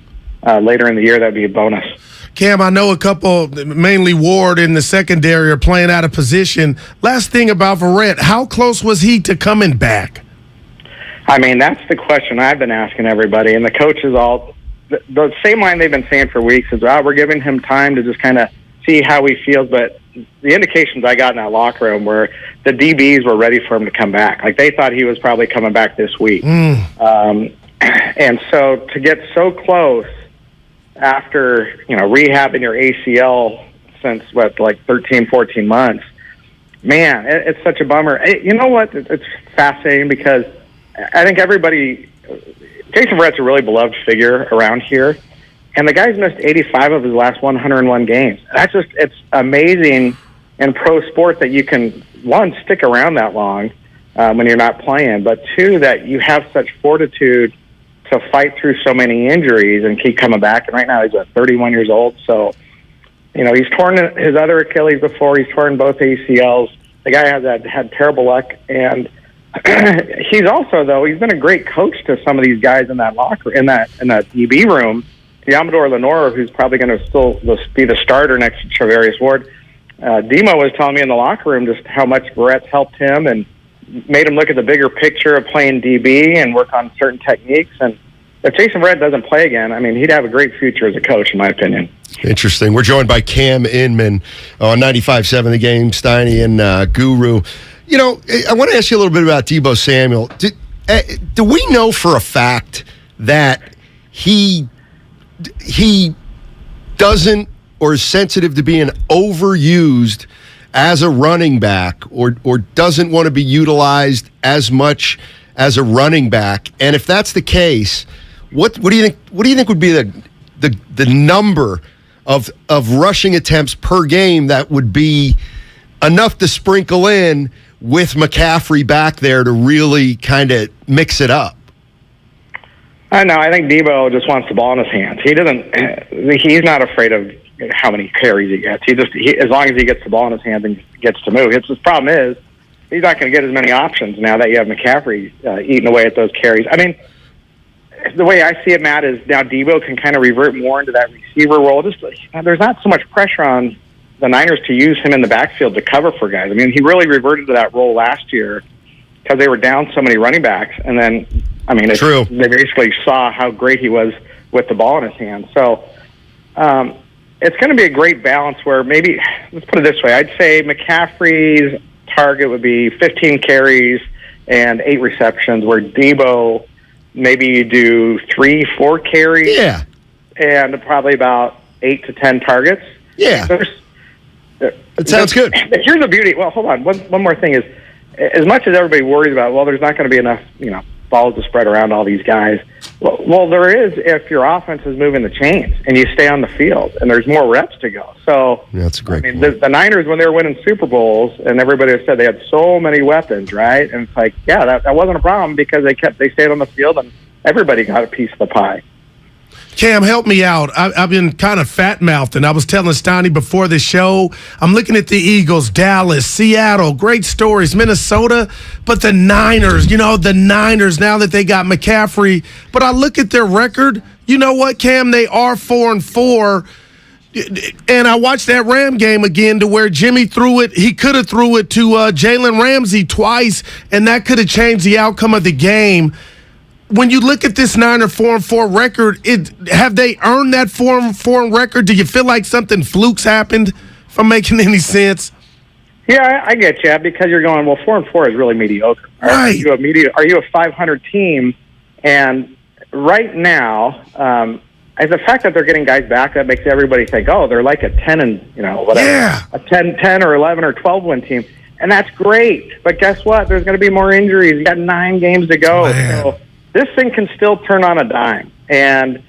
Speaker 7: later in the year, that'd be a bonus.
Speaker 2: Cam, I know a couple, mainly Ward in the secondary, are playing out of position. Last thing about Verrett, how close was he to coming back?
Speaker 7: I mean, that's the question I've been asking everybody, and the coaches all the same line they've been saying for weeks is, we're giving him time to just kind of see how he feels. But the indications I got in that locker room were the DBs were ready for him to come back. Like, they thought he was probably coming back this week. And so to get so close after, rehabbing your ACL since, 13, 14 months, man, it's such a bummer. You know what? It's fascinating because I think Jason Verrett's a really beloved figure around here, and the guy's missed 85 of his last 101 games. It's amazing in pro sport that you can, one, stick around that long when you're not playing, but two, that you have such fortitude to fight through so many injuries and keep coming back. And right now he's 31 years old. So, he's torn his other Achilles before. He's torn both ACLs. The guy has had terrible luck. And he's also, though, he's been a great coach to some of these guys in that DB room. Amador Lenore, who's probably going to still be the starter next to Travarius Ward. Demo was telling me in the locker room just how much Verrett's helped him and made him look at the bigger picture of playing DB and work on certain techniques. And if Jason Verrett doesn't play again, I mean, he'd have a great future as a coach, in my opinion.
Speaker 9: Interesting. We're joined by Cam Inman on 95.7 The Game, Steiny and Guru. I want to ask you a little bit about Deebo Samuel. Do we know for a fact that he doesn't, or is sensitive to being overused as a running back, or doesn't want to be utilized as much as a running back? And if that's the case, what do you think would be the number of rushing attempts per game that would be enough to sprinkle in with McCaffrey back there to really kind of mix it up?
Speaker 7: I know. I think Debo just wants the ball in his hands. He's not afraid of how many carries he gets. As long as he gets the ball in his hands and gets to move. His problem is he's not going to get as many options now that you have McCaffrey eating away at those carries. I mean, the way I see it, Matt, is now Debo can kind of revert more into that receiver role. There's not so much pressure on the Niners to use him in the backfield to cover for guys. I mean, he really reverted to that role last year because they were down so many running backs. And then,
Speaker 9: True.
Speaker 7: They basically saw how great he was with the ball in his hands. So it's going to be a great balance where maybe, let's put it this way, I'd say McCaffrey's target would be 15 carries and 8 receptions, where Debo, maybe you do 3-4 carries and probably about 8 to 10 targets.
Speaker 9: Yeah. It sounds good.
Speaker 7: Here's the beauty. Well, hold on. One more thing is, as much as everybody worries about, there's not going to be enough, balls to spread around all these guys. Well, there is if your offense is moving the chains and you stay on the field and there's more reps to go. So
Speaker 9: that's a great point.
Speaker 7: The Niners, when they were winning Super Bowls, and everybody said they had so many weapons, right? And it's like, that wasn't a problem because they stayed on the field and everybody got a piece of the pie.
Speaker 2: Cam, help me out. I've been kind of fat-mouthed, and I was telling Steiny before the show, I'm looking at the Eagles, Dallas, Seattle, great stories, Minnesota, but the Niners, now that they got McCaffrey, but I look at their record, you know what, Cam, they are 4-4, and I watched that Ram game again to where Jimmy he could have threw it to Jalen Ramsey twice, and that could have changed the outcome of the game. When you look at this Niner 4-4 record, have they earned that 4-4 record? Do you feel like something flukes happened, if I'm making any sense?
Speaker 7: Yeah, I get you, because you're going, 4-4 is really mediocre.
Speaker 2: Right.
Speaker 7: Are you a 500 team? And right now, the fact that they're getting guys back, that makes everybody think, they're like a 10 and, whatever.
Speaker 2: Yeah.
Speaker 7: A 10 or 11 or 12 win team. And that's great. But guess what? There's going to be more injuries. You got 9 games to go.
Speaker 2: Man.
Speaker 7: So this thing can still turn on a dime. And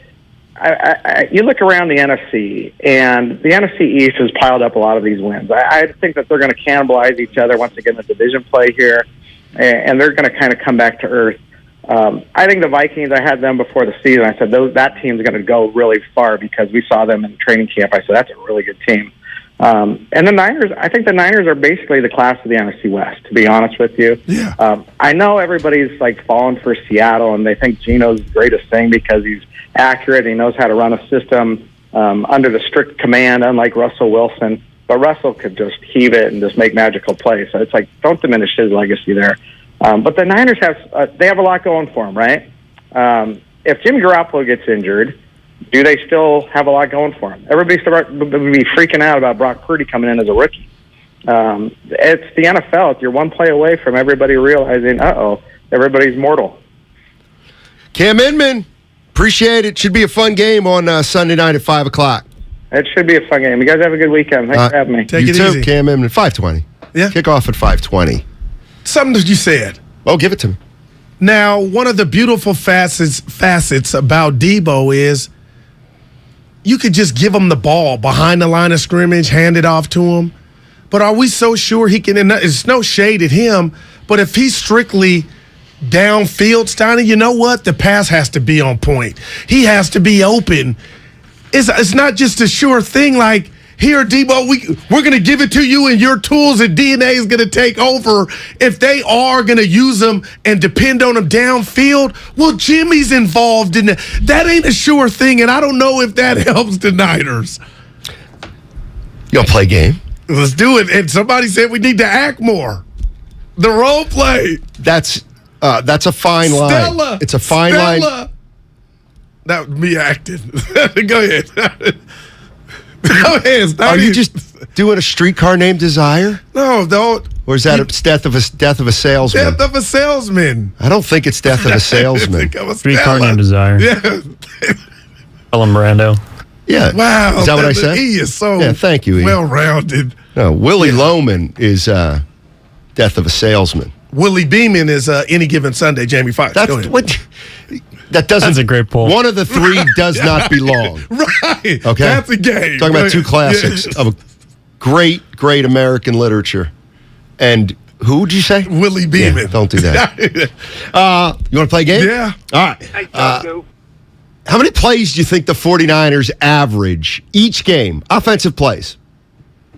Speaker 7: you look around the NFC, and the NFC East has piled up a lot of these wins. I think that they're going to cannibalize each other once they get in the division play here, and they're going to kind of come back to earth. I think the Vikings, I had them before the season. I said that team's going to go really far because we saw them in training camp. I said that's a really good team. And the Niners, I think the Niners are basically the class of the NFC West, to be honest with you.
Speaker 2: Yeah.
Speaker 7: I know everybody's falling for Seattle, and they think Geno's the greatest thing because he's accurate and he knows how to run a system. under the strict command, unlike Russell Wilson. But Russell could just heave it and just make magical plays. So it's like, don't diminish his legacy there. But the Niners they have a lot going for them, right? If Jimmy Garoppolo gets injured, do they still have a lot going for them? Everybody's would be freaking out about Brock Purdy coming in as a rookie. It's the NFL. You're one play away from everybody realizing, everybody's mortal.
Speaker 9: Cam Inman, appreciate it. Should be a fun game on Sunday night at 5 o'clock.
Speaker 7: It should be a fun game. You guys have a good weekend. Thanks for having me.
Speaker 2: Take it
Speaker 9: too,
Speaker 2: easy.
Speaker 9: Cam Inman, 5:20.
Speaker 2: Yeah.
Speaker 9: Kick off at 5:20.
Speaker 2: Something that you said.
Speaker 9: Oh, give it to me.
Speaker 2: Now, one of the beautiful facets about Debo is you could just give him the ball behind the line of scrimmage, hand it off to him. But are we so sure he can? And it's no shade at him, but if he's strictly downfield, Steiny, you know what? The pass has to be on point. He has to be open. It's not just a sure thing like, here, Debo, we're going to give it to you and your tools and DNA is going to take over. If they are going to use them and depend on them downfield, well, Jimmy's involved in that. That ain't a sure thing, and I don't know if that helps the Niners.
Speaker 9: You want to play a game?
Speaker 2: Let's do it. And somebody said we need to act more. The role play.
Speaker 9: That's a fine line. It's a fine line.
Speaker 2: That would be acting. Go ahead. Go ahead.
Speaker 9: Are you just doing a streetcar named Desire?
Speaker 2: No, don't.
Speaker 9: Or is that death of a salesman?
Speaker 2: Death of a salesman.
Speaker 9: I don't think it's death of a salesman.
Speaker 3: Streetcar named Desire.
Speaker 2: Yeah.
Speaker 3: Ellen Brando.
Speaker 9: Yeah.
Speaker 2: Wow.
Speaker 9: Is that what I said?
Speaker 2: E is so
Speaker 9: thank you, E.
Speaker 2: well-rounded.
Speaker 9: No, Willie Loman is death of a salesman.
Speaker 2: Willie Beeman is Any Given Sunday, Jamie Foxx.
Speaker 9: That's what. That doesn't.
Speaker 3: That's a great poll.
Speaker 9: One of the three does not belong.
Speaker 2: Right.
Speaker 9: Okay.
Speaker 2: That's a game.
Speaker 9: Talking about two classics of great American literature. And who would you say?
Speaker 2: Willie Beeman.
Speaker 9: Yeah, don't do that. You want to play a game?
Speaker 2: Yeah.
Speaker 9: All right. How many plays do you think the 49ers average each game? Offensive plays.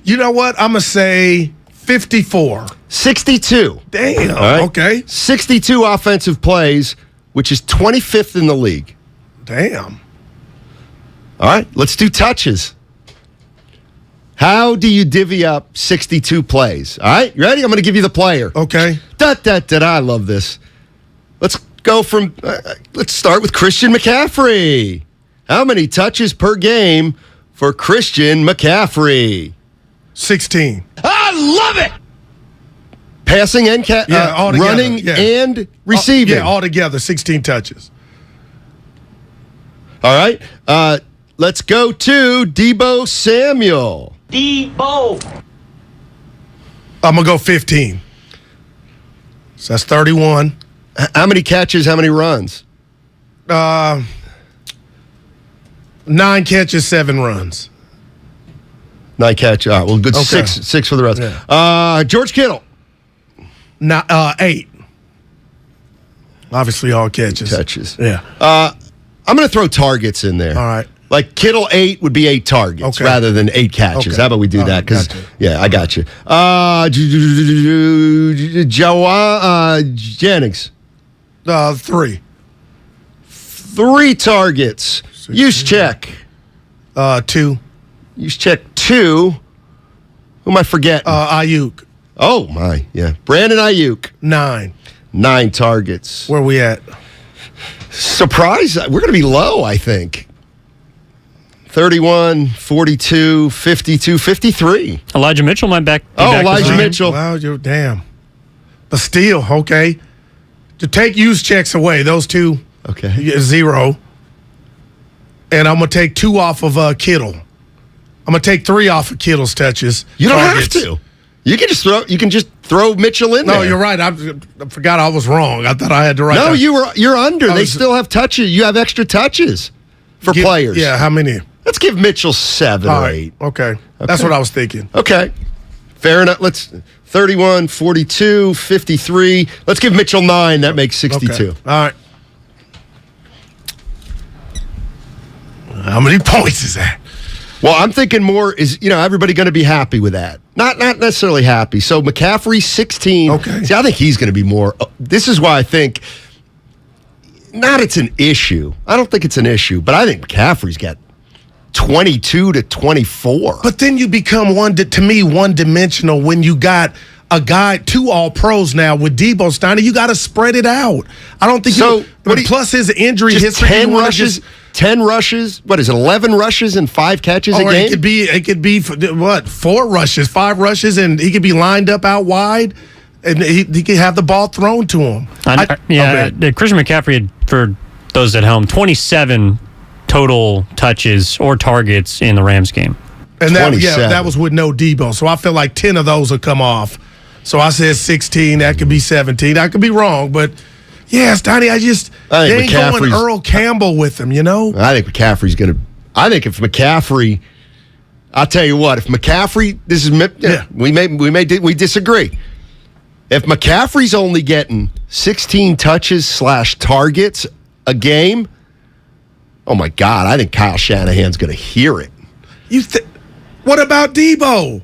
Speaker 2: You know what? I'm going to say 54.
Speaker 9: 62.
Speaker 2: Damn.
Speaker 9: All right.
Speaker 2: Okay.
Speaker 9: 62 offensive plays, which is 25th in the league.
Speaker 2: Damn.
Speaker 9: All right, let's do touches. How do you divvy up 62 plays? All right, you ready? I'm going to give you the player.
Speaker 2: Okay.
Speaker 9: I love this. Let's go from, let's start with Christian McCaffrey. How many touches per game for Christian McCaffrey?
Speaker 2: 16.
Speaker 9: I love it! Passing and running and receiving.
Speaker 2: Yeah, altogether, 16 touches.
Speaker 9: All right. Let's go to Debo Samuel.
Speaker 2: I'm going to go 15. So that's 31.
Speaker 9: How many catches, how many runs?
Speaker 2: 9 catches, 7 runs.
Speaker 9: 9 catches. All right, well, good.
Speaker 2: Okay.
Speaker 9: 6 for the rest.
Speaker 2: Yeah.
Speaker 9: George Kittle.
Speaker 2: 8. Obviously, all catches.
Speaker 9: Yeah. I'm going to throw targets in there.
Speaker 2: All right.
Speaker 9: Like Kittle 8 would be 8 targets rather than 8 catches.
Speaker 2: Okay.
Speaker 9: How about we do that? Because I got you. Jennings.
Speaker 2: 3.
Speaker 9: 3 targets. Use check.
Speaker 2: 2.
Speaker 9: Use check 2. Who am I forgetting?
Speaker 2: Ayuk.
Speaker 9: Oh my, yeah. Brandon Ayuk.
Speaker 2: 9.
Speaker 9: 9 targets.
Speaker 2: Where are we at?
Speaker 9: Surprise. We're going to be low, I think. 31, 42, 52, 53.
Speaker 3: Elijah Mitchell might be back.
Speaker 9: Elijah Mitchell.
Speaker 2: Wow, damn. But still, okay. To take use checks away, those 2.
Speaker 9: Okay.
Speaker 2: 0. And I'm going to take 2 off of Kittle. I'm going to take 3 off of Kittle's touches.
Speaker 9: You don't
Speaker 2: targets.
Speaker 9: have to. You can just throw Mitchell in there.
Speaker 2: No, you're right. I forgot I was wrong. I thought I had to write.
Speaker 9: No, you're under. They still have touches. You have extra touches for players.
Speaker 2: Yeah, how many?
Speaker 9: Let's give Mitchell 7 or 8.
Speaker 2: Okay. That's what I was thinking.
Speaker 9: Okay. Fair enough. Let's 31, 42, 53. Let's give Mitchell 9. That makes 62.
Speaker 2: Okay. All right. How many points is that?
Speaker 9: Well, I'm thinking more is, everybody going to be happy with that. Not necessarily happy. So McCaffrey, 16.
Speaker 2: Okay.
Speaker 9: See, I think he's going to be more. This is why I think, not it's an issue. I don't think it's an issue, but I think McCaffrey's got 22-24.
Speaker 2: But then you become one-dimensional when you got a guy, 2 All-Pros now with Debo Steiny. You got to spread it out. I don't think plus his injury history.
Speaker 9: 10 rushes. 10 rushes. What is it? 11 rushes and 5 catches a game.
Speaker 2: It could be 4 rushes, 5 rushes, and he could be lined up out wide, and he could have the ball thrown to him.
Speaker 3: Christian McCaffrey had, for those at home, 27 total touches or targets in the Rams game.
Speaker 2: And that was with no Debo. So I feel like 10 of those will come off. So I said 16. That could be 17. I could be wrong, but yeah, Steiny, they ain't going Earl Campbell with him, you know?
Speaker 9: I think McCaffrey's going to. I think if McCaffrey, I'll tell you what, if McCaffrey, we disagree. If McCaffrey's only getting 16 touches / targets a game, oh my God, I think Kyle Shanahan's going to hear it.
Speaker 2: What about Debo?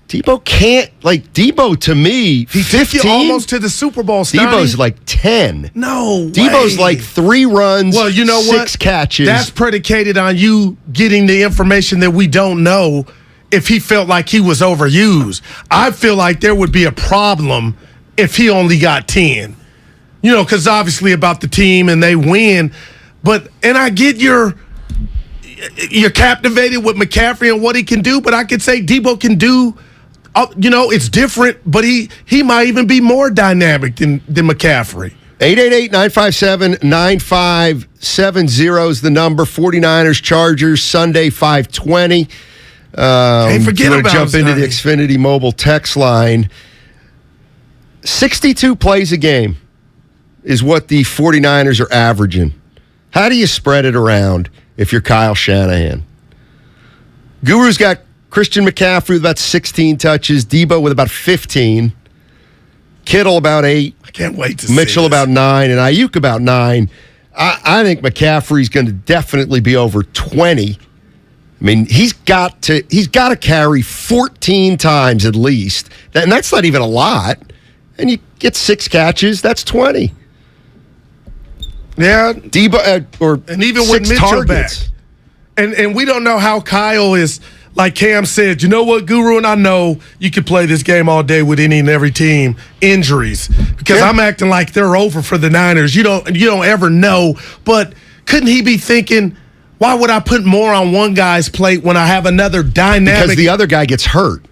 Speaker 9: Debo can't, Debo to me,
Speaker 2: he
Speaker 9: 15.
Speaker 2: Took you almost to the Super Bowl, Steiny.
Speaker 9: Debo's like 10.
Speaker 2: No
Speaker 9: Debo's
Speaker 2: way.
Speaker 9: like 3 runs,
Speaker 2: well, you know
Speaker 9: 6 catches.
Speaker 2: That's predicated on you getting the information that we don't know if he felt like he was overused. I feel like there would be a problem if he only got 10. You know, because obviously about the team and they win. And I get you're captivated with McCaffrey and what he can do, but I could say Debo can do, it's different, but he might even be more dynamic than McCaffrey.
Speaker 9: 888-957-9570 is the number. 49ers, Chargers, Sunday, 5:20.
Speaker 2: Hey, forget about
Speaker 9: jump into the Xfinity mobile text line. 62 plays a game is what the 49ers are averaging. How do you spread it around if you're Kyle Shanahan? Guru's got Christian McCaffrey with about 16 touches, Debo with about 15, Kittle about 8.
Speaker 2: I can't wait to
Speaker 9: Mitchell about 9, and Ayuk about 9. I think McCaffrey's going to definitely be over 20. I mean, he's got to carry 14 times at least, and that's not even a lot. And you get 6 catches, that's 20.
Speaker 2: Yeah,
Speaker 9: Debo
Speaker 2: and even
Speaker 9: 6
Speaker 2: with Mitchell
Speaker 9: targets.
Speaker 2: back, and we don't know how Kyle is. Like Cam said, you know what, Guru, and I know you could play this game all day with any and every team. Injuries, because I'm acting like they're over for the Niners. You don't ever know, but couldn't he be thinking, why would I put more on one guy's plate when I have another dynamic?
Speaker 9: Because the other guy gets hurt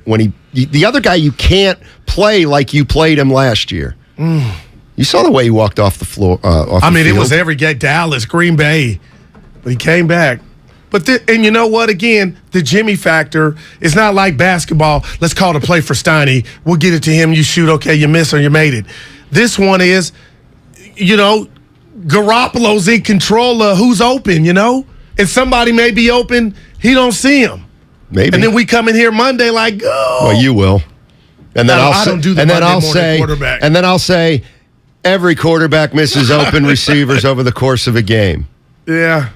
Speaker 9: the other guy you can't play like you played him last year. You saw the way he walked off the floor.
Speaker 2: It was every game. Dallas, Green Bay, but he came back. And you know what? Again, the Jimmy factor is not like basketball. Let's call it a play for Steiny. We'll get it to him. You shoot, okay, you miss or you made it. This one is, Garoppolo's in control of who's open, and somebody may be open. He don't see him.
Speaker 9: Maybe.
Speaker 2: And then we come in here Monday like, oh.
Speaker 9: Well, you will. And then I'll say every quarterback misses open receivers over the course of a game.
Speaker 2: Yeah.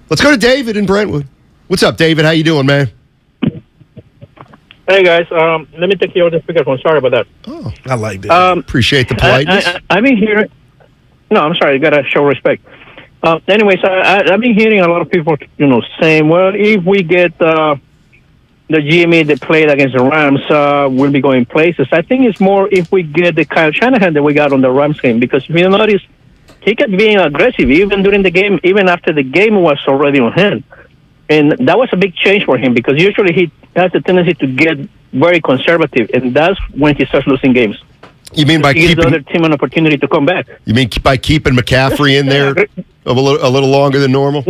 Speaker 9: Let's go to David in Brentwood. What's up, David? How you doing, man?
Speaker 8: Hey, guys. Let me take you over the speakerphone. Sorry about that.
Speaker 9: Oh, I like that. Appreciate the politeness.
Speaker 8: I've been hearing... No, I'm sorry. You got to show respect. Anyways, I've been hearing a lot of people, saying, well, if we get the GME that played against the Rams, we'll be going places. I think it's more if we get the Kyle Shanahan that we got on the Rams game, because if you notice, he kept being aggressive even during the game, even after the game was already on hand. And that was a big change for him, because usually he has a tendency to get very conservative, and that's when he starts losing games.
Speaker 9: You mean by
Speaker 8: keeping the other team an opportunity to come back?
Speaker 9: You mean by keeping McCaffrey in there a little longer than normal?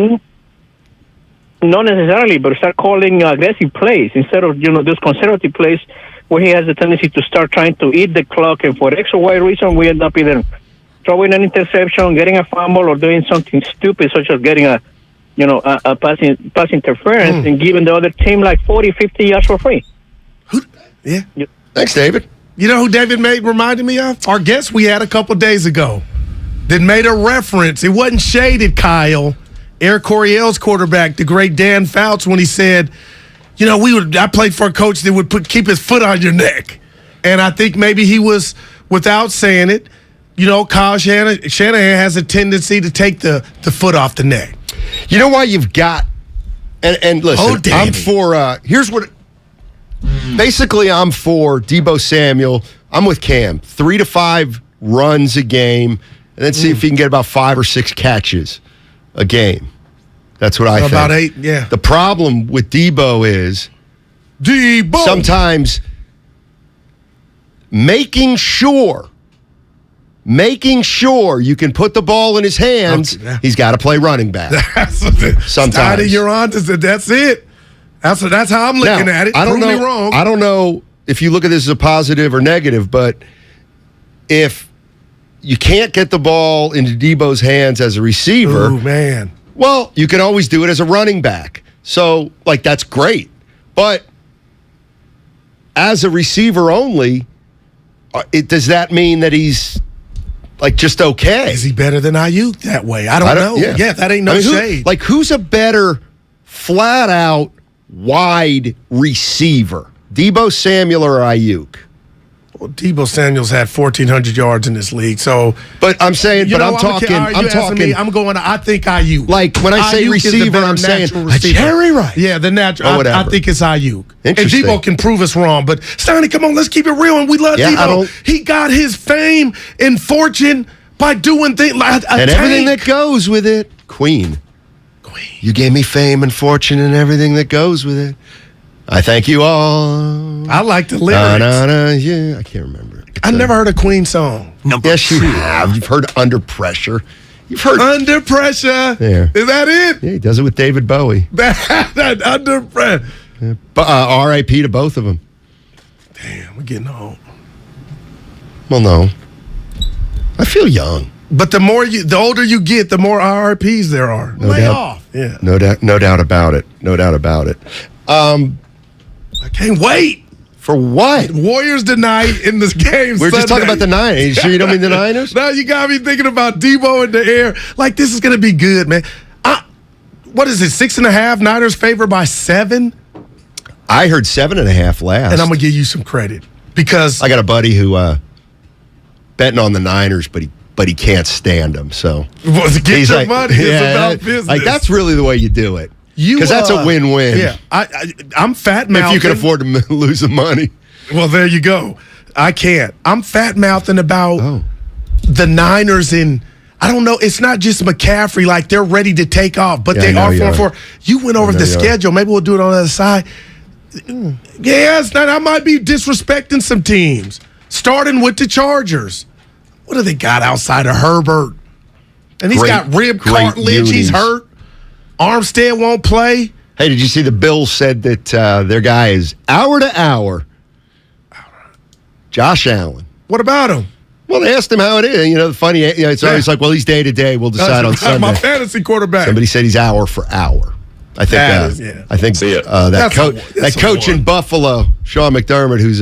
Speaker 8: Not necessarily, but start calling aggressive plays instead of those conservative plays where he has a tendency to start trying to eat the clock, and for X or Y reason we end up either throwing an interception, getting a fumble, or doing something stupid such as getting a pass interference and giving the other team like 40, 50 yards for free.
Speaker 2: Yeah.
Speaker 9: Thanks, David.
Speaker 2: You know who David reminded me of? Our guest we had a couple days ago that made a reference. It wasn't shaded, Kyle. Air Coryell's quarterback, the great Dan Fouts, when he said, I played for a coach that would keep his foot on your neck. And I think maybe he was, without saying it, Kyle Shanahan has a tendency to take the foot off the neck.
Speaker 9: You know why you've got And listen, I'm for. Here's what. Basically, I'm for Deebo Samuel. I'm with Cam. 3 to 5 runs a game, and then see if he can get about 5 or 6 catches a game. That's what I think.
Speaker 2: About 8, yeah.
Speaker 9: The problem with Deebo is sometimes making sure you can put the ball in his hands, he's got to play running back. Sometimes.
Speaker 2: Steiny, you're on to it. That's it. That's how I'm looking at it.
Speaker 9: I don't
Speaker 2: Prove
Speaker 9: know.
Speaker 2: me wrong.
Speaker 9: I don't know if you look at this as a positive or negative, but if you can't get the ball into Deebo's hands as a receiver,
Speaker 2: ooh, man.
Speaker 9: Well, you can always do it as a running back. So, that's great. But as a receiver only, does that mean that he's just okay?
Speaker 2: Is he better than Ayuk that way? I don't know. Yeah, that ain't no shade.
Speaker 9: Who's a better flat out wide receiver? Deebo Samuel or Ayuk?
Speaker 2: Well, Deebo Samuel's had 1,400 yards in this league. So,
Speaker 9: but I'm saying,
Speaker 2: I'm
Speaker 9: talking.
Speaker 2: I'm going. I think Ayuk.
Speaker 9: When I say receiver, I'm saying Jerry Rice.
Speaker 2: Yeah, the natural. I think it's Ayuk. And
Speaker 9: Interesting.
Speaker 2: Deebo can prove us wrong. But Steiny, come on, let's keep it real. And we love Deebo. He got his fame and fortune by doing things like
Speaker 9: and everything that goes with it. Queen. You gave me fame and fortune and everything that goes with it. I thank you all.
Speaker 2: I like the lyrics.
Speaker 9: Yeah, I can't remember.
Speaker 2: I never heard a Queen song.
Speaker 9: Yes, you have. You've heard Under Pressure. You've heard
Speaker 2: Under Pressure.
Speaker 9: There.
Speaker 2: Is that it?
Speaker 9: Yeah, he does it with David Bowie.
Speaker 2: that Under Pressure.
Speaker 9: R.I.P. to both of them.
Speaker 2: Damn, we're getting old.
Speaker 9: Well, no. I feel young.
Speaker 2: But the older you get, the more RIPs there are.
Speaker 9: No
Speaker 2: Lay
Speaker 9: doubt.
Speaker 2: off. Yeah.
Speaker 9: No doubt about it. No doubt about it.
Speaker 2: I can't wait.
Speaker 9: For what?
Speaker 2: Warriors tonight in this game.
Speaker 9: We're just talking about the Niners. You sure you don't mean the Niners?
Speaker 2: No, you got me thinking about Deebo in the air. This is going to be good, man. What is it, 6.5? Niners favored by 7?
Speaker 9: I heard 7.5 last.
Speaker 2: And I'm going to give you some credit because
Speaker 9: I got a buddy who betting on the Niners, but he can't stand them. So
Speaker 2: get your money. It's about business.
Speaker 9: That's really the way you do it. Because that's a win-win.
Speaker 2: Yeah, I'm fat-mouthing.
Speaker 9: If you can afford to lose the money.
Speaker 2: Well, there you go. I can't. I'm fat-mouthing about the Niners and I don't know. It's not just McCaffrey. They're ready to take off, but they are 4-4. You went over the schedule. Maybe we'll do it on the other side. Yes, I might be disrespecting some teams. Starting with the Chargers. What do they got outside of Herbert? And he's got rib cartilage. He's hurt. Armstead won't play.
Speaker 9: Hey, did you see the Bills said that their guy is hour to hour? Josh Allen.
Speaker 2: What about him?
Speaker 9: Well, they asked him how it is. Funny. It's always well, he's day to day. We'll decide on Sunday.
Speaker 2: My fantasy quarterback.
Speaker 9: Somebody said he's hour for hour. I think. I think that coach in Buffalo, Sean McDermott, who's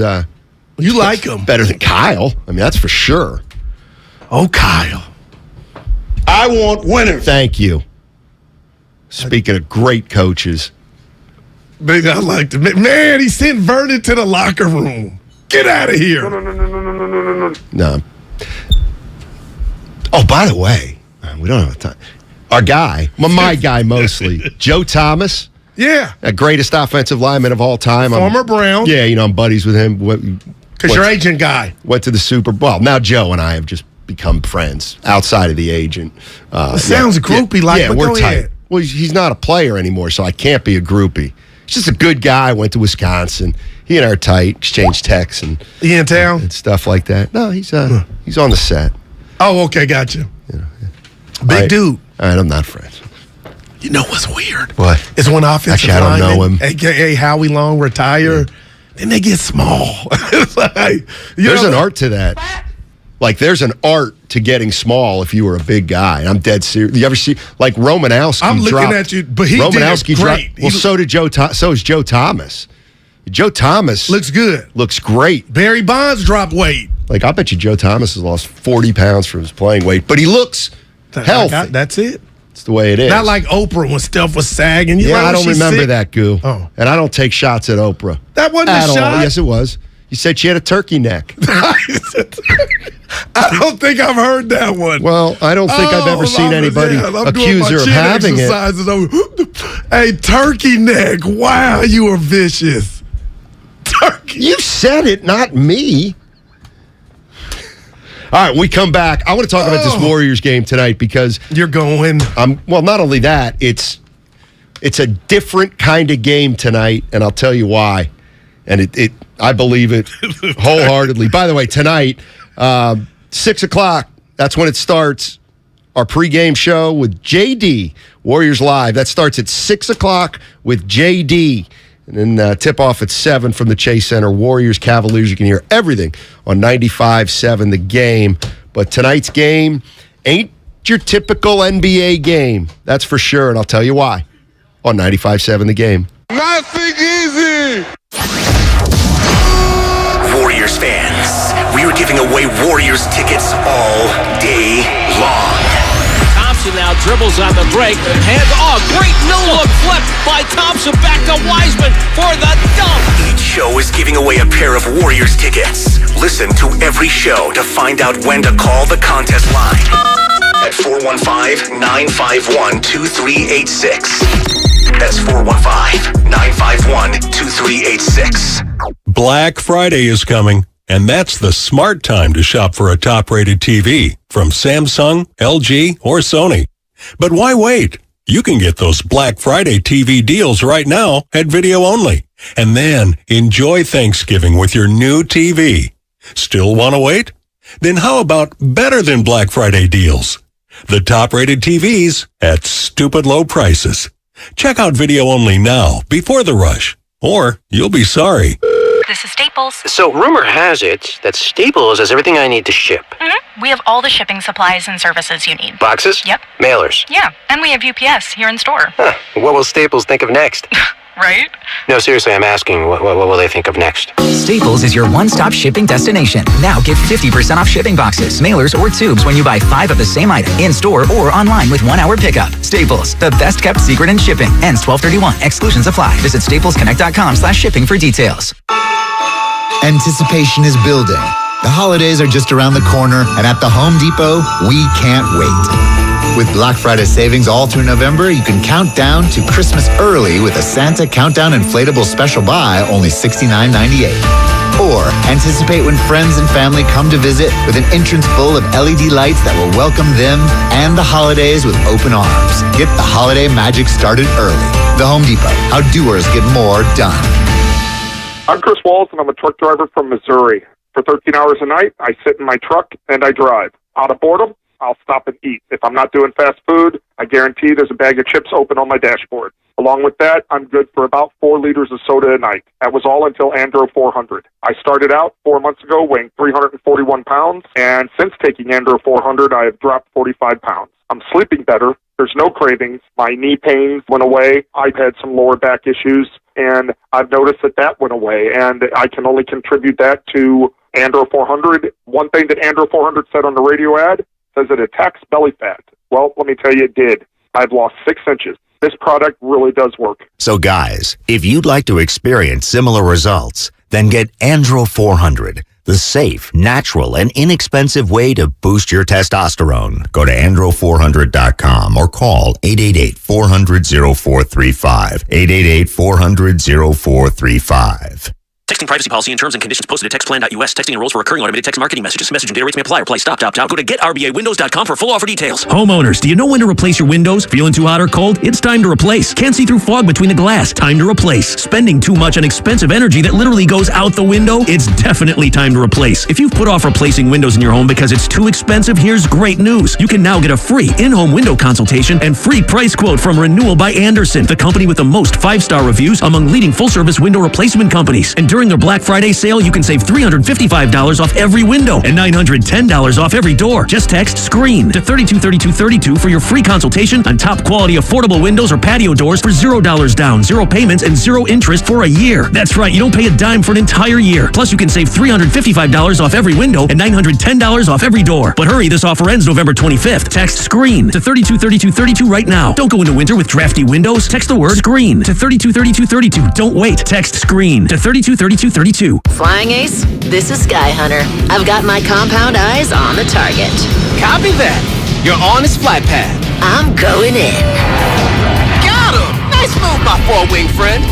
Speaker 2: you like him
Speaker 9: better than Kyle. I mean, that's for sure.
Speaker 2: Oh, Kyle.
Speaker 9: I want winners. Thank you. Speaking of great coaches.
Speaker 2: Big, I liked him. Man, he sent Vernon to the locker room. Get out of here.
Speaker 9: No. Oh, by the way, we don't have time. Our guy, my guy mostly, Joe Thomas.
Speaker 2: Yeah.
Speaker 9: The greatest offensive lineman of all time.
Speaker 2: Former Brown.
Speaker 9: Yeah, I'm buddies with him.
Speaker 2: Because you're agent guy.
Speaker 9: Went to the Super Bowl. Now Joe and I have just become friends outside of the agent.
Speaker 2: It sounds groupie-like, but
Speaker 9: we're
Speaker 2: go
Speaker 9: tight.
Speaker 2: ahead.
Speaker 9: Well, he's not a player anymore, so I can't be a groupie. He's just a good guy. Went to Wisconsin. He and I are tight. Exchange texts and
Speaker 2: he in town
Speaker 9: and stuff like that. No, he's on the set.
Speaker 2: Oh, okay, gotcha. Big dude.
Speaker 9: All right, I'm not friends.
Speaker 2: You know what's weird?
Speaker 9: What?
Speaker 2: It's when offensive
Speaker 9: Actually, I don't know
Speaker 2: linemen,
Speaker 9: him.
Speaker 2: a.k.a. Howie Long, retire, then they get small. It's
Speaker 9: there's an art to that. There's an art to getting small if you were a big guy. I'm dead serious. You ever see, Romanowski
Speaker 2: I'm looking
Speaker 9: dropped.
Speaker 2: at you, but he
Speaker 9: Romanowski
Speaker 2: did great.
Speaker 9: Well, so did Joe. So is Joe Thomas. Joe Thomas
Speaker 2: looks good.
Speaker 9: Looks great.
Speaker 2: Barry Bonds dropped weight.
Speaker 9: I bet you Joe Thomas has lost 40 pounds from his playing weight, but he looks healthy.
Speaker 2: That's it.
Speaker 9: It's the way it is.
Speaker 2: Not like Oprah when stuff was sagging.
Speaker 9: I don't remember that, Goo. Oh. And I don't take shots at Oprah.
Speaker 2: That wasn't a shot.
Speaker 9: Yes, it was. You said she had a turkey neck.
Speaker 2: I don't think I've heard that one.
Speaker 9: Well, I don't think I've ever seen anybody accuse her of having it.
Speaker 2: Hey, turkey neck. Wow, you are vicious. Turkey.
Speaker 9: You said it, not me. All right, we come back. I want to talk about this Warriors game tonight because
Speaker 2: you're going.
Speaker 9: Well, not only that, it's a different kind of game tonight, and I'll tell you why. And I believe it wholeheartedly. By the way, tonight, 6 o'clock, that's when it starts. Our pregame show with JD, Warriors Live. That starts at 6 o'clock with JD. And then tip-off at 7 from the Chase Center. Warriors, Cavaliers. You can hear everything on 95.7 The Game. But tonight's game ain't your typical NBA game. That's for sure, and I'll tell you why on 95.7 The Game.
Speaker 33: Nothing easy.
Speaker 10: Warriors fans, we are giving away Warriors tickets all day long.
Speaker 11: Thompson now dribbles on the break. Hands off. Great no-look flip by Thompson back to Wiseman for the dunk.
Speaker 10: Each show is giving away a pair of Warriors tickets. Listen to every show to find out when to call the contest line at 415-951-2386. That's 415-951-2386.
Speaker 28: Black Friday is coming, and that's the smart time to shop for a top-rated TV from Samsung, LG, or Sony. But why wait? You can get those Black Friday TV deals right now at Video Only, and then enjoy Thanksgiving with your new TV. Still want to wait? Then how about better than Black Friday deals? The top-rated TVs at stupid low prices. Check out Video Only now before the rush, or you'll be sorry.
Speaker 12: This is Staples.
Speaker 13: So rumor has it that Staples has everything I need to ship.
Speaker 12: Mm-hmm. We have all the shipping supplies and services you need.
Speaker 13: Boxes?
Speaker 12: Yep.
Speaker 13: Mailers?
Speaker 12: Yeah, and we have UPS here in store.
Speaker 13: Huh. What will Staples think of next?
Speaker 12: Right?
Speaker 13: No, seriously, I'm asking, what will they think of next?
Speaker 14: Staples is your one-stop shipping destination. Now get 50% off shipping boxes, mailers, or tubes when you buy 5 of the same item in-store or online with 1-hour pickup. Staples, the best-kept secret in shipping. Ends 12/31. Exclusions apply. Visit staplesconnect.com/shipping for details.
Speaker 15: Anticipation is building. The holidays are just around the corner, and at the Home Depot, we can't wait. With Black Friday savings all through November, you can count down to Christmas early with a Santa Countdown Inflatable Special Buy, only $69.98. Or anticipate when friends and family come to visit with an entrance full of LED lights that will welcome them and the holidays with open arms. Get the holiday magic started early. The Home Depot, how doers get more done.
Speaker 16: I'm Chris Walls, and I'm a truck driver from Missouri. For 13 hours a night, I sit in my truck and I drive. Out of boredom, I'll stop and eat. If I'm not doing fast food, I guarantee there's a bag of chips open on my dashboard. Along with that, I'm good for about 4 liters of soda a night. That was all until Andro 400. I started out 4 months ago weighing 341 pounds, and since taking Andro 400, I have dropped 45 pounds. I'm sleeping better. There's no cravings. My knee pains went away. I've had some lower back issues, and I've noticed that went away, and I can only contribute that to Andro 400. One thing that Andro 400 said on the radio ad says it attacks belly fat. Well, let me tell you, it did. I've lost 6 inches. This product really does work.
Speaker 17: So guys, if you'd like to experience similar results, then get Andro 400, the safe, natural, and inexpensive way to boost your testosterone. Go to andro400.com or call 888-400-0435. 888-400-0435.
Speaker 19: Texting privacy policy and terms and conditions posted at textplan.us. Texting enrolls for recurring automated text marketing messages. Message and data rates may apply. Reply stop, opt out. Go to getrba.windows.com for full offer details.
Speaker 21: Homeowners, do you know when to replace your windows? Feeling too hot or cold? It's time to replace. Can't see through fog between the glass? Time to replace. Spending too much on expensive energy that literally goes out the window? It's definitely time to replace. If you've put off replacing windows in your home because it's too expensive, here's great news. You can now get a free in-home window consultation and free price quote from Renewal by Andersen, the company with the most 5-star reviews among leading full-service window replacement companies. And during their Black Friday sale, you can save $355 off every window and $910 off every door. Just text SCREEN to 323232 for your free consultation on top quality affordable windows or patio doors for $0 down, 0 payments, and 0 interest for a year. That's right, you don't pay a dime for an entire year. Plus, you can save $355 off every window and $910 off every door. But hurry, this offer ends November 25th. Text SCREEN to 323232 right now. Don't go into winter with drafty windows. Text the word SCREEN to 323232. Don't wait. Text SCREEN to 323232. 3232.
Speaker 1: Flying Ace, this is Sky Hunter. I've got my compound eyes on the target.
Speaker 11: Copy that. You're on his flight path.
Speaker 1: I'm going in.
Speaker 11: Got him. Nice move, my four-wing friend.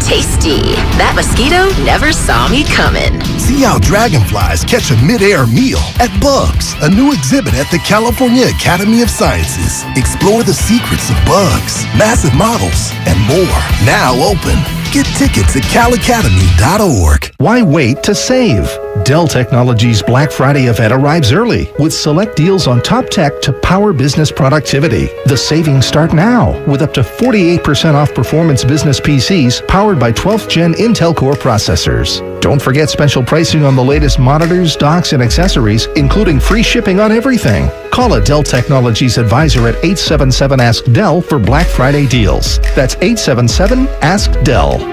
Speaker 1: Tasty. That mosquito never saw me coming.
Speaker 18: See how dragonflies catch a mid-air meal at Bugs, a new exhibit at the California Academy of Sciences. Explore the secrets of bugs, massive models, and more. Now open. Get tickets at calacademy.org.
Speaker 20: Why wait to save? Dell Technologies Black Friday event arrives early with select deals on top tech to power business productivity. The savings start now with up to 48% off performance business PCs powered by 12th Gen Intel Core processors. Don't forget special pricing on the latest monitors, docks, and accessories, including free shipping on everything. Call a Dell Technologies advisor at 877-ASK-DELL for Black Friday deals. That's 877-ASK-DELL.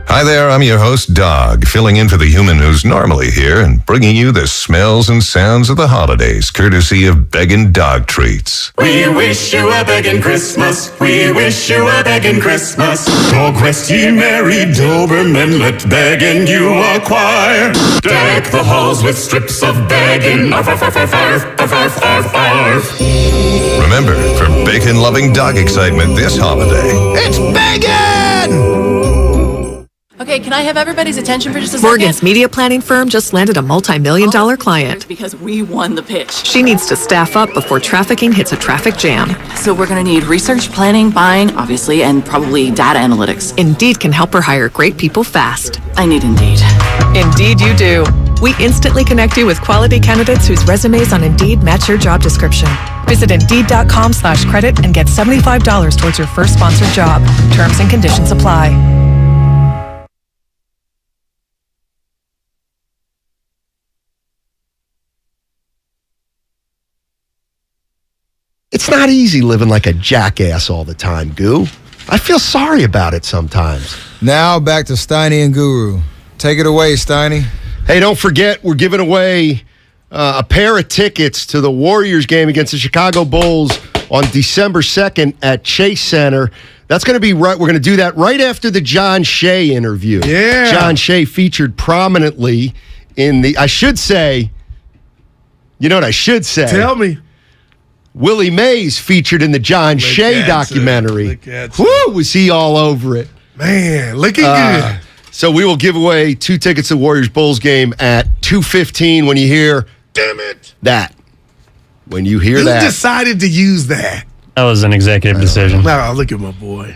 Speaker 22: Hi there, I'm your host, Dog, filling in for the human who's normally here and bringing you the smells and sounds of the holidays, courtesy of Beggin' Dog Treats.
Speaker 23: We wish you a begging Christmas. We wish you a begging Christmas. Dog rest ye merry Doberman, let begging you acquire. Deck the halls with strips of begging. Arf, arf, arf, arf, arf, arf, arf, arf.
Speaker 22: Remember, for bacon-loving dog excitement this holiday,
Speaker 23: It's begging!
Speaker 24: Okay, can I have everybody's attention for just a second?
Speaker 25: Morgan's media planning firm just landed a multi-million-dollar client.
Speaker 24: Because we won the pitch.
Speaker 25: She needs to staff up before trafficking hits a traffic jam.
Speaker 24: So we're going to need research, planning, buying, obviously, and probably data analytics.
Speaker 25: Indeed can help her hire great people fast.
Speaker 24: I need Indeed.
Speaker 25: Indeed you do. We instantly connect you with quality candidates whose resumes on Indeed match your job description. Visit Indeed.com/credit and get $75 towards your first sponsored job. Terms and conditions apply.
Speaker 9: It's not easy living like a jackass all the time, Goo. I feel sorry about it sometimes.
Speaker 26: Now back to Steiny and Guru. Take it away, Steiny.
Speaker 9: Hey, don't forget, we're giving away a pair of tickets to the Warriors game against the Chicago Bulls on December 2nd at Chase Center. That's going to be right. We're going to do that right after the John Shea interview.
Speaker 2: Yeah.
Speaker 9: John Shea featured prominently in the, I should say, you know what I should say?
Speaker 2: Tell me.
Speaker 9: Willie Mays featured in the John Shea documentary. Woo, was he all over it.
Speaker 2: Man, looking good.
Speaker 9: So we will give away 2 tickets to the Warriors Bulls game at 2:15 when you hear, damn it, that. When you hear that.
Speaker 2: Who decided to use that?
Speaker 3: That was an executive decision.
Speaker 2: Oh, look at my boy.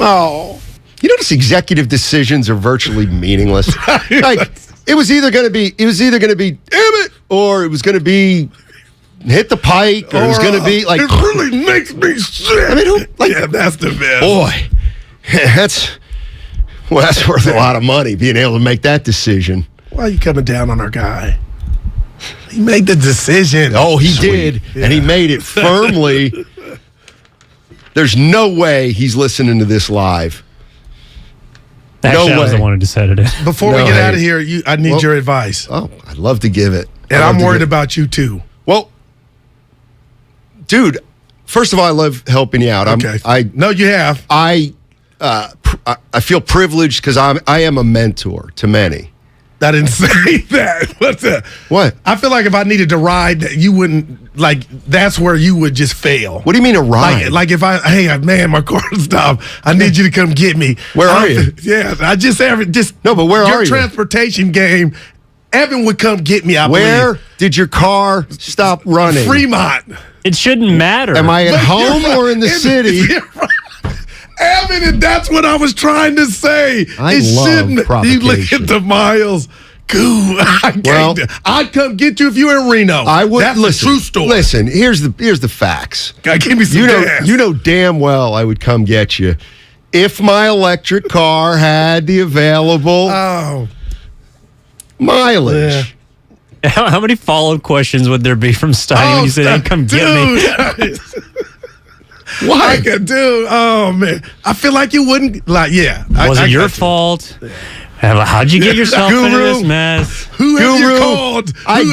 Speaker 9: Oh. You notice executive decisions are virtually meaningless. Like, it was either going to be, damn it, or it was going to be, hit the pike, or it was going to be like.
Speaker 2: It really makes me sick.
Speaker 9: I mean,
Speaker 2: yeah, that's the best.
Speaker 9: Boy, that's worth a lot of money, being able to make that decision.
Speaker 2: Why are you coming down on our guy? He made the decision.
Speaker 9: Oh, he did, and he made it firmly. There's no way he's listening to this live.
Speaker 3: Actually,
Speaker 9: no
Speaker 3: I was
Speaker 9: way.
Speaker 3: the one who decided it.
Speaker 2: Before we get out of here, I need your advice.
Speaker 9: Oh, I'd love to give it.
Speaker 2: And I'm worried about you, too.
Speaker 9: Well, dude, first of all, I love helping you out.
Speaker 2: Okay. No, you have.
Speaker 9: I feel privileged because I am a mentor to many.
Speaker 2: I didn't say that. What's that?
Speaker 9: What?
Speaker 2: I feel like if I needed to ride, you wouldn't, like, that's where you would just fail.
Speaker 9: What do you mean a ride?
Speaker 2: Like if hey, man, my car stopped. I need you to come get me.
Speaker 9: Where are you?
Speaker 2: Yeah, I just
Speaker 9: no, but where are you?
Speaker 2: Your transportation game, Evan would come get me, I
Speaker 9: Where
Speaker 2: believe.
Speaker 9: did your car stop running?
Speaker 2: Fremont.
Speaker 3: It shouldn't matter.
Speaker 9: Am I at home or in the city?
Speaker 2: Evan, and that's what I was trying to say.
Speaker 9: I
Speaker 2: it
Speaker 9: love
Speaker 2: shouldn't.
Speaker 9: provocation.
Speaker 2: You look at the miles. Goo, I'd come get you if you were in Reno.
Speaker 9: I would.
Speaker 2: That's
Speaker 9: Listen,
Speaker 2: the true story.
Speaker 9: Listen, here's the facts.
Speaker 2: God, give me some gas.
Speaker 9: You know damn well I would come get you if my electric car had the available mileage.
Speaker 3: Yeah. How many follow-up questions would there be from Steiny when you said, "Hey, come get me"?
Speaker 2: Why? I could do. Oh man, I feel like you wouldn't. Like, yeah.
Speaker 3: Was it your fault? How'd you get yourself into this mess?
Speaker 2: Who have you called? How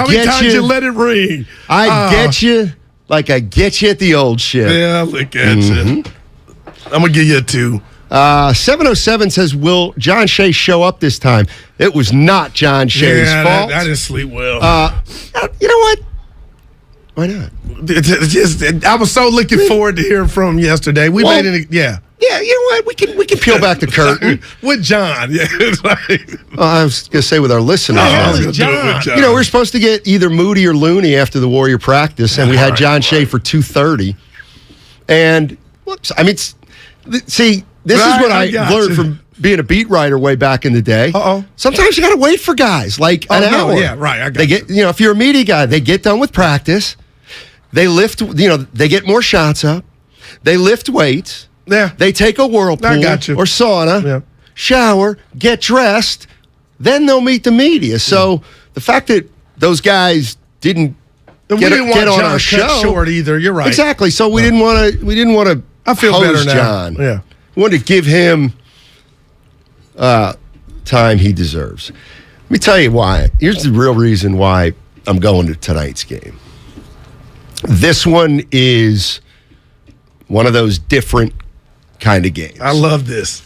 Speaker 2: many times you let it ring?
Speaker 9: I get you like I get you at the old ship.
Speaker 2: Yeah, look at you. I'm gonna give you a 2.
Speaker 9: 707 says, will John Shea show up this time? It was not John Shea's fault.
Speaker 2: I didn't sleep well.
Speaker 9: You know what? Why not?
Speaker 2: I was so looking forward to hearing from him yesterday. We made it,
Speaker 9: Yeah, you know what? We can peel back the curtain.
Speaker 2: With John. Yeah,
Speaker 9: I was going to say with our listeners.
Speaker 2: John.
Speaker 9: You know, we're supposed to get either Moody or Looney after the Warrior practice, and we had John Shea for 2:30. And, I mean, see, this is what I learned from being a beat writer way back in the day. Sometimes you got to wait for guys like an hour.
Speaker 2: Yeah, right. I got
Speaker 9: they get, you know, if you're a media guy, they get done with practice. They lift, they get more shots up. They lift weights.
Speaker 2: Yeah.
Speaker 9: They take a whirlpool or sauna, shower, get dressed, then they'll meet the media. So the fact that those guys didn't get on our show
Speaker 2: short either. You're right.
Speaker 9: Exactly. So we didn't want to.
Speaker 2: I feel better now.
Speaker 9: John.
Speaker 2: Yeah.
Speaker 9: We wanted to give him time he deserves. Let me tell you why. Here's the real reason why I'm going to tonight's game. This one is one of those different kind of games.
Speaker 2: I love this.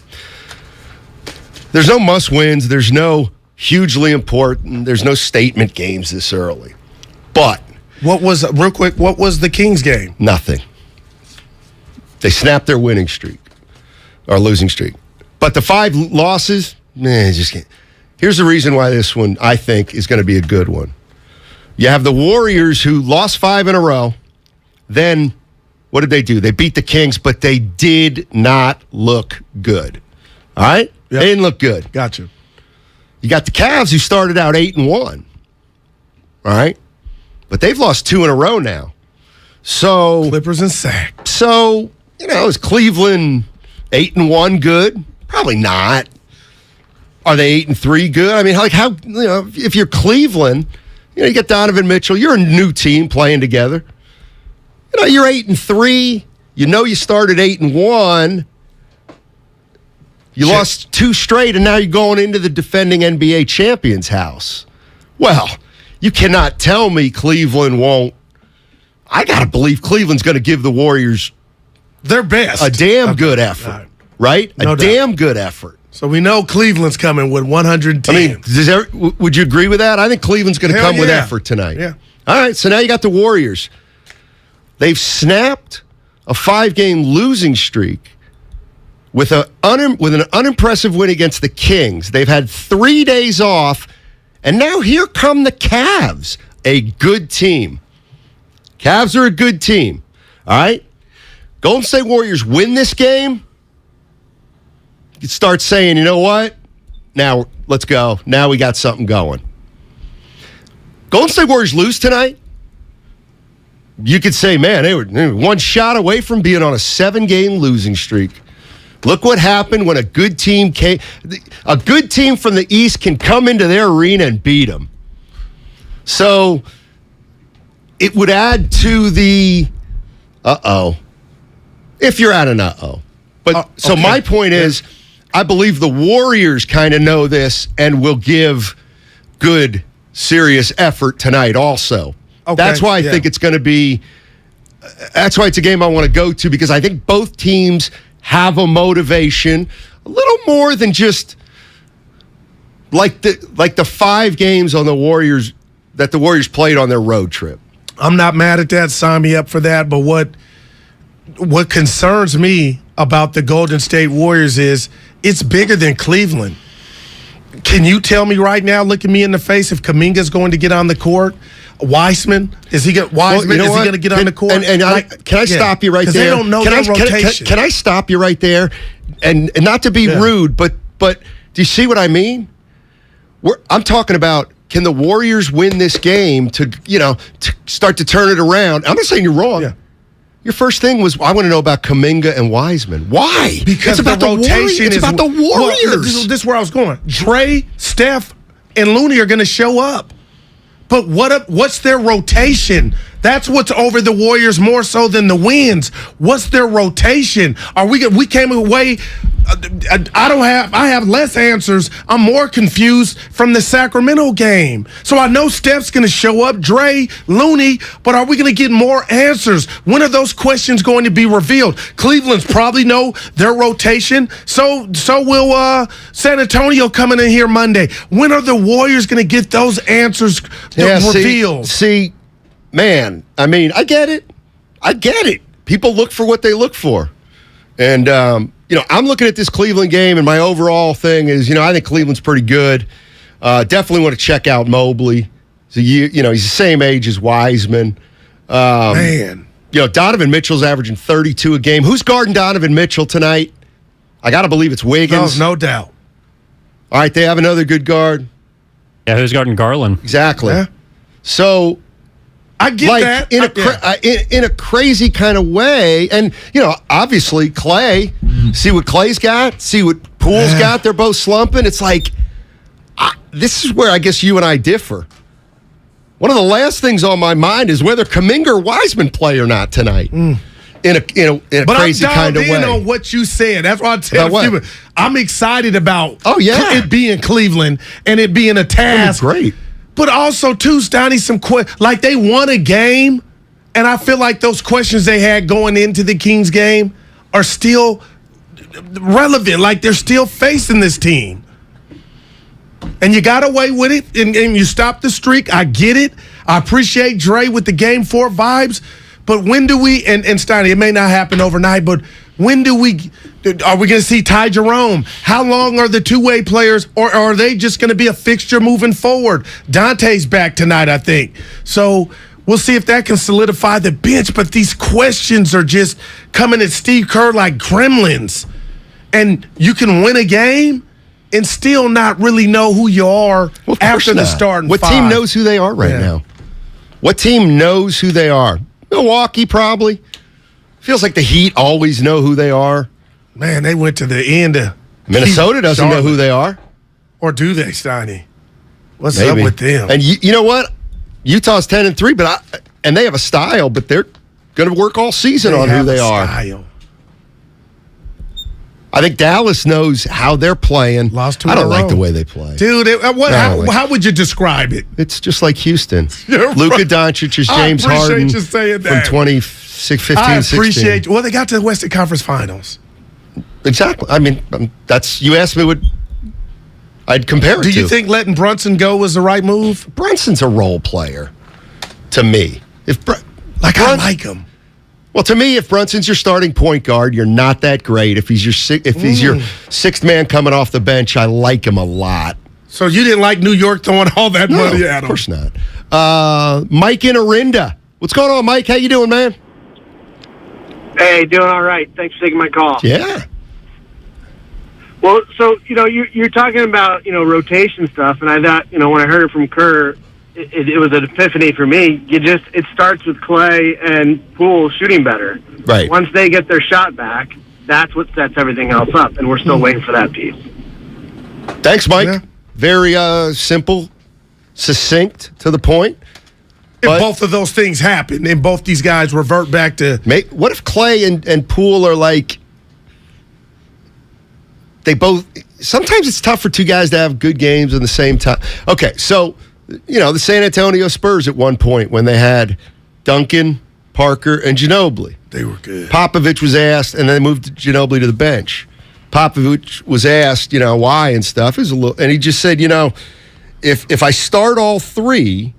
Speaker 9: There's no must-wins. There's no hugely important. There's no statement games this early. But
Speaker 2: what was the Kings game?
Speaker 9: Nothing. They snapped their winning streak or losing streak. But the 5 losses, just can't. Here's the reason why this one, I think, is going to be a good one. You have the Warriors who lost 5 in a row. Then, what did they do? They beat the Kings, but they did not look good. All right? Yep. They didn't look good.
Speaker 2: Gotcha.
Speaker 9: You got the Cavs who started out 8-1. All right? But they've lost 2 in a row now. So
Speaker 2: Clippers and Sac.
Speaker 9: So, is Cleveland 8-1 good? Probably not. Are they 8-3 good? I mean, how if you're Cleveland, you get Donovan Mitchell, you're a new team playing together. You're 8-3. You started 8-1. You lost 2 straight, and now you're going into the defending NBA champions' house. Well, you cannot tell me Cleveland won't. I got to believe Cleveland's going to give the Warriors
Speaker 2: their best.
Speaker 9: A damn good effort, right?
Speaker 2: No
Speaker 9: a
Speaker 2: doubt.
Speaker 9: Damn good effort.
Speaker 2: So we know Cleveland's coming with 110.
Speaker 9: I mean, would you agree with that? I think Cleveland's going to come with effort tonight.
Speaker 2: Yeah.
Speaker 9: All right, so now you got the Warriors. They've snapped a 5-game losing streak with an unimpressive win against the Kings. They've had 3 days off, and now here come the Cavs, a good team. Cavs are a good team. All right? Golden State Warriors win this game, you start saying, you know what? Now, let's go. Now we got something going. Golden State Warriors lose tonight, you could say, man, they were 1 shot away from being on a 7-game losing streak. Look what happened when a good team from the East can come into their arena and beat them. So it would add to the if you're at an But so my point is, I believe the Warriors kind of know this and will give good, serious effort tonight also. Okay, that's why I think it's going to be – that's why it's a game I want to go to, because I think both teams have a motivation a little more than just like the 5 games on the Warriors that the Warriors played on their road trip.
Speaker 2: I'm not mad at that. Sign me up for that. But what concerns me about the Golden State Warriors is it's bigger than Cleveland. Can you tell me right now, look at me in the face, if Kuminga's going to get on the court? Wiseman, is he going to get on the court?
Speaker 9: Can I stop you right there?
Speaker 2: They don't know their rotation.
Speaker 9: Can I stop you right there? And not to be rude, but do you see what I mean? I'm talking about, can the Warriors win this game to start to turn it around? I'm not saying you're wrong. Yeah. Your first thing was, I want to know about Kuminga and Wiseman. Why?
Speaker 2: Because
Speaker 9: it's about the rotation. It's about the Warriors.
Speaker 2: Well, this is where I was going. Dre, Steph, and Looney are going to show up. But what's their rotation? That's what's over the Warriors more so than the wins. What's their rotation? We came away I have less answers. I'm more confused from the Sacramento game. So I know Steph's going to show up, Dre, Looney, but are we going to get more answers? When are those questions going to be revealed? Cleveland's probably know their rotation. So will San Antonio coming in here Monday. When are the Warriors going to get those answers revealed?
Speaker 9: See, man, I mean, I get it. People look for what they look for. And, I'm looking at this Cleveland game, and my overall thing is, I think Cleveland's pretty good. Definitely want to check out Mobley. So, he's the same age as Wiseman.
Speaker 2: Man.
Speaker 9: Donovan Mitchell's averaging 32 a game. Who's guarding Donovan Mitchell tonight? I got to believe it's Wiggins.
Speaker 2: No doubt.
Speaker 9: All right, they have another good guard.
Speaker 3: Yeah, who's guarding Garland?
Speaker 9: Exactly.
Speaker 2: Yeah.
Speaker 9: So
Speaker 2: I get that.
Speaker 9: In a crazy kind of way. And, obviously Clay, see what Clay's got, see what Poole's got. They're both slumping. It's like, this is where I guess you and I differ. One of the last things on my mind is whether Kuminga or Wiseman play or not tonight. In a crazy kind of way.
Speaker 2: But I'm dialed in on what you said. That's why I tell you. I'm excited about it being Cleveland and it being a task.
Speaker 9: Great.
Speaker 2: But also, too, Steiny, like they won a game, and I feel like those questions they had going into the Kings game are still relevant. Like they're still facing this team. And you got away with it, and you stopped the streak. I get it. I appreciate Dre with the Game 4 vibes. But when do we, and Steiny, it may not happen overnight, but when are we going to see Ty Jerome? How long are the two-way players, or are they just going to be a fixture moving forward? Dante's back tonight, I think. So we'll see if that can solidify the bench, but these questions are just coming at Steve Kerr like gremlins. And you can win a game and still not really know who you are after the starting
Speaker 9: What
Speaker 2: five.
Speaker 9: team knows who they are right now? What team knows who they are? Milwaukee, probably. Feels like the Heat always know who they are.
Speaker 2: Man, they went to the end of
Speaker 9: Minnesota doesn't know who they are.
Speaker 2: Or do they, Steiny? What's up with them?
Speaker 9: And you know what? Utah's 10-3, and they have a style, but they're going to work all season on who they are.
Speaker 2: Style.
Speaker 9: I think Dallas knows how they're playing.
Speaker 2: Lost two
Speaker 9: I don't
Speaker 2: in a
Speaker 9: like
Speaker 2: row.
Speaker 9: the way they play.
Speaker 2: Dude, how would you describe it?
Speaker 9: It's just like Houston.
Speaker 2: You're
Speaker 9: Luka
Speaker 2: right.
Speaker 9: Doncic is James Harden
Speaker 2: you saying that.
Speaker 9: from 2015,
Speaker 2: I
Speaker 9: 16.
Speaker 2: appreciate you. Well, they got to the Western Conference Finals.
Speaker 9: Exactly. I mean, you asked me what I'd compare it to.
Speaker 2: Do you think letting Brunson go was the right move?
Speaker 9: Brunson's a role player to me.
Speaker 2: I like him.
Speaker 9: Well, to me, if Brunson's your starting point guard, you're not that great. If he's your sixth man coming off the bench, I like him a lot.
Speaker 2: So you didn't like New York throwing all that money at him?
Speaker 9: Of course not. Mike in Orinda. What's going on, Mike? How you doing, man?
Speaker 4: Hey, doing all right. Thanks for taking my call.
Speaker 9: Yeah.
Speaker 4: Well, so, you're talking about, rotation stuff, and I thought, when I heard it from Kerr, it was an epiphany for me. It starts with Clay and Poole shooting better.
Speaker 9: Right.
Speaker 4: Once they get their shot back, that's what sets everything else up, and we're still waiting for that piece.
Speaker 9: Thanks, Mike. Yeah. Very simple, succinct, to the point.
Speaker 2: If both of those things happen and both these guys revert back to...
Speaker 9: What if Clay and Poole are like... They both... Sometimes it's tough for two guys to have good games in the same time. Okay, so... the San Antonio Spurs at one point when they had Duncan, Parker, and Ginobili.
Speaker 2: They were good.
Speaker 9: Popovich was asked, and then they moved Ginobili to the bench. Popovich was asked, why and stuff. And he just said, if I start all three,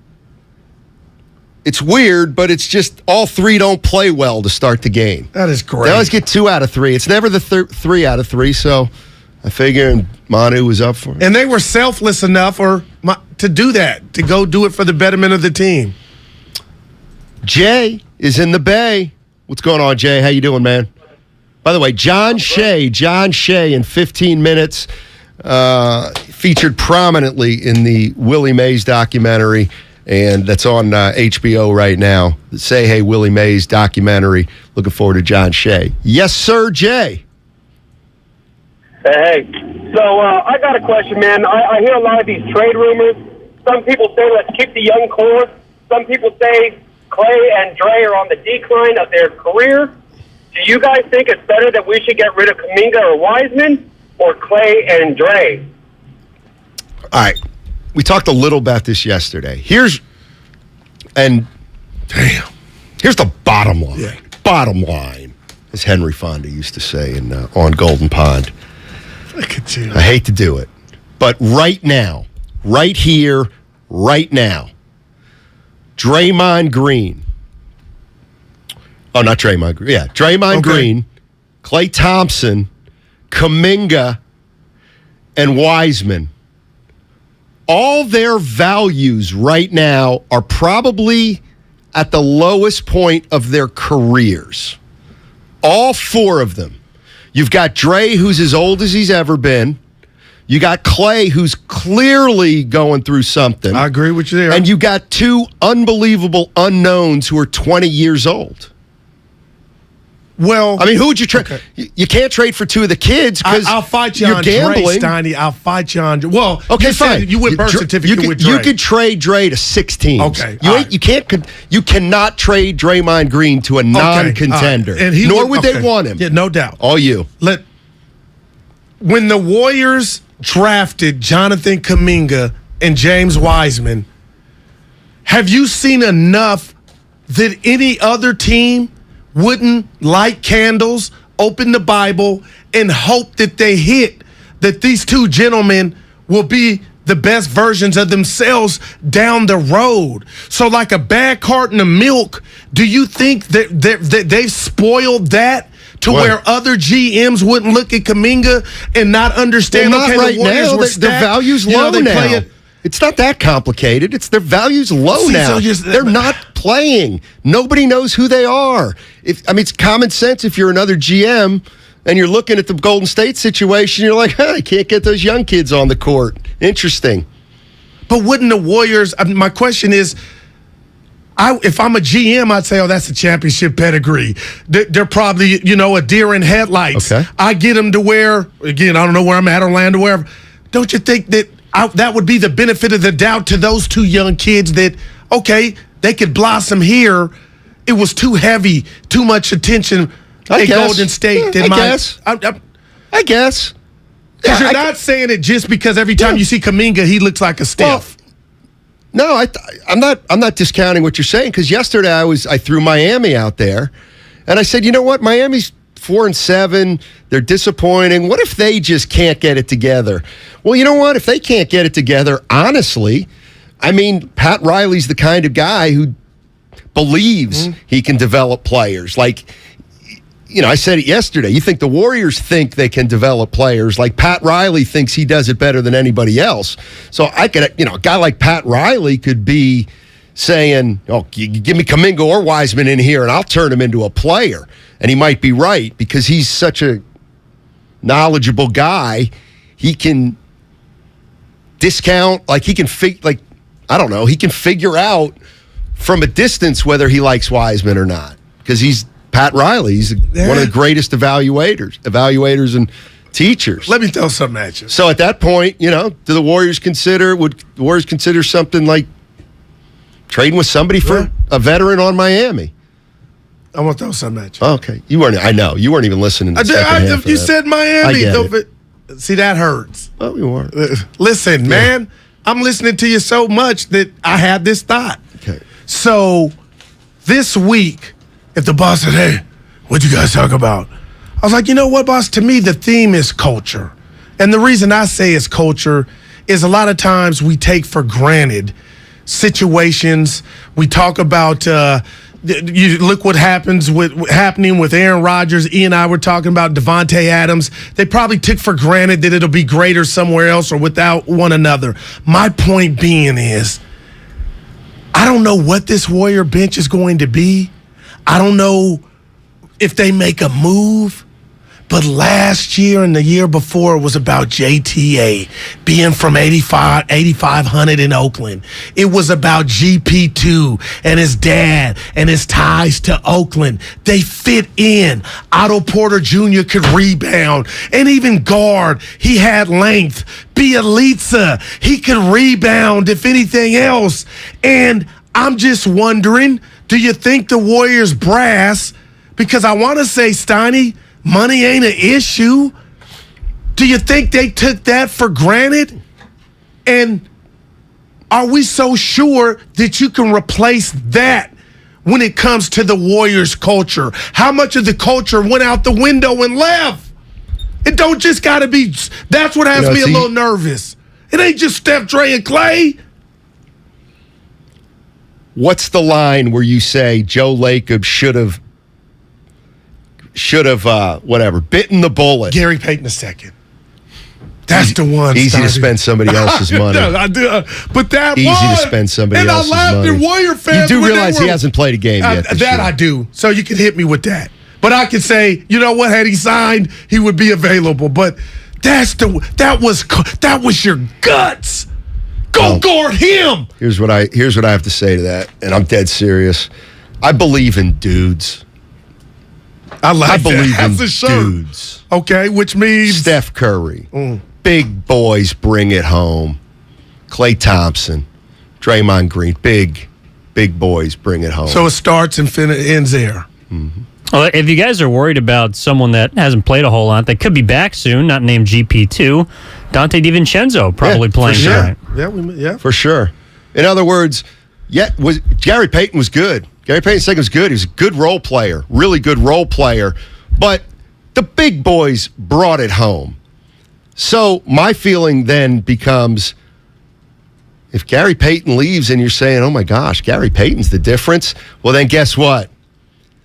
Speaker 9: it's weird, but it's just all three don't play well to start the game.
Speaker 2: That is great.
Speaker 9: They always get 2 out of 3. It's never the 3 out of 3, so I figure and Manu was up for it.
Speaker 2: And they were selfless enough to do that, to go do it for the betterment of the team.
Speaker 9: Jay is in the Bay. What's going on, Jay? How you doing, man? By the way, John Shea in 15 minutes featured prominently in the Willie Mays documentary, and that's on HBO right now. The Say Hey Willie Mays documentary. Looking forward to John Shea. Yes, sir, Jay.
Speaker 5: Hey, so I got a question, man. I hear a lot of these trade rumors. Some people say let's keep the young core. Some people say Clay and Dre are on the decline of their career. Do you guys think it's better that we should get rid of Kuminga or Wiseman or Clay and Dre?
Speaker 9: All right. We talked a little about this yesterday. Here's the bottom line.
Speaker 2: Yeah.
Speaker 9: Bottom line, as Henry Fonda used to say on Golden Pond.
Speaker 2: Look at you.
Speaker 9: I hate to do it, but right now, right here, right now, Draymond Green. Oh, not Draymond Green. Yeah, Draymond Green, Klay Thompson, Kuminga, and Wiseman. All their values right now are probably at the lowest point of their careers. All four of them. You've got Dre, who's as old as he's ever been. You got Clay, who's clearly going through something.
Speaker 2: I agree with you there.
Speaker 9: And you got two unbelievable unknowns who are 20 years old.
Speaker 2: Well,
Speaker 9: I mean, who would you trade? Okay. You can't trade for two of the kids because
Speaker 2: I'll fight you
Speaker 9: you're
Speaker 2: on
Speaker 9: gambling.
Speaker 2: Dre, Steiny. I'll fight you on Dre. Well,
Speaker 9: okay,
Speaker 2: you
Speaker 9: fine.
Speaker 2: You went birth certificate with Dre.
Speaker 9: You could trade Dre to 6 teams.
Speaker 2: Okay,
Speaker 9: you cannot trade Draymond Green to a non-contender.
Speaker 2: And
Speaker 9: nor would they want him.
Speaker 2: Yeah, no doubt.
Speaker 9: All you.
Speaker 2: When the Warriors drafted Jonathan Kuminga and James Wiseman, have you seen enough that any other team wouldn't light candles, open the Bible, and hope that they hit, that these two gentlemen will be the best versions of themselves down the road? So like a bad carton of milk, do you think that they've spoiled that to where other GMs wouldn't look at Kuminga and not understand,
Speaker 9: not
Speaker 2: okay,
Speaker 9: right
Speaker 2: the Warriors
Speaker 9: now.
Speaker 2: were
Speaker 9: Their value's low now. It's not that complicated. It's their value's low now. They're not playing. Nobody knows who they are. It's common sense if you're another GM and you're looking at the Golden State situation, you're like, I can't get those young kids on the court. Interesting.
Speaker 2: But wouldn't the Warriors, my question is, if I'm a GM, I'd say, that's a championship pedigree. They're probably, a deer in headlights. Okay. I get them to where, again, I don't know where I'm at, Orlando, wherever. Don't you think that that would be the benefit of the doubt to those two young kids that, okay, they could blossom here. It was too heavy, too much attention at Golden State.
Speaker 9: I guess.
Speaker 2: Because you're not saying it just because every time you see Kuminga, he looks like a Steph.
Speaker 9: Well, no, I'm not discounting what you're saying, because yesterday I threw Miami out there, and I said, you know what, Miami's 4-7. They're disappointing. What if they just can't get it together? Well, you know what? If they can't get it together, honestly, Pat Riley's the kind of guy who believes he can develop players. Like, I said it yesterday. You think the Warriors think they can develop players. Like Pat Riley thinks he does it better than anybody else. So a guy like Pat Riley could be saying, give me Kuminga or Wiseman in here and I'll turn him into a player. And he might be right because he's such a knowledgeable guy. He can discount, he can figure out from a distance whether he likes Wiseman or not. Because he's Pat Riley. He's one of the greatest evaluators and teachers.
Speaker 2: Let me throw something at you.
Speaker 9: So at that point, would the Warriors consider something like trading with somebody for a veteran on Miami?
Speaker 2: I want to throw something at you.
Speaker 9: Okay. You weren't even listening to the second half of
Speaker 2: you
Speaker 9: that.
Speaker 2: said Miami.
Speaker 9: I get it.
Speaker 2: See, that hurts.
Speaker 9: Oh, you weren't.
Speaker 2: Listen, man, I'm listening to you so much that I had this thought.
Speaker 9: Okay.
Speaker 2: So this week, if the boss said, hey, what'd you guys talk about? I was like, you know what, boss? To me, the theme is culture. And the reason I say it's culture is a lot of times we take for granted situations. We talk about you look what happening with Aaron Rodgers. Ian and I were talking about Devontae Adams. They probably took for granted that it'll be greater somewhere else or without one another. My point being is, I don't know what this Warrior bench is going to be. I don't know if they make a move. But last year and the year before, it was about JTA being from 8,500 in Oakland. It was about GP2 and his dad and his ties to Oakland. They fit in. Otto Porter Jr. could rebound and even guard. He had length. Bielitsa, he could rebound if anything else. And I'm just wondering, do you think the Warriors brass Because I want to say, Steiny, money ain't an issue. Do you think they took that for granted? And are we so sure that you can replace that when it comes to the Warriors culture? How much of the culture went out the window and left? It don't just got to be. That's what has me a little nervous. It ain't just Steph, Dre, and Clay.
Speaker 9: What's the line where you say Joe Lacob should have bitten the bullet?
Speaker 2: Gary Payton II. That's the one.
Speaker 9: Easy to spend somebody else's money.
Speaker 2: I do, but that
Speaker 9: easy
Speaker 2: was.
Speaker 9: to spend somebody
Speaker 2: and
Speaker 9: else's money.
Speaker 2: And I laughed at Warrior fans.
Speaker 9: You do realize he hasn't played a game yet this year.
Speaker 2: I do. So you can hit me with that. But I can say, you know what? Had he signed, he would be available. But that was your guts. Go guard him.
Speaker 9: Here's what I have to say to that, and I'm dead serious. I believe in dudes.
Speaker 2: I
Speaker 9: believe in
Speaker 2: shirt.
Speaker 9: Dudes.
Speaker 2: Okay, which means
Speaker 9: Steph Curry. Big boys bring it home. Klay Thompson, Draymond Green. Big boys bring it home.
Speaker 2: So it starts and ends there.
Speaker 9: Mm-hmm.
Speaker 3: Well, if you guys are worried about someone that hasn't played a whole lot, that could be back soon, not named GP2, Dante DiVincenzo probably playing tonight.
Speaker 2: Yeah,
Speaker 9: for sure. In other words, Gary Payton was good. Gary Payton II was good. He was a good role player, really good role player. But the big boys brought it home. So my feeling then becomes, if Gary Payton leaves and you're saying, oh my gosh, Gary Payton's the difference, well then guess what?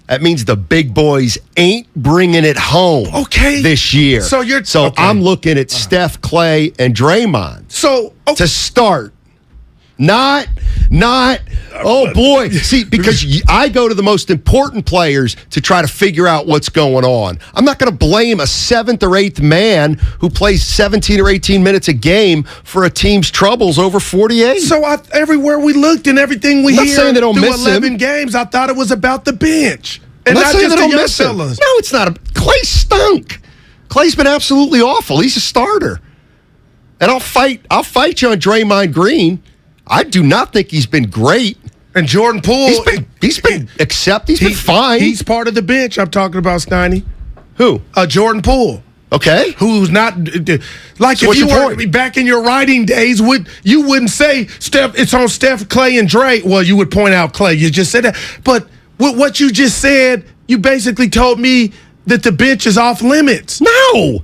Speaker 9: That means the big boys ain't bringing it home this year. So I'm looking at Steph, Clay, and Draymond. To start. Not, oh boy. See, because I go to the most important players to try to figure out what's going on. I'm not going to blame a 7th or 8th man who plays 17 or 18 minutes a game for a team's troubles over 48.
Speaker 2: So everywhere we looked and everything we hear
Speaker 9: saying they don't
Speaker 2: through
Speaker 9: miss
Speaker 2: 11 games, I thought it was about the bench. And
Speaker 9: I'm not saying
Speaker 2: just
Speaker 9: they
Speaker 2: the
Speaker 9: don't
Speaker 2: young
Speaker 9: miss him.
Speaker 2: fellas.
Speaker 9: No, it's not. Clay stunk. Clay's been absolutely awful. He's a starter. And I'll fight you on Draymond Green. I do not think he's been great.
Speaker 2: And Jordan Poole,
Speaker 9: he's been fine.
Speaker 2: He's part of the bench. I'm talking about, Steiny.
Speaker 9: Who?
Speaker 2: Jordan Poole.
Speaker 9: Okay.
Speaker 2: Who's not like
Speaker 9: So
Speaker 2: if you were back in your writing days, you wouldn't say Steph? It's on Steph, Clay, and Dre. Well, you would point out Clay. You just said that, but with what you just said, you basically told me that the bench is off limits.
Speaker 9: No,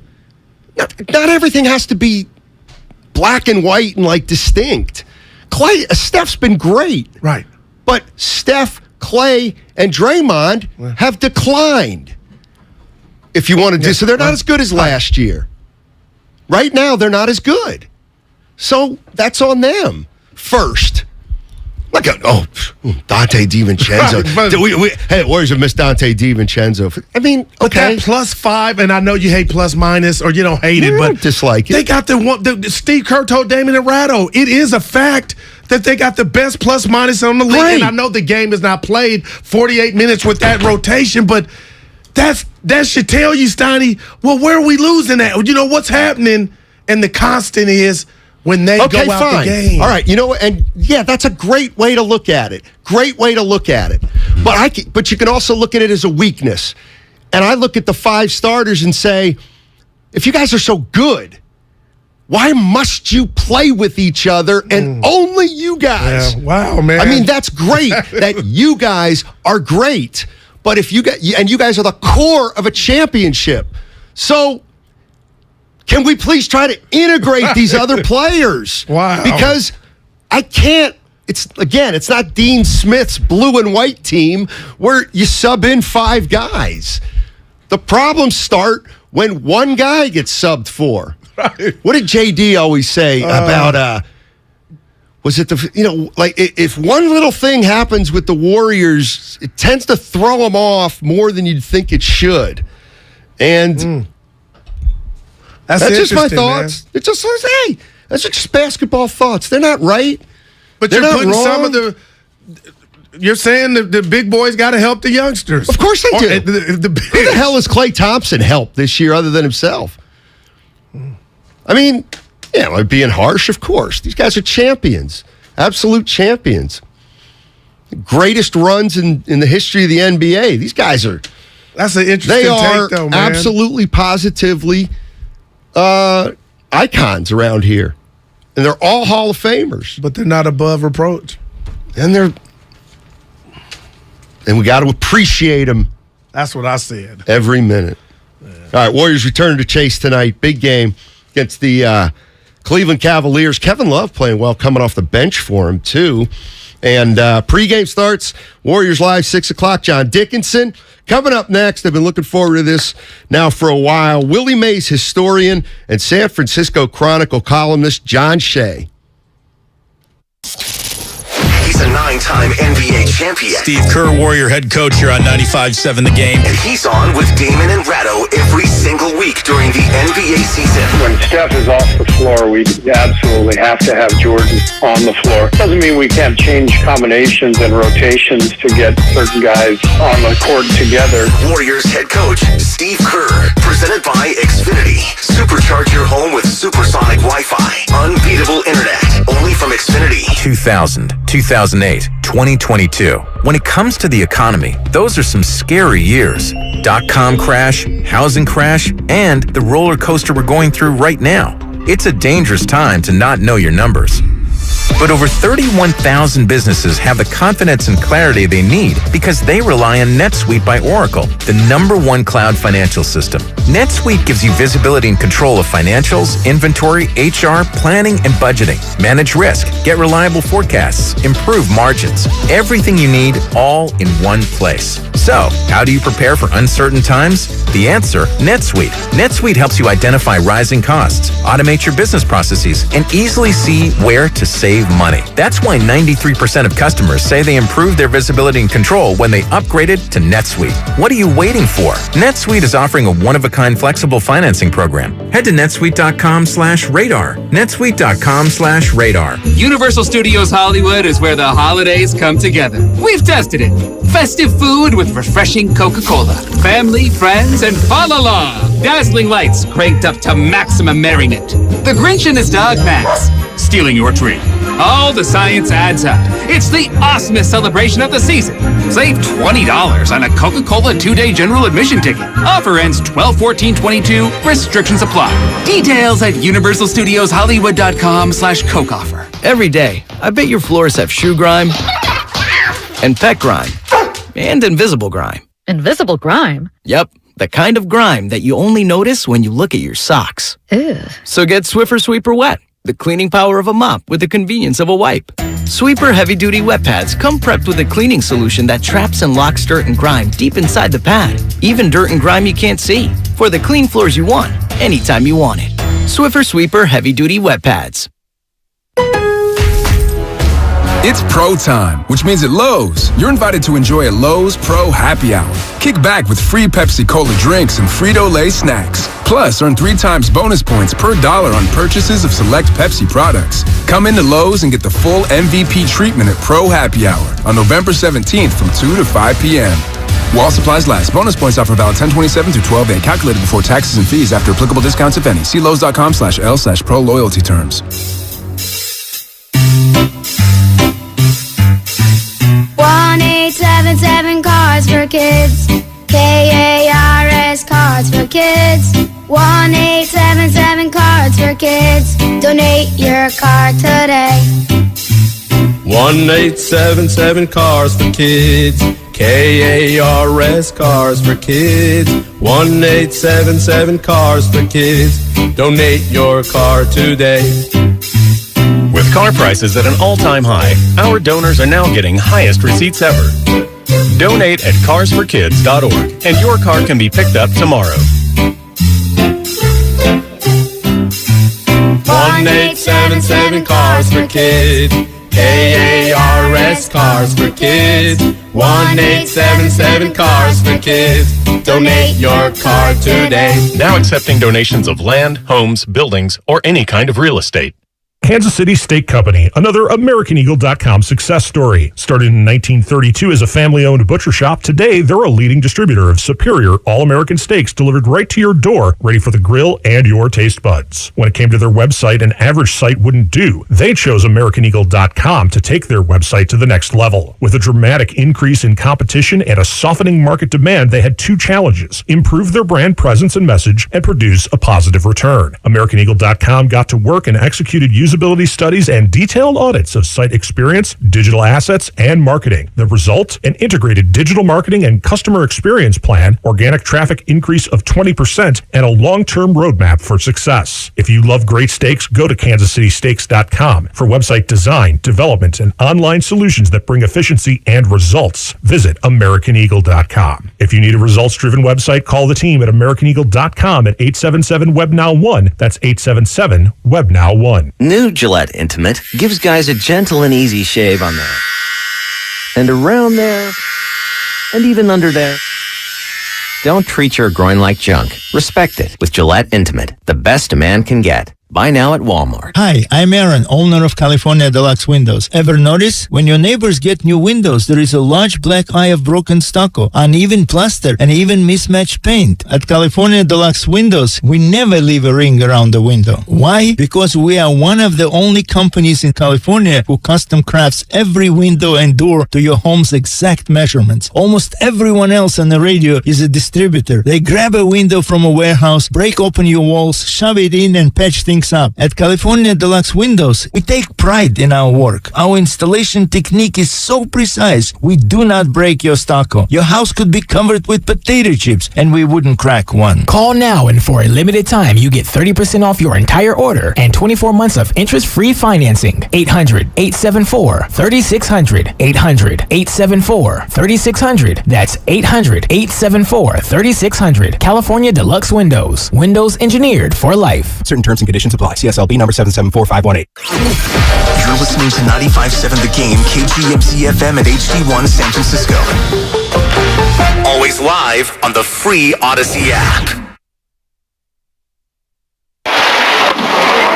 Speaker 9: not everything has to be black and white and like distinct. Steph's been great.
Speaker 2: Right.
Speaker 9: But Steph, Clay, and Draymond have declined. If you want to so they're not as good as last year. Right now, they're not as good. So that's on them first. Dante DiVincenzo. Hey, Warriors have missed Dante DiVincenzo. I mean,
Speaker 2: but that +5, and I know you hate plus minus, or you don't hate it, but
Speaker 9: dislike it.
Speaker 2: They got the Steve Kerr told Damon Ratto. It is a fact that they got the best plus minus on the league.
Speaker 9: Great.
Speaker 2: And I know the game is not played 48 minutes with that rotation, but that should tell you, Steiny, well, where are we losing at? You know what's happening, and the constant is when they go out the game.
Speaker 9: All right, you know, and yeah, that's a great way to look at it. But you can also look at it as a weakness. And I look at the 5 starters and say, if you guys are so good, why must you play with each other and only you guys?
Speaker 2: Yeah, wow, man.
Speaker 9: I mean, that's great that you guys are great. But if you guys are the core of a championship. So can we please try to integrate these other players?
Speaker 2: Wow.
Speaker 9: Because I can't. It's not Dean Smith's blue and white team where you sub in 5 guys. The problems start when one guy gets subbed for.
Speaker 2: Right.
Speaker 9: What did JD always say about was it if one little thing happens with the Warriors, it tends to throw them off more than you'd think it should. And that's just my thoughts. Man. It's just that's just basketball thoughts. They're not right.
Speaker 2: But you're putting some of the. You're saying the big boys got to help the youngsters.
Speaker 9: Of course they do. Who the hell has Klay Thompson helped this year other than himself? I mean, we're being harsh, of course. These guys are champions, absolute champions. Greatest runs in the history of the NBA. These guys are
Speaker 2: That's an interesting
Speaker 9: They are
Speaker 2: take, though, man.
Speaker 9: absolutely, positively icons around here. And they're all Hall of Famers.
Speaker 2: But they're not above reproach.
Speaker 9: And we got to appreciate them.
Speaker 2: That's what I said.
Speaker 9: Every minute. Yeah. All right, Warriors return to Chase tonight. Big game against the Cleveland Cavaliers. Kevin Love playing well, coming off the bench for him, too. And pregame starts, Warriors Live, 6 o'clock. John Dickinson. Coming up next, I've been looking forward to this now for a while, Willie Mays historian and San Francisco Chronicle columnist John Shea.
Speaker 6: He's a 9-time NBA champion.
Speaker 7: Steve Kerr, Warrior head coach here on 95.7 The Game.
Speaker 6: And he's on with Damon and Ratto every single week during the NBA season.
Speaker 8: When Steph is off the floor, we absolutely have to have Jordan on the floor. Doesn't mean we can't change combinations and rotations to get certain guys on the court together.
Speaker 6: Warriors head coach Steve Kerr, presented by Xfinity. Supercharge your home with supersonic Wi-Fi. Unbeatable internet, only from Xfinity.
Speaker 10: 2000, 2008, 2022. When it comes to the economy, those are some scary years. .com crash, housing crash, and the roller coaster we're going through right now. It's a dangerous time to not know your numbers. But over 31,000 businesses have the confidence and clarity they need because they rely on NetSuite by Oracle, the #1 cloud financial system. NetSuite gives you visibility and control of financials, inventory, HR, planning, and budgeting. Manage risk, get reliable forecasts, improve margins. Everything you need, all in one place. So, how do you prepare for uncertain times? The answer, NetSuite. NetSuite helps you identify rising costs, automate your business processes, and easily see where to save money. That's why 93% of customers say they improved their visibility and control when they upgraded to NetSuite. What are you waiting for? NetSuite is offering a one-of-a-kind flexible financing program. Head to netsuite.com/radar. netsuite.com/radar.
Speaker 12: Universal Studios Hollywood is where the holidays come together. We've tested it. Festive food with refreshing Coca-Cola. Family, friends, and fa-la-la. Dazzling lights cranked up to maximum merriment. The Grinch and his dog Max stealing your tree. All the science adds up. It's the awesomest celebration of the season. Save $20 on a Coca-Cola 2-day general admission ticket. Offer ends 12/14/22. Restrictions apply. Details at universalstudioshollywood.com/Coke offer.
Speaker 13: Every day, I bet your floors have shoe grime and pet grime and invisible grime.
Speaker 27: Invisible grime?
Speaker 13: Yep, the kind of grime that you only notice when you look at your socks.
Speaker 27: Ew.
Speaker 13: So get Swiffer Sweeper Wet, the cleaning power of a mop with the convenience of a wipe. Sweeper heavy-duty wet pads come prepped with a cleaning solution that traps and locks dirt and grime deep inside the pad, even dirt and grime you can't see, for the clean floors you want, anytime you want it. Swiffer Sweeper heavy-duty wet pads.
Speaker 28: It's Pro Time, which means at Lowe's, you're invited to enjoy a Lowe's Pro Happy Hour. Kick back with free Pepsi Cola drinks and Frito-Lay snacks. Plus, earn 3 times bonus points per dollar on purchases of select Pepsi products. Come into Lowe's and get the full MVP treatment at Pro Happy Hour on November 17th from 2 to 5 p.m. While supplies last. Bonus points offer valid 10/27 through 12/8. Calculated before taxes and fees after applicable discounts, if any. See Lowes.com/L/Pro loyalty terms.
Speaker 29: 1-877 Cars for Kids. KARS Cars for Kids. 1-877 Cars for Kids. Donate your car today.
Speaker 30: 1-877 Cars for Kids. KARS Cars for Kids. 1-877 Cars for Kids. Donate your car today.
Speaker 31: With car prices at an all-time high, our donors are now getting highest receipts ever. Donate at carsforkids.org, and your car can be picked up tomorrow.
Speaker 30: 1-877 Cars for Kids. KARS Cars for Kids. 1-877 Cars for Kids. Donate your car today.
Speaker 31: Now accepting donations of land, homes, buildings, or any kind of real estate.
Speaker 1: Kansas City Steak Company, another AmericanEagle.com success story. Started in 1932 as a family-owned butcher shop, today they're a leading distributor of superior all-American steaks delivered right to your door, ready for the grill and your taste buds. When it came to their website, an average site wouldn't do. They chose AmericanEagle.com to take their website to the next level. With a dramatic increase in competition and a softening market demand, they had two challenges: improve their brand presence and message and produce a positive return. AmericanEagle.com got to work and executed usability studies and detailed audits of site experience, digital assets, and marketing. The result? An integrated digital marketing and customer experience plan, organic traffic increase of 20%, and a long-term roadmap for success. If you love great steaks, go to kansascitysteaks.com for website design, development, and online solutions that bring efficiency and results. Visit AmericanEagle.com. If you need a results-driven website, call the team at AmericanEagle.com at 877-WEB-NOW-1. That's 877-WEB-NOW-1.
Speaker 11: New Gillette Intimate gives guys a gentle and easy shave on there. And around there. And even under there. Don't treat your groin like junk. Respect it with Gillette Intimate, the best a man can get. Buy now at Walmart.
Speaker 14: Hi, I'm Aaron, owner of California Deluxe Windows. Ever notice? When your neighbors get new windows, there is a large black eye of broken stucco, uneven plaster, and even mismatched paint. At California Deluxe Windows, we never leave a ring around the window. Why? Because we are one of the only companies in California who custom crafts every window and door to your home's exact measurements. Almost everyone else on the radio is a distributor. They grab a window from a warehouse, break open your walls, shove it in, and patch things up. At California Deluxe Windows, we take pride in our work. Our installation technique is so precise, we do not break your stucco. Your house could be covered with potato chips, and we wouldn't crack one.
Speaker 15: Call now, and for a limited time, you get 30% off your entire order and 24 months of interest-free financing. 800-874-3600. 800-874-3600. That's 800-874-3600. California Deluxe Windows. Windows engineered for life.
Speaker 16: Certain terms and conditions apply. CSLB number 774518.
Speaker 6: You're listening to 95.7 The Game, KGMZ FM at HD1 San Francisco. Always live on the free Odyssey app.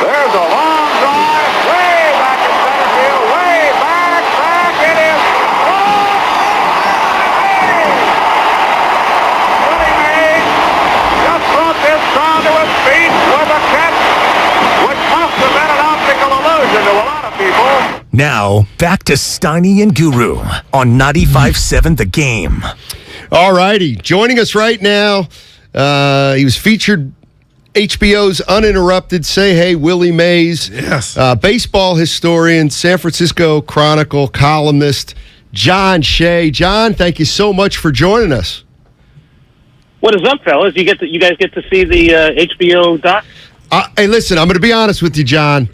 Speaker 17: There's a long drive way back in center field, way back, it is Willie Mays just brought this crowd to its feet with a catch which must have been an optical illusion to a lot of people.
Speaker 6: Now, back to Steiny and Guru on 95.7 The Game.
Speaker 9: All righty. Joining us right now, he was featured HBO's Uninterrupted. Say Hey, Willie Mays.
Speaker 2: Yes.
Speaker 9: Baseball historian, San Francisco Chronicle columnist, John Shea. John, thank you so much for joining us.
Speaker 18: What is up, fellas? You guys get to see the HBO doc?
Speaker 9: Hey, listen, I'm going to be honest with you, John.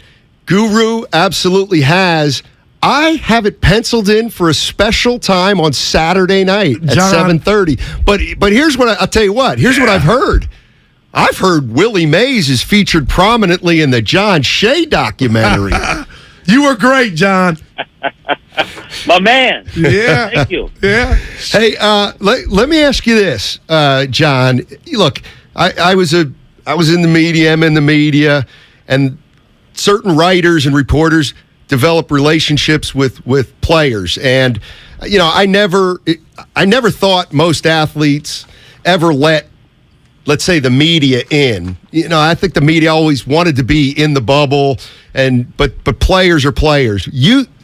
Speaker 9: Guru absolutely has. I have it penciled in for a special time on Saturday night at 7:30. But here's what I'll tell you what. Here's what I've heard. I've heard Willie Mays is featured prominently in the John Shea documentary.
Speaker 2: You were great, John.
Speaker 18: My man.
Speaker 2: Yeah.
Speaker 18: Thank you.
Speaker 2: Yeah.
Speaker 9: Hey, let me ask you this, John. Look, I was in the media. I'm in the media, and certain writers and reporters develop relationships with players, and I never thought most athletes ever let's say the media in. I think the media always wanted to be in the bubble, but players are players.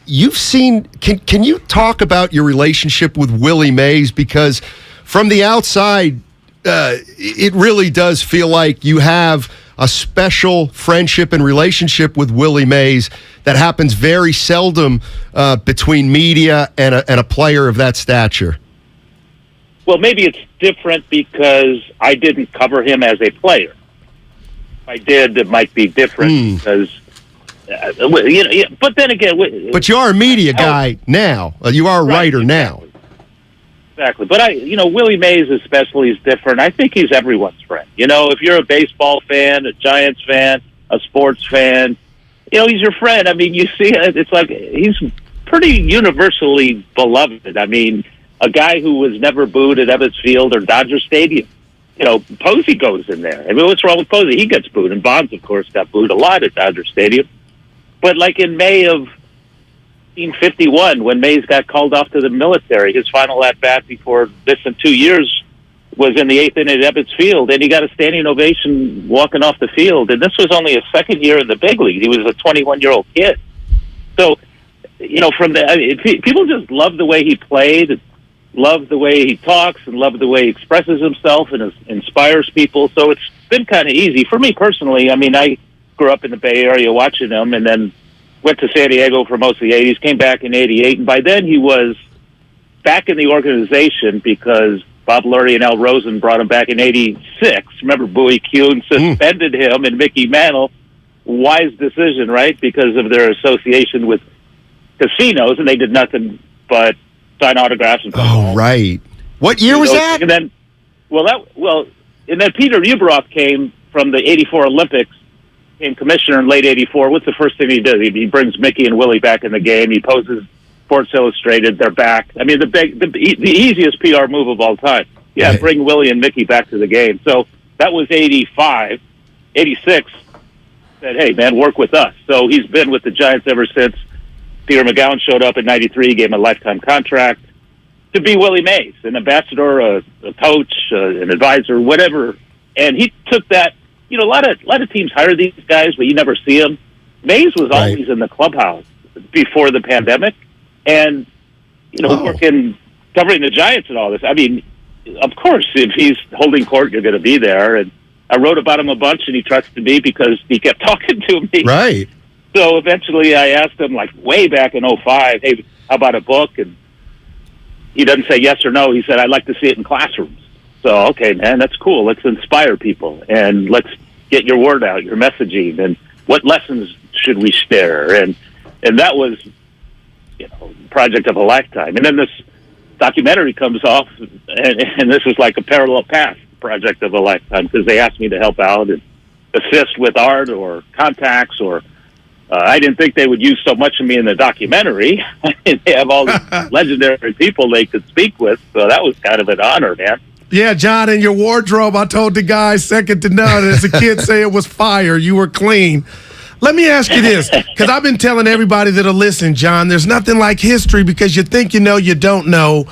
Speaker 9: You've seen. Can you talk about your relationship with Willie Mays? Because from the outside, it really does feel like you have a special friendship and relationship with Willie Mays that happens very seldom between media and a player of that stature.
Speaker 18: Well, maybe it's different because I didn't cover him as a player. If I did, it might be different because, but then again...
Speaker 9: But you are a media guy now. You are a writer now.
Speaker 18: Exactly. But Willie Mays especially is different. I think he's everyone's friend. If you're a baseball fan, a Giants fan, a sports fan, he's your friend. I mean, you see it, it's like he's pretty universally beloved. I mean, a guy who was never booed at Ebbets Field or Dodger Stadium. Posey goes in there. I mean, what's wrong with Posey? He gets booed. And Bonds, of course, got booed a lot at Dodger Stadium. But like in May of 1951, when Mays got called off to the military, his final at-bat before missing 2 years was in the 8th inning at Ebbets Field, and he got a standing ovation walking off the field. And this was only his second year in the big league. He was a 21-year-old kid. So, people just love the way he played, love the way he talks, and love the way he expresses himself and inspires people. So it's been kind of easy. For me personally, I grew up in the Bay Area watching him, and then went to San Diego for most of the 80s, came back in 88, and by then he was back in the organization because Bob Lurie and Al Rosen brought him back in 86. Remember, Bowie Kuhn suspended him and Mickey Mantle. Wise decision, right? Because of their association with casinos, and they did nothing but sign autographs and come home.
Speaker 9: Right. What year was that?
Speaker 18: And then, and then Peter Ueberroth came from the 84 Olympics, became commissioner in late 84. What's the first thing he did? He brings Mickey and Willie back in the game. He poses Sports Illustrated. They're back. The easiest PR move of all time. Yeah, right. Bring Willie and Mickey back to the game. So that was 85. 86 said, hey, man, work with us. So he's been with the Giants ever since. Peter McGowan showed up in 93, gave him a lifetime contract to be Willie Mays, an ambassador, a coach, an advisor, whatever. And he took that. A lot of teams hire these guys, but you never see them. Mays was always in the clubhouse before the pandemic, and working, covering the Giants and all this. Of course, if he's holding court, you're going to be there. And I wrote about him a bunch, and he trusted me because he kept talking to me.
Speaker 9: Right.
Speaker 18: So eventually, I asked him, way back in 05, hey, how about a book? And he doesn't say yes or no. He said, I'd like to see it in classrooms. So, okay, man, that's cool. Let's inspire people, and let's get your word out, your messaging, and what lessons should we share? And that was, project of a lifetime. And then this documentary comes off, and this is like a parallel path project of a lifetime, because they asked me to help out and assist with art or contacts, or I didn't think they would use so much of me in the documentary. They have all these legendary people they could speak with, so that was kind of an honor, man.
Speaker 2: Yeah, John, in your wardrobe, I told the guys second to none. As the kids say, it was fire. You were clean. Let me ask you this, because I've been telling everybody that'll listen, John, there's nothing like history because you think you know, you don't know.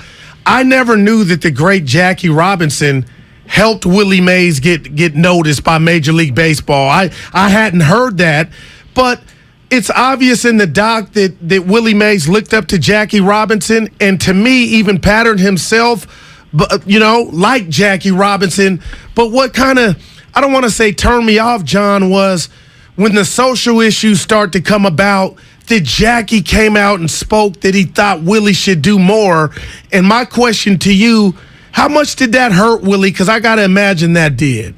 Speaker 2: I never knew that the great Jackie Robinson helped Willie Mays get noticed by Major League Baseball. I hadn't heard that, but it's obvious in the doc that Willie Mays looked up to Jackie Robinson, and to me, even patterned himself, like Jackie Robinson. But what kind of, I don't want to say turned me off, John, was when the social issues start to come about, that Jackie came out and spoke that he thought Willie should do more. And my question to you, how much did that hurt Willie? Because I got to imagine that did.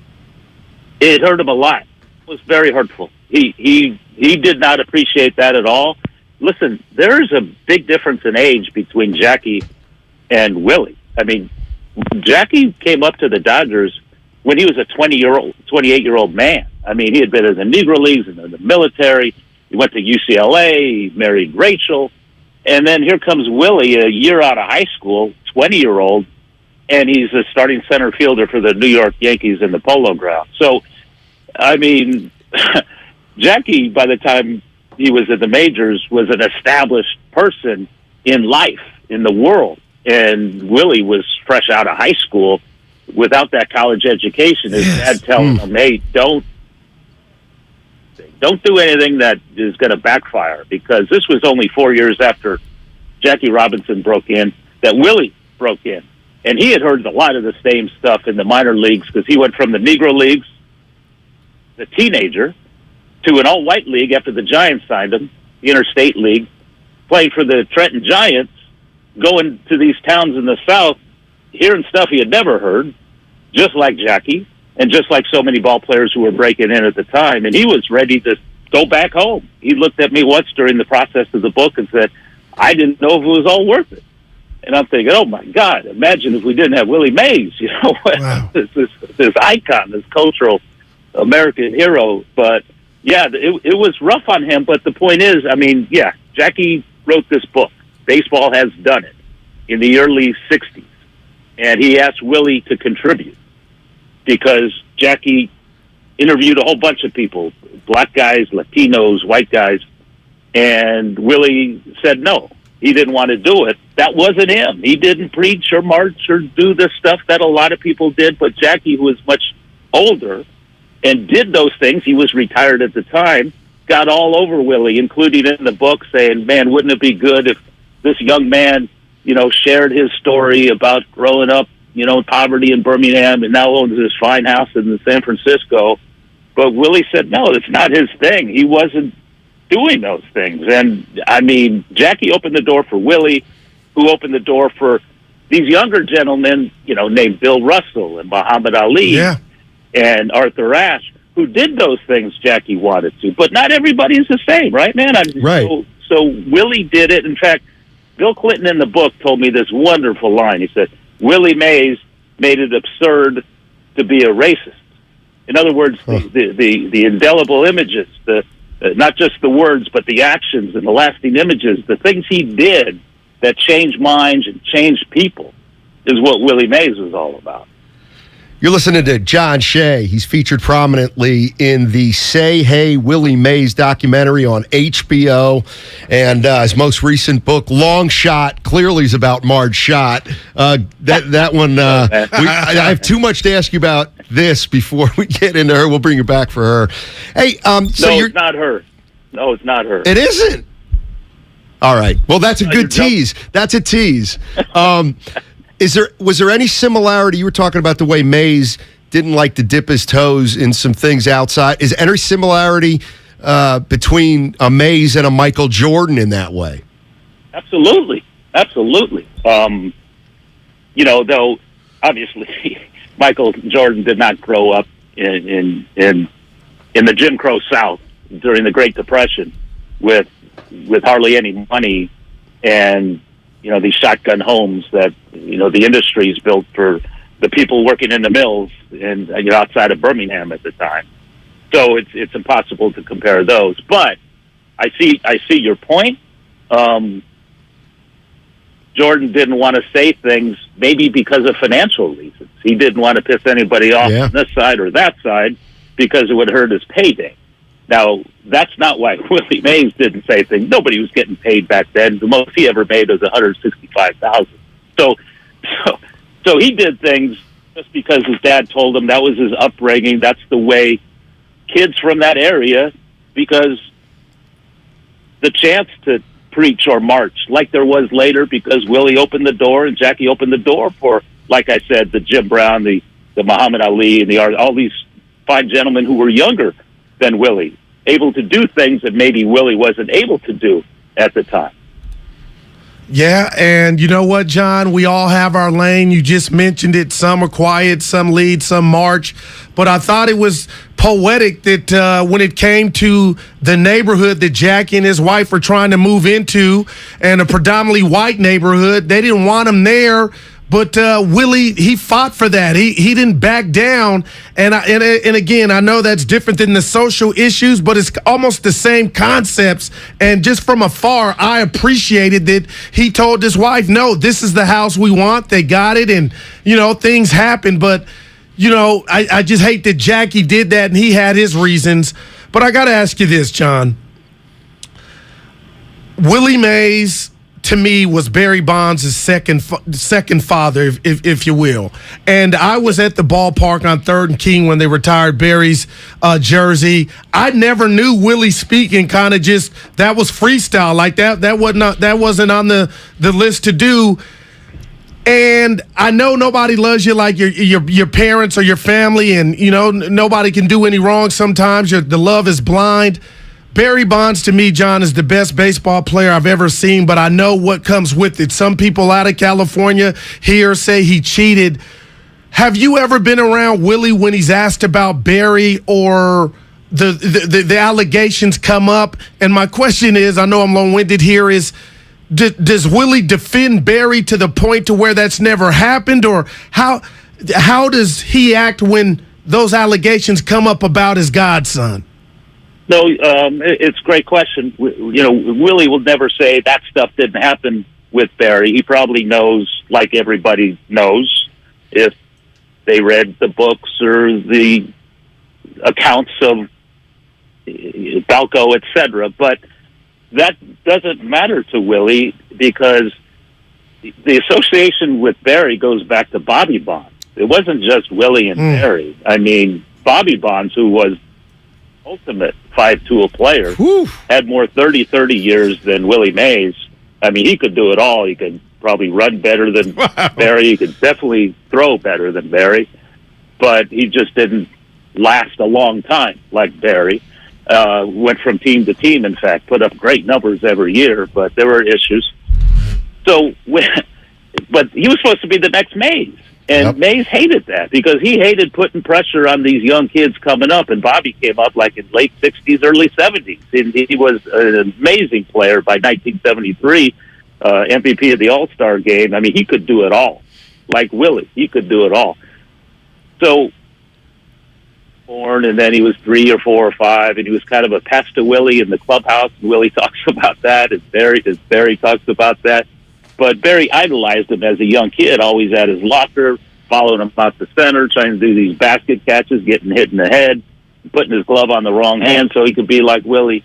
Speaker 18: It hurt him a lot. It was very hurtful. He did not appreciate that at all. Listen, there's a big difference in age between Jackie and Willie. Jackie came up to the Dodgers when he was a 28-year-old man. He had been in the Negro Leagues and in the military. He went to UCLA, he married Rachel. And then here comes Willie, a year out of high school, 20-year-old, and he's a starting center fielder for the New York Yankees in the Polo Grounds. So, Jackie, by the time he was in the majors, was an established person in life, in the world. And Willie was fresh out of high school without that college education. His dad telling him, hey, don't do anything that is going to backfire, because this was only 4 years after Jackie Robinson broke in that Willie broke in. And he had heard a lot of the same stuff in the minor leagues, because he went from the Negro Leagues, the teenager, to an all-white league after the Giants signed him, the Interstate League, playing for the Trenton Giants, going to these towns in the South, hearing stuff he had never heard, just like Jackie, and just like so many ball players who were breaking in at the time. And he was ready to go back home. He looked at me once during the process of the book and said, I didn't know if it was all worth it. And I'm thinking, oh, my God, imagine if we didn't have Willie Mays, wow. this icon, this cultural American hero. But, yeah, it was rough on him. But the point is, Jackie wrote this book. Baseball Has Done It, in the early 60s. And he asked Willie to contribute because Jackie interviewed a whole bunch of people, black guys, Latinos, white guys, And Willie said no. He didn't want to do it. That wasn't him. He didn't preach or march or do the stuff that a lot of people did. But Jackie, who was much older and did those things, he was retired at the time, got all over Willie, including in the book, saying, man, wouldn't it be good if this young man, shared his story about growing up, in poverty in Birmingham and now owns this fine house in San Francisco. But Willie said, no, it's not his thing. He wasn't doing those things. And I mean, Jackie opened the door for Willie, who opened the door for these younger gentlemen, named Bill Russell and Muhammad Ali and Arthur Ashe, who did those things Jackie wanted to. But not everybody is the same, right, man?
Speaker 9: Right.
Speaker 18: So Willie did it. In fact, Bill Clinton in the book told me this wonderful line. He said, Willie Mays made it absurd to be a racist. In other words, the indelible images, not just the words, but the actions and the lasting images, the things he did that changed minds and changed people is what Willie Mays was all about.
Speaker 9: You're listening to John Shea. He's featured prominently in the Say Hey Willie Mays documentary on HBO. And his most recent book, Long Shot, clearly is about Marge Schott. That one, I have too much to ask you about this before we get into her. We'll bring you back for her. Hey,
Speaker 18: it's not her. No, it's not her.
Speaker 9: It isn't? All right. Well, that's a good tease. That's a tease. Was there any similarity? You were talking about the way Mays didn't like to dip his toes in some things outside. Is any similarity between a Mays and a Michael Jordan in that way?
Speaker 18: Absolutely. Though obviously Michael Jordan did not grow up in the Jim Crow South during the Great Depression with hardly any money and these shotgun homes that the industries built for the people working in the mills and outside of Birmingham at the time. So it's impossible to compare those. But I see your point. Jordan didn't want to say things maybe because of financial reasons. He didn't want to piss anybody off on this side or that side because it would hurt his payday. Now, that's not why Willie Mays didn't say things. Nobody was getting paid back then. The most he ever made was $165,000. So he did things just because his dad told him that was his upbringing. That's the way kids from that area, because the chance to preach or march like there was later, because Willie opened the door and Jackie opened the door for, like I said, the Jim Brown, the Muhammad Ali, and all these fine gentlemen who were younger than Willie, able to do things that maybe Willie wasn't able to do at the time.
Speaker 2: Yeah, and you know what, John? We all have our lane. You just mentioned it. Some are quiet, some lead, some march. But I thought it was poetic that when it came to the neighborhood that Jackie and his wife were trying to move into, and a predominantly white neighborhood, they didn't want him there. But Willie, he fought for that. He didn't back down. And again, I know that's different than the social issues, but it's almost the same concepts. And just from afar, I appreciated that he told his wife, no, this is the house we want. They got it. And, things happen. But, I just hate that Jackie did that and he had his reasons. But I got to ask you this, John. Willie Mays, to me, was Barry Bonds' second father, if you will. And I was at the ballpark on 3rd and King when they retired Barry's jersey. I never knew Willie speaking kind of just, that was freestyle like that. That wasn't on the list to do. And I know nobody loves you like your parents or your family, and nobody can do any wrong sometimes. The love is blind. Barry Bonds, to me, John, is the best baseball player I've ever seen, but I know what comes with it. Some people out of California here say he cheated. Have you ever been around Willie when he's asked about Barry or the allegations come up? And my question is, I know I'm long-winded here, is does Willie defend Barry to the point to where that's never happened? Or how does he act when those allegations come up about his godson?
Speaker 18: No, it's a great question. Willie will never say that stuff didn't happen with Barry. He probably knows, like everybody knows, if they read the books or the accounts of Balco, etc. But that doesn't matter to Willie because the association with Barry goes back to Bobby Bonds. It wasn't just Willie and Barry. I mean, Bobby Bonds, who was ultimate 5-tool player, had more 30 years than Willie Mays. I mean, he could do it all. He could probably run better than Barry. He could definitely throw better than Barry. But he just didn't last a long time like Barry. Went from team to team, in fact, put up great numbers every year, but there were issues. So, but he was supposed to be the next Mays. And Mays hated that because he hated putting pressure on these young kids coming up. And Bobby came up like in late 60s, early 70s. And he was an amazing player by 1973, MVP of the All-Star game. I mean, he could do it all. Like Willie, he could do it all. So, born, and then he was 3 or 4 or 5, and he was kind of a pest to Willie in the clubhouse. And Willie talks about that, and Barry talks about that. But Barry idolized him as a young kid, always at his locker, following him out the center, trying to do these basket catches, getting hit in the head, putting his glove on the wrong hand so he could be like Willie.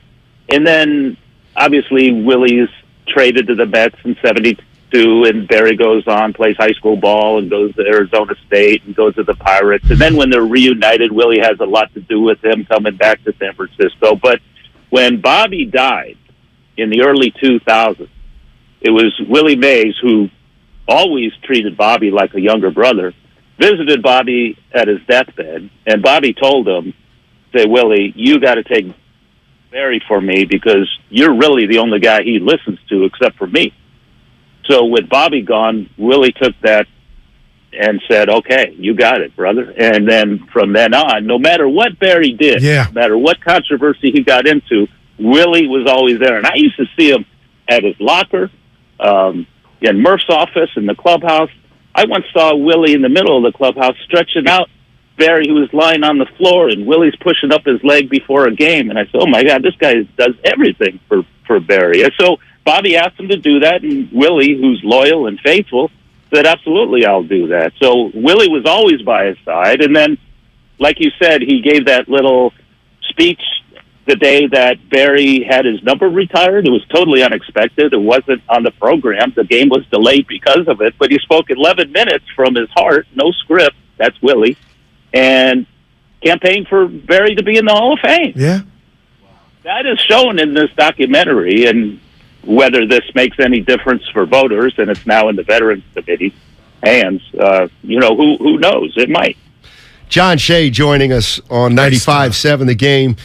Speaker 18: And then, obviously, Willie's traded to the Mets in 72, and Barry goes on, plays high school ball, and goes to Arizona State, and goes to the Pirates. And then when they're reunited, Willie has a lot to do with him coming back to San Francisco. But when Bobby died in the early 2000s, it was Willie Mays, who always treated Bobby like a younger brother, visited Bobby at his deathbed, and Bobby told him, say, Willie, you got to take Barry for me because you're really the only guy he listens to except for me. So with Bobby gone, Willie took that and said, okay, you got it, brother. And then from then on, no matter what Barry did, no matter what controversy he got into, Willie was always there. And I used to see him at his locker, in Murph's office, in the clubhouse. I once saw Willie in the middle of the clubhouse stretching out Barry, who was lying on the floor, and Willie's pushing up his leg before a game. And I said, oh, my God, this guy does everything for Barry. And so Bobby asked him to do that, and Willie, who's loyal and faithful, said, absolutely, I'll do that. So Willie was always by his side. And then, like you said, he gave that little speech the day that Barry had his number retired. It was totally unexpected. It wasn't on the program. The game was delayed because of it, but he spoke 11 minutes from his heart, no script. That's Willie. And campaigned for Barry to be in the Hall of Fame.
Speaker 2: Yeah.
Speaker 18: That is shown in this documentary, and whether this makes any difference for voters, and it's now in the Veterans Committee hands, who knows? It might.
Speaker 9: John Shea joining us on 95.7 The Game,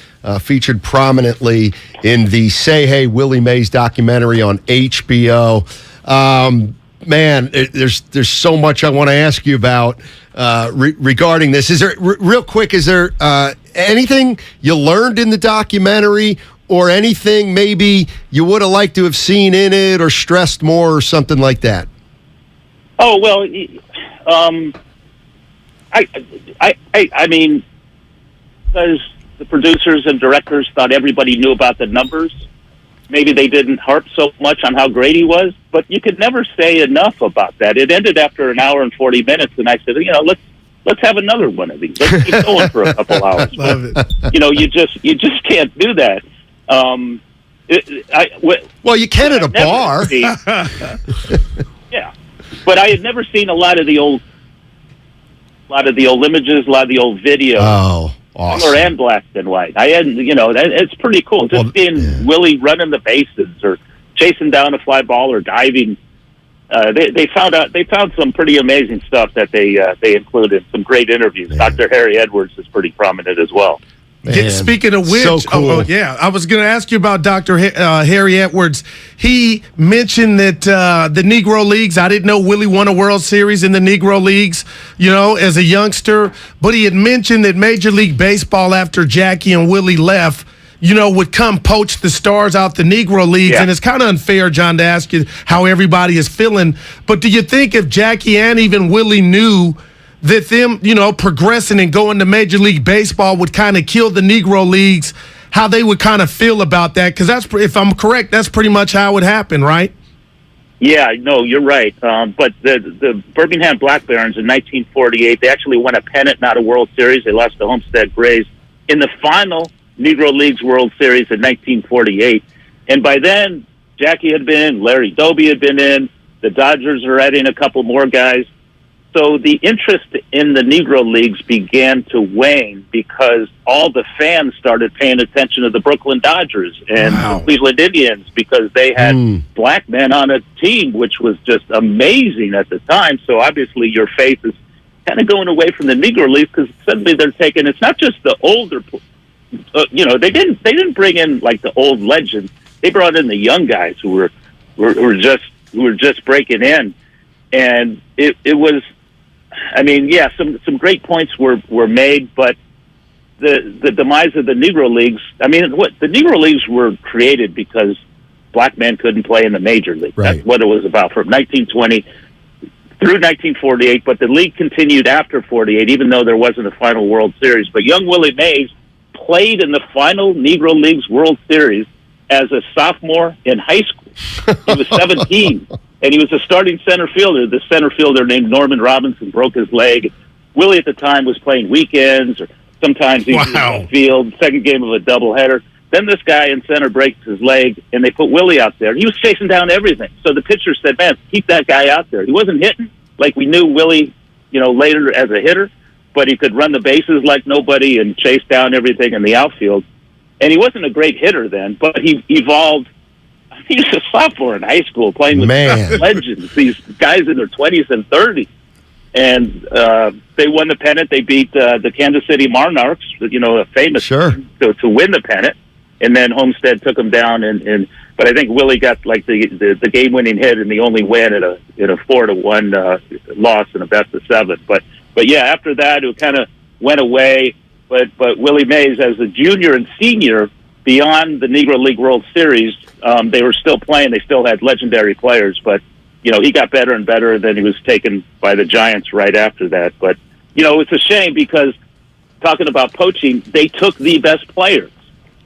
Speaker 9: featured prominently in the Say Hey Willie Mays documentary on HBO. Man, there's so much I want to ask you about regarding this. Is there real quick? Is there anything you learned in the documentary, or anything maybe you would have liked to have seen in it, or stressed more, or something like that?
Speaker 18: Oh well. I mean, because the producers and directors thought everybody knew about the numbers, maybe they didn't harp so much on how great he was, but you could never say enough about that. It ended after an hour and 40 minutes, and I said, let's have another one of these. Let's keep going for a couple hours.
Speaker 2: Love it.
Speaker 18: You just can't do that.
Speaker 9: Well, you can at a bar.
Speaker 18: Yeah, but I had never seen a lot of the old images, a lot of the old videos.
Speaker 9: Oh, awesome.
Speaker 18: Color and black and white. I hadn't, it's pretty cool. Just seeing Willie running the bases, or chasing down a fly ball, or diving. They found some pretty amazing stuff that they included. Some great interviews. Man. Dr. Harry Edwards is pretty prominent as well.
Speaker 2: Speaking of which,
Speaker 9: so cool.
Speaker 2: I was going to ask you about Dr. Harry Edwards. He mentioned that the Negro Leagues, I didn't know Willie won a World Series in the Negro Leagues, as a youngster, but he had mentioned that Major League Baseball, after Jackie and Willie left, would come poach the stars out the Negro Leagues. Yeah. And it's kind of unfair, John, to ask you how everybody is feeling. But do you think if Jackie and even Willie knew that them, progressing and going to Major League Baseball would kind of kill the Negro Leagues, how they would kind of feel about that? Because that's, if I'm correct, that's pretty much how it happened, right?
Speaker 18: Yeah, no, you're right. But the Birmingham Black Barons in 1948, they actually won a pennant, not a World Series. They lost to Homestead Grays in the final Negro Leagues World Series in 1948. And by then, Jackie had been in, Larry Doby had been in, the Dodgers are adding a couple more guys. So the interest in the Negro Leagues began to wane because all the fans started paying attention to the Brooklyn Dodgers and the Cleveland Indians because they had black men on a team, which was just amazing at the time. So obviously your faith is kind of going away from the Negro Leagues because suddenly they're taking, it's not just the older, they didn't bring in like the old legends. They brought in the young guys who were just breaking in. And it was, some great points were made, but the demise of the Negro Leagues, the Negro Leagues were created because black men couldn't play in the major league. Right. That's what it was about from 1920 through 1948, but the league continued after 48, even though there wasn't a final World Series. But young Willie Mays played in the final Negro Leagues World Series as a sophomore in high school. He was 17. And he was a starting center fielder. The center fielder named Norman Robinson broke his leg. Willie at the time was playing weekends, or sometimes he was in the field, second game of a doubleheader. Then this guy in center breaks his leg, and they put Willie out there. He was chasing down everything. So the pitcher said, man, keep that guy out there. He wasn't hitting like we knew Willie, later as a hitter, but he could run the bases like nobody and chase down everything in the outfield. And he wasn't a great hitter then, but he evolved. He was a sophomore in high school playing with legends, these guys in their 20s and 30s. And they won the pennant. They beat the Kansas City Monarchs, a famous team, to win the pennant. And then Homestead took them down. But I think Willie got like the game-winning hit and the only win in a 4-1 loss in a best-of-7. But yeah, after that, it kind of went away. But Willie Mays, as a junior and senior, beyond the Negro League World Series, they were still playing. They still had legendary players, but he got better and better. Then he was taken by the Giants right after that. But it's a shame because talking about poaching, they took the best players.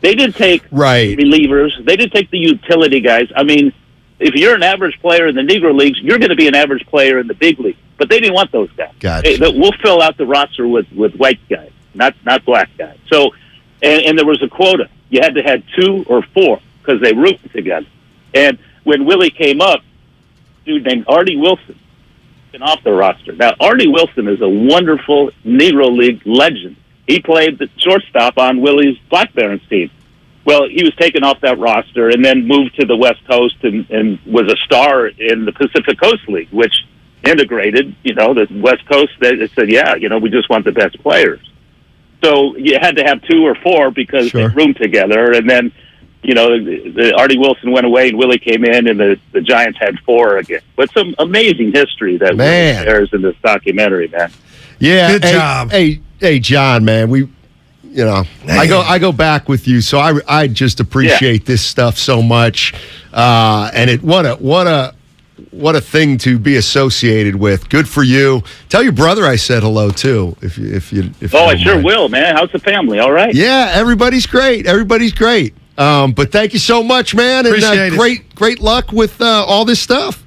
Speaker 18: They didn't take relievers. They didn't take the utility guys. I mean, if you're an average player in the Negro Leagues, you're going to be an average player in the big league. But they didn't want those guys.
Speaker 9: Gotcha.
Speaker 18: We'll fill out the roster with white guys, not black guys. So, and there was a quota. You had to have 2 or 4 because they rooted together. And when Willie came up, a dude named Artie Wilson been off the roster. Now, Artie Wilson is a wonderful Negro League legend. He played the shortstop on Willie's Black Barons team. Well, he was taken off that roster and then moved to the West Coast and was a star in the Pacific Coast League, which integrated, the West Coast. They said, we just want the best players. So you had to have 2 or 4 because they roomed together. And then, the Artie Wilson went away and Willie came in and the Giants had 4 again. But some amazing history that Willie shares in this documentary, man.
Speaker 9: Yeah.
Speaker 2: Good job.
Speaker 9: Hey, John, man, I go back with you. So I just appreciate this stuff so much. And what a thing to be associated with. Good for you. Tell your brother I said hello too. If
Speaker 18: I sure will, man. How's the family? All right.
Speaker 9: Yeah, everybody's great. But thank you so much, man, and great luck with all this stuff.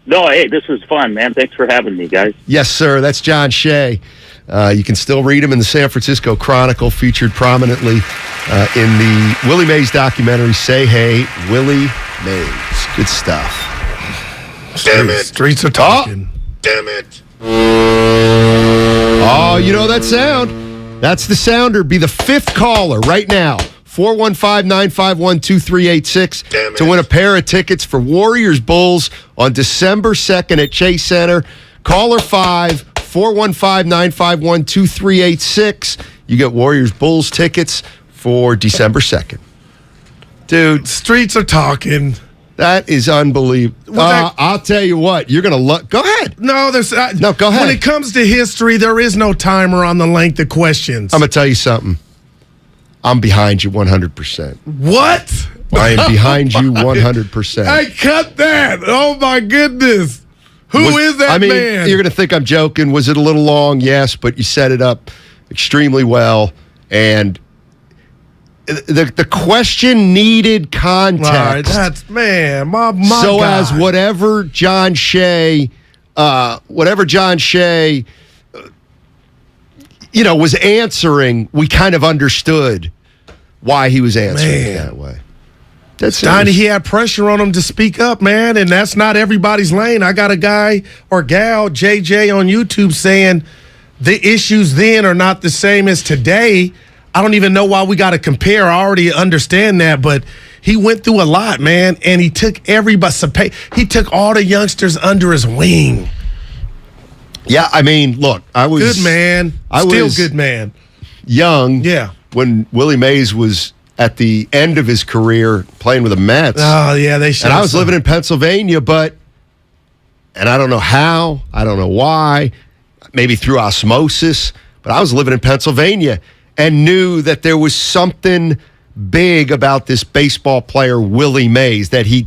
Speaker 18: No, hey, this was fun, man. Thanks for having me, guys.
Speaker 9: Yes, sir. That's John Shea. You can still read him in the San Francisco Chronicle, featured prominently in the Willie Mays documentary. Say Hey, Willie Mays. Good stuff.
Speaker 2: Damn it. Streets are talking.
Speaker 9: Damn it. Oh, you know that sound? That's the sounder. Be the 5th caller right now. 415-951-2386 to win a pair of tickets for Warriors Bulls on December 2nd at Chase Center. Caller 5, 415-951-2386. You get Warriors Bulls tickets for December 2nd. Dude,
Speaker 2: streets are talking.
Speaker 9: That is unbelievable. I'll tell you what, you're going to look. Go ahead.
Speaker 2: No,
Speaker 9: no, go ahead.
Speaker 2: When it comes to history, there is no timer on the length of questions.
Speaker 9: I'm going to tell you something. I'm behind you 100%.
Speaker 2: What?
Speaker 9: I am behind you 100%.
Speaker 2: Hey, cut that. Oh, my goodness. Who is that man?
Speaker 9: You're going to think I'm joking. Was it a little long? Yes, but you set it up extremely well. And the question needed context.
Speaker 2: All right, that's, man, my
Speaker 9: so
Speaker 2: God.
Speaker 9: As whatever John Shea, was answering, we kind of understood why he was answering it that way.
Speaker 2: Steiny, he had pressure on him to speak up, man, and that's not everybody's lane. I got a guy or gal, JJ, on YouTube saying the issues then are not the same as today. I don't even know why we got to compare. I already understand that, but he went through a lot, man, and he took everybody. He took all the youngsters under his wing.
Speaker 9: Yeah, I mean, look, I was
Speaker 2: good man. Still good man.
Speaker 9: Young.
Speaker 2: Yeah.
Speaker 9: When Willie Mays was at the end of his career playing with the Mets.
Speaker 2: Oh, yeah, they should.
Speaker 9: And I was living in Pennsylvania, and I don't know how, I don't know why, maybe through osmosis, but I was living in Pennsylvania and knew that there was something big about this baseball player, Willie Mays, that he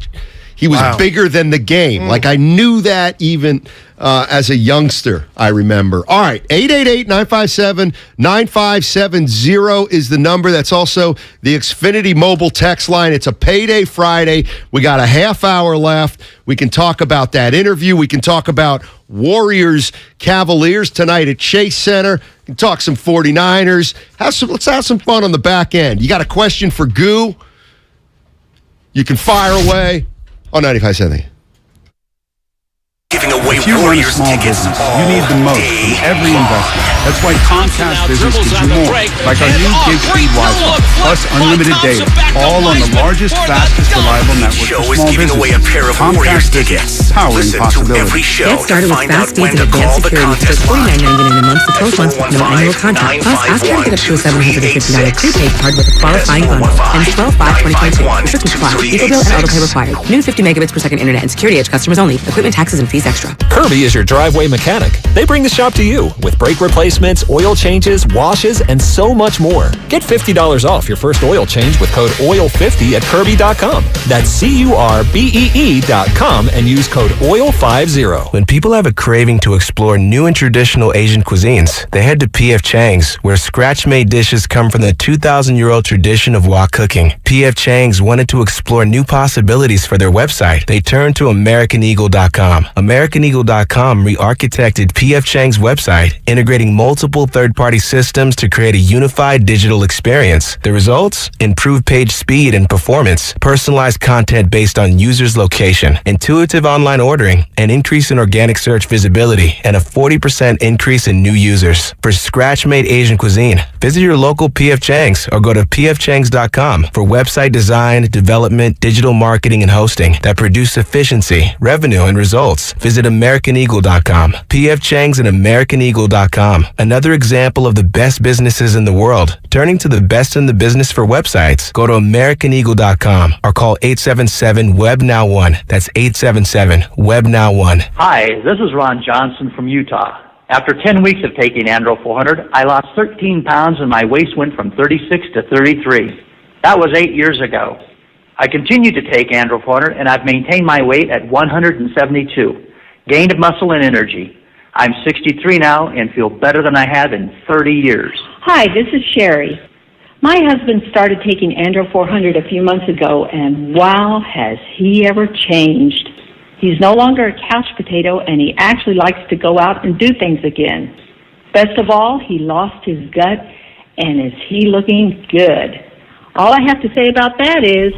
Speaker 9: was bigger than the game. Like, I knew that even as a youngster, I remember. All right, 888-957-9570 is the number. That's also the Xfinity mobile text line. It's a payday Friday. We got a half hour left. We can talk about that interview. We can talk about Warriors Cavaliers tonight at Chase Center. We can talk some 49ers. Let's have some fun on the back end. You got a question for Goo? You can fire away on 95.7.
Speaker 6: Giving away
Speaker 4: if you run a
Speaker 6: Warriors
Speaker 4: small
Speaker 6: tickets
Speaker 4: business, you need the most from every investment. That's why Comcast Business gives you more. Like our new gig speed Wi-Fi, plus unlimited data, all on the largest, fastest, reliable network
Speaker 6: Show
Speaker 4: for
Speaker 6: is
Speaker 4: small
Speaker 6: giving away a pair of Warriors
Speaker 4: Comcast
Speaker 6: tickets.
Speaker 4: Business, powering
Speaker 6: Listen
Speaker 4: possibilities.
Speaker 6: to every show
Speaker 5: Get started
Speaker 6: to
Speaker 5: with
Speaker 6: find out
Speaker 5: fast
Speaker 6: when
Speaker 5: speeds
Speaker 6: to
Speaker 5: and
Speaker 6: call
Speaker 5: advanced
Speaker 6: the
Speaker 5: security for
Speaker 6: contest line.
Speaker 5: $49.99 a month for 12 months with no annual contract. Plus, ask her to get up to a $750 prepaid card with a qualifying bundle. And 12/5/2022. Restrictions apply. Eco bill and auto pay required. New 50 megabits per second internet and security edge customers only. Equipment, taxes, and fees extra.
Speaker 19: Kirby is your driveway mechanic. They bring the shop to you with brake replacements, oil changes, washes, and so much more. Get $50 off your first oil change with code OIL50 at Kirby.com. That's CURBEE.com and use code OIL50.
Speaker 16: When people have a craving to explore new and traditional Asian cuisines, they head to P.F. Chang's, where scratch-made dishes come from the 2,000-year-old tradition of wok cooking. P.F. Chang's wanted to explore new possibilities for their website. They turned to AmericanEagle.com. AmericanEagle.com re-architected P.F. Chang's website, integrating multiple third-party systems to create a unified digital experience. The results? Improved page speed and performance, personalized content based on users' location, intuitive online ordering, an increase in organic search visibility, and a 40% increase in new users. For scratch-made Asian cuisine, visit your local P.F. Chang's or go to pfchangs.com for website design, development, digital marketing, and hosting that produce efficiency, revenue, and results. Visit AmericanEagle.com. P.F. Chang's and AmericanEagle.com. Another example of the best businesses in the world, turning to the best in the business for websites. Go to AmericanEagle.com or call 877-WEB-NOW1. That's 877-WEB-NOW1.
Speaker 20: Hi, this is Ron Johnson from Utah. After 10 weeks of taking Andro 400, I lost 13 pounds and my waist went from 36 to 33. That was 8 years ago. I continue to take Andro 400 and I've maintained my weight at 172. Gained muscle and energy. I'm 63 now and feel better than I have in 30 years.
Speaker 21: Hi, this is Sherry. My husband started taking Andro 400 a few months ago, and wow, has he ever changed. He's no longer a couch potato, and he actually likes to go out and do things again. Best of all, he lost his gut, and is he looking good. All I have to say about that is...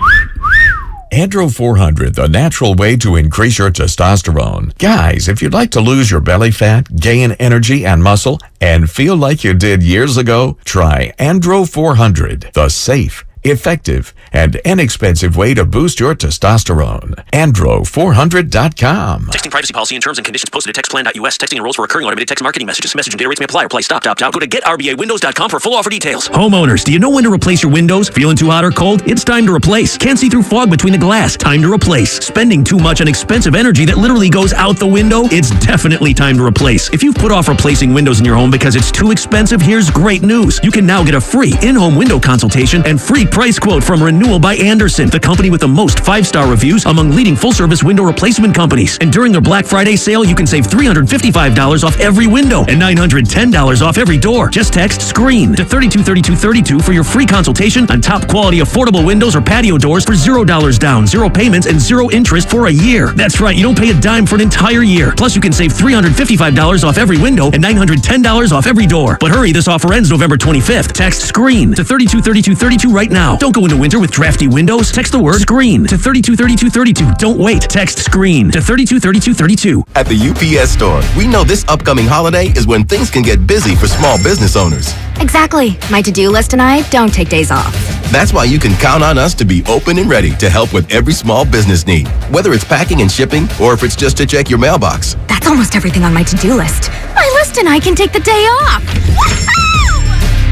Speaker 22: Andro 400, the natural way to increase your testosterone. Guys, if you'd like to lose your belly fat, gain energy and muscle, and feel like you did years ago, try Andro 400, the safe, effective, and inexpensive way to boost your testosterone. Andro400.com.
Speaker 23: Texting privacy policy and terms and conditions posted at textplan.us. Texting enrolls for recurring automated text marketing messages. Message and data rates may apply. Reply stop, opt out. Go to getrbawindows.com for full offer details.
Speaker 24: Homeowners, do you know when to replace your windows? Feeling too hot or cold? It's time to replace. Can't see through fog between the glass? Time to replace. Spending too much on expensive energy that literally goes out the window? It's definitely time to replace. If you've put off replacing windows in your home because it's too expensive, here's great news. You can now get a free in-home window consultation and free price quote from Renewal by Andersen, the company with the most 5-star reviews among leading full-service window replacement companies. And during their Black Friday sale, you can save $355 off every window and $910 off every door. Just text SCREEN to 323232 for your free consultation on top quality affordable windows or patio doors for $0 down, 0 payments, and 0 interest for a year. That's right, you don't pay a dime for an entire year. Plus, you can save $355 off every window and $910 off every door. But hurry, this offer ends November 25th. Text SCREEN to 323232 right now now. Don't go into winter with drafty windows. Text the word SCREEN to 323232. Don't wait. Text SCREEN to 323232.
Speaker 6: At the UPS Store, we know this upcoming holiday is when things can get busy for small business owners.
Speaker 3: Exactly. My to-do list and I don't take days off.
Speaker 6: That's why you can count on us to be open and ready to help with every small business need, whether it's packing and shipping or if it's just to check your mailbox.
Speaker 3: That's almost everything on my to-do list. My list and I can take the day off.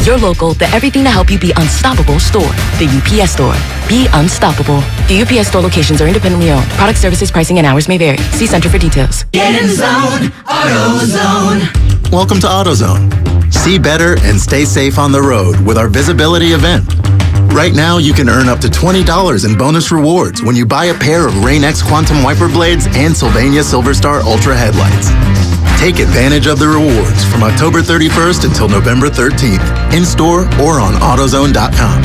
Speaker 5: Your local, the everything to help you be unstoppable store. The UPS Store. Be unstoppable. The UPS Store locations are independently owned. Product services, pricing, and hours may vary. See Center for details.
Speaker 7: Get in the zone. AutoZone.
Speaker 8: Welcome to AutoZone. See better and stay safe on the road with our visibility event. Right now, you can earn up to $20 in bonus rewards when you buy a pair of Rain-X Quantum Wiper Blades and Sylvania Silverstar Ultra headlights. Take advantage of the rewards from October 31st until November 13th, in-store or on AutoZone.com.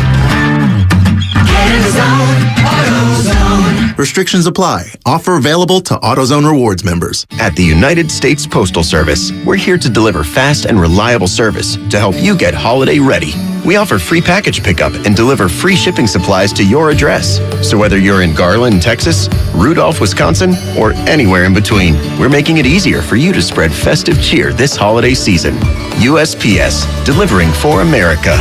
Speaker 7: Get in the zone. AutoZone.
Speaker 8: Restrictions apply. Offer available to AutoZone Rewards members.
Speaker 6: At the United States Postal Service, we're here to deliver fast and reliable service to help you get holiday ready. We offer free package pickup and deliver free shipping supplies to your address. So whether you're in Garland, Texas, Rudolph, Wisconsin, or anywhere in between, we're making it easier for you to spread festive cheer this holiday season. USPS, delivering for America.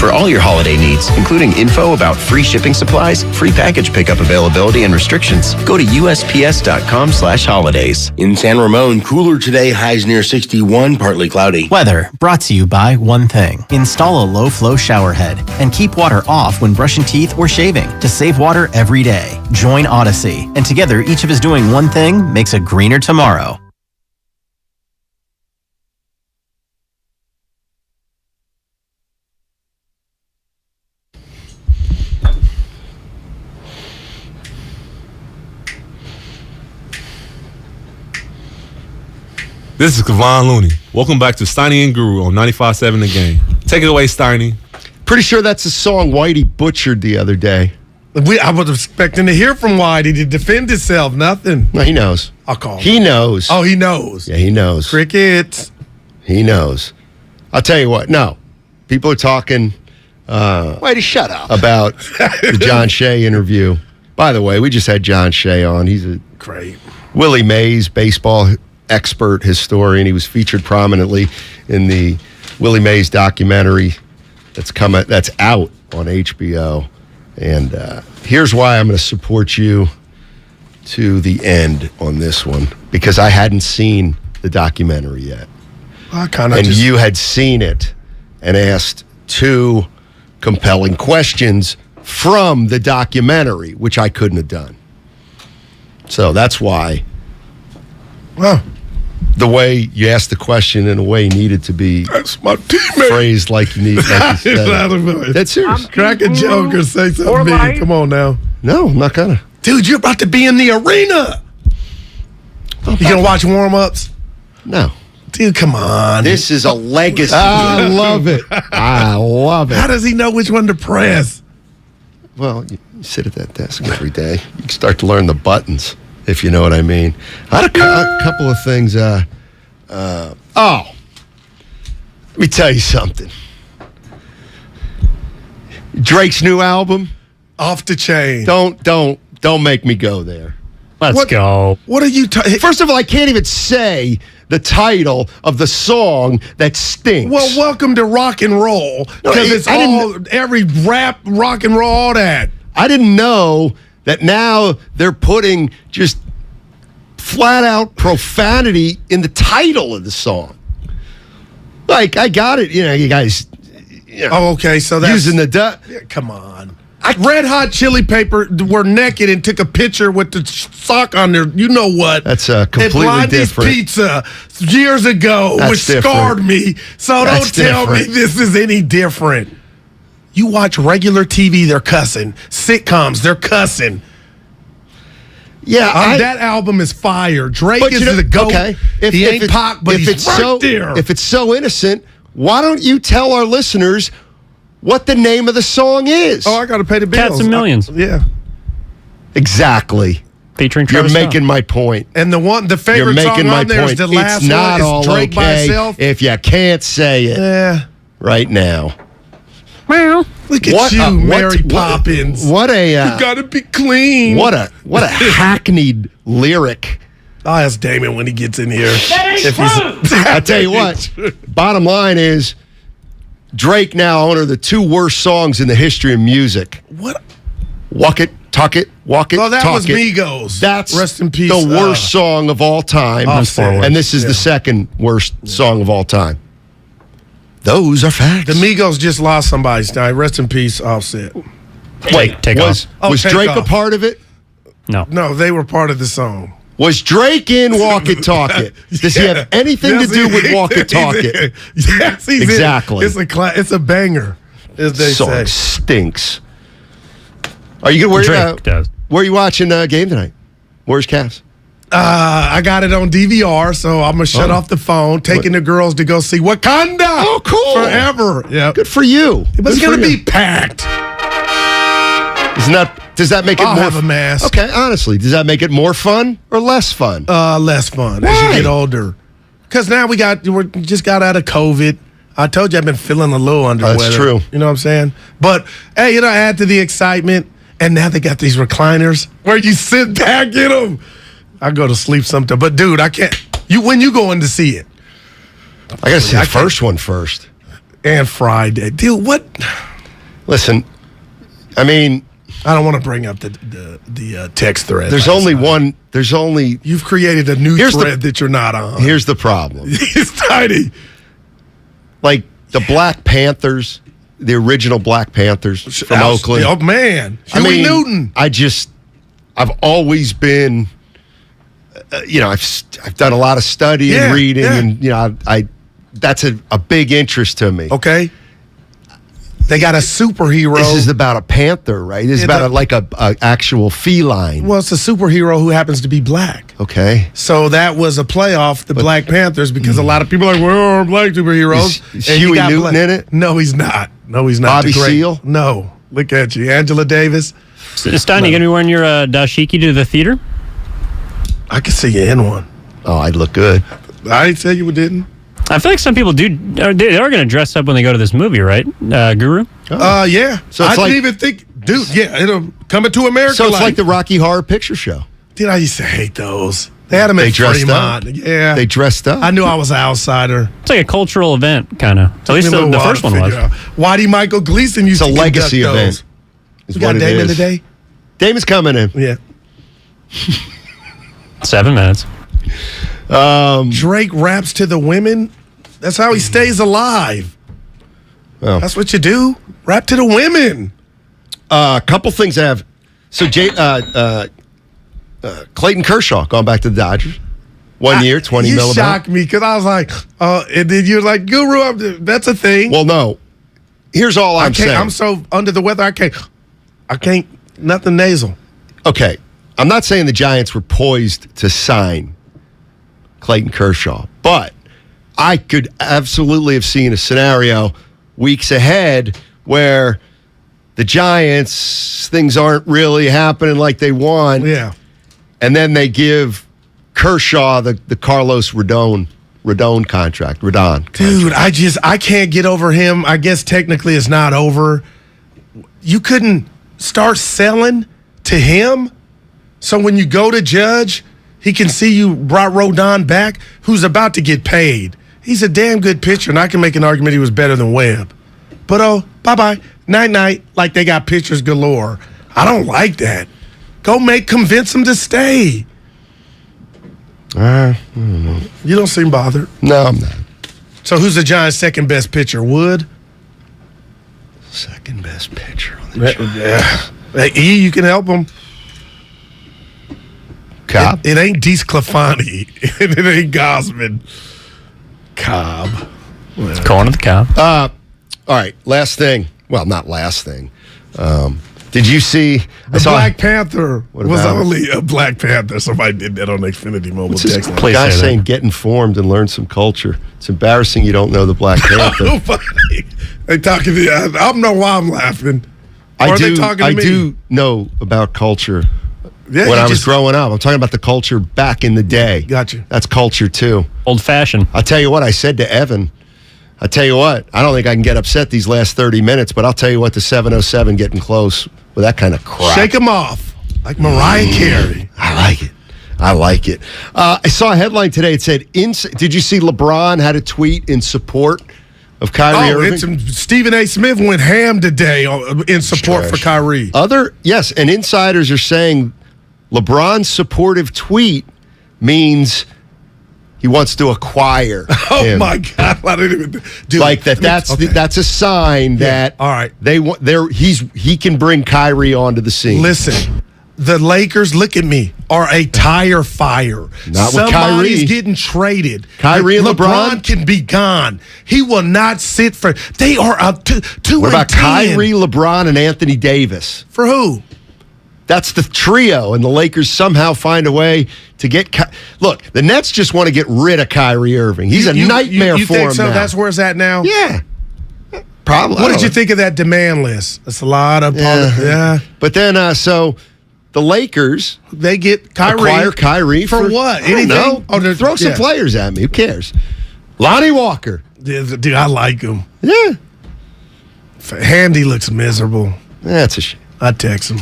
Speaker 6: For all your holiday needs, including info about free shipping supplies, free package pickup availability, and restrictions, go to USPS.com/holidays.
Speaker 10: In San Ramon, cooler today, highs near 61, partly cloudy.
Speaker 12: Weather brought to you by one thing. Install a low-flow shower head and keep water off when brushing teeth or shaving to save water every day. Join Odyssey, and together each of us doing one thing makes a greener tomorrow.
Speaker 13: This is Kevon Looney. Welcome back to Steiny Guru on 95.7 The Game. Take it away, Steiny.
Speaker 9: Pretty sure that's a song Whitey butchered the other day.
Speaker 2: I was expecting to hear from Whitey to defend himself. Nothing.
Speaker 9: No, he knows.
Speaker 2: I'll call him.
Speaker 9: He knows.
Speaker 2: Oh, he knows.
Speaker 9: Yeah, he knows.
Speaker 2: Crickets.
Speaker 9: He knows. I'll tell you what. No. People are talking. Whitey, shut up. About the John Shea interview. By the way, we just had John Shea on. He's a
Speaker 2: great
Speaker 9: Willie Mays baseball expert historian. He was featured prominently in the Willie Mays documentary that's out on HBO. And here's why I'm going to support you to the end on this one, because I hadn't seen the documentary yet. You had seen it and asked two compelling questions from the documentary, which I couldn't have done. So that's why.
Speaker 2: Well,
Speaker 9: the way you asked the question in a way needed to be phrased like you need. Like you said. That's serious.
Speaker 2: Crack a joke or say something big. Come on now.
Speaker 9: No, I'm not gonna.
Speaker 2: Dude, you're about to be in the arena. You gonna watch warm-ups?
Speaker 9: No.
Speaker 2: Dude, come on.
Speaker 9: This is a legacy. I love it. I love it.
Speaker 2: How does he know which one to press?
Speaker 9: Well, you sit at that desk every day. You can start to learn the buttons, if you know what I mean. I had a couple of things. Let me tell you something. Drake's new album,
Speaker 2: Off the Chain.
Speaker 9: Don't make me go there.
Speaker 2: Let's go. What are you talking?
Speaker 9: First of all, I can't even say the title of the song that stinks.
Speaker 2: Well, welcome to rock and roll, because it's every rap, rock and roll, all that.
Speaker 9: I didn't know that now they're putting just flat out profanity in the title of the song. Like, I got it. You guys.
Speaker 2: Oh, okay. So that's
Speaker 9: using the
Speaker 2: come on. Red Hot Chili Pepper were naked and took a picture with the sock on there. You know what?
Speaker 9: That's completely
Speaker 2: at
Speaker 9: different.
Speaker 2: Pizza years ago, which scarred me. So don't tell me this is any different. You watch regular TV, they're cussing. Sitcoms, they're cussing.
Speaker 9: Yeah,
Speaker 2: that album is fire. Drake is the GOAT.
Speaker 9: Okay.
Speaker 2: He ain't Pac, but he's right there.
Speaker 9: If it's so innocent, why don't you tell our listeners what the name of the song is?
Speaker 2: Oh, I got to pay the bills.
Speaker 25: Cats and Millions.
Speaker 2: Yeah.
Speaker 9: Exactly.
Speaker 25: Featuring Travis
Speaker 9: You're making my point.
Speaker 2: And the favorite song on there is the last
Speaker 9: it's not
Speaker 2: one.
Speaker 9: All
Speaker 2: It's Drake by itself.
Speaker 9: If you can't say it right now.
Speaker 2: Well, Look at you, Mary Poppins.
Speaker 9: What a
Speaker 2: you gotta be clean.
Speaker 9: What a hackneyed lyric.
Speaker 2: I'll ask Damon when he gets in here.
Speaker 9: I tell you what. Bottom line is, Drake now owner the 2 worst songs in the history of music.
Speaker 2: What?
Speaker 9: Walk It, Talk It, Walk It,
Speaker 2: Oh, that
Speaker 9: Talk
Speaker 2: was
Speaker 9: It.
Speaker 2: Migos.
Speaker 9: That's
Speaker 2: Rest in peace.
Speaker 9: the worst song of all time. And this is the second worst song of all time. Those are facts.
Speaker 2: The Migos just lost somebody tonight. Rest in peace, Offset.
Speaker 9: Wait, was Drake a part of it?
Speaker 2: No, they were part of the song.
Speaker 9: Was Drake in Walk It, Talk It? Does he have anything to do with Walk It, Talk It?
Speaker 2: Yes, he's
Speaker 9: exactly.
Speaker 2: In. It's a banger, as they
Speaker 9: song
Speaker 2: say.
Speaker 9: Stinks. Are you where are you watching game tonight? Where's Cavs?
Speaker 2: I got it on DVR, so I'm gonna shut off the phone, taking the girls to go see Wakanda.
Speaker 9: Oh, cool!
Speaker 2: Forever. Yeah.
Speaker 9: Good for you.
Speaker 2: But it's gonna be packed.
Speaker 9: Does that make it
Speaker 2: I'll
Speaker 9: more?
Speaker 2: have a mask.
Speaker 9: Okay, honestly, does that make it more fun or less fun?
Speaker 2: Less fun as you get older. Because now we just got out of COVID. I told you I've been feeling a little under the
Speaker 9: That's
Speaker 2: weather.
Speaker 9: true.
Speaker 2: You know what I'm saying? But hey, add to the excitement, and now they got these recliners where you sit back in them. I go to sleep sometime, but dude, I can't. When you going to see it?
Speaker 9: I gotta see the first one first.
Speaker 2: And Friday, dude. What?
Speaker 9: Listen, I mean,
Speaker 2: I don't want to bring up the text thread.
Speaker 9: There's only one. There's only.
Speaker 2: You've created a new thread that you're not on.
Speaker 9: Here's the problem.
Speaker 2: It's tiny.
Speaker 9: Like the Black Panthers, the original Black Panthers from Oakland.
Speaker 2: Oh man, Huey Newton.
Speaker 9: I've always been. I've done a lot of study and reading, and that's a big interest to me.
Speaker 2: Okay. They got a superhero.
Speaker 9: This is about a panther, right? This is about a actual feline.
Speaker 2: Well, it's a superhero who happens to be black.
Speaker 9: Okay.
Speaker 2: So that was a playoff, the Black Panthers, because a lot of people are like, well, black superheroes.
Speaker 9: Is Huey Newton in it?
Speaker 2: No, he's not.
Speaker 9: Bobby Seale?
Speaker 2: No. Look at you. Angela Davis.
Speaker 1: Steiny, going to be wearing your dashiki to the theater?
Speaker 2: I could see you in one.
Speaker 9: Oh, I'd look good.
Speaker 2: I didn't tell you didn't.
Speaker 1: I feel like some people they are going to dress up when they go to this movie, right, Guru?
Speaker 2: Yeah. So I didn't even think, dude. Yeah, it'll Coming to America.
Speaker 9: So it's like the Rocky Horror Picture Show.
Speaker 2: Dude, I used to hate those. They had them in Fremont. Yeah,
Speaker 9: they dressed up.
Speaker 2: I knew I was an outsider.
Speaker 1: It's like a cultural event, kind of. At least the first one was.
Speaker 2: Whitey Michael Gleason used to
Speaker 9: conduct those. It's a legacy event.
Speaker 2: We got Damon today.
Speaker 9: Damon's coming in.
Speaker 2: Yeah.
Speaker 1: 7 minutes.
Speaker 2: Drake raps to the women. That's how he stays alive.
Speaker 9: Oh.
Speaker 2: That's what you do. Rap to the women.
Speaker 9: A couple things I have. So Clayton Kershaw going back to the Dodgers. 1 year, $20 million.
Speaker 2: You shocked me because I was like, and then you're like, Guru, that's a thing.
Speaker 9: Well, no. Here's all I'm saying.
Speaker 2: I'm so under the weather. I can't. Nothing nasal.
Speaker 9: Okay. I'm not saying the Giants were poised to sign Clayton Kershaw, but I could absolutely have seen a scenario weeks ahead where the Giants, things aren't really happening like they want.
Speaker 2: Yeah.
Speaker 9: And then they give Kershaw the Carlos Rodon contract.
Speaker 2: Dude, I can't get over him. I guess technically it's not over. You couldn't start selling to him? So when you go to Judge, he can see you brought Rodon back, who's about to get paid. He's a damn good pitcher, and I can make an argument he was better than Webb. But bye-bye, night-night, like they got pitchers galore. I don't like that. Go convince him to stay.
Speaker 9: I don't know.
Speaker 2: You don't seem bothered.
Speaker 9: No, I'm not.
Speaker 2: So who's the Giants' second best pitcher? Wood?
Speaker 9: Second best pitcher on the Giants.
Speaker 2: Yeah. Hey, E, you can help him.
Speaker 9: Cobb.
Speaker 2: It ain't DeSclafani. It ain't Gosman. Cobb.
Speaker 1: Calling it the Cobb.
Speaker 9: All right, last thing. Well, not last thing. Did you see
Speaker 2: the Black Panther was
Speaker 9: about
Speaker 2: only a Black Panther? Somebody did that on Xfinity Mobile text.
Speaker 9: The guy saying get informed and learn some culture. It's embarrassing you don't know the Black Panther.
Speaker 2: They talking to you. I don't know why I'm laughing.
Speaker 9: I do know about culture.
Speaker 2: Yeah,
Speaker 9: when I was growing up, I'm talking about the culture back in the day.
Speaker 2: Gotcha.
Speaker 9: That's culture too.
Speaker 1: Old fashioned.
Speaker 9: I'll tell you what I said to Evan. I tell you what, I don't think I can get upset these last 30 minutes, but I'll tell you what, the 707 getting close with that kind of crap.
Speaker 2: Shake them off like Mariah Carey.
Speaker 9: I like it. I saw a headline today. It said, did you see LeBron had a tweet in support of Kyrie Irving?
Speaker 2: Stephen A. Smith went ham today in support for Kyrie.
Speaker 9: Yes, and insiders are saying LeBron's supportive tweet means he wants to acquire him.
Speaker 2: My God! I didn't even do
Speaker 9: like that. That's a sign that
Speaker 2: all right.
Speaker 9: He can bring Kyrie onto the scene.
Speaker 2: Listen, the Lakers, look at me, are a tire fire.
Speaker 9: Not with Kyrie.
Speaker 2: Somebody's getting traded.
Speaker 9: Kyrie and
Speaker 2: LeBron can be gone. He will not sit for. They are a two.
Speaker 9: What about
Speaker 2: 10.
Speaker 9: Kyrie, LeBron, and Anthony Davis?
Speaker 2: For who?
Speaker 9: That's the trio, and the Lakers somehow find a way to get. Look, the Nets just want to get rid of Kyrie Irving. He's a nightmare
Speaker 2: you
Speaker 9: for
Speaker 2: think
Speaker 9: him
Speaker 2: so?
Speaker 9: now.
Speaker 2: That's where it's at now?
Speaker 9: Yeah. Probably.
Speaker 2: What did you think of that demand list? That's a lot of. Yeah.
Speaker 9: But then, so the Lakers.
Speaker 2: They get Kyrie.
Speaker 9: Acquire Kyrie.
Speaker 2: For what?
Speaker 9: Anything? No. Throw some players at me. Who cares? Lonnie Walker.
Speaker 2: Dude, I like him.
Speaker 9: Yeah.
Speaker 2: Handy looks miserable.
Speaker 9: That's a shame.
Speaker 2: I text him.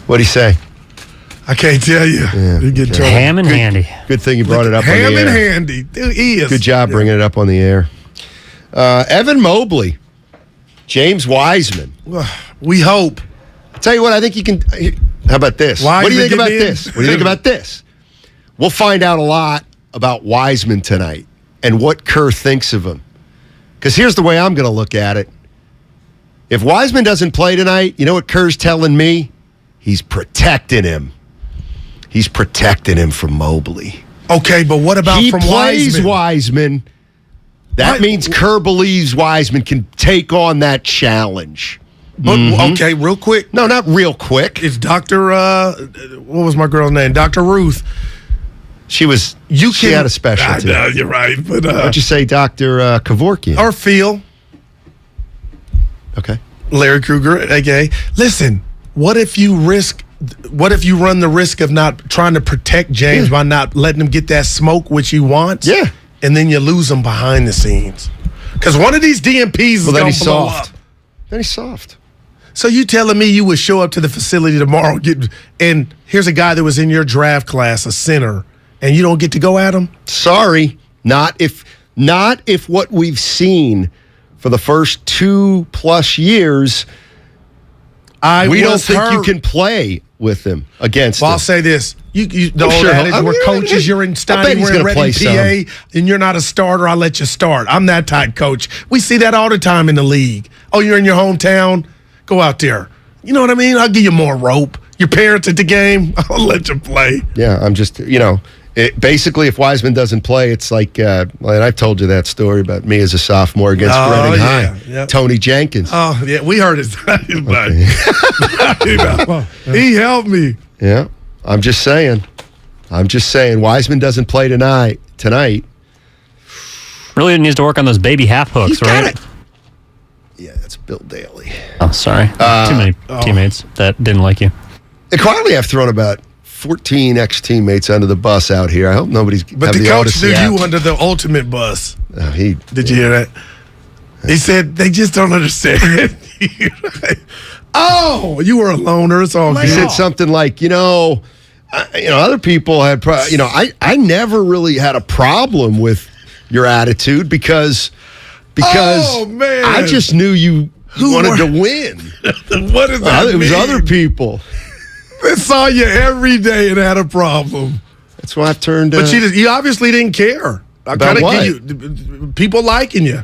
Speaker 9: What'd he say?
Speaker 2: I can't tell you.
Speaker 9: Yeah,
Speaker 2: You get trouble.
Speaker 1: Ham and handy.
Speaker 9: Good thing you brought it up on the air.
Speaker 2: Ham and handy. Dude, he is.
Speaker 9: Good job bringing it up on the air. Evan Mobley. James Wiseman.
Speaker 2: We hope.
Speaker 9: I'll tell you what, I think you can. How about this? What do you think about this? What do you think about this? We'll find out a lot about Wiseman tonight and what Kerr thinks of him. Because here's the way I'm going to look at it. If Wiseman doesn't play tonight, you know what Kerr's telling me? He's protecting him. He's protecting him from Mobley.
Speaker 2: Okay, but what about from Wiseman?
Speaker 9: He plays Wiseman. That means Kerr believes Wiseman can take on that challenge.
Speaker 2: But, okay, real quick.
Speaker 9: No, not real quick.
Speaker 2: It's Dr. What was my girl's name? Dr. Ruth.
Speaker 9: She had a specialty.
Speaker 2: I know, you're right. But
Speaker 9: what'd you say, Dr. Kevorkian?
Speaker 2: Or Phil.
Speaker 9: Okay.
Speaker 2: Larry Krueger, a.k.a. Listen, what if you run the risk of not trying to protect James by not letting him get that smoke which he wants?
Speaker 9: Yeah.
Speaker 2: And then you lose him behind the scenes. Because one of these DMPs is going to blow up.
Speaker 9: Then he's soft.
Speaker 2: So you telling me you would show up to the facility tomorrow and here's a guy that was in your draft class, a center, and you don't get to go at him?
Speaker 9: Sorry. Not if what we've seen for the first 2+ years, we don't think you can play with him against him.
Speaker 2: I'll say this. The old adage where coaches, you're in Steiny, we're in Reading, PA, and you're not a starter, I'll let you start. I'm that type coach. We see that all the time in the league. Oh, you're in your hometown? Go out there. You know what I mean? I'll give you more rope. Your parents at the game, I'll let you play.
Speaker 9: Yeah, I'm just, basically, if Wiseman doesn't play, it's like, and I've told you that story about me as a sophomore against Reading High.
Speaker 2: Yeah.
Speaker 9: Tony Jenkins.
Speaker 2: Oh, yeah, we heard it. He helped me.
Speaker 9: Yeah, I'm just saying. Wiseman doesn't play tonight.
Speaker 1: Really needs to work on those baby half hooks, right?
Speaker 9: Yeah, that's Bill Daly.
Speaker 1: Oh, sorry. Too many teammates that didn't like you.
Speaker 9: Quietly, I've thrown about 14 ex-teammates under the bus out here. I hope nobody's.
Speaker 2: But the coach threw you under the ultimate bus. Did you hear that? He said they just don't understand. Oh, you were a loner. It's all good.
Speaker 9: He said something like, other people had. I never really had a problem with your attitude because
Speaker 2: oh, man.
Speaker 9: I just knew you wanted to win.
Speaker 2: What does that mean?
Speaker 9: It was other people.
Speaker 2: They saw you every day and had a problem.
Speaker 9: That's why I've turned.
Speaker 2: But you obviously didn't care.
Speaker 9: About what?
Speaker 2: People liking you.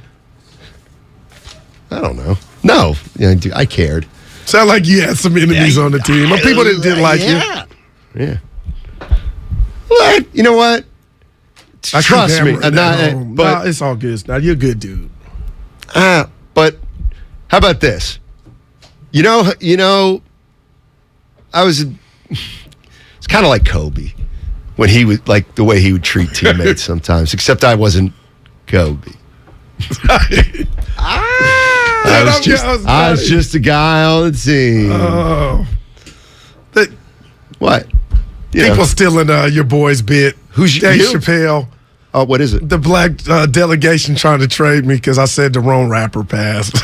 Speaker 9: I don't know. No, I cared.
Speaker 2: Sound like you had some enemies on the team. Or people that didn't like you.
Speaker 9: Yeah. Well, you know what? Trust me.
Speaker 2: But it's all good. Now you're a good dude.
Speaker 9: But how about this? I was. It's kind of like Kobe when he was like the way he would treat teammates sometimes. Except I wasn't Kobe. I was just a guy on the team.
Speaker 2: Oh.
Speaker 9: What?
Speaker 2: People stealing your boy's bit.
Speaker 9: Who's
Speaker 2: Dave Chappelle?
Speaker 9: Oh, what is it?
Speaker 2: The black delegation trying to trade me because I said the wrong rapper passed.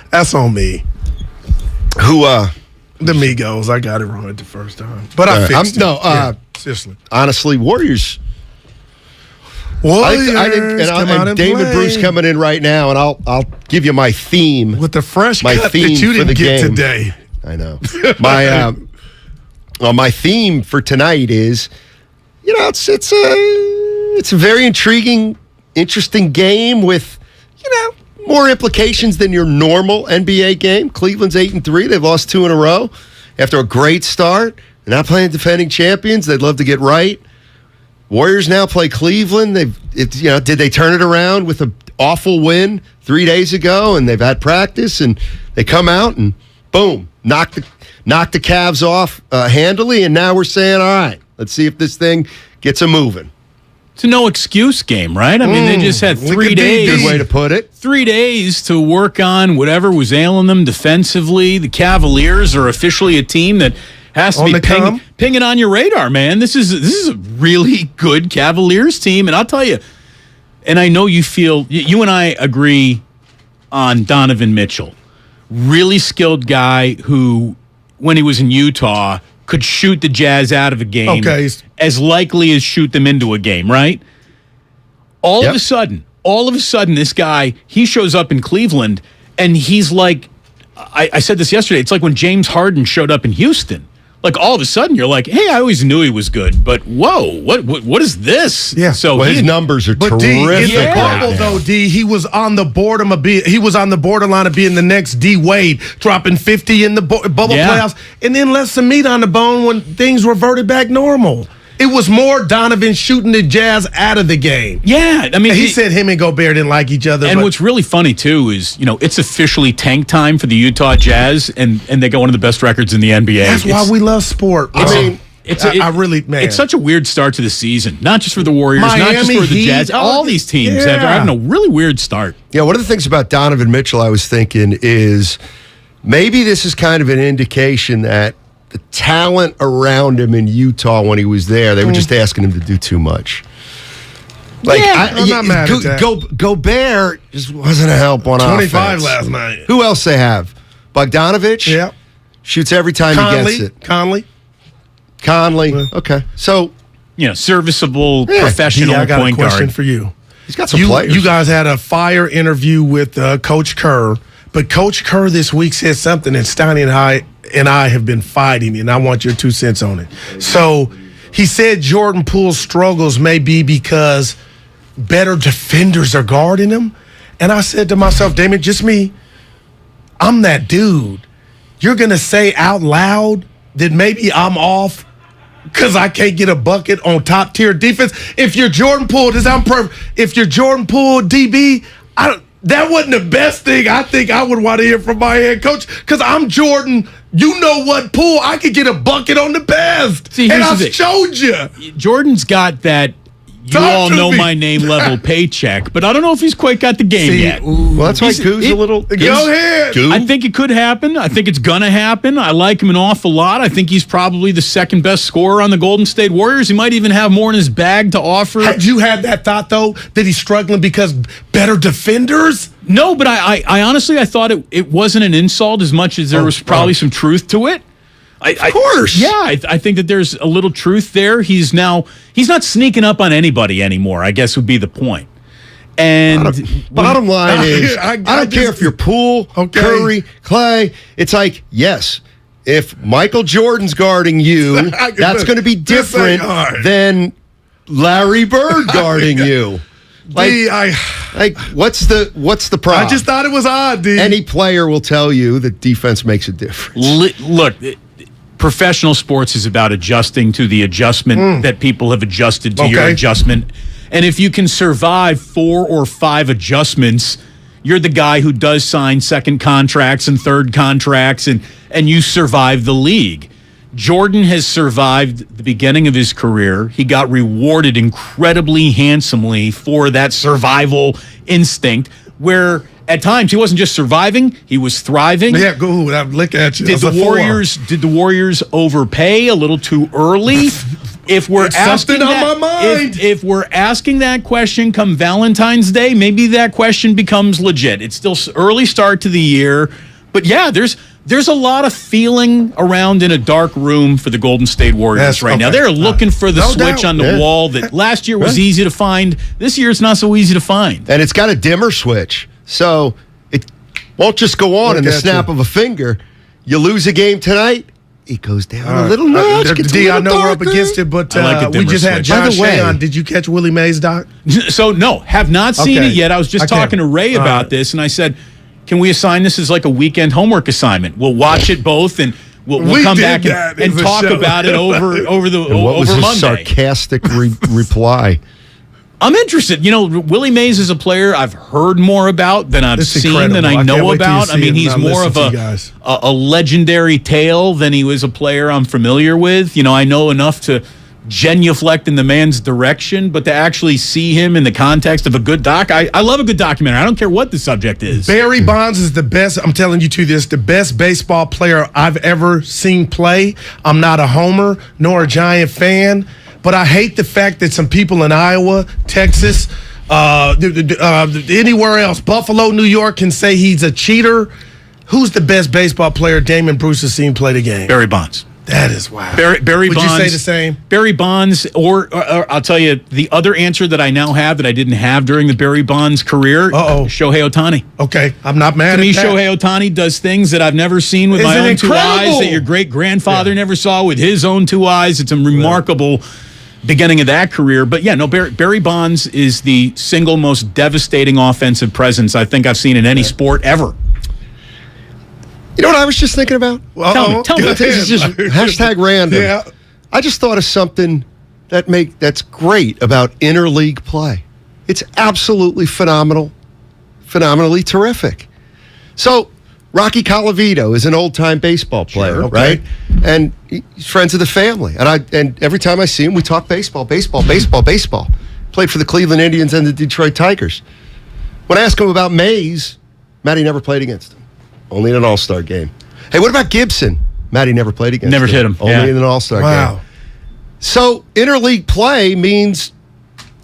Speaker 2: That's on me.
Speaker 9: Who?
Speaker 2: The Migos. I got it wrong at the first time. But I fixed it.
Speaker 9: No,
Speaker 2: seriously.
Speaker 9: Honestly, Warriors.
Speaker 2: Warriors
Speaker 9: and Damon Bruce coming in right now, and I'll give you my theme
Speaker 2: with the fresh
Speaker 9: my
Speaker 2: cut
Speaker 9: theme
Speaker 2: that you
Speaker 9: for the
Speaker 2: didn't get
Speaker 9: game
Speaker 2: today.
Speaker 9: I know. My theme for tonight is, it's a very intriguing, interesting game with, more implications than your normal NBA game. Cleveland's 8-3. They've lost 2 in a row after a great start. They're not playing defending champions. They'd love to get right. Warriors now play Cleveland. Did they turn it around with an awful win 3 days ago? And they've had practice, and they come out and boom, knock the Cavs off handily. And now we're saying, all right, let's see if this thing gets a moving.
Speaker 11: It's a no excuse game, right? I mean, they just had 3 days.
Speaker 9: Good way to put it.
Speaker 11: 3 days to work on whatever was ailing them defensively. The Cavaliers are officially a team that has to be pinging on your radar, man. This is a really good Cavaliers team, and I'll tell you. And I know you and I agree on Donovan Mitchell, really skilled guy who, when he was in Utah, could shoot the Jazz out of a game as likely as shoot them into a game, right? All of a sudden, this guy, he shows up in Cleveland, and he's like, I said this yesterday, it's like when James Harden showed up in Houston. Like, all of a sudden, you're like, hey, I always knew he was good, but whoa, what is this?
Speaker 2: Yeah.
Speaker 9: So his numbers are terrific.
Speaker 2: In the bubble, though, D, he was on the borderline of being the next D Wade, dropping 50 in the bubble playoffs, and then left some meat on the bone when things reverted back normal. It was more Donovan shooting the Jazz out of the game.
Speaker 11: Yeah, I mean,
Speaker 2: he said him and Gobert didn't like each other.
Speaker 11: And what's really funny too is, it's officially tank time for the Utah Jazz, and they got one of the best records in the NBA.
Speaker 2: That's why we love sport.
Speaker 11: It's such a weird start to the season. Not just for the Warriors, not just for the Jazz. All these teams are having a really weird start.
Speaker 9: Yeah, one of the things about Donovan Mitchell I was thinking is maybe this is kind of an indication that the talent around him in Utah when he was there, they were just asking him to do too much.
Speaker 2: I'm not mad at that.
Speaker 9: Gobert just wasn't a help on
Speaker 2: 25
Speaker 9: offense.
Speaker 2: last night.
Speaker 9: Who else they have? Bogdanovich?
Speaker 2: Yeah.
Speaker 9: Shoots every time he gets it. Conley. Okay. So,
Speaker 11: serviceable, professional
Speaker 2: I got
Speaker 11: point
Speaker 2: a question
Speaker 11: guard.
Speaker 2: for you.
Speaker 9: He's got some players.
Speaker 2: You guys had a fire interview with Coach Kerr, but Coach Kerr this week said something, and Steiny and I have been fighting, and I want your 2 cents on it. So he said Jordan Poole's struggles may be because better defenders are guarding him. And I said to myself, Damon, just me, I'm that dude. You're going to say out loud that maybe I'm off because I can't get a bucket on top tier defense. If you're Jordan Poole, if you're Jordan Poole DB, that wasn't the best thing I think I would want to hear from my head coach, because I'm Jordan. You know what, Poole? I could get a bucket on the best.
Speaker 11: See,
Speaker 2: and I've showed you.
Speaker 11: Jordan's got that my name level paycheck, but I don't know if he's quite got the game yet.
Speaker 9: Well, that's why Goo's a little...
Speaker 2: Go ahead.
Speaker 11: I think it could happen. I think it's going to happen. I like him an awful lot. I think he's probably the second best scorer on the Golden State Warriors. He might even have more in his bag to offer.
Speaker 2: Had you had that thought, though, that he's struggling because better defenders?
Speaker 11: No, but I honestly, I thought it wasn't an insult as much as there was probably some truth to it.
Speaker 2: Of course.
Speaker 11: I think that there's a little truth there. He's not sneaking up on anybody anymore, I guess would be the point. And
Speaker 9: bottom line is, I don't care if you're Poole, Curry, Clay. It's like, yes, if Michael Jordan's guarding you, that's going to be different than Larry Bird guarding you. What's the problem?
Speaker 2: I just thought it was odd, D.
Speaker 9: Any player will tell you that defense makes a difference.
Speaker 11: Look, professional sports is about adjusting to the adjustment that people have adjusted to your adjustment. And if you can survive 4 or 5 adjustments, you're the guy who does sign second contracts and third contracts, and you survive the league. Jordan has survived the beginning of his career. He got rewarded incredibly handsomely for that survival instinct, where at times he wasn't just surviving, he was thriving.
Speaker 2: Yeah, go. I'd look at you.
Speaker 11: Did the Warriors overpay a little too early? If we're
Speaker 2: It's something on my mind.
Speaker 11: If we're asking that question come Valentine's Day, maybe that question becomes legit. It's still early start to the year, but yeah, there's a lot of feeling around in a dark room for the Golden State Warriors right now. They're looking for the switch on the wall that last year was easy to find. This year it's not so easy to find.
Speaker 9: And it's got a dimmer switch, so it won't just go on in the snap of a finger. You lose a game tonight, it goes down a little notch.
Speaker 2: D, I know we're up against it, but we just had John Shea on. Did you catch Willie Mays, Doc?
Speaker 11: So, no, have not seen it yet. I was just talking to Ray about this, and I said, can we assign this as like a weekend homework assignment? We'll watch it both, and we'll come back and talk about it over
Speaker 9: what was his
Speaker 11: Monday.
Speaker 9: Sarcastic reply?
Speaker 11: I'm interested. You know, Willie Mays is a player I've heard more about than I've seen, than I know about. I mean, he's more of a legendary tale than he was a player I'm familiar with. You know, I know enough to genuflect in the man's direction, but to actually see him in the context of a good doc, I love a good documentary. I don't care what the subject is.
Speaker 2: Barry Bonds is the best, I'm telling you the best baseball player I've ever seen play. I'm not a homer nor a Giant fan, but I hate the fact that some people in Iowa, Texas, anywhere else, Buffalo, New York, can say he's a cheater. Who's the best baseball player Damon Bruce has seen play the game?
Speaker 11: Barry Bonds.
Speaker 2: That is wild.
Speaker 11: Barry
Speaker 2: Would
Speaker 11: Bonds.
Speaker 2: you say the same?
Speaker 11: Barry Bonds, or I'll tell you the other answer that I now have that I didn't have during the Barry Bonds career. Shohei Ohtani.
Speaker 2: Okay, I'm not mad
Speaker 11: to me,
Speaker 2: at that.
Speaker 11: Shohei Ohtani does things that I've never seen with my own two eyes, that your great-grandfather never saw with his own two eyes. It's a remarkable beginning of that career. But yeah, no, Barry Bonds is the single most devastating offensive presence I think I've seen in any sport ever.
Speaker 9: You know what I was just thinking about?
Speaker 11: Tell me.
Speaker 9: This is just hashtag random.
Speaker 2: Yeah.
Speaker 9: I just thought of something that's great about interleague play. It's absolutely phenomenal, phenomenally terrific. So Rocky Colavito is an old-time baseball player, right? And he's friends of the family. And every time I see him, we talk baseball. Played for the Cleveland Indians and the Detroit Tigers. When I ask him about Mays, Matty never played against him. Only in an all-star game. Hey, what about Gibson? Matty never played against him.
Speaker 11: Never hit him.
Speaker 9: Only in an all-star game. So interleague play means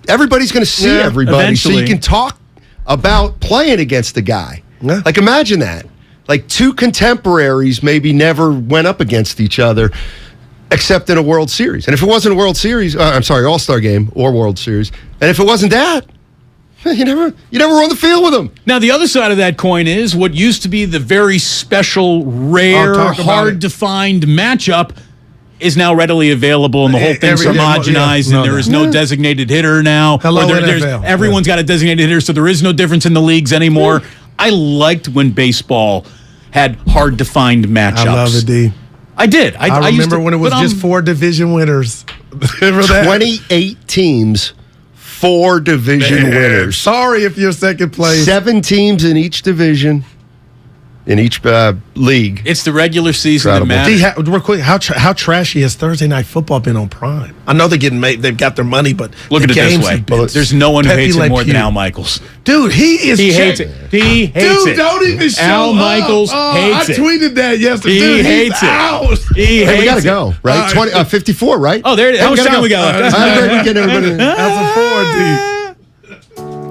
Speaker 9: everybody's going to see everybody.
Speaker 11: Eventually.
Speaker 9: So you can talk about playing against the guy. Yeah. Like, imagine that. Like, two contemporaries maybe never went up against each other except in a World Series. And if it wasn't a World Series, All-Star game or World Series, and if it wasn't that, you never were on the field with them.
Speaker 11: Now, the other side of that coin is what used to be the very special, rare, hard-to-find matchup is now readily available, and the whole thing's homogenized, and there is no designated hitter now. Everyone's got a designated hitter, so there is no difference in the leagues anymore. I liked when baseball had hard-to-find matchups.
Speaker 2: I love it, D.
Speaker 11: I did.
Speaker 2: I remember when it was just 4 division winners. Remember that?
Speaker 9: 28 teams. 4 division winners.
Speaker 2: Sorry if you're second place.
Speaker 9: 7 teams in each division, in each league.
Speaker 11: It's the regular season that matters.
Speaker 2: Real quick, how trashy has Thursday Night Football been on Prime? I know they're getting made. They've got their money, but
Speaker 11: look at it this way: there's no one who hates it more than Al Michaels.
Speaker 2: Dude, he
Speaker 11: hates it. He hates it.
Speaker 2: Dude, don't even show
Speaker 11: Al Michaels
Speaker 2: hates it. I tweeted that yesterday.
Speaker 11: He hates it.
Speaker 9: We gotta go, right? 54, right?
Speaker 11: Oh, there it is. How much time we got left?
Speaker 9: Have a great weekend, everybody.
Speaker 2: That's a 4D.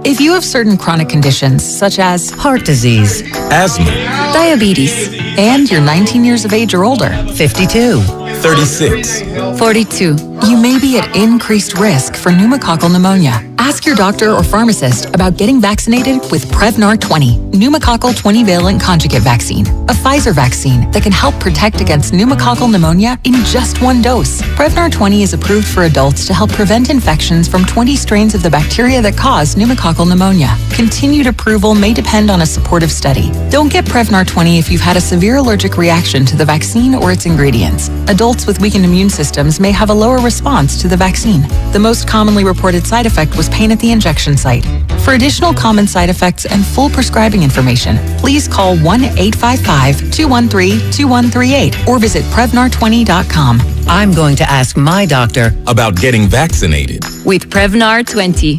Speaker 5: If you have certain chronic conditions, such as heart disease,
Speaker 14: asthma,
Speaker 5: diabetes, and you're 19 years of age or older, 52,
Speaker 14: 36,
Speaker 5: 42, you may be at increased risk for pneumococcal pneumonia. Ask your doctor or pharmacist about getting vaccinated with Prevnar 20, pneumococcal 20-valent conjugate vaccine, a Pfizer vaccine that can help protect against pneumococcal pneumonia in just 1 dose. Prevnar 20 is approved for adults to help prevent infections from 20 strains of the bacteria that cause pneumococcal pneumonia. Continued approval may depend on a supportive study. Don't get Prevnar 20 if you've had a severe allergic reaction to the vaccine or its ingredients. Adults with weakened immune systems may have a lower response to the vaccine. The most commonly reported side effect was pain at the injection site. For additional common side effects and full prescribing information, please call 1-855-213-2138 or visit Prevnar20.com.
Speaker 14: I'm going to ask my doctor about getting vaccinated
Speaker 3: with Prevnar 20.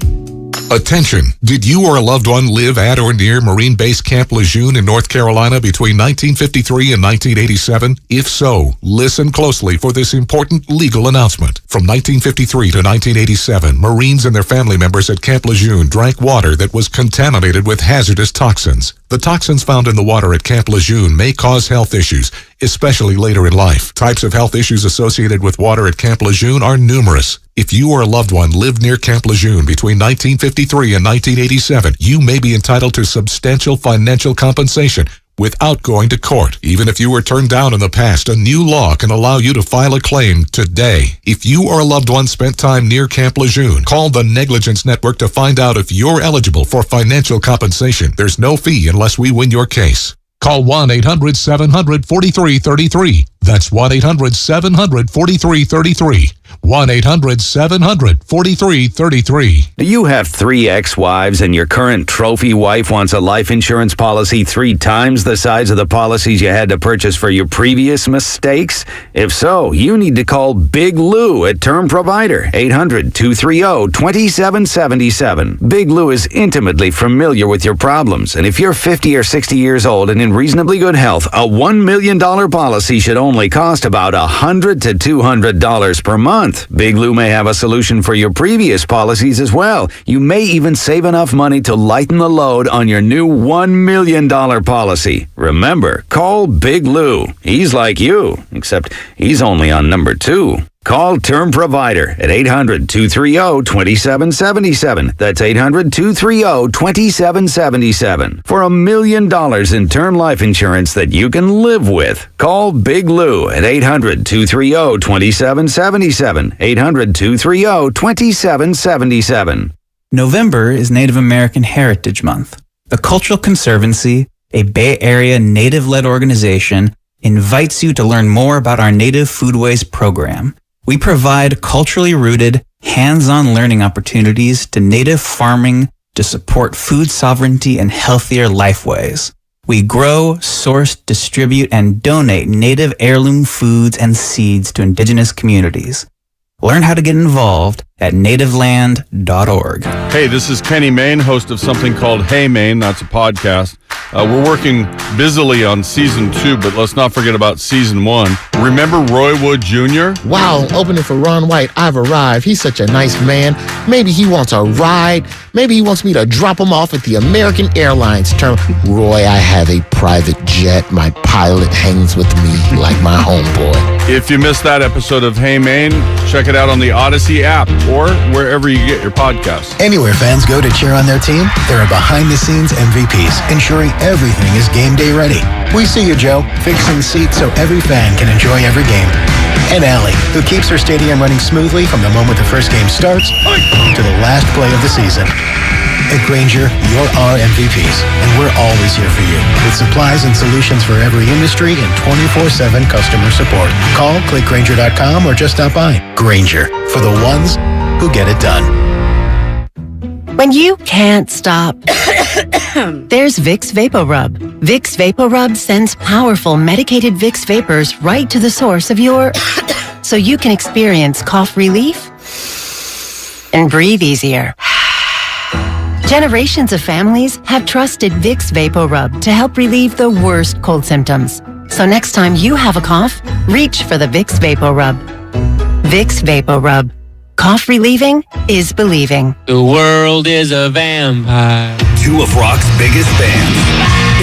Speaker 14: Attention! Did you or a loved one live at or near Marine Base Camp Lejeune in North Carolina between 1953 and 1987? If so, listen closely for this important legal announcement. From 1953 to 1987, Marines and their family members at Camp Lejeune drank water that was contaminated with hazardous toxins. The toxins found in the water at Camp Lejeune may cause health issues, especially later in life. Types of health issues associated with water at Camp Lejeune are numerous. If you or a loved one lived near Camp Lejeune between 1953 and 1987, you may be entitled to substantial financial compensation without going to court. Even if you were turned down in the past, a new law can allow you to file a claim today. If you or a loved one spent time near Camp Lejeune, call the Negligence Network to find out if you're eligible for financial compensation. There's no fee unless we win your case. Call 1-800-700-4333. That's 1-800-700-4333. 1-800-700-4333.
Speaker 15: Do you have 3 ex-wives and your current trophy wife wants a life insurance policy 3 times the size of the policies you had to purchase for your previous mistakes? If so, you need to call Big Lou at Term Provider, 800-230-2777. Big Lou is intimately familiar with your problems, and if you're 50 or 60 years old and in reasonably good health, a $1 million policy should only cost about $100 to $200 per month. Big Lou may have a solution for your previous policies as well. You may even save enough money to lighten the load on your new $1 million policy. Remember, call Big Lou. He's like you, except he's only on number 2. Call Term Provider at 800-230-2777. That's 800-230-2777 for $1 million in term life insurance that you can live with. Call Big Lou at 800-230-2777. 800-230-2777.
Speaker 17: November is Native American Heritage Month. The Cultural Conservancy, a Bay Area Native-led organization, invites you to learn more about our Native Foodways program. We provide culturally rooted, hands-on learning opportunities to Native farming to support food sovereignty and healthier lifeways. We grow, source, distribute, and donate Native heirloom foods and seeds to Indigenous communities. Learn how to get involved at nativeland.org.
Speaker 18: Hey, this is Kenny Mayne, host of something called Hey Mayne. That's a podcast. We're working busily on season 2, but let's not forget about season 1. Remember Roy Wood Jr.?
Speaker 25: Wow, opening for Ron White. I've arrived. He's such a nice man. Maybe he wants a ride. Maybe he wants me to drop him off at the American Airlines terminal. Roy, I have a private jet. My pilot hangs with me like my homeboy.
Speaker 18: If you missed that episode of Hey Mayne, check it out on the Odyssey app or wherever you get your podcasts.
Speaker 26: Anywhere fans go to cheer on their team, there are behind-the-scenes MVPs, ensuring everything is game day ready. We see you, Joe, fixing seats so every fan can enjoy every game. And Allie, who keeps her stadium running smoothly from the moment the first game starts to the last play of the season. At Grainger, you're our MVPs, and we're always here for you, with supplies and solutions for every industry and 24/7 customer support. Call, click Grainger.com, or just stop by. Grainger, for the ones who get it done.
Speaker 27: When you can't stop, there's Vicks VapoRub. Vicks VapoRub sends powerful medicated Vicks vapors right to the source of your... so you can experience cough relief and breathe easier. Generations of families have trusted Vicks VapoRub to help relieve the worst cold symptoms. So next time you have a cough, reach for the Vicks VapoRub. Vicks VapoRub. Cough relieving is believing.
Speaker 28: The world is a vampire.
Speaker 29: 2 of rock's biggest bands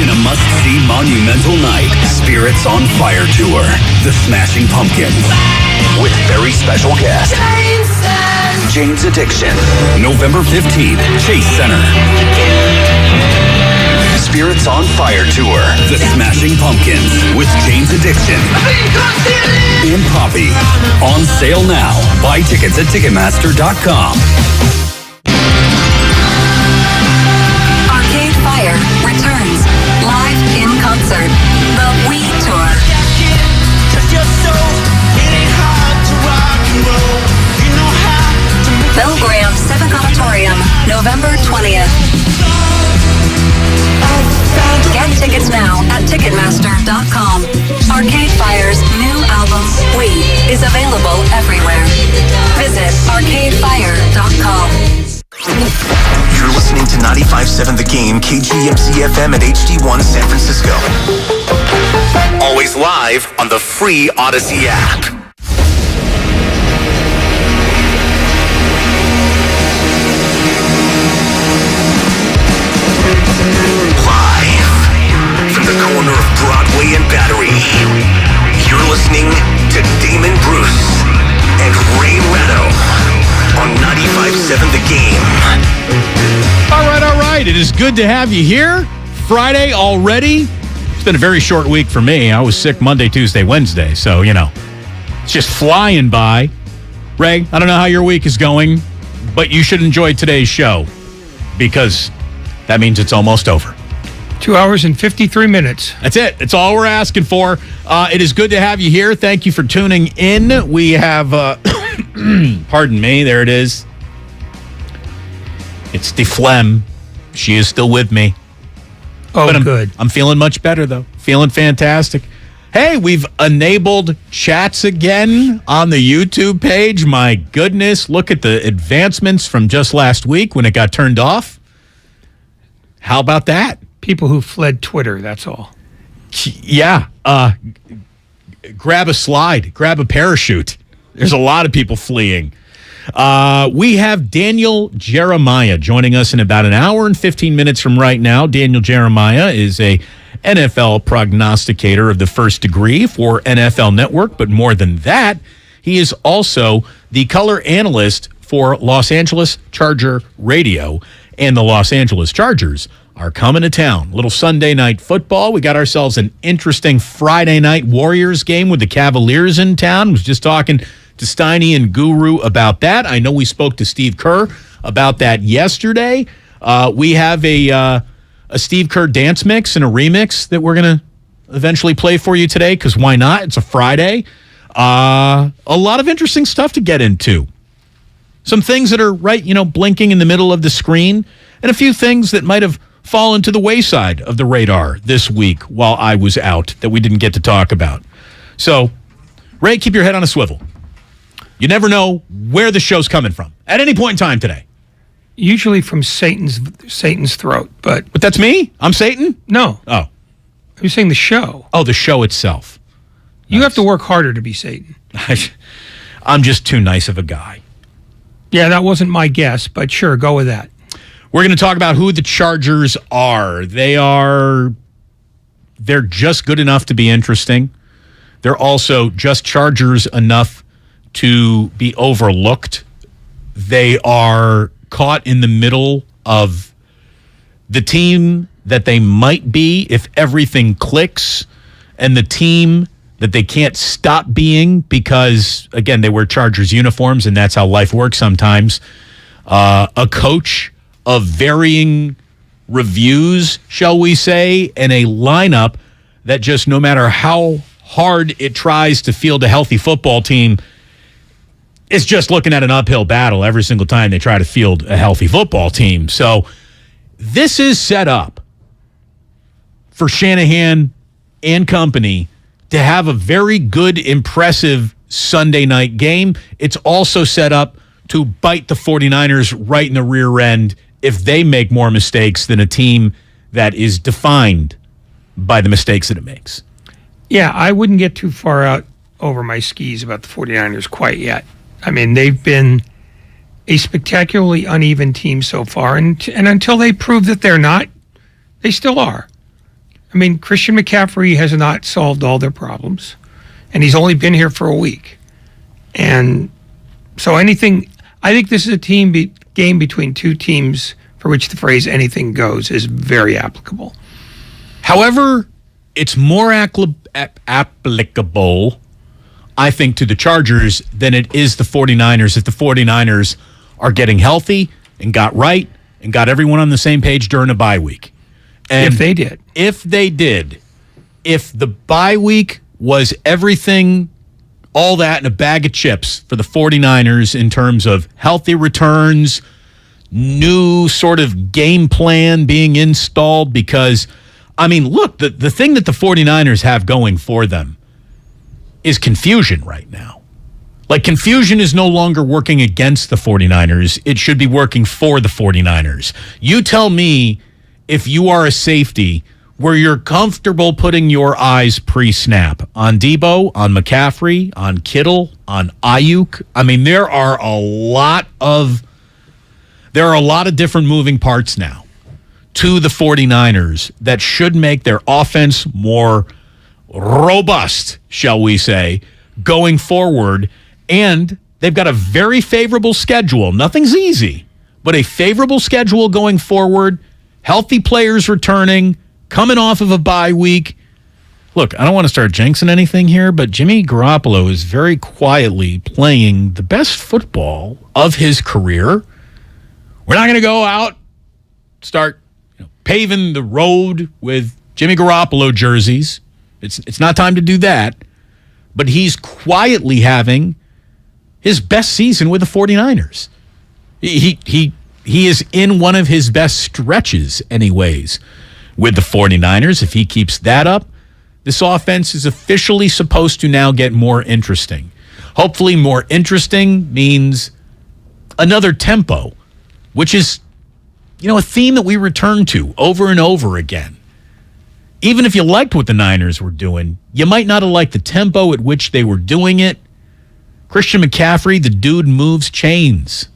Speaker 29: in a must-see monumental night. Spirits on Fire Tour. The Smashing Pumpkins. With very special guest, Jane's Addiction. November 15th, Chase Center. Spirits on Fire Tour. The Smashing Pumpkins with Jane's Addiction. And Poppy. On sale now. Buy tickets at Ticketmaster.com.
Speaker 30: Arcade Fire returns live in concert. The We Tour. Belgraham Civic Auditorium, November 20th. Get tickets now at Ticketmaster.com. Arcade Fire's new album, We, is available everywhere. Visit ArcadeFire.com.
Speaker 4: 95.7 The Game, KGMC FM at HD1 San Francisco. Always live on the free Odyssey app. Live from the corner of Broadway and Battery, you're listening to Damon Bruce and Ray Ratto on 95.7 The Game.
Speaker 11: All right. It is good to have you here. Friday already. It's been a very short week for me. I was sick Monday, Tuesday, Wednesday, so, it's just flying by. Ray, I don't know how your week is going, but you should enjoy today's show because that means it's almost over.
Speaker 7: 2 hours and 53 minutes.
Speaker 11: That's it. That's all we're asking for. It is good to have you here. Thank you for tuning in. We have, pardon me, there it is. It's the phlegm. She is still with me.
Speaker 7: Oh, but good.
Speaker 11: I'm feeling much better, though. Feeling fantastic. Hey, we've enabled chats again on the YouTube page. My goodness, look at the advancements from just last week when it got turned off. How about that?
Speaker 7: People who fled Twitter, that's all.
Speaker 11: Yeah. Grab a slide. Grab a parachute. There's a lot of people fleeing. We have Daniel Jeremiah joining us in about an hour and 15 minutes from right now. Daniel Jeremiah is a NFL prognosticator of the first degree for NFL Network, but more than that, he is also the color analyst for Los Angeles Charger Radio, and the Los Angeles Chargers are coming to town. Little Sunday night football. We got ourselves an interesting Friday night Warriors game with the Cavaliers in town. Was just talking to Steiny and Guru about that. I know we spoke to Steve Kerr about that yesterday. We have a Steve Kerr dance mix and a remix that we're going to eventually play for you today, because why not? It's a Friday. A lot of interesting stuff to get into. Some things that are blinking in the middle of the screen, and a few things that might have fallen to the wayside of the radar this week while I was out that we didn't get to talk about. So, Ray, keep your head on a swivel. You never know where the show's coming from at any point in time today.
Speaker 7: Usually from Satan's throat, but
Speaker 11: that's me? I'm Satan?
Speaker 7: No.
Speaker 11: Oh.
Speaker 7: You're saying the show.
Speaker 11: Oh, the show itself.
Speaker 7: You have to work harder to be Satan.
Speaker 11: I'm just too nice of a guy.
Speaker 7: Yeah, that wasn't my guess, but sure, go with that.
Speaker 11: We're going to talk about who the Chargers are. They're just good enough to be interesting. They're also just Chargers enough to be overlooked. They are caught in the middle of the team that they might be if everything clicks, and the team that they can't stop being because, again, they wear Chargers uniforms, and that's how life works sometimes. A coach of varying reviews, shall we say, and a lineup that just no matter how hard it tries to field a healthy football team, is just looking at an uphill battle every single time they try to field a healthy football team. So this is set up for Shanahan and company to have a very good, impressive Sunday night game. It's also set up to bite the 49ers right in the rear end if they make more mistakes than a team that is defined by the mistakes that it makes.
Speaker 7: Yeah, I wouldn't get too far out over my skis about the 49ers quite yet. I mean, they've been a spectacularly uneven team so far, and until they prove that they're not, they still are. I mean, Christian McCaffrey has not solved all their problems, and he's only been here for a week. And so I think this is a game between two teams for which the phrase anything goes is very applicable.
Speaker 11: However, it's more applicable, I think, to the Chargers than it is the 49ers if the 49ers are getting healthy and got right and got everyone on the same page during a bye week. And
Speaker 7: if they did.
Speaker 11: If they did. If the bye week was everything, all that in a bag of chips for the 49ers in terms of healthy returns, new sort of game plan being installed, because, I mean, look, the thing that the 49ers have going for them is confusion right now. Like, confusion is no longer working against the 49ers. It should be working for the 49ers. You tell me if you are a safety where you're comfortable putting your eyes pre-snap on Debo, on McCaffrey, on Kittle, on Ayuk. I mean, there are a lot of different moving parts now to the 49ers that should make their offense more robust, shall we say, going forward. And they've got a very favorable schedule. Nothing's easy, but a favorable schedule going forward. Healthy players returning, coming off of a bye week. Look, I don't want to start jinxing anything here, but Jimmy Garoppolo is very quietly playing the best football of his career. We're not going to go out, start paving the road with Jimmy Garoppolo jerseys. It's not time to do that. But he's quietly having his best season with the 49ers. He is in one of his best stretches anyways with the 49ers. If he keeps that up, this offense is officially supposed to now get more interesting. Hopefully more interesting means another tempo, which is, a theme that we return to over and over again. Even if you liked what the Niners were doing, you might not have liked the tempo at which they were doing it. Christian McCaffrey, the dude moves chains.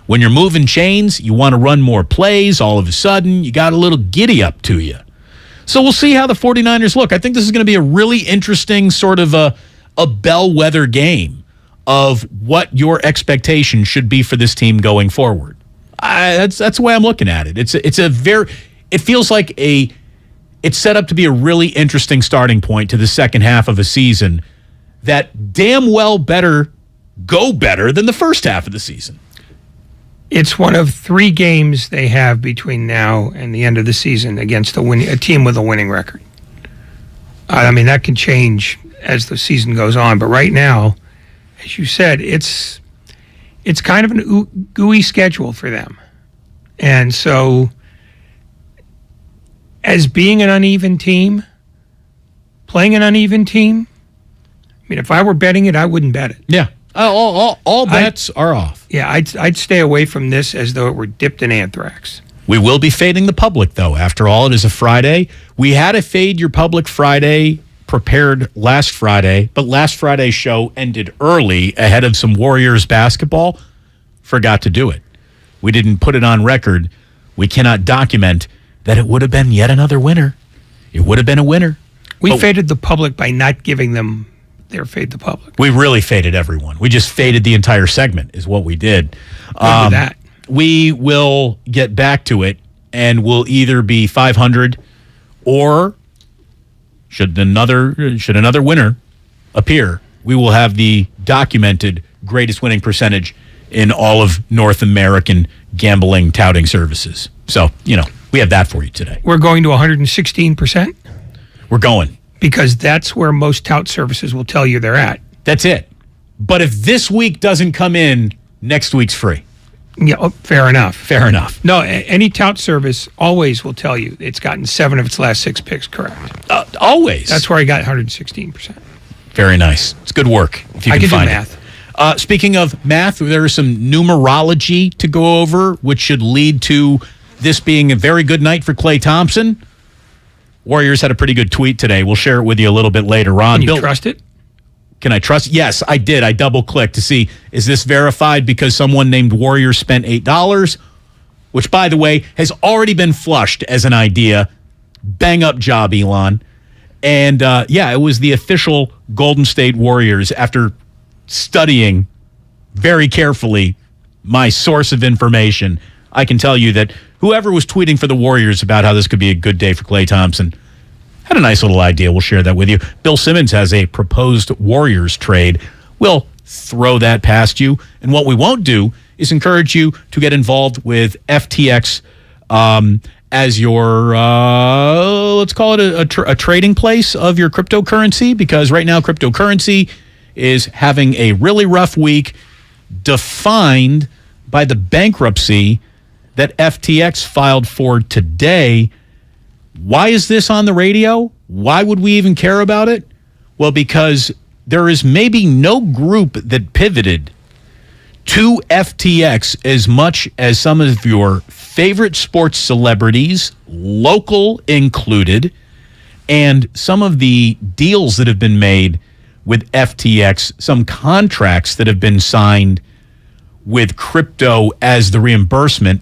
Speaker 11: When you're moving chains, you want to run more plays. All of a sudden, you got a little giddy up to you. So we'll see how the 49ers look. I think this is going to be a really interesting sort of a bellwether game of what your expectation should be for this team going forward. That's the way I'm looking at it. It feels like it's set up to be a really interesting starting point to the second half of a season that damn well better go better than the first half of the season.
Speaker 7: It's one of 3 games they have between now and the end of the season against a team with a winning record. I mean, that can change as the season goes on, but right now, as you said, it's kind of an gooey schedule for them. And so, as being an uneven team, playing an uneven team, I mean, if I were betting it, I wouldn't bet it.
Speaker 11: Yeah. All bets are off.
Speaker 7: Yeah, I'd stay away from this as though it were dipped in anthrax.
Speaker 11: We will be fading the public, though. After all, it is a Friday. We had a Fade Your Public Friday prepared last Friday, but last Friday's show ended early ahead of some Warriors basketball. Forgot to do it. We didn't put it on record. We cannot document that it would have been yet another winner. It would have been a winner.
Speaker 7: We faded the public by not giving them their Fade the Public.
Speaker 11: We really faded everyone. We just faded the entire segment is what we did.
Speaker 7: That.
Speaker 11: We will get back to it, and we'll either be 500 or should another winner appear, we will have the documented greatest winning percentage in all of North American gambling touting services. So, we have that for you today.
Speaker 7: We're going to 116%?
Speaker 11: We're going.
Speaker 7: Because that's where most tout services will tell you they're at.
Speaker 11: That's it. But if this week doesn't come in, next week's free.
Speaker 7: Yeah, fair enough.
Speaker 11: Fair enough.
Speaker 7: No, any tout service always will tell you it's gotten 7 of its last 6 picks correct.
Speaker 11: Always.
Speaker 7: That's where I got 116%.
Speaker 11: Very nice. It's good work. If you
Speaker 7: I
Speaker 11: can
Speaker 7: can
Speaker 11: find
Speaker 7: do math.
Speaker 11: It. Speaking of math, there is some numerology to go over, which should lead to this being a very good night for Klay Thompson. Warriors had a pretty good tweet today. We'll share it with you a little bit later on.
Speaker 7: Can you trust it?
Speaker 11: Can I trust? Yes, I did. I double-clicked to see, is this verified because someone named Warriors spent $8, which, by the way, has already been flushed as an idea. Bang-up job, Elon. And, it was the official Golden State Warriors after studying very carefully my source of information. I can tell you that whoever was tweeting for the Warriors about how this could be a good day for Klay Thompson had a nice little idea. We'll share that with you. Bill Simmons has a proposed Warriors trade. We'll throw that past you. And what we won't do is encourage you to get involved with FTX as your, let's call it a trading place of your cryptocurrency, because right now cryptocurrency is having a really rough week defined by the bankruptcy that FTX filed for today. Why is this on the radio? Why would we even care about it? Well, because there is maybe no group that pivoted to FTX as much as some of your favorite sports celebrities, local included, and some of the deals that have been made with FTX, some contracts that have been signed with crypto as the reimbursement.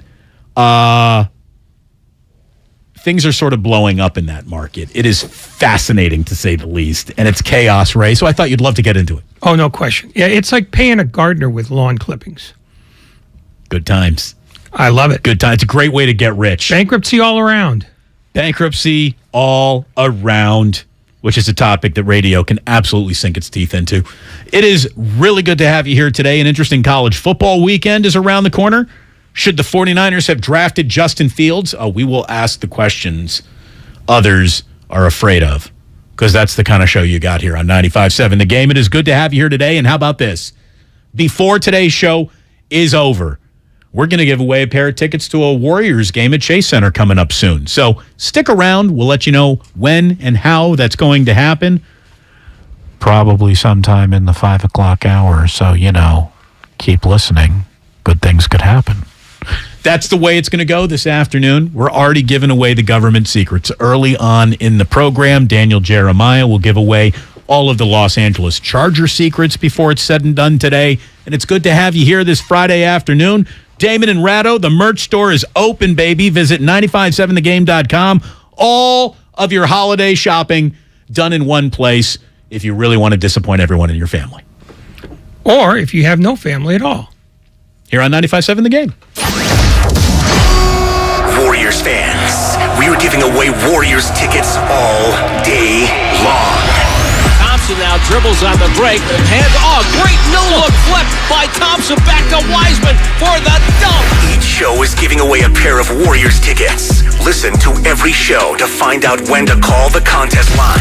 Speaker 11: Things are sort of blowing up in that market. It is fascinating, to say the least, and it's chaos, Ray. So I thought you'd love to get into it.
Speaker 7: Oh, no question. Yeah, it's like paying a gardener with lawn clippings.
Speaker 11: Good times.
Speaker 7: I love it.
Speaker 11: Good times. It's a great way to get rich.
Speaker 7: Bankruptcy all around.
Speaker 11: Bankruptcy all around, which is a topic that radio can absolutely sink its teeth into. It is really good to have you here today. An interesting college football weekend is around the corner. Should the 49ers have drafted Justin Fields? We will ask the questions others are afraid of, because that's the kind of show you got here on 95.7 The Game. It is good to have you here today. And how about this? Before today's show is over, we're going to give away a pair of tickets to a Warriors game at Chase Center coming up soon. So stick around. We'll let you know when and how that's going to happen. Probably sometime in the 5 o'clock hour. So, keep listening. Good things could happen. That's the way it's going to go this afternoon. We're already giving away the government secrets early on in the program. Daniel Jeremiah will give away all of the Los Angeles Charger secrets before it's said and done today. And it's good to have you here this Friday afternoon. Damon and Ratto, the merch store is open, baby. Visit 957thegame.com. All of your holiday shopping done in one place if you really want to disappoint everyone in your family.
Speaker 7: Or if you have no family at all.
Speaker 11: Here on 95.7 The Game.
Speaker 4: Warriors fans, we are giving away Warriors tickets all day long.
Speaker 6: Thompson now dribbles on the break. Great no-look flip by Thompson back to Wiseman for the dunk.
Speaker 4: Each show is giving away a pair of Warriors tickets. Listen to every show to find out when to call the contest line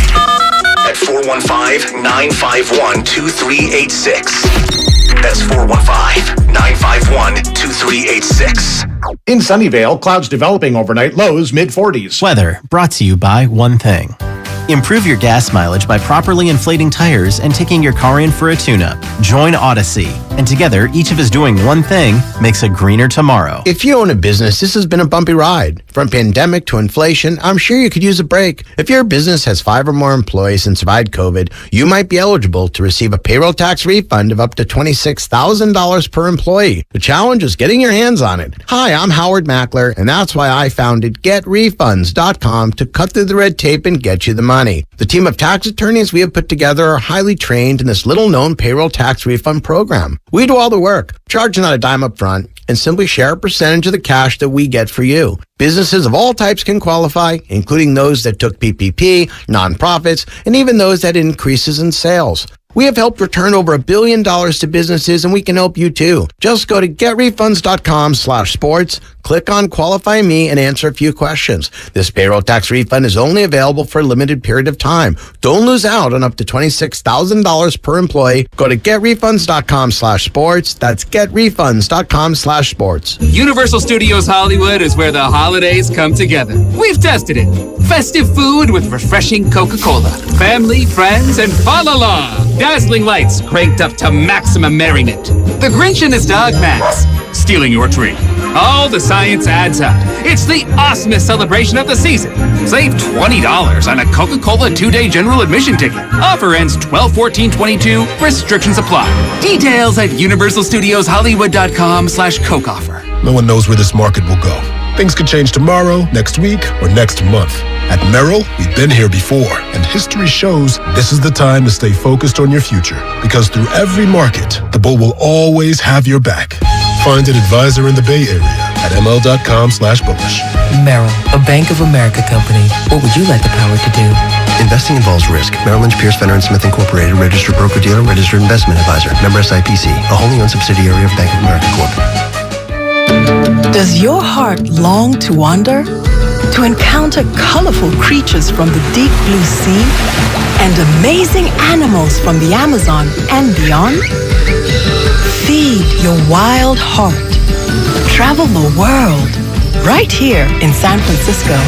Speaker 4: at 415-951-2386. That's 415-951-2386.
Speaker 8: In Sunnyvale, clouds developing overnight, lows mid-40s.
Speaker 12: Weather brought to you by one thing. Improve your gas mileage by properly inflating tires and taking your car in for a tune-up. Join Odyssey, and together, each of us doing one thing makes a greener tomorrow.
Speaker 25: If you own a business, this has been a bumpy ride. From pandemic to inflation, I'm sure you could use a break. If your business has 5 or more employees and survived COVID, you might be eligible to receive a payroll tax refund of up to $26,000 per employee. The challenge is getting your hands on it. Hi, I'm Howard Mackler, and that's why I founded GetRefunds.com to cut through the red tape and get you the money. The team of tax attorneys we have put together are highly trained in this little-known payroll tax refund program. We do all the work, charge not a dime up front, and simply share a percentage of the cash that we get for you. Businesses of all types can qualify, including those that took PPP, nonprofits, and even those that had increases in sales. We have helped return over $1 billion to businesses, and we can help you too. Just go to getrefunds.com/sports, click on Qualify Me, and answer a few questions. This payroll tax refund is only available for a limited period of time. Don't lose out on up to $26,000 per employee. Go to getrefunds.com/sports. That's getrefunds.com/sports.
Speaker 10: Universal Studios Hollywood is where the holidays come together. We've tested it. Festive food with refreshing Coca-Cola. Family, friends, and fa-la-la. Dazzling lights cranked up to maximum merriment. The Grinch and his dog Max stealing your tree. All the science adds up. It's the awesomest celebration of the season. Save $20 on a Coca-Cola 2-day general admission ticket. Offer ends 12/14/22. Restrictions apply. Details at universalstudioshollywood.com/Coke offer.
Speaker 16: No one knows where this market will go. Things could change tomorrow, next week, or next month. At Merrill, we've been here before, and history shows this is the time to stay focused on your future. Because through every market, the bull will always have your back. Find an advisor in the Bay Area at ml.com/bullish.
Speaker 19: Merrill, a Bank of America company. What would you like the power to do?
Speaker 20: Investing involves risk. Merrill Lynch, Pierce, Fenner & Smith Incorporated, registered broker-dealer, registered investment advisor. Member SIPC, a wholly owned subsidiary of Bank of America Corp.
Speaker 21: Does your heart long to wander? To encounter colorful creatures from the deep blue sea? And amazing animals from the Amazon and beyond? Feed your wild heart. Travel the world. Right here in San Francisco.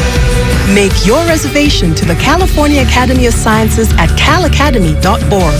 Speaker 21: Make your reservation to the California Academy of Sciences at calacademy.org.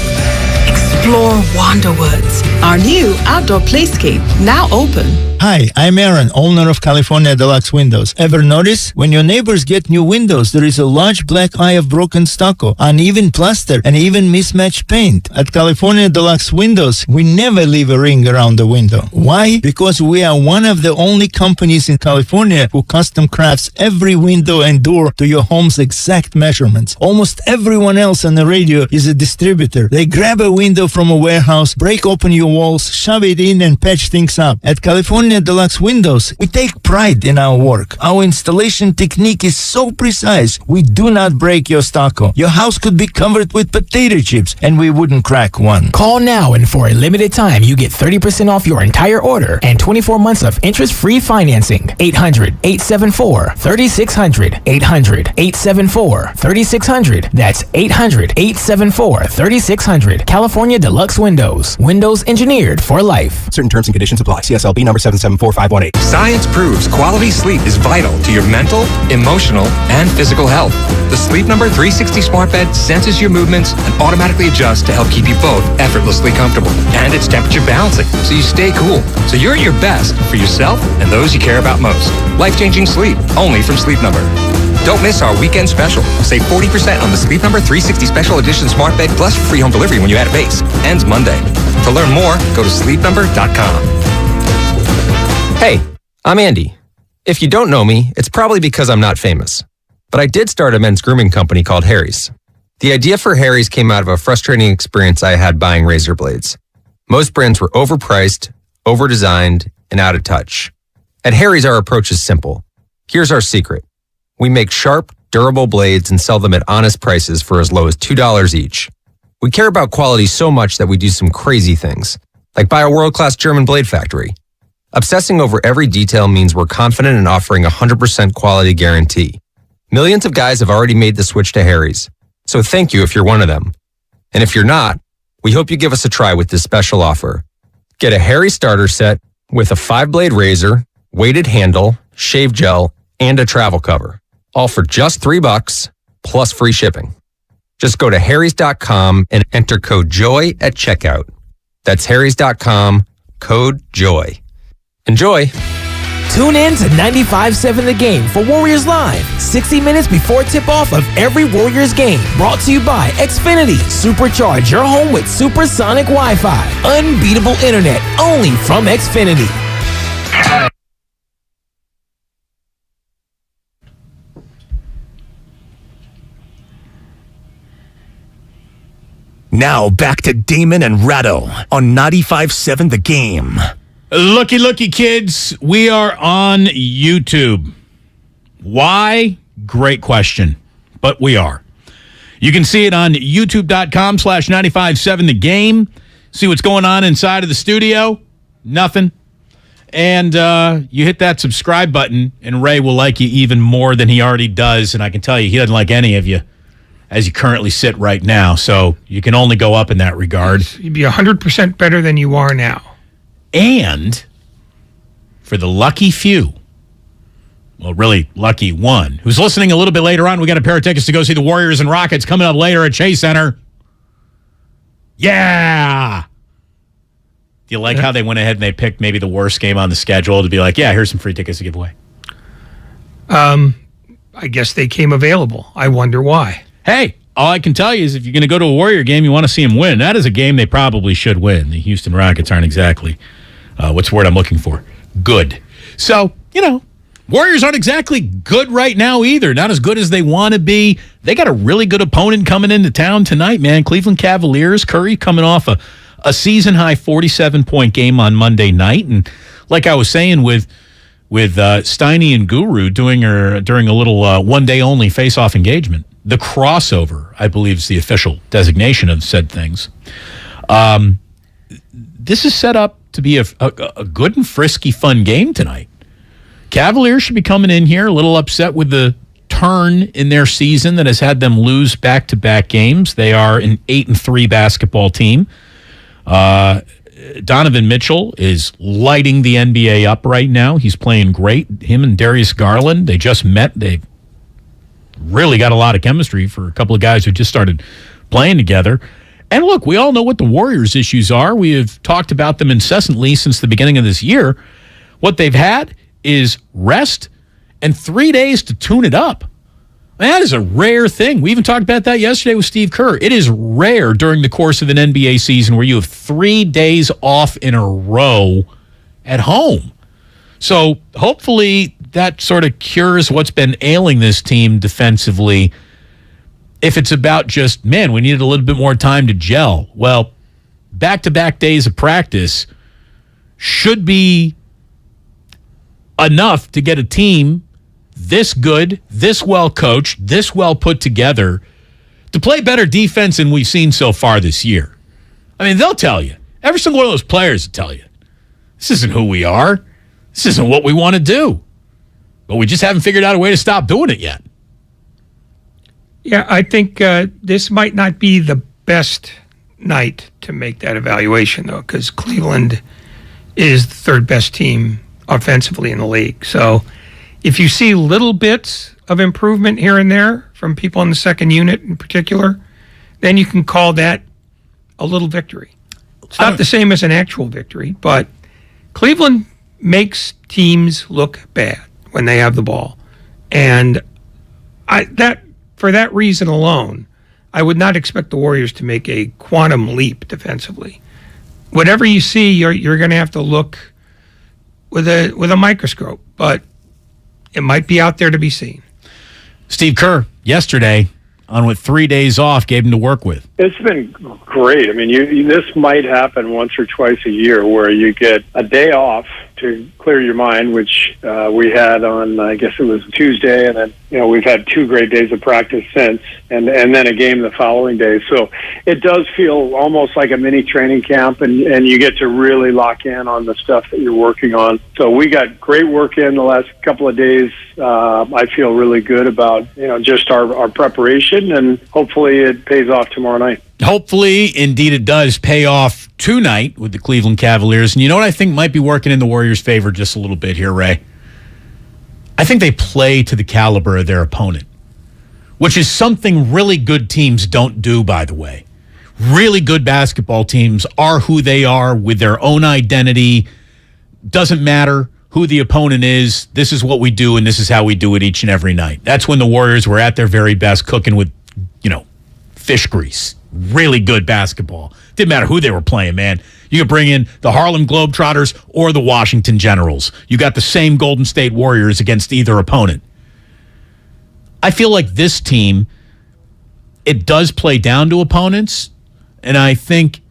Speaker 21: Explore Wanderwoods, our new outdoor playscape, now open.
Speaker 1: Hi, I'm Aaron, owner of California Deluxe Windows. Ever notice? When your neighbors get new windows, there is a large black eye of broken stucco, uneven plaster, and even mismatched paint. At California Deluxe Windows, we never leave a ring around the window. Why? Because we are one of the only companies in California who custom crafts every window and door to your home's exact measurements. Almost everyone else on the radio is a distributor. They grab a window from a warehouse, break open your walls, shove it in, and patch things up. At California Deluxe Windows, we take pride in our work. Our installation technique is so precise, we do not break your stucco. Your house could be covered with potato chips, and we wouldn't crack one.
Speaker 19: Call now, and for a limited time, you get 30% off your entire order and 24 months of interest-free financing. 800-874-3600. 800-874-3600. That's 800-874-3600. California Deluxe Windows. Windows engineered for life.
Speaker 20: Certain terms and conditions apply. CSLB number 774518.
Speaker 2: Science proves quality sleep is vital to your mental, emotional, and physical health. The Sleep Number 360 smart bed senses your movements and automatically adjusts to help keep you both effortlessly comfortable. And it's temperature balancing, so you stay cool. So you're at your best for yourself and those you care about most. Life-changing sleep, only from Sleep Number. Don't miss our weekend special. Save 40% on the Sleep Number 360 Special Edition Smart Bed plus free home delivery when you add a base. Ends Monday. To learn more, go to sleepnumber.com.
Speaker 3: Hey, I'm Andy. If you don't know me, it's probably because I'm not famous. But I did start a men's grooming company called Harry's. The idea for Harry's came out of a frustrating experience I had buying razor blades. Most brands were overpriced, overdesigned, and out of touch. At Harry's, our approach is simple. Here's our secret. We make sharp, durable blades and sell them at honest prices for as low as $2 each. We care about quality so much that we do some crazy things, like buy a world-class German blade factory. Obsessing over every detail means we're confident in offering a 100% quality guarantee. Millions of guys have already made the switch to Harry's, so thank you if you're one of them. And if you're not, we hope you give us a try with this special offer. Get a Harry starter set with a 5-blade razor, weighted handle, shave gel, and a travel cover, all for just $3 plus free shipping. Just go to harrys.com and enter code JOY at checkout. That's harrys.com, code JOY. Enjoy.
Speaker 19: Tune in to 95.7 The Game for Warriors Live, 60 minutes before tip-off of every Warriors game. Brought to you by Xfinity. Supercharge your home with supersonic Wi-Fi. Unbeatable internet, only from Xfinity.
Speaker 4: Now back to Damon and Ratto on 95.7 The Game.
Speaker 11: Looky, kids. We are on YouTube. Why? Great question. But we are. You can see it on youtube.com/957 The Game. See what's going on inside of the studio? Nothing. And you hit that subscribe button, and Ray will like you even more than he already does. And I can tell you, he doesn't like any of you as you currently sit right now. So you can only go up in that regard.
Speaker 7: You'd be 100% better than you are now.
Speaker 11: And for the lucky few, well, really lucky one, who's listening a little bit later on, we got a pair of tickets to go see the Warriors and Rockets coming up later at Chase Center. Yeah! Do you like how they went ahead and they picked maybe the worst game on the schedule to be like, yeah, here's some free tickets to give away?
Speaker 7: I guess they came available. I wonder why.
Speaker 11: Hey, all I can tell you is if you're going to go to a Warrior game, you want to see them win. That is a game they probably should win. The Houston Rockets aren't exactly, what's the word I'm looking for? Good. So, Warriors aren't exactly good right now either. Not as good as they want to be. They got a really good opponent coming into town tonight, man. Cleveland Cavaliers. Curry coming off a season-high 47-point game on Monday night. And like I was saying with Steiny and Guru during a little one-day-only face-off engagement, the crossover, I believe, is the official designation of said things. This is set up to be a good and frisky, fun game tonight. Cavaliers should be coming in here a little upset with the turn in their season that has had them lose back-to-back games. They are an 8-3 basketball team. Donovan Mitchell is lighting the NBA up right now. He's playing great. Him and Darius Garland, they just met. They've really got a lot of chemistry for a couple of guys who just started playing together. And look, we all know what the Warriors' issues are. We have talked about them incessantly since the beginning of this year. What they've had is rest and 3 days to tune it up. That is a rare thing. We even talked about that yesterday with Steve Kerr. It is rare during the course of an NBA season where you have 3 days off in a row at home. So hopefully that sort of cures what's been ailing this team defensively. If it's about just, man, we needed a little bit more time to gel. Well, back-to-back days of practice should be enough to get a team this good, this well coached, this well put together to play better defense than we've seen so far this year. I mean, they'll tell you. Every single one of those players will tell you. This isn't who we are. This isn't what we want to do. But we just haven't figured out a way to stop doing it yet.
Speaker 7: Yeah, I think this might not be the best night to make that evaluation, though, because Cleveland is the third best team offensively in the league. So if you see little bits of improvement here and there from people in the second unit in particular, then you can call that a little victory. It's not the same as an actual victory, but Cleveland makes teams look bad when they have the ball. And for that reason alone, I would not expect the Warriors to make a quantum leap defensively. Whatever you see, you're going to have to look with a microscope, but it might be out there to be seen.
Speaker 11: Steve Kerr, yesterday, on with 3 days off, gave him to work with.
Speaker 5: It's been great. I mean, this might happen once or twice a year where you get a day off to clear your mind, which we had on, I guess it was Tuesday, and then, we've had 2 great days of practice since, and then a game the following day. So it does feel almost like a mini training camp, and you get to really lock in on the stuff that you're working on. So we got great work in the last couple of days. I feel really good about, just our preparation, and hopefully it pays off tomorrow night.
Speaker 11: Hopefully, indeed, it does pay off tonight with the Cleveland Cavaliers. And you know what I think might be working in the Warriors' favor just a little bit here, Ray? I think they play to the caliber of their opponent, which is something really good teams don't do, by the way. Really good basketball teams are who they are with their own identity. Doesn't matter who the opponent is. This is what we do, and this is how we do it each and every night. That's when the Warriors were at their very best, cooking with, fish grease. Really good basketball. Didn't matter who they were playing, man. You could bring in the Harlem Globetrotters or the Washington Generals. You got the same Golden State Warriors against either opponent. I feel like this team, it does play down to opponents, and I think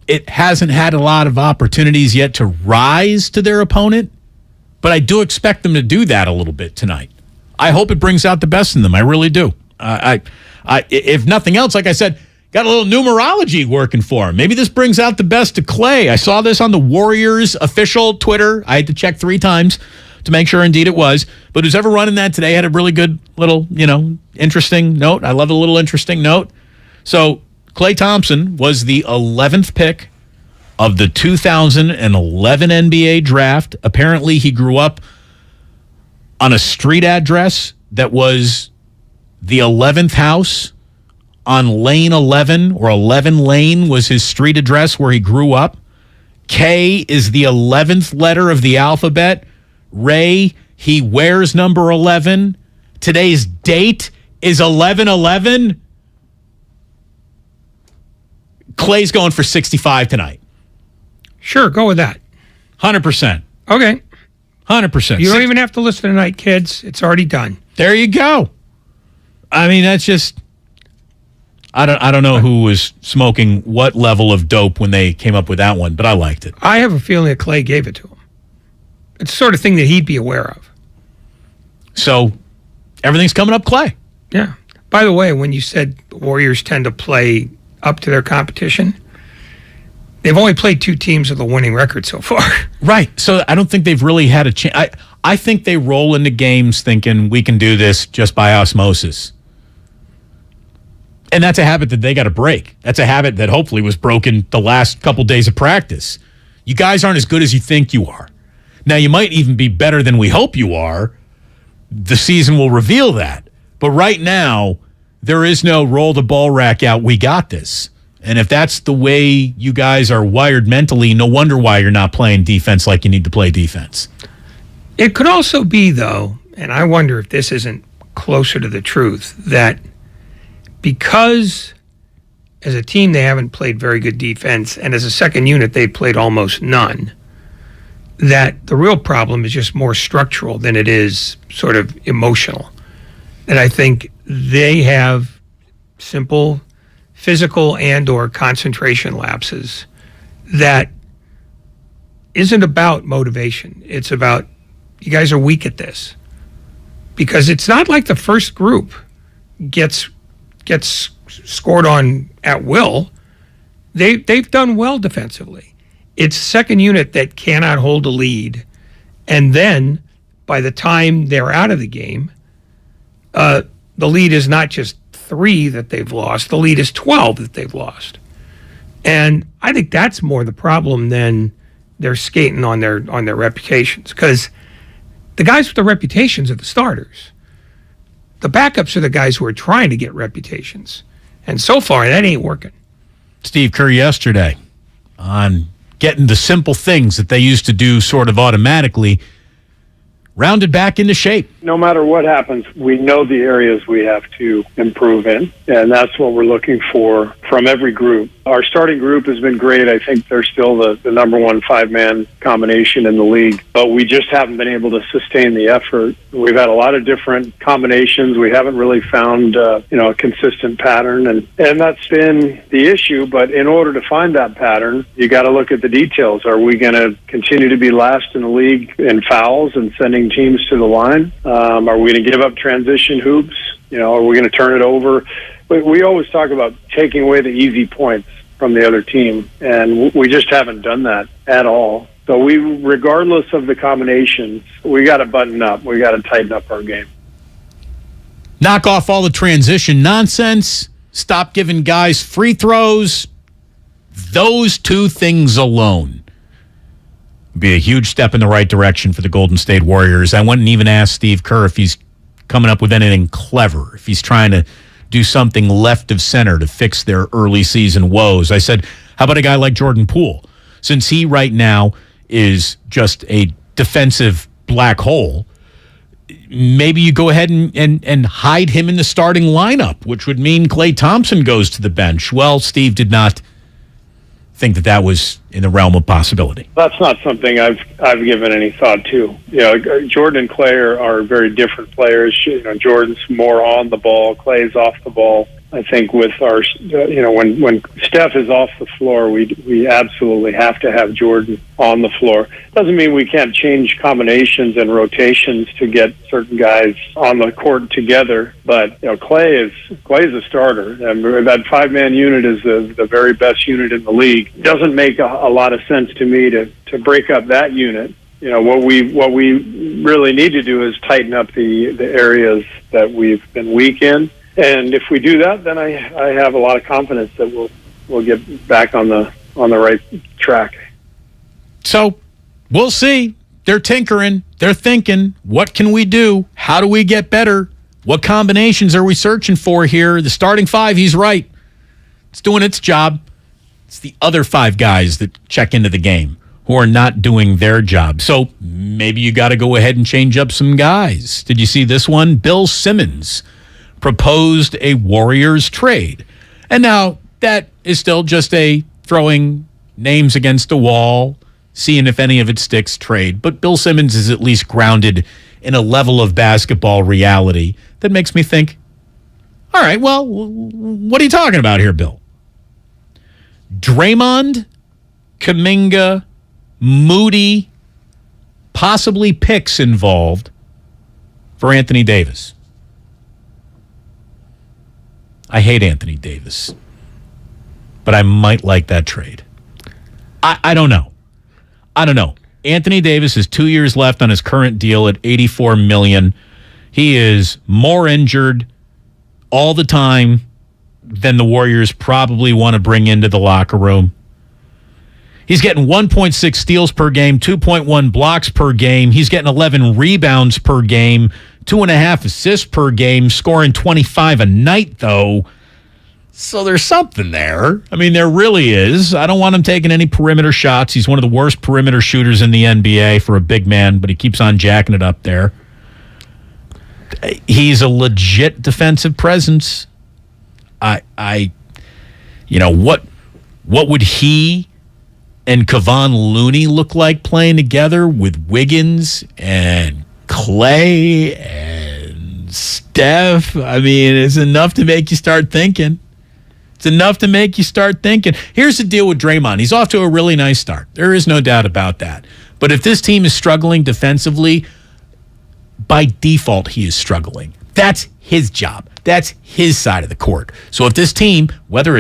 Speaker 11: it hasn't had a lot of opportunities yet to rise to their opponent, but I do expect them to do that a little bit tonight. I hope it brings out the best in them. I really do. If nothing else, like I said, got a little numerology working for him. Maybe this brings out the best of Clay. I saw this on the Warriors official Twitter. I had to check 3 times to make sure indeed it was. But who's ever running that today had a really good little, interesting note. I love a little interesting note. So Klay Thompson was the 11th pick of the 2011 NBA draft. Apparently he grew up on a street address that was the 11th house on Lane 11, or 11 Lane was his street address where he grew up. K is the 11th letter of the alphabet. Ray, he wears number 11. Today's date is 11/11. Clay's going for 65 tonight.
Speaker 7: Sure, go with that.
Speaker 11: 100%.
Speaker 7: Okay.
Speaker 11: 100%.
Speaker 7: You don't even have to listen tonight, kids. It's already done.
Speaker 11: There you go. I mean, that's just... I don't know who was smoking what level of dope when they came up with that one, but I liked it.
Speaker 7: I have a feeling that Clay gave it to him. It's the sort of thing that he'd be aware of.
Speaker 11: So everything's coming up Clay.
Speaker 7: Yeah. By the way, when you said the Warriors tend to play up to their competition, they've only played 2 teams with a winning record so far.
Speaker 11: Right. So I don't think they've really had a chance. I think they roll into games thinking we can do this just by osmosis. And that's a habit that they got to break. That's a habit that hopefully was broken the last couple days of practice. You guys aren't as good as you think you are. Now, you might even be better than we hope you are. The season will reveal that. But right now, there is no roll the ball rack out, we got this. And if that's the way you guys are wired mentally, no wonder why you're not playing defense like you need to play defense.
Speaker 7: It could also be, though, and I wonder if this isn't closer to the truth, that because as a team they haven't played very good defense, and as a second unit they played almost none, that the real problem is just more structural than it is sort of emotional. And I think they have simple physical and or concentration lapses that isn't about motivation. It's about, you guys are weak at this. Because it's not like the first group gets scored on at will. They've done well defensively. It's second unit that cannot hold a lead, and then by the time they're out of the game, the lead is not just 3 that they've lost, the lead is 12 that they've lost. And I think that's more the problem than they're skating on their reputations, because the guys with the reputations are the starters. The backups are the guys who are trying to get reputations. And so far, that ain't working.
Speaker 11: Steve Kerr yesterday on getting the simple things that they used to do sort of automatically rounded back into shape.
Speaker 5: No matter what happens, we know the areas we have to improve in, and that's what we're looking for from every group. Our starting group has been great. I think they're still the number one 5-man combination in the league, but we just haven't been able to sustain the effort. We've had a lot of different combinations. We haven't really found a consistent pattern, and that's been the issue. But in order to find that pattern, you got to look at the details. Are we going to continue to be last in the league in fouls and sending teams to the line? Are we going to give up transition hoops? Are we going to turn it over? We always talk about taking away the easy points from the other team, and we just haven't done that at all. So regardless of the combinations, we got to button up. We got to tighten up our game.
Speaker 11: Knock off all the transition nonsense. Stop giving guys free throws. Those 2 things alone would be a huge step in the right direction for the Golden State Warriors. I wouldn't even ask Steve Kerr if he's coming up with anything clever, if he's trying to do something left of center to fix their early season woes. I said, how about a guy like Jordan Poole? Since he right now is just a defensive black hole, maybe you go ahead and hide him in the starting lineup, which would mean Klay Thompson goes to the bench. Well, Steve did not think that was in the realm of possibility.
Speaker 5: That's not something I've given any thought to. Jordan and Klay are very different players. Jordan's more on the ball, Klay's off the ball. I think with our, when Steph is off the floor, we absolutely have to have Jordan on the floor. Doesn't mean we can't change combinations and rotations to get certain guys on the court together. But Klay is a starter, and that 5-man unit is the very best unit in the league. It doesn't make a lot of sense to me to break up that unit. What we really need to do is tighten up the areas that we've been weak in. And if we do that, then I have a lot of confidence that we'll get back on the right track.
Speaker 11: So we'll see. They're tinkering. They're thinking, what can we do? How do we get better? What combinations are we searching for here? The starting 5, he's right. It's doing its job. It's the other 5 guys that check into the game who are not doing their job. So maybe you got to go ahead and change up some guys. Did you see this one? Bill Simmons proposed a Warriors trade. And now that is still just a throwing names against a wall, seeing if any of it sticks trade. But Bill Simmons is at least grounded in a level of basketball reality that makes me think, all right, well, what are you talking about here, Bill? Draymond, Kuminga, Moody, possibly picks involved for Anthony Davis. I hate Anthony Davis, but I might like that trade. I don't know. Anthony Davis has 2 years left on his current deal at $84 million. He is more injured all the time than the Warriors probably want to bring into the locker room. He's getting 1.6 steals per game, 2.1 blocks per game. He's getting 11 rebounds per game, 2.5 assists per game, scoring 25 a night, though. So there's something there. I mean, there really is. I don't want him taking any perimeter shots. He's one of the worst perimeter shooters in the NBA for a big man, but he keeps on jacking it up there. He's a legit defensive presence. What would he and Kevon Looney look like playing together with Wiggins and Clay and Steph? I mean, it's enough to make you start thinking. It's enough to make you start thinking. Here's the deal with Draymond. He's off to a really nice start. There is no doubt about that. But if this team is struggling defensively, by default, he is struggling. That's his job. That's his side of the court. So if this team, whether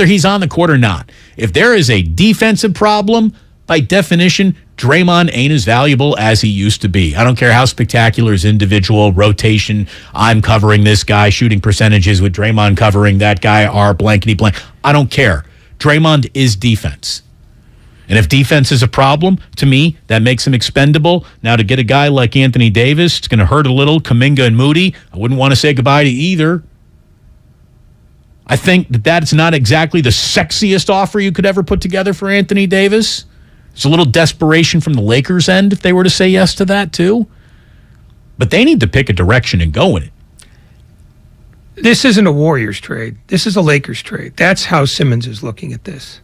Speaker 11: he's on the court or not, if there is a defensive problem, by definition, Draymond ain't as valuable as he used to be. I don't care how spectacular his individual rotation, I'm covering this guy, shooting percentages with Draymond covering that guy are blankety blank. I don't care. Draymond is defense. And if defense is a problem, to me, that makes him expendable. Now, to get a guy like Anthony Davis, it's going to hurt a little. Kuminga and Moody, I wouldn't want to say goodbye to either. I think that's not exactly the sexiest offer you could ever put together for Anthony Davis. There's a little desperation from the Lakers' end if they were to say yes to that, too. But they need to pick a direction and go in it.
Speaker 7: This isn't a Warriors trade. This is a Lakers trade. That's how Simmons is looking at this.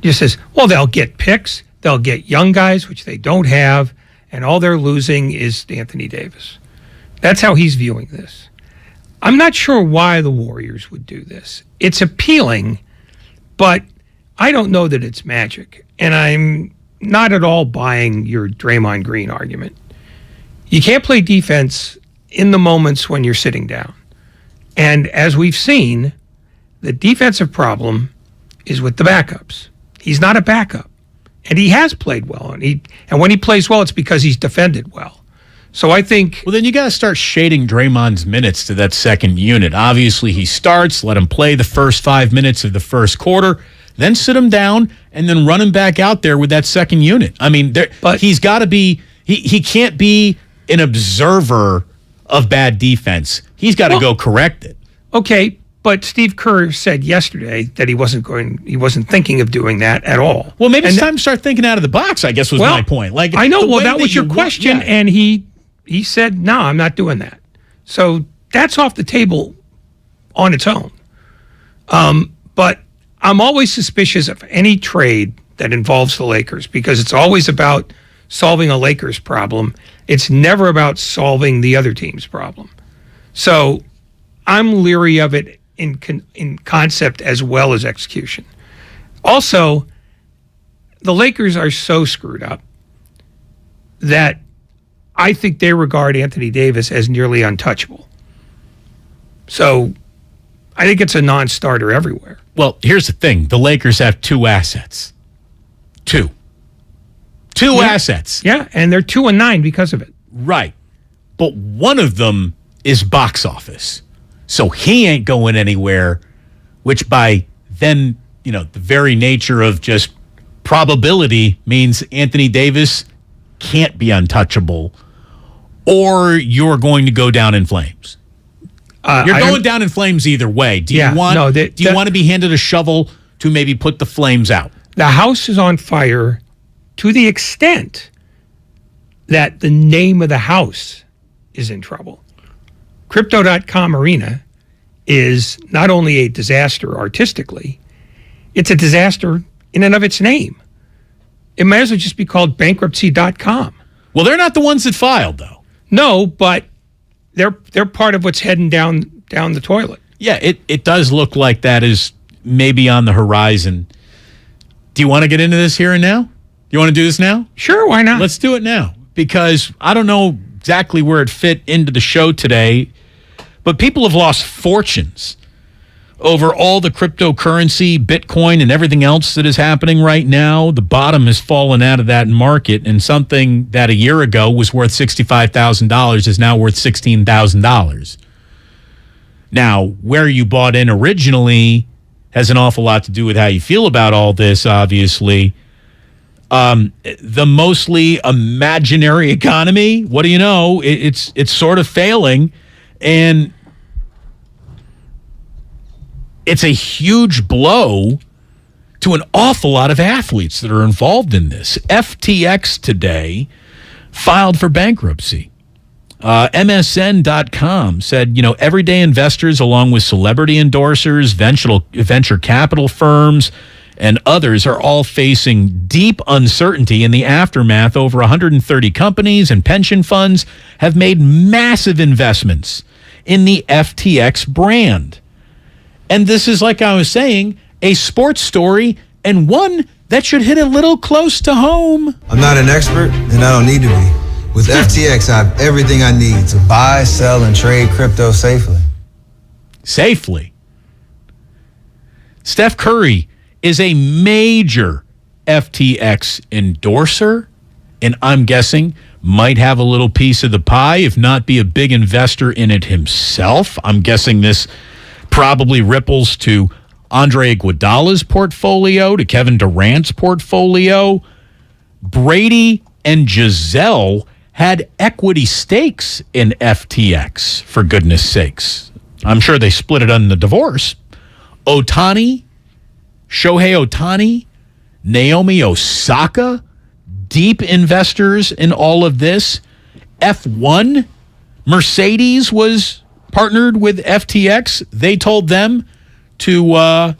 Speaker 7: Just says, well, they'll get picks, they'll get young guys, which they don't have, and all they're losing is Anthony Davis. That's how he's viewing this. I'm not sure why the Warriors would do this. It's appealing, but I don't know that it's magic. And I'm not at all buying your Draymond Green argument. You can't play defense in the moments when you're sitting down. And as we've seen, the defensive problem is with the backups. He's not a backup, and he has played well. And when he plays well, it's because he's defended well. So I think...
Speaker 11: Well, then you got to start shading Draymond's minutes to that second unit. Obviously, he starts, let him play the first 5 minutes of the first quarter, then sit him down, and then run him back out there with that second unit. I mean, he's got to be... He can't be an observer of bad defense. He's got to go correct it.
Speaker 7: Okay, but Steve Kerr said yesterday that he wasn't thinking of doing that at all.
Speaker 11: Well, maybe it's time to start thinking out of the box, I guess was my point. Like,
Speaker 7: I know, well, that was your question, and he said, no, I'm not doing that. So that's off the table on its own. But I'm always suspicious of any trade that involves the Lakers because it's always about solving a Lakers problem. It's never about solving the other team's problem. So I'm leery of it in concept as well as execution. Also, the Lakers are so screwed up that I think they regard Anthony Davis as nearly untouchable. So I think it's a non-starter everywhere.
Speaker 11: Well, here's the thing. The Lakers have two assets. Two assets.
Speaker 7: Yeah, and they're 2-9 because of it.
Speaker 11: Right. But one of them is box office. So he ain't going anywhere, which by then, the very nature of just probability means Anthony Davis can't be untouchable, or you're going to go down in flames. You're going down in flames either way. Do you want to be handed a shovel to maybe put the flames out?
Speaker 7: The house is on fire to the extent that the name of the house is in trouble. Crypto.com Arena is not only a disaster artistically, it's a disaster in and of its name. It might as well just be called bankruptcy.com.
Speaker 11: Well, they're not the ones that filed, though.
Speaker 7: No, but they're part of what's heading down the toilet.
Speaker 11: Yeah, it does look like that is maybe on the horizon. Do you want to get into this here and now? You want to do this now?
Speaker 7: Sure, why not?
Speaker 11: Let's do it now, because I don't know exactly where it fit into the show today, but people have lost fortunes over all the cryptocurrency, Bitcoin, and everything else that is happening right now. The bottom has fallen out of that market, and something that a year ago was worth $65,000 is now worth $16,000. Now, where you bought in originally has an awful lot to do with how you feel about all this, obviously. The mostly imaginary economy, what do you know? It's sort of failing, and it's a huge blow to an awful lot of athletes that are involved in this. FTX today filed for bankruptcy. MSN.com said, everyday investors along with celebrity endorsers, venture capital firms, and others are all facing deep uncertainty in the aftermath. Over 130 companies and pension funds have made massive investments in the FTX brand. And this is, like I was saying, a sports story and one that should hit a little close to home.
Speaker 9: I'm not an expert, and I don't need to be. With FTX, I have everything I need to buy, sell, and trade crypto safely.
Speaker 11: Safely. Steph Curry is a major FTX endorser, and I'm guessing might have a little piece of the pie, if not be a big investor in it himself. I'm guessing this probably ripples to Andre Iguodala's portfolio, to Kevin Durant's portfolio. Brady and Giselle had equity stakes in FTX, for goodness sakes. I'm sure they split it on the divorce. Shohei Ohtani, Naomi Osaka, deep investors in all of this. F1, Mercedes was partnered with FTX. They told them to,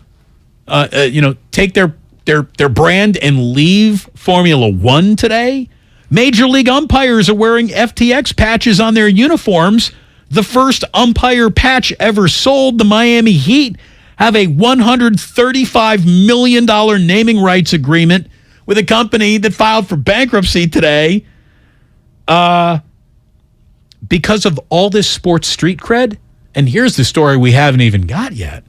Speaker 11: take their brand and leave Formula One today. Major League umpires are wearing FTX patches on their uniforms. The first umpire patch ever sold. The Miami Heat have a $135 million naming rights agreement with a company that filed for bankruptcy today because of all this sports street cred. And here's the story we haven't even got yet.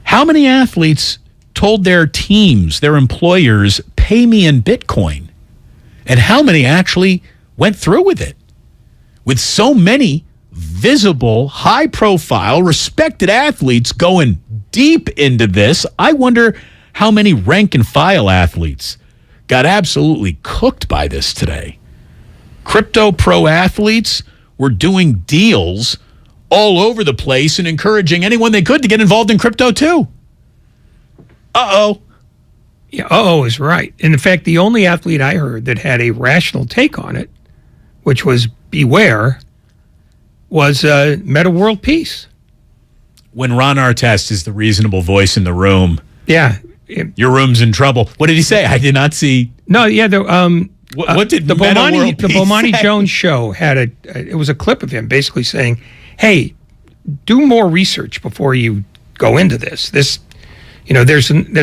Speaker 11: How many athletes told their teams, their employers, pay me in Bitcoin? And how many actually went through with it? With so many visible, high-profile, respected athletes going deep into this, I wonder how many rank-and-file athletes got absolutely cooked by this today. Crypto pro athletes were doing deals all over the place and encouraging anyone they could to get involved in crypto too. Uh-oh.
Speaker 7: Yeah, uh-oh is right. And in fact, the only athlete I heard that had a rational take on it, which was beware, was Meta World Peace.
Speaker 11: When Ron Artest is the reasonable voice in the room.
Speaker 7: Yeah.
Speaker 11: Your room's in trouble. What did he say? I did not see.
Speaker 7: No, yeah.
Speaker 11: What did
Speaker 7: the
Speaker 11: Meta World Peace
Speaker 7: Bomani
Speaker 11: say?
Speaker 7: Jones show had it was a clip of him basically saying, hey, do more research before you go into this. There's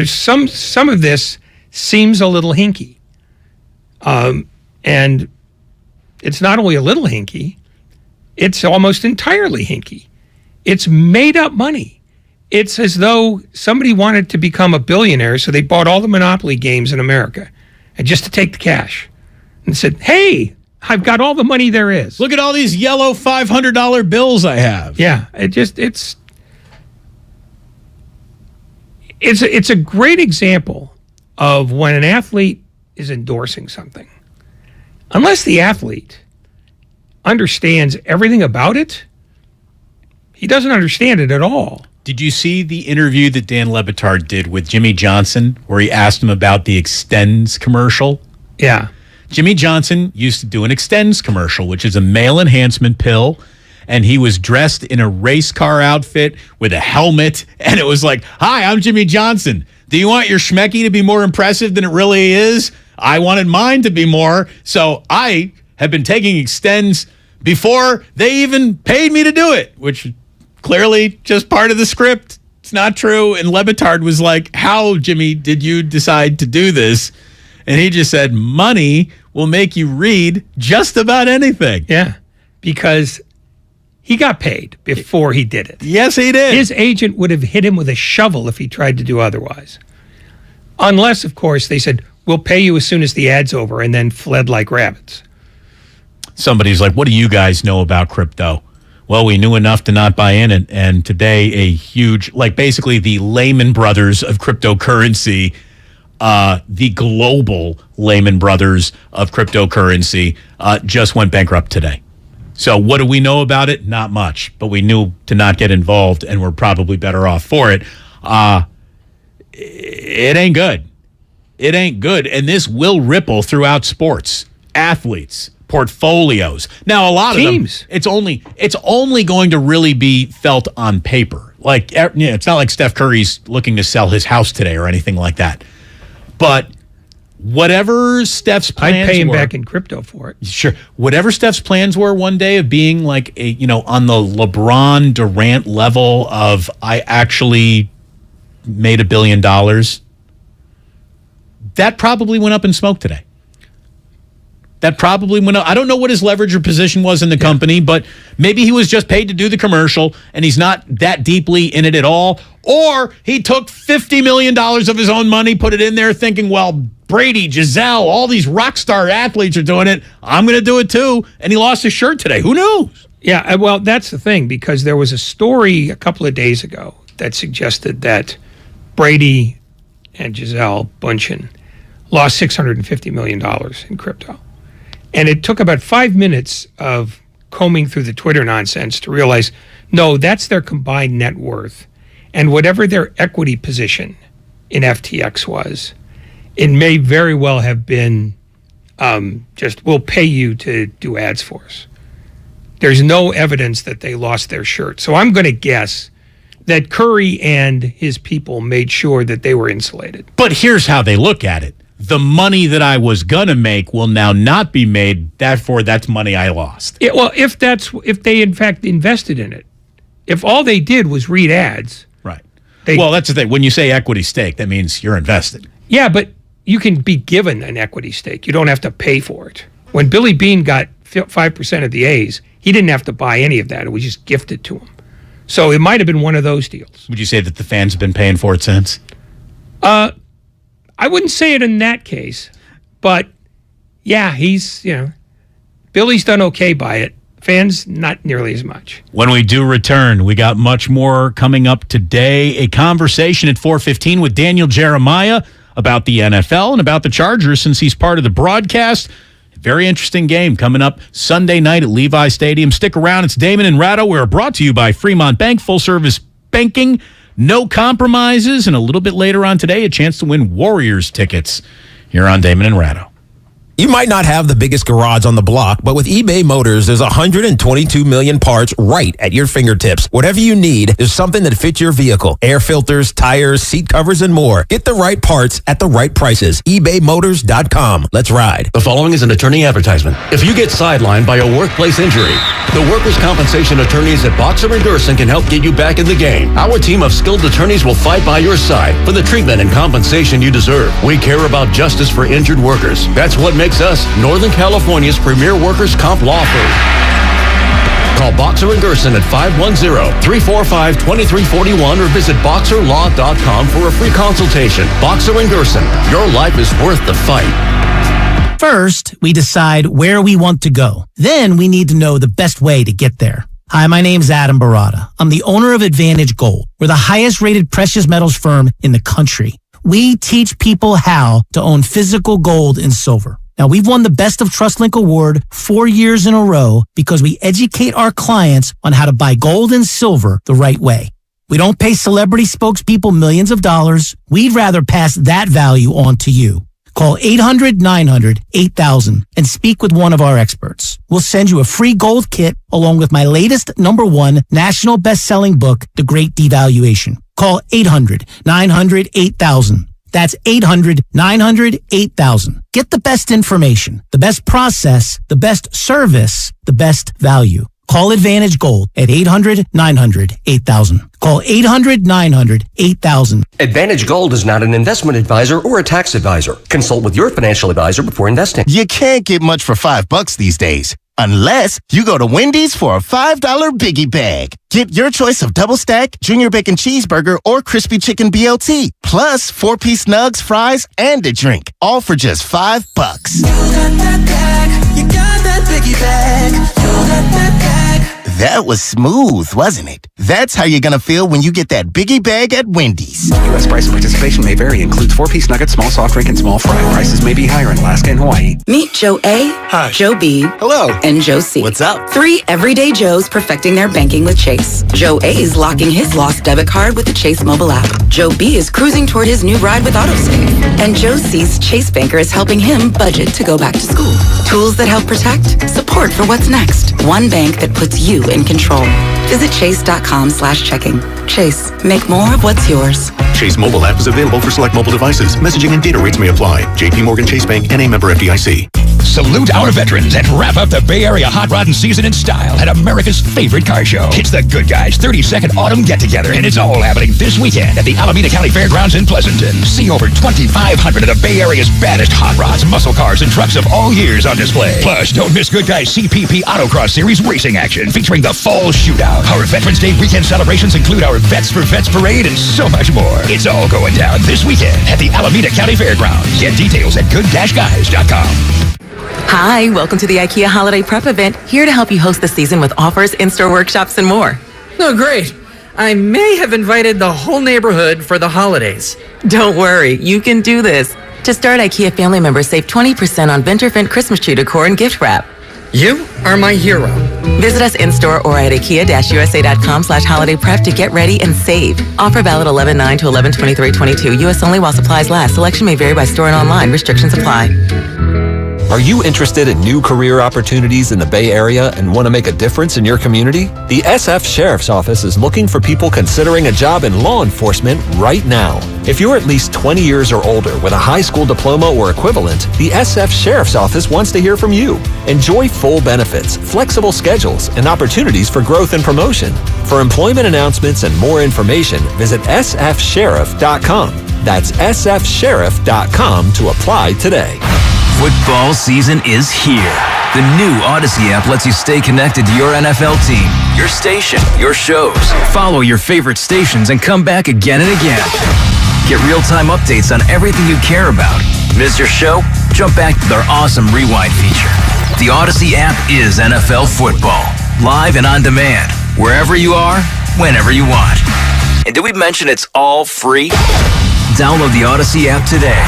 Speaker 7: some of this seems a little hinky. And it's not only a little hinky, it's almost entirely hinky. It's made up money. It's as though somebody wanted to become a billionaire, so they bought all the Monopoly games in America, and just to take the cash, and said, hey, I've got all the money there is.
Speaker 11: Look at all these yellow $500 bills I have.
Speaker 7: Yeah, it's a great example of when an athlete is endorsing something. Unless the athlete understands everything about it, he doesn't understand it at all.
Speaker 11: Did you see the interview that Dan Le Batard did with Jimmy Johnson where he asked him about the Extends commercial?
Speaker 7: Yeah.
Speaker 11: Jimmy Johnson used to do an Extends commercial, which is a male enhancement pill, and he was dressed in a race car outfit with a helmet, and it was like, hi, I'm Jimmy Johnson. Do you want your schmecky to be more impressive than it really is? I wanted mine to be more, so I have been taking Extends before they even paid me to do it, which clearly just part of the script. It's not true. And Le Batard was like, how, Jimmy, did you decide to do this? And he just said, money will make you read just about anything.
Speaker 7: Yeah, because he got paid before he did it.
Speaker 11: Yes, he did.
Speaker 7: His agent would have hit him with a shovel if he tried to do otherwise. Unless, of course, they said, we'll pay you as soon as the ad's over, and then fled like rabbits.
Speaker 11: Somebody's like, what do you guys know about crypto? Well, we knew enough to not buy in it. And today a huge, like basically the Lehman Brothers of cryptocurrency, the global Lehman Brothers of cryptocurrency just went bankrupt today. So what do we know about it? Not much, but we knew to not get involved, and we're probably better off for it. It ain't good. It ain't good, and this will ripple throughout sports, athletes, portfolios. Now, a lot
Speaker 7: teams.
Speaker 11: of them, it's only going to really be felt on paper. Like, it's not like Steph Curry's looking to sell his house today or anything like that. But whatever Steph's plans
Speaker 7: I'd pay him
Speaker 11: were,
Speaker 7: back in crypto for it.
Speaker 11: Sure. Whatever Steph's plans were one day of being like on the LeBron Durant level of I actually made $1 billion, that probably went up in smoke today. That probably went up. I don't know what his leverage or position was in the company, but maybe he was just paid to do the commercial and he's not that deeply in it at all. Or he took $50 million of his own money, put it in there thinking, well, Brady, Giselle, all these rock star athletes are doing it. I'm going to do it too. And he lost his shirt today. Who knows?
Speaker 7: Yeah, well, that's the thing, because there was a story a couple of days ago that suggested that Brady and Giselle Bundchen lost $650 million in crypto. And it took about 5 minutes of combing through the Twitter nonsense to realize, no, that's their combined net worth. And whatever their equity position in FTX was, it may very well have been just, we'll pay you to do ads for us. There's no evidence that they lost their shirt. So I'm going to guess that Curry and his people made sure that they were insulated.
Speaker 11: But here's how they look at it. The money that I was going to make will now not be made. Therefore, that's money I lost.
Speaker 7: Yeah, well, if they in fact invested in it, if all they did was read ads.
Speaker 11: Right. Well, that's the thing. When you say equity stake, that means you're invested.
Speaker 7: Yeah, but you can be given an equity stake. You don't have to pay for it. When Billy Beane got 5% of the A's, he didn't have to buy any of that. It was just gifted to him. So it might have been one of those deals.
Speaker 11: Would you say that the fans have been paying for it since?
Speaker 7: I wouldn't say it in that case, but yeah, Billy's done okay by it. Fans, not nearly as much.
Speaker 11: When we do return, we got much more coming up today. A conversation at 4:15 with Daniel Jeremiah about the NFL and about the Chargers since he's part of the broadcast. Very interesting game coming up Sunday night at Levi Stadium. Stick around. It's Damon and Ratto. We're brought to you by Fremont Bank, full service banking. No compromises, and a little bit later on today, a chance to win Warriors tickets here on Damon and Ratto.
Speaker 13: You might not have the biggest garage on the block, but with eBay Motors, there's 122 million parts right at your fingertips. Whatever you need, there's something that fits your vehicle. Air filters, tires, seat covers, and more. Get the right parts at the right prices. ebaymotors.com. Let's ride.
Speaker 14: The following is an attorney advertisement. If you get sidelined by a workplace injury, the workers' compensation attorneys at Boxer & Gerson can help get you back in the game. Our team of skilled attorneys will fight by your side for the treatment and compensation you deserve. We care about justice for injured workers. That's what makes us Northern California's premier workers' comp law firm. Call Boxer & Gerson at 510-345-2341 or visit boxerlaw.com for a free consultation. Boxer & Gerson, your life is worth the fight.
Speaker 15: First, we decide where we want to go. Then we need to know the best way to get there. Hi, my name's Adam Barada. I'm the owner of Advantage Gold. We're the highest rated precious metals firm in the country. We teach people how to own physical gold and silver. Now, we've won the Best of TrustLink Award 4 years in a row because we educate our clients on how to buy gold and silver the right way. We don't pay celebrity spokespeople millions of dollars. We'd rather pass that value on to you. Call 800-900-8000 and speak with one of our experts. We'll send you a free gold kit along with my latest #1 national best-selling book, The Great Devaluation. Call 800-900-8000. That's 800-900-8000. Get the best information, the best process, the best service, the best value. Call Advantage Gold at 800-900-8000. Call 800-900-8000.
Speaker 17: Advantage Gold is not an investment advisor or a tax advisor. Consult with your financial advisor before investing.
Speaker 25: You can't get much for $5 these days. Unless you go to Wendy's for a $5 Biggie Bag. Get your choice of double stack, junior bacon cheeseburger, or crispy chicken BLT. Plus 4-piece nugs, fries, and a drink. All for just $5.
Speaker 18: You got that bag. You got that Biggie Bag. You got that bag.
Speaker 6: That was smooth, wasn't it? That's how you're gonna feel when you get that biggie bag at Wendy's.
Speaker 18: U.S. price and participation may vary. Includes 4-piece nuggets, small soft drink, and small fry. Prices may be higher in Alaska and Hawaii.
Speaker 22: Meet Joe A,
Speaker 18: Hi.
Speaker 22: Joe B,
Speaker 18: Hello.
Speaker 22: and Joe C.
Speaker 18: What's up?
Speaker 22: 3 everyday Joes perfecting their banking with Chase. Joe A is locking his lost debit card with the Chase mobile app. Joe B is cruising toward his new ride with AutoSave. And Joe C's Chase banker is helping him budget to go back to school. Tools that help protect, support for what's next. One bank that puts you in control. Visit chase.com/checking. Chase, make more of what's yours.
Speaker 23: Chase mobile app is available for select mobile devices. Messaging and data rates may apply. JP Morgan Chase Bank, N.A. member FDIC.
Speaker 24: Salute our veterans and wrap up the Bay Area hot rodding season in style at America's favorite car show. It's the Good Guys 32nd Autumn Get-Together, and it's all happening this weekend at the Alameda County Fairgrounds in Pleasanton. See over 2,500 of the Bay Area's baddest hot rods, muscle cars, and trucks of all years on display. Plus, don't miss Good Guys CPP Autocross Series racing action featuring the Fall Shootout. Our Veterans Day weekend celebrations include our Vets for Vets Parade and so much more. It's all going down this weekend at the Alameda County Fairgrounds. Get details at good-guys.com.
Speaker 21: Hi, welcome to the IKEA Holiday Prep event, here to help you host the season with offers, in-store workshops, and more.
Speaker 26: Oh, great. I may have invited the whole neighborhood for the holidays.
Speaker 21: Don't worry, you can do this. To start, IKEA family members save 20% on Venturfint Christmas tree decor and gift wrap.
Speaker 26: You are my hero.
Speaker 21: Visit us in-store or at IKEA-USA.com/holiday prep to get ready and save. Offer valid 11/9 to 11/23/22. U.S. only while supplies last. Selection may vary by store and online. Restrictions apply.
Speaker 3: Are you interested in new career opportunities in the Bay Area and want to make a difference in your community? The SF Sheriff's Office is looking for people considering a job in law enforcement right now. If you're at least 20 years or older with a high school diploma or equivalent, the SF Sheriff's Office wants to hear from you. Enjoy full benefits, flexible schedules, and opportunities for growth and promotion. For employment announcements and more information, visit sfsheriff.com. That's sfsheriff.com to apply today.
Speaker 27: Football season is here. The new Odyssey app lets you stay connected to your NFL team, your station, your shows. Follow your favorite stations and come back again and again. Get real-time updates on everything you care about. Miss your show? Jump back to their awesome rewind feature. The Odyssey app is NFL football. Live and on demand. Wherever you are, whenever you want. And did we mention it's all free? Download the Odyssey app today.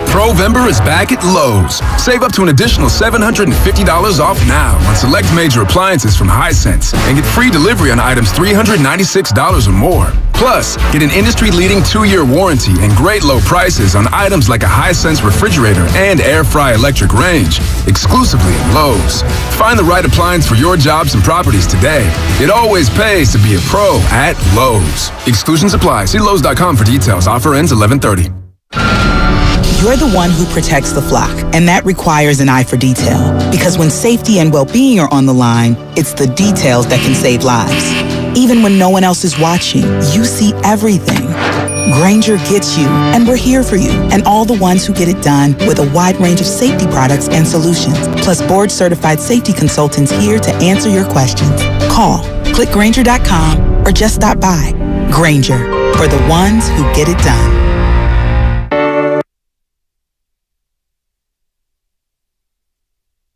Speaker 28: Provember is back at Lowe's. Save up to an additional $750 off now on select major appliances from Hisense and get free delivery on items $396 or more. Plus, get an industry-leading 2-year warranty and great low prices on items like a Hisense refrigerator and air fry electric range, exclusively at Lowe's. Find the right appliance for your jobs and properties today. It always pays to be a pro at Lowe's. Exclusions apply. See Lowe's.com for details. Offer ends 11/30.
Speaker 29: You're the one who protects the flock, and that requires an eye for detail. Because when safety and well-being are on the line, it's the details that can save lives. Even when no one else is watching, you see everything. Grainger gets you, and we're here for you, and all the ones who get it done with a wide range of safety products and solutions, plus board-certified safety consultants here to answer your questions. Call, click Grainger.com, or just stop by. Grainger, for the ones who get it done.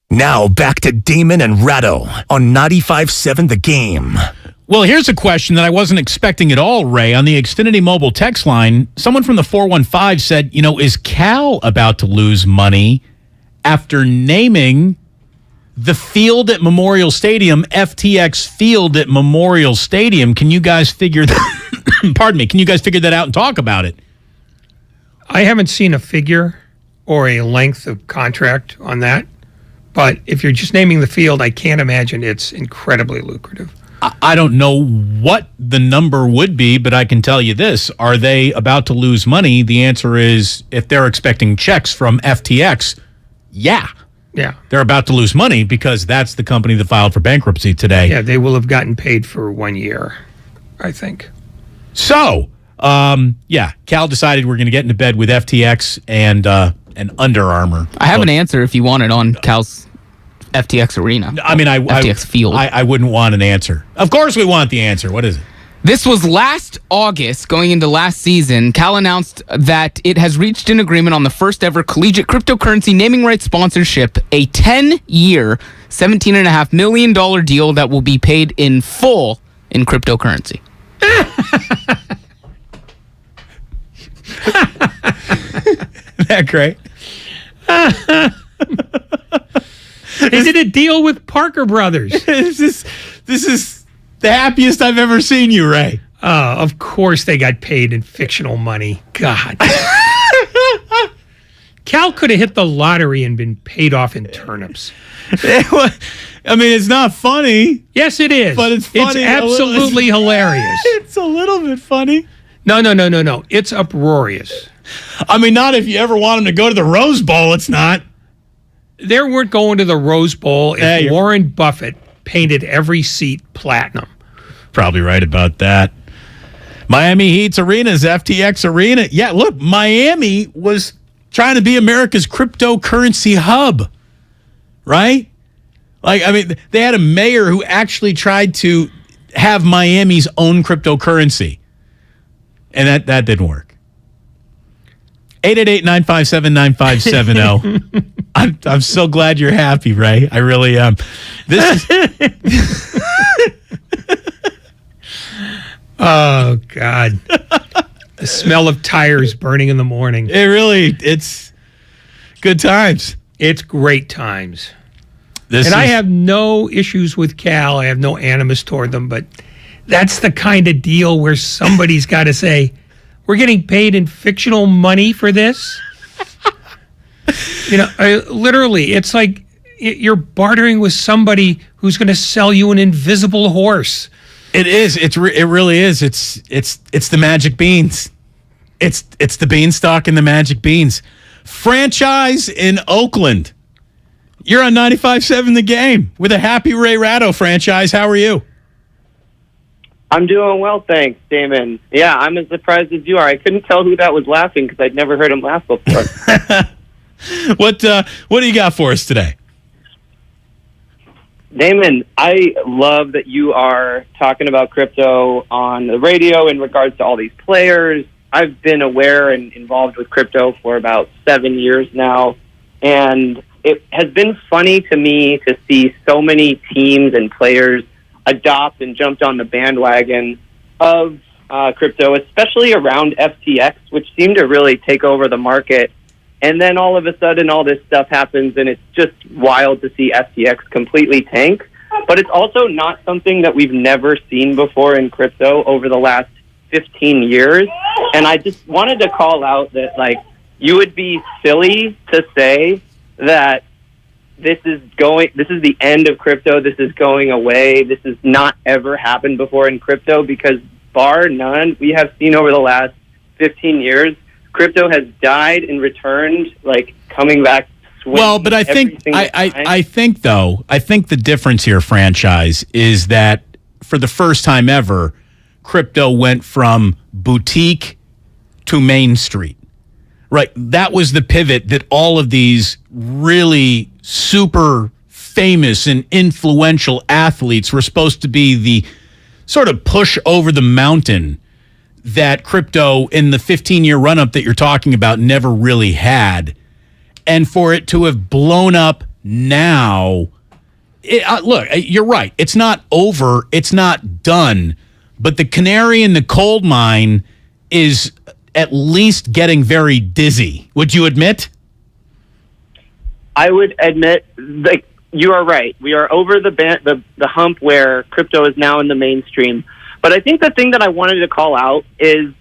Speaker 4: Now back to Damon and Ratto on 95.7 The Game.
Speaker 11: Well, here's a question that I wasn't expecting at all, Ray. On the Xfinity Mobile text line, someone from the 415 said, is Cal about to lose money after naming the field at Memorial Stadium FTX Field at Memorial Stadium? Can you guys figure that pardon me, can you guys figure that out and talk about it?
Speaker 7: I haven't seen a figure or a length of contract on that. But if you're just naming the field, I can't imagine it's incredibly lucrative.
Speaker 11: I don't know what the number would be, but I can tell you this. Are they about to lose money? The answer is, if they're expecting checks from FTX, yeah.
Speaker 7: Yeah.
Speaker 11: They're about to lose money because that's the company that filed for bankruptcy today.
Speaker 7: Yeah, they will have gotten paid for 1 year, I think.
Speaker 11: So, Cal decided we're going to get into bed with FTX and Under Armour.
Speaker 30: I have an answer if you want it on Cal's FTX Arena.
Speaker 11: I mean,
Speaker 30: FTX Field.
Speaker 11: I wouldn't want an answer. Of course we want the answer. What is it?
Speaker 30: This was last August, going into last season. Cal announced that it has reached an agreement on the first ever collegiate cryptocurrency naming rights sponsorship, a 10-year, $17.5 million deal that will be paid in full in cryptocurrency.
Speaker 11: Isn't that great?
Speaker 7: They did a deal with Parker Brothers.
Speaker 11: This is the happiest I've ever seen you, Ray.
Speaker 7: Of course they got paid in fictional money. God. Cal could have hit the lottery and been paid off in turnips.
Speaker 11: I mean, it's not funny.
Speaker 7: Yes, it is.
Speaker 11: But it's funny.
Speaker 7: It's absolutely hilarious.
Speaker 11: It's a little bit funny.
Speaker 7: No. It's uproarious.
Speaker 11: I mean, not if you ever want him to go to the Rose Bowl, it's not.
Speaker 7: They weren't going to the Rose Bowl if Warren Buffett painted every seat platinum.
Speaker 11: Probably right about that. Miami Heat's arena is FTX Arena. Yeah, look, Miami was trying to be America's cryptocurrency hub, right? Like, I mean, they had a mayor who actually tried to have Miami's own cryptocurrency, and that didn't work. 888-957-9570. I'm so glad you're happy, Ray. I really am. This is
Speaker 7: Oh, God. The smell of tires burning in the morning.
Speaker 11: It's good times.
Speaker 7: It's great times. I have no issues with Cal. I have no animus toward them, but that's the kind of deal where somebody's got to say, we're getting paid in fictional money for this. Literally, it's like you're bartering with somebody who's going to sell you an invisible horse.
Speaker 11: It is. It really is. It's the magic beans. It's the beanstalk and the magic beans. Franchise in Oakland. You're on 95.7 The Game with a happy Ray Ratto franchise. How are you?
Speaker 1: I'm doing well, thanks, Damon. Yeah, I'm as surprised as you are. I couldn't tell who that was laughing because I'd never heard him laugh before.
Speaker 11: What do you got for us today?
Speaker 1: Damon, I love that you are talking about crypto on the radio in regards to all these players. I've been aware and involved with crypto for about 7 years now, and it has been funny to me to see so many teams and players adopt and jumped on the bandwagon of crypto, especially around FTX, which seemed to really take over the market. And then all of a sudden, all this stuff happens, and it's just wild to see FTX completely tank. But it's also not something that we've never seen before in crypto over the last 15 years. And I just wanted to call out that, you would be silly to say that this is the end of crypto, this is going away, this has not ever happened before in crypto, because bar none, we have seen over the last 15 years, crypto has died and returned, coming back.
Speaker 11: Well, but I think the difference here, franchise, is that for the first time ever, crypto went from boutique to Main Street. Right, that was the pivot that all of these really super famous and influential athletes were supposed to be the sort of push over the mountain that crypto in the 15-year run-up that you're talking about never really had. And for it to have blown up now, look, you're right. It's not over. It's not done. But the canary in the coal mine is at least getting very dizzy. Would you admit?
Speaker 1: I would admit, you are right. We are over the hump where crypto is now in the mainstream. But I think the thing that I wanted to call out is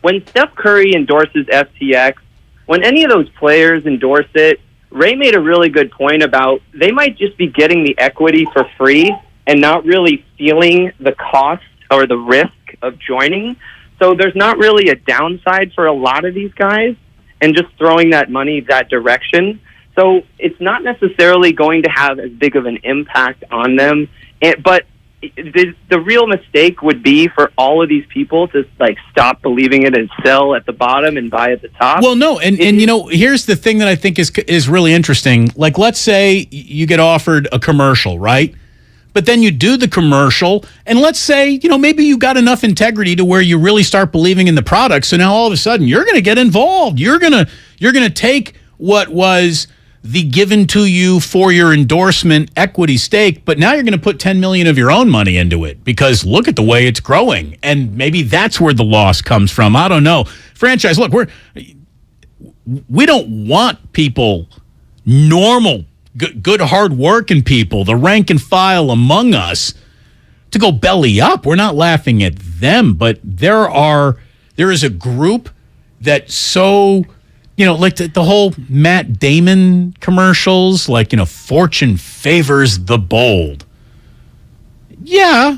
Speaker 1: when Steph Curry endorses FTX, when any of those players endorse it, Ray made a really good point about they might just be getting the equity for free and not really feeling the cost or the risk of joining. So there's not really a downside for a lot of these guys and just throwing that money that direction. So it's not necessarily going to have as big of an impact on them. But the real mistake would be for all of these people to stop believing it and sell at the bottom and buy at the top.
Speaker 11: Well, no, and here's the thing that I think is really interesting. Let's say you get offered a commercial, right? But then you do the commercial, and let's say, maybe you got enough integrity to where you really start believing in the product. So now all of a sudden you're going to get involved. You're going to take what was the given to you for your endorsement equity stake, but now you're going to put $10 million of your own money into it because look at the way it's growing. And maybe that's where the loss comes from. I don't know. Franchise, look, we don't want people, normal, good hard-working people, the rank and file among us, to go belly up. We're not laughing at them, but there is a group that so, like the whole Matt Damon commercials, like, fortune favors the bold. Yeah,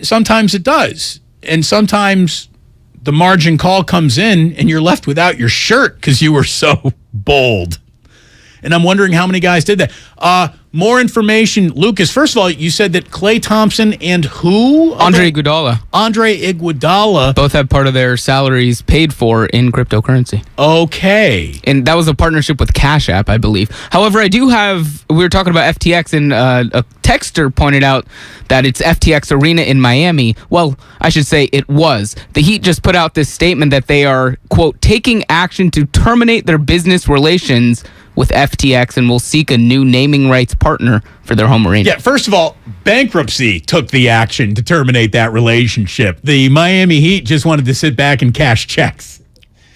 Speaker 11: sometimes it does. And sometimes the margin call comes in and you're left without your shirt because you were so bold. And I'm wondering how many guys did that. More information, Lucas. First of all, you said that Klay Thompson and who?
Speaker 30: Andre Iguodala.
Speaker 11: Andre Iguodala.
Speaker 30: Both have part of their salaries paid for in cryptocurrency.
Speaker 11: Okay.
Speaker 30: And that was a partnership with Cash App, I believe. However, we were talking about FTX, and a texter pointed out that it's FTX Arena in Miami. Well, I should say it was. The Heat just put out this statement that they are, quote, taking action to terminate their business relations with FTX and will seek a new naming rights partner for their home arena.
Speaker 11: Yeah, first of all, bankruptcy took the action to terminate that relationship. The Miami Heat just wanted to sit back and cash checks.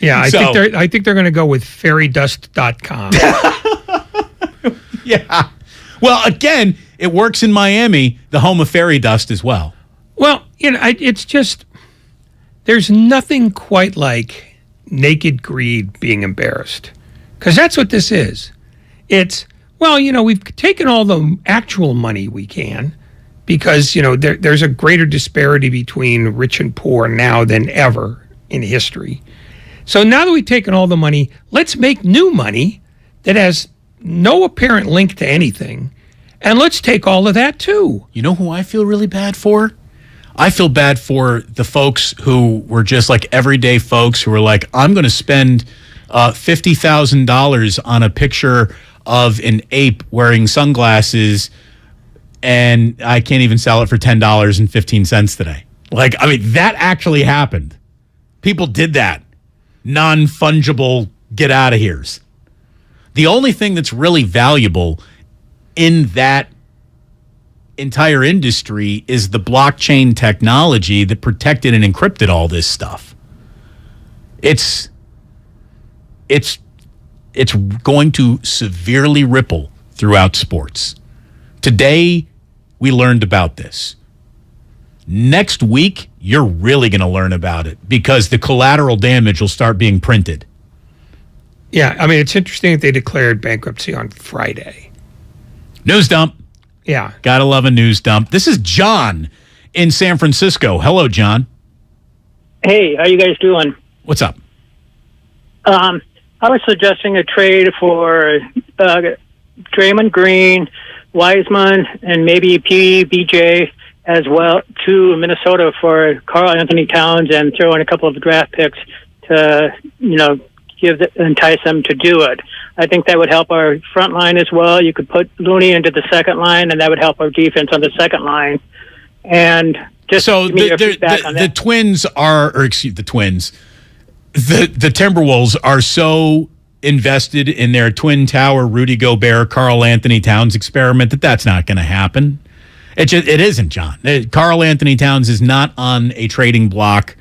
Speaker 7: Yeah, I think they're going to go with fairydust.com.
Speaker 11: Yeah. Well, again, it works in Miami, the home of fairy dust as well.
Speaker 7: Well, it's just, there's nothing quite like naked greed being embarrassed. Because that's what this is. It's, we've taken all the actual money we can because, there's a greater disparity between rich and poor now than ever in history. So now that we've taken all the money, let's make new money that has no apparent link to anything. And let's take all of that too.
Speaker 11: You know who I feel really bad for? I feel bad for the folks who were just like everyday folks who were like, I'm going to spend $50,000 on a picture of an ape wearing sunglasses, and I can't even sell it for $10.15 today. Like, I mean, that actually happened. People did that. Non-fungible get out of here's. The only thing that's really valuable in that entire industry is the blockchain technology that protected and encrypted all this stuff. It's going to severely ripple throughout sports. Today, we learned about this. Next week, you're really going to learn about it because the collateral damage will start being printed.
Speaker 7: Yeah, I mean, it's interesting that they declared bankruptcy on Friday.
Speaker 11: News dump.
Speaker 7: Yeah.
Speaker 11: Gotta love a news dump. This is John in San Francisco. Hello, John.
Speaker 2: Hey, how you guys doing?
Speaker 11: What's up?
Speaker 2: I was suggesting a trade for Draymond Green, Wiseman, and maybe PBJ as well to Minnesota for Karl Anthony Towns and throw in a couple of draft picks to, entice them to do it. I think that would help our front line as well. You could put Looney into the second line, and that would help our defense on the second line. And just
Speaker 11: so
Speaker 2: give me your feedback on that.
Speaker 11: The Timberwolves are so invested in their Twin Tower, Rudy Gobert, Karl Anthony Towns experiment that's not going to happen. It isn't, John. Karl Anthony Towns is not on a trading block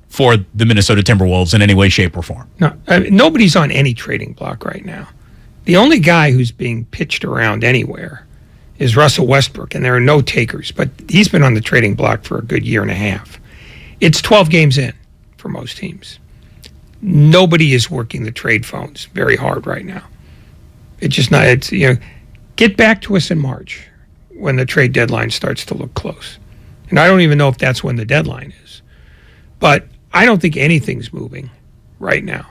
Speaker 11: for the Minnesota Timberwolves in any way, shape, or form.
Speaker 7: No, nobody's on any trading block right now. The only guy who's being pitched around anywhere is Russell Westbrook, and there are no takers, but he's been on the trading block for a good year and a half. It's 12 games in for most teams. Nobody is working the trade phones very hard right now. It's just not, get back to us in March when the trade deadline starts to look close. And I don't even know if that's when the deadline is. But I don't think anything's moving right now.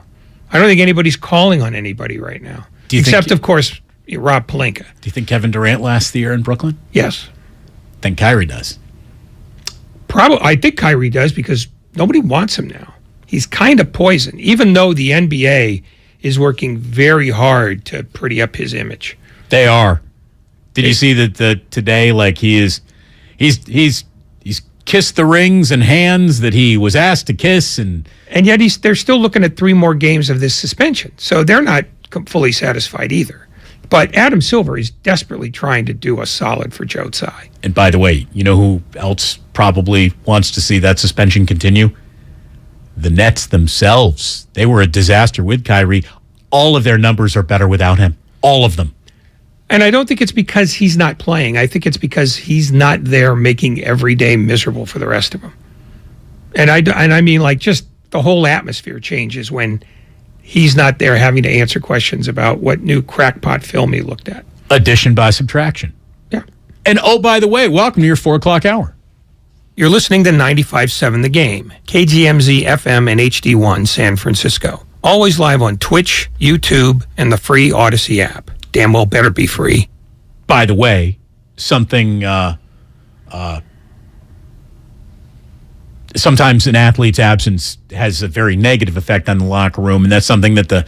Speaker 7: I don't think anybody's calling on anybody right now. Except, of course, Rob Pelinka.
Speaker 11: Do you think Kevin Durant lasts the year in Brooklyn?
Speaker 7: Yes.
Speaker 11: Think Kyrie does?
Speaker 7: Probably. I think Kyrie does because nobody wants him now. He's kind of poison, even though the NBA is working very hard to pretty up his image.
Speaker 11: They are. Did you see that today? Like he's kissed the rings and hands that he was asked to kiss, and
Speaker 7: yet they're still looking at 3 more games of this suspension, so they're not fully satisfied either. But Adam Silver is desperately trying to do a solid for Joe Tsai.
Speaker 11: And by the way, you know who else probably wants to see that suspension continue? The Nets themselves. They were a disaster with Kyrie. All of their numbers are better without him. All of them.
Speaker 7: And I don't think it's because he's not playing. I think it's because he's not there making every day miserable for the rest of them. And I mean, like, just the whole atmosphere changes when he's not there having to answer questions about what new crackpot film he looked at.
Speaker 11: Addition by subtraction.
Speaker 7: Yeah.
Speaker 11: And oh, by the way, welcome to your 4 o'clock hour.
Speaker 7: You're listening to 95.7 The Game, KGMZ FM and HD1 San Francisco. Always live on Twitch, YouTube, and the free Odyssey app. Damn well better be free.
Speaker 11: By the way, something sometimes an athlete's absence has a very negative effect on the locker room, and that's something that the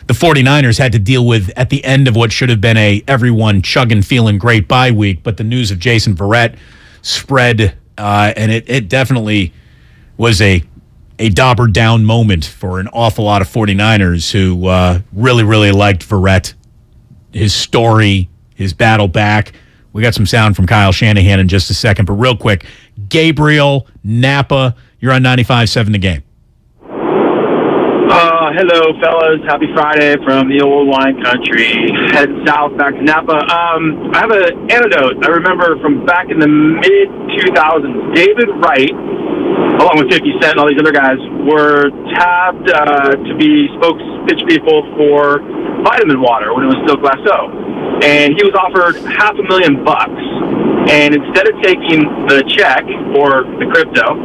Speaker 11: 49ers had to deal with at the end of what should have been a everyone chugging, feeling great bye week. But the news of Jason Verrett spread, and it definitely was a daubered down moment for an awful lot of 49ers who really, really liked Verrett, his story, his battle back. We got some sound from Kyle Shanahan in just a second, but real quick, Gabriel, Napa, you're on 95.7 The Game.
Speaker 5: Hello, fellas. Happy Friday from the old wine country. Heading south back to Napa. I have an anecdote. I remember from back in the mid-2000s, David Wright, along with 50 Cent and all these other guys, were tabbed to be spokespeople people for vitamin water when it was still Glasso. And he was offered $500,000. And instead of taking the check or the crypto,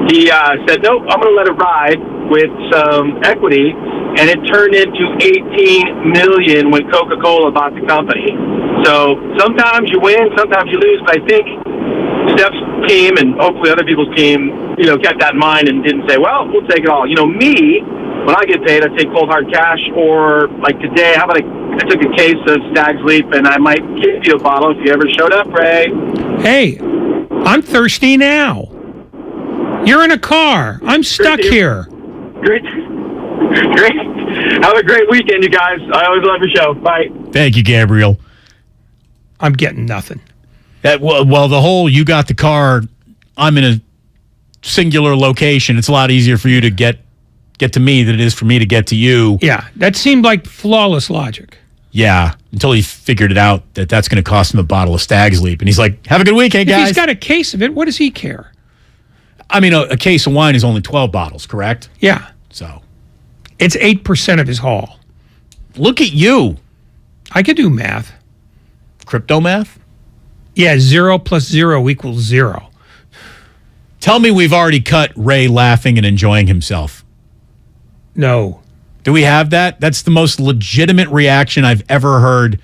Speaker 5: he said, nope, I'm going to let it ride with some equity. And it turned into $18 million when Coca-Cola bought the company. So sometimes you win, sometimes you lose. But I think Steph's team and hopefully other people's team, kept that in mind and didn't say, well, we'll take it all. Me, when I get paid, I take cold hard cash, or like today, how about I took a case of Stag's Leap and I might give you a bottle if you ever showed up, Ray.
Speaker 7: Hey, I'm thirsty now. You're in a car. I'm stuck here.
Speaker 5: Great. Have a great weekend, you guys. I always love your show. Bye.
Speaker 11: Thank you, Gabriel.
Speaker 7: I'm getting nothing.
Speaker 11: Well, the whole you got the car, I'm in a singular location. It's a lot easier for you to get to me than it is for me to get to you.
Speaker 7: Yeah, that seemed like flawless logic.
Speaker 11: Yeah, until he figured it out that that's going to cost him a bottle of Stag's Leap. And he's like, have a good weekend, guys.
Speaker 7: If he's got a case of it, what does he care?
Speaker 11: I mean, a case of wine is only 12 bottles, correct?
Speaker 7: Yeah.
Speaker 11: So
Speaker 7: it's 8% of his haul.
Speaker 11: Look at you.
Speaker 7: I could do math.
Speaker 11: Crypto math?
Speaker 7: Yeah, 0 plus 0 equals 0.
Speaker 11: Tell me we've already cut Ray laughing and enjoying himself.
Speaker 7: No.
Speaker 11: Do we have that? That's the most legitimate reaction I've ever heard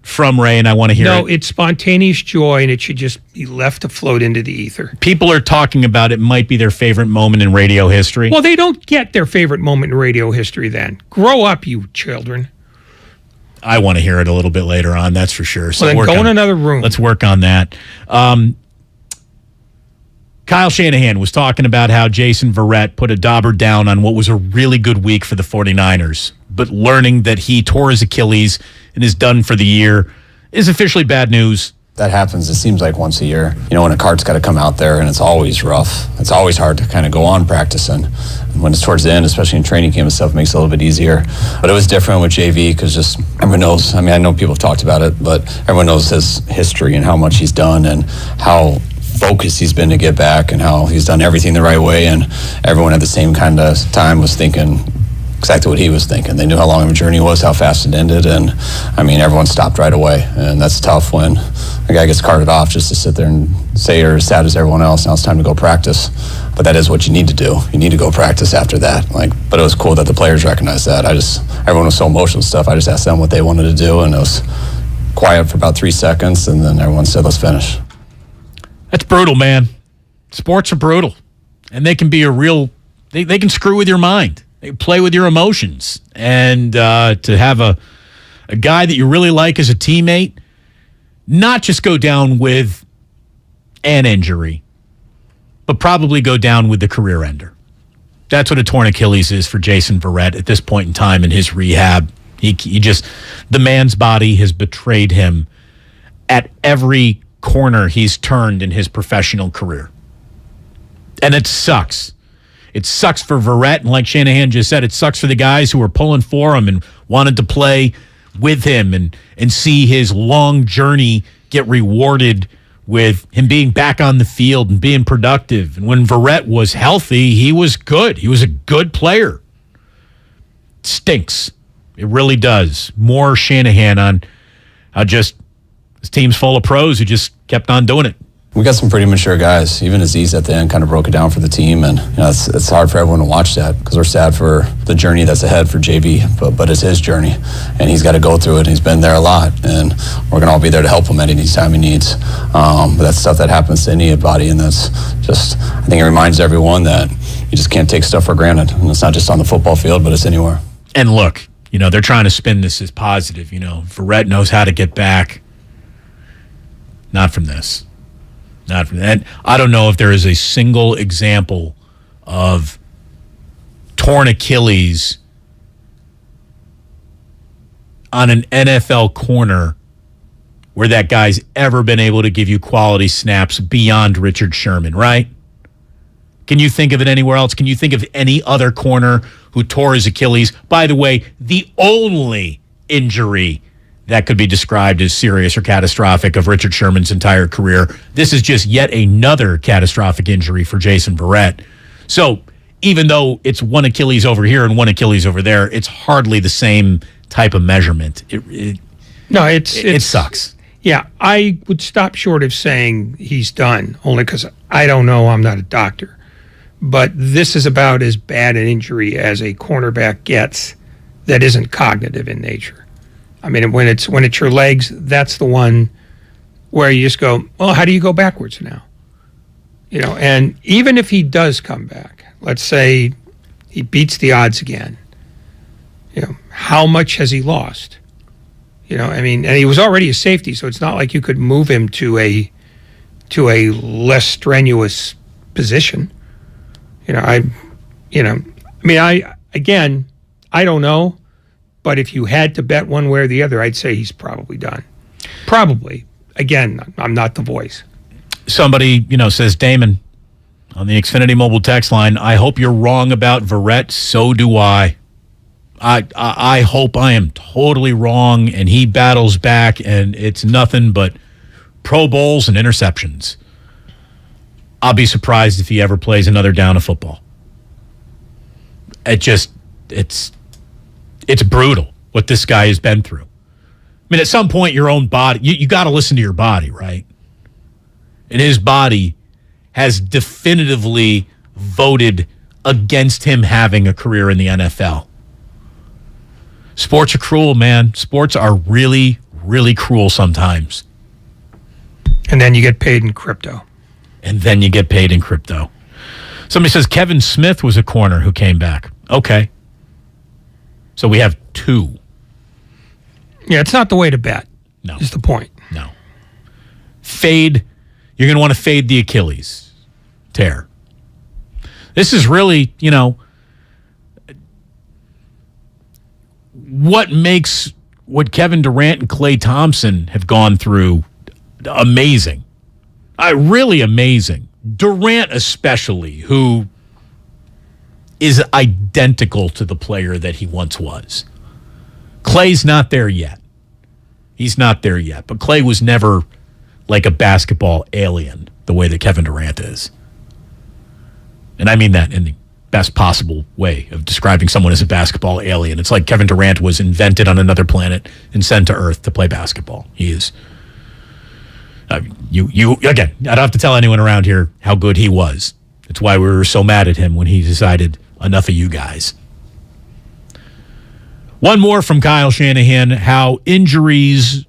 Speaker 11: from Ray, and I want to hear it.
Speaker 7: No, it's spontaneous joy, and it should just be left to float into the ether.
Speaker 11: People are talking about it might be their favorite moment in radio history.
Speaker 7: Well, they don't get their favorite moment in radio history then. Grow up, you children.
Speaker 11: I want to hear it a little bit later on, that's for sure. So
Speaker 7: well, then go in another room.
Speaker 11: Let's work on that. Kyle Shanahan was talking about how Jason Verrett put a dauber down on what was a really good week for the 49ers, but learning that he tore his Achilles and is done for the year is officially bad news.
Speaker 8: That happens, it seems like once a year. When a card's got to come out there, and it's always rough. It's always hard to kind of go on practicing. And when it's towards the end, especially in training camp and stuff, it makes it a little bit easier. But it was different with JV because just everyone knows, I know people have talked about it, but everyone knows his history and how much he's done and how focused he's been to get back and how he's done everything the right way. And everyone at the same kind of time was thinking exactly what he was thinking. They knew how long of a journey it was, how fast it ended, and everyone stopped right away. And that's tough when a guy gets carted off just to sit there and say you're as sad as everyone else. Now it's time to go practice. But that is what you need to do. You need to go practice after that. But it was cool that the players recognized that. Everyone was so emotional and stuff. I just asked them what they wanted to do, and it was quiet for about 3 seconds, and then everyone said, "Let's finish."
Speaker 11: That's brutal, man. Sports are brutal, and they can be they can screw with your mind. They play with your emotions, and to have a a guy that you really like as a teammate, not just go down with an injury, but probably go down with the career ender. That's what a torn Achilles is for Jason Verrett at this point in time in his rehab. He just, the man's body has betrayed him at every corner he's turned in his professional career. And it sucks. It sucks for Verrett, and like Shanahan just said, it sucks for the guys who were pulling for him and wanted to play with him and see his long journey get rewarded with him being back on the field and being productive. And when Verrett was healthy, he was good. He was a good player. It stinks. It really does. More Shanahan on how just his team's full of pros who just kept on doing it.
Speaker 8: We got some pretty mature guys. Even Aziz at the end kind of broke it down for the team, and it's hard for everyone to watch that because we're sad for the journey that's ahead for JV, but it's his journey, and he's got to go through it, and he's been there a lot, and we're going to all be there to help him at any time he needs. But that's stuff that happens to anybody, and that's just, I think it reminds everyone that you just can't take stuff for granted, and it's not just on the football field, but it's anywhere.
Speaker 11: And look, they're trying to spin this as positive. Verrett knows how to get back. Not from this. Not from that. I don't know if there is a single example of torn Achilles on an NFL corner where that guy's ever been able to give you quality snaps beyond Richard Sherman, right? Can you think of it anywhere else? Can you think of any other corner who tore his Achilles? By the way, the only injury that could be described as serious or catastrophic of Richard Sherman's entire career. This is just yet another catastrophic injury for Jason Verrett. So even though it's one Achilles over here and one Achilles over there, it's hardly the same type of measurement. It sucks.
Speaker 7: Yeah, I would stop short of saying he's done, only because I don't know, I'm not a doctor. But this is about as bad an injury as a cornerback gets that isn't cognitive in nature. I mean, when it's your legs, that's the one where you just go, well, how do you go backwards now? And even if he does come back, let's say he beats the odds again, how much has he lost? And he was already a safety, so it's not like you could move him to a less strenuous position. I don't know. But if you had to bet one way or the other, I'd say he's probably done. Probably. Again, I'm not the voice.
Speaker 11: Somebody, says, Damon, on the Xfinity mobile text line, I hope you're wrong about Verrett. So do I. I hope I am totally wrong, and he battles back, and it's nothing but Pro Bowls and interceptions. I'll be surprised if he ever plays another down of football. It's brutal what this guy has been through. I mean, at some point, your own body, you got to listen to your body, right? And his body has definitively voted against him having a career in the NFL. Sports are cruel, man. Sports are really, really cruel sometimes.
Speaker 7: And then you get paid in crypto.
Speaker 11: Somebody says Kevin Smith was a corner who came back. Okay. So we have two.
Speaker 7: Yeah, it's not the way to bet.
Speaker 11: No.
Speaker 7: Is the point.
Speaker 11: No. Fade. You're going to want to fade the Achilles tear. This is really, what makes what Kevin Durant and Klay Thompson have gone through amazing. Really amazing. Durant especially, who is identical to the player that he once was. Klay's not there yet. He's not there yet. But Klay was never like a basketball alien the way that Kevin Durant is. And I mean that in the best possible way of describing someone as a basketball alien. It's like Kevin Durant was invented on another planet and sent to Earth to play basketball. He is. Again, I don't have to tell anyone around here how good he was. It's why we were so mad at him when he decided, enough of you guys. One more from Kyle Shanahan, how injuries,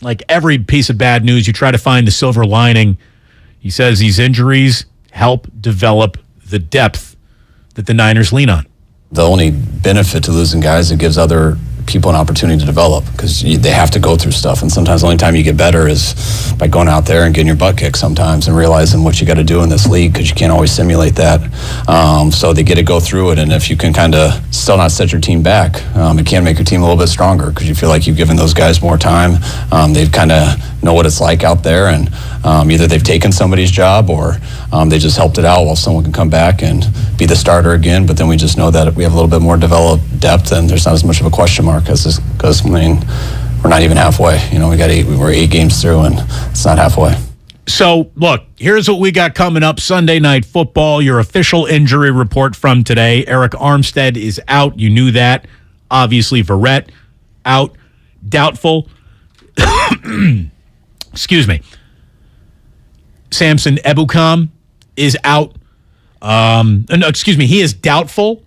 Speaker 11: like every piece of bad news, you try to find the silver lining. He says these injuries help develop the depth that the Niners lean on.
Speaker 8: The only benefit to losing guys, it gives other people an opportunity to develop, because they have to go through stuff. And sometimes the only time you get better is by going out there and getting your butt kicked sometimes and realizing what you got to do in this league, because you can't always simulate that. So they get to go through it. And if you can kind of still not set your team back, it can make your team a little bit stronger, because you feel like you've given those guys more time. They've kind of know what it's like out there, and either they've taken somebody's job or they just helped it out while someone can come back and be the starter again. But then we just know that we have a little bit more developed depth, and there's not as much of a question mark because we're not even halfway. We're 8 games through, and it's not halfway.
Speaker 11: So, look, here's what we got coming up. Sunday Night Football, your official injury report from today. Eric Armstead is out. You knew that. Obviously, Verrett out. Doubtful. Excuse me. Samson Ebukam is out. He is doubtful,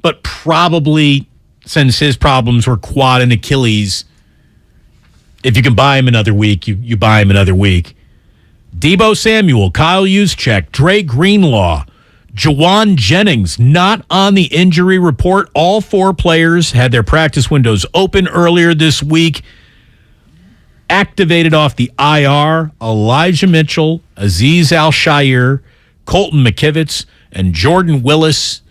Speaker 11: but probably, since his problems were quad and Achilles, if you can buy him another week, you buy him another week. Deebo Samuel, Kyle Juszczyk, Dre Greenlaw, Jawan Jennings, not on the injury report. All 4 players had their practice windows open earlier this week. Activated off the IR, Elijah Mitchell, Azeez Al-Shaair, Colton McKivitz, and Jordan Willis.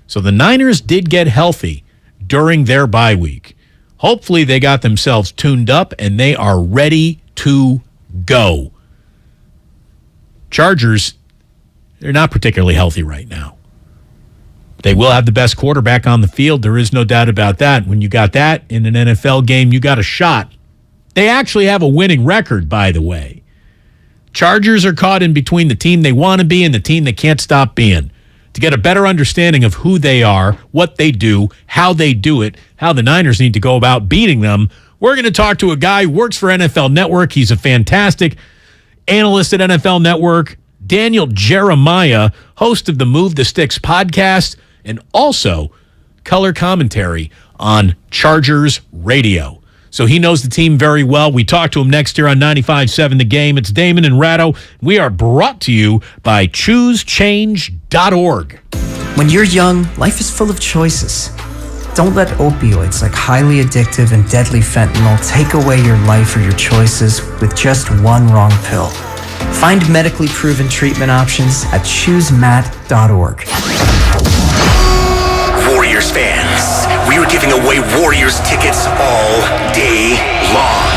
Speaker 11: So the Niners did get healthy during their bye week. Hopefully they got themselves tuned up and they are ready to go. Chargers, they're not particularly healthy right now. They will have the best quarterback on the field. There is no doubt about that. When you got that in an NFL game, you got a shot. They actually have a winning record, by the way. Chargers are caught in between the team they want to be and the team they can't stop being. To get a better understanding of who they are, what they do, how they do it, how the Niners need to go about beating them, we're going to talk to a guy who works for NFL Network. He's a fantastic analyst at NFL Network, Daniel Jeremiah, host of the Move the Sticks podcast, and also color commentary on Chargers Radio. So he knows the team very well. We talk to him next year on 95.7 The Game. It's Damon and Ratto. We are brought to you by ChooseChange.org.
Speaker 9: When you're young, life is full of choices. Don't let opioids like highly addictive and deadly fentanyl take away your life or your choices with just one wrong pill. Find medically proven treatment options at ChooseMat.org.
Speaker 4: Warriors fans, we are giving away Warriors tickets all day long.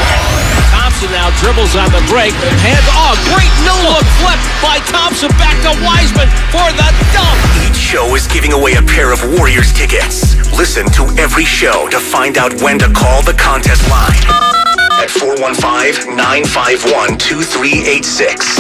Speaker 10: Thompson now dribbles on the break, hands off, great no-look flip by Thompson back to Wiseman for the dunk.
Speaker 4: Each show is giving away a pair of Warriors tickets. Listen to every show to find out when to call the contest line at 415-951-2386.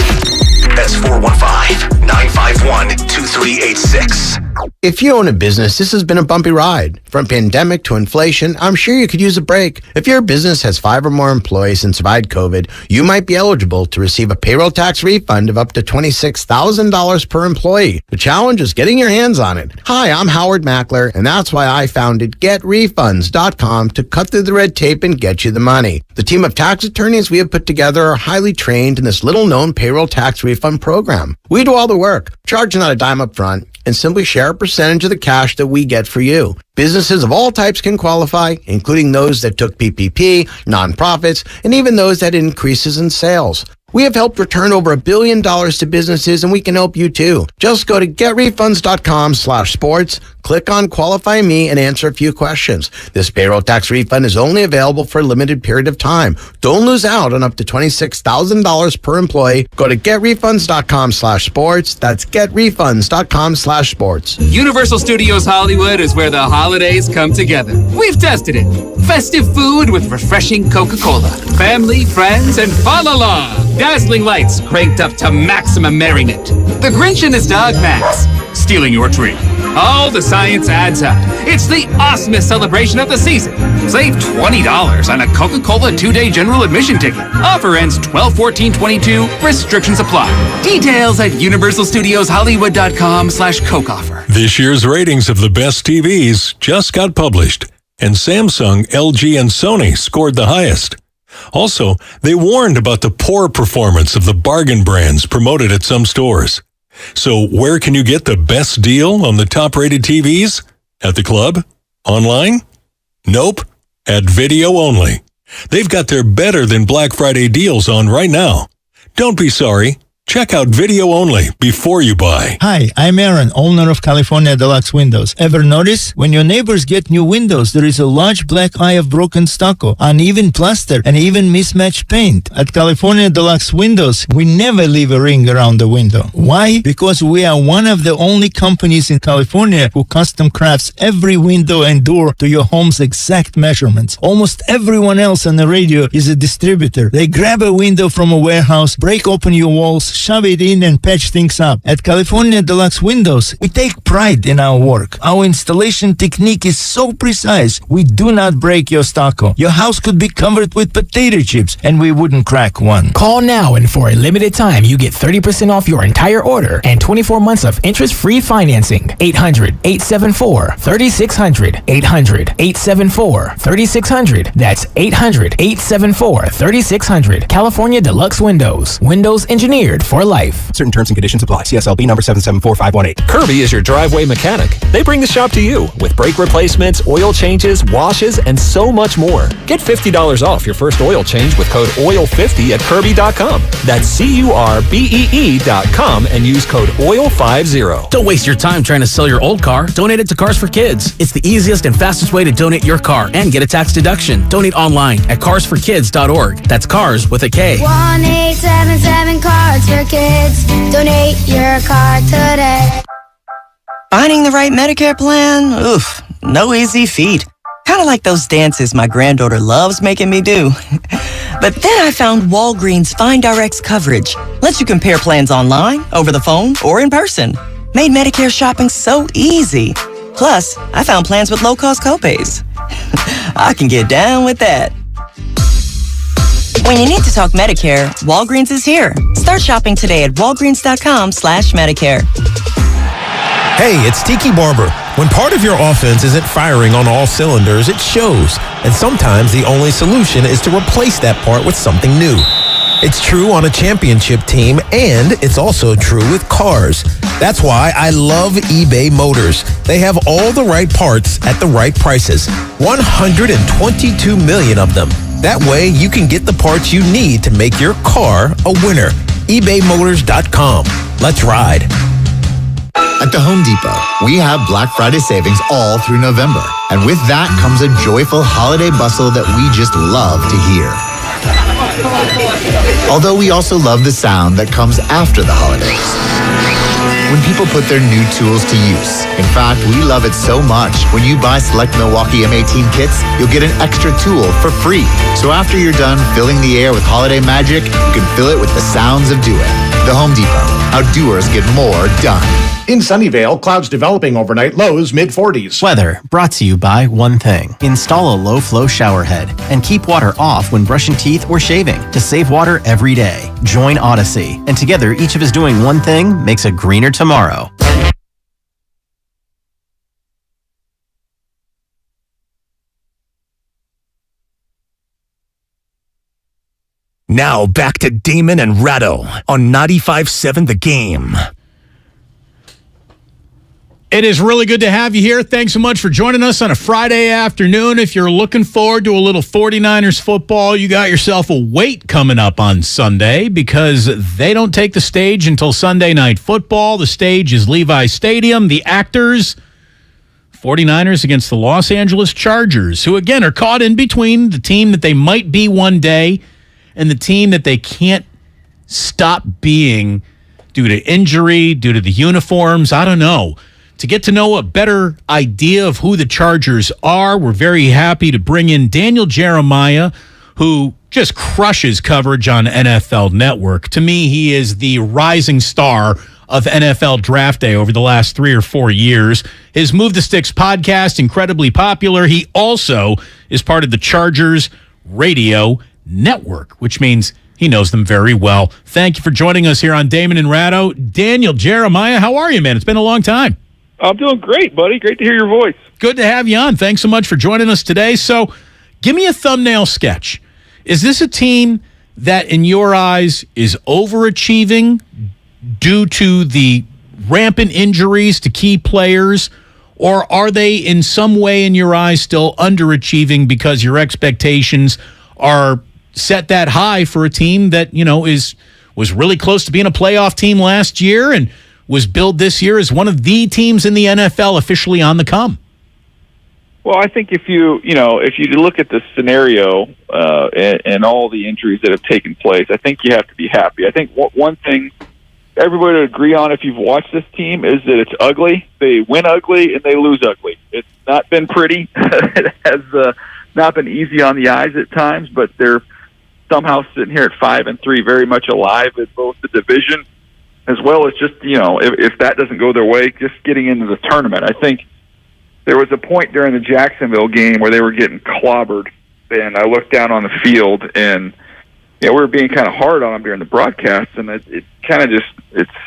Speaker 4: That's 415-951-2386.
Speaker 25: If you own a business, this has been a bumpy ride. From pandemic to inflation, I'm sure you could use a break. If your business has 5 or more employees and survived COVID, you might be eligible to receive a payroll tax refund of up to $26,000 per employee. The challenge is getting your hands on it. Hi, I'm Howard Mackler, and that's why I founded GetRefunds.com to cut through the red tape and get you the money. The team of tax attorneys we have put together are highly trained in this little-known payroll tax refund program. We do all the work, charge not a dime up front, and simply share a percentage of the cash that we get for you. Businesses of all types can qualify, including those that took PPP, nonprofits, and even those that had increases in sales. We have helped return over $1 billion to businesses, and we can help you too. Just go to getrefunds.com/sports, click on Qualify Me, and answer a few questions. This payroll tax refund is only available for a limited period of time. Don't lose out on up to $26,000 per employee. Go to getrefunds.com/sports. That's getrefunds.com/sports.
Speaker 12: Universal Studios Hollywood is where the holidays come together. We've tested it. Festive food with refreshing Coca-Cola. Family, friends, and fa-la-la. Dazzling lights cranked up to maximum merriment. The Grinch and his dog Max stealing your tree. All the science adds up. It's the awesomest celebration of the season. Save $20 on a Coca-Cola 2-day general admission ticket. Offer ends 12/14/22. Restrictions apply. Details at universalstudioshollywood.com/Coke offer.
Speaker 13: This year's ratings of the best TVs just got published, and Samsung, LG, and Sony scored the highest. Also, they warned about the poor performance of the bargain brands promoted at some stores. So where can you get the best deal on the top-rated TVs? At the club? Online? Nope. at Video Only. They've got their better than Black Friday deals on right now. Don't be sorry. Check out Video Only before you buy.
Speaker 6: Hi, I'm Aaron, owner of California Deluxe Windows. Ever notice? When your neighbors get new windows, there is a large black eye of broken stucco, uneven plaster, and even mismatched paint. At California Deluxe Windows, we never leave a ring around the window. Why? Because we are one of the only companies in California who custom crafts every window and door to your home's exact measurements. Almost everyone else on the radio is a distributor. They grab a window from a warehouse, break open your walls, shove it in and patch things up. At California Deluxe Windows, we take pride in our work. Our installation technique is so precise, we do not break your stucco. Your house could be covered with potato chips and we wouldn't crack one.
Speaker 14: Call now and for a limited time, you get 30% off your entire order and 24 months of interest-free financing. 800-874-3600. 800-874-3600. That's 800-874-3600. California Deluxe Windows. Windows engineered for life.
Speaker 15: Certain terms and conditions apply. CSLB number 774518.
Speaker 16: Kirby is your driveway mechanic. They bring the shop to you with brake replacements, oil changes, washes, and so much more. Get $50 off your first oil change with code OIL50 at Kirby.com. That's CURBEE.com and use code OIL50.
Speaker 17: Don't waste your time trying to sell your old car. Donate it to Cars for Kids. It's the easiest and fastest way to donate your car and get a tax deduction. Donate online at carsforkids.org. That's cars with a K.
Speaker 18: 1-877 Cards for Kids. Donate your car today.
Speaker 19: Finding the right Medicare plan? Oof, no easy feat. Kind of like those dances my granddaughter loves making me do. But then I found Walgreens FindRx coverage. Lets you compare plans online, over the phone, or in person. Made Medicare shopping so easy. Plus, I found plans with low-cost copays. I can get down with that. When you need to talk Medicare, Walgreens is here. Start shopping today at walgreens.com/Medicare.
Speaker 20: Hey, it's Tiki Barber. When part of your offense isn't firing on all cylinders, it shows. And sometimes the only solution is to replace that part with something new. It's true on a championship team, and it's also true with cars. That's why I love eBay Motors. They have all the right parts at the right prices. 122 million of them. That way, you can get the parts you need to make your car a winner. ebaymotors.com. Let's ride.
Speaker 22: At the Home Depot, we have Black Friday savings all through November. And with that comes a joyful holiday bustle that we just love to hear. Although we also love the sound that comes after the holidays, when people put their new tools to use. In fact, we love it so much. When you buy select Milwaukee M18 kits, you'll get an extra tool for free. So after you're done filling the air with holiday magic, you can fill it with the sounds of doing. The Home Depot. How doers get more done.
Speaker 23: In Sunnyvale, clouds developing overnight, lows mid-40s.
Speaker 31: Weather brought to you by one thing. Install a low-flow shower head and keep water off when brushing teeth or shaving to save water every day. Join Odyssey, and together each of us doing one thing makes a greener tomorrow.
Speaker 4: Now back to Damon and Ratto on 95.7 The Game.
Speaker 11: It is really good to have you here. Thanks so much for joining us on a Friday afternoon. If you're looking forward to a little 49ers football, you got yourself a wait coming up on Sunday because they don't take the stage until Sunday Night Football. The stage is Levi Stadium. The actors, 49ers against the Los Angeles Chargers, who again are caught in between the team that they might be one day and the team that they can't stop being due to injury, due to the uniforms. I don't know. To get to know a better idea of who the Chargers are, we're very happy to bring in Daniel Jeremiah, who just crushes coverage on NFL Network. To me, he is the rising star of NFL Draft Day over the last 3 or 4 years. His Move the Sticks podcast, incredibly popular. He also is part of the Chargers Radio Network, which means he knows them very well. Thank you for joining us here on Damon and Ratto. Daniel Jeremiah, how are you, man? It's been a long time.
Speaker 32: I'm doing great, buddy. Great to hear your voice.
Speaker 11: Good to have you on. Thanks so much for joining us today. So, give me a thumbnail sketch. Is this a team that, in your eyes, is overachieving due to the rampant injuries to key players, Or are they in some way in your eyes still underachieving because your expectations are set that high for a team that, was really close to being a playoff team last year and was billed this year as one of the teams in the NFL officially on the come?
Speaker 32: Well, I think if you look at the scenario and all the injuries that have taken place, I think you have to be happy. I think one thing everybody would agree on if you've watched this team is that it's ugly. They win ugly and they lose ugly. It's not been pretty. It has not been easy on the eyes at times, but they're somehow sitting here at 5-3, very much alive in both the division as well as just, if that doesn't go their way, just getting into the tournament. I think there was a point during the Jacksonville game where they were getting clobbered, and I looked down on the field, and we were being kind of hard on them during the broadcast, and it kind of just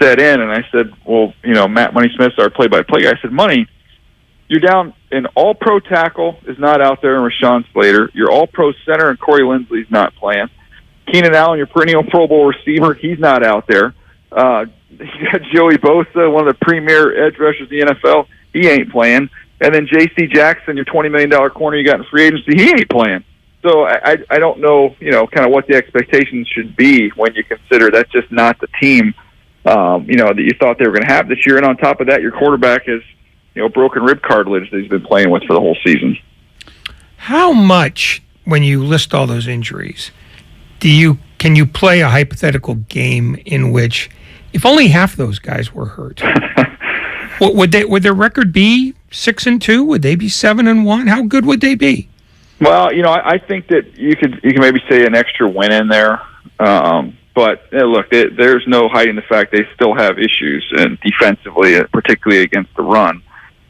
Speaker 32: set in, and I said, well, Matt Money Smith's our play-by-play guy. I said, Money, you're down an all-pro tackle is not out there in Rashawn Slater. Your all-pro center and Corey Lindsley's not playing. Keenan Allen, your perennial Pro Bowl receiver, he's not out there. You got Joey Bosa, one of the premier edge rushers in the NFL. He ain't playing. And then J.C. Jackson, your $20 million corner you got in free agency, he ain't playing. So I don't know, kind of what the expectations should be when you consider that's just not the team, that you thought they were going to have this year. And on top of that, your quarterback has, broken rib cartilage that he's been playing with for the whole season.
Speaker 1: How much, when you list all those injuries, can you play a hypothetical game in which, if only half those guys were hurt, would their record be 6-2? Would they be 7-1? How good would they be?
Speaker 32: Well, I think that you can maybe say an extra win in there, but look, there's no hiding the fact they still have issues, and defensively, particularly against the run,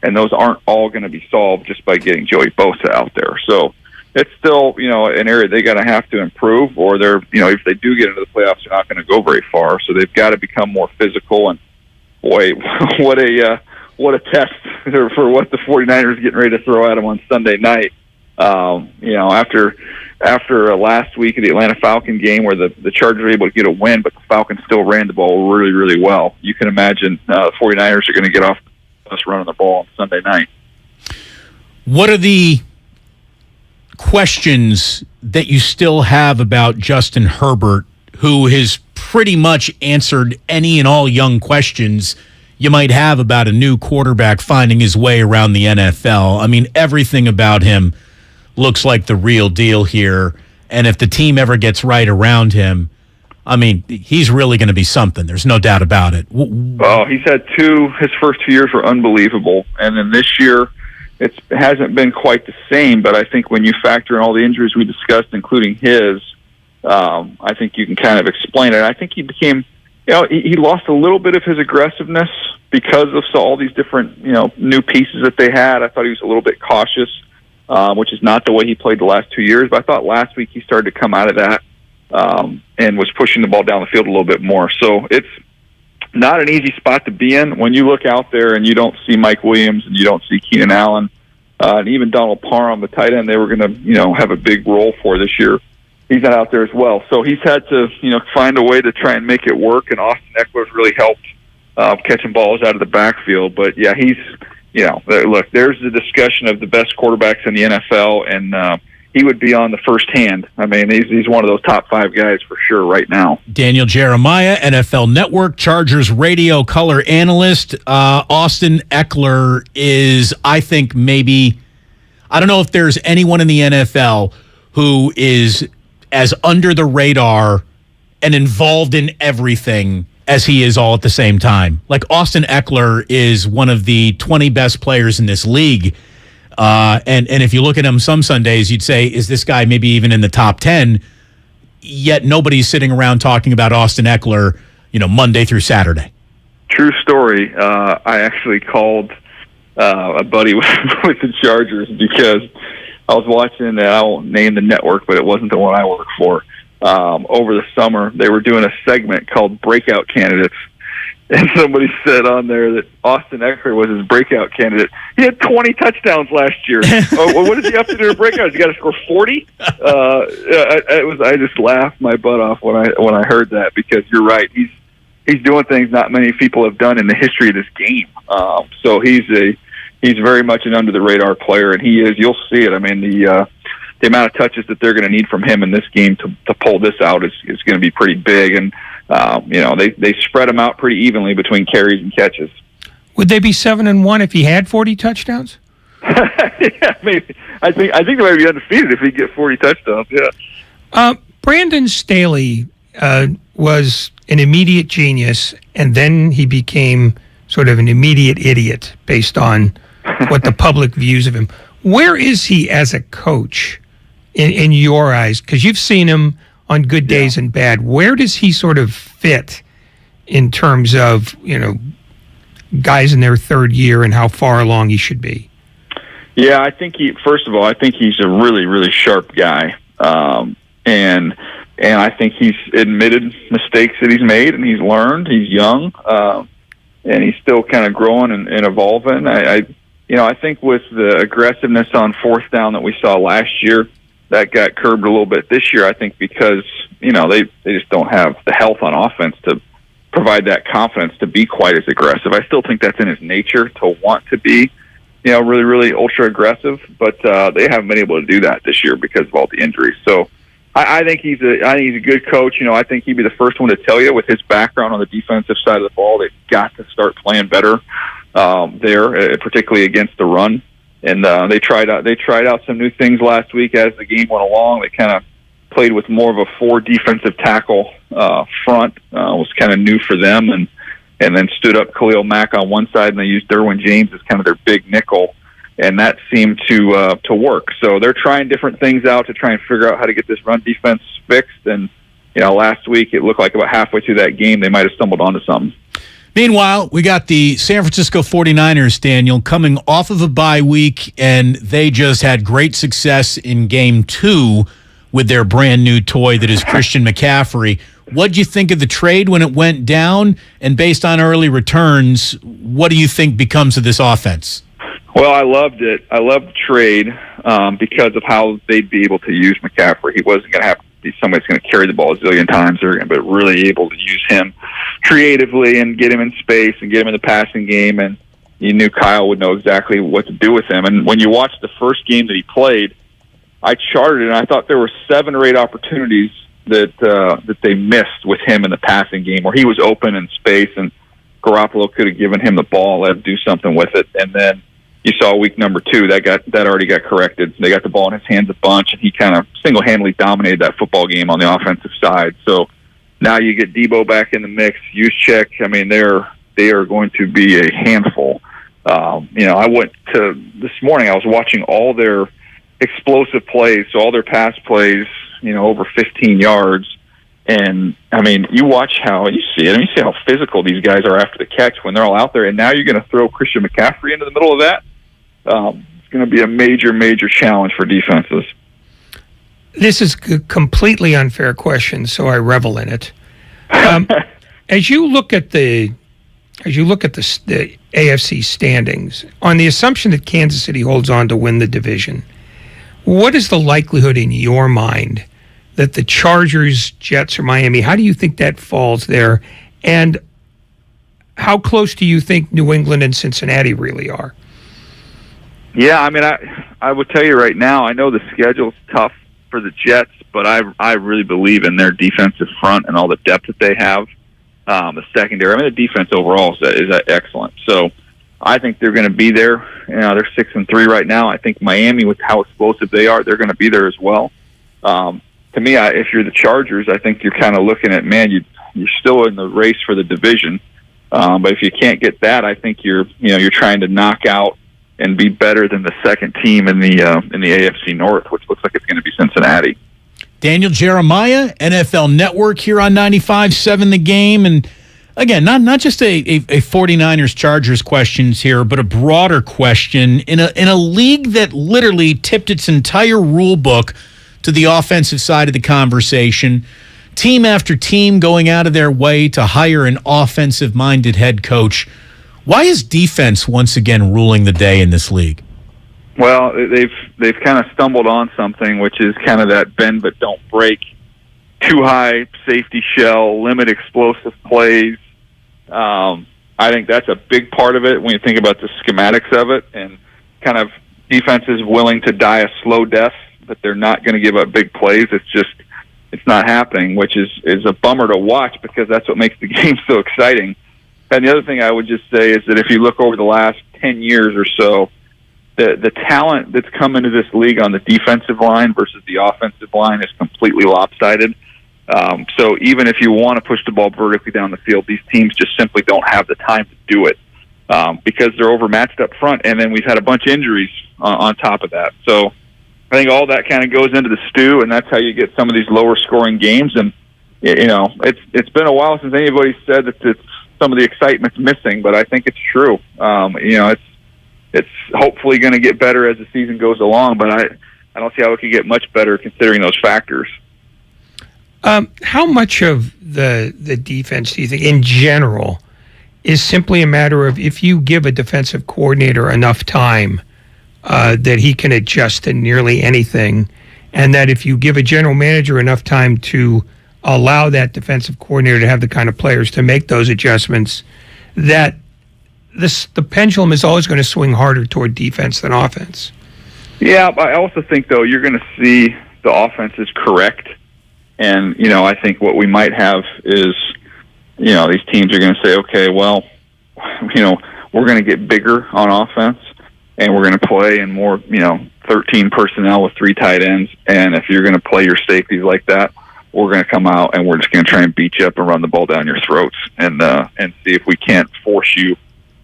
Speaker 32: and those aren't all going to be solved just by getting Joey Bosa out there. So it's still, an area they got to have to improve, or they're, if they do get into the playoffs, they're not going to go very far. So they've got to become more physical. And boy, what a test for what the 49ers are getting ready to throw at them on Sunday night. After last week of the Atlanta Falcon game where the Chargers were able to get a win, but the Falcons still ran the ball really, really well. You can imagine the 49ers are going to get off us running the ball on Sunday night.
Speaker 11: What are the questions that you still have about Justin Herbert, who has pretty much answered any and all young questions you might have about a new quarterback finding his way around the NFL? I mean, everything about him looks like the real deal here. And if the team ever gets right around him, I mean, he's really going to be something. There's no doubt about it.
Speaker 32: Well, he's had his first 2 years were unbelievable. And then this year, it hasn't been quite the same. But I think when you factor in all the injuries we discussed, including his, I think you can kind of explain it. I think he became, he lost a little bit of his aggressiveness because of all these different, new pieces that they had. I thought he was a little bit cautious, which is not the way he played the last 2 years. But I thought last week he started to come out of that and was pushing the ball down the field a little bit more. So it's not an easy spot to be in when you look out there and you don't see Mike Williams and you don't see Keenan Allen and even Donald Parham, the tight end they were going to, have a big role for this year. He's not out there as well. So he's had to, find a way to try and make it work, and Austin Eckler's really helped catching balls out of the backfield. But, yeah, he's, look, there's the discussion of the best quarterbacks in the NFL, and he would be on the first hand. I mean, he's one of those top 5 guys for sure right now.
Speaker 11: Daniel Jeremiah, NFL Network, Chargers radio color analyst. Austin Eckler is, I think, maybe, I don't know if there's anyone in the NFL who is as under the radar and involved in everything as he is all at the same time. Like, Austin Eckler is one of the 20 best players in this league. And if you look at him some Sundays, you'd say, is this guy maybe even in the top 10? Yet nobody's sitting around talking about Austin Eckler, Monday through Saturday.
Speaker 32: True story. I actually called a buddy with the Chargers because I was watching, I won't name the network, but it wasn't the one I work for. Over the summer, they were doing a segment called Breakout Candidates. And somebody said on there that Austin Eckler was his breakout candidate. He had 20 touchdowns last year. What does he have to do to break out? Has he got to score 40? I just laughed my butt off when I heard that, because you're right. He's doing things not many people have done in the history of this game. So he's he's very much an under the radar player, and he is. You'll see it. I mean, the amount of touches that they're going to need from him in this game to pull this out is going to be pretty big. And they spread him out pretty evenly between carries and catches.
Speaker 1: Would they be 7-1 if he had 40 touchdowns?
Speaker 32: Yeah, maybe. I think they might be undefeated if he get 40 touchdowns. Yeah.
Speaker 1: Brandon Staley was an immediate genius, and then he became sort of an immediate idiot based on what the public views of him. Where is he as a coach in your eyes? Because you've seen him on good days and bad. Where does he sort of fit in terms of, guys in their third year and how far along he should be?
Speaker 32: Yeah, I think first of all, I think he's a really, really sharp guy. And I think he's admitted mistakes that he's made, and he's learned. He's young, and he's still kind of growing and evolving. I think with the aggressiveness on fourth down that we saw last year, that got curbed a little bit this year. I think because they just don't have the health on offense to provide that confidence to be quite as aggressive. I still think that's in his nature to want to be, really, really ultra aggressive, but they haven't been able to do that this year because of all the injuries. So I think he's a good coach. I think he'd be the first one to tell you with his background on the defensive side of the ball, they've got to start playing better there, particularly against the run. And they tried out some new things last week as the game went along. They kind of played with more of a 4 defensive tackle front. Was kind of new for them, and then stood up Khalil Mack on one side, and they used Derwin James as kind of their big nickel, and that seemed to work. So they're trying different things out to try and figure out how to get this run defense fixed. And last week it looked like about halfway through that game they might have stumbled onto something.
Speaker 11: Meanwhile, we got the San Francisco 49ers, Daniel, coming off of a bye week, and they just had great success in Game 2 with their brand-new toy that is Christian McCaffrey. What do you think of the trade when it went down? And based on early returns, what do you think becomes of this offense?
Speaker 32: Well, I loved it. I loved the trade because of how they'd be able to use McCaffrey. He wasn't going to have to be somebody that's going to carry the ball a zillion times, but really able to use him creatively and get him in space and get him in the passing game. And you knew Kyle would know exactly what to do with him. And when you watched the first game that he played, I charted it, and I thought there were 7 or 8 opportunities that they missed with him in the passing game where he was open in space, and Garoppolo could have given him the ball, let him do something with it. And then you saw week number 2 that already got corrected. They got the ball in his hands a bunch, and he kind of single-handedly dominated that football game on the offensive side. So now you get Debo back in the mix. Juszczyk, I mean, they are going to be a handful. I went to this morning. I was watching all their explosive plays, so all their pass plays, over 15 yards. And I mean, you watch how you see it. I mean, you see how physical these guys are after the catch when they're all out there. And now you're going to throw Christian McCaffrey into the middle of that. It's going to be a major, major challenge for defenses.
Speaker 1: This is a completely unfair question, so I revel in it. As you look at the AFC standings, on the assumption that Kansas City holds on to win the division, what is the likelihood in your mind that the Chargers, Jets, or Miami, how do you think that falls there? And how close do you think New England and Cincinnati really are?
Speaker 32: Yeah, I mean, I would tell you right now, I know the schedule's tough for the Jets, but I really believe in their defensive front and all the depth that they have. The secondary, I mean, the defense overall is excellent. So I think they're going to be there. They're 6-3 right now. I think Miami, with how explosive they are, they're going to be there as well. To me, if you're the Chargers, I think you're kind of looking at, man, you're still in the race for the division. But if you can't get that, I think you're trying to knock out and be better than the second team in the AFC North, which looks like it's going to be Cincinnati.
Speaker 11: Daniel Jeremiah, NFL Network here on 95.7 The Game. And again, not just a 49ers Chargers questions here, but a broader question in a league that literally tipped its entire rule book to the offensive side of the conversation. Team after team going out of their way to hire an offensive-minded head coach. Why is defense once again ruling the day in this league?
Speaker 32: Well, they've kind of stumbled on something, which is kind of that bend but don't break, too high safety shell, limit explosive plays. I think that's a big part of it when you think about the schematics of it, and kind of defenses willing to die a slow death, but they're not going to give up big plays. It's not happening, which is a bummer to watch because that's what makes the game so exciting. And the other thing I would just say is that if you look over the last 10 years or so, the talent that's come into this league on the defensive line versus the offensive line is completely lopsided. So even if you want to push the ball vertically down the field, these teams just simply don't have the time to do it because they're overmatched up front. And then we've had a bunch of injuries on top of that. So I think all that kind of goes into the stew, and that's how you get some of these lower scoring games. And, you know, it's been a while since anybody said that some of the excitement's missing, but I think it's true. You know, it's hopefully going to get better as the season goes along, but I don't see how it could get much better considering those factors.
Speaker 1: How much of the defense do you think, in general, is simply a matter of if you give a defensive coordinator enough time that he can adjust to nearly anything, and that if you give a general manager enough time to allow that defensive coordinator to have the kind of players to make those adjustments, that the pendulum is always going to swing harder toward defense than offense?
Speaker 32: Yeah, I also think, though, you're going to see the offenses correct. And, you know, I think what we might have is, you know, these teams are going to say, okay, well, you know, we're going to get bigger on offense, and we're going to play in more, you know, 13 personnel with 3 tight ends. And if you're going to play your safeties like that, we're going to come out and we're just going to try and beat you up and run the ball down your throats and see if we can't force you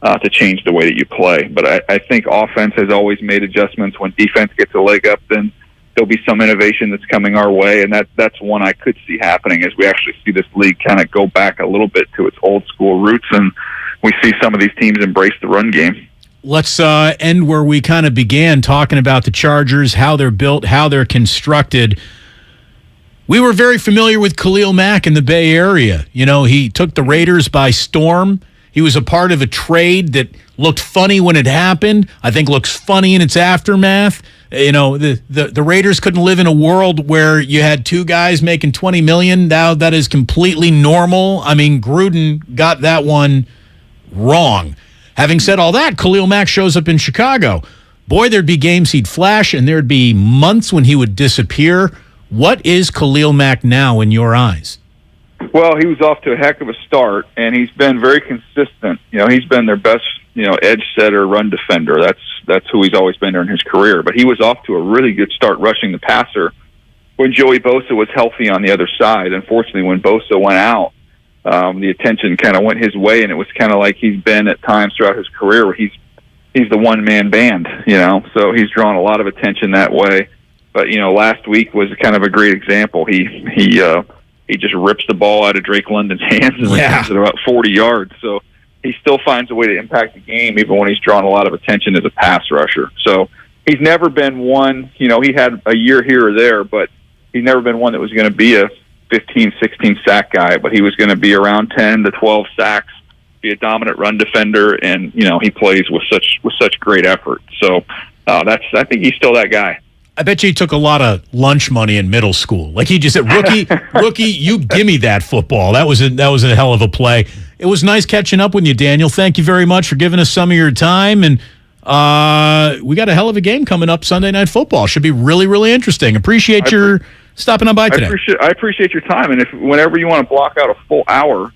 Speaker 32: to change the way that you play. But I think offense has always made adjustments. When defense gets a leg up, then there'll be some innovation that's coming our way, and that's one I could see happening as we actually see this league kind of go back a little bit to its old school roots, and we see some of these teams embrace the run game.
Speaker 11: Let's end where we kind of began, talking about the Chargers, how they're built, how they're constructed. We were very familiar with Khalil Mack in the Bay Area. You know, he took the Raiders by storm. He was a part of a trade that looked funny when it happened. I think looks funny in its aftermath. You know, the Raiders couldn't live in a world where you had 2 guys making $20 million. Now that is completely normal. I mean, Gruden got that one wrong. Having said all that, Khalil Mack shows up in Chicago. Boy, there'd be games he'd flash, and there'd be months when he would disappear. What is Khalil Mack now in your eyes?
Speaker 32: Well, he was off to a heck of a start, and he's been very consistent. You know, he's been their best, you know, edge setter, run defender. That's who he's always been during his career. But he was off to a really good start rushing the passer when Joey Bosa was healthy on the other side. Unfortunately, when Bosa went out, the attention kind of went his way, and it was kind of like he's been at times throughout his career where he's the one-man band, you know. So he's drawn a lot of attention that way. But, you know, last week was kind of a great example. He just rips the ball out of Drake London's hands and returns it about 40 yards. So he still finds a way to impact the game even when he's drawn a lot of attention as a pass rusher. So he's never been one, you know, he had a year here or there, but he's never been one that was going to be a 15, 16 sack guy, but he was going to be around 10 to 12 sacks, be a dominant run defender, and, you know, he plays with such great effort. So I think he's still that guy.
Speaker 11: I bet you he took a lot of lunch money in middle school. Like he just said, rookie, you give me that football. That was a hell of a play. It was nice catching up with you, Daniel. Thank you very much for giving us some of your time. And we got a hell of a game coming up Sunday Night Football. Should be really, really interesting. Appreciate your stopping on by today.
Speaker 32: I appreciate your time. And whenever you want to block out a full hour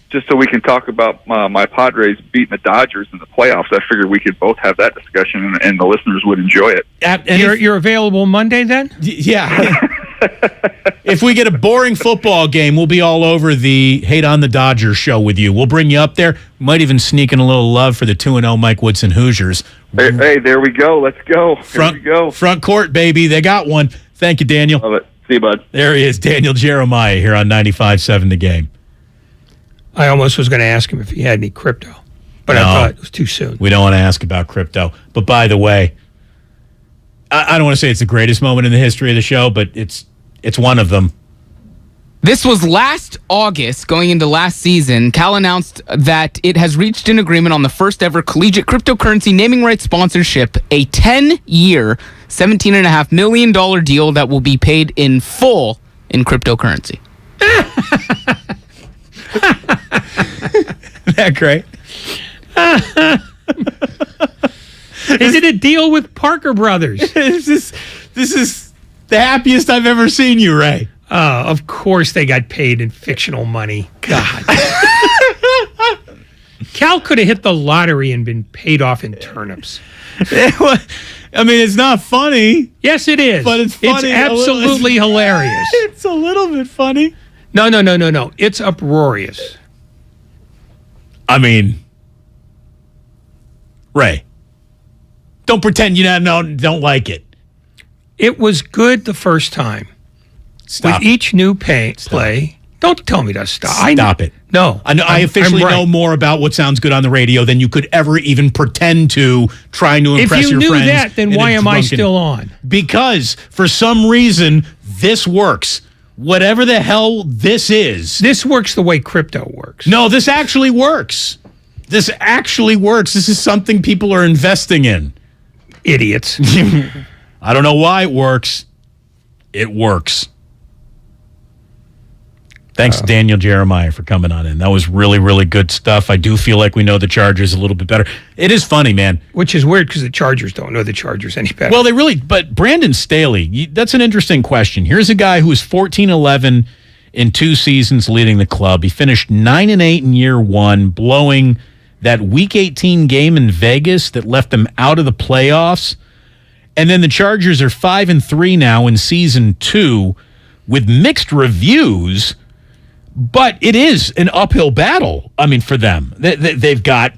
Speaker 32: just so we can talk about my Padres beating the Dodgers in the playoffs, I figured we could both have that discussion, and the listeners would enjoy it.
Speaker 1: And you're available Monday then?
Speaker 11: Yeah. If we get a boring football game, we'll be all over the Hate on the Dodgers show with you. We'll bring you up there. Might even sneak in a little love for the 2-0 Mike Woodson Hoosiers.
Speaker 32: Hey, there we go. Let's go.
Speaker 11: Front court, baby. They got one. Thank you, Daniel.
Speaker 32: Love it. See you, bud.
Speaker 11: There he is, Daniel Jeremiah here on 95.7 The Game.
Speaker 1: I almost was going to ask him if he had any crypto, but no, I thought it was too soon.
Speaker 11: We don't want to ask about crypto. But by the way, I don't want to say it's the greatest moment in the history of the show, but it's one of them.
Speaker 2: This was last August, going into last season. Cal announced that it has reached an agreement on the first ever collegiate cryptocurrency naming rights sponsorship, a 10-year, $17.5 million deal that will be paid in full in cryptocurrency.
Speaker 11: Isn't that great?
Speaker 1: They did a deal with Parker Brothers.
Speaker 11: This is the happiest I've ever seen you, Ray.
Speaker 1: Of course they got paid in fictional money. God. Cal could have hit the lottery and been paid off in turnips.
Speaker 11: I mean, it's not funny.
Speaker 1: Yes, it is.
Speaker 11: But it's funny.
Speaker 1: It's absolutely hilarious.
Speaker 11: It's a little bit funny.
Speaker 1: No. It's uproarious.
Speaker 11: I mean, Ray, don't pretend you don't like it.
Speaker 1: It was good the first time.
Speaker 11: Stop.
Speaker 1: With each new play, don't tell me to stop.
Speaker 11: Stop it.
Speaker 1: No.
Speaker 11: I officially know more about what sounds good on the radio than you could ever even pretend to, trying to impress your friends.
Speaker 1: If you knew that, then why am I still on?
Speaker 11: Because for some reason, this works. Whatever the hell this is.
Speaker 1: This works the way crypto works.
Speaker 11: No, this actually works. This actually works. This is something people are investing in.
Speaker 1: Idiots.
Speaker 11: I don't know why it works. It works. Thanks, Daniel Jeremiah, for coming on in. That was really, really good stuff. I do feel like we know the Chargers a little bit better. It is funny, man.
Speaker 1: Which is weird because the Chargers don't know the Chargers any better.
Speaker 11: Well, but Brandon Staley, that's an interesting question. Here's a guy who was 14-11 in 2 seasons leading the club. He finished 9-8 in year 1, blowing that Week 18 game in Vegas that left them out of the playoffs. And then the Chargers are 5-3 now in season 2 with mixed reviews. But it is an uphill battle, I mean, for them. They've got,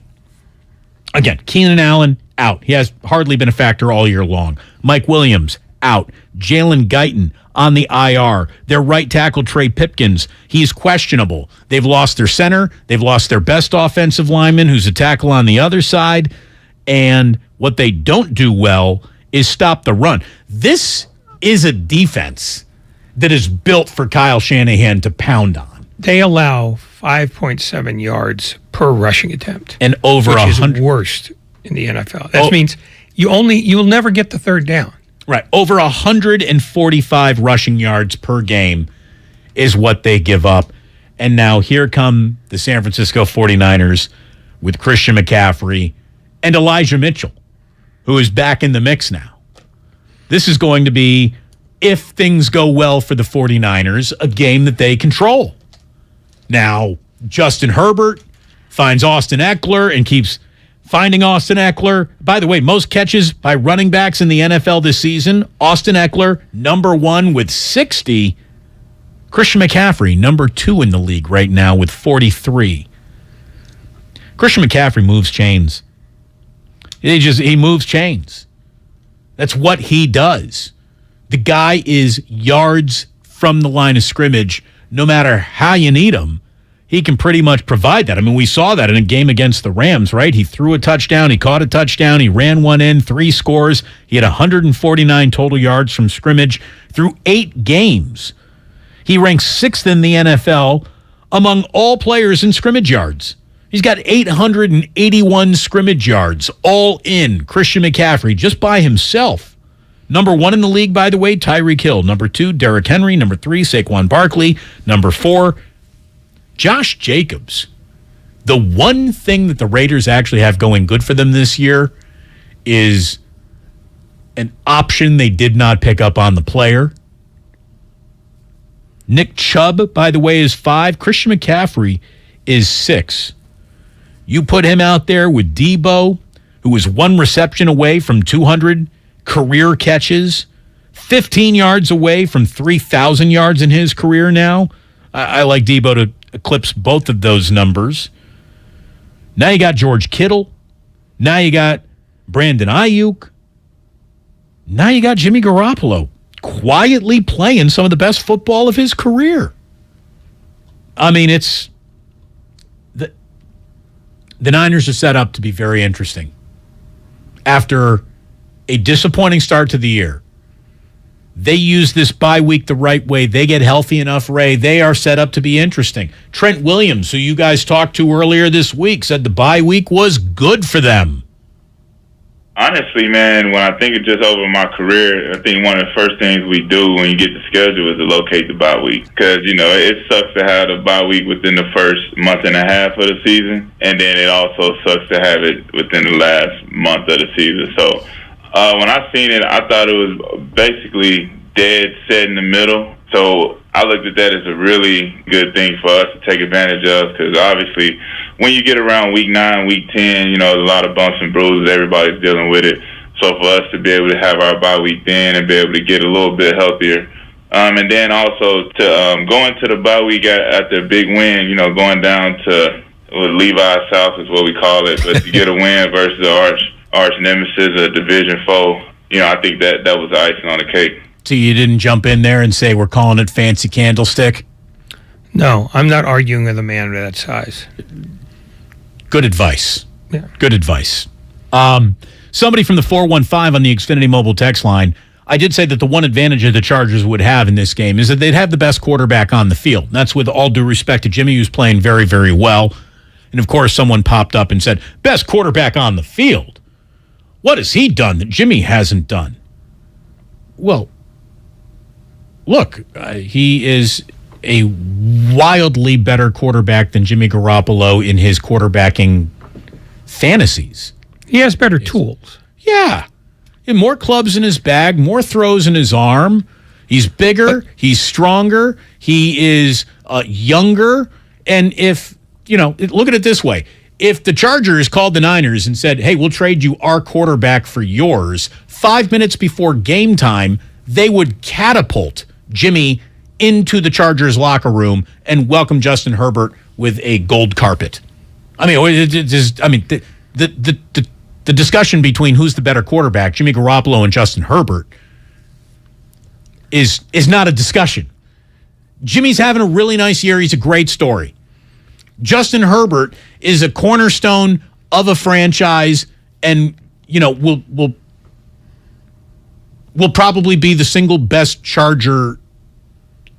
Speaker 11: again, Keenan Allen out. He has hardly been a factor all year long. Mike Williams out. Jalen Guyton on the IR. Their right tackle, Trey Pipkins, he's questionable. They've lost their center. They've lost their best offensive lineman, who's a tackle on the other side. And what they don't do well is stop the run. This is a defense that is built for Kyle Shanahan to pound on.
Speaker 1: They allow 5.7 yards per rushing attempt.
Speaker 11: And over 100.
Speaker 1: Which is worst in the NFL. That means you'll never get the third down.
Speaker 11: Right. Over 145 rushing yards per game is what they give up. And now here come the San Francisco 49ers with Christian McCaffrey and Elijah Mitchell, who is back in the mix now. This is going to be, if things go well for the 49ers, a game that they control. Now, Justin Herbert finds Austin Eckler and keeps finding Austin Eckler. By the way, most catches by running backs in the NFL this season, Austin Eckler, number 1 with 60. Christian McCaffrey, number 2 in the league right now with 43. Christian McCaffrey moves chains. He moves chains. That's what he does. The guy is yards from the line of scrimmage. No matter how you need him, he can pretty much provide that. I mean, we saw that in a game against the Rams, right? He threw a touchdown, he caught a touchdown, he ran one in, 3 scores. He had 149 total yards from scrimmage through 8 games. He ranks 6th in the NFL among all players in scrimmage yards. He's got 881 scrimmage yards, all in. Christian McCaffrey, just by himself. Number 1 in the league, by the way, Tyreek Hill. Number 2, Derrick Henry. Number 3, Saquon Barkley. Number 4, Josh Jacobs. The one thing that the Raiders actually have going good for them this year is an option they did not pick up on the player. Nick Chubb, by the way, is 5. Christian McCaffrey is 6. You put him out there with Debo, who is 1 reception away from 200 career catches, 15 yards away from 3,000 yards in his career now. I like Debo to eclipse both of those numbers. Now you got George Kittle. Now you got Brandon Ayuk. Now you got Jimmy Garoppolo quietly playing some of the best football of his career. I mean, it's the Niners are set up to be very interesting. After a disappointing start to the year, they use this bye week the right way. They get healthy enough, Ray. They are set up to be interesting. Trent Williams, who you guys talked to earlier this week, said the bye week was good for them.
Speaker 3: Honestly, man, when I think of just over my career, I think one of the first things we do when you get the schedule is to locate the bye week. Because, it sucks to have the bye week within the first month and a half of the season. And then it also sucks to have it within the last month of the season. So when I seen it, I thought it was basically dead set in the middle. So I looked at that as a really good thing for us to take advantage of, because obviously when you get around week 9, week 10, there's a lot of bumps and bruises. Everybody's dealing with it. So for us to be able to have our bye week then and be able to get a little bit healthier. And then also to go into the bye week after a big win, going down to Levi South is what we call it, but to get a win versus the arch nemesis, a division foe, I think that was the icing on the cake.
Speaker 11: So you didn't jump in there and say, we're calling it fancy candlestick?
Speaker 1: No, I'm not arguing with a man of that size.
Speaker 11: Good advice.
Speaker 1: Yeah.
Speaker 11: Good advice. Somebody from the 415 on the Xfinity mobile text line, I did say that the one advantage that the Chargers would have in this game is that they'd have the best quarterback on the field. That's with all due respect to Jimmy, who's playing very, very well. And, of course, someone popped up and said, best quarterback on the field. What has he done that Jimmy hasn't done? Well, look, he is a wildly better quarterback than Jimmy Garoppolo in his quarterbacking fantasies.
Speaker 1: He has better tools.
Speaker 11: Yeah. And more clubs in his bag, more throws in his arm. He's bigger. He's stronger. He is younger. And if, look at it this way. If the Chargers called the Niners and said, hey, we'll trade you our quarterback for yours, 5 minutes before game time, they would catapult Jimmy into the Chargers locker room and welcome Justin Herbert with a gold carpet. The discussion between who's the better quarterback, Jimmy Garoppolo and Justin Herbert, is not a discussion. Jimmy's having a really nice year. He's a great story. Justin Herbert is a cornerstone of a franchise, and will probably be the single best Charger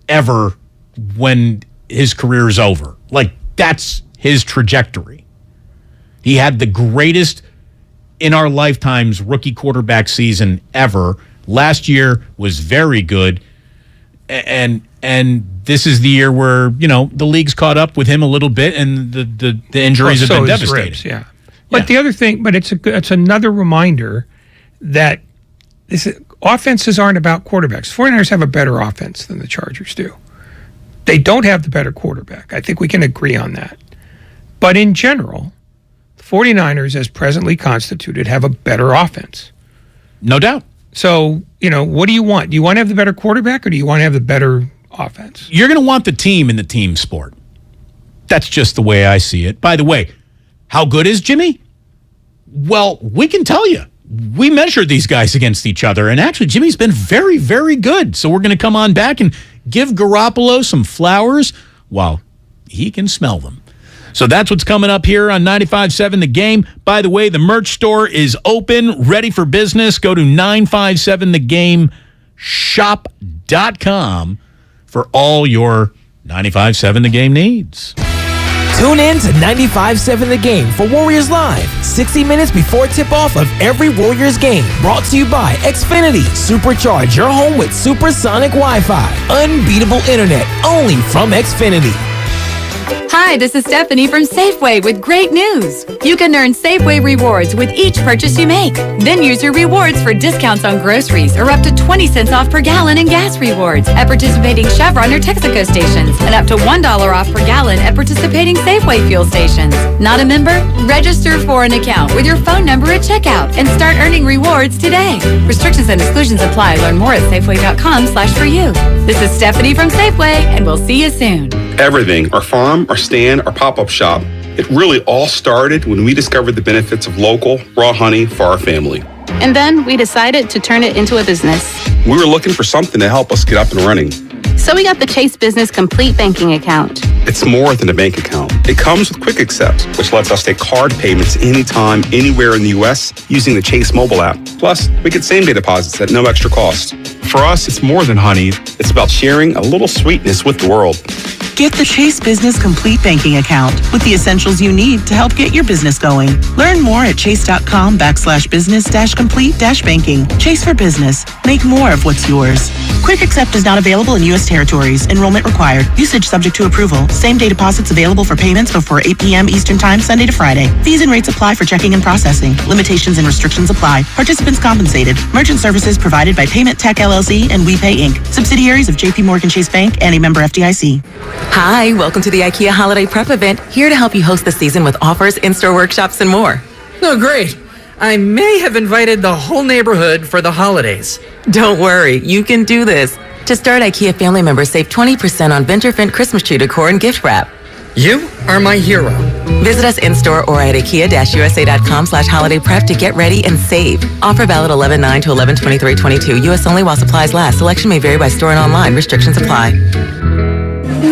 Speaker 11: ever when his career is over. Like, that's his trajectory. He had the greatest in our lifetimes rookie quarterback season ever. Last year was very good. And this is the year where, the league's caught up with him a little bit, and the injuries have been devastating.
Speaker 1: Ribs, yeah. But the other thing, it's another reminder that offenses aren't about quarterbacks. 49ers have a better offense than the Chargers do. They don't have the better quarterback. I think we can agree on that. But in general, the 49ers, as presently constituted, have a better offense.
Speaker 11: No doubt.
Speaker 1: So, what do you want? Do you want to have the better quarterback, or do you want to have the better offense?
Speaker 11: You're going to want the team in the team sport. That's just the way I see it. By the way, how good is Jimmy? Well, we can tell you. We measured these guys against each other, and actually Jimmy's been very, very good. So we're going to come on back and give Garoppolo some flowers while he can smell them. So that's what's coming up here on 95.7 The Game. By the way, the merch store is open, ready for business. Go to 957thegame.shop.com for all your 95.7 The Game needs.
Speaker 14: Tune in to 95.7 The Game for Warriors Live, 60 minutes before tip-off of every Warriors game. Brought to you by Xfinity. Supercharge your home with supersonic Wi-Fi. Unbeatable internet, only from Xfinity.
Speaker 5: Hi, this is Stephanie from Safeway with great news. You can earn Safeway rewards with each purchase you make. Then use your rewards for discounts on groceries or up to 20 cents off per gallon in gas rewards at participating Chevron or Texaco stations, and up to $1 off per gallon at participating Safeway fuel stations. Not a member? Register for an account with your phone number at checkout and start earning rewards today. Restrictions and exclusions apply. Learn more at Safeway.com/for-you. This is Stephanie from Safeway, and we'll see you soon.
Speaker 7: Everything, our farm, our stand, our pop-up shop, it really all started when we discovered the benefits of local, raw honey for our family.
Speaker 8: And then we decided to turn it into a business.
Speaker 7: We were looking for something to help us get up and running.
Speaker 8: So we got the Chase Business Complete Banking Account.
Speaker 7: It's more than a bank account. It comes with Quick Accept, which lets us take card payments anytime, anywhere in the U.S. using the Chase mobile app. Plus, we get same-day deposits at no extra cost. For us, it's more than honey. It's about sharing a little sweetness with the world.
Speaker 9: Get the Chase Business Complete Banking Account with the essentials you need to help get your business going. Learn more at chase.com/business-complete-banking. Chase for Business. Make more of what's yours. Quick Accept is not available in U.S. territories. Enrollment required. Usage subject to approval. Same-day deposits available for payments before 8 p.m. Eastern Time, Sunday to Friday. Fees and rates apply for checking and processing. Limitations and restrictions apply. Participants compensated. Merchant services provided by Payment Tech LLC and WePay Inc. Subsidiaries of J.P. Morgan Chase Bank and a member FDIC.
Speaker 10: Hi, welcome to the IKEA Holiday Prep event. Here to help you host the season with offers, in-store workshops, and more.
Speaker 12: Oh, great. I may have invited the whole neighborhood for the holidays.
Speaker 10: Don't worry, you can do this. To start, IKEA family members save 20% on Venturfint Christmas tree decor and gift wrap.
Speaker 12: You are my hero.
Speaker 10: Visit us in-store or at IKEA-USA.com/holiday prep to get ready and save. Offer valid 11/9 to 11/23/22. U.S. only while supplies last. Selection may vary by store and online. Restrictions apply.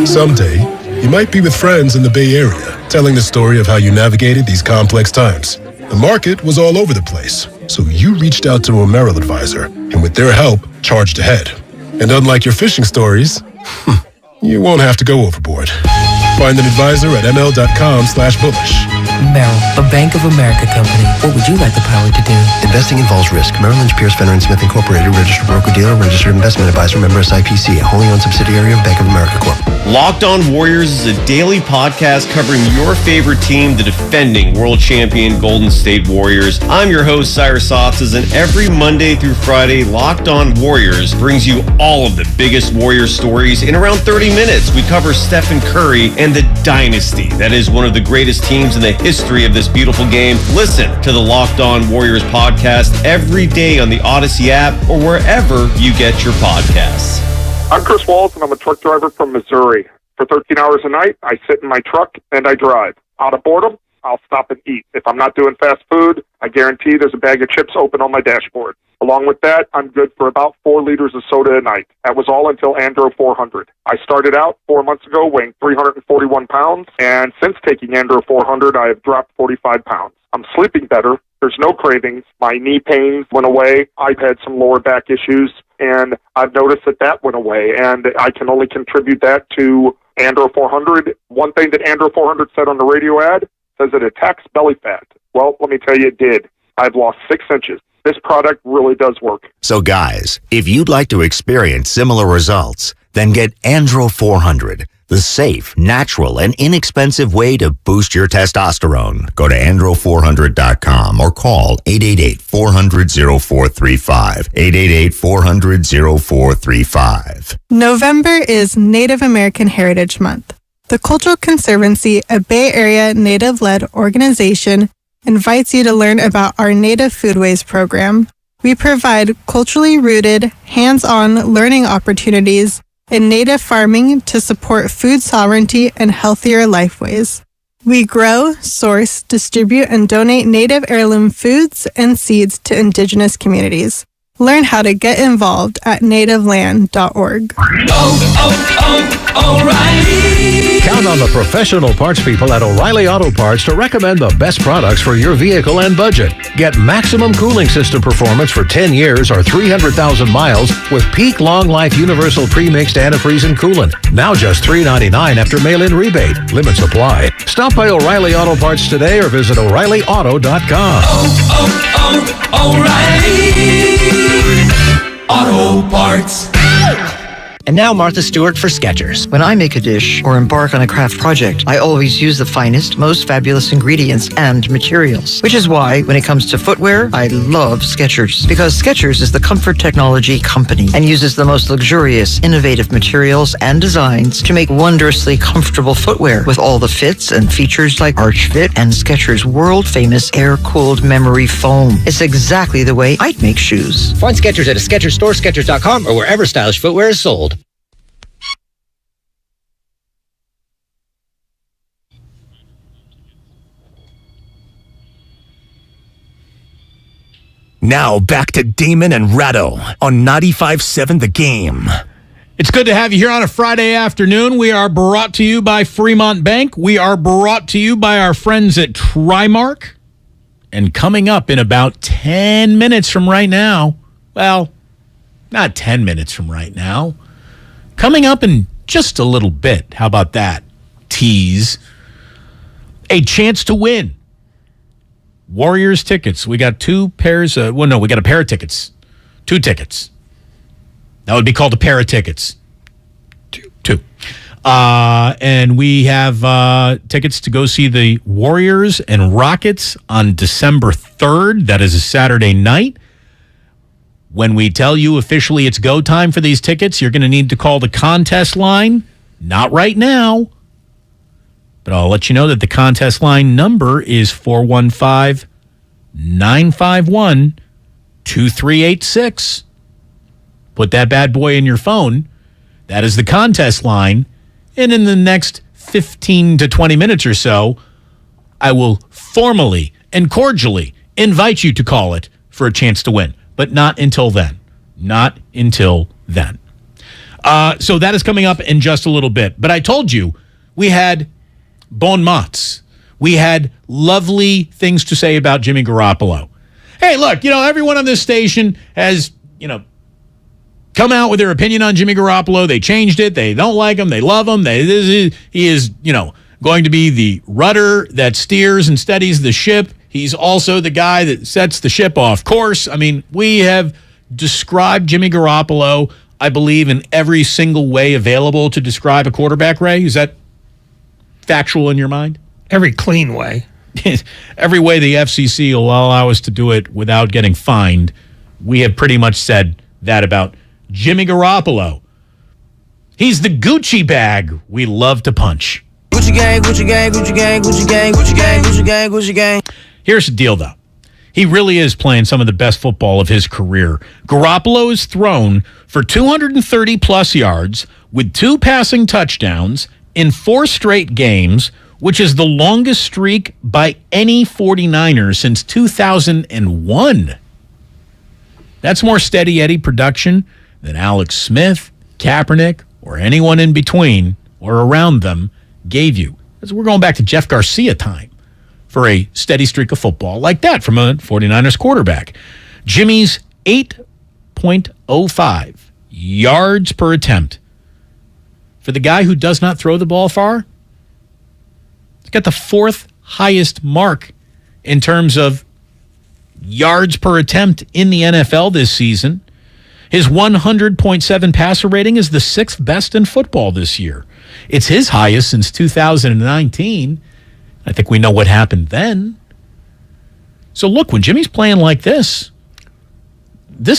Speaker 13: Someday, you might be with friends in the Bay Area, telling the story of how you navigated these complex times. The market was all over the place, so you reached out to a Merrill advisor, and with their help, charged ahead. And unlike your fishing stories, you won't have to go overboard. Find an advisor at ml.com/bullish.
Speaker 14: Merrill, a Bank of America company. What would you like the power to do?
Speaker 15: Investing involves risk. Merrill Lynch, Pierce, Fenner & Smith Incorporated, registered broker-dealer, registered investment advisor, member SIPC, a wholly owned subsidiary of Bank of America Corp.
Speaker 21: Locked On Warriors is a daily podcast covering your favorite team, the defending world champion Golden State Warriors. I'm your host, Cyrus Softas, and every Monday through Friday, Locked On Warriors brings you all of the biggest Warriors stories in around 30 minutes. We cover Stephen Curry and the dynasty that is one of the greatest teams in the history of this beautiful game. Listen to the Locked On Warriors podcast every day on the Odyssey app or wherever you get your podcasts.
Speaker 24: I'm Chris Walls, and I'm a truck driver from Missouri. For 13 hours a night, I sit in my truck and I drive. Out of boredom, I'll stop and eat. If I'm not doing fast food, I guarantee there's a bag of chips open on my dashboard. Along with that, I'm good for about 4 liters of soda a night. That was all until Andro 400. I started out 4 months ago weighing 341 pounds, and since taking Andro 400, I have dropped 45 pounds. I'm sleeping better. There's no cravings. My knee pains went away. I've had some lower back issues, and I've noticed that went away, and I can only contribute that to Andro 400. One thing that Andro 400 said on the radio ad says it attacks belly fat. Well, let me tell you, it did. I've lost 6 inches. This product really does work.
Speaker 25: So guys, if you'd like to experience similar results, then get Andro 400, the safe, natural, and inexpensive way to boost your testosterone. Go to andro400.com or call 888-400-0435. 888-400-0435.
Speaker 26: November is Native American Heritage Month. The Cultural Conservancy, a Bay Area Native-led organization, invites you to learn about our Native Foodways program. We provide culturally rooted, hands-on learning opportunities in Native farming to support food sovereignty and healthier lifeways. We grow, source, distribute, and donate Native heirloom foods and seeds to Indigenous communities. Learn how to get involved at nativeland.org.
Speaker 27: O'Reilly! Count on the professional parts people at O'Reilly Auto Parts to recommend the best products for your vehicle and budget. Get maximum cooling system performance for 10 years or 300,000 miles with peak long life universal pre-mixed antifreeze and coolant. Now just $3.99 after mail-in rebate. Limits apply. Stop by O'Reilly Auto Parts today or visit O'ReillyAuto.com.
Speaker 14: O'Reilly Auto Parts.
Speaker 28: And now Martha Stewart for Skechers. When I make a dish or embark on a craft project, I always use the finest, most fabulous ingredients and materials. Which is why, when it comes to footwear, I love Skechers. Because Skechers is the comfort technology company and uses the most luxurious, innovative materials and designs to make wondrously comfortable footwear with all the fits and features like Arch Fit and Skechers' world-famous air-cooled memory foam. It's exactly the way I'd make shoes.
Speaker 29: Find Skechers at a Skechers store, Skechers.com, or wherever stylish footwear is sold.
Speaker 23: Now back to Damon and Ratto on 95.7 The Game.
Speaker 11: It's good to have you here on a Friday afternoon. We are brought to you by Fremont Bank. We are brought to you by our friends at Trimark. And coming up in about 10 minutes from right now, well, not 10 minutes from right now, coming up in just a little bit. How about that? Tease. A chance to win. Warriors tickets. We got two pairs. We got a pair of tickets. 2 tickets. That would be called a pair of tickets. Two. And we have tickets to go see the Warriors and Rockets on December 3rd. That is a Saturday night. When we tell you officially it's go time for these tickets, you're going to need to call the contest line. Not right now. But I'll let you know that the contest line number is 415-951-2386. Put that bad boy in your phone. That is the contest line. And in the next 15 to 20 minutes or so, I will formally and cordially invite you to call it for a chance to win. But not until then. Not until then. So that is coming up in just a little bit. But I told you we had bon mots. We had lovely things to say about Jimmy Garoppolo. Hey, look, everyone on this station has, come out with their opinion on Jimmy Garoppolo. They changed it. They don't like him. They love him. He is, going to be the rudder that steers and steadies the ship. He's also the guy that sets the ship off course. I mean, we have described Jimmy Garoppolo, I believe, in every single way available to describe a quarterback, Ray. Is that factual in your mind?
Speaker 1: Every clean way.
Speaker 11: Every way the FCC will allow us to do it without getting fined. We have pretty much said that about Jimmy Garoppolo. He's the Gucci bag we love to punch.
Speaker 2: Gucci gang, Gucci gang, Gucci gang, Gucci gang, Gucci gang, Gucci gang, Gucci gang.
Speaker 11: Here's the deal, though. He really is playing some of the best football of his career. Garoppolo is thrown for 230-plus yards with 2 passing touchdowns in 4 straight games, which is the longest streak by any 49er since 2001. That's more steady Eddie production than Alex Smith, Kaepernick, or anyone in between or around them gave you. We're going back to Jeff Garcia time for a steady streak of football like that from a 49ers quarterback. Jimmy's 8.05 yards per attempt. For the guy who does not throw the ball far, he's got the 4th highest mark in terms of yards per attempt in the NFL this season. His 100.7 passer rating is the 6th best in football this year. It's his highest since 2019. I think we know what happened then. So look, when Jimmy's playing like this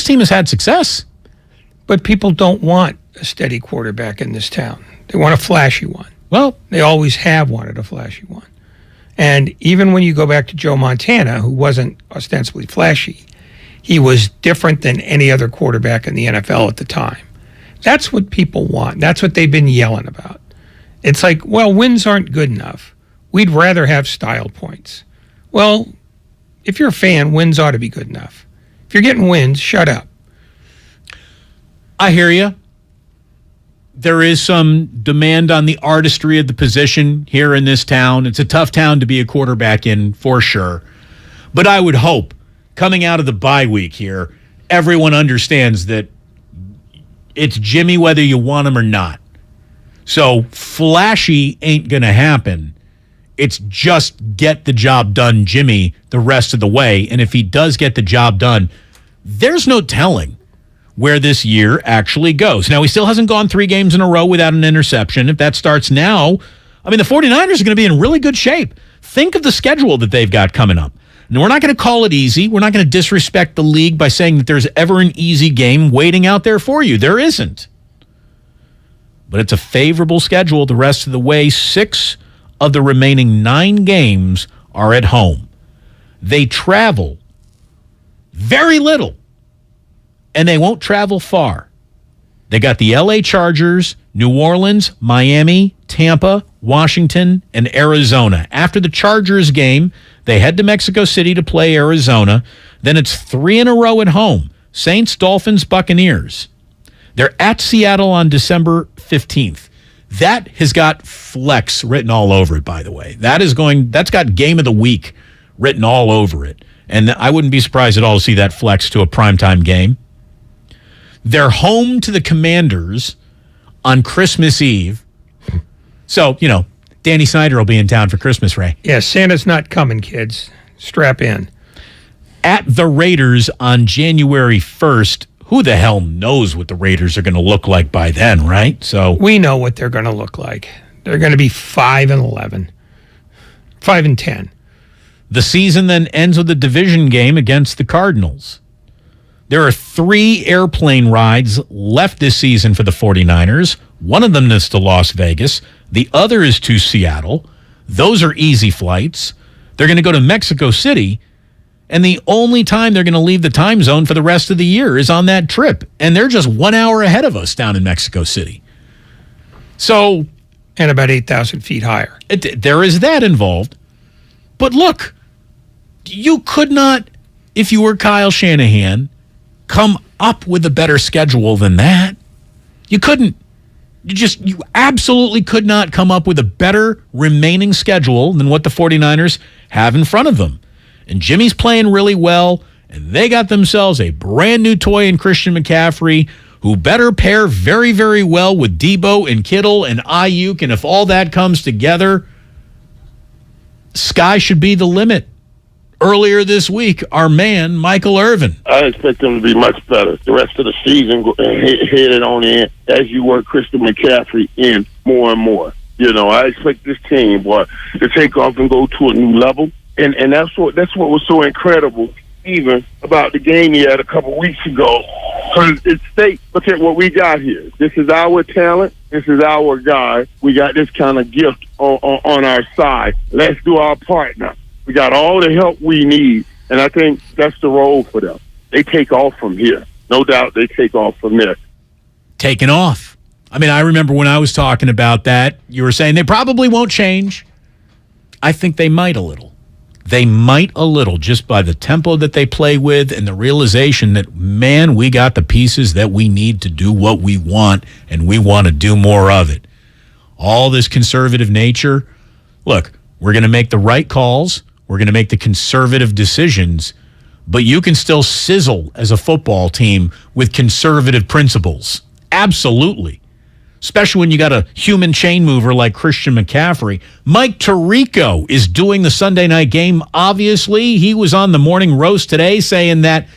Speaker 11: team has had success.
Speaker 1: But people don't want a steady quarterback in this town. They want a flashy one.
Speaker 11: Well,
Speaker 1: they always have wanted a flashy one. And even when you go back to Joe Montana, who wasn't ostensibly flashy, he was different than any other quarterback in the NFL at the time. That's what people want. That's what they've been yelling about. It's like, well, wins aren't good enough. We'd rather have style points. Well, if you're a fan, wins ought to be good enough. If you're getting wins, shut up.
Speaker 11: I hear you. There is some demand on the artistry of the position here in this town. It's a tough town to be a quarterback in, for sure. But I would hope, coming out of the bye week here, everyone understands that it's Jimmy whether you want him or not. So flashy ain't going to happen. It's just get the job done, Jimmy, the rest of the way. And if he does get the job done, there's no telling where this year actually goes. Now, he still hasn't gone 3 games in a row without an interception. If that starts now, I mean, the 49ers are going to be in really good shape. Think of the schedule that they've got coming up. And we're not going to call it easy. We're not going to disrespect the league by saying that there's ever an easy game waiting out there for you. There isn't. But it's a favorable schedule the rest of the way. 6 of the remaining 9 games are at home. They travel very little, and they won't travel far. They got the LA Chargers, New Orleans, Miami, Tampa, Washington, and Arizona. After the Chargers game, they head to Mexico City to play Arizona. Then it's 3 in a row at home. Saints, Dolphins, Buccaneers. They're at Seattle on December 15th. That has got flex written all over it, by the way. That's got game of the week written all over it. And I wouldn't be surprised at all to see that flex to a primetime game. They're home to the Commanders on Christmas Eve. So, Danny Snyder will be in town for Christmas, Ray.
Speaker 1: Yeah, Santa's not coming, kids. Strap in.
Speaker 11: At the Raiders on January 1st, who the hell knows what the Raiders are going to look like by then, right? So
Speaker 1: we know what they're going to look like. They're going to be 5-11, 5-10.
Speaker 11: The season then ends with a division game against the Cardinals. There are 3 airplane rides left this season for the 49ers. One of them is to Las Vegas. The other is to Seattle. Those are easy flights. They're going to go to Mexico City. And the only time they're going to leave the time zone for the rest of the year is on that trip. And they're just 1 hour ahead of us down in Mexico City. So,
Speaker 1: and about 8,000 feet higher.
Speaker 11: There is that involved. But look, you could not, if you were Kyle Shanahan, come up with a better schedule than that. You couldn't. You absolutely could not come up with a better remaining schedule than what the 49ers have in front of them. And Jimmy's playing really well, and they got themselves a brand new toy in Christian McCaffrey, who better pair very, very well with Debo and Kittle and Ayuk. And if all that comes together, sky should be the limit. Earlier this week, our man, Michael Irvin.
Speaker 3: I expect them to be much better the rest of the season, headed on in as you work Christian McCaffrey in more and more. I expect this team, to take off and go to a new level. And that's what was so incredible, even about the game he had a couple weeks ago. Because it's state, look at what we got here. This is our talent. This is our guy. We got this kind of gift on our side. Let's do our part now. We got all the help we need, and I think that's the role for them. They take off from here. No doubt they take off from there.
Speaker 11: Taking off. I mean, I remember when I was talking about that, you were saying they probably won't change. I think they might a little. They might a little just by the tempo that they play with and the realization that, man, we got the pieces that we need to do what we want, and we want to do more of it. All this conservative nature, look, we're going to make the right calls. We're going to make the conservative decisions, but you can still sizzle as a football team with conservative principles. Absolutely. Especially when you got a human chain mover like Christian McCaffrey. Mike Tirico is doing the Sunday night game. Obviously, he was on the morning roast today saying that,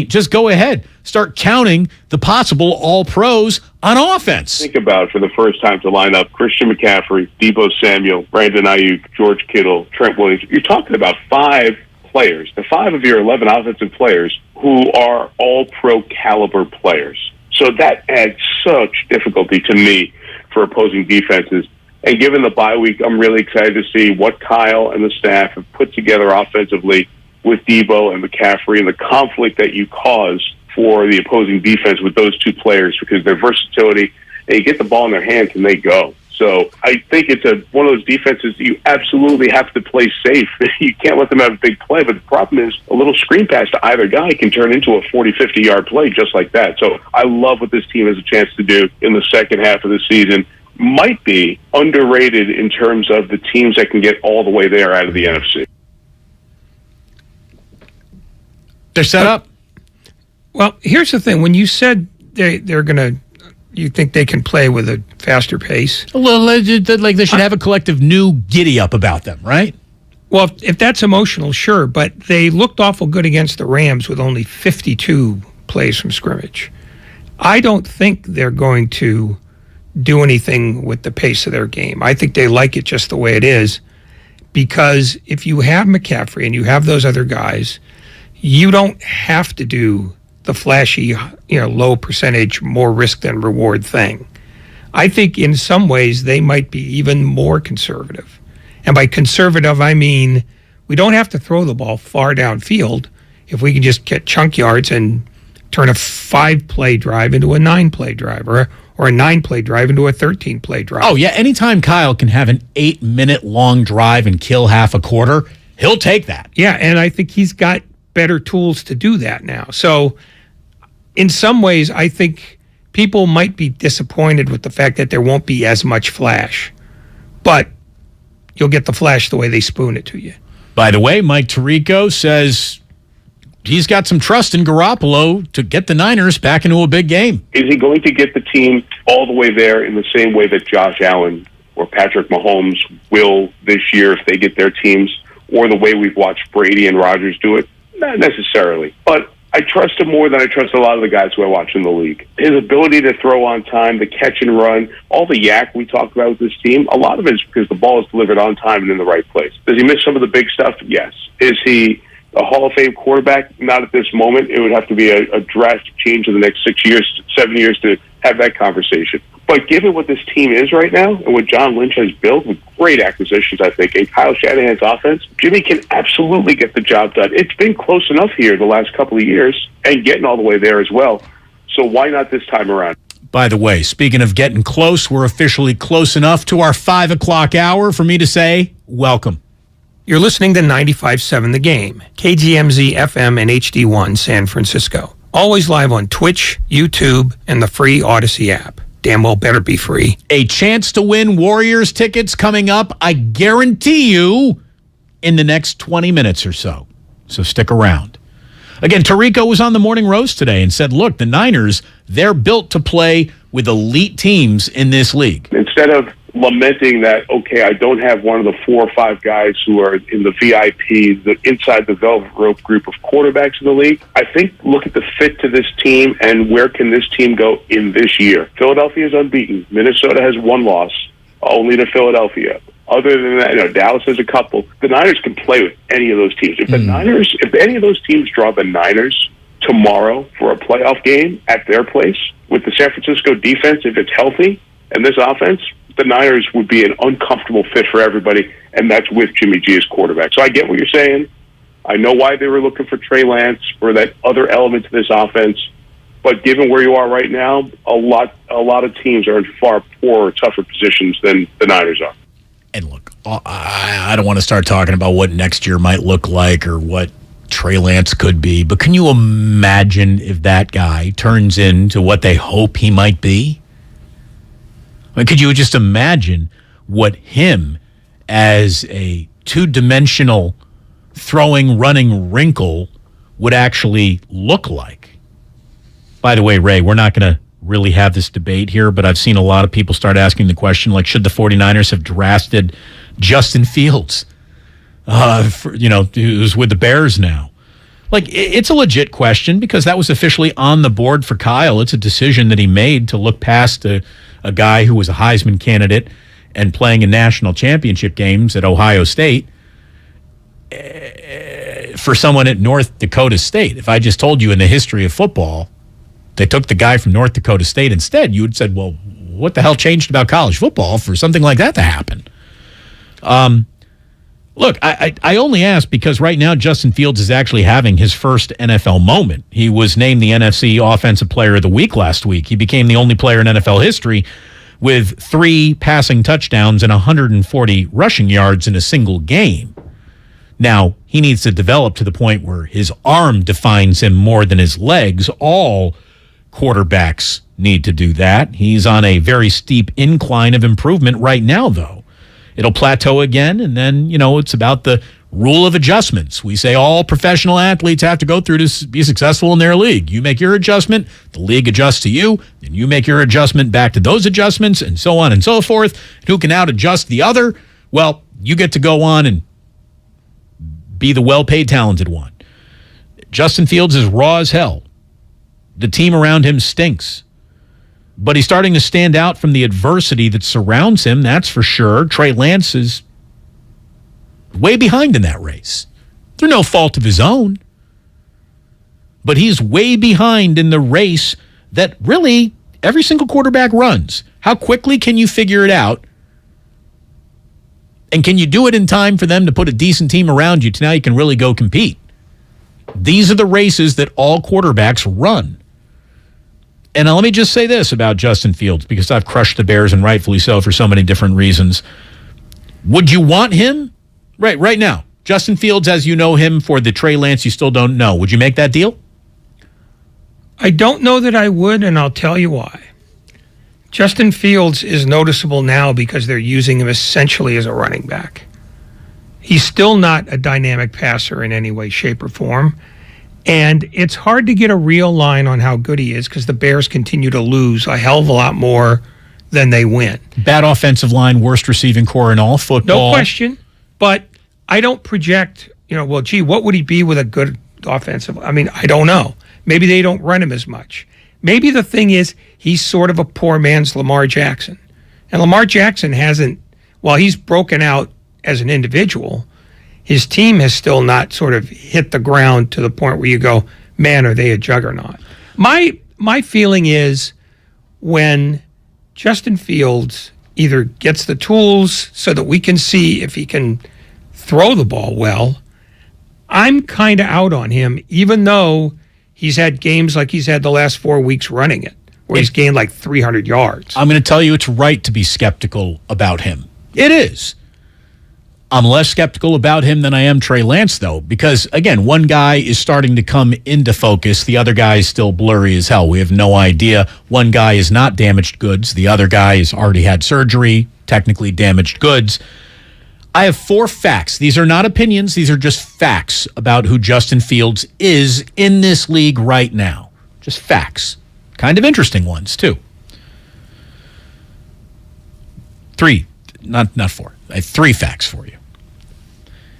Speaker 11: just go ahead. Start counting the possible all-pros on offense.
Speaker 4: Think about, for the first time, to line up Christian McCaffrey, Debo Samuel, Brandon Ayuk, George Kittle, Trent Williams. You're talking about 5 players, the 5 of your 11 offensive players who are all-pro caliber players. So that adds such difficulty to me for opposing defenses. And given the bye week, I'm really excited to see what Kyle and the staff have put together offensively with Debo and McCaffrey and the conflict that you cause for the opposing defense with those 2 players, because their versatility, and you get the ball in their hands and they go. So I think it's one of those defenses you absolutely have to play safe. You can't let them have a big play, but the problem is a little screen pass to either guy can turn into a 40, 50-yard play just like that. So I love what this team has a chance to do in the second half of the season. Might be underrated in terms of the teams that can get all the way there out of the NFC.
Speaker 11: They're set up.
Speaker 1: Well, here's the thing. When you said they're going to, you think they can play with a faster pace?
Speaker 11: Well, like they should have a collective new giddy-up about them, right?
Speaker 1: Well, if that's emotional, sure. But they looked awful good against the Rams with only 52 plays from scrimmage. I don't think they're going to do anything with the pace of their game. I think they like it just the way it is, because if you have McCaffrey and you have those other guys, you don't have to do the flashy, low percentage, more risk than reward thing. I think in some ways they might be even more conservative. And by conservative, I mean we don't have to throw the ball far downfield if we can just get chunk yards and turn a 5-play drive into a 9-play drive, or a 9-play drive into a 13-play drive.
Speaker 11: Oh, yeah. Anytime Kyle can have an 8-minute long drive and kill half a quarter, he'll take that.
Speaker 1: Yeah, and I think he's got better tools to do that now. So in some ways, I think people might be disappointed with the fact that there won't be as much flash. But you'll get the flash the way they spoon it to you.
Speaker 11: By the way, Mike Tirico says he's got some trust in Garoppolo to get the Niners back into a big game.
Speaker 4: Is he going to get the team all the way there in the same way that Josh Allen or Patrick Mahomes will this year if they get their teams, or the way we've watched Brady and Rodgers do it? Not necessarily. But I trust him more than I trust a lot of the guys who I watch in the league. His ability to throw on time, the catch and run, all the yak we talk about with this team, a lot of it is because the ball is delivered on time and in the right place. Does he miss some of the big stuff? Yes. Is he a Hall of Fame quarterback? Not at this moment. It would have to be a drastic change in the next 6 years, 7 years to have that conversation. But given what this team is right now and what John Lynch has built with great acquisitions, I think, and Kyle Shanahan's offense, Jimmy can absolutely get the job done. It's been close enough here the last couple of years and getting all the way there as well. So why not this time around?
Speaker 11: By the way, speaking of getting close, we're officially close enough to our 5 o'clock hour for me to say welcome.
Speaker 1: You're listening to 95.7 The Game, KGMZ FM and HD1 San Francisco. Always live on Twitch, YouTube, and the free Odyssey app. Damn well better be free.
Speaker 11: A chance to win Warriors tickets coming up, I guarantee you, in the next 20 minutes or so. So stick around. Again, Tirico was on the Morning Roast today and said, look, the Niners, they're built to play with elite teams in this league.
Speaker 4: Instead of lamenting that, okay, I don't have one of the 4 or 5 guys who are in the VIP, the inside the velvet rope group of quarterbacks in the league, I think look at the fit to this team and where can this team go in this year. Philadelphia is unbeaten. Minnesota has 1 loss, only to Philadelphia. Other than that, Dallas has a couple. The Niners can play with any of those teams. If any of those teams draw the Niners tomorrow for a playoff game at their place with the San Francisco defense, if it's healthy, and this offense, the Niners would be an uncomfortable fit for everybody, and that's with Jimmy G as quarterback. So I get what you're saying. I know why they were looking for Trey Lance or that other element to this offense, but given where you are right now, a lot of teams are in far poorer, tougher positions than the Niners are.
Speaker 11: And look, I don't want to start talking about what next year might look like or what Trey Lance could be, but can you imagine if that guy turns into what they hope he might be? I mean, could you just imagine what him as a 2-dimensional throwing, running wrinkle would actually look like? By the way, Ray, we're not going to really have this debate here, but I've seen a lot of people start asking the question, like, should the 49ers have drafted Justin Fields? Who's with the Bears now. Like, it's a legit question because that was officially on the board for Kyle. It's a decision that he made to look past a guy who was a Heisman candidate and playing in national championship games at Ohio State for someone at North Dakota State. If I just told you in the history of football they took the guy from North Dakota State instead, you would have said, well, what the hell changed about college football for something like that to happen? Look, I only ask because right now Justin Fields is actually having his first NFL moment. He was named the NFC Offensive Player of the Week last week. He became the only player in NFL history with 3 passing touchdowns and 140 rushing yards in a single game. Now, he needs to develop to the point where his arm defines him more than his legs. All quarterbacks need to do that. He's on a very steep incline of improvement right now, though. It'll plateau again, and then, it's about the rule of adjustments. We say all professional athletes have to go through to be successful in their league. You make your adjustment, the league adjusts to you, and you make your adjustment back to those adjustments, and so on and so forth. And who can out-adjust the other? Well, you get to go on and be the well-paid, talented one. Justin Fields is raw as hell. The team around him stinks. But he's starting to stand out from the adversity that surrounds him, that's for sure. Trey Lance is way behind in that race. Through no fault of his own. But he's way behind in the race that really every single quarterback runs. How quickly can you figure it out? And can you do it in time for them to put a decent team around you to now you can really go compete? These are the races that all quarterbacks run. And let me just say this about Justin Fields, because I've crushed the Bears, and rightfully so for so many different reasons. Would you want him? Right now. Justin Fields, as you know him, for the Trey Lance you still don't know. Would you make that deal?
Speaker 1: I don't know that I would, and I'll tell you why. Justin Fields is noticeable now because they're using him essentially as a running back. He's still not a dynamic passer in any way, shape, or form. And it's hard to get a real line on how good he is because the Bears continue to lose a hell of a lot more than they win.
Speaker 11: Bad offensive line, worst receiving core in all football.
Speaker 1: No question. But I don't project, well, gee, what would he be with a good offensive? I mean, I don't know. Maybe they don't run him as much. Maybe the thing is he's sort of a poor man's Lamar Jackson. And Lamar Jackson hasn't, while he's broken out as an individual, his team has still not sort of hit the ground to the point where you go, man, are they a juggernaut? My feeling is when Justin Fields either gets the tools so that we can see if he can throw the ball well, I'm kind of out on him, even though he's had games like he's had the last 4 weeks running it, where he's gained like 300 yards.
Speaker 11: I'm going to tell you it's right to be skeptical about him. It is. I'm less skeptical about him than I am Trey Lance, though, because, again, one guy is starting to come into focus. The other guy is still blurry as hell. We have no idea. One guy is not damaged goods. The other guy has already had surgery, technically damaged goods. I have 4 facts. These are not opinions. These are just facts about who Justin Fields is in this league right now. Just facts. Kind of interesting ones, too. 3, not 4. I have 3 facts for you.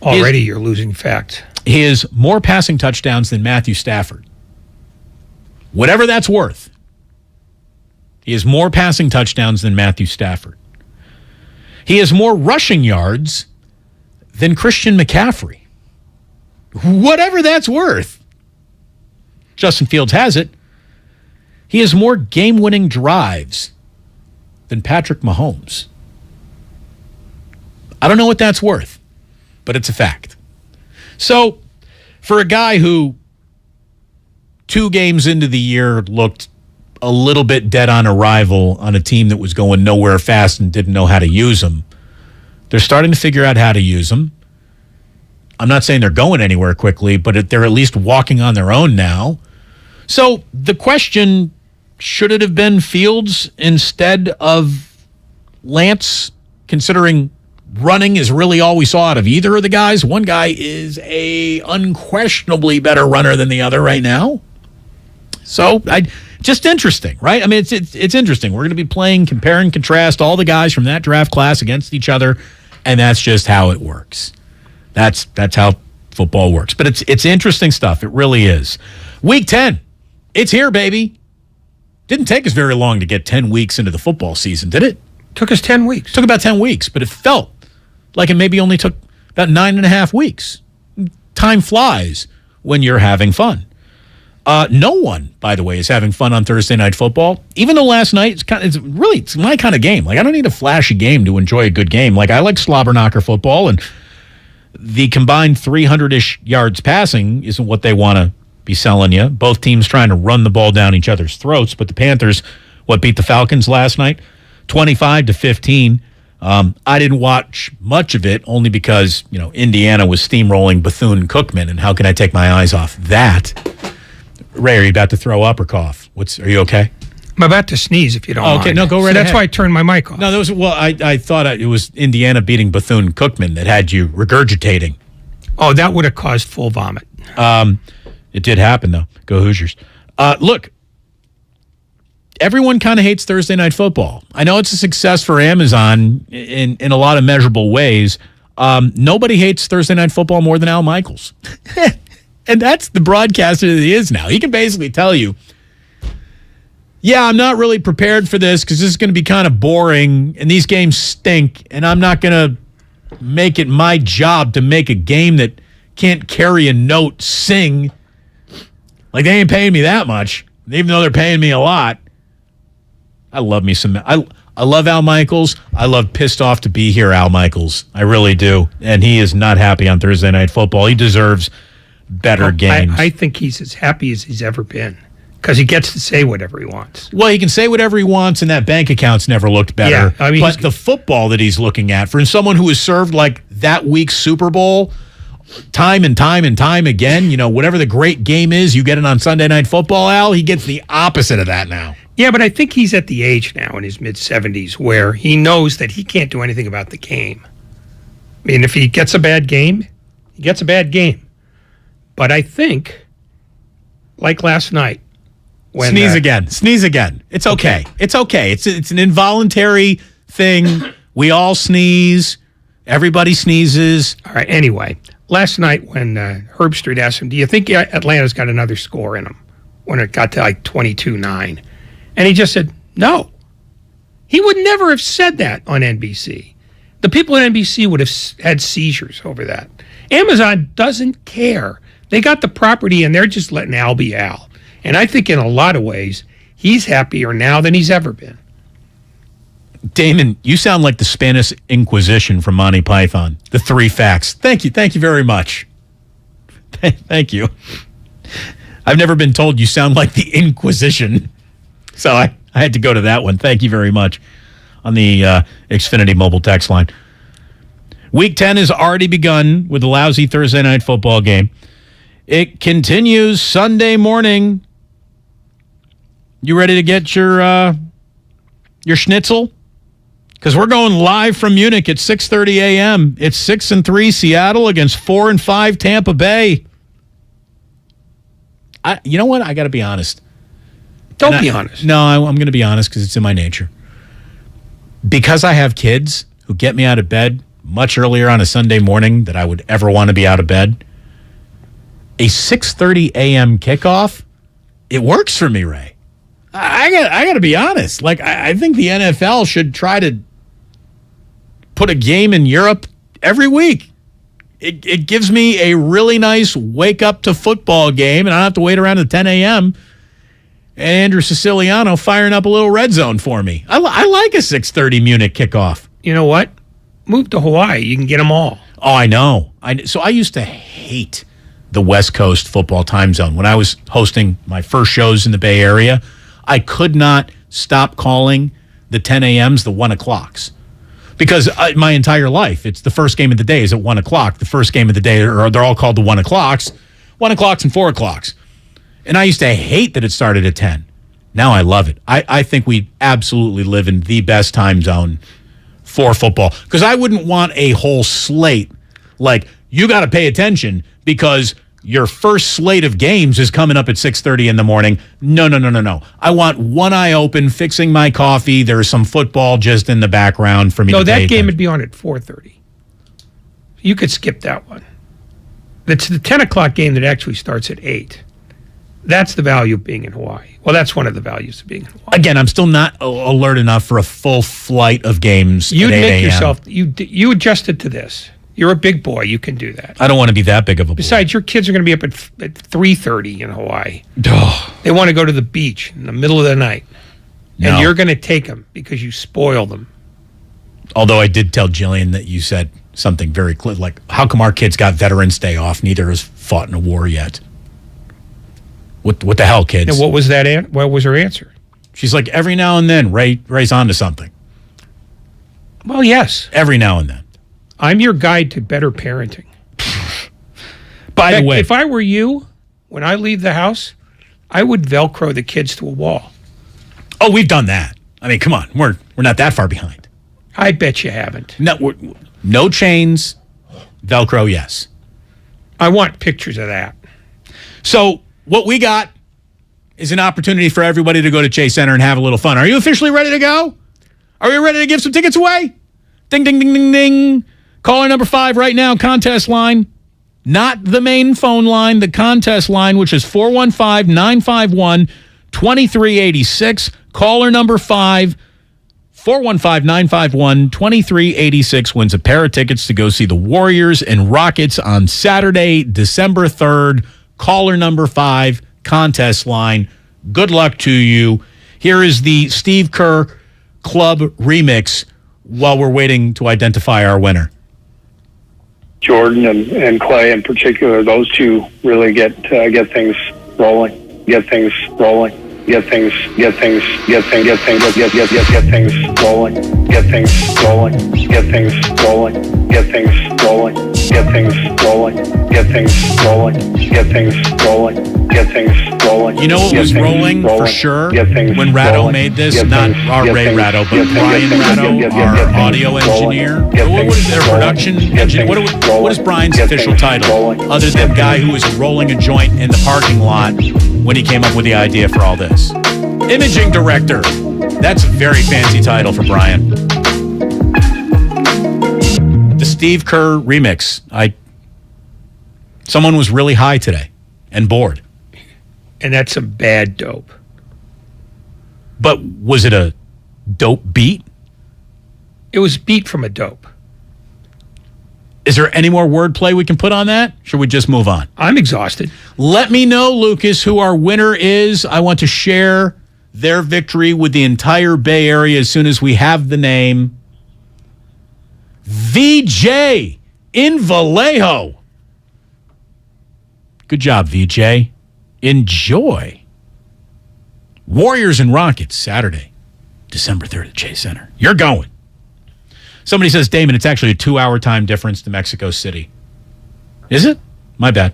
Speaker 1: Already you're losing fact.
Speaker 11: He has more passing touchdowns than Matthew Stafford. Whatever that's worth. He has more passing touchdowns than Matthew Stafford. He has more rushing yards than Christian McCaffrey. Whatever that's worth. Justin Fields has it. He has more game-winning drives than Patrick Mahomes. I don't know what that's worth, but it's a fact. So, for a guy who 2 games into the year looked a little bit dead on arrival on a team that was going nowhere fast and didn't know how to use him, they're starting to figure out how to use him. I'm not saying they're going anywhere quickly, but they're at least walking on their own now. So, the question, should it have been Fields instead of Lance, considering running is really all we saw out of either of the guys? One guy is a unquestionably better runner than the other right now. So, just interesting, right? I mean, it's interesting. We're going to be playing compare and contrast all the guys from that draft class against each other, and that's just how it works. That's how football works. But it's interesting stuff. It really is. Week 10. It's here, baby. Didn't take us very long to get 10 weeks into the football season, did it?
Speaker 1: Took us 10 weeks.
Speaker 11: Took about 10 weeks, but it felt like it maybe only took about 9.5 weeks. Time flies when you're having fun. No one, by the way, is having fun on Thursday Night Football. Even though last night, it's my kind of game. Like, I don't need a flashy game to enjoy a good game. Like, I like slobber knocker football, and the combined 300-ish yards passing isn't what they want to be selling you. Both teams trying to run the ball down each other's throats, but the Panthers, beat the Falcons last night? 25-15. I didn't watch much of it only because, Indiana was steamrolling Bethune-Cookman, and how can I take my eyes off that? Ray, are you about to throw up or cough? Are you okay?
Speaker 1: I'm about to sneeze if you don't mind.
Speaker 11: Okay, no, go right ahead.
Speaker 1: That's why I turned my mic off.
Speaker 11: No, I thought it was Indiana beating Bethune-Cookman that had you regurgitating.
Speaker 1: Oh, that would have caused full vomit.
Speaker 11: It did happen, though. Go Hoosiers. Look, everyone kind of hates Thursday Night Football. I know it's a success for Amazon in a lot of measurable ways. Nobody hates Thursday Night Football more than Al Michaels. And that's the broadcaster that he is now. He can basically tell you, yeah, I'm not really prepared for this because this is going to be kind of boring and these games stink, and I'm not going to make it my job to make a game that can't carry a note sing. Like, they ain't paying me that much, even though they're paying me a lot. I love me some. I love Al Michaels. I love pissed off to be here Al Michaels. I really do. And he is not happy on Thursday Night Football. He deserves better games.
Speaker 1: I think he's as happy as he's ever been because he gets to say whatever he wants.
Speaker 11: Well, he can say whatever he wants, and that bank account's never looked better.
Speaker 1: Yeah, I mean,
Speaker 11: but the football that he's looking at, for someone who has served like that week's Super Bowl time and time and time again, whatever the great game is, you get it on Sunday Night Football, Al, he gets the opposite of that now.
Speaker 1: Yeah, but I think he's at the age now in his mid-70s where he knows that he can't do anything about the game. I mean, if he gets a bad game, he gets a bad game. But I think like last night. When,
Speaker 11: Sneeze again. It's okay. It's okay. It's an involuntary thing. We all sneeze. Everybody sneezes.
Speaker 1: All right. Anyway, last night when Herbstreit asked him, do you think Atlanta's got another score in them when it got to like 22-9? And he just said, no. He would never have said that on NBC. The people at NBC would have had seizures over that. Amazon doesn't care. They got the property and they're just letting Al be Al. And I think in a lot of ways, he's happier now than he's ever been.
Speaker 11: Damon, you sound like the Spanish Inquisition from Monty Python. The 3 facts. Thank you very much. Thank you. I've never been told you sound like the Inquisition. So I had to go to that one. Thank you very much on the Xfinity mobile text line. Week 10 has already begun with a lousy Thursday night football game. It continues Sunday morning. You ready to get your schnitzel? Because we're going live from Munich at 6:30 a.m. It's 6-3 Seattle against 4-5 Tampa Bay. You know what? I got to be honest.
Speaker 1: Don't be honest.
Speaker 11: No, I'm going to be honest because it's in my nature. Because I have kids who get me out of bed much earlier on a Sunday morning than I would ever want to be out of bed, a 6:30 a.m. kickoff, it works for me, Ray. I got to be honest. Like, I think the NFL should try to put a game in Europe every week. It gives me a really nice wake-up to football game, and I don't have to wait around at 10 a.m., and Andrew Siciliano firing up a little red zone for me. I like a 6:30 Munich kickoff.
Speaker 1: You know what? Move to Hawaii. You can get them all.
Speaker 11: Oh, I know. So I used to hate the West Coast football time zone. When I was hosting my first shows in the Bay Area, I could not stop calling the 10 a.m.s the 1 o'clocks. Because my entire life, it's the first game of the day is at 1 o'clock. The first game of the day, or they're all called the 1 o'clocks. 1 o'clocks and 4 o'clocks. And I used to hate that it started at 10. Now I love it. I think we absolutely live in the best time zone for football. Because I wouldn't want a whole slate like, you got to pay attention because your first slate of games is coming up at 6:30 in the morning. No. I want one eye open, fixing my coffee. There's some football just in the background for me to pay attention.
Speaker 1: No, that game would be on at 4:30. You could skip that one. It's the 10 o'clock game that actually starts at 8. That's the value of being in Hawaii. Well, that's one of the values of being in Hawaii.
Speaker 11: Again, I'm still not alert enough for a full flight of games
Speaker 1: You'd
Speaker 11: at 8
Speaker 1: make
Speaker 11: a.m.
Speaker 1: yourself, you adjusted to this. You're a big boy. You can do that.
Speaker 11: I don't want to be that big of a boy.
Speaker 1: Besides, your kids are going to be up at 3:30 in Hawaii. They want to go to the beach in the middle of the night.
Speaker 11: No.
Speaker 1: And you're going to take them because you spoil them.
Speaker 11: Although I did tell Jillian that you said something very clear, like, how come our kids got Veterans Day off? Neither has fought in a war yet. What the hell, kids?
Speaker 1: And what was that? What was her answer?
Speaker 11: She's like, every now and then, Ray's onto something.
Speaker 1: Well, yes.
Speaker 11: Every now and then.
Speaker 1: I'm your guide to better parenting.
Speaker 11: By the way,
Speaker 1: if I were you, when I leave the house, I would Velcro the kids to a wall.
Speaker 11: Oh, we've done that. I mean, come on. We're not that far behind.
Speaker 1: I bet you haven't.
Speaker 11: No chains. Velcro, yes.
Speaker 1: I want pictures of that.
Speaker 11: So what we got is an opportunity for everybody to go to Chase Center and have a little fun. Are you officially ready to go? Are we ready to give some tickets away? Ding, ding, ding, ding, ding. Caller number 5 right now, contest line. Not the main phone line, the contest line, which is 415-951-2386. Caller number 5, 415-951-2386 wins a pair of tickets to go see the Warriors and Rockets on Saturday, December 3rd. Caller number 5, contest line. Good luck to you. Here is the Steve Kerr Club remix while we're waiting to identify our winner.
Speaker 5: Jordan and Clay in particular, those two really get things rolling, get things rolling. Get things rolling, get things rolling, get things rolling, get things rolling, get things rolling, get things rolling, get things rolling, get things rolling, get things rolling.
Speaker 11: You know what was rolling for sure when Ratto made this? Not our Ray Ratto, but Brian Ratto, our audio engineer. What is their production engineer? What is Brian's official title? Other than guy who was rolling a joint in the parking lot when he came up with the idea for all this. Imaging director. That's a very fancy title for Brian. The Steve Kerr remix. Someone was really high today and bored.
Speaker 1: And that's some bad dope.
Speaker 11: But was it a dope beat?
Speaker 1: It was beat from a dope.
Speaker 11: Is there any more wordplay we can put on that? Should we just move on?
Speaker 1: I'm exhausted.
Speaker 11: Let me know, Lucas, who our winner is. I want to share their victory with the entire Bay Area as soon as we have the name. VJ in Vallejo. Good job, VJ. Enjoy. Warriors and Rockets, Saturday, December 3rd at Chase Center. You're going. Somebody says, Damon, it's actually a 2-hour time difference to Mexico City. Is it? My bad.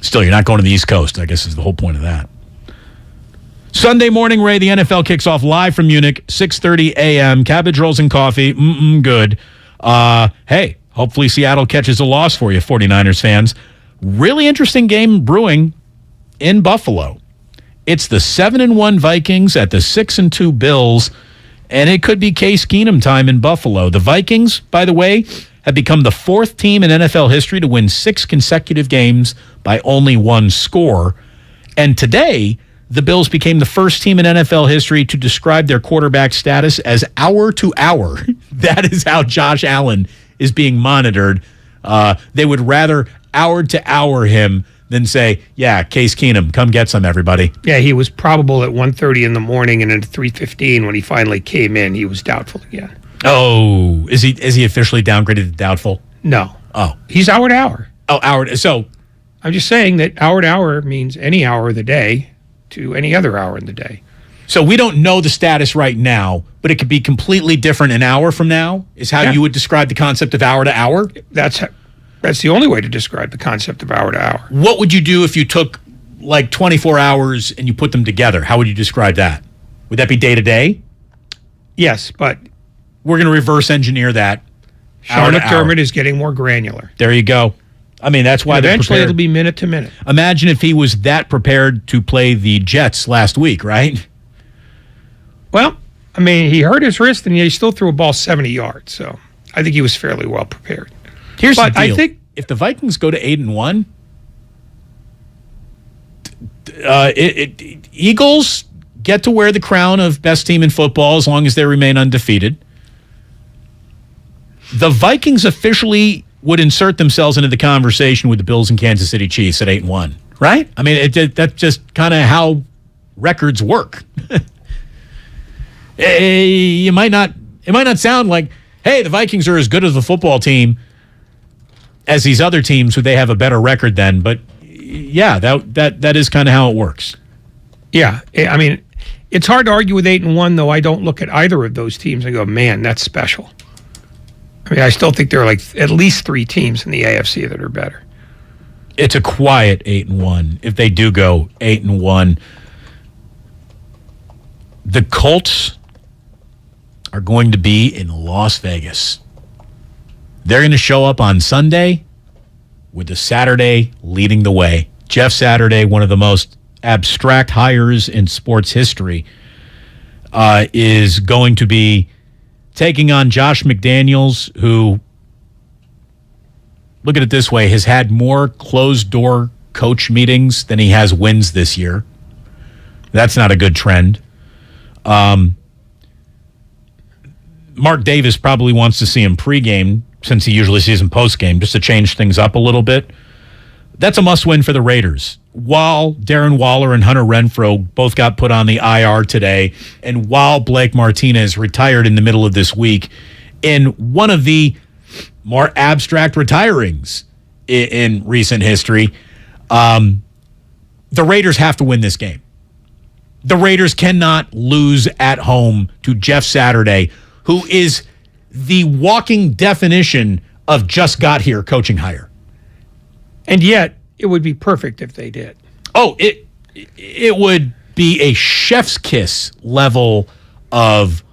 Speaker 11: Still, you're not going to the East Coast, I guess is the whole point of that. Sunday morning, Ray, the NFL kicks off live from Munich, 6:30 a.m. Cabbage rolls and coffee. Good. Hey, hopefully Seattle catches a loss for you, 49ers fans. Really interesting game brewing in Buffalo. It's the 7-1 Vikings at the 6-2 Bills, and it could be Case Keenum time in Buffalo. The Vikings, by the way, have become the 4th team in NFL history to win 6 consecutive games by only 1 score. And today, the Bills became the first team in NFL history to describe their quarterback status as hour to hour. That is how Josh Allen is being monitored. They would rather hour to hour him than say, yeah, Case Keenum, come get some, everybody.
Speaker 1: Yeah, he was probable at 1:30 in the morning, and at 3:15 when he finally came in, he was doubtful again.
Speaker 11: Oh, is he officially downgraded to doubtful?
Speaker 1: No.
Speaker 11: Oh.
Speaker 1: He's hour to hour.
Speaker 11: Oh, hour. So
Speaker 1: I'm just saying that hour to hour means any hour of the day to any other hour in the day.
Speaker 11: So we don't know the status right now, but it could be completely different an hour from now, is how you would describe the concept of hour to hour?
Speaker 1: That's the only way to describe the concept of hour to hour.
Speaker 11: What would you do if you took like 24 hours and you put them together? How would you describe that? Would that be day to day?
Speaker 1: Yes, but
Speaker 11: we're going to reverse engineer that.
Speaker 1: Sean McDermott is getting more granular.
Speaker 11: There you go. I mean, that's why
Speaker 1: eventually it'll be minute to minute.
Speaker 11: Imagine if he was that prepared to play the Jets last week, right?
Speaker 1: Well, I mean, he hurt his wrist and he still threw a ball 70 yards. So I think he was fairly well prepared.
Speaker 11: Here's the deal. I think if the Vikings go to 8-1, Eagles get to wear the crown of best team in football as long as they remain undefeated. The Vikings officially would insert themselves into the conversation with the Bills and Kansas City Chiefs at 8-1, right? I mean, that's just kind of how records work. It might not sound like, hey, the Vikings are as good as the football team as these other teams who they have a better record than, but yeah, that is kind of how it works.
Speaker 1: Yeah, I mean, it's hard to argue with 8-1, though. I don't look at either of those teams and go, man, that's special. I mean, I still think there are like at least 3 teams in the AFC that are better.
Speaker 11: It's a quiet 8-1 if they do go 8-1. The Colts are going to be in Las Vegas. They're going to show up on Sunday with the Saturday leading the way. Jeff Saturday, one of the most abstract hires in sports history, is going to be taking on Josh McDaniels, who, look at it this way, has had more closed-door coach meetings than he has wins this year. That's not a good trend. Mark Davis probably wants to see him pregame, since he usually sees him postgame, just to change things up a little bit. That's a must-win for the Raiders. While Darren Waller and Hunter Renfrow both got put on the IR today, and while Blake Martinez retired in the middle of this week, in one of the more abstract retirings in recent history, the Raiders have to win this game. The Raiders cannot lose at home to Jeff Saturday, who is the walking definition of just got here coaching hire.
Speaker 1: And yet, it would be perfect if they did.
Speaker 11: Oh, it would be a chef's kiss level of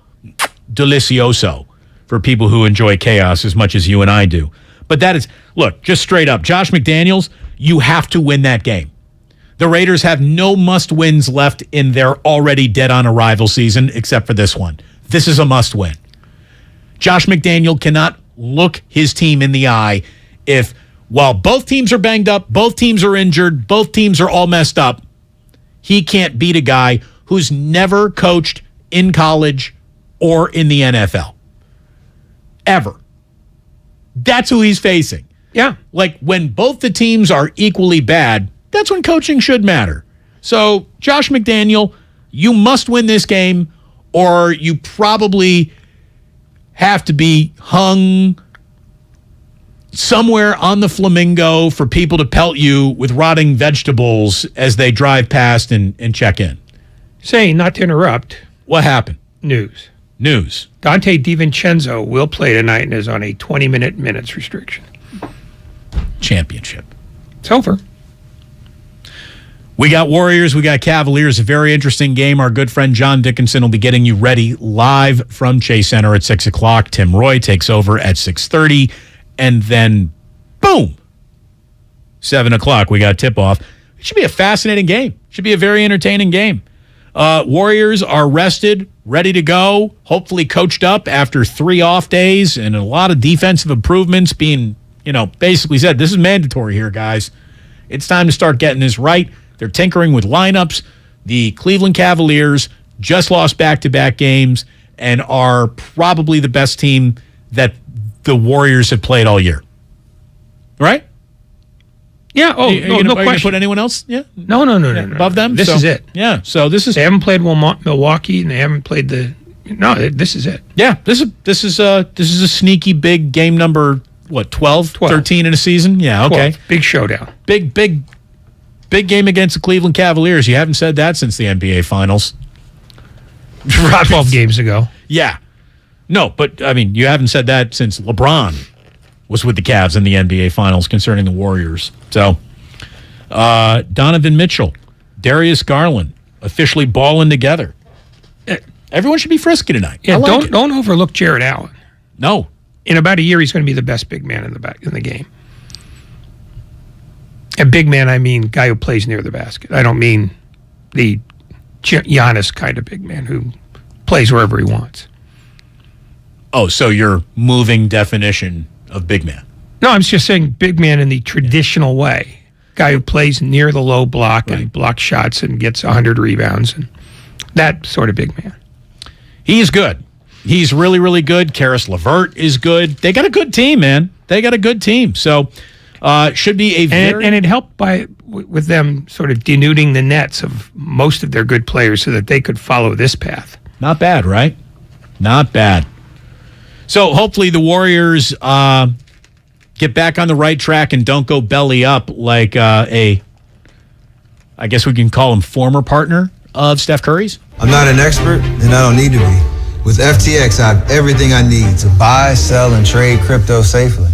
Speaker 11: delicioso for people who enjoy chaos as much as you and I do. But that is, look, just straight up, Josh McDaniels, you have to win that game. The Raiders have no must-wins left in their already dead-on-arrival season except for this one. This is a must-win. Josh McDaniel cannot look his team in the eye if, while both teams are banged up, both teams are injured, both teams are all messed up, he can't beat a guy who's never coached in college or in the NFL. Ever. That's who he's facing.
Speaker 1: Yeah.
Speaker 11: Like, when both the teams are equally bad, that's when coaching should matter. So, Josh McDaniel, you must win this game, or you probably have to be hung somewhere on the Flamingo for people to pelt you with rotting vegetables as they drive past and check in.
Speaker 1: Say, not to interrupt.
Speaker 11: What happened?
Speaker 1: News.
Speaker 11: Dante
Speaker 1: DiVincenzo will play tonight and is on a 20-minute minutes restriction.
Speaker 11: Championship.
Speaker 1: It's over.
Speaker 11: We got Warriors, we got Cavaliers, a very interesting game. Our good friend John Dickinson will be getting you ready live from Chase Center at 6 o'clock. Tim Roy takes over at 6:30, and then, boom, 7 o'clock, we got tip-off. It should be a fascinating game. It should be a very entertaining game. Warriors are rested, ready to go, hopefully coached up after 3 off days and a lot of defensive improvements being, basically said, this is mandatory here, guys. It's time to start getting this right. They're tinkering with lineups. The Cleveland Cavaliers just lost back-to-back games and are probably the best team that the Warriors have played all year. Right?
Speaker 1: Yeah. Oh, no
Speaker 11: question.
Speaker 1: question.
Speaker 11: Put anyone else? Yeah.
Speaker 1: No.
Speaker 11: Above them.
Speaker 1: This is it.
Speaker 11: Yeah. So this is.
Speaker 1: They haven't played Milwaukee, and they haven't played the. No, this is it.
Speaker 11: Yeah. This is a sneaky big game number. What, 12, 13 in a season? Yeah. Okay.
Speaker 1: 12. Big showdown.
Speaker 11: Big game against the Cleveland Cavaliers. You haven't said that since the NBA Finals.
Speaker 1: 12 games ago.
Speaker 11: Yeah. No, but I mean, you haven't said that since LeBron was with the Cavs in the NBA Finals concerning the Warriors. So, Donovan Mitchell, Darius Garland, officially balling together. Everyone should be frisky tonight.
Speaker 1: Yeah, don't overlook Jared Allen.
Speaker 11: No.
Speaker 1: In about a year, he's going to be the best big man in the game. A big man, I mean guy who plays near the basket. I don't mean the Giannis kind of big man who plays wherever he wants.
Speaker 11: Oh, so your moving definition of big man.
Speaker 1: No, I'm just saying big man in the traditional way. Guy who plays near the low block and blocks shots and gets 100 rebounds. And that sort of big man.
Speaker 11: He's good. He's really, really good. Karis LeVert is good. They got a good team, man. They got a good team. So should be a very...
Speaker 1: And it helped with them sort of denuding the nets of most of their good players so that they could follow this path.
Speaker 11: Not bad, right? Not bad. So hopefully the Warriors get back on the right track and don't go belly up like I guess we can call him former partner of Steph Curry's.
Speaker 6: I'm not an expert, and I don't need to be. With FTX, I have everything I need to buy, sell, and trade crypto safely.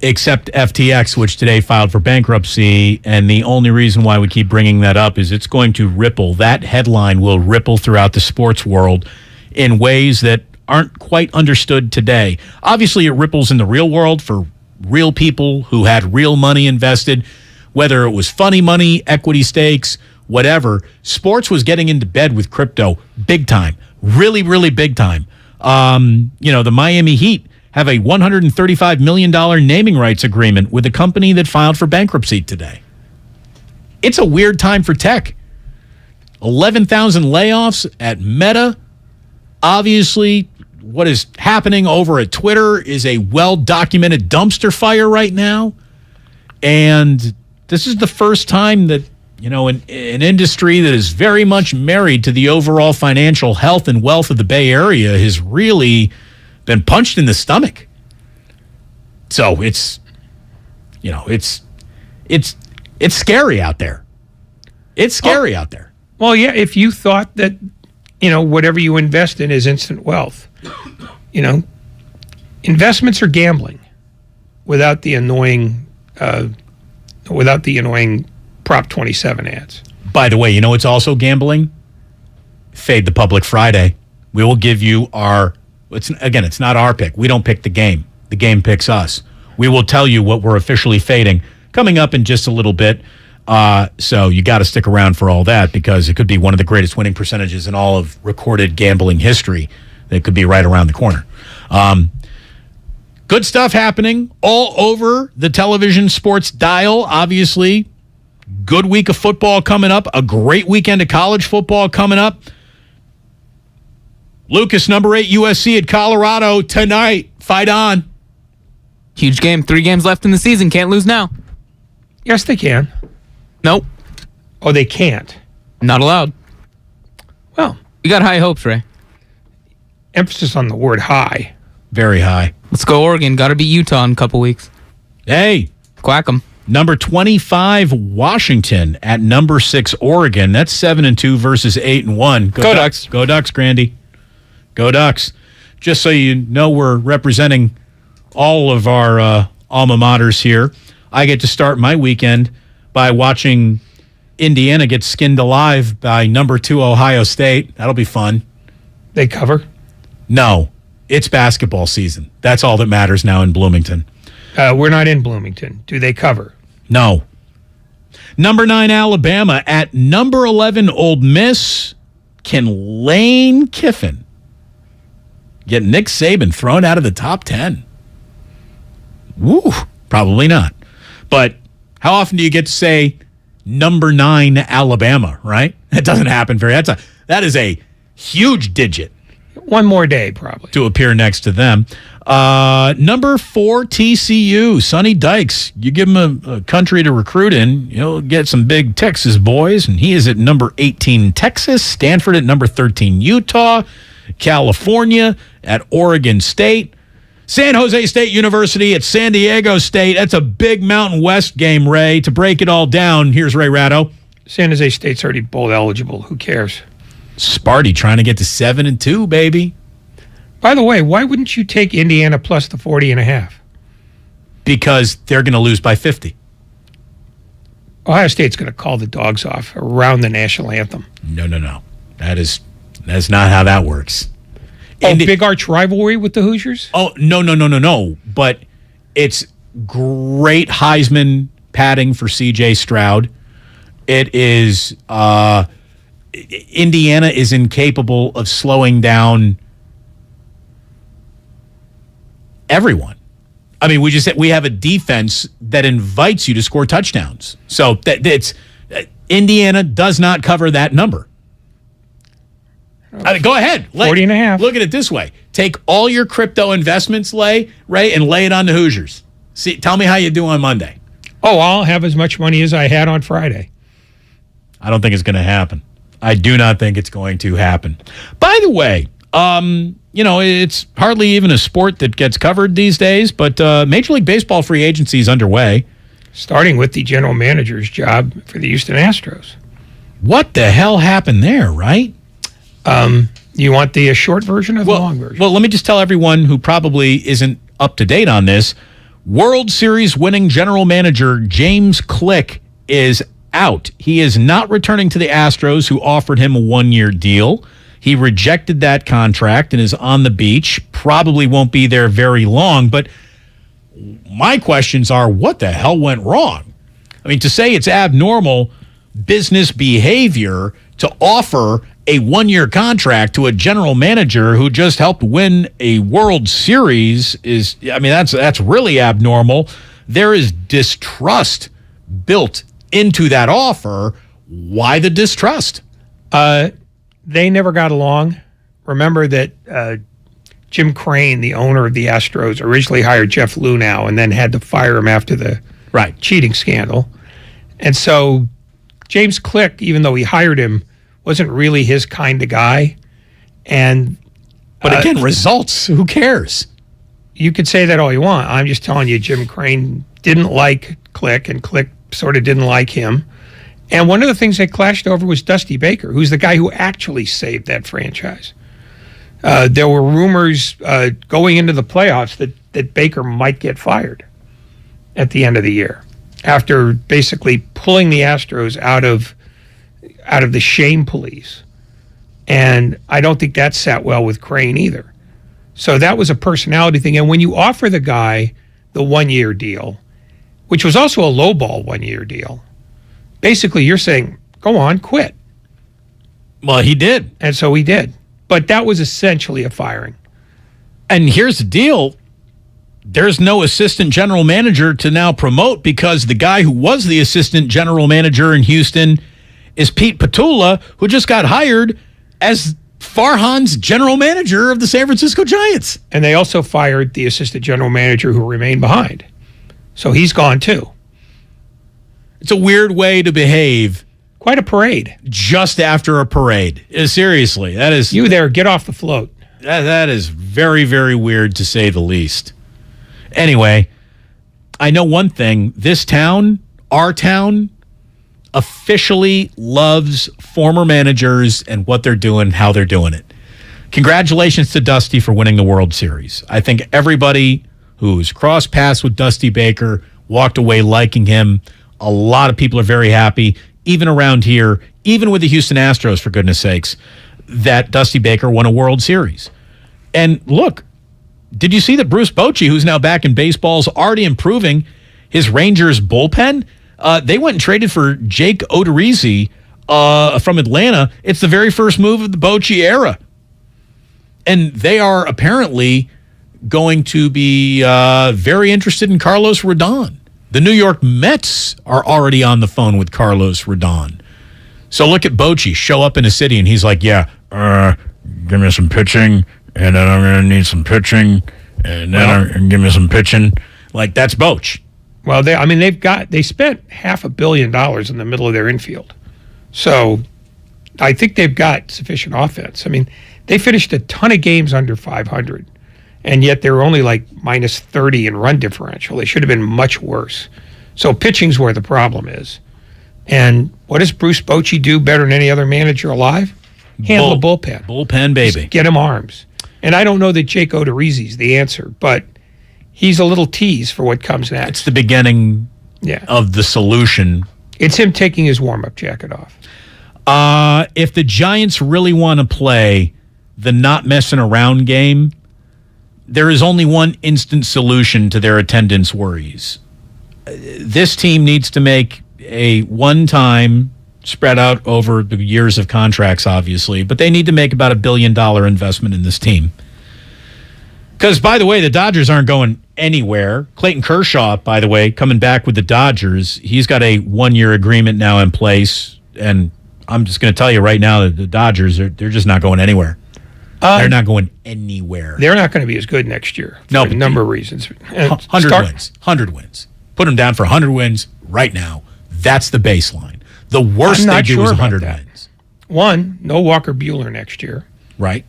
Speaker 11: Except FTX, which today filed for bankruptcy, and the only reason why we keep bringing that up is it's going to ripple. That headline will ripple throughout the sports world in ways that aren't quite understood today. Obviously, it ripples in the real world for real people who had real money invested, whether it was funny money, equity stakes, whatever. Sports was getting into bed with crypto big time, really, really big time. The Miami Heat have a $135 million naming rights agreement with a company that filed for bankruptcy today. It's a weird time for tech. 11,000 layoffs at Meta. Obviously, what is happening over at Twitter is a well-documented dumpster fire right now. And this is the first time that, an industry that is very much married to the overall financial health and wealth of the Bay Area has really been punched in the stomach. So it's scary out there. It's scary out there.
Speaker 1: Well, yeah, if you thought that, whatever you invest in is instant wealth, investments are gambling without the annoying Prop 27 ads.
Speaker 11: By the way, it's also gambling? Fade the Public Friday. We will give you it's not our pick. We don't pick the game. The game picks us. We will tell you what we're officially fading coming up in just a little bit. So you got to stick around for all that because it could be one of the greatest winning percentages in all of recorded gambling history. That could be right around the corner. Good stuff happening all over the television sports dial. Obviously, good week of football coming up. A great weekend of college football coming up. Lucas, number 8, USC at Colorado tonight. Fight on.
Speaker 7: Huge game. 3 games left in the season. Can't lose now.
Speaker 1: Yes, they can.
Speaker 7: Nope.
Speaker 1: Oh, they can't?
Speaker 7: Not allowed.
Speaker 1: Well.
Speaker 7: You got high hopes, Ray.
Speaker 1: Emphasis on the word high.
Speaker 11: Very high.
Speaker 7: Let's go Oregon. Got to beat Utah in a couple weeks.
Speaker 11: Hey.
Speaker 7: Quack 'em.
Speaker 11: Number 25, Washington at number 6, Oregon. That's 7-2 versus 8-1.
Speaker 7: Go Ducks.
Speaker 11: Go Ducks, Grandy. Go Ducks. Just so you know, we're representing all of our alma maters here. I get to start my weekend by watching Indiana get skinned alive by number 2, Ohio State. That'll be fun.
Speaker 1: They cover?
Speaker 11: No. It's basketball season. That's all that matters now in Bloomington.
Speaker 1: We're not in Bloomington. Do they cover?
Speaker 11: No. Number 9, Alabama at number 11, Ole Miss. Can Lane Kiffin get Nick Saban thrown out of the top 10? Woo, probably not. But how often do you get to say number 9 Alabama, right? That doesn't happen that is a huge digit.
Speaker 1: One more day, probably.
Speaker 11: To appear next to them. Number 4, TCU, Sonny Dykes. You give him a country to recruit in, you'll get some big Texas boys, and he is at number 18, Texas. Stanford at number 13, Utah. California at Oregon State. San Jose State University at San Diego State. That's a big Mountain West game, Ray. To break it all down, here's Ray Ratto.
Speaker 1: San Jose State's already bowl eligible. Who cares?
Speaker 11: Sparty trying to get to 7-2, baby.
Speaker 1: By the way, why wouldn't you take Indiana plus the 40.5?
Speaker 11: Because they're going to lose by 50.
Speaker 1: Ohio State's going to call the dogs off around the national anthem.
Speaker 11: No. That's not how that works.
Speaker 1: Big arch rivalry with the Hoosiers?
Speaker 11: Oh, no. But it's great Heisman padding for C.J. Stroud. It is Indiana is incapable of slowing down everyone. I mean, we have a defense that invites you to score touchdowns. So Indiana does not cover that number. I mean, go ahead.
Speaker 1: 40.5.
Speaker 11: Look at it this way. Take all your crypto investments, Ray, and lay it on the Hoosiers. See, tell me how you do on Monday.
Speaker 1: Oh, I'll have as much money as I had on Friday.
Speaker 11: I don't think it's going to happen. I do not think it's going to happen. By the way, it's hardly even a sport that gets covered these days, but Major League Baseball free agency is underway.
Speaker 1: Starting with the general manager's job for the Houston Astros.
Speaker 11: What the hell happened there, right?
Speaker 1: You want the short version or the long version?
Speaker 11: Well, let me just tell everyone who probably isn't up to date on this. World Series winning general manager James Click is out. He is not returning to the Astros, who offered him a 1-year deal. He rejected that contract and is on the beach. Probably won't be there very long. But my questions are, what the hell went wrong? I mean, to say it's abnormal business behavior to offer a 1-year contract to a general manager who just helped win a World Series that's really abnormal. There is distrust built into that offer. Why the distrust?
Speaker 1: They never got along. Remember that Jim Crane, the owner of the Astros, originally hired Jeff Luhnow and then had to fire him after the cheating scandal. And so James Click, even though he hired him, wasn't really his kind of guy. But
Speaker 11: again, results, who cares?
Speaker 1: You could say that all you want. I'm just telling you, Jim Crane didn't like Click, and Click sort of didn't like him. And one of the things they clashed over was Dusty Baker, who's the guy who actually saved that franchise. There were rumors going into the playoffs that Baker might get fired at the end of the year after basically pulling the Astros out of the shame police. And I don't think that sat well with Crane either. So that was a personality thing. And when you offer the guy the 1-year deal, which was also a lowball 1-year deal, basically you're saying, go on, quit.
Speaker 11: Well, he did.
Speaker 1: And so he did. But that was essentially a firing.
Speaker 11: And here's the deal. There's no assistant general manager to now promote because the guy who was the assistant general manager in Houston is Pete Petula, who just got hired as Farhan's general manager of the San Francisco Giants.
Speaker 1: And they also fired the assistant general manager who remained behind. So he's gone too.
Speaker 11: It's a weird way to behave.
Speaker 1: Quite a parade.
Speaker 11: Just after a parade. Seriously, that is...
Speaker 1: You there, get off the float.
Speaker 11: That is very, very weird to say the least. Anyway, I know one thing. This town, our town, officially loves former managers and what they're doing, how they're doing it. Congratulations to Dusty for winning the World Series. I think everybody who's crossed paths with Dusty Baker walked away liking him. A lot of people are very happy, even around here, even with the Houston Astros, for goodness sakes, that Dusty Baker won a World Series. And look, did you see that Bruce Bochy, who's now back in baseball, is already improving his Rangers bullpen? They went and traded for Jake Odorizzi from Atlanta. It's the very first move of the Bochy era. And they are apparently going to be very interested in Carlos Rodon. The New York Mets are already on the phone with Carlos Rodon. So look at Bochy show up in a city, and he's like, yeah, give me some pitching, and then I'm going to need some pitching, and then give me some pitching. Like, that's Boch.
Speaker 1: Well, they spent $500 million in the middle of their infield. So I think they've got sufficient offense. I mean, they finished a ton of games under 500, and yet they were only like minus 30 in run differential. They should have been much worse. So pitching's where the problem is. And what does Bruce Bochy do better than any other manager alive? Handle a bullpen.
Speaker 11: Bullpen, baby.
Speaker 1: Just get him arms. And I don't know that Jake Odorizzi's the answer, but he's a little tease for what comes next.
Speaker 11: It's the beginning of the solution.
Speaker 1: It's him taking his warm-up jacket off.
Speaker 11: If the Giants really want to play the not messing around game, there is only one instant solution to their attendance worries. This team needs to make a one-time, spread out over the years of contracts, obviously, but they need to make about $1 billion investment in this team. Because, by the way, the Dodgers aren't going anywhere. Clayton Kershaw, by the way, coming back with the Dodgers, he's got a one-year agreement now in place, and I'm just going to tell you right now that the Dodgers, they're just not going anywhere. They're not going anywhere.
Speaker 1: They're not going to be as good next year for a number of reasons.
Speaker 11: 100 wins. Put them down for 100 wins right now. That's the baseline. The worst they do is 100 wins.
Speaker 1: One, no Walker Buehler next year.
Speaker 11: Right.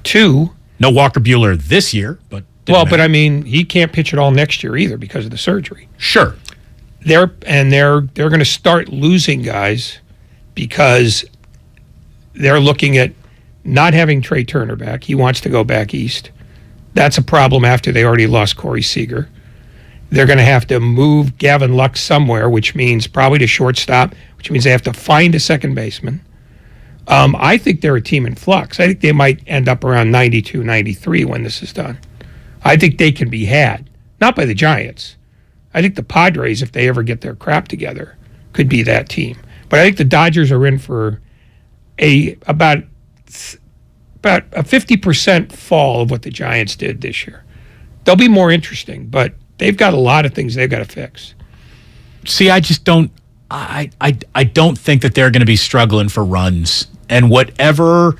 Speaker 1: Two,
Speaker 11: no Walker Buehler this year, but
Speaker 1: but I mean, he can't pitch at all next year either because of the surgery.
Speaker 11: Sure.
Speaker 1: They're going to start losing guys because they're looking at not having Trey Turner back. He wants to go back east. That's a problem after they already lost Corey Seager. They're going to have to move Gavin Lux somewhere, which means probably to shortstop, which means they have to find a second baseman. I think they're a team in flux. I think they might end up around 92, 93 when this is done. I think they can be had. Not by the Giants. I think the Padres, if they ever get their crap together, could be that team. But I think the Dodgers are in for about a 50% fall of what the Giants did this year. They'll be more interesting, but they've got a lot of things they've got to fix.
Speaker 11: See, I just don't I don't think that they're going to be struggling for runs. And whatever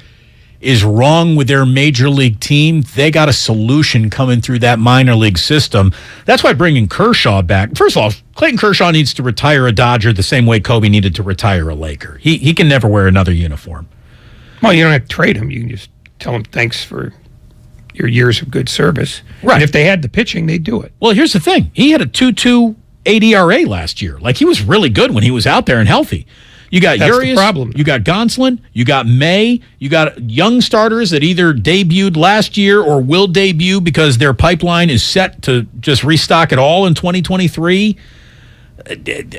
Speaker 11: is wrong with their major league team, they got a solution coming through that minor league system. That's why bringing Kershaw back. First of all, Clayton Kershaw needs to retire a Dodger the same way Kobe needed to retire a Laker. He can never wear another uniform.
Speaker 1: Well, you don't have to trade him. You can just tell him thanks for your years of good service.
Speaker 11: Right.
Speaker 1: And if they had the pitching, they'd do it.
Speaker 11: Well, here's the thing. He had a 2.2 ADRA last year. Like, he was really good when he was out there and healthy. You got Urias, you got Gonsolin, you got May, you got young starters that either debuted last year or will debut because their pipeline is set to just restock it all in 2023.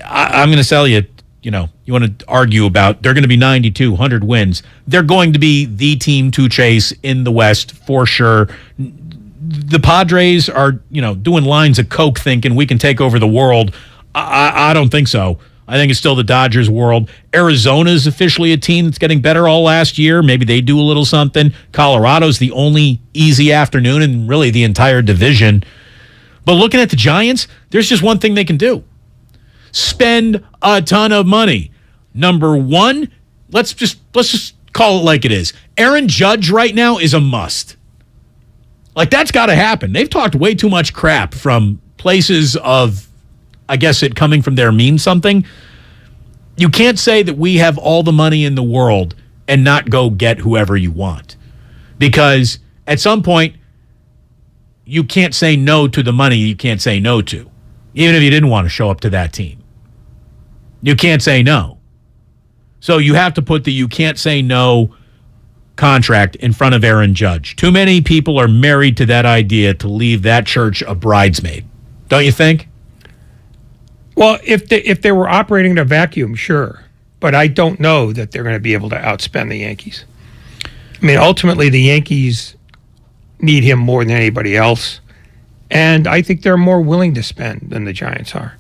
Speaker 11: I'm going to tell you, you want to argue about they're going to be 92, 100 wins. They're going to be the team to chase in the West for sure. The Padres are, doing lines of coke thinking we can take over the world. I don't think so. I think it's still the Dodgers' world. Arizona is officially a team that's getting better all last year. Maybe they do a little something. Colorado's the only easy afternoon in really the entire division. But looking at the Giants, there's just one thing they can do. Spend a ton of money. Number one, let's just call it like it is. Aaron Judge right now is a must. Like, that's got to happen. They've talked way too much crap from places of, I guess it coming from there means something. You can't say that we have all the money in the world and not go get whoever you want. Because at some point, you can't say no to the money you can't say no to. Even if you didn't want to show up to that team. You can't say no. So you have to put the you can't say no contract in front of Aaron Judge. Too many people are married to that idea to leave that church a bridesmaid. Don't you think?
Speaker 1: Well, if they were operating in a vacuum, sure. But I don't know that they're going to be able to outspend the Yankees. I mean, ultimately, the Yankees need him more than anybody else. And I think they're more willing to spend than the Giants are.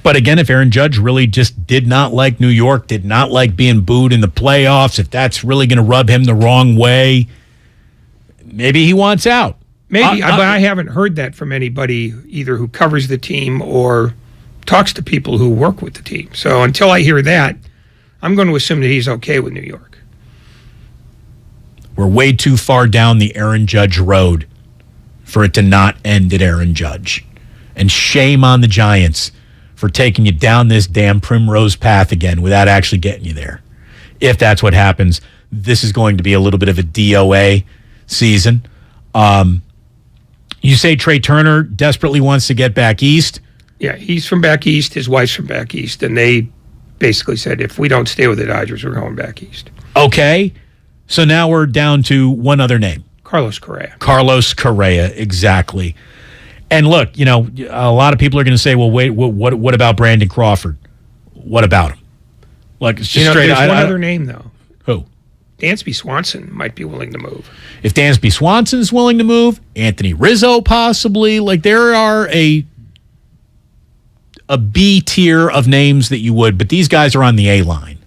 Speaker 11: But again, if Aaron Judge really just did not like New York, did not like being booed in the playoffs, if that's really going to rub him the wrong way, maybe he wants out.
Speaker 1: Maybe, but I haven't heard that from anybody either who covers the team or talks to people who work with the team. So until I hear that, I'm going to assume that he's okay with New York.
Speaker 11: We're way too far down the Aaron Judge road for it to not end at Aaron Judge. And shame on the Giants for taking you down this damn primrose path again without actually getting you there. If that's what happens, this is going to be a little bit of a DOA season. You say Trey Turner desperately wants to get back east.
Speaker 1: Yeah, he's from back east. His wife's from back east. And they basically said, if we don't stay with the Dodgers, we're going back east.
Speaker 11: Okay. So now we're down to one other name.
Speaker 1: Carlos Correa.
Speaker 11: Carlos Correa, exactly. And look, you know, a lot of people are going to say, well, wait, what about Brandon Crawford? What about him? Like, it's just straight.
Speaker 1: There's one other name, though.
Speaker 11: Who?
Speaker 1: Dansby Swanson might be willing to move.
Speaker 11: If Dansby Swanson's willing to move, Anthony Rizzo possibly. Like, there are a B tier of names that you would, but these guys are on the A line.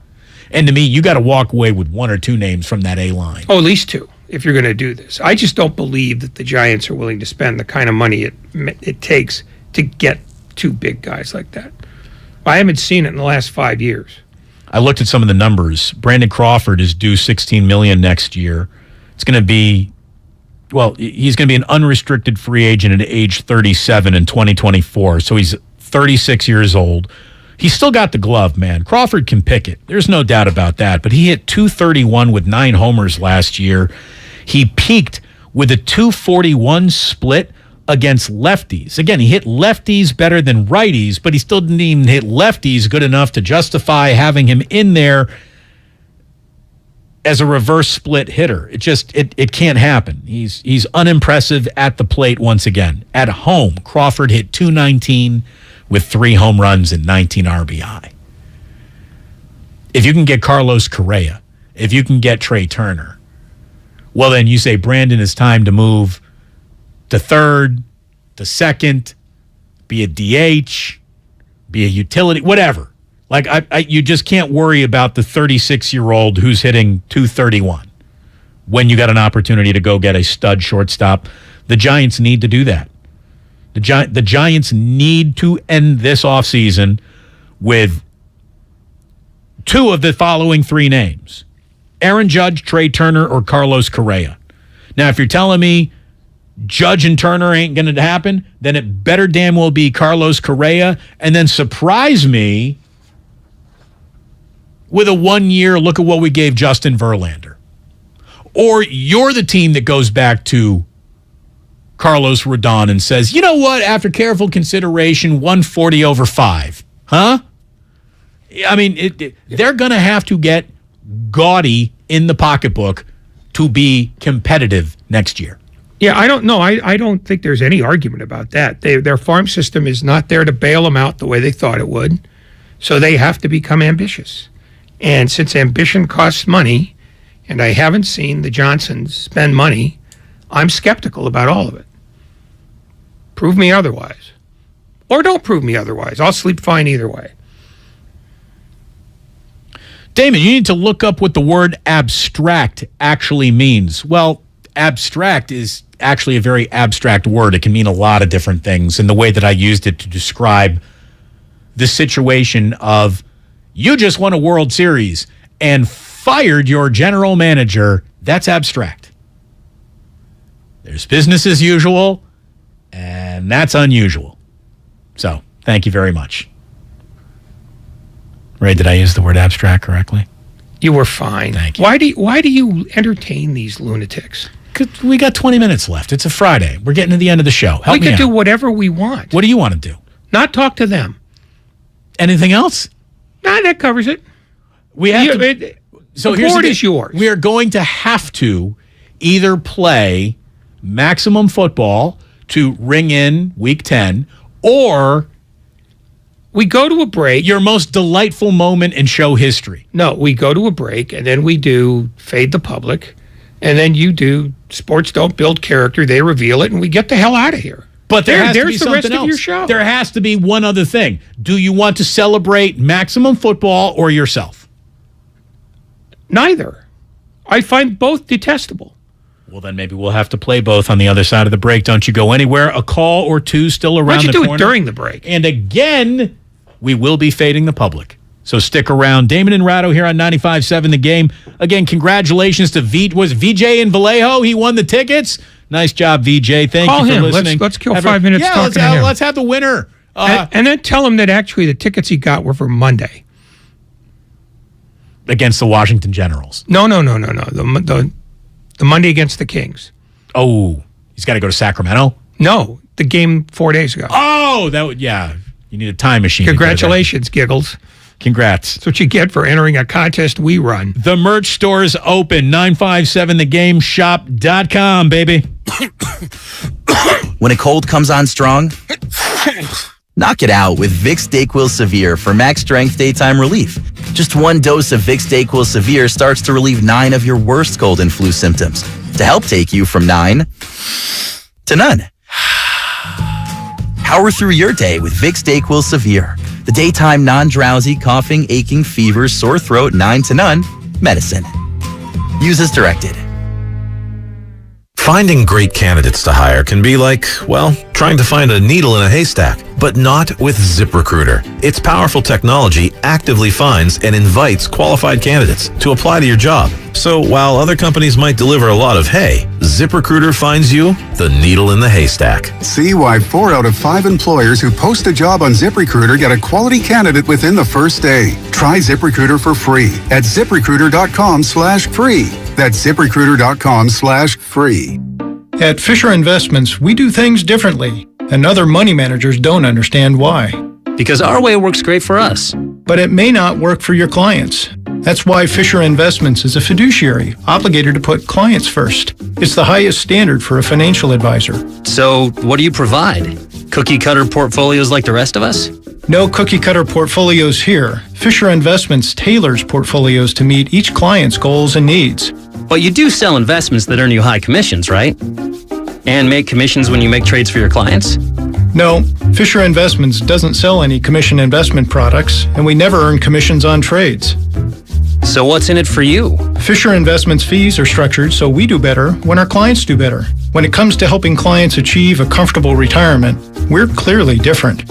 Speaker 11: And to me, you got to walk away with one or two names from that A line.
Speaker 1: Oh, at least two, if you're going to do this. I just don't believe that the Giants are willing to spend the kind of money it takes to get two big guys like that. I haven't seen it in the last 5 years.
Speaker 11: I looked at some of the numbers. Brandon Crawford is due $16 million next year. It's going to be, well, he's going to be an unrestricted free agent at age 37 in 2024. So he's 36 years old. He's still got the glove, man. Crawford can pick it. There's no doubt about that. But he hit .231 with 9 homers last year. He peaked with a .241 split against lefties. Again, he hit lefties better than righties, but he still didn't even hit lefties good enough to justify having him in there as a reverse split hitter. It can't happen. He's unimpressive at the plate once again. At home, Crawford hit .219 with 3 home runs and 19 RBI. If you can get Carlos Correa, if you can get Trey Turner, well, then you say, Brandon, it's time to move to third, to second, be a DH, be a utility, whatever. Like, you just can't worry about the 36-year-old who's hitting .231 when you got an opportunity to go get a stud shortstop. The Giants need to do that. The Giants need to end this offseason with 2 of the following 3 names: Aaron Judge, Trey Turner, or Carlos Correa. Now, if you're telling me Judge and Turner ain't going to happen, then it better damn well be Carlos Correa, and then surprise me with a 1-year look at what we gave Justin Verlander. Or you're the team that goes back to Carlos Rodon and says, you know what, after careful consideration, 140 over 5. Huh? I mean, they're going to have to get gaudy in the pocketbook to be competitive next year.
Speaker 1: Yeah, I don't know. I don't think there's any argument about that. Their farm system is not there to bail them out the way they thought it would. So they have to become ambitious. And since ambition costs money, and I haven't seen the Johnsons spend money, I'm skeptical about all of it. Prove me otherwise. Or don't prove me otherwise. I'll sleep fine either way.
Speaker 11: Damon, you need to look up what the word abstract actually means. Well, abstract is actually a very abstract word. It can mean a lot of different things. And the way that I used it to describe the situation of you just won a World Series and fired your general manager, that's abstract. There's business as usual, and that's unusual. So, thank you very much. Ray, did I use the word abstract correctly?
Speaker 1: You were fine.
Speaker 11: Thank you.
Speaker 1: Why do you entertain these lunatics?
Speaker 11: Because we got 20 minutes left. It's a Friday. We're getting to the end of the show. Help
Speaker 1: we
Speaker 11: me
Speaker 1: could
Speaker 11: out.
Speaker 1: do whatever we want.
Speaker 11: What do you want to do?
Speaker 1: Not talk to them.
Speaker 11: Anything else?
Speaker 1: Nah, that covers it.
Speaker 11: We have to. So
Speaker 1: the board is yours.
Speaker 11: We are going to have to either play maximum football to ring in week 10, or
Speaker 1: we go to a break.
Speaker 11: Your most delightful moment in show history.
Speaker 1: No, we go to a break, and then we do Fade the Public, and then you do Sports Don't Build Character. They reveal it, and we get the hell out of here.
Speaker 11: But there's
Speaker 1: the rest of your show.
Speaker 11: There has to be one other thing. Do you want to celebrate maximum football or yourself?
Speaker 1: Neither. I find both detestable.
Speaker 11: Well, then maybe we'll have to play both on the other side of the break. Don't you go anywhere. A call or two still around the corner.
Speaker 1: Why don't you do it during the break?
Speaker 11: And again, we will be fading the public. So stick around. Damon and Ratto here on 95.7 The Game. Again, congratulations to VJ in Vallejo. He won the tickets. Nice job, VJ. Thank you for listening.
Speaker 1: Let's kill 5 minutes talking to him.
Speaker 11: Let's have the winner.
Speaker 1: And then tell him that actually the tickets he got were for Monday.
Speaker 11: Against the Washington Generals.
Speaker 1: No. The Monday against the Kings.
Speaker 11: Oh, he's got to go to Sacramento?
Speaker 1: No, the game 4 days ago.
Speaker 11: Oh, yeah. You need a time machine.
Speaker 1: Congratulations, Giggles.
Speaker 11: Congrats.
Speaker 1: That's what you get for entering a contest we run.
Speaker 11: The merch store is open. 957thegameshop.com, baby.
Speaker 8: When a cold comes on strong, knock it out with Vicks DayQuil Severe for max strength daytime relief. Just one dose of Vicks DayQuil Severe starts to relieve 9 of your worst cold and flu symptoms to help take you from 9 to none. Power through your day with Vicks DayQuil Severe, the daytime non-drowsy, coughing, aching, fever, sore throat, 9 to none medicine. Use as directed.
Speaker 9: Finding great candidates to hire can be like, well, trying to find a needle in a haystack, but not with ZipRecruiter. Its powerful technology actively finds and invites qualified candidates to apply to your job. So while other companies might deliver a lot of hay, ZipRecruiter finds you the needle in the haystack.
Speaker 12: See why 4 out of 5 employers who post a job on ZipRecruiter get a quality candidate within the first day. Try ZipRecruiter for free at ZipRecruiter.com/free. That's ZipRecruiter.com/free.
Speaker 16: At Fisher Investments, we do things differently, and other money managers don't understand why.
Speaker 17: Because our way works great for us.
Speaker 16: But it may not work for your clients. That's why Fisher Investments is a fiduciary, obligated to put clients first. It's the highest standard for a financial advisor.
Speaker 17: So, what do you provide? Cookie-cutter portfolios like the rest of us?
Speaker 16: No cookie-cutter portfolios here. Fisher Investments tailors portfolios to meet each client's goals and needs.
Speaker 17: But you do sell investments that earn you high commissions, right? And make commissions when you make trades for your clients?
Speaker 16: No, Fisher Investments doesn't sell any commission investment products, and we never earn commissions on trades.
Speaker 17: So what's in it for you?
Speaker 16: Fisher Investments fees are structured so we do better when our clients do better. When it comes to helping clients achieve a comfortable retirement, we're clearly different.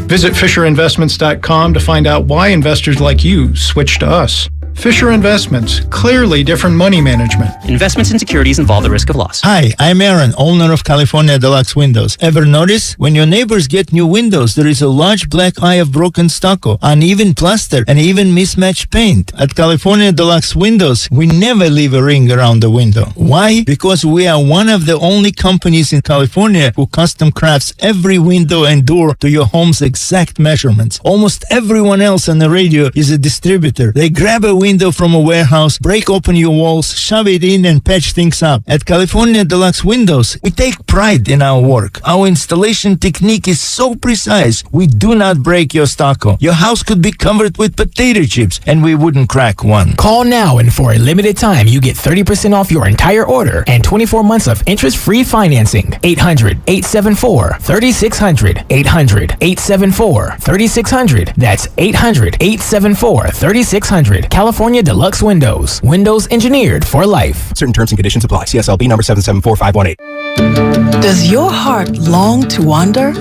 Speaker 16: Visit FisherInvestments.com to find out why investors like you switch to us. Fisher Investments, clearly different money management.
Speaker 17: Investments in securities involve the risk of loss.
Speaker 18: Hi, I'm Aaron, owner of California Deluxe Windows. Ever notice? When your neighbors get new windows, there is a large black eye of broken stucco, uneven plaster, and even mismatched paint. At California Deluxe Windows, we never leave a ring around the window. Why? Because we are one of the only companies in California who custom crafts every window and door to your home's exact measurements. Almost everyone else on the radio is a distributor. They grab a window from a warehouse, break open your walls, shove it in, and patch things up. At California Deluxe Windows, we take pride in our work. Our installation technique is so precise, we do not break your stucco. Your house could be covered with potato chips, and we wouldn't crack one.
Speaker 14: Call now, and for a limited time, you get 30% off your entire order and 24 months of interest-free financing. 800-874-3600. 800-874-3600. That's 800-874-3600. California California Deluxe Windows. Windows engineered for life.
Speaker 23: Certain terms and conditions apply. CSLB number 774518.
Speaker 10: Does your heart long to wander?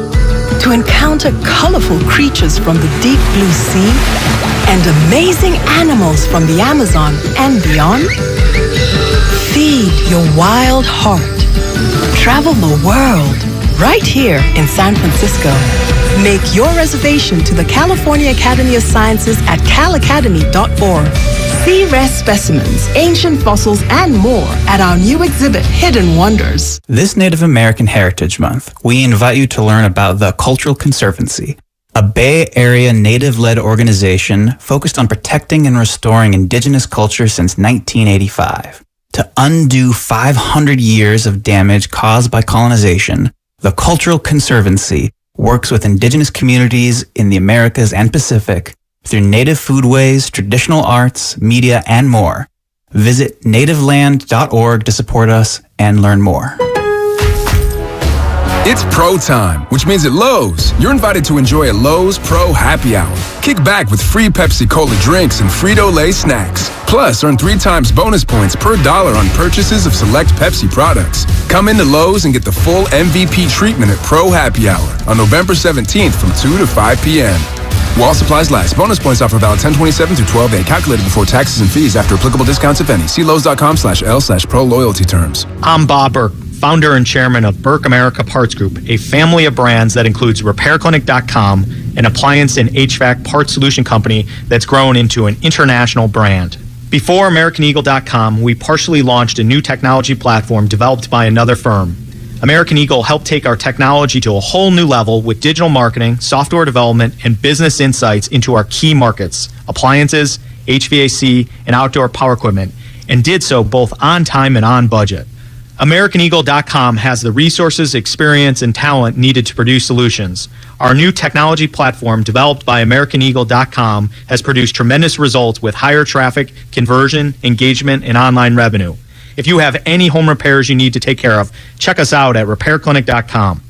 Speaker 10: To encounter colorful creatures from the deep blue sea and amazing animals from the Amazon and beyond? Feed your wild heart. Travel the world right here in San Francisco. Make your reservation to the California Academy of Sciences at calacademy.org. See rare specimens, ancient fossils, and more at our new exhibit, Hidden Wonders.
Speaker 13: This Native American Heritage Month, we invite you to learn about the Cultural Conservancy, a Bay Area Native-led organization focused on protecting and restoring indigenous culture since 1985. To undo 500 years of damage caused by colonization, the Cultural Conservancy works with indigenous communities in the Americas and Pacific through native foodways, traditional arts, media, and more. Visit nativeland.org to support us and learn more.
Speaker 15: It's Pro Time, which means at Lowe's, you're invited to enjoy a Lowe's Pro Happy Hour. Kick back with free Pepsi Cola drinks and Frito-Lay snacks. Plus, earn 3 times bonus points per $1 on purchases of select Pepsi products. Come into Lowe's and get the full MVP treatment at Pro Happy Hour on November 17th from 2 to 5 p.m. While supplies last. Bonus points offer valid 10/27 through 12/8. Calculated before taxes and fees after applicable discounts, if any. See Lowes.com/L/pro loyalty terms.
Speaker 19: I'm Bob Burke, founder and chairman of Burke America Parts Group, a family of brands that includes RepairClinic.com, an appliance and HVAC parts solution company that's grown into an international brand. Before AmericanEagle.com, we partially launched a new technology platform developed by another firm. American Eagle helped take our technology to a whole new level with digital marketing, software development, and business insights into our key markets, appliances, HVAC, and outdoor power equipment, and did so both on time and on budget. AmericanEagle.com has the resources, experience, and talent needed to produce solutions. Our new technology platform, developed by AmericanEagle.com, has produced tremendous results with higher traffic, conversion, engagement, and online revenue. If you have any home repairs you need to take care of, check us out at RepairClinic.com.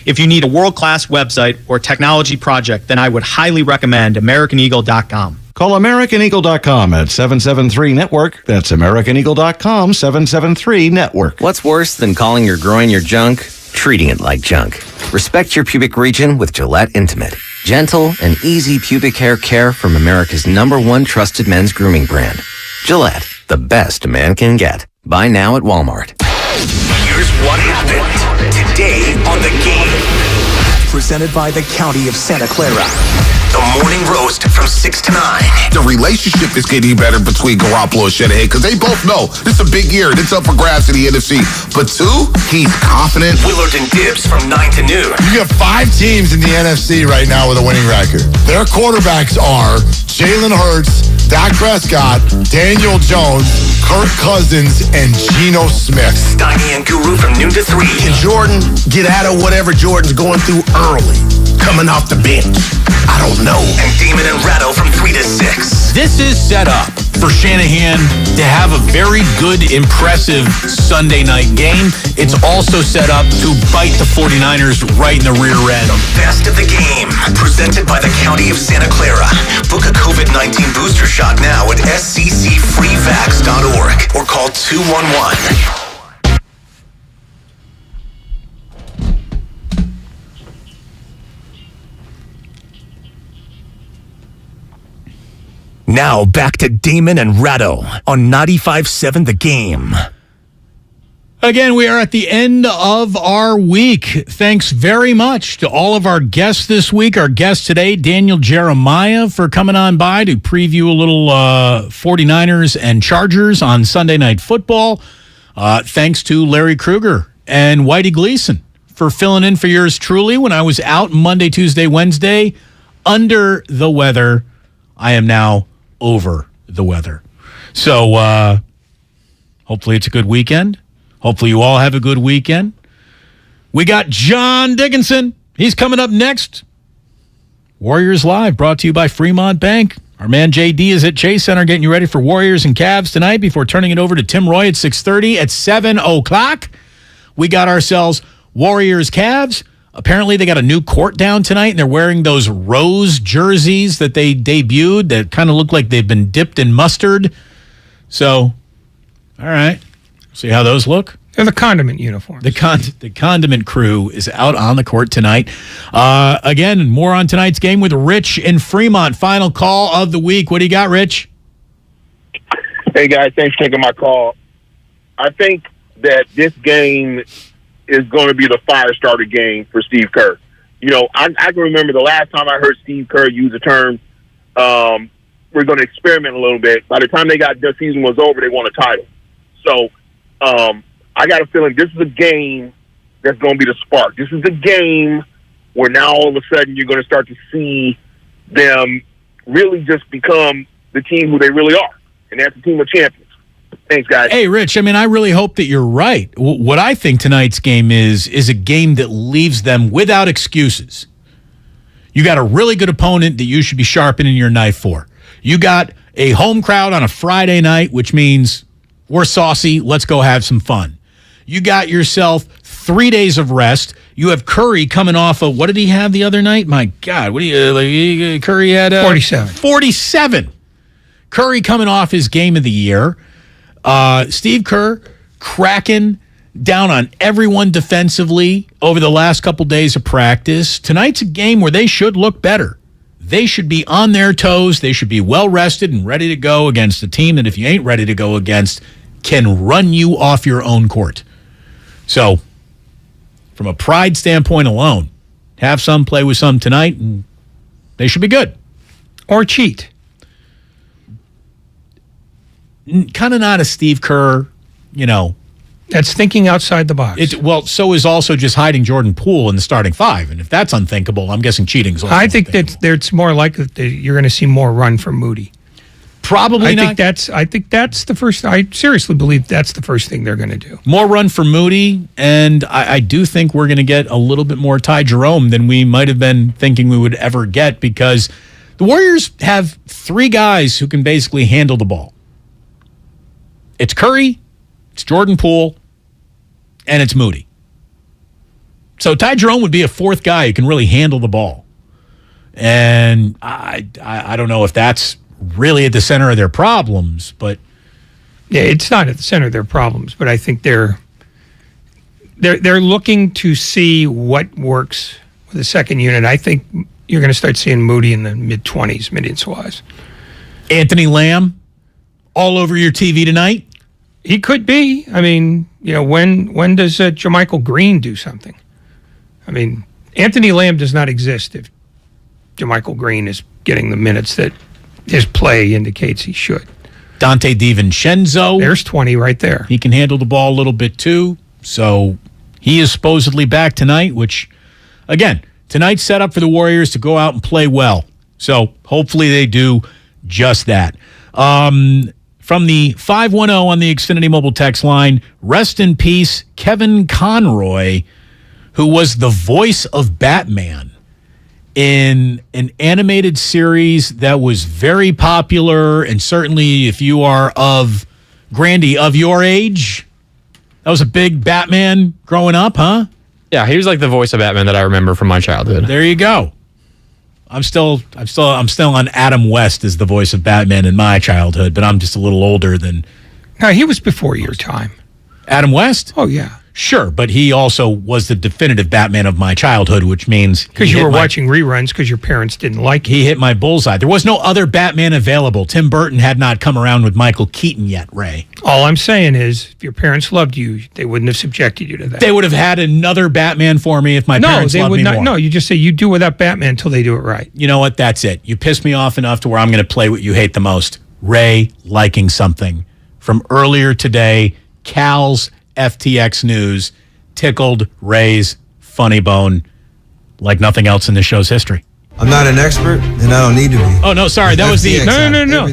Speaker 19: If you need a world-class website or technology project, then I would highly recommend AmericanEagle.com.
Speaker 27: Call AmericanEagle.com at 773-NETWORK. That's AmericanEagle.com, 773-NETWORK.
Speaker 20: What's worse than calling your groin your junk? Treating it like junk. Respect your pubic region with Gillette Intimate. Gentle and easy pubic hair care from America's #1 trusted men's grooming brand. Gillette, the best a man can get. Buy now at Walmart.
Speaker 23: Here's what happened today on The Game. Presented by the County of Santa Clara. The morning roast from 6 to 9.
Speaker 21: The relationship is getting better between Garoppolo and Shanahan because they both know this is a big year and it's up for grabs in the NFC. But 2, he's confident.
Speaker 23: Willard and Dibs from 9 to noon.
Speaker 22: You got 5 teams in the NFC right now with a winning record. Their quarterbacks are Jalen Hurts, Dak Prescott, Daniel Jones, Kirk Cousins, and Geno Smith.
Speaker 23: Steiny and Guru from noon to 3.
Speaker 21: Can Jordan get out of whatever Jordan's going through early, coming off the bench? I don't know.
Speaker 23: And Damon and Ratto from 3 to 6.
Speaker 11: This is set up for Shanahan to have a very good, impressive Sunday night game. It's also set up to bite the 49ers right in the rear end.
Speaker 23: The best of the game, presented by the County of Santa Clara. Book a COVID-19 booster shot now at sccfreevax.org or call 211. Now back to Damon and Ratto on 95.7 The Game.
Speaker 11: Again, we are at the end of our week. Thanks very much to all of our guests this week. Our guest today, Daniel Jeremiah, for coming on by to preview a little 49ers and Chargers on Sunday Night Football. Thanks to Larry Kruger and Whitey Gleason for filling in for yours truly when I was out Monday, Tuesday, Wednesday under the weather. I am now over the weather. So hopefully it's a good weekend. Hopefully you all have a good weekend. We got John Dickinson. He's coming up next. Warriors Live, brought to you by Fremont Bank. Our man JD is at Chase Center getting you ready for Warriors and Cavs tonight before turning it over to Tim Roy at 6:30. At 7 o'clock, we got ourselves Warriors Cavs. Apparently, they got a new court down tonight, and they're wearing those rose jerseys that they debuted that kind of look like they've been dipped in mustard. So, all right. See how those look?
Speaker 1: They're the condiment uniforms.
Speaker 11: The condiment crew is out on the court tonight. Again, more on tonight's game with Rich in Fremont. Final call of the week. What do you got, Rich?
Speaker 2: Hey, guys. Thanks for taking my call. I think that this game is going to be the fire starter game for Steve Kerr. You know, I can remember the last time I heard Steve Kerr use the term, we're going to experiment a little bit. By the time the season was over, they won a title. So I got a feeling this is a game that's going to be the spark. This is a game where now all of a sudden you're going to start to see them really just become the team who they really are, and that's a team of champions. Thanks, guys.
Speaker 11: Hey, Rich, I mean, I really hope that you're right. What I think tonight's game is a game that leaves them without excuses. You got a really good opponent that you should be sharpening your knife for. You got a home crowd on a Friday night, which means we're saucy. Let's go have some fun. You got yourself 3 days of rest. You have Curry coming off of, what did he have the other night? My God, Curry had
Speaker 1: 47.
Speaker 11: 47. Curry coming off his game of the year. Steve Kerr cracking down on everyone defensively over the last couple days of practice. Tonight's a game where they should look better. They should be on their toes. They should be well rested and ready to go against a team that if you ain't ready to go against can run you off your own court. So, from a pride standpoint alone, have some, play with some tonight, and they should be good.
Speaker 1: Or cheat.
Speaker 11: Kind of not a Steve Kerr,
Speaker 1: That's thinking outside the box.
Speaker 11: So is also just hiding Jordan Poole in the starting five. And if that's unthinkable, I'm guessing cheating is also
Speaker 1: I think that it's more likely that you're going to see more run from Moody.
Speaker 11: Probably not.
Speaker 1: I think that's the first. I seriously believe that's the first thing they're going to do.
Speaker 11: More run for Moody, and I do think we're going to get a little bit more Ty Jerome than we might have been thinking we would ever get, because the Warriors have three guys who can basically handle the ball. It's Curry, it's Jordan Poole, and it's Moody. So Ty Jerome would be a fourth guy who can really handle the ball. And I don't know if that's really at the center of their problems, but
Speaker 1: yeah, it's not at the center of their problems, but I think they're looking to see what works with the second unit. I think you're going to start seeing Moody in the mid-20s, minutes-wise.
Speaker 11: Anthony Lamb all over your TV tonight?
Speaker 1: He could be. I mean, when does Jermichael Green do something? I mean, Anthony Lamb does not exist if Jermichael Green is getting the minutes that his play indicates he should.
Speaker 11: Dante DiVincenzo.
Speaker 1: There's 20 right there.
Speaker 11: He can handle the ball a little bit too. So he is supposedly back tonight, which, again, tonight's set up for the Warriors to go out and play well. So hopefully they do just that. From the 510 on the Xfinity Mobile text line, rest in peace, Kevin Conroy, who was the voice of Batman in an animated series that was very popular, and certainly if you are of your age, that was a big Batman growing up, huh?
Speaker 3: Yeah, he was like the voice of Batman that I remember from my childhood.
Speaker 11: There you go. I'm still on Adam West as the voice of Batman in my childhood, but I'm just a little older than.
Speaker 1: No, he was before your time.
Speaker 11: Adam West?
Speaker 1: Oh yeah.
Speaker 11: Sure, but he also was the definitive Batman of my childhood, which means
Speaker 1: because you were watching reruns because your parents didn't like it.
Speaker 11: He hit my bullseye. There was no other Batman available. Tim Burton had not come around with Michael Keaton yet, Ray.
Speaker 1: All I'm saying is, if your parents loved you, they wouldn't have subjected you to that.
Speaker 11: They would have had another Batman for me if my parents loved me more.
Speaker 1: No, you just say you do without Batman until they do it right.
Speaker 11: You know what? That's it. You piss me off enough to where I'm going to play what you hate the most. Ray liking something from earlier today. Cal's FTX News tickled Ray's funny bone like nothing else in the show's history.
Speaker 6: I'm not an expert, and I don't need to be.
Speaker 11: Oh, no, sorry. That was the...
Speaker 1: No.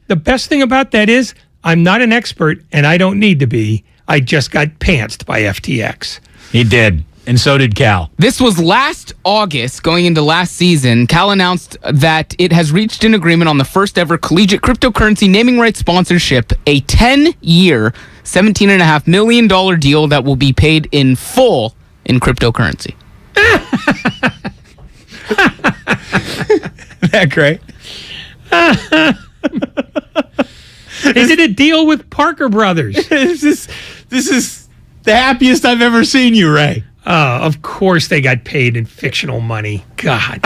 Speaker 1: The best thing about that is I'm not an expert, and I don't need to be. I just got pantsed by FTX.
Speaker 11: He did, and so did Cal.
Speaker 7: This was last August, going into last season. Cal announced that it has reached an agreement on the first ever collegiate cryptocurrency naming rights sponsorship, a 10-year, $17.5 million deal that will be paid in full in cryptocurrency.
Speaker 11: That great?
Speaker 1: They did a deal with Parker Brothers.
Speaker 11: This is the happiest I've ever seen you, Ray.
Speaker 1: Of course they got paid in fictional money. God.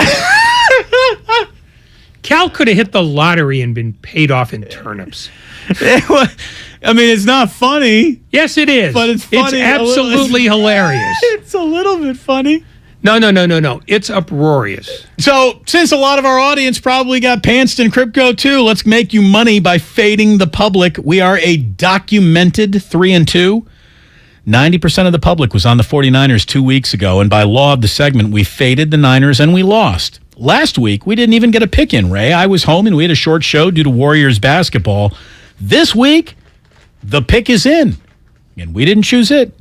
Speaker 1: Cal could have hit the lottery and been paid off in turnips.
Speaker 11: I mean, it's not funny.
Speaker 1: Yes, it is.
Speaker 11: But it's funny.
Speaker 1: It's absolutely hilarious.
Speaker 11: It's a little bit funny.
Speaker 1: No. It's uproarious.
Speaker 11: So, since a lot of our audience probably got pantsed in crypto too, let's make you money by fading the public. We are a documented 3-2. 90% of the public was on the 49ers 2 weeks ago, and by law of the segment, we faded the Niners and we lost. Last week, we didn't even get a pick in, Ray. I was home and we had a short show due to Warriors basketball. This week, the pick is in, and we didn't choose it.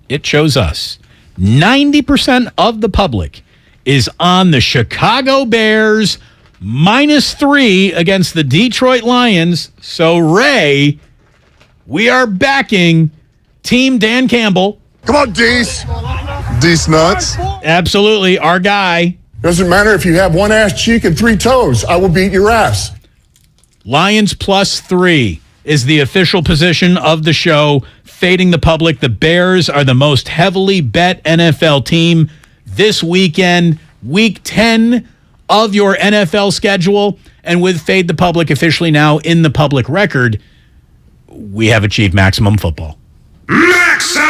Speaker 11: It chose us. 90% of the public is on the Chicago Bears -3 against the Detroit Lions. So, Ray, we are backing Team Dan Campbell.
Speaker 22: Come on, Dees. Dees nuts.
Speaker 11: Absolutely, our guy.
Speaker 22: Doesn't matter if you have one ass cheek and 3 toes. I will beat your ass.
Speaker 11: Lions +3 is the official position of the show. Fading the public. The Bears are the most heavily bet NFL team this weekend, week 10 of your NFL schedule. And with Fade the Public officially now in the public record, we have achieved maximum football.
Speaker 23: Maximum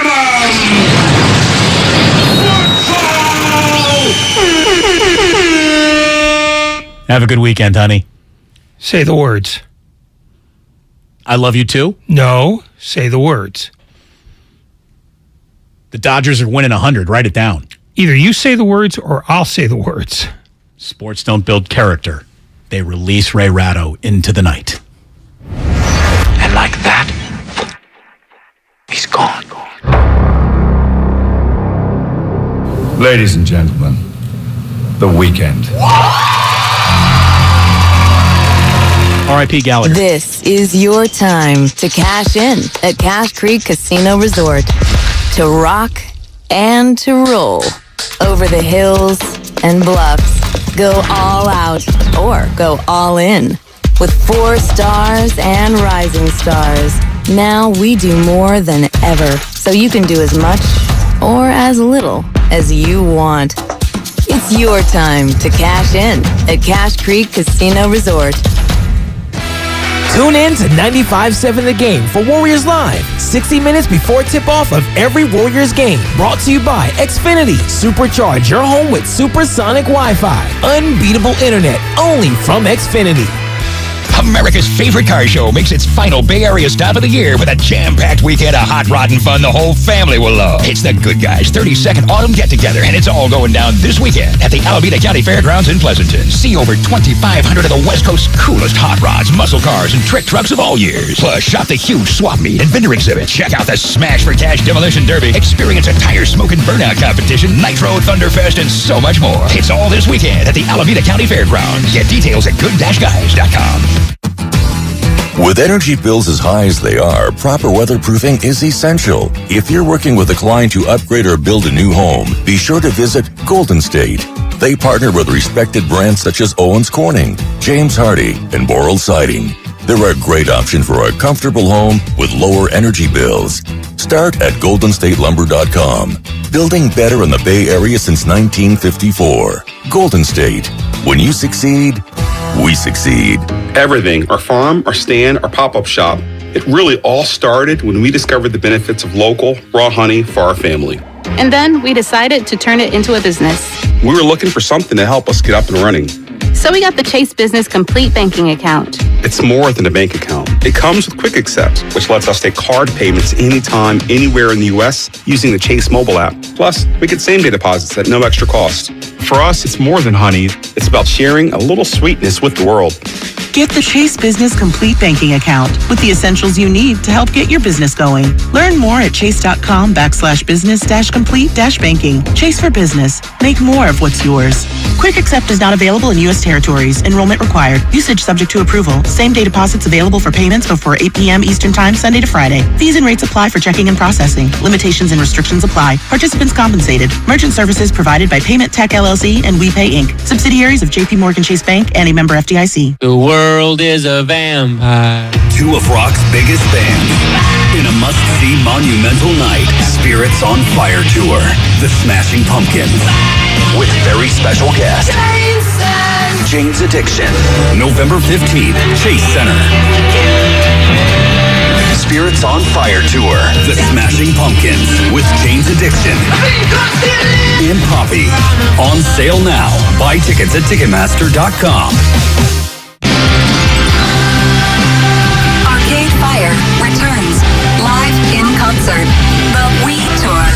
Speaker 23: football!
Speaker 11: Have a good weekend, honey.
Speaker 1: Say the words.
Speaker 11: I love you too?
Speaker 1: No, say the words.
Speaker 11: The Dodgers are winning 100. Write it down.
Speaker 1: Either you say the words or I'll say the words.
Speaker 11: Sports don't build character. They release Ray Ratto into the night.
Speaker 23: And like that, he's gone.
Speaker 4: Ladies and gentlemen, the weekend.
Speaker 11: R.I.P. Gallagher.
Speaker 5: This is your time to cash in at Cash Creek Casino Resort. To rock and to roll. Over the hills and bluffs. Go all out or go all in. With 4 stars and rising stars. Now we do more than ever. So you can do as much or as little as you want. It's your time to cash in at Cash Creek Casino Resort.
Speaker 14: Tune in to 95.7 The Game for Warriors Live, 60 minutes before tip-off of every Warriors game. Brought to you by Xfinity. Supercharge your home with supersonic Wi-Fi. Unbeatable internet, only from Xfinity.
Speaker 8: America's favorite car show makes its final Bay Area stop of the year with a jam-packed weekend of hot rod and fun the whole family will love. It's the Good Guys 32nd Autumn Get-Together, and it's all going down this weekend at the Alameda County Fairgrounds in Pleasanton. See over 2,500 of the West Coast's coolest hot rods, muscle cars, and trick trucks of all years. Plus, shop the huge swap meet and vendor exhibit. Check out the Smash for Cash Demolition Derby. Experience a tire smoke and burnout competition, Nitro Thunderfest, and so much more. It's all this weekend at the Alameda County Fairgrounds. Get details at good-guys.com.
Speaker 9: With energy bills as high as they are, proper weatherproofing is essential. If you're working with a client to upgrade or build a new home, be sure to visit Golden State. They partner with respected brands such as Owens Corning, James Hardy, and Boral Siding. They're a great option for a comfortable home with lower energy bills. Start at GoldenStateLumber.com. Building better in the Bay Area since 1954. Golden State. When you succeed, we succeed.
Speaker 24: Everything, our farm, our stand, our pop-up shop, it really all started when we discovered the benefits of local, raw honey for our family.
Speaker 25: And then we decided to turn it into a business.
Speaker 24: We were looking for something to help us get up and running.
Speaker 25: So we got the Chase Business Complete Banking Account.
Speaker 24: It's more than a bank account. It comes with Quick Accept, which lets us take card payments anytime, anywhere in the U.S. using the Chase mobile app. Plus, we get same-day deposits at no extra cost. For us, it's more than honey. It's about sharing a little sweetness with the world.
Speaker 26: Get the Chase Business Complete Banking Account with the essentials you need to help get your business going. Learn more at chase.com/business-complete-banking. Chase for business. Make more of what's yours. Quick Accept is not available in U.S. territories. Enrollment required. Usage subject to approval. Same-day deposits available for payments payments before 8 p.m. Eastern Time, Sunday to Friday. Fees and rates apply for checking and processing. Limitations and restrictions apply. Participants compensated. Merchant services provided by Payment Tech LLC and WePay Inc., subsidiaries of J.P. Morgan Chase Bank and a member FDIC.
Speaker 10: The world is a vampire.
Speaker 12: Two of rock's biggest bands in a must-see monumental night. Spirits on Fire Tour. The Smashing Pumpkins. With very special guest, Jane's Addiction. November 15th, Chase Center. Spirits on Fire Tour. The Smashing Pumpkins with Jane's Addiction. And Poppy. On sale now. Buy tickets at Ticketmaster.com.
Speaker 13: Arcade Fire returns live in concert. The We Tour.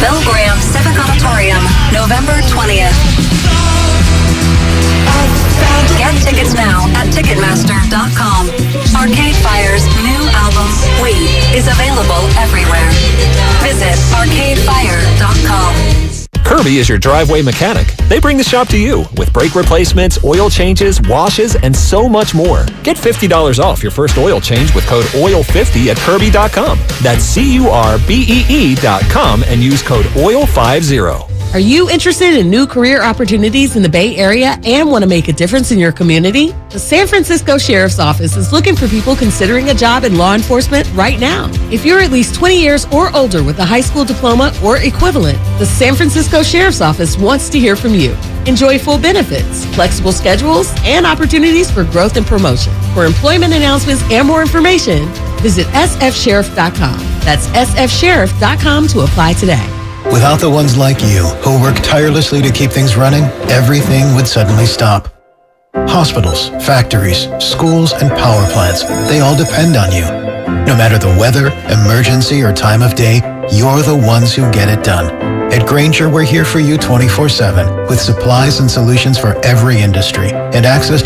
Speaker 13: Bill Graham Civic Auditorium, November 20th. Get tickets now at Ticketmaster.com. Arcade Fire's new album, We, is available everywhere. Visit ArcadeFire.com.
Speaker 15: Kirby is your driveway mechanic. They bring the shop to you with brake replacements, oil changes, washes, and so much more. Get $50 off your first oil change with code OIL50 at Kirby.com. That's CURBEE.com and use code OIL50.
Speaker 16: Are you interested in new career opportunities in the Bay Area and want to make a difference in your community? The San Francisco Sheriff's Office is looking for people considering a job in law enforcement right now. If you're at least 20 years or older with a high school diploma or equivalent, the San Francisco Sheriff's Office wants to hear from you. Enjoy full benefits, flexible schedules, and opportunities for growth and promotion. For employment announcements and more information, visit sfsheriff.com. That's sfsheriff.com to apply today.
Speaker 17: Without the ones like you, who work tirelessly to keep things running, everything would suddenly stop. Hospitals, factories, schools, and power plants, they all depend on you. No matter the weather, emergency, or time of day, you're the ones who get it done. At Grainger, we're here for you 24/7, with supplies and solutions for every industry, and access